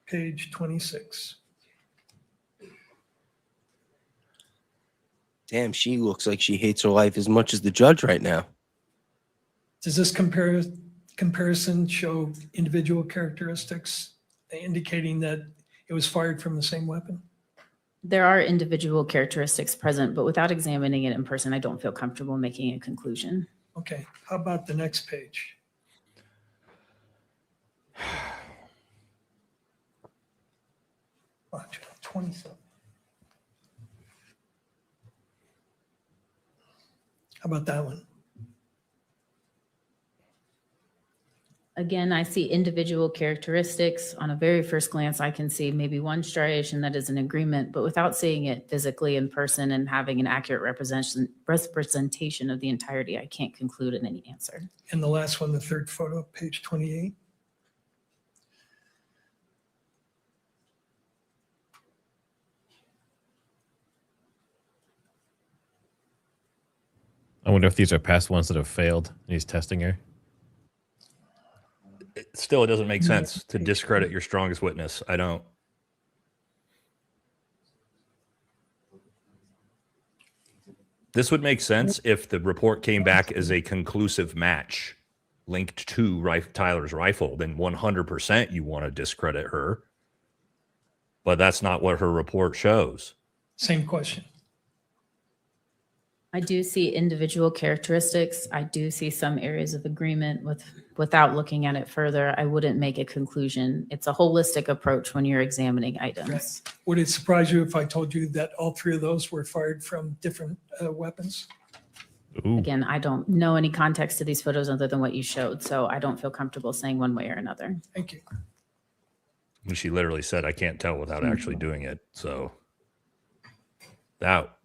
page 26. Damn, she looks like she hates her life as much as the judge right now. Does this comparison show individual characteristics indicating that it was fired from the same weapon? There are individual characteristics present, but without examining it in person, I don't feel comfortable making a conclusion. Okay, how about the next page? Watch, 27. How about that one? Again, I see individual characteristics. On a very first glance, I can see maybe one striation that is an agreement, but without seeing it physically in person and having an accurate representation of the entirety, I can't conclude in any answer. And the last one, the third photo, page 28. I wonder if these are past ones that have failed. And he's testing her. Still, it doesn't make sense to discredit your strongest witness. I don't. This would make sense if the report came back as a conclusive match linked to Tyler's rifle. Then 100% you want to discredit her. But that's not what her report shows. Same question. I do see individual characteristics. I do see some areas of agreement without looking at it further. I wouldn't make a conclusion. It's a holistic approach when you're examining items. Right. Would it surprise you if I told you that all 3 of those were fired from different weapons? Ooh. Again, I don't know any context to these photos other than what you showed, so I don't feel comfortable saying one way or another. Thank you. She literally said, I can't tell without actually doing it. So that.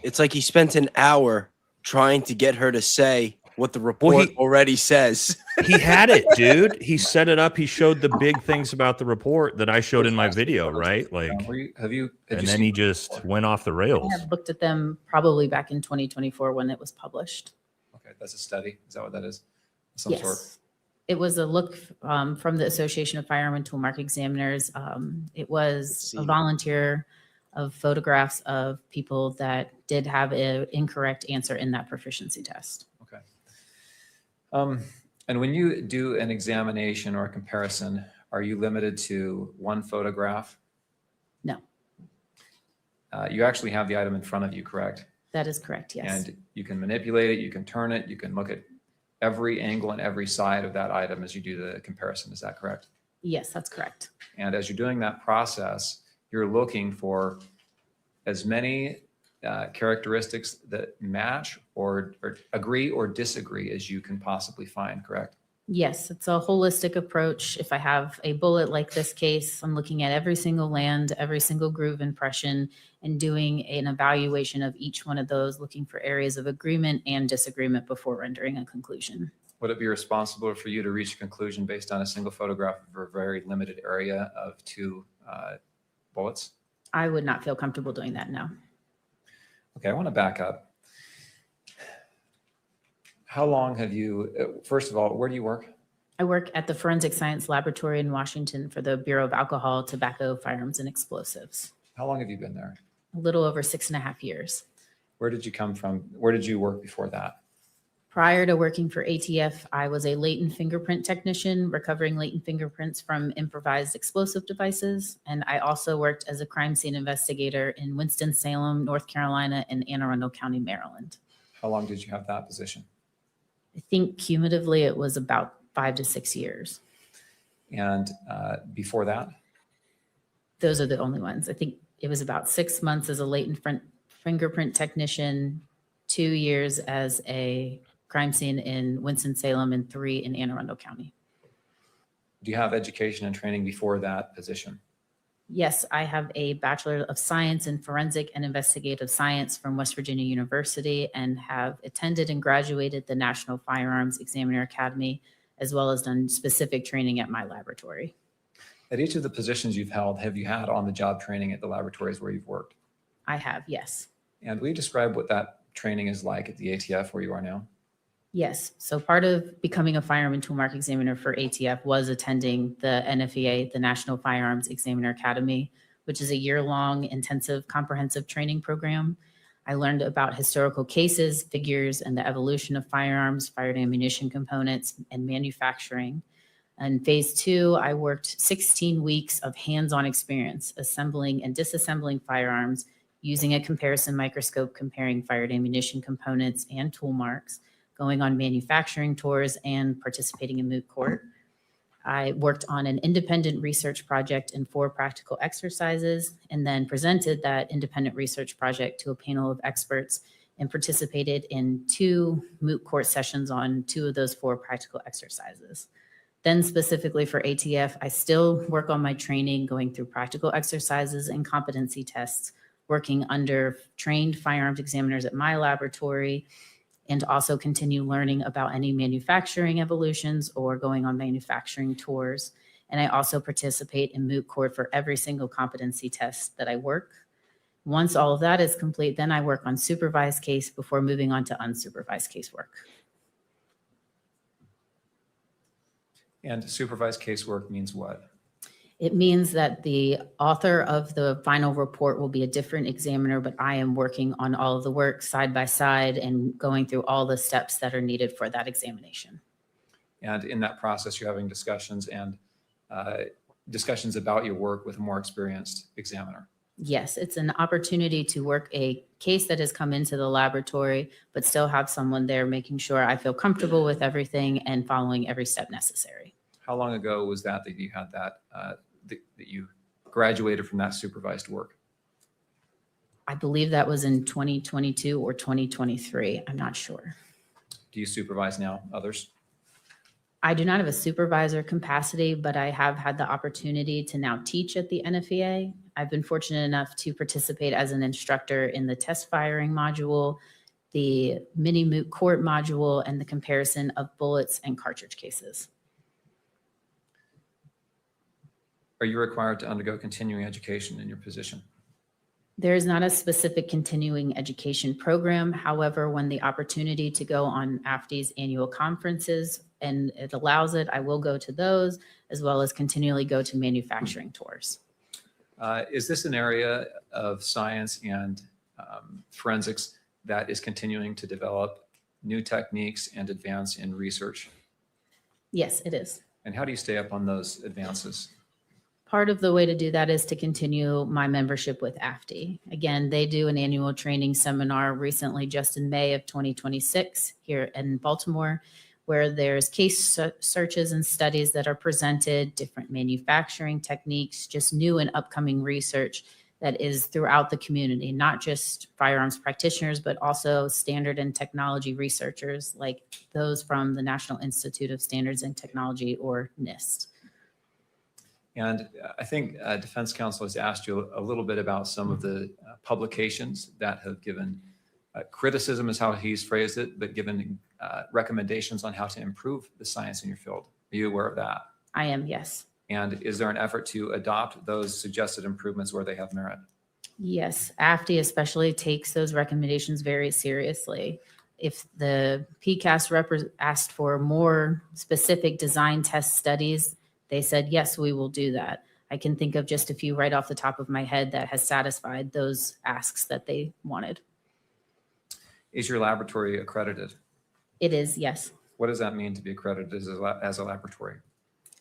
It's like he spent an hour trying to get her to say what the report already says. He had it, dude. He set it up. He showed the big things about the report that I showed in my video, right? Like, and then he just went off the rails. I have looked at them probably back in 2024 when it was published. Okay, that's a study. Is that what that is? Some sort. It was a look from the Association of Firearm and Tool Mark Examiners. It was a volunteer of photographs of people that did have an incorrect answer in that proficiency test. Okay. And when you do an examination or a comparison Are you limited to one photograph? No, You actually have the item in front of you, correct? that is correct, yes. And you can manipulate it, you can turn it, you can look at every angle and every side of that item as you do the comparison. Is that correct? Yes, that's correct. And as you're doing that process, you're looking for as many characteristics that match or agree or disagree as you can possibly find, correct? Yes, it's a holistic approach. If I have a bullet like this case, I'm looking at every single land, every single groove impression, and doing an evaluation of each one of those, looking for areas of agreement and disagreement before rendering a conclusion. Would it be responsible for you to reach a conclusion based on a single photograph of a very limited area of two bullets? I would not feel comfortable doing that, no. Okay, I want to back up. How long have you, first of all, where do you work? I work at the Forensic Science Laboratory in Washington for the Bureau of Alcohol, Tobacco, Firearms, and Explosives. How long have you been there? A little over 6.5 years. Where did you come from? Where did you work before that? Prior to working for ATF, I was a latent fingerprint technician, recovering latent fingerprints from improvised explosive devices. And I also worked as a crime scene investigator in Winston-Salem, North Carolina, and Anne Arundel County, Maryland. How long did you have that position? I think cumulatively it was about 5 to 6 years. And before that? Those are the only ones. I think it was about 6 months as a latent fingerprint technician, 2 years as a crime scene in Winston-Salem, and 3 in Anne Arundel County. Do you have education and training before that position? Yes, I have a Bachelor of Science in Forensic and Investigative Science from West Virginia University, and have attended and graduated the National Firearms Examiner Academy, as well as done specific training at my laboratory. At each of the positions you've held, have you had on-the-job training at the laboratories where you've worked? I have, yes. And will you describe what that training is like at the ATF where you are now? Yes. So part of becoming a firearm and tool mark examiner for ATF was attending the NFEA, the National Firearms Examiner Academy, which is a year-long intensive comprehensive training program. I learned about historical cases, figures, and the evolution of firearms, fired ammunition components, and manufacturing. In phase 2, I worked 16 weeks of hands-on experience assembling and disassembling firearms using a comparison microscope, comparing fired ammunition components and tool marks, going on manufacturing tours, and participating in moot court. I worked on an independent research project and 4 practical exercises, and then presented that independent research project to a panel of experts and participated in 2 moot court sessions on 2 of those 4 practical exercises. Then specifically for ATF, I still work on my training, going through practical exercises and competency tests, working under trained firearms examiners at my laboratory, and also continue learning about any manufacturing evolutions or going on manufacturing tours. And I also participate in moot court for every single competency test that I work. Once all of that is complete, then I work on supervised case before moving on to unsupervised casework. And supervised casework means what? It means that the author of the final report will be a different examiner, but I am working on all of the work side by side and going through all the steps that are needed for that examination. And in that process, you're having discussions about your work with a more experienced examiner. Yes, it's an opportunity to work a case that has come into the laboratory, but still have someone there making sure I feel comfortable with everything and following every step necessary. How long ago was that you had that, that you graduated from that supervised work? I believe that was in 2022 or 2023. I'm not sure. Do you supervise now others? I do not have a supervisor capacity, but I have had the opportunity to now teach at the NFEA. I've been fortunate enough to participate as an instructor in the test firing module, the mini moot court module, and the comparison of bullets and cartridge cases. Are you required to undergo continuing education in your position? There is not a specific continuing education program. However, when the opportunity to go on AFTI's annual conferences and it allows it, I will go to those, as well as continually go to manufacturing tours. Is this an area of science and forensics that is continuing to develop new techniques and advance in research? Yes, it is. And how do you stay up on those advances? Part of the way to do that is to continue my membership with AFTI. Again, they do an annual training seminar recently, just in May of 2026 here in Baltimore, where there's case searches and studies that are presented, different manufacturing techniques, just new and upcoming research that is throughout the community, not just firearms practitioners, but also standard and technology researchers like those from the National Institute of Standards and Technology, or NIST. And I think Defense Counsel has asked you a little bit about some of the publications that have given criticism is how he's phrased it, but given recommendations on how to improve the science in your field. Are you aware of that? I am, yes. And is there an effort to adopt those suggested improvements where they have merit? Yes, AFTI especially takes those recommendations very seriously. If the PCAST asked for more specific design test studies, they said, yes, we will do that. I can think of just a few right off the top of my head that has satisfied those asks that they wanted. Is your laboratory accredited? It is, yes. What does that mean to be accredited as a laboratory?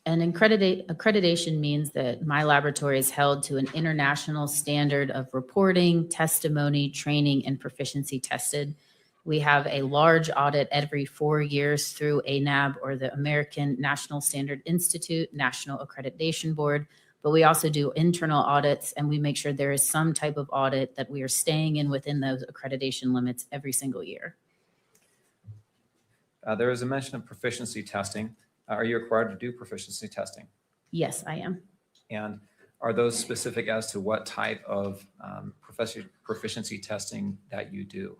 And accreditation means that my laboratory is held to an international standard of reporting, testimony, training, and proficiency tested. We have a large audit every 4 years through ANAB, or the American National Standard Institute, National Accreditation Board, but we also do internal audits, and we make sure there is some type of audit that we are staying in within those accreditation limits every single year. There is a mention of proficiency testing. Are you required to do proficiency testing? Yes, I am. And are those specific as to what type of proficiency testing that you do?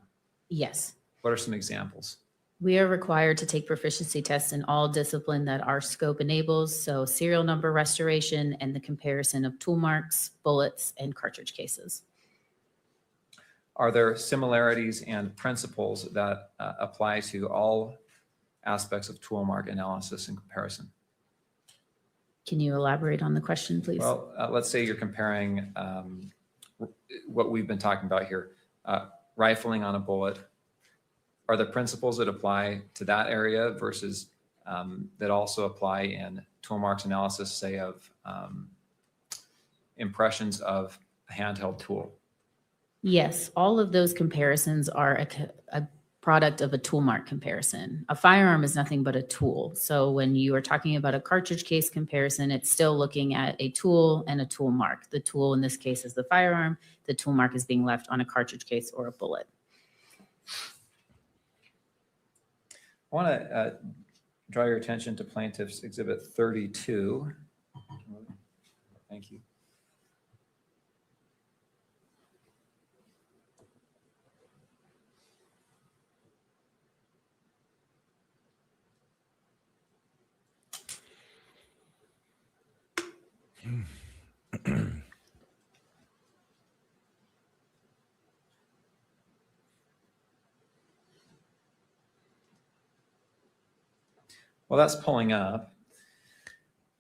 Yes. What are some examples? We are required to take proficiency tests in all discipline that our scope enables, so serial number restoration and the comparison of tool marks, bullets, and cartridge cases. Are there similarities and principles that apply to all aspects of tool mark analysis and comparison? Can you elaborate on the question, please? Well, let's say you're comparing what we've been talking about here, rifling on a bullet. Are the principles that apply to that area versus that also apply in tool marks analysis, say of impressions of a handheld tool? Yes, all of those comparisons are a product of a tool mark comparison. A firearm is nothing but a tool. So when you are talking about a cartridge case comparison, it's still looking at a tool and a tool mark. The tool in this case is the firearm. The tool mark is being left on a cartridge case or a bullet. I want to draw your attention to Plaintiff's Exhibit 32. Thank you. Well, that's pulling up.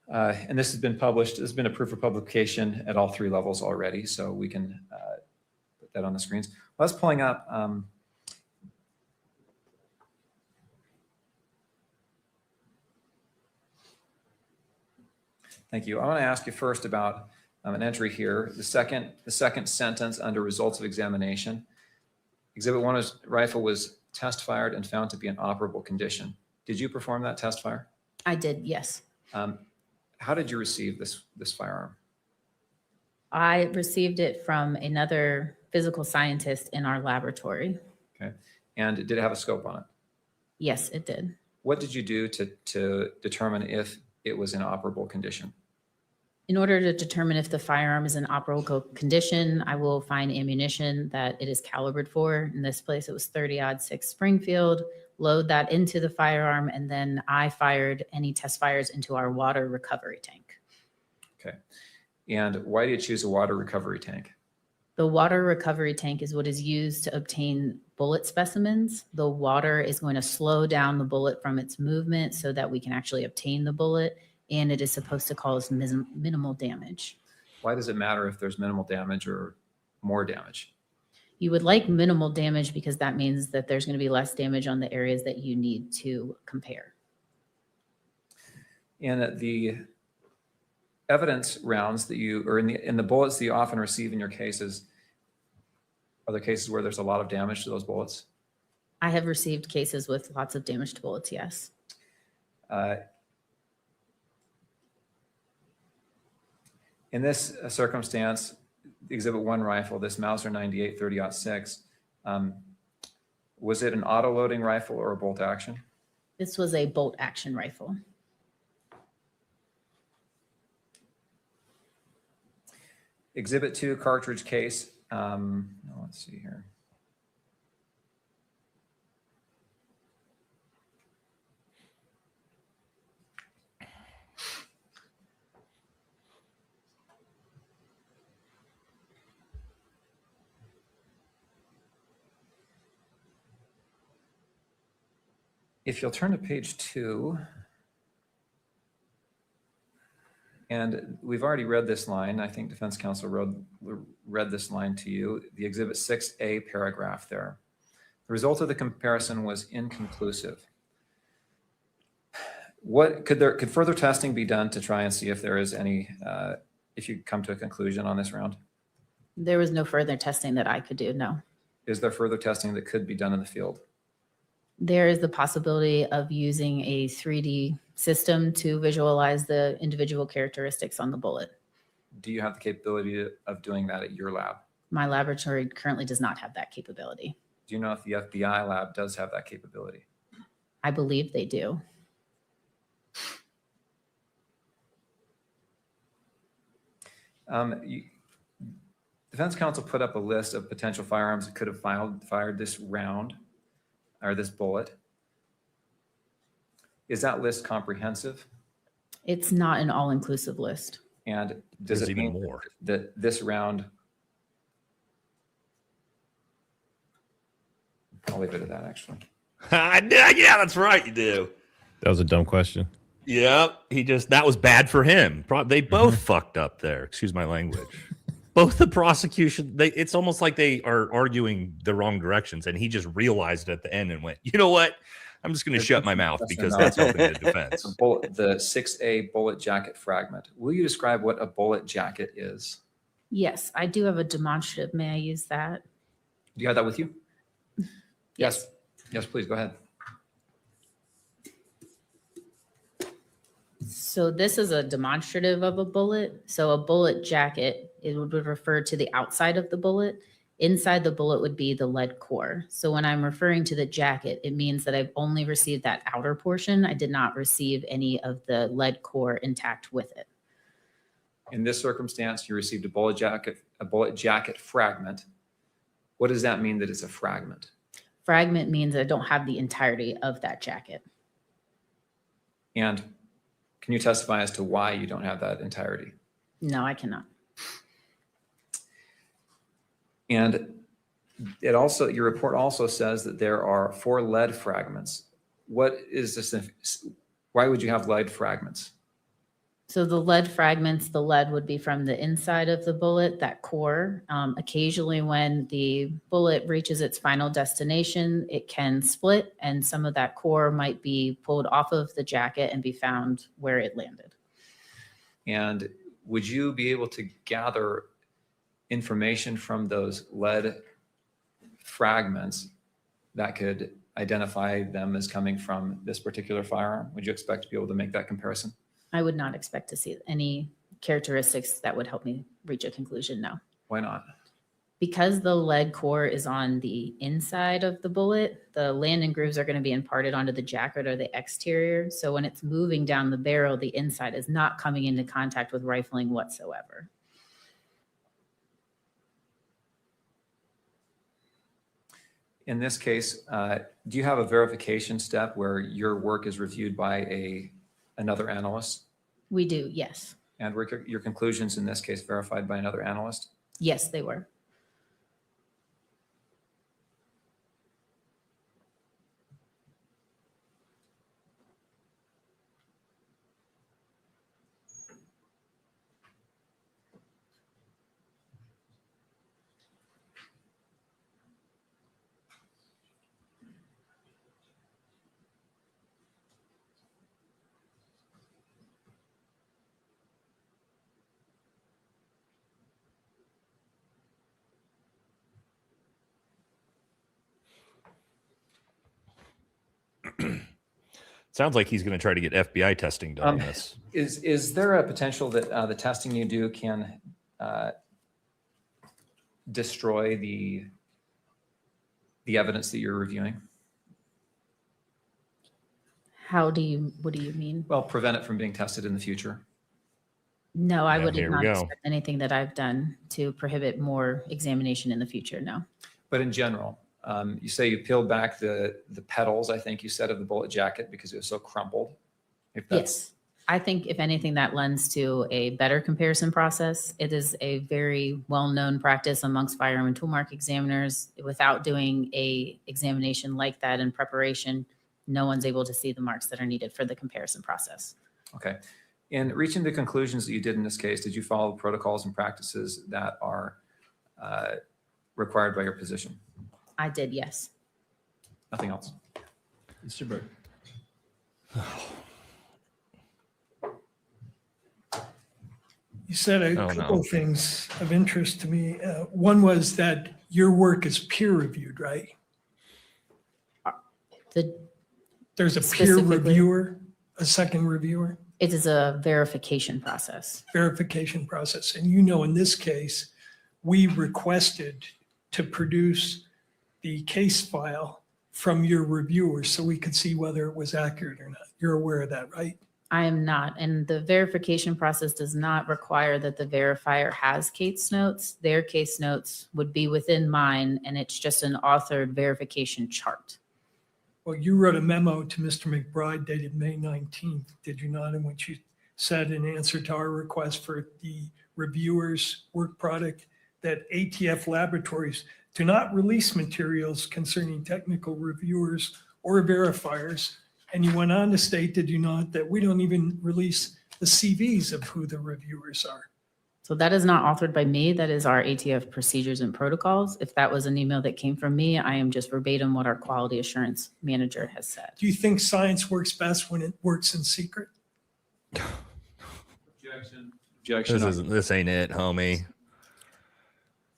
And this has been published, this has been approved for publication at all 3 levels already, so we can put that on the screens. Well, that's pulling up. Thank you. I want to ask you first about an entry here. The second sentence under results of examination. Exhibit 1 is rifle was test fired and found to be in operable condition. Did you perform that test fire? I did, yes. How did you receive this firearm? I received it from another physical scientist in our laboratory. Okay. And did it have a scope on it? Yes, it did. What did you do to determine if it was in operable condition? In order to determine if the firearm is in operable condition, I will find ammunition that it is calibered for. In this place, it was 30-06 Springfield. Load that into the firearm, and then I fired any test fires into our water recovery tank. Okay. And why did you choose a water recovery tank? The water recovery tank is what is used to obtain bullet specimens. The water is going to slow down the bullet from its movement so that we can actually obtain the bullet, and it is supposed to cause minimal damage. Why does it matter if there's minimal damage or more damage? You would like minimal damage because that means that there's going to be less damage on the areas that you need to compare. In the evidence rounds that you, or in the bullets that you often receive in your cases, are there cases where there's a lot of damage to those bullets? I have received cases with lots of damaged bullets, yes. In this circumstance, Exhibit 1 rifle, this Mauser 98 30-06, was it an auto-loading rifle or a bolt action? This was a bolt action rifle. Exhibit 2 cartridge case. Let's see here. If you'll turn to page 2, and we've already read this line. I think defense counsel read this line to you, the Exhibit 6A paragraph there. The result of the comparison was inconclusive. What could further testing be done to try and see if there is any, if you come to a conclusion on this round? There was no further testing that I could do, no. Is there further testing that could be done in the field? There is the possibility of using a 3D system to visualize the individual characteristics on the bullet. Do you have the capability of doing that at your lab? My laboratory currently does not have that capability. Do you know if the FBI lab does have that capability? I believe they do. Defense counsel put up a list of potential firearms that could have fired this round or this bullet. Is that list comprehensive? It's not an all-inclusive list. And does it mean more that this round? I'll leave it at that, actually. Yeah, that's right. You do. That was a dumb question. Yep. That was bad for him. They both fucked up there. Excuse my language. Both the prosecution, it's almost like they are arguing the wrong directions, and he just realized at the end and went, you know what? I'm just going to shut my mouth because that's helping the defense. The 6A bullet jacket fragment. Will you describe what a bullet jacket is? Yes, I do have a demonstrative. May I use that? Do you have that with you? Yes. Yes, please go ahead. So this is a demonstrative of a bullet. So a bullet jacket, it would refer to the outside of the bullet. Inside the bullet would be the lead core. So when I'm referring to the jacket, it means that I've only received that outer portion. I did not receive any of the lead core intact with it. In this circumstance, you received a bullet jacket fragment. What does that mean that it's a fragment? Fragment means I don't have the entirety of that jacket. And can you testify as to why you don't have that entirety? No, I cannot. And it also, your report also says that there are 4 lead fragments. What is this? Why would you have lead fragments? So the lead fragments, the lead would be from the inside of the bullet, that core. Occasionally when the bullet reaches its final destination, it can split, and some of that core might be pulled off of the jacket and be found where it landed. And would you be able to gather information from those lead fragments that could identify them as coming from this particular firearm? Would you expect to be able to make that comparison? I would not expect to see any characteristics that would help me reach a conclusion, no. Why not? Because the lead core is on the inside of the bullet, the landing grooves are going to be imparted onto the jacket or the exterior. So when it's moving down the barrel, the inside is not coming into contact with rifling whatsoever. In this case, do you have a verification step where your work is reviewed by another analyst? We do, yes. And were your conclusions in this case verified by another analyst? Yes, they were. Sounds like he's going to try to get FBI testing done on this. Is there a potential that the testing you do can destroy the evidence that you're reviewing? What do you mean? Well, prevent it from being tested in the future. No, I Yeah, would here we not go. expect anything that I've done to prohibit more examination in the future, no. But in general, you say you peeled back the petals, I think you said, of the bullet jacket because it was so crumpled. If that's, Yes, I think if anything, that lends to a better comparison process. It is a very well-known practice amongst firearm and toolmark examiners. Without doing a examination like that in preparation, no one's able to see the marks that are needed for the comparison process. Okay. In reaching the conclusions that you did in this case, did you follow the protocols and practices that are required by your position? I did, yes. Nothing else. Mr. Bird. You said a Oh, couple no. of things of interest to me. One was that your work is peer reviewed, right? There's a peer Specifically? reviewer, a second reviewer, It is a verification process. verification process. And you know, in this case, we requested to produce the case file from your reviewer so we could see whether it was accurate or not. You're aware of that, right? I am not, and the verification process does not require that the verifier has case notes. Their case notes would be within mine, and it's just an authored verification chart. Well, you wrote a memo to Mr. McBride dated May 19th, did you not? In which you said in answer to our request for the reviewer's work product that ATF laboratories do not release materials concerning technical reviewers or verifiers. And you went on to state, did you not, that we don't even release the CVs of who the reviewers are. So that is not authored by me. That is our ATF procedures and protocols. If that was an email that came from me, I am just verbatim what our quality assurance manager has said. Do you think science works best when it works in secret? Objection. This ain't it, homie.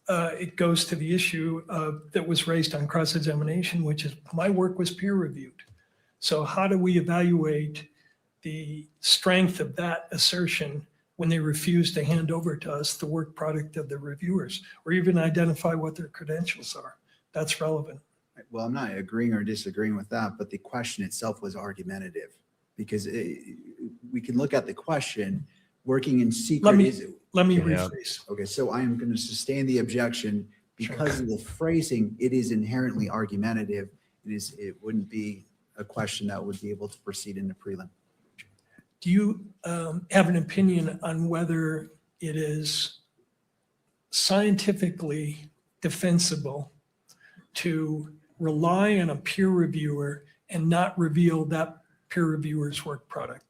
It goes to the issue that was raised on cross-examination, which is my work was peer reviewed. So how do we evaluate the strength of that assertion when they refuse to hand over to us the work product of the reviewers or even identify what their credentials are? That's relevant. Well, I'm not agreeing or disagreeing with that, but the question itself was argumentative because we can look at the question, working in secret. Let me Yeah. rephrase. Okay, so I am going to sustain the objection because of the phrasing. It is inherently argumentative. It wouldn't be a question that would be able to proceed into prelim. Do you have an opinion on whether it is scientifically defensible to rely on a peer reviewer and not reveal that peer reviewer's work product?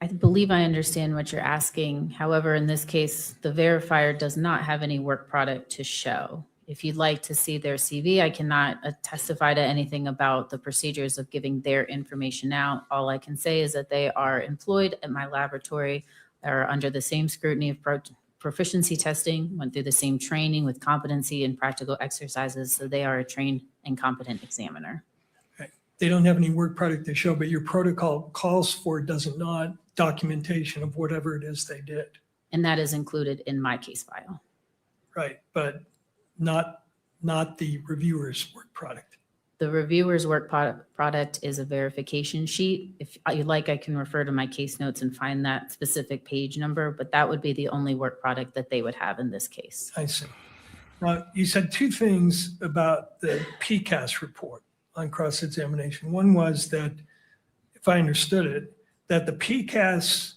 I believe I understand what you're asking. However, in this case, the verifier does not have any work product to show. If you'd like to see their CV, I cannot testify to anything about the procedures of giving their information out. All I can say is that they are employed at my laboratory, are under the same scrutiny of proficiency testing, went through the same training with competency and practical exercises, so they are a trained and competent examiner. They don't have any work product to show, but your protocol calls for, does it not, documentation of whatever it is they did. And that is included in my case file. Right, but not the reviewer's work product. The reviewer's work product is a verification sheet. If you'd like, I can refer to my case notes and find that specific page number, but that would be the only work product that they would have in this case. I see. Now, you said two things about the PCAS report on cross-examination. One was that, if I understood it, that the PCAS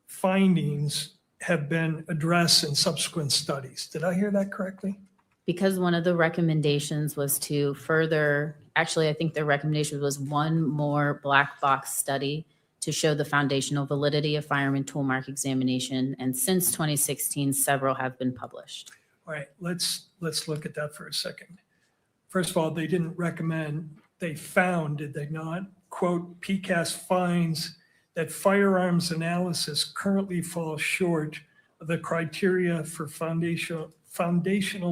findings have been addressed in subsequent studies. Did I hear that correctly? Because one of the recommendations was to further, actually, I think their recommendation was one more black box study to show the foundational validity of firearm and tool mark examination. And since 2016, several have been published. All right, let's look at that for a second. First of all, they didn't recommend, they found, did they not? Quote, PCAS finds that firearms analysis currently falls short of the criteria for foundational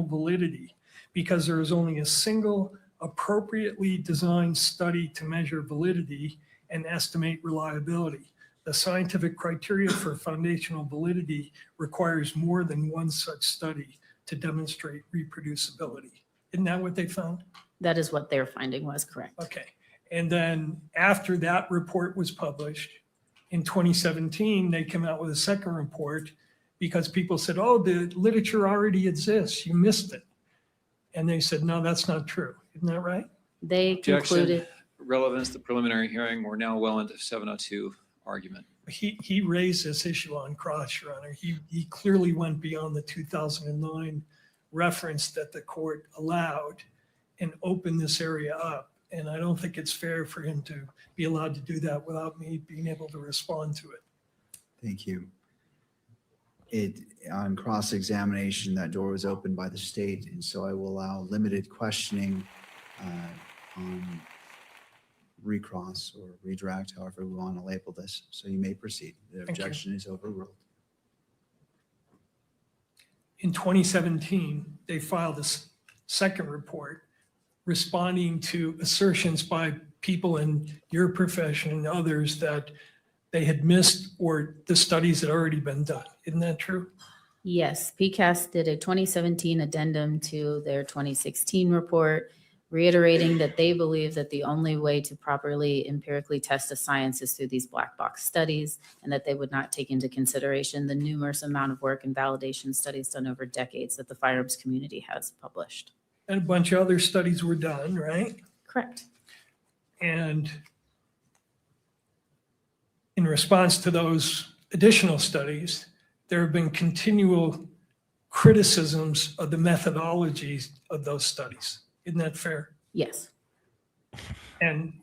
validity because there is only a single appropriately designed study to measure validity and estimate reliability. The scientific criteria for foundational validity requires more than one such study to demonstrate reproducibility. Isn't that what they found? That is what their finding was, correct. Okay. And then after that report was published in 2017, they came out with a second report because people said, oh, the literature already exists. You missed it. And they said, no, that's not true. Isn't that right? They Objection, concluded, relevance to preliminary hearing. We're now well into 702 argument. He raised this issue on cross, Your Honor. He clearly went beyond the 2009 reference that the court allowed and opened this area up. And I don't think it's fair for him to be allowed to do that without me being able to respond to it. Thank you. On cross-examination, that door was opened by the state, and so I will allow limited questioning on recross or redirect, however we want to label this. So you may proceed. The objection is overruled. In 2017, they filed a second report responding to assertions by people in your profession and others that they had missed or the studies had already been done. Isn't that true? yes, PCAST did a 2017 addendum to their 2016 report, reiterating that they believe that the only way to properly empirically test a science is through these black box studies, and that they would not take into consideration the numerous amount of work and validation studies done over decades that the firearms community has published. And a bunch of other studies were done, right? Correct. And in response to those additional studies, there have been continual criticisms of the methodologies of those studies. Isn't that fair? Yes. And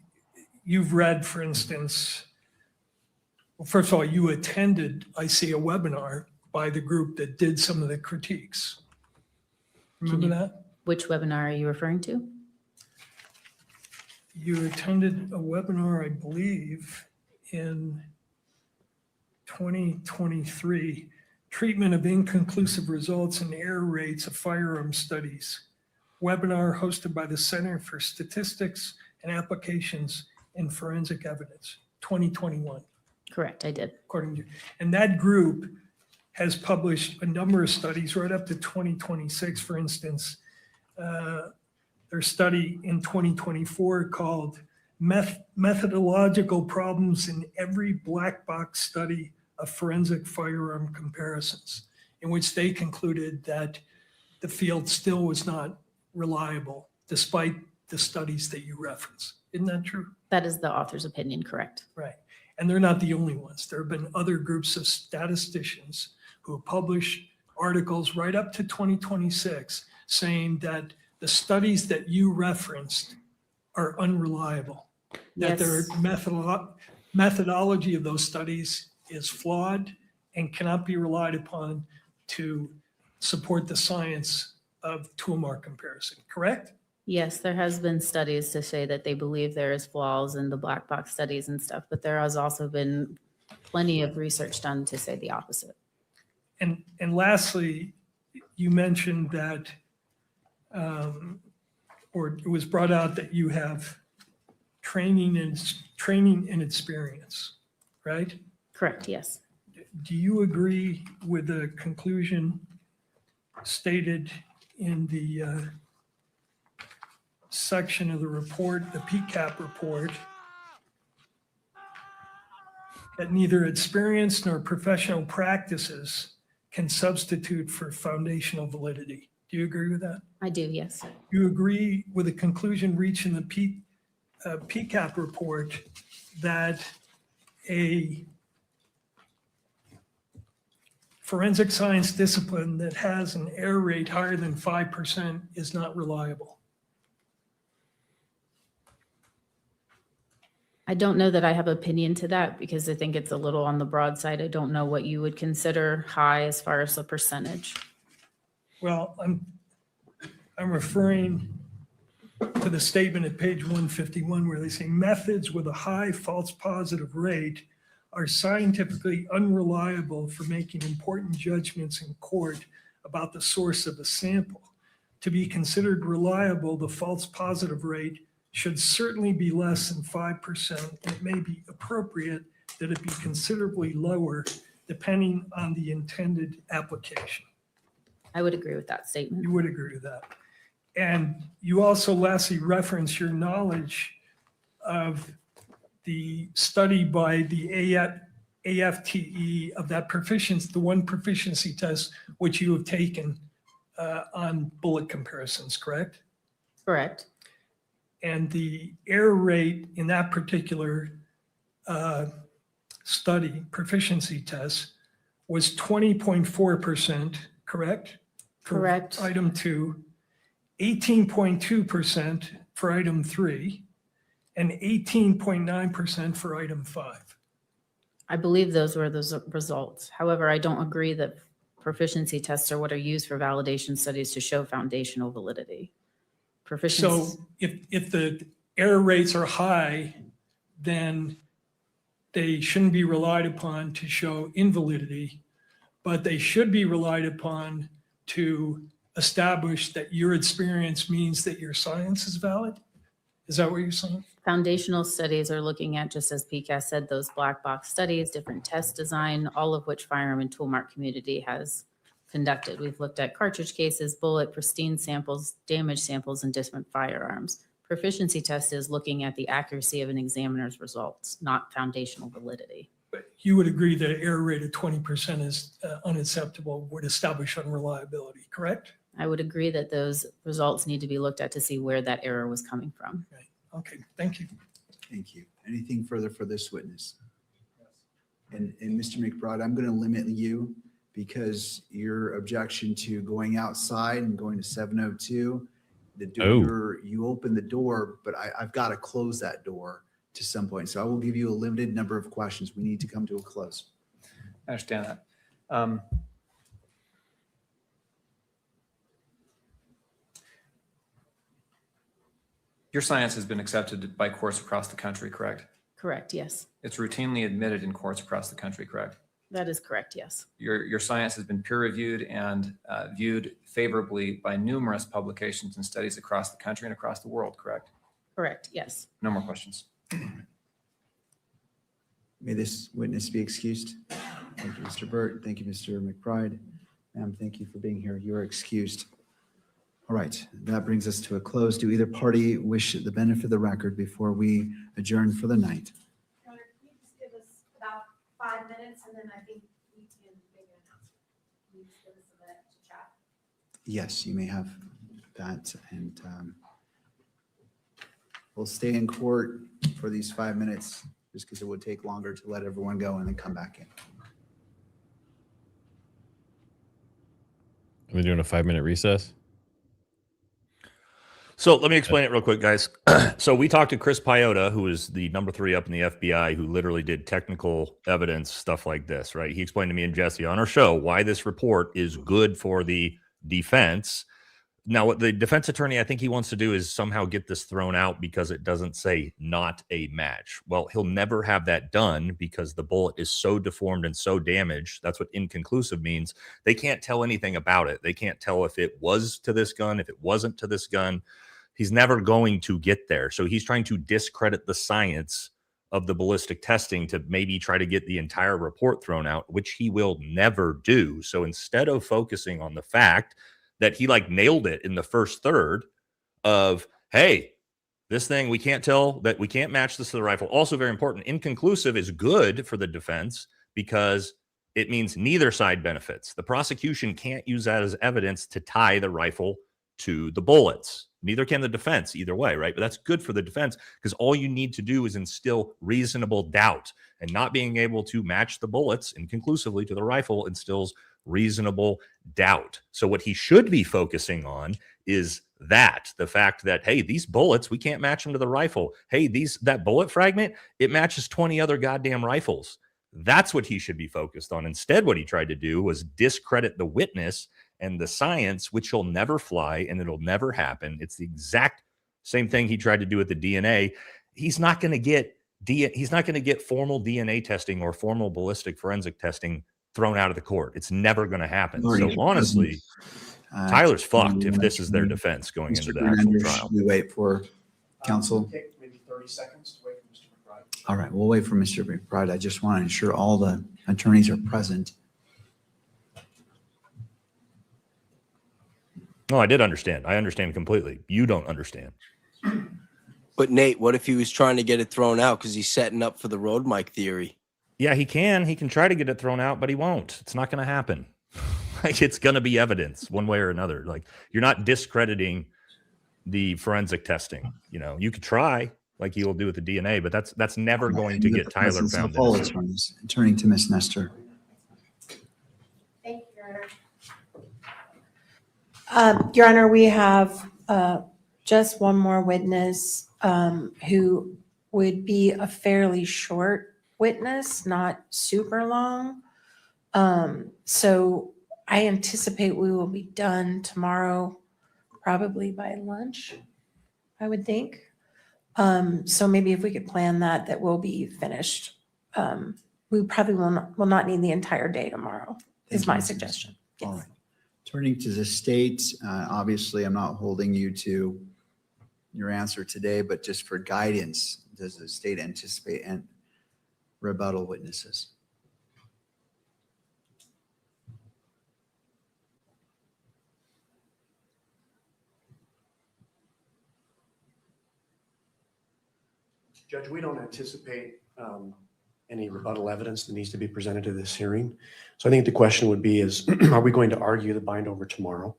you've read, for instance, well, first of all, you attended, I see, a webinar by the group that did some of the critiques. Remember that? Which webinar are you referring to? You attended a webinar, I believe, in 2023, Treatment of Inconclusive Results and Error Rates of Firearm Studies, webinar hosted by the Center for Statistics and Applications in Forensic Evidence, 2021. Correct, I did. According to, and that group has published a number of studies right up to 2026. For instance, their study in 2024 called Methodological Problems in Every Black Box Study of Forensic Firearm Comparisons, in which they concluded that the field still was not reliable despite the studies that you reference. Isn't that true? That is the author's opinion, correct? Right. And they're not the only ones. There have been other groups of statisticians who have published articles right up to 2026 saying that the studies that you referenced are unreliable, that their methodology of those studies is flawed and cannot be relied upon to support the science of toolmark comparison, correct? Yes, there has been studies to say that they believe there is flaws in the black box studies and stuff, but there has also been plenty of research done to say the opposite. And lastly, you mentioned that, or it was brought out that you have training and experience, right? Correct, yes. Do you agree with the conclusion stated in the section of the report, the PCAP report, that neither experience nor professional practices can substitute for foundational validity? Do you agree with that? I do, yes. You agree with the conclusion reached in the PCAP report that a forensic science discipline that has an error rate higher than 5% is not reliable? I don't know that I have opinion to that because I think it's a little on the broad side. I don't know what you would consider high as far as the percentage. Well, I'm referring to the statement at page 151 where they say methods with a high false positive rate are scientifically unreliable for making important judgments in court about the source of a sample. to be considered reliable, the false positive rate should certainly be less than 5%. It may be appropriate that it be considerably lower depending on the intended application. I would agree with that statement. You would agree with that. And you also lastly reference your knowledge of the study by the AFTE of that proficiency, the one proficiency test which you have taken on bullet comparisons, correct? Correct. And the error rate in that particular study, proficiency test, was 20.4%, correct? Correct. For item 2, 18.2% for item 3, and 18.9% for item 5. I believe those were the results. However, I don't agree that proficiency tests are what are used for validation studies to show foundational validity. Proficiency. So if the error rates are high, then they shouldn't be relied upon to show invalidity, but they should be relied upon to establish that your experience means that your science is valid? Is that what you're saying? Foundational studies are looking at, just as PCAST said, those black box studies, different test design, all of which firearm and toolmark community has conducted. We've looked at cartridge cases, bullet, pristine samples, damage samples, and different firearms. Proficiency test is looking at the accuracy of an examiner's results, not foundational validity. But you would agree that an error rate of 20% is unacceptable, would establish unreliability, correct? I would agree that those results need to be looked at to see where that error was coming from. Okay, thank you. Thank you. Anything further for this witness? And Mr. McBride, I'm going to limit you because your objection to going outside and going to 702, the door, you open the door, but I've got to close that door to some point. So I will give you a limited number of questions. We need to come to a close. I understand that. Your science has been accepted by courts across the country, correct? Correct, yes. It's routinely admitted in courts across the country, correct? That is correct, yes. Your science has been peer-reviewed and viewed favorably by numerous publications and studies across the country and across the world, correct? Correct, yes. No more questions. May this witness be excused. Thank you, Mr. Burt. Thank you, Mr. McBride. Ma'am, thank you for being here. You are excused. All right, that brings us to a close. Do either party wish the benefit of the record before we adjourn for the night? Your Honor, can you just give us about 5 minutes and then I think we can make an announcement. Can you just give us a minute to chat? Yes, you may have that. And we'll stay in court for these 5 minutes just because it would take longer to let everyone go and then come back in. Are we doing a 5-minute recess? So let me explain it real quick, guys. So we talked to Chris Piota, who is the number 3 up in the FBI, who literally did technical evidence, stuff like this, right? He explained to me and Jesse on our show why this report is good for the defense. Now, what the defense attorney, I think he wants to do is somehow get this thrown out because it doesn't say not a match. Well, he'll never have that done because the bullet is so deformed and so damaged. That's what inconclusive means. They can't tell anything about it. They can't tell if it was to this gun, if it wasn't to this gun. He's never going to get there. So he's trying to discredit the science of the ballistic testing to maybe try to get the entire report thrown out, which he will never do. So instead of focusing on the fact that he like nailed it in the first third of, hey, this thing, we can't tell that we can't match this to the rifle. Also very important, inconclusive is good for the defense because it means neither side benefits. The prosecution can't use that as evidence to tie the rifle to the bullets. Neither can the defense either way, right? But that's good for the defense because all you need to do is instill reasonable doubt, and not being able to match the bullets inconclusively to the rifle instills reasonable doubt. So what he should be focusing on is that the fact that, hey, these bullets, we can't match them to the rifle. Hey, that bullet fragment, it matches 20 other goddamn rifles. That's what he should be focused on. Instead, what he tried to do was discredit the witness and the science, which will never fly and it'll never happen. It's the exact same thing he tried to do with the DNA. He's not going to get formal DNA testing or formal ballistic forensic testing thrown out of the court. It's never going to happen. So honestly, Tyler's fucked if this is their defense going into the actual trial. We wait for counsel. Take maybe 30 seconds to wait for Mr. McBride. All right, we'll wait for Mr. McBride. I just want to ensure all the attorneys are present. No, I did understand. I understand completely. You don't understand. But Nate, what if he was trying to get it thrown out because he's setting up for the road mic theory? Yeah, he can. He can try to get it thrown out, but he won't. It's not going to happen. Like, it's going to be evidence one way or another. Like, you're not discrediting the forensic testing. You know, you could try, like you will do with the DNA, but that's never going to get Tyler found innocent. Turning to Ms. Nestor. Thank you, Your Honor. Your Honor, we have just one more witness who would be a fairly short witness, not super long. So I anticipate we will be done tomorrow, probably by lunch, I would think. So maybe if we could plan that we'll be finished. We probably will not need the entire day tomorrow, is my suggestion. All right. Turning to the state, obviously I'm not holding you to your answer today, but just for guidance, does the state anticipate and rebuttal witnesses? Judge, we don't anticipate any rebuttal evidence that needs to be presented to this hearing. So I think the question would be is, are we going to argue the bind over tomorrow?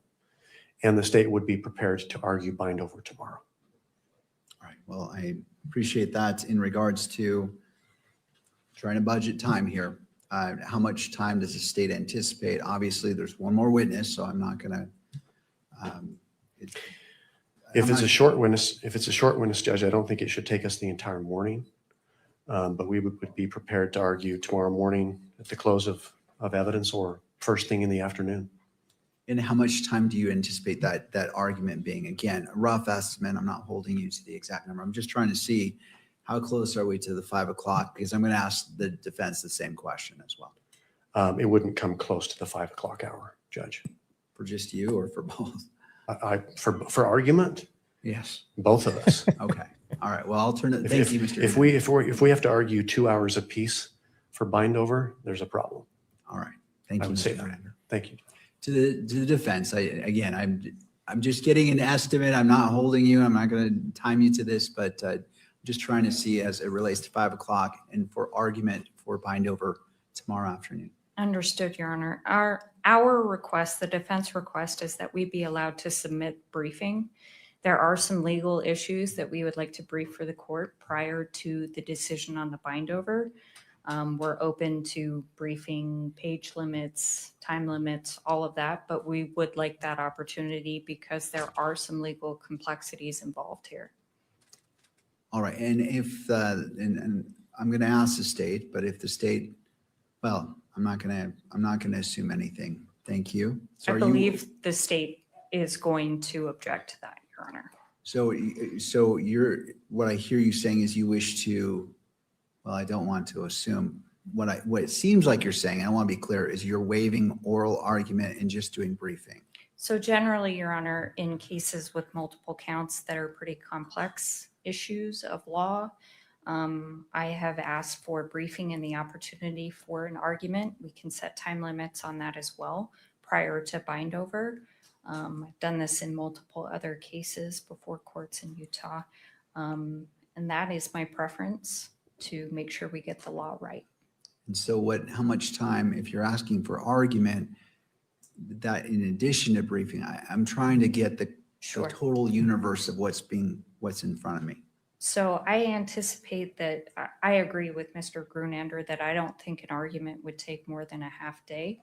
And the state would be prepared to argue bind over tomorrow. All right, well, I appreciate that. In regards to trying to budget time here, how much time does the state anticipate? Obviously, there's one more witness, so I'm not going to. If it's a short witness, Judge, I don't think it should take us the entire morning. But we would be prepared to argue tomorrow morning at the close of evidence or first thing in the afternoon. And how much time do you anticipate that argument being? Again, a rough estimate. I'm not holding you to the exact number. I'm just trying to see how close are we to the 5 o'clock, because I'm going to ask the defense the same question as well. It wouldn't come close to the 5 o'clock hour, Judge. For just you or for both? For argument? Yes. Both of us. Okay. All right. Well, I'll turn it. Thank you, Mr. If we have to argue 2 hours apiece for bind over, there's a problem. All right. Thank you. I would say that. Thank you. To the defense, I'm just getting an estimate. I'm not holding you. I'm not going to time you to this, but just trying to see as it relates to 5 o'clock and for argument for bind over tomorrow afternoon. Understood, Your Honor. Our request, the defense request, is that we be allowed to submit briefing. There are some legal issues that we would like to brief for the court prior to the decision on the bind over. We're open to briefing, page limits, time limits, all of that, but we would like that opportunity because there are some legal complexities involved here. All right. And if, and I'm going to ask the state, but if the state, well, I'm not going to assume anything. Thank you. So I believe the state is going to object to that, Your Honor. So what I hear you saying is you wish to, well, I don't want to assume what it seems like you're saying, and I want to be clear, is you're waiving oral argument and just doing briefing. So generally, Your Honor, in cases with multiple counts that are pretty complex issues of law, I have asked for briefing and the opportunity for an argument. We can set time limits on that as well prior to bind over. I've done this in multiple other cases before courts in Utah. And that is my preference, to make sure we get the law right. And so how much time, if you're asking for argument, that in addition to briefing, I'm trying to get the total universe of what's in front of me. So I anticipate that I agree with Mr. Grunander that I don't think an argument would take more than a half day.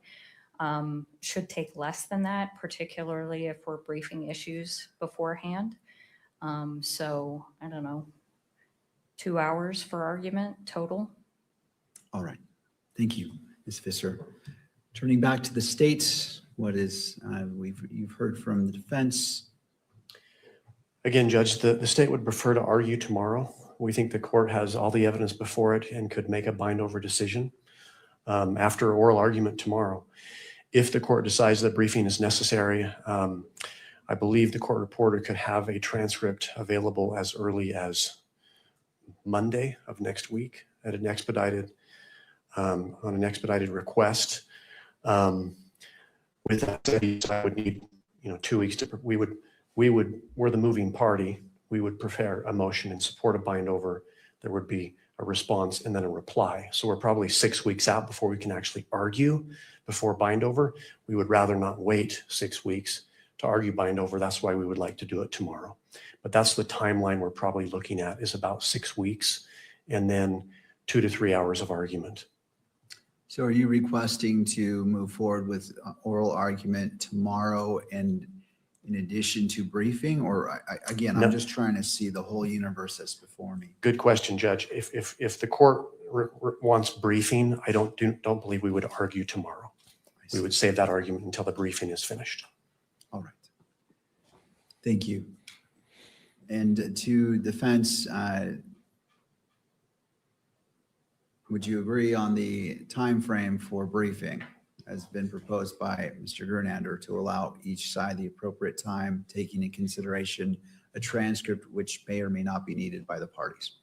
Should take less than that, particularly if we're briefing issues beforehand. So I don't know, 2 hours for argument total. All right. Thank you, Ms. Visser. Turning back to the states, you've heard from the defense. Again, Judge, the state would prefer to argue tomorrow. We think the court has all the evidence before it and could make a bind over decision after oral argument tomorrow. If the court decides that briefing is necessary, I believe the court reporter could have a transcript available as early as Monday of next week at an expedited, on an expedited request. With that said, I would need, 2 weeks to, we're the moving party. We would prepare a motion in support of bind over. There would be a response and then a reply. So we're probably 6 weeks out before we can actually argue before bind over. We would rather not wait 6 weeks to argue bind over. That's why we would like to do it tomorrow. But that's the timeline we're probably looking at, is about 6 weeks and then 2 to 3 hours of argument. So are you requesting to move forward with oral argument tomorrow and in addition to briefing? Or again, I'm just trying to see the whole universe that's before me. Good question, Judge. If the court wants briefing, I don't believe we would argue tomorrow. We would save that argument until the briefing is finished. All right. Thank you. And to defense, would you agree on the time frame for briefing as been proposed by Mr. Gernander to allow each side the appropriate time, taking into consideration a transcript which may or may not be needed by the parties?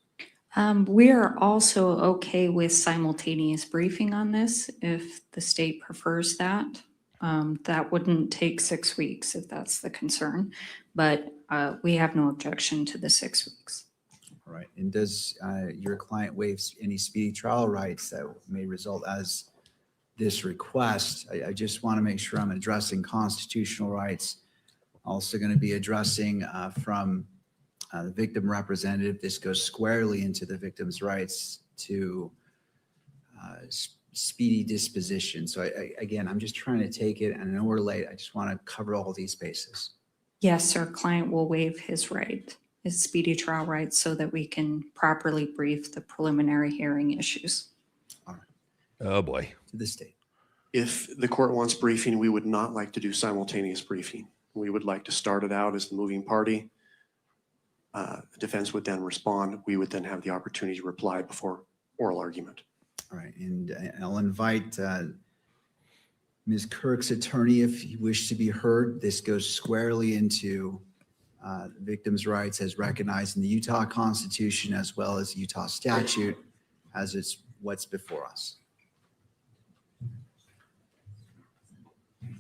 We are also okay with simultaneous briefing on this if the state prefers that. That wouldn't take 6 weeks if that's the concern, but we have no objection to the 6 weeks. All right. And does your client waive any speedy trial rights that may result as this request? I just want to make sure I'm addressing constitutional rights. Also going to be addressing from the victim representative. This goes squarely into the victim's rights to speedy disposition. So again, I'm just trying to take it, and I know we're late. I just want to cover all these bases. Yes, our client will waive his right, his speedy trial rights, so that we can properly brief the preliminary hearing issues. All right. Oh boy. To the state. If the court wants briefing, we would not like to do simultaneous briefing. We would like to start it out as the moving party. The defense would then respond. We would then have the opportunity to reply before oral argument. All right. And I'll invite Ms. Kirk's attorney if you wish to be heard. This goes squarely into the victim's rights as recognized in the Utah Constitution as well as Utah statute as it's what's before us.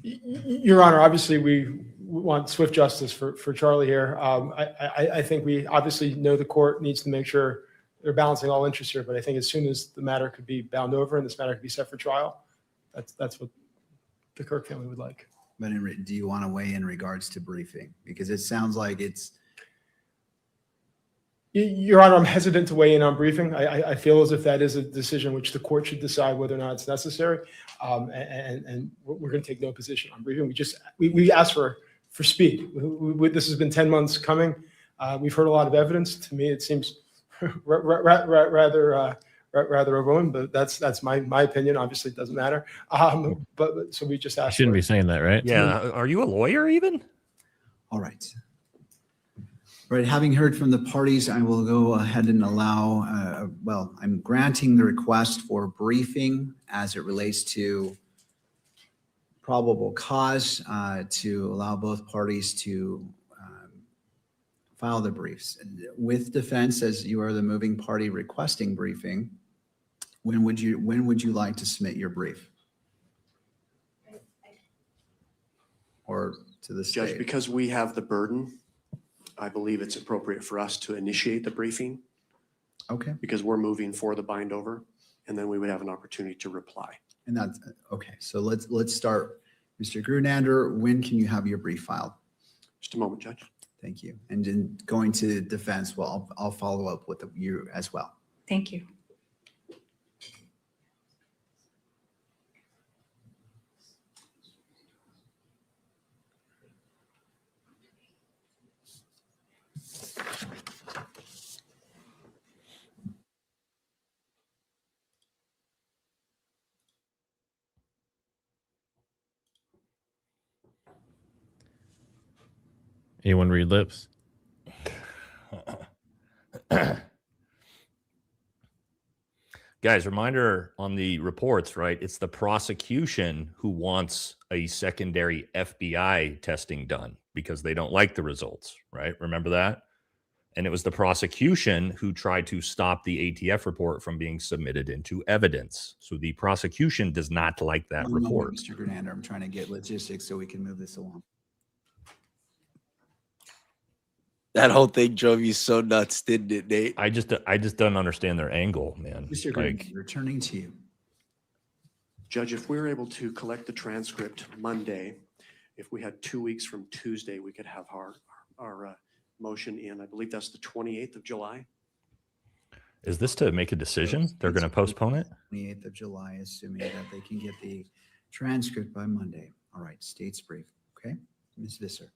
Your Honor, obviously we want swift justice for Charlie here. I think we obviously know the court needs to make sure they're balancing all interests here, but I think as soon as the matter could be bound over and this matter could be set for trial, that's what the Kirk family would like. But do you want to weigh in regards to briefing? Because it sounds like it's... Your Honor, I'm hesitant to weigh in on briefing. I feel as if that is a decision which the court should decide whether or not it's necessary. And we're going to take no position on briefing. We asked for speed. This has been 10 months coming. We've heard a lot of evidence. To me, it seems rather overwhelming, but that's my opinion. Obviously, it doesn't matter. But so we just asked. You shouldn't be saying that, right? Yeah. Are you a lawyer even? All right. All right, having heard from the parties, I will go ahead and allow, I'm granting the request for briefing as it relates to probable cause to allow both parties to file the briefs. With defense, as you are the moving party requesting briefing, when would you like to submit your brief? Or to the state? Judge, because we have the burden, I believe it's appropriate for us to initiate the briefing. Okay. Because we're moving for the bind over, and then we would have an opportunity to reply. And that's okay. So let's start. Mr. Grunander, when can you have your brief filed? Just a moment, Judge. Thank you. And then going to defense, well, I'll follow up with you as well. Thank you. Anyone read lips? Guys, reminder on the reports, right? It's the prosecution who wants a secondary FBI testing done because they don't like the results, right? Remember that? And it was the prosecution who tried to stop the ATF report from being submitted into evidence. So the prosecution does not like that One moment, report. Mr. Gernander, I'm trying to get logistics so we can move this along. That whole thing drove you so nuts, didn't it, Nate? I just don't understand their angle, man. Mr. Like, Gernander, returning to you. Judge, if we were able to collect the transcript Monday, if we had 2 weeks from Tuesday, we could have our motion in. I believe that's the 28th of July. is this to make a decision? They're going to postpone it? 28th of July, assuming that they can get the transcript by Monday. All right, state's brief. Okay, Ms. Visser.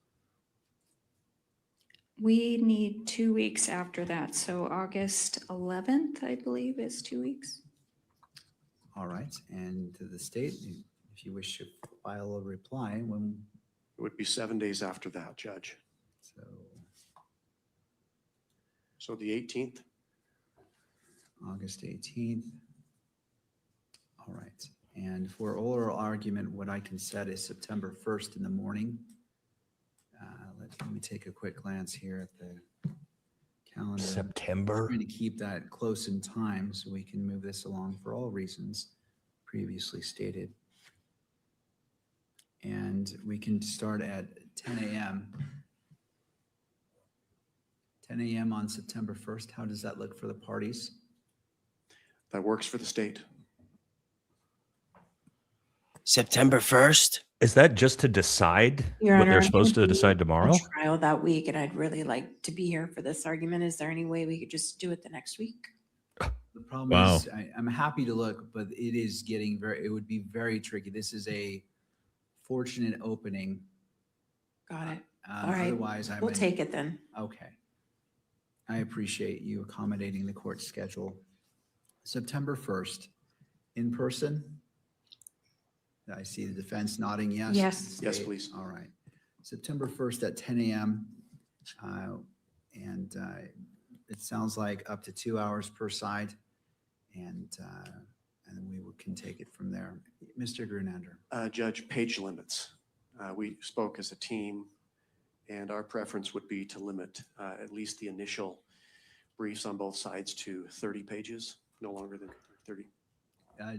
We need 2 weeks after that. So August 11th, I believe, is 2 weeks. All right, and to the state, if you wish to file a reply, when? It would be 7 days after that, Judge. So the 18th? August 18th. All right, and for oral argument, what I can set is September 1st in the morning. Let me take a quick glance here at the calendar. September? I'm trying to keep that close in time so we can move this along for all reasons previously stated. And we can start at 10 a.m. 10 a.m. on September 1st. How does that look for the parties? That works for the state. September 1st? Is that just to decide Your what Honor, they're I'm supposed gonna to be decide on tomorrow? Trial that week, and I'd really like to be here for this argument. Is there any way we could just do it the next week? The problem Wow. is, I'm happy to look, but it is getting it would be very tricky. This is a fortunate opening. Got it. All right. Otherwise, We'll take it then. Okay. I appreciate you accommodating the court schedule. September 1st, in person? I see the defense nodding yes. Yes. Yes, please. All right. September 1st at 10 a.m. And it sounds like up to 2 hours per side. And then we can take it from there. Mr. Grunander. Judge, page limits. We spoke as a team, and our preference would be to limit at least the initial briefs on both sides to 30 pages, no longer than 30.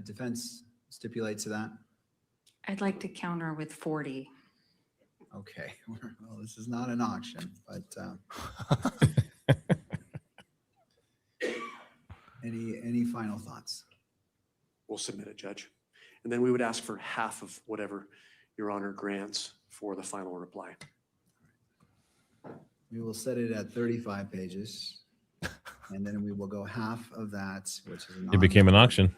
Defense stipulates to that? I'd like to counter with 40. Okay. Well, this is not an auction, but any final thoughts? We'll submit it, Judge. And then we would ask for half of whatever Your Honor grants for the final reply. We will set it at 35 pages, and then we will go half of that, which is It became an auction.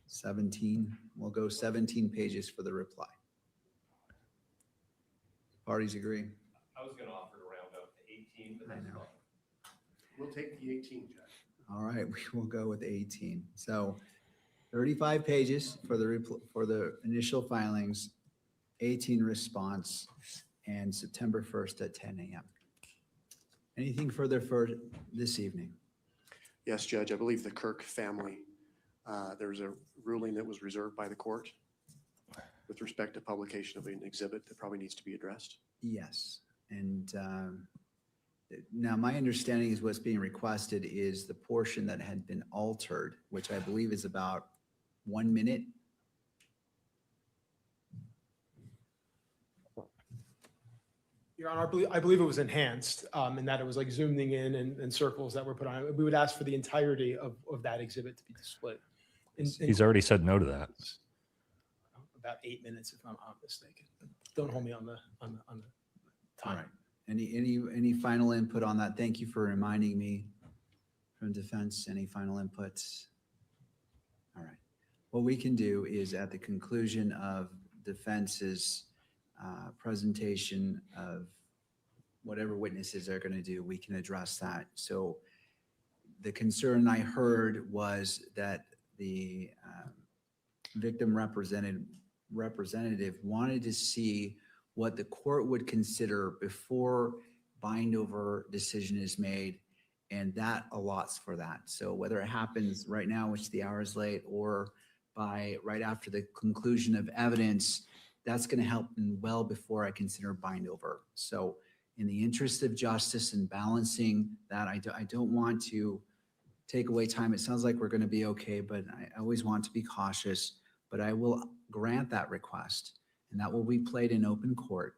17. We'll go 17 pages for the reply. Parties agree? I was going to offer to round up to 18, but I know. We'll take the 18, Judge. All right, we will go with 18. So 35 pages for the initial filings, 18 response, and September 1st at 10 a.m. Anything further for this evening? Yes, Judge. I believe the Kirk family, there's a ruling that was reserved by the court with respect to publication of an exhibit that probably needs to be addressed. Yes, and now my understanding is what's being requested is the portion that had been altered, which I believe is about 1 minute. Your Honor, I believe it was enhanced in that it was like zooming in and circles that were put on it. We would ask for the entirety of that exhibit to be displayed. He's already said no to that. About 8 minutes, if I'm not mistaken. Don't hold me on the All time. right. Any final input on that? Thank you for reminding me from defense. Any final inputs? All right. What we can do is at the conclusion of defense's presentation of whatever witnesses they're going to do, we can address that. So the concern I heard was that the victim representative wanted to see what the court would consider before bind over decision is made And that allots for that. So whether it happens right now, which the hour is late, or by right after the conclusion of evidence, that's going to help well before I consider bind over. So in the interest of justice and balancing that, I don't want to take away time. It sounds like we're going to be okay, but I always want to be cautious. But I will grant that request, and that will be played in open court.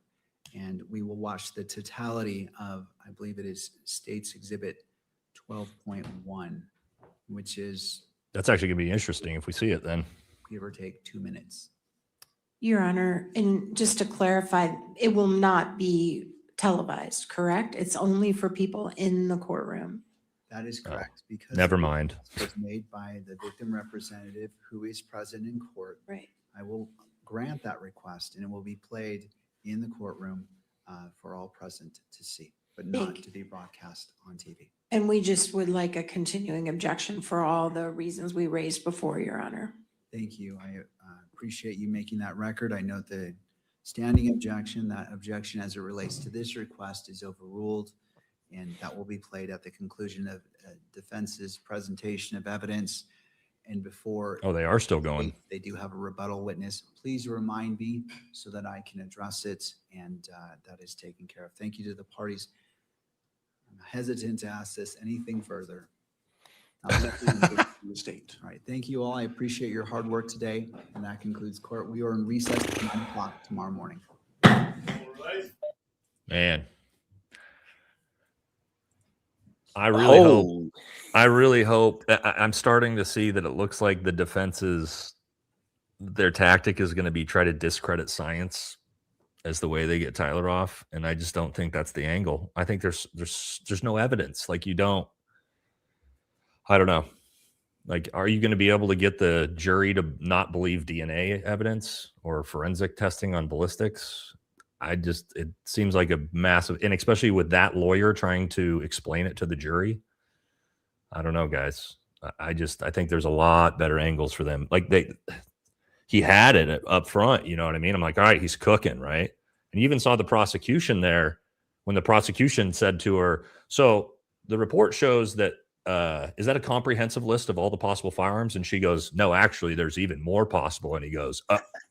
And we will watch the totality of, I believe it is State's Exhibit 12.1, which is That's actually going to be interesting if we see it then. give or take 2 minutes. Your Honor, and just to clarify, it will not be televised, correct? It's only for people in the courtroom. That is correct, because Never mind. it was made by the victim representative who is present in court. Right. I will grant that request, and it will be played in the courtroom for all present to see, but not to be broadcast on TV. And we just would like a continuing objection for all the reasons we raised before, Your Honor. Thank you. I appreciate you making that record. I note the standing objection. That objection as it relates to this request is overruled, and that will be played at the conclusion of defense's presentation of evidence. And before— Oh, they are still going. They do have a rebuttal witness. Please remind me so that I can address it, and that is taken care of. Thank you to the parties. I'm hesitant to ask this anything further. The state. All right. Thank you all. I appreciate your hard work today. And that concludes court. We are in recess at 9 o'clock tomorrow morning. Man. I really hope I'm starting to see that it looks like the defense's their tactic is going to be try to discredit science as the way they get Tyler off. And I just don't think that's the angle. I think there's no evidence. Like I don't know. Like, are you going to be able to get the jury to not believe DNA evidence or forensic testing on ballistics? It seems like a massive, and especially with that lawyer trying to explain it to the jury. I don't know, guys. I think there's a lot better angles for them. Like he had it up front, you know what I mean? I'm like, all right, he's cooking, right? And you even saw the prosecution there when the prosecution said to her, so the report shows that, is that a comprehensive list of all the possible firearms? And she goes, no, actually, there's even more possible. And he goes,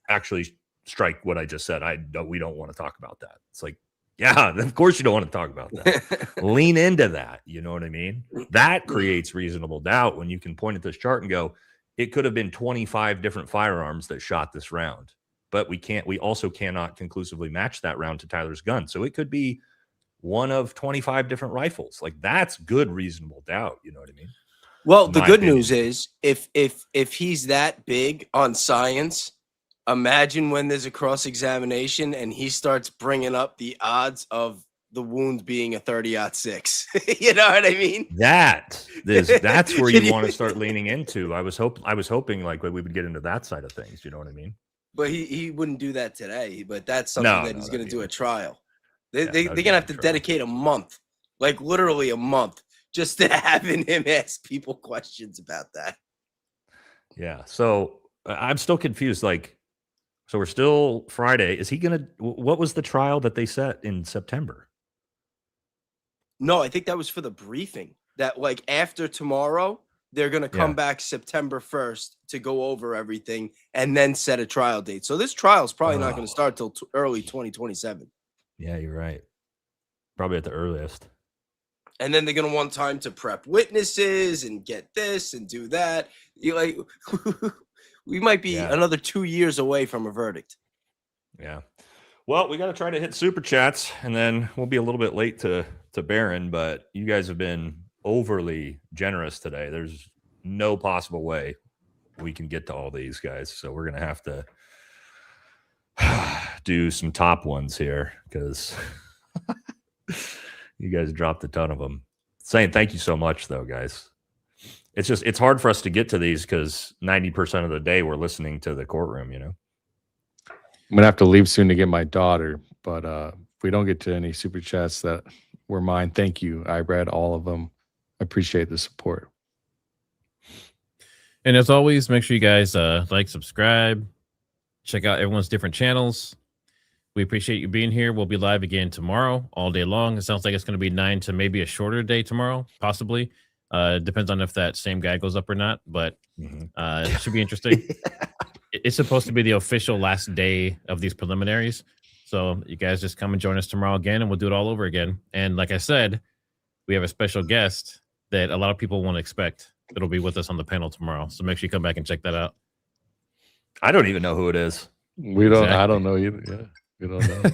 actually, strike what I just said. We don't want to talk about that. It's like, yeah, of course you don't want to talk about that. Lean into that. You know what I mean? That creates reasonable doubt when you can point at this chart and go, it could have been 25 different firearms that shot this round, but we also cannot conclusively match that round to Tyler's gun. So it could be one of 25 different rifles. Like, that's good reasonable doubt. You know what I mean? Well, the good news is if he's that big on science, imagine when there's a cross-examination and he starts bringing up the odds of the wound being a 30-06. You know what I mean? That's where you want to start leaning into. I was hoping like we would get into that side of things. You know what I mean? But he wouldn't do that today. But that's something that he's going to do at trial. They're going to have to dedicate a month, like literally a month, just to having him ask people questions about that. Yeah. So I'm still confused. Like, so we're still Friday. Is he going to, what was the trial that they set in September? No, I think that was for the briefing that like after tomorrow, they're going to come back September 1st to go over everything and then set a trial date. So this trial is probably not going to start till early 2027. Yeah, you're right. Probably at the earliest. And then they're going to want time to prep witnesses and get this and do that. You like, we might be another 2 years away from a verdict. Yeah. Well, we got to try to hit super chats, and then we'll be a little bit late to Barron, but you guys have been overly generous today. There's no possible way we can get to all these guys. So we're going to have to do some top ones here because you guys dropped a ton of them. Saying thank you so much, though, guys. It's hard for us to get to these because 90% of the day we're listening to the courtroom, you know. I'm gonna have to leave soon to get my daughter, but if we don't get to any super chats that were mine, thank you. I read all of them. I appreciate the support. And as always, make sure you guys like, subscribe, check out everyone's different channels. We appreciate you being here. We'll be live again tomorrow all day long. It sounds like it's going to be 9 to maybe a shorter day tomorrow, possibly. Depends on if that same guy goes up or not, but it should be interesting. It's supposed to be the official last day of these preliminaries. So you guys just come and join us tomorrow again, and we'll do it all over again. And like I said, we have a special guest that a lot of people won't expect that'll be with us on the panel tomorrow. So make sure you come back and check that out. I don't even know who it is. We don't. I don't know either. Yeah, we don't know.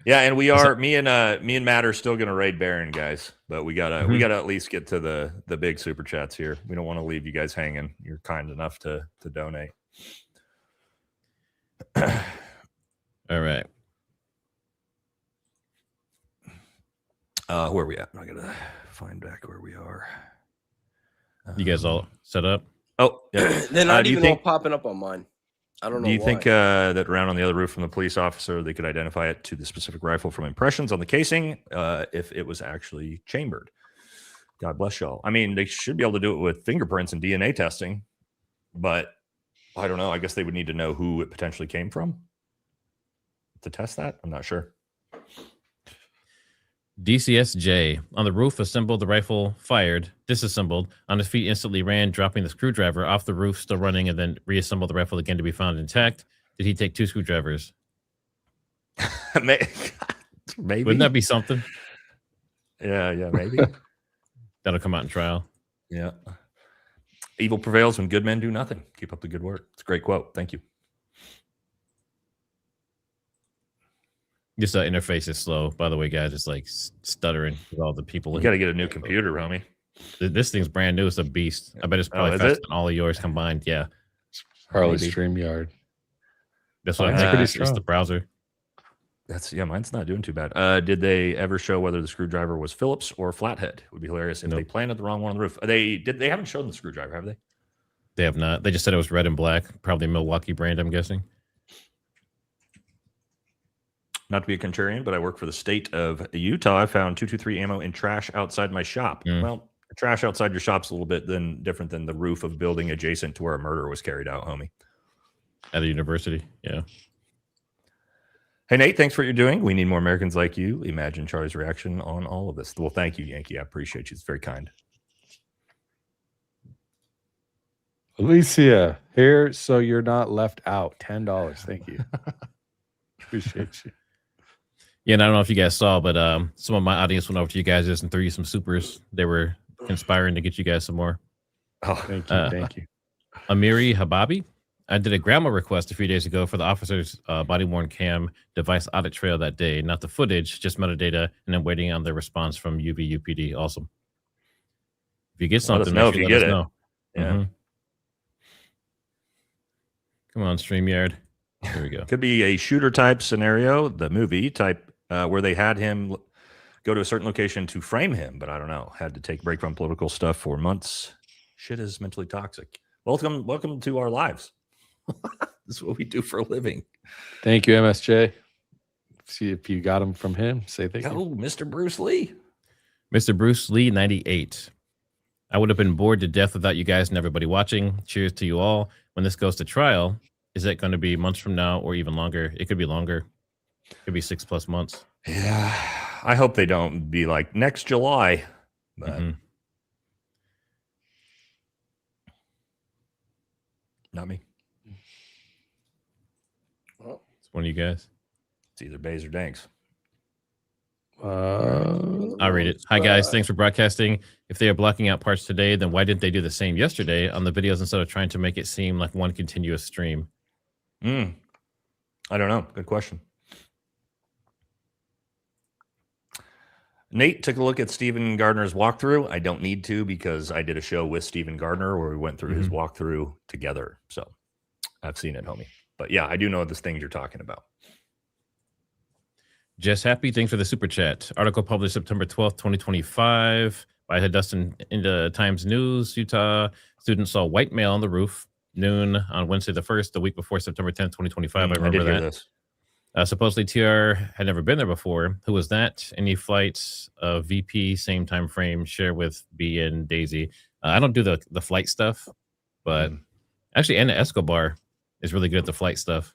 Yeah, and we are me and Matt are still gonna raid Baron, guys. But we gotta at least get to the big super chats here. We don't want to leave you guys hanging. You're kind enough to donate. All right. Where are we at? I gotta find back where we are. You guys all set up? Oh, yeah. They're not do you even think, all popping up on mine. I don't know. Do you why. think that around on the other roof from the police officer, they could identify it to the specific rifle from impressions on the casing if it was actually chambered? God bless y'all. I mean, they should be able to do it with fingerprints and DNA testing, but I don't know. I guess they would need to know who it potentially came from to test that. I'm not sure. DCSJ on the roof assembled the rifle, fired, disassembled, on his feet instantly ran, dropping the screwdriver off the roof, still running, and then reassembled the rifle again to be found intact. Did he take 2 screwdrivers? Maybe. Wouldn't that be something? Yeah, maybe. That'll come out in trial. Yeah. Evil prevails when good men do nothing. Keep up the good work. It's a great quote. Thank you. Just the interface is slow, by the way, guys. It's like stuttering with all the people. You got to get a new computer, homie. This thing's brand new. It's a beast. I bet it's probably is faster it? than all of yours combined. Yeah. Probably Maybe. StreamYard. That's what Mine's I'm pretty It's the strong. browser. Mine's not doing too bad. Did they ever show whether the screwdriver was Phillips or flathead? It would be hilarious if they planted the wrong one on the roof. They haven't shown the screwdriver, have they? They have not. They just said it was red and black. Probably Milwaukee brand, I'm guessing. Not to be a contrarian, but I work for the state of Utah. I found 223 ammo in trash outside my shop. Well, trash outside your shop's a little bit different than the roof of building adjacent to where a murder was carried out, homie. At a university, yeah. Hey, Nate, thanks for what you're doing. We need more Americans like you. Imagine Charlie's reaction on all of this. Well, thank you, Yankee. I appreciate you. It's very kind. Alicia, here so you're not left out. $10. Thank you. Appreciate you. Yeah, and I don't know if you guys saw, but some of my audience went over to you guys and threw you some supers. They were conspiring to get you guys some more. Oh, thank you. Amiri Hababi. I did a grandma request a few days ago for the officer's body-worn cam device audit trail that day. Not the footage, just metadata, and then waiting on the response from UVUPD. Awesome. If you get something, know make if sure you let us get it. know. Yeah. Mhm. Come on, StreamYard. Here we go. Could be a shooter type scenario, the movie type, where they had him go to a certain location to frame him, but I don't know. Had to take a break from political stuff for months. Shit is mentally toxic. Welcome to our lives. This is what we do for a living. Thank you, MSJ. See if you got them from him. Say thank you. Oh, Mr. Bruce Lee. Mr. Bruce Lee, 98. I would have been bored to death without you guys and everybody watching. Cheers to you all. When this goes to trial, is that going to be months from now or even longer? It could be longer. It could be 6+ months. Yeah. I hope they don't be like next July. But not me. It's one of you guys. It's either Bays or Danks. I'll read it. Hi, guys. Thanks for broadcasting. If they are blocking out parts today, then why didn't they do the same yesterday on the videos instead of trying to make it seem like one continuous stream? I don't know. Good question. Nate took a look at Stephen Gardner's walkthrough. I don't need to because I did a show with Stephen Gardner where we went through his walkthrough together. So I've seen it, homie. But yeah, I do know this thing you're talking about. Jess Happy, thanks for the super chat. Article published September 12th, 2025 by Dustin in the Times News. Utah students saw white male on the roof noon on Wednesday the 1st, the week before September 10th, 2025. I remember did hear that. this. Supposedly TR had never been there before. Who was that? Any flights VP, same time frame, share with B and Daisy. I don't do the flight stuff, but actually Anna Escobar is really good at the flight stuff.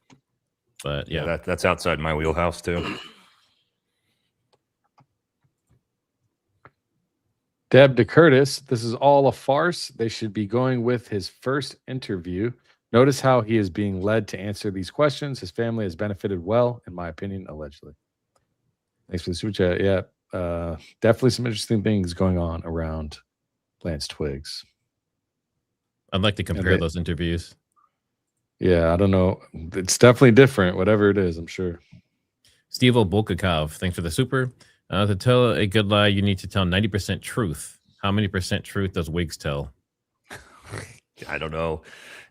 But yeah, that's outside my wheelhouse too. Deb DeCurtis, this is all a farce. They should be going with his first interview. Notice how he is being led to answer these questions. His family has benefited well, in my opinion, allegedly. Thanks for the super chat. Yeah, definitely some interesting things going on around Lance Twiggs. I'd like to compare those interviews. Yeah, I don't know. It's definitely different, whatever it is, I'm sure. Steve Obulkakov, thanks for the super. To tell a good lie, you need to tell 90% truth. How many percent truth does Wiggs tell? I don't know.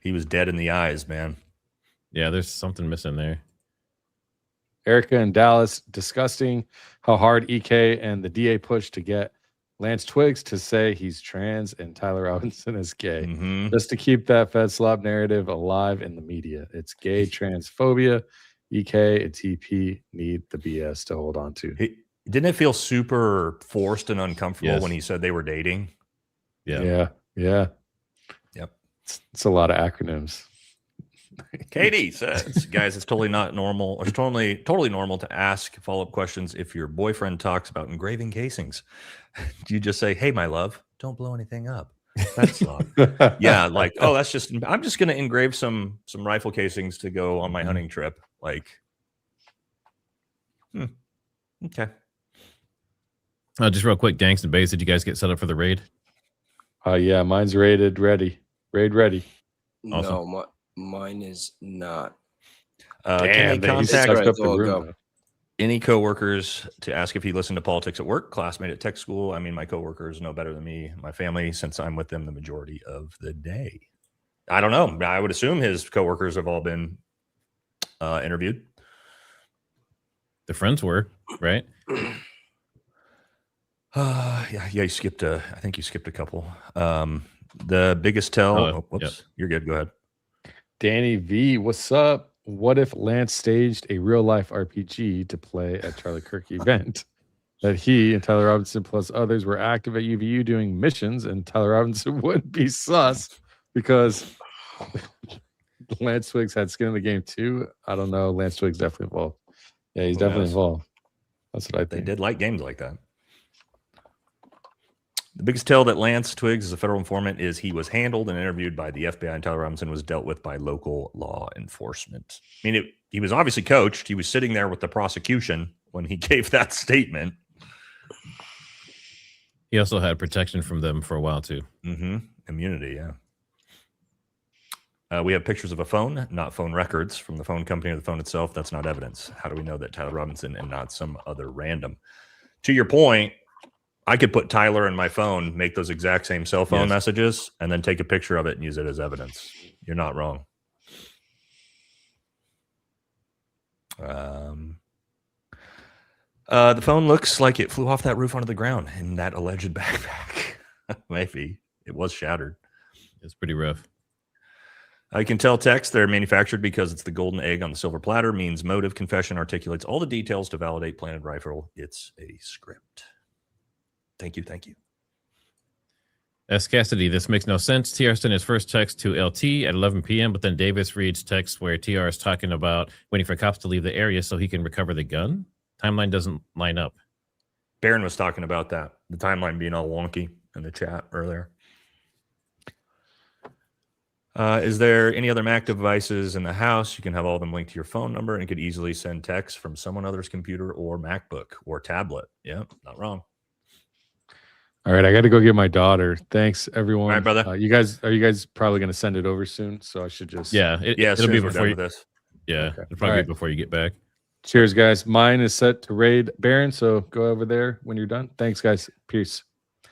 He was dead in the eyes, man. Yeah, there's something missing there. Erica in Dallas, disgusting how hard EK and the DA pushed to get Lance Twiggs to say he's trans and Tyler Robinson is gay, just to keep that Fed slob narrative alive in the media. It's gay transphobia. EK and TP need the BS to hold on to. Didn't it feel super forced and uncomfortable when he said they were dating? Yeah. Yep. It's a lot of acronyms. Katie says, guys, it's totally not normal, or it's totally normal to ask follow-up questions if your boyfriend talks about engraving casings. You just say, hey, my love, don't blow anything up. That's not. Yeah, like, oh, I'm just gonna engrave some rifle casings to go on my hunting trip. Like, okay. Just real quick, Danks and Bays, did you guys get set up for the raid? Yeah, mine's rated ready. Raid ready. Awesome. No, mine is not. Can they contact room, any coworkers to ask if he listened to politics at work? Classmate at tech school. I mean, my coworkers know better than me, my family, since I'm with them the majority of the day. I don't know. I would assume his coworkers have all been interviewed. The friends were, right? Yeah, you skipped I think you skipped a couple. The biggest tell. Whoops, yep. You're good. Go ahead. Danny V, what's up? What if Lance staged a real life RPG to play at Charlie Kirk event? That he and Tyler Robinson plus others were active at UVU doing missions, and Tyler Robinson wouldn't be sus because Lance Twiggs had skin in the game too. I don't know. Lance Twiggs definitely involved. Yeah, he's definitely involved. That's what I think. They did like games like that. The biggest tell that Lance Twiggs is a federal informant is he was handled and interviewed by the FBI, and Tyler Robinson was dealt with by local law enforcement. I mean, he was obviously coached. He was sitting there with the prosecution when he gave that statement. He also had protection from them for a while, too. Immunity, yeah. We have pictures of a phone, not phone records from the phone company or the phone itself. That's not evidence. How do we know that Tyler Robinson and not some other random? To your point, I could put Tyler in my phone, make those exact same cell phone messages, and then take a picture of it and use it as evidence. You're not wrong. The phone looks like it flew off that roof onto the ground in that alleged backpack. Maybe. It was shattered. It's pretty rough. I can tell texts they're manufactured because it's the golden egg on the silver platter, means motive, confession, articulates all the details to validate planted rifle. It's a script. Thank you. S. Cassidy, this makes no sense. TR sent his first text to LT at 11 p.m., but then Davis reads text where TR is talking about waiting for cops to leave the area so he can recover the gun. Timeline doesn't line up. Barron was talking about that, the timeline being all wonky in the chat earlier. Is there any other Mac devices in the house? You can have all of them linked to your phone number and could easily send text from someone other's computer or MacBook or tablet. Yeah, not wrong. All right, I got to go get my daughter. Thanks, everyone. All right, brother. Are you guys probably going to send it over soon? So I should just it'll be before you. This. Yeah, Okay. it'll probably All be before you get back. Cheers, guys. Mine is set to raid Baron, so go over there when you're done. Thanks, guys. Peace.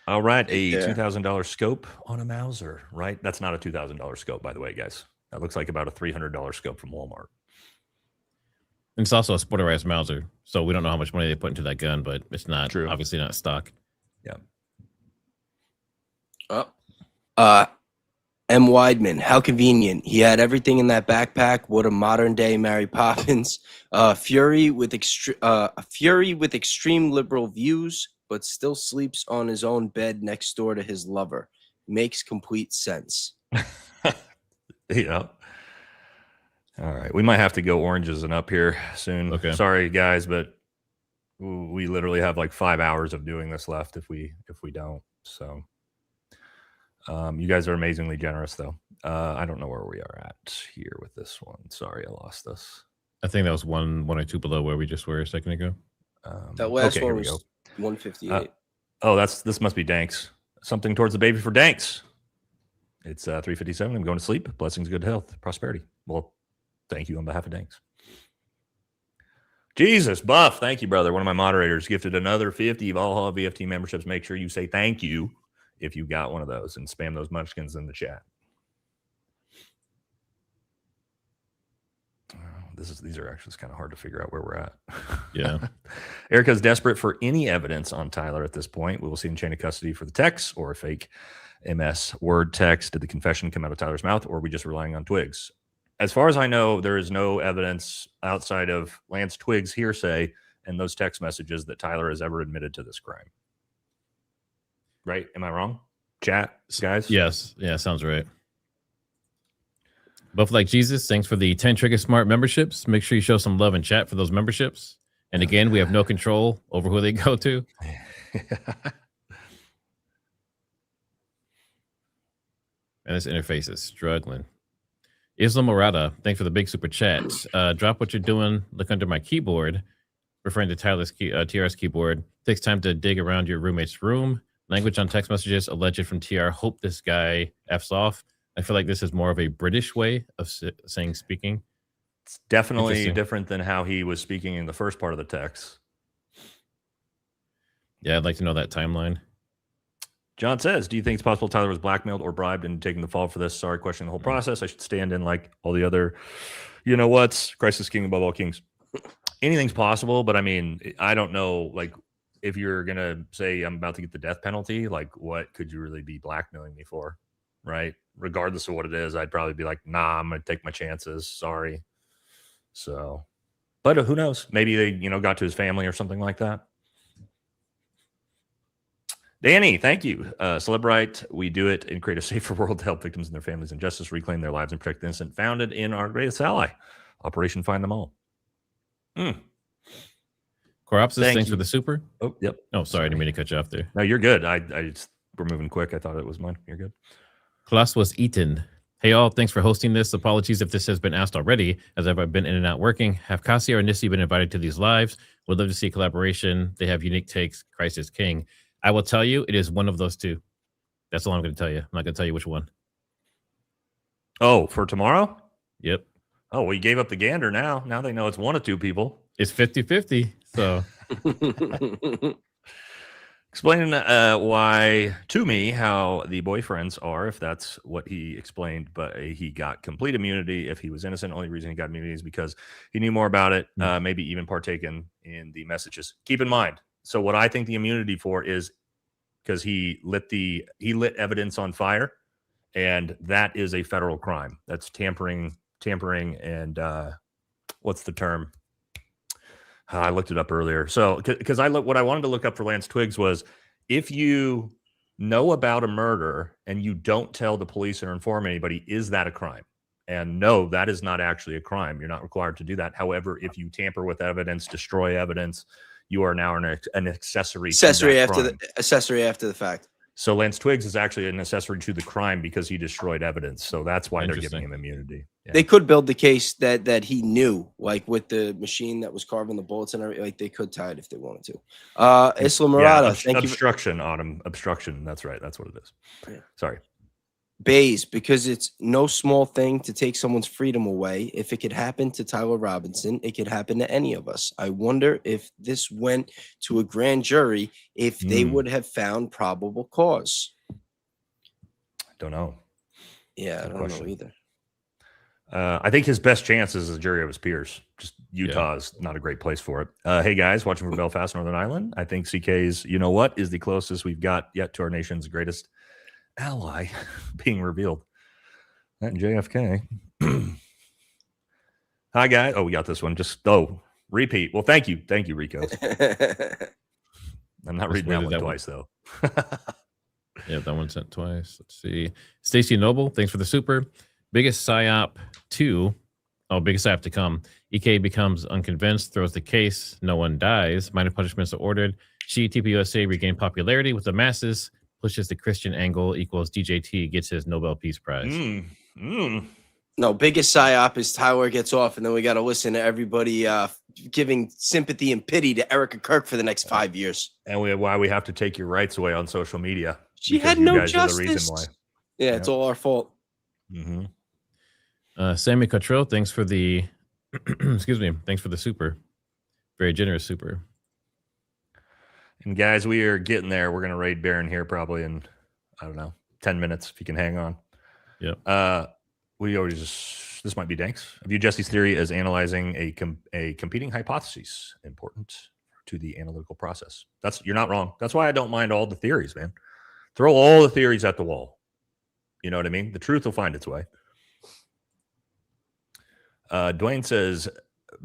All right, a $2,000 scope on a Mauser, right? That's not a $2,000 scope, by the way, guys. That looks like about a $300 scope from Walmart. And it's also a sporterized Mauser, so we don't know how much money they put into that gun, but it's not obviously not stock. Yeah. M. Weidman, how convenient. He had everything in that backpack. What a modern day Mary Poppins. Fury with extreme liberal views, but still sleeps on his own bed next door to his lover. Makes complete sense. Yeah. All right, we might have to go oranges and up here soon. Okay. Sorry, guys, but we literally have like 5 hours of doing this left if we don't. So, you guys are amazingly generous, though. I don't know where we are at here with this one. Sorry, I lost this. I think that was one or two below where we just were a second ago. That last okay, one here we was go. 158. Oh, this must be Danks. Something towards the baby for Danks. It's 3:57. I'm going to sleep. Blessings, good health, prosperity. Well, thank you on behalf of Danks. Jesus, Buff. Thank you, brother. One of my moderators gifted another 50 Valhalla VFT memberships. Make sure you say thank you if you got one of those and spam those munchkins in the chat. These are actually kind of hard to figure out where we're at. Yeah. Erica's desperate for any evidence on Tyler at this point. We will see in chain of custody for the text or a fake MS word text. Did the confession come out of Tyler's mouth, or are we just relying on Twiggs? As far as I know, there is no evidence outside of Lance Twiggs' hearsay and those text messages that Tyler has ever admitted to this crime. Right? Am I wrong? Chat, guys? Yes. Yeah, sounds right. Both like Jesus, thanks for the 10 Trigger Smart memberships. Make sure you show some love in chat for those memberships. And again, we have no control over who they go to. And this interface is struggling. Isla Morata, thanks for the big super chat. Drop what you're doing. Look under my keyboard. Referring to Tyler's TR's keyboard. Takes time to dig around your roommate's room. Language on text messages alleged from TR. Hope this guy F's off. I feel like this is more of a British way of saying speaking. It's definitely different than how he was speaking in the first part of the text. Yeah, I'd like to know that timeline. John says, do you think it's possible Tyler was blackmailed or bribed into taking the fall for this? Sorry, questioning the whole process. I should stand in like all the other, you know what's, Christ is king above all kings. Anything's possible, but I mean, I don't know, like, if you're going to say I'm about to get the death penalty, like, what could you really be blackmailing me for, right? Regardless of what it is, I'd probably be like, nah, I'm going to take my chances. Sorry. So, but who knows? Maybe they, got to his family or something like that. Danny, thank you. Celebrite, we do it and create a safer world to help victims and their families and justice reclaim their lives and protect the innocent. Founded in our greatest ally, Operation Find Them All. Coropsis, thanks for the super. Oh, yep. Oh, sorry, I didn't mean to cut you off there. No, you're good. We're moving quick. I thought it was mine. You're good. Class was eaten. Hey, all, thanks for hosting this. Apologies if this has been asked already, as I've been in and out working. Have Cassie or Nissi been invited to these lives? Would love to see collaboration. They have unique takes. Christ is king. I will tell you, it is one of those two. That's all I'm going to tell you. I'm not going to tell you which one. Oh, for tomorrow? Yep. Oh, well, you gave up the gander now. Now they know it's one of two people. It's 50-50, so. Explaining why, to me, how the boyfriends are, if that's what he explained, but he got complete immunity if he was innocent. Only reason he got immunity is because he knew more about it, maybe even partaken in the messages. Keep in mind, so what I think the immunity for is because he lit evidence on fire, and that is a federal crime. That's tampering, and what's the term? I looked it up earlier. So, because what I wanted to look up for Lance Twiggs was if you know about a murder and you don't tell the police or inform anybody, is that a crime? And no, that is not actually a crime. You're not required to do that. However, if you tamper with evidence, destroy evidence, you are now an accessory. Accessory after the fact. So Lance Twiggs is actually an accessory to the crime because he destroyed evidence. So that's why they're giving him immunity. Yeah. They could build the case that he knew, like with the machine that was carving the bullets and everything. Like they could tie it if they wanted to. Isla Murata, thank obstruction, Autumn. Obstruction. That's right. That's what it is. Yeah. Sorry. Bays, because it's no small thing to take someone's freedom away. If it could happen to Tyler Robinson, it could happen to any of us. I wonder if this went to a grand jury, if they would have found probable cause. Don't know. Yeah, I don't know either. I think his best chance is a jury of his peers. Just Utah is not a great place for it. Hey guys, watching from Belfast, Northern Ireland. I think CK's, you know what, is the closest we've got yet to our nation's greatest ally being revealed. That and JFK. Hi guys. Oh, we got this one. Repeat. Well, thank you, Rico. I'm not reading that one twice though. Yeah, that one sent twice. Let's see. Stacy Noble, thanks for the super. Biggest psyop 2 biggest app to come. EK becomes unconvinced, throws the case. No one dies. Minor punishments are ordered. TPUSA regain popularity with the masses. Pushes the Christian angle equals DJT gets his Nobel Peace Prize. No, biggest psyop is Tyler gets off, and then we got to listen to everybody giving sympathy and pity to Erica Kirk for the next 5 years. And why we have to take your rights away on social media. She because had you no guys are the reason justice. why. Yeah, it's all our fault. Sammy Cottrell, thanks for the excuse me, thanks for the super. Very generous super. And guys, we are getting there. We're going to raid Baron here probably in, I don't know, 10 minutes if you can hang on. Yep. We always just, this might be Danks. I view Jesse's theory as analyzing a competing hypothesis important to the analytical process. You're not wrong. That's why I don't mind all the theories, man. Throw all the theories at the wall. You know what I mean? The truth will find its way. Dwayne says,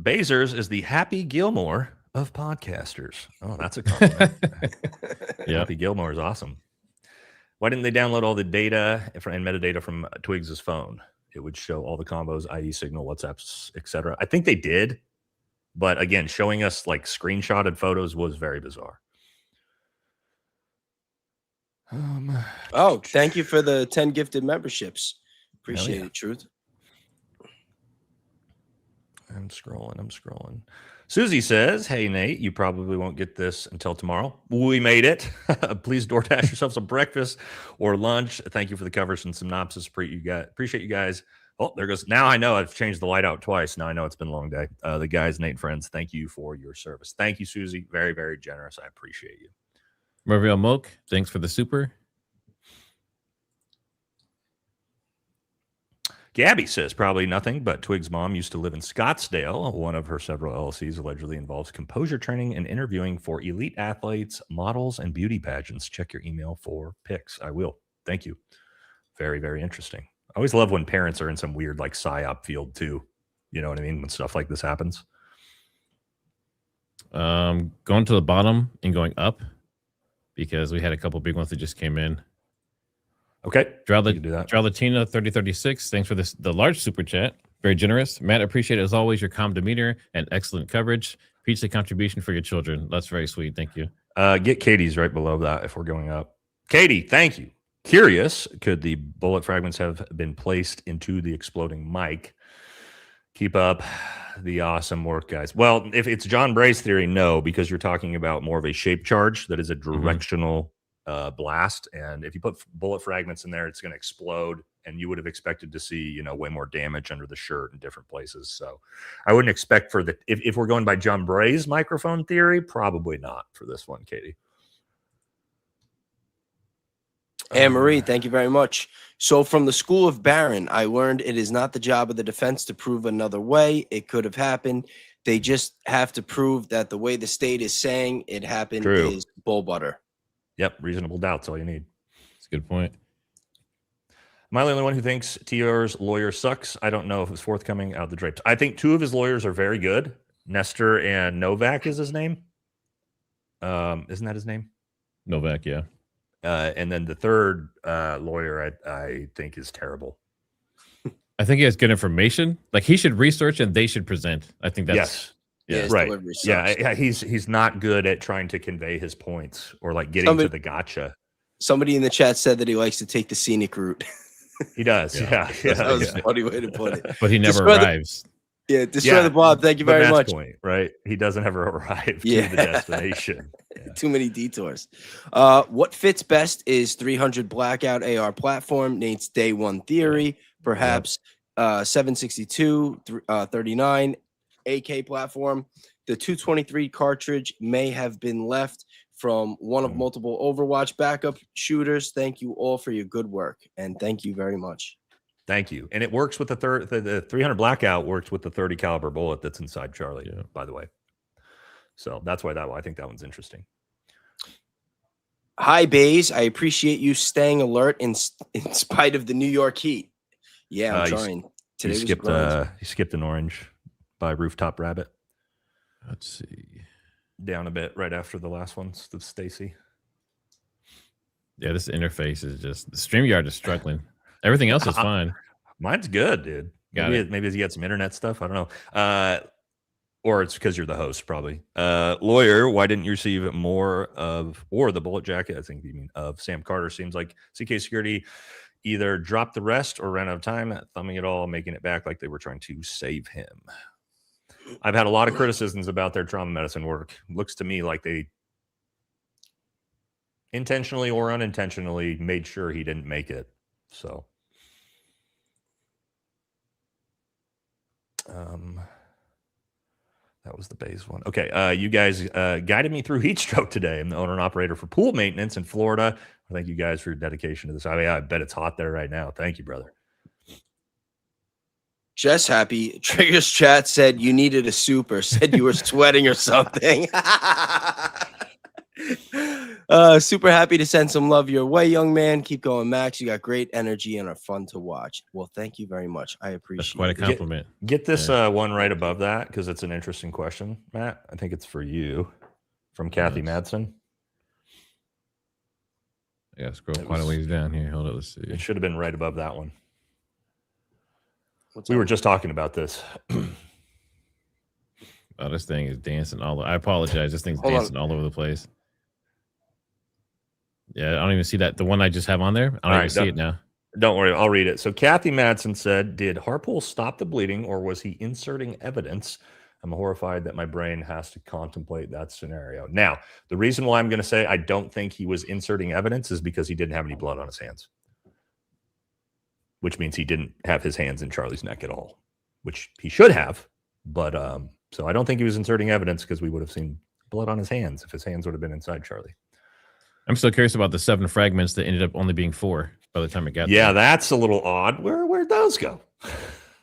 Bezos is the Happy Gilmore of podcasters. Oh, that's a compliment. Yeah. Happy Gilmore is awesome. Why didn't they download all the data and metadata from Twiggs' phone? It would show all the combos, i.e. Signal, WhatsApps, etc. I think they did, but again, showing us like screenshotted photos was very bizarre. Oh, thank you for the 10 gifted memberships. Appreciate it, Truth. I'm scrolling. Susie says, hey, Nate, you probably won't get this until tomorrow. We made it. Please DoorDash yourself some breakfast or lunch. Thank you for the coverage and synopsis. Appreciate you guys. Oh, there goes. Now I know I've changed the light out twice. Now I know it's been a long day. The guys, Nate and friends, thank you for your service. Thank you, Susie. Very, very generous. I appreciate you. Merville Moke, thanks for the super. Gabby says probably nothing, but Twig's mom used to live in Scottsdale. One of her several LLCs allegedly involves composure training and interviewing for elite athletes, models, and beauty pageants. Check your email for pics. I will. Thank you. Very, very interesting. I always love when parents are in some weird like psyop field too. You know what I mean? When stuff like this happens. Going to the bottom and going up because we had a couple big ones that just came in. Okay. Draw Latina 3036. Thanks for the large super chat. Very generous. Matt, appreciate it as always, your calm demeanor and excellent coverage. Pizza contribution for your children. That's very sweet. Thank you. Get Katie's right below that if we're going up. Katie, thank you. Curious, could the bullet fragments have been placed into the exploding mic? Keep up the awesome work, guys. Well, if it's John Bray's theory, no, because you're talking about more of a shape charge that is a directional blast, and if you put bullet fragments in there, it's going to explode, and you would have expected to see, way more damage under the shirt in different places. So I wouldn't expect for the if we're going by John Bray's microphone theory, probably not for this one, Katie. Anne Marie, thank you very much. So from the school of Barron, I learned it is not the job of the defense to prove another way it could have happened. They just have to prove that the way the state is saying it happened is bull butter. Yep, reasonable doubt's all you need. That's a good point. Am I the only one who thinks TR's lawyer sucks? I don't know if it's forthcoming out of the drapes. I think two of his lawyers are very good. Nestor and Novak is his name. Isn't that his name? Novak, yeah. And then the third lawyer, I think, is terrible. I think he has good information. Like he should research and they should present. I think that's right. Yeah, he's not good at trying to convey his points or like getting to the gotcha. Somebody in the chat said that he likes to take the scenic route. He does. Yeah. That was a funny way to put it. But he never arrives. Destroy the blob. Thank you very much. Point, right? He doesn't ever arrive to the destination. Too many detours. What fits best is 300 blackout AR platform. Nate's day one theory, perhaps 762 39 AK platform. The 223 cartridge may have been left from one of multiple Overwatch backup shooters. Thank you all for your good work, and thank you very much. Thank you. And it works with the 300 blackout works with the 30 caliber bullet that's inside Charlie, by the way. So that's why I think that one's interesting. Hi, Baze. I appreciate you staying alert in spite of the New York heat. Yeah, I'm trying. Today you skipped an orange by Rooftop Rabbit. Let's see. Down a bit right after the last one's the Stacy. Yeah, this interface is just the StreamYard is struggling. Everything else is fine. Mine's good, dude. Maybe he got some internet stuff. I don't know. Or it's because you're the host, probably. Lawyer, why didn't you receive more of, or the bullet jacket, I think you mean, of Sam Carter? Seems like CK Security either dropped the rest or ran out of time, thumbing it all, making it back like they were trying to save him. I've had a lot of criticisms about their trauma medicine work. Looks to me like they intentionally or unintentionally made sure he didn't make it. So, that was the base one. Okay, you guys guided me through heat stroke today. I'm the owner and operator for pool maintenance in Florida. Thank you guys for your dedication to this. I bet it's hot there right now. Thank you, brother. Jess happy. Triggers chat said you needed a super. Said you were sweating or something. Super happy to send some love your way, young man. Keep going, Max. You got great energy and are fun to watch. Well, thank you very much. I appreciate That's quite a compliment. Get this one right above that because it's an interesting question, Matt. I think it's for you from Kathy Madsen. Yeah, scroll quite a ways down here. Hold on, let's see. It should have been right above that one. We were just talking about this. Oh, this thing is dancing all over. I apologize. This thing's dancing all over the place. Yeah, I don't even see that. The one I just have on there, I don't even see it now. Don't worry, I'll read it. So Kathy Madsen said, did Harpool stop the bleeding or was he inserting evidence? I'm horrified that my brain has to contemplate that scenario. Now, the reason why I'm going to say I don't think he was inserting evidence is because he didn't have any blood on his hands, which means he didn't have his hands in Charlie's neck at all, which he should have. But so I don't think he was inserting evidence because we would have seen blood on his hands if his hands would have been inside Charlie. I'm still curious about the 7 fragments that ended up only being 4 by the time it got there. there. That's a little odd. Where'd those go?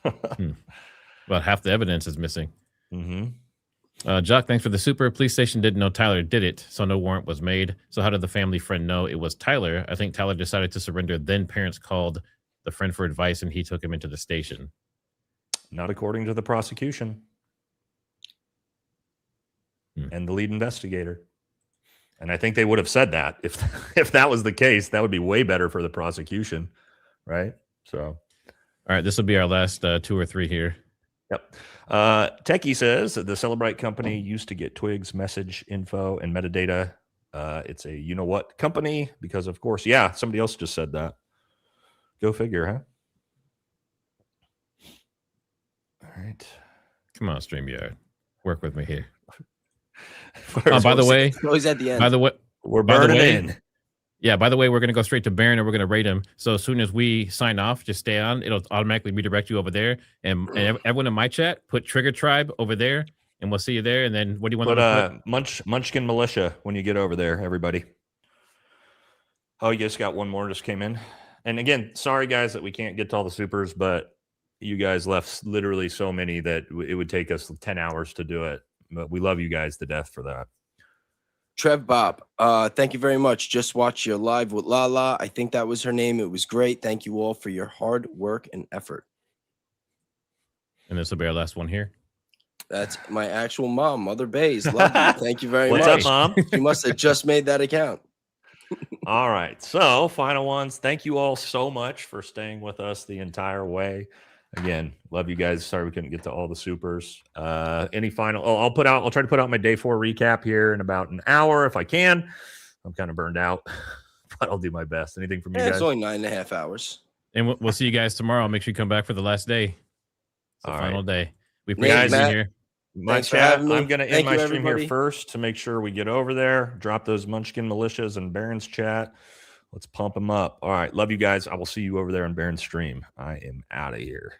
About half the evidence is missing. Mm-hmm. Jock, thanks for the super. Police station didn't know Tyler did it, so no warrant was made. So how did the family friend know it was Tyler? I think Tyler decided to surrender. Then parents called the friend for advice, and he took him into the station. Not according to the prosecution and the lead investigator. And I think they would have said that if that was the case. That would be way better for the prosecution, right? So, all right, this will be our last 2 or 3 here. Yep. Techie says that the Celebrite company used to get Twiggs message info and metadata. It's a you know what company because of course, yeah, somebody else just said that. Go figure, huh? All right. Come on, StreamYard. Work with me here. By the way, always at the end. By the way, we're burning in. Yeah, by the way, we're going to go straight to Baron and we're going to rate him. So as soon as we sign off, just stay on. It'll automatically redirect you over there. And everyone in my chat, put Trigger Tribe over there and we'll see you there. And then what do you want to put? Munchkin Militia when you get over there, everybody. Oh, you just got one more just came in. And again, sorry, guys, that we can't get to all the supers, but you guys left literally so many that it would take us 10 hours to do it. But we love you guys to death for that. Trev Bob, thank you very much. Just watched your live with Lala. I think that was her name. It was great. Thank you all for your hard work and effort. And this will be our last one here. That's my actual mom, Mother Bays. Love you. Thank you very much. What's up, Mom? You must have just made that account. All right. So, final ones. Thank you all so much for staying with us the entire way. Again, love you guys. Sorry we couldn't get to all the supers. Any final? I'll try to put out my day 4 recap here in about an hour if I can. I'm kind of burned out, but I'll do my best. Anything from you guys? It's only 9.5 hours. And we'll see you guys tomorrow. Make sure you come back for the last day. It's the final day. We appreciate you here. My chat, I'm going to end my stream here first to make sure we get over there. Drop those Munchkin Militias and Baron's chat. Let's pump them up. All right. Love you guys. I will see you over there on Baron's stream. I am out of here.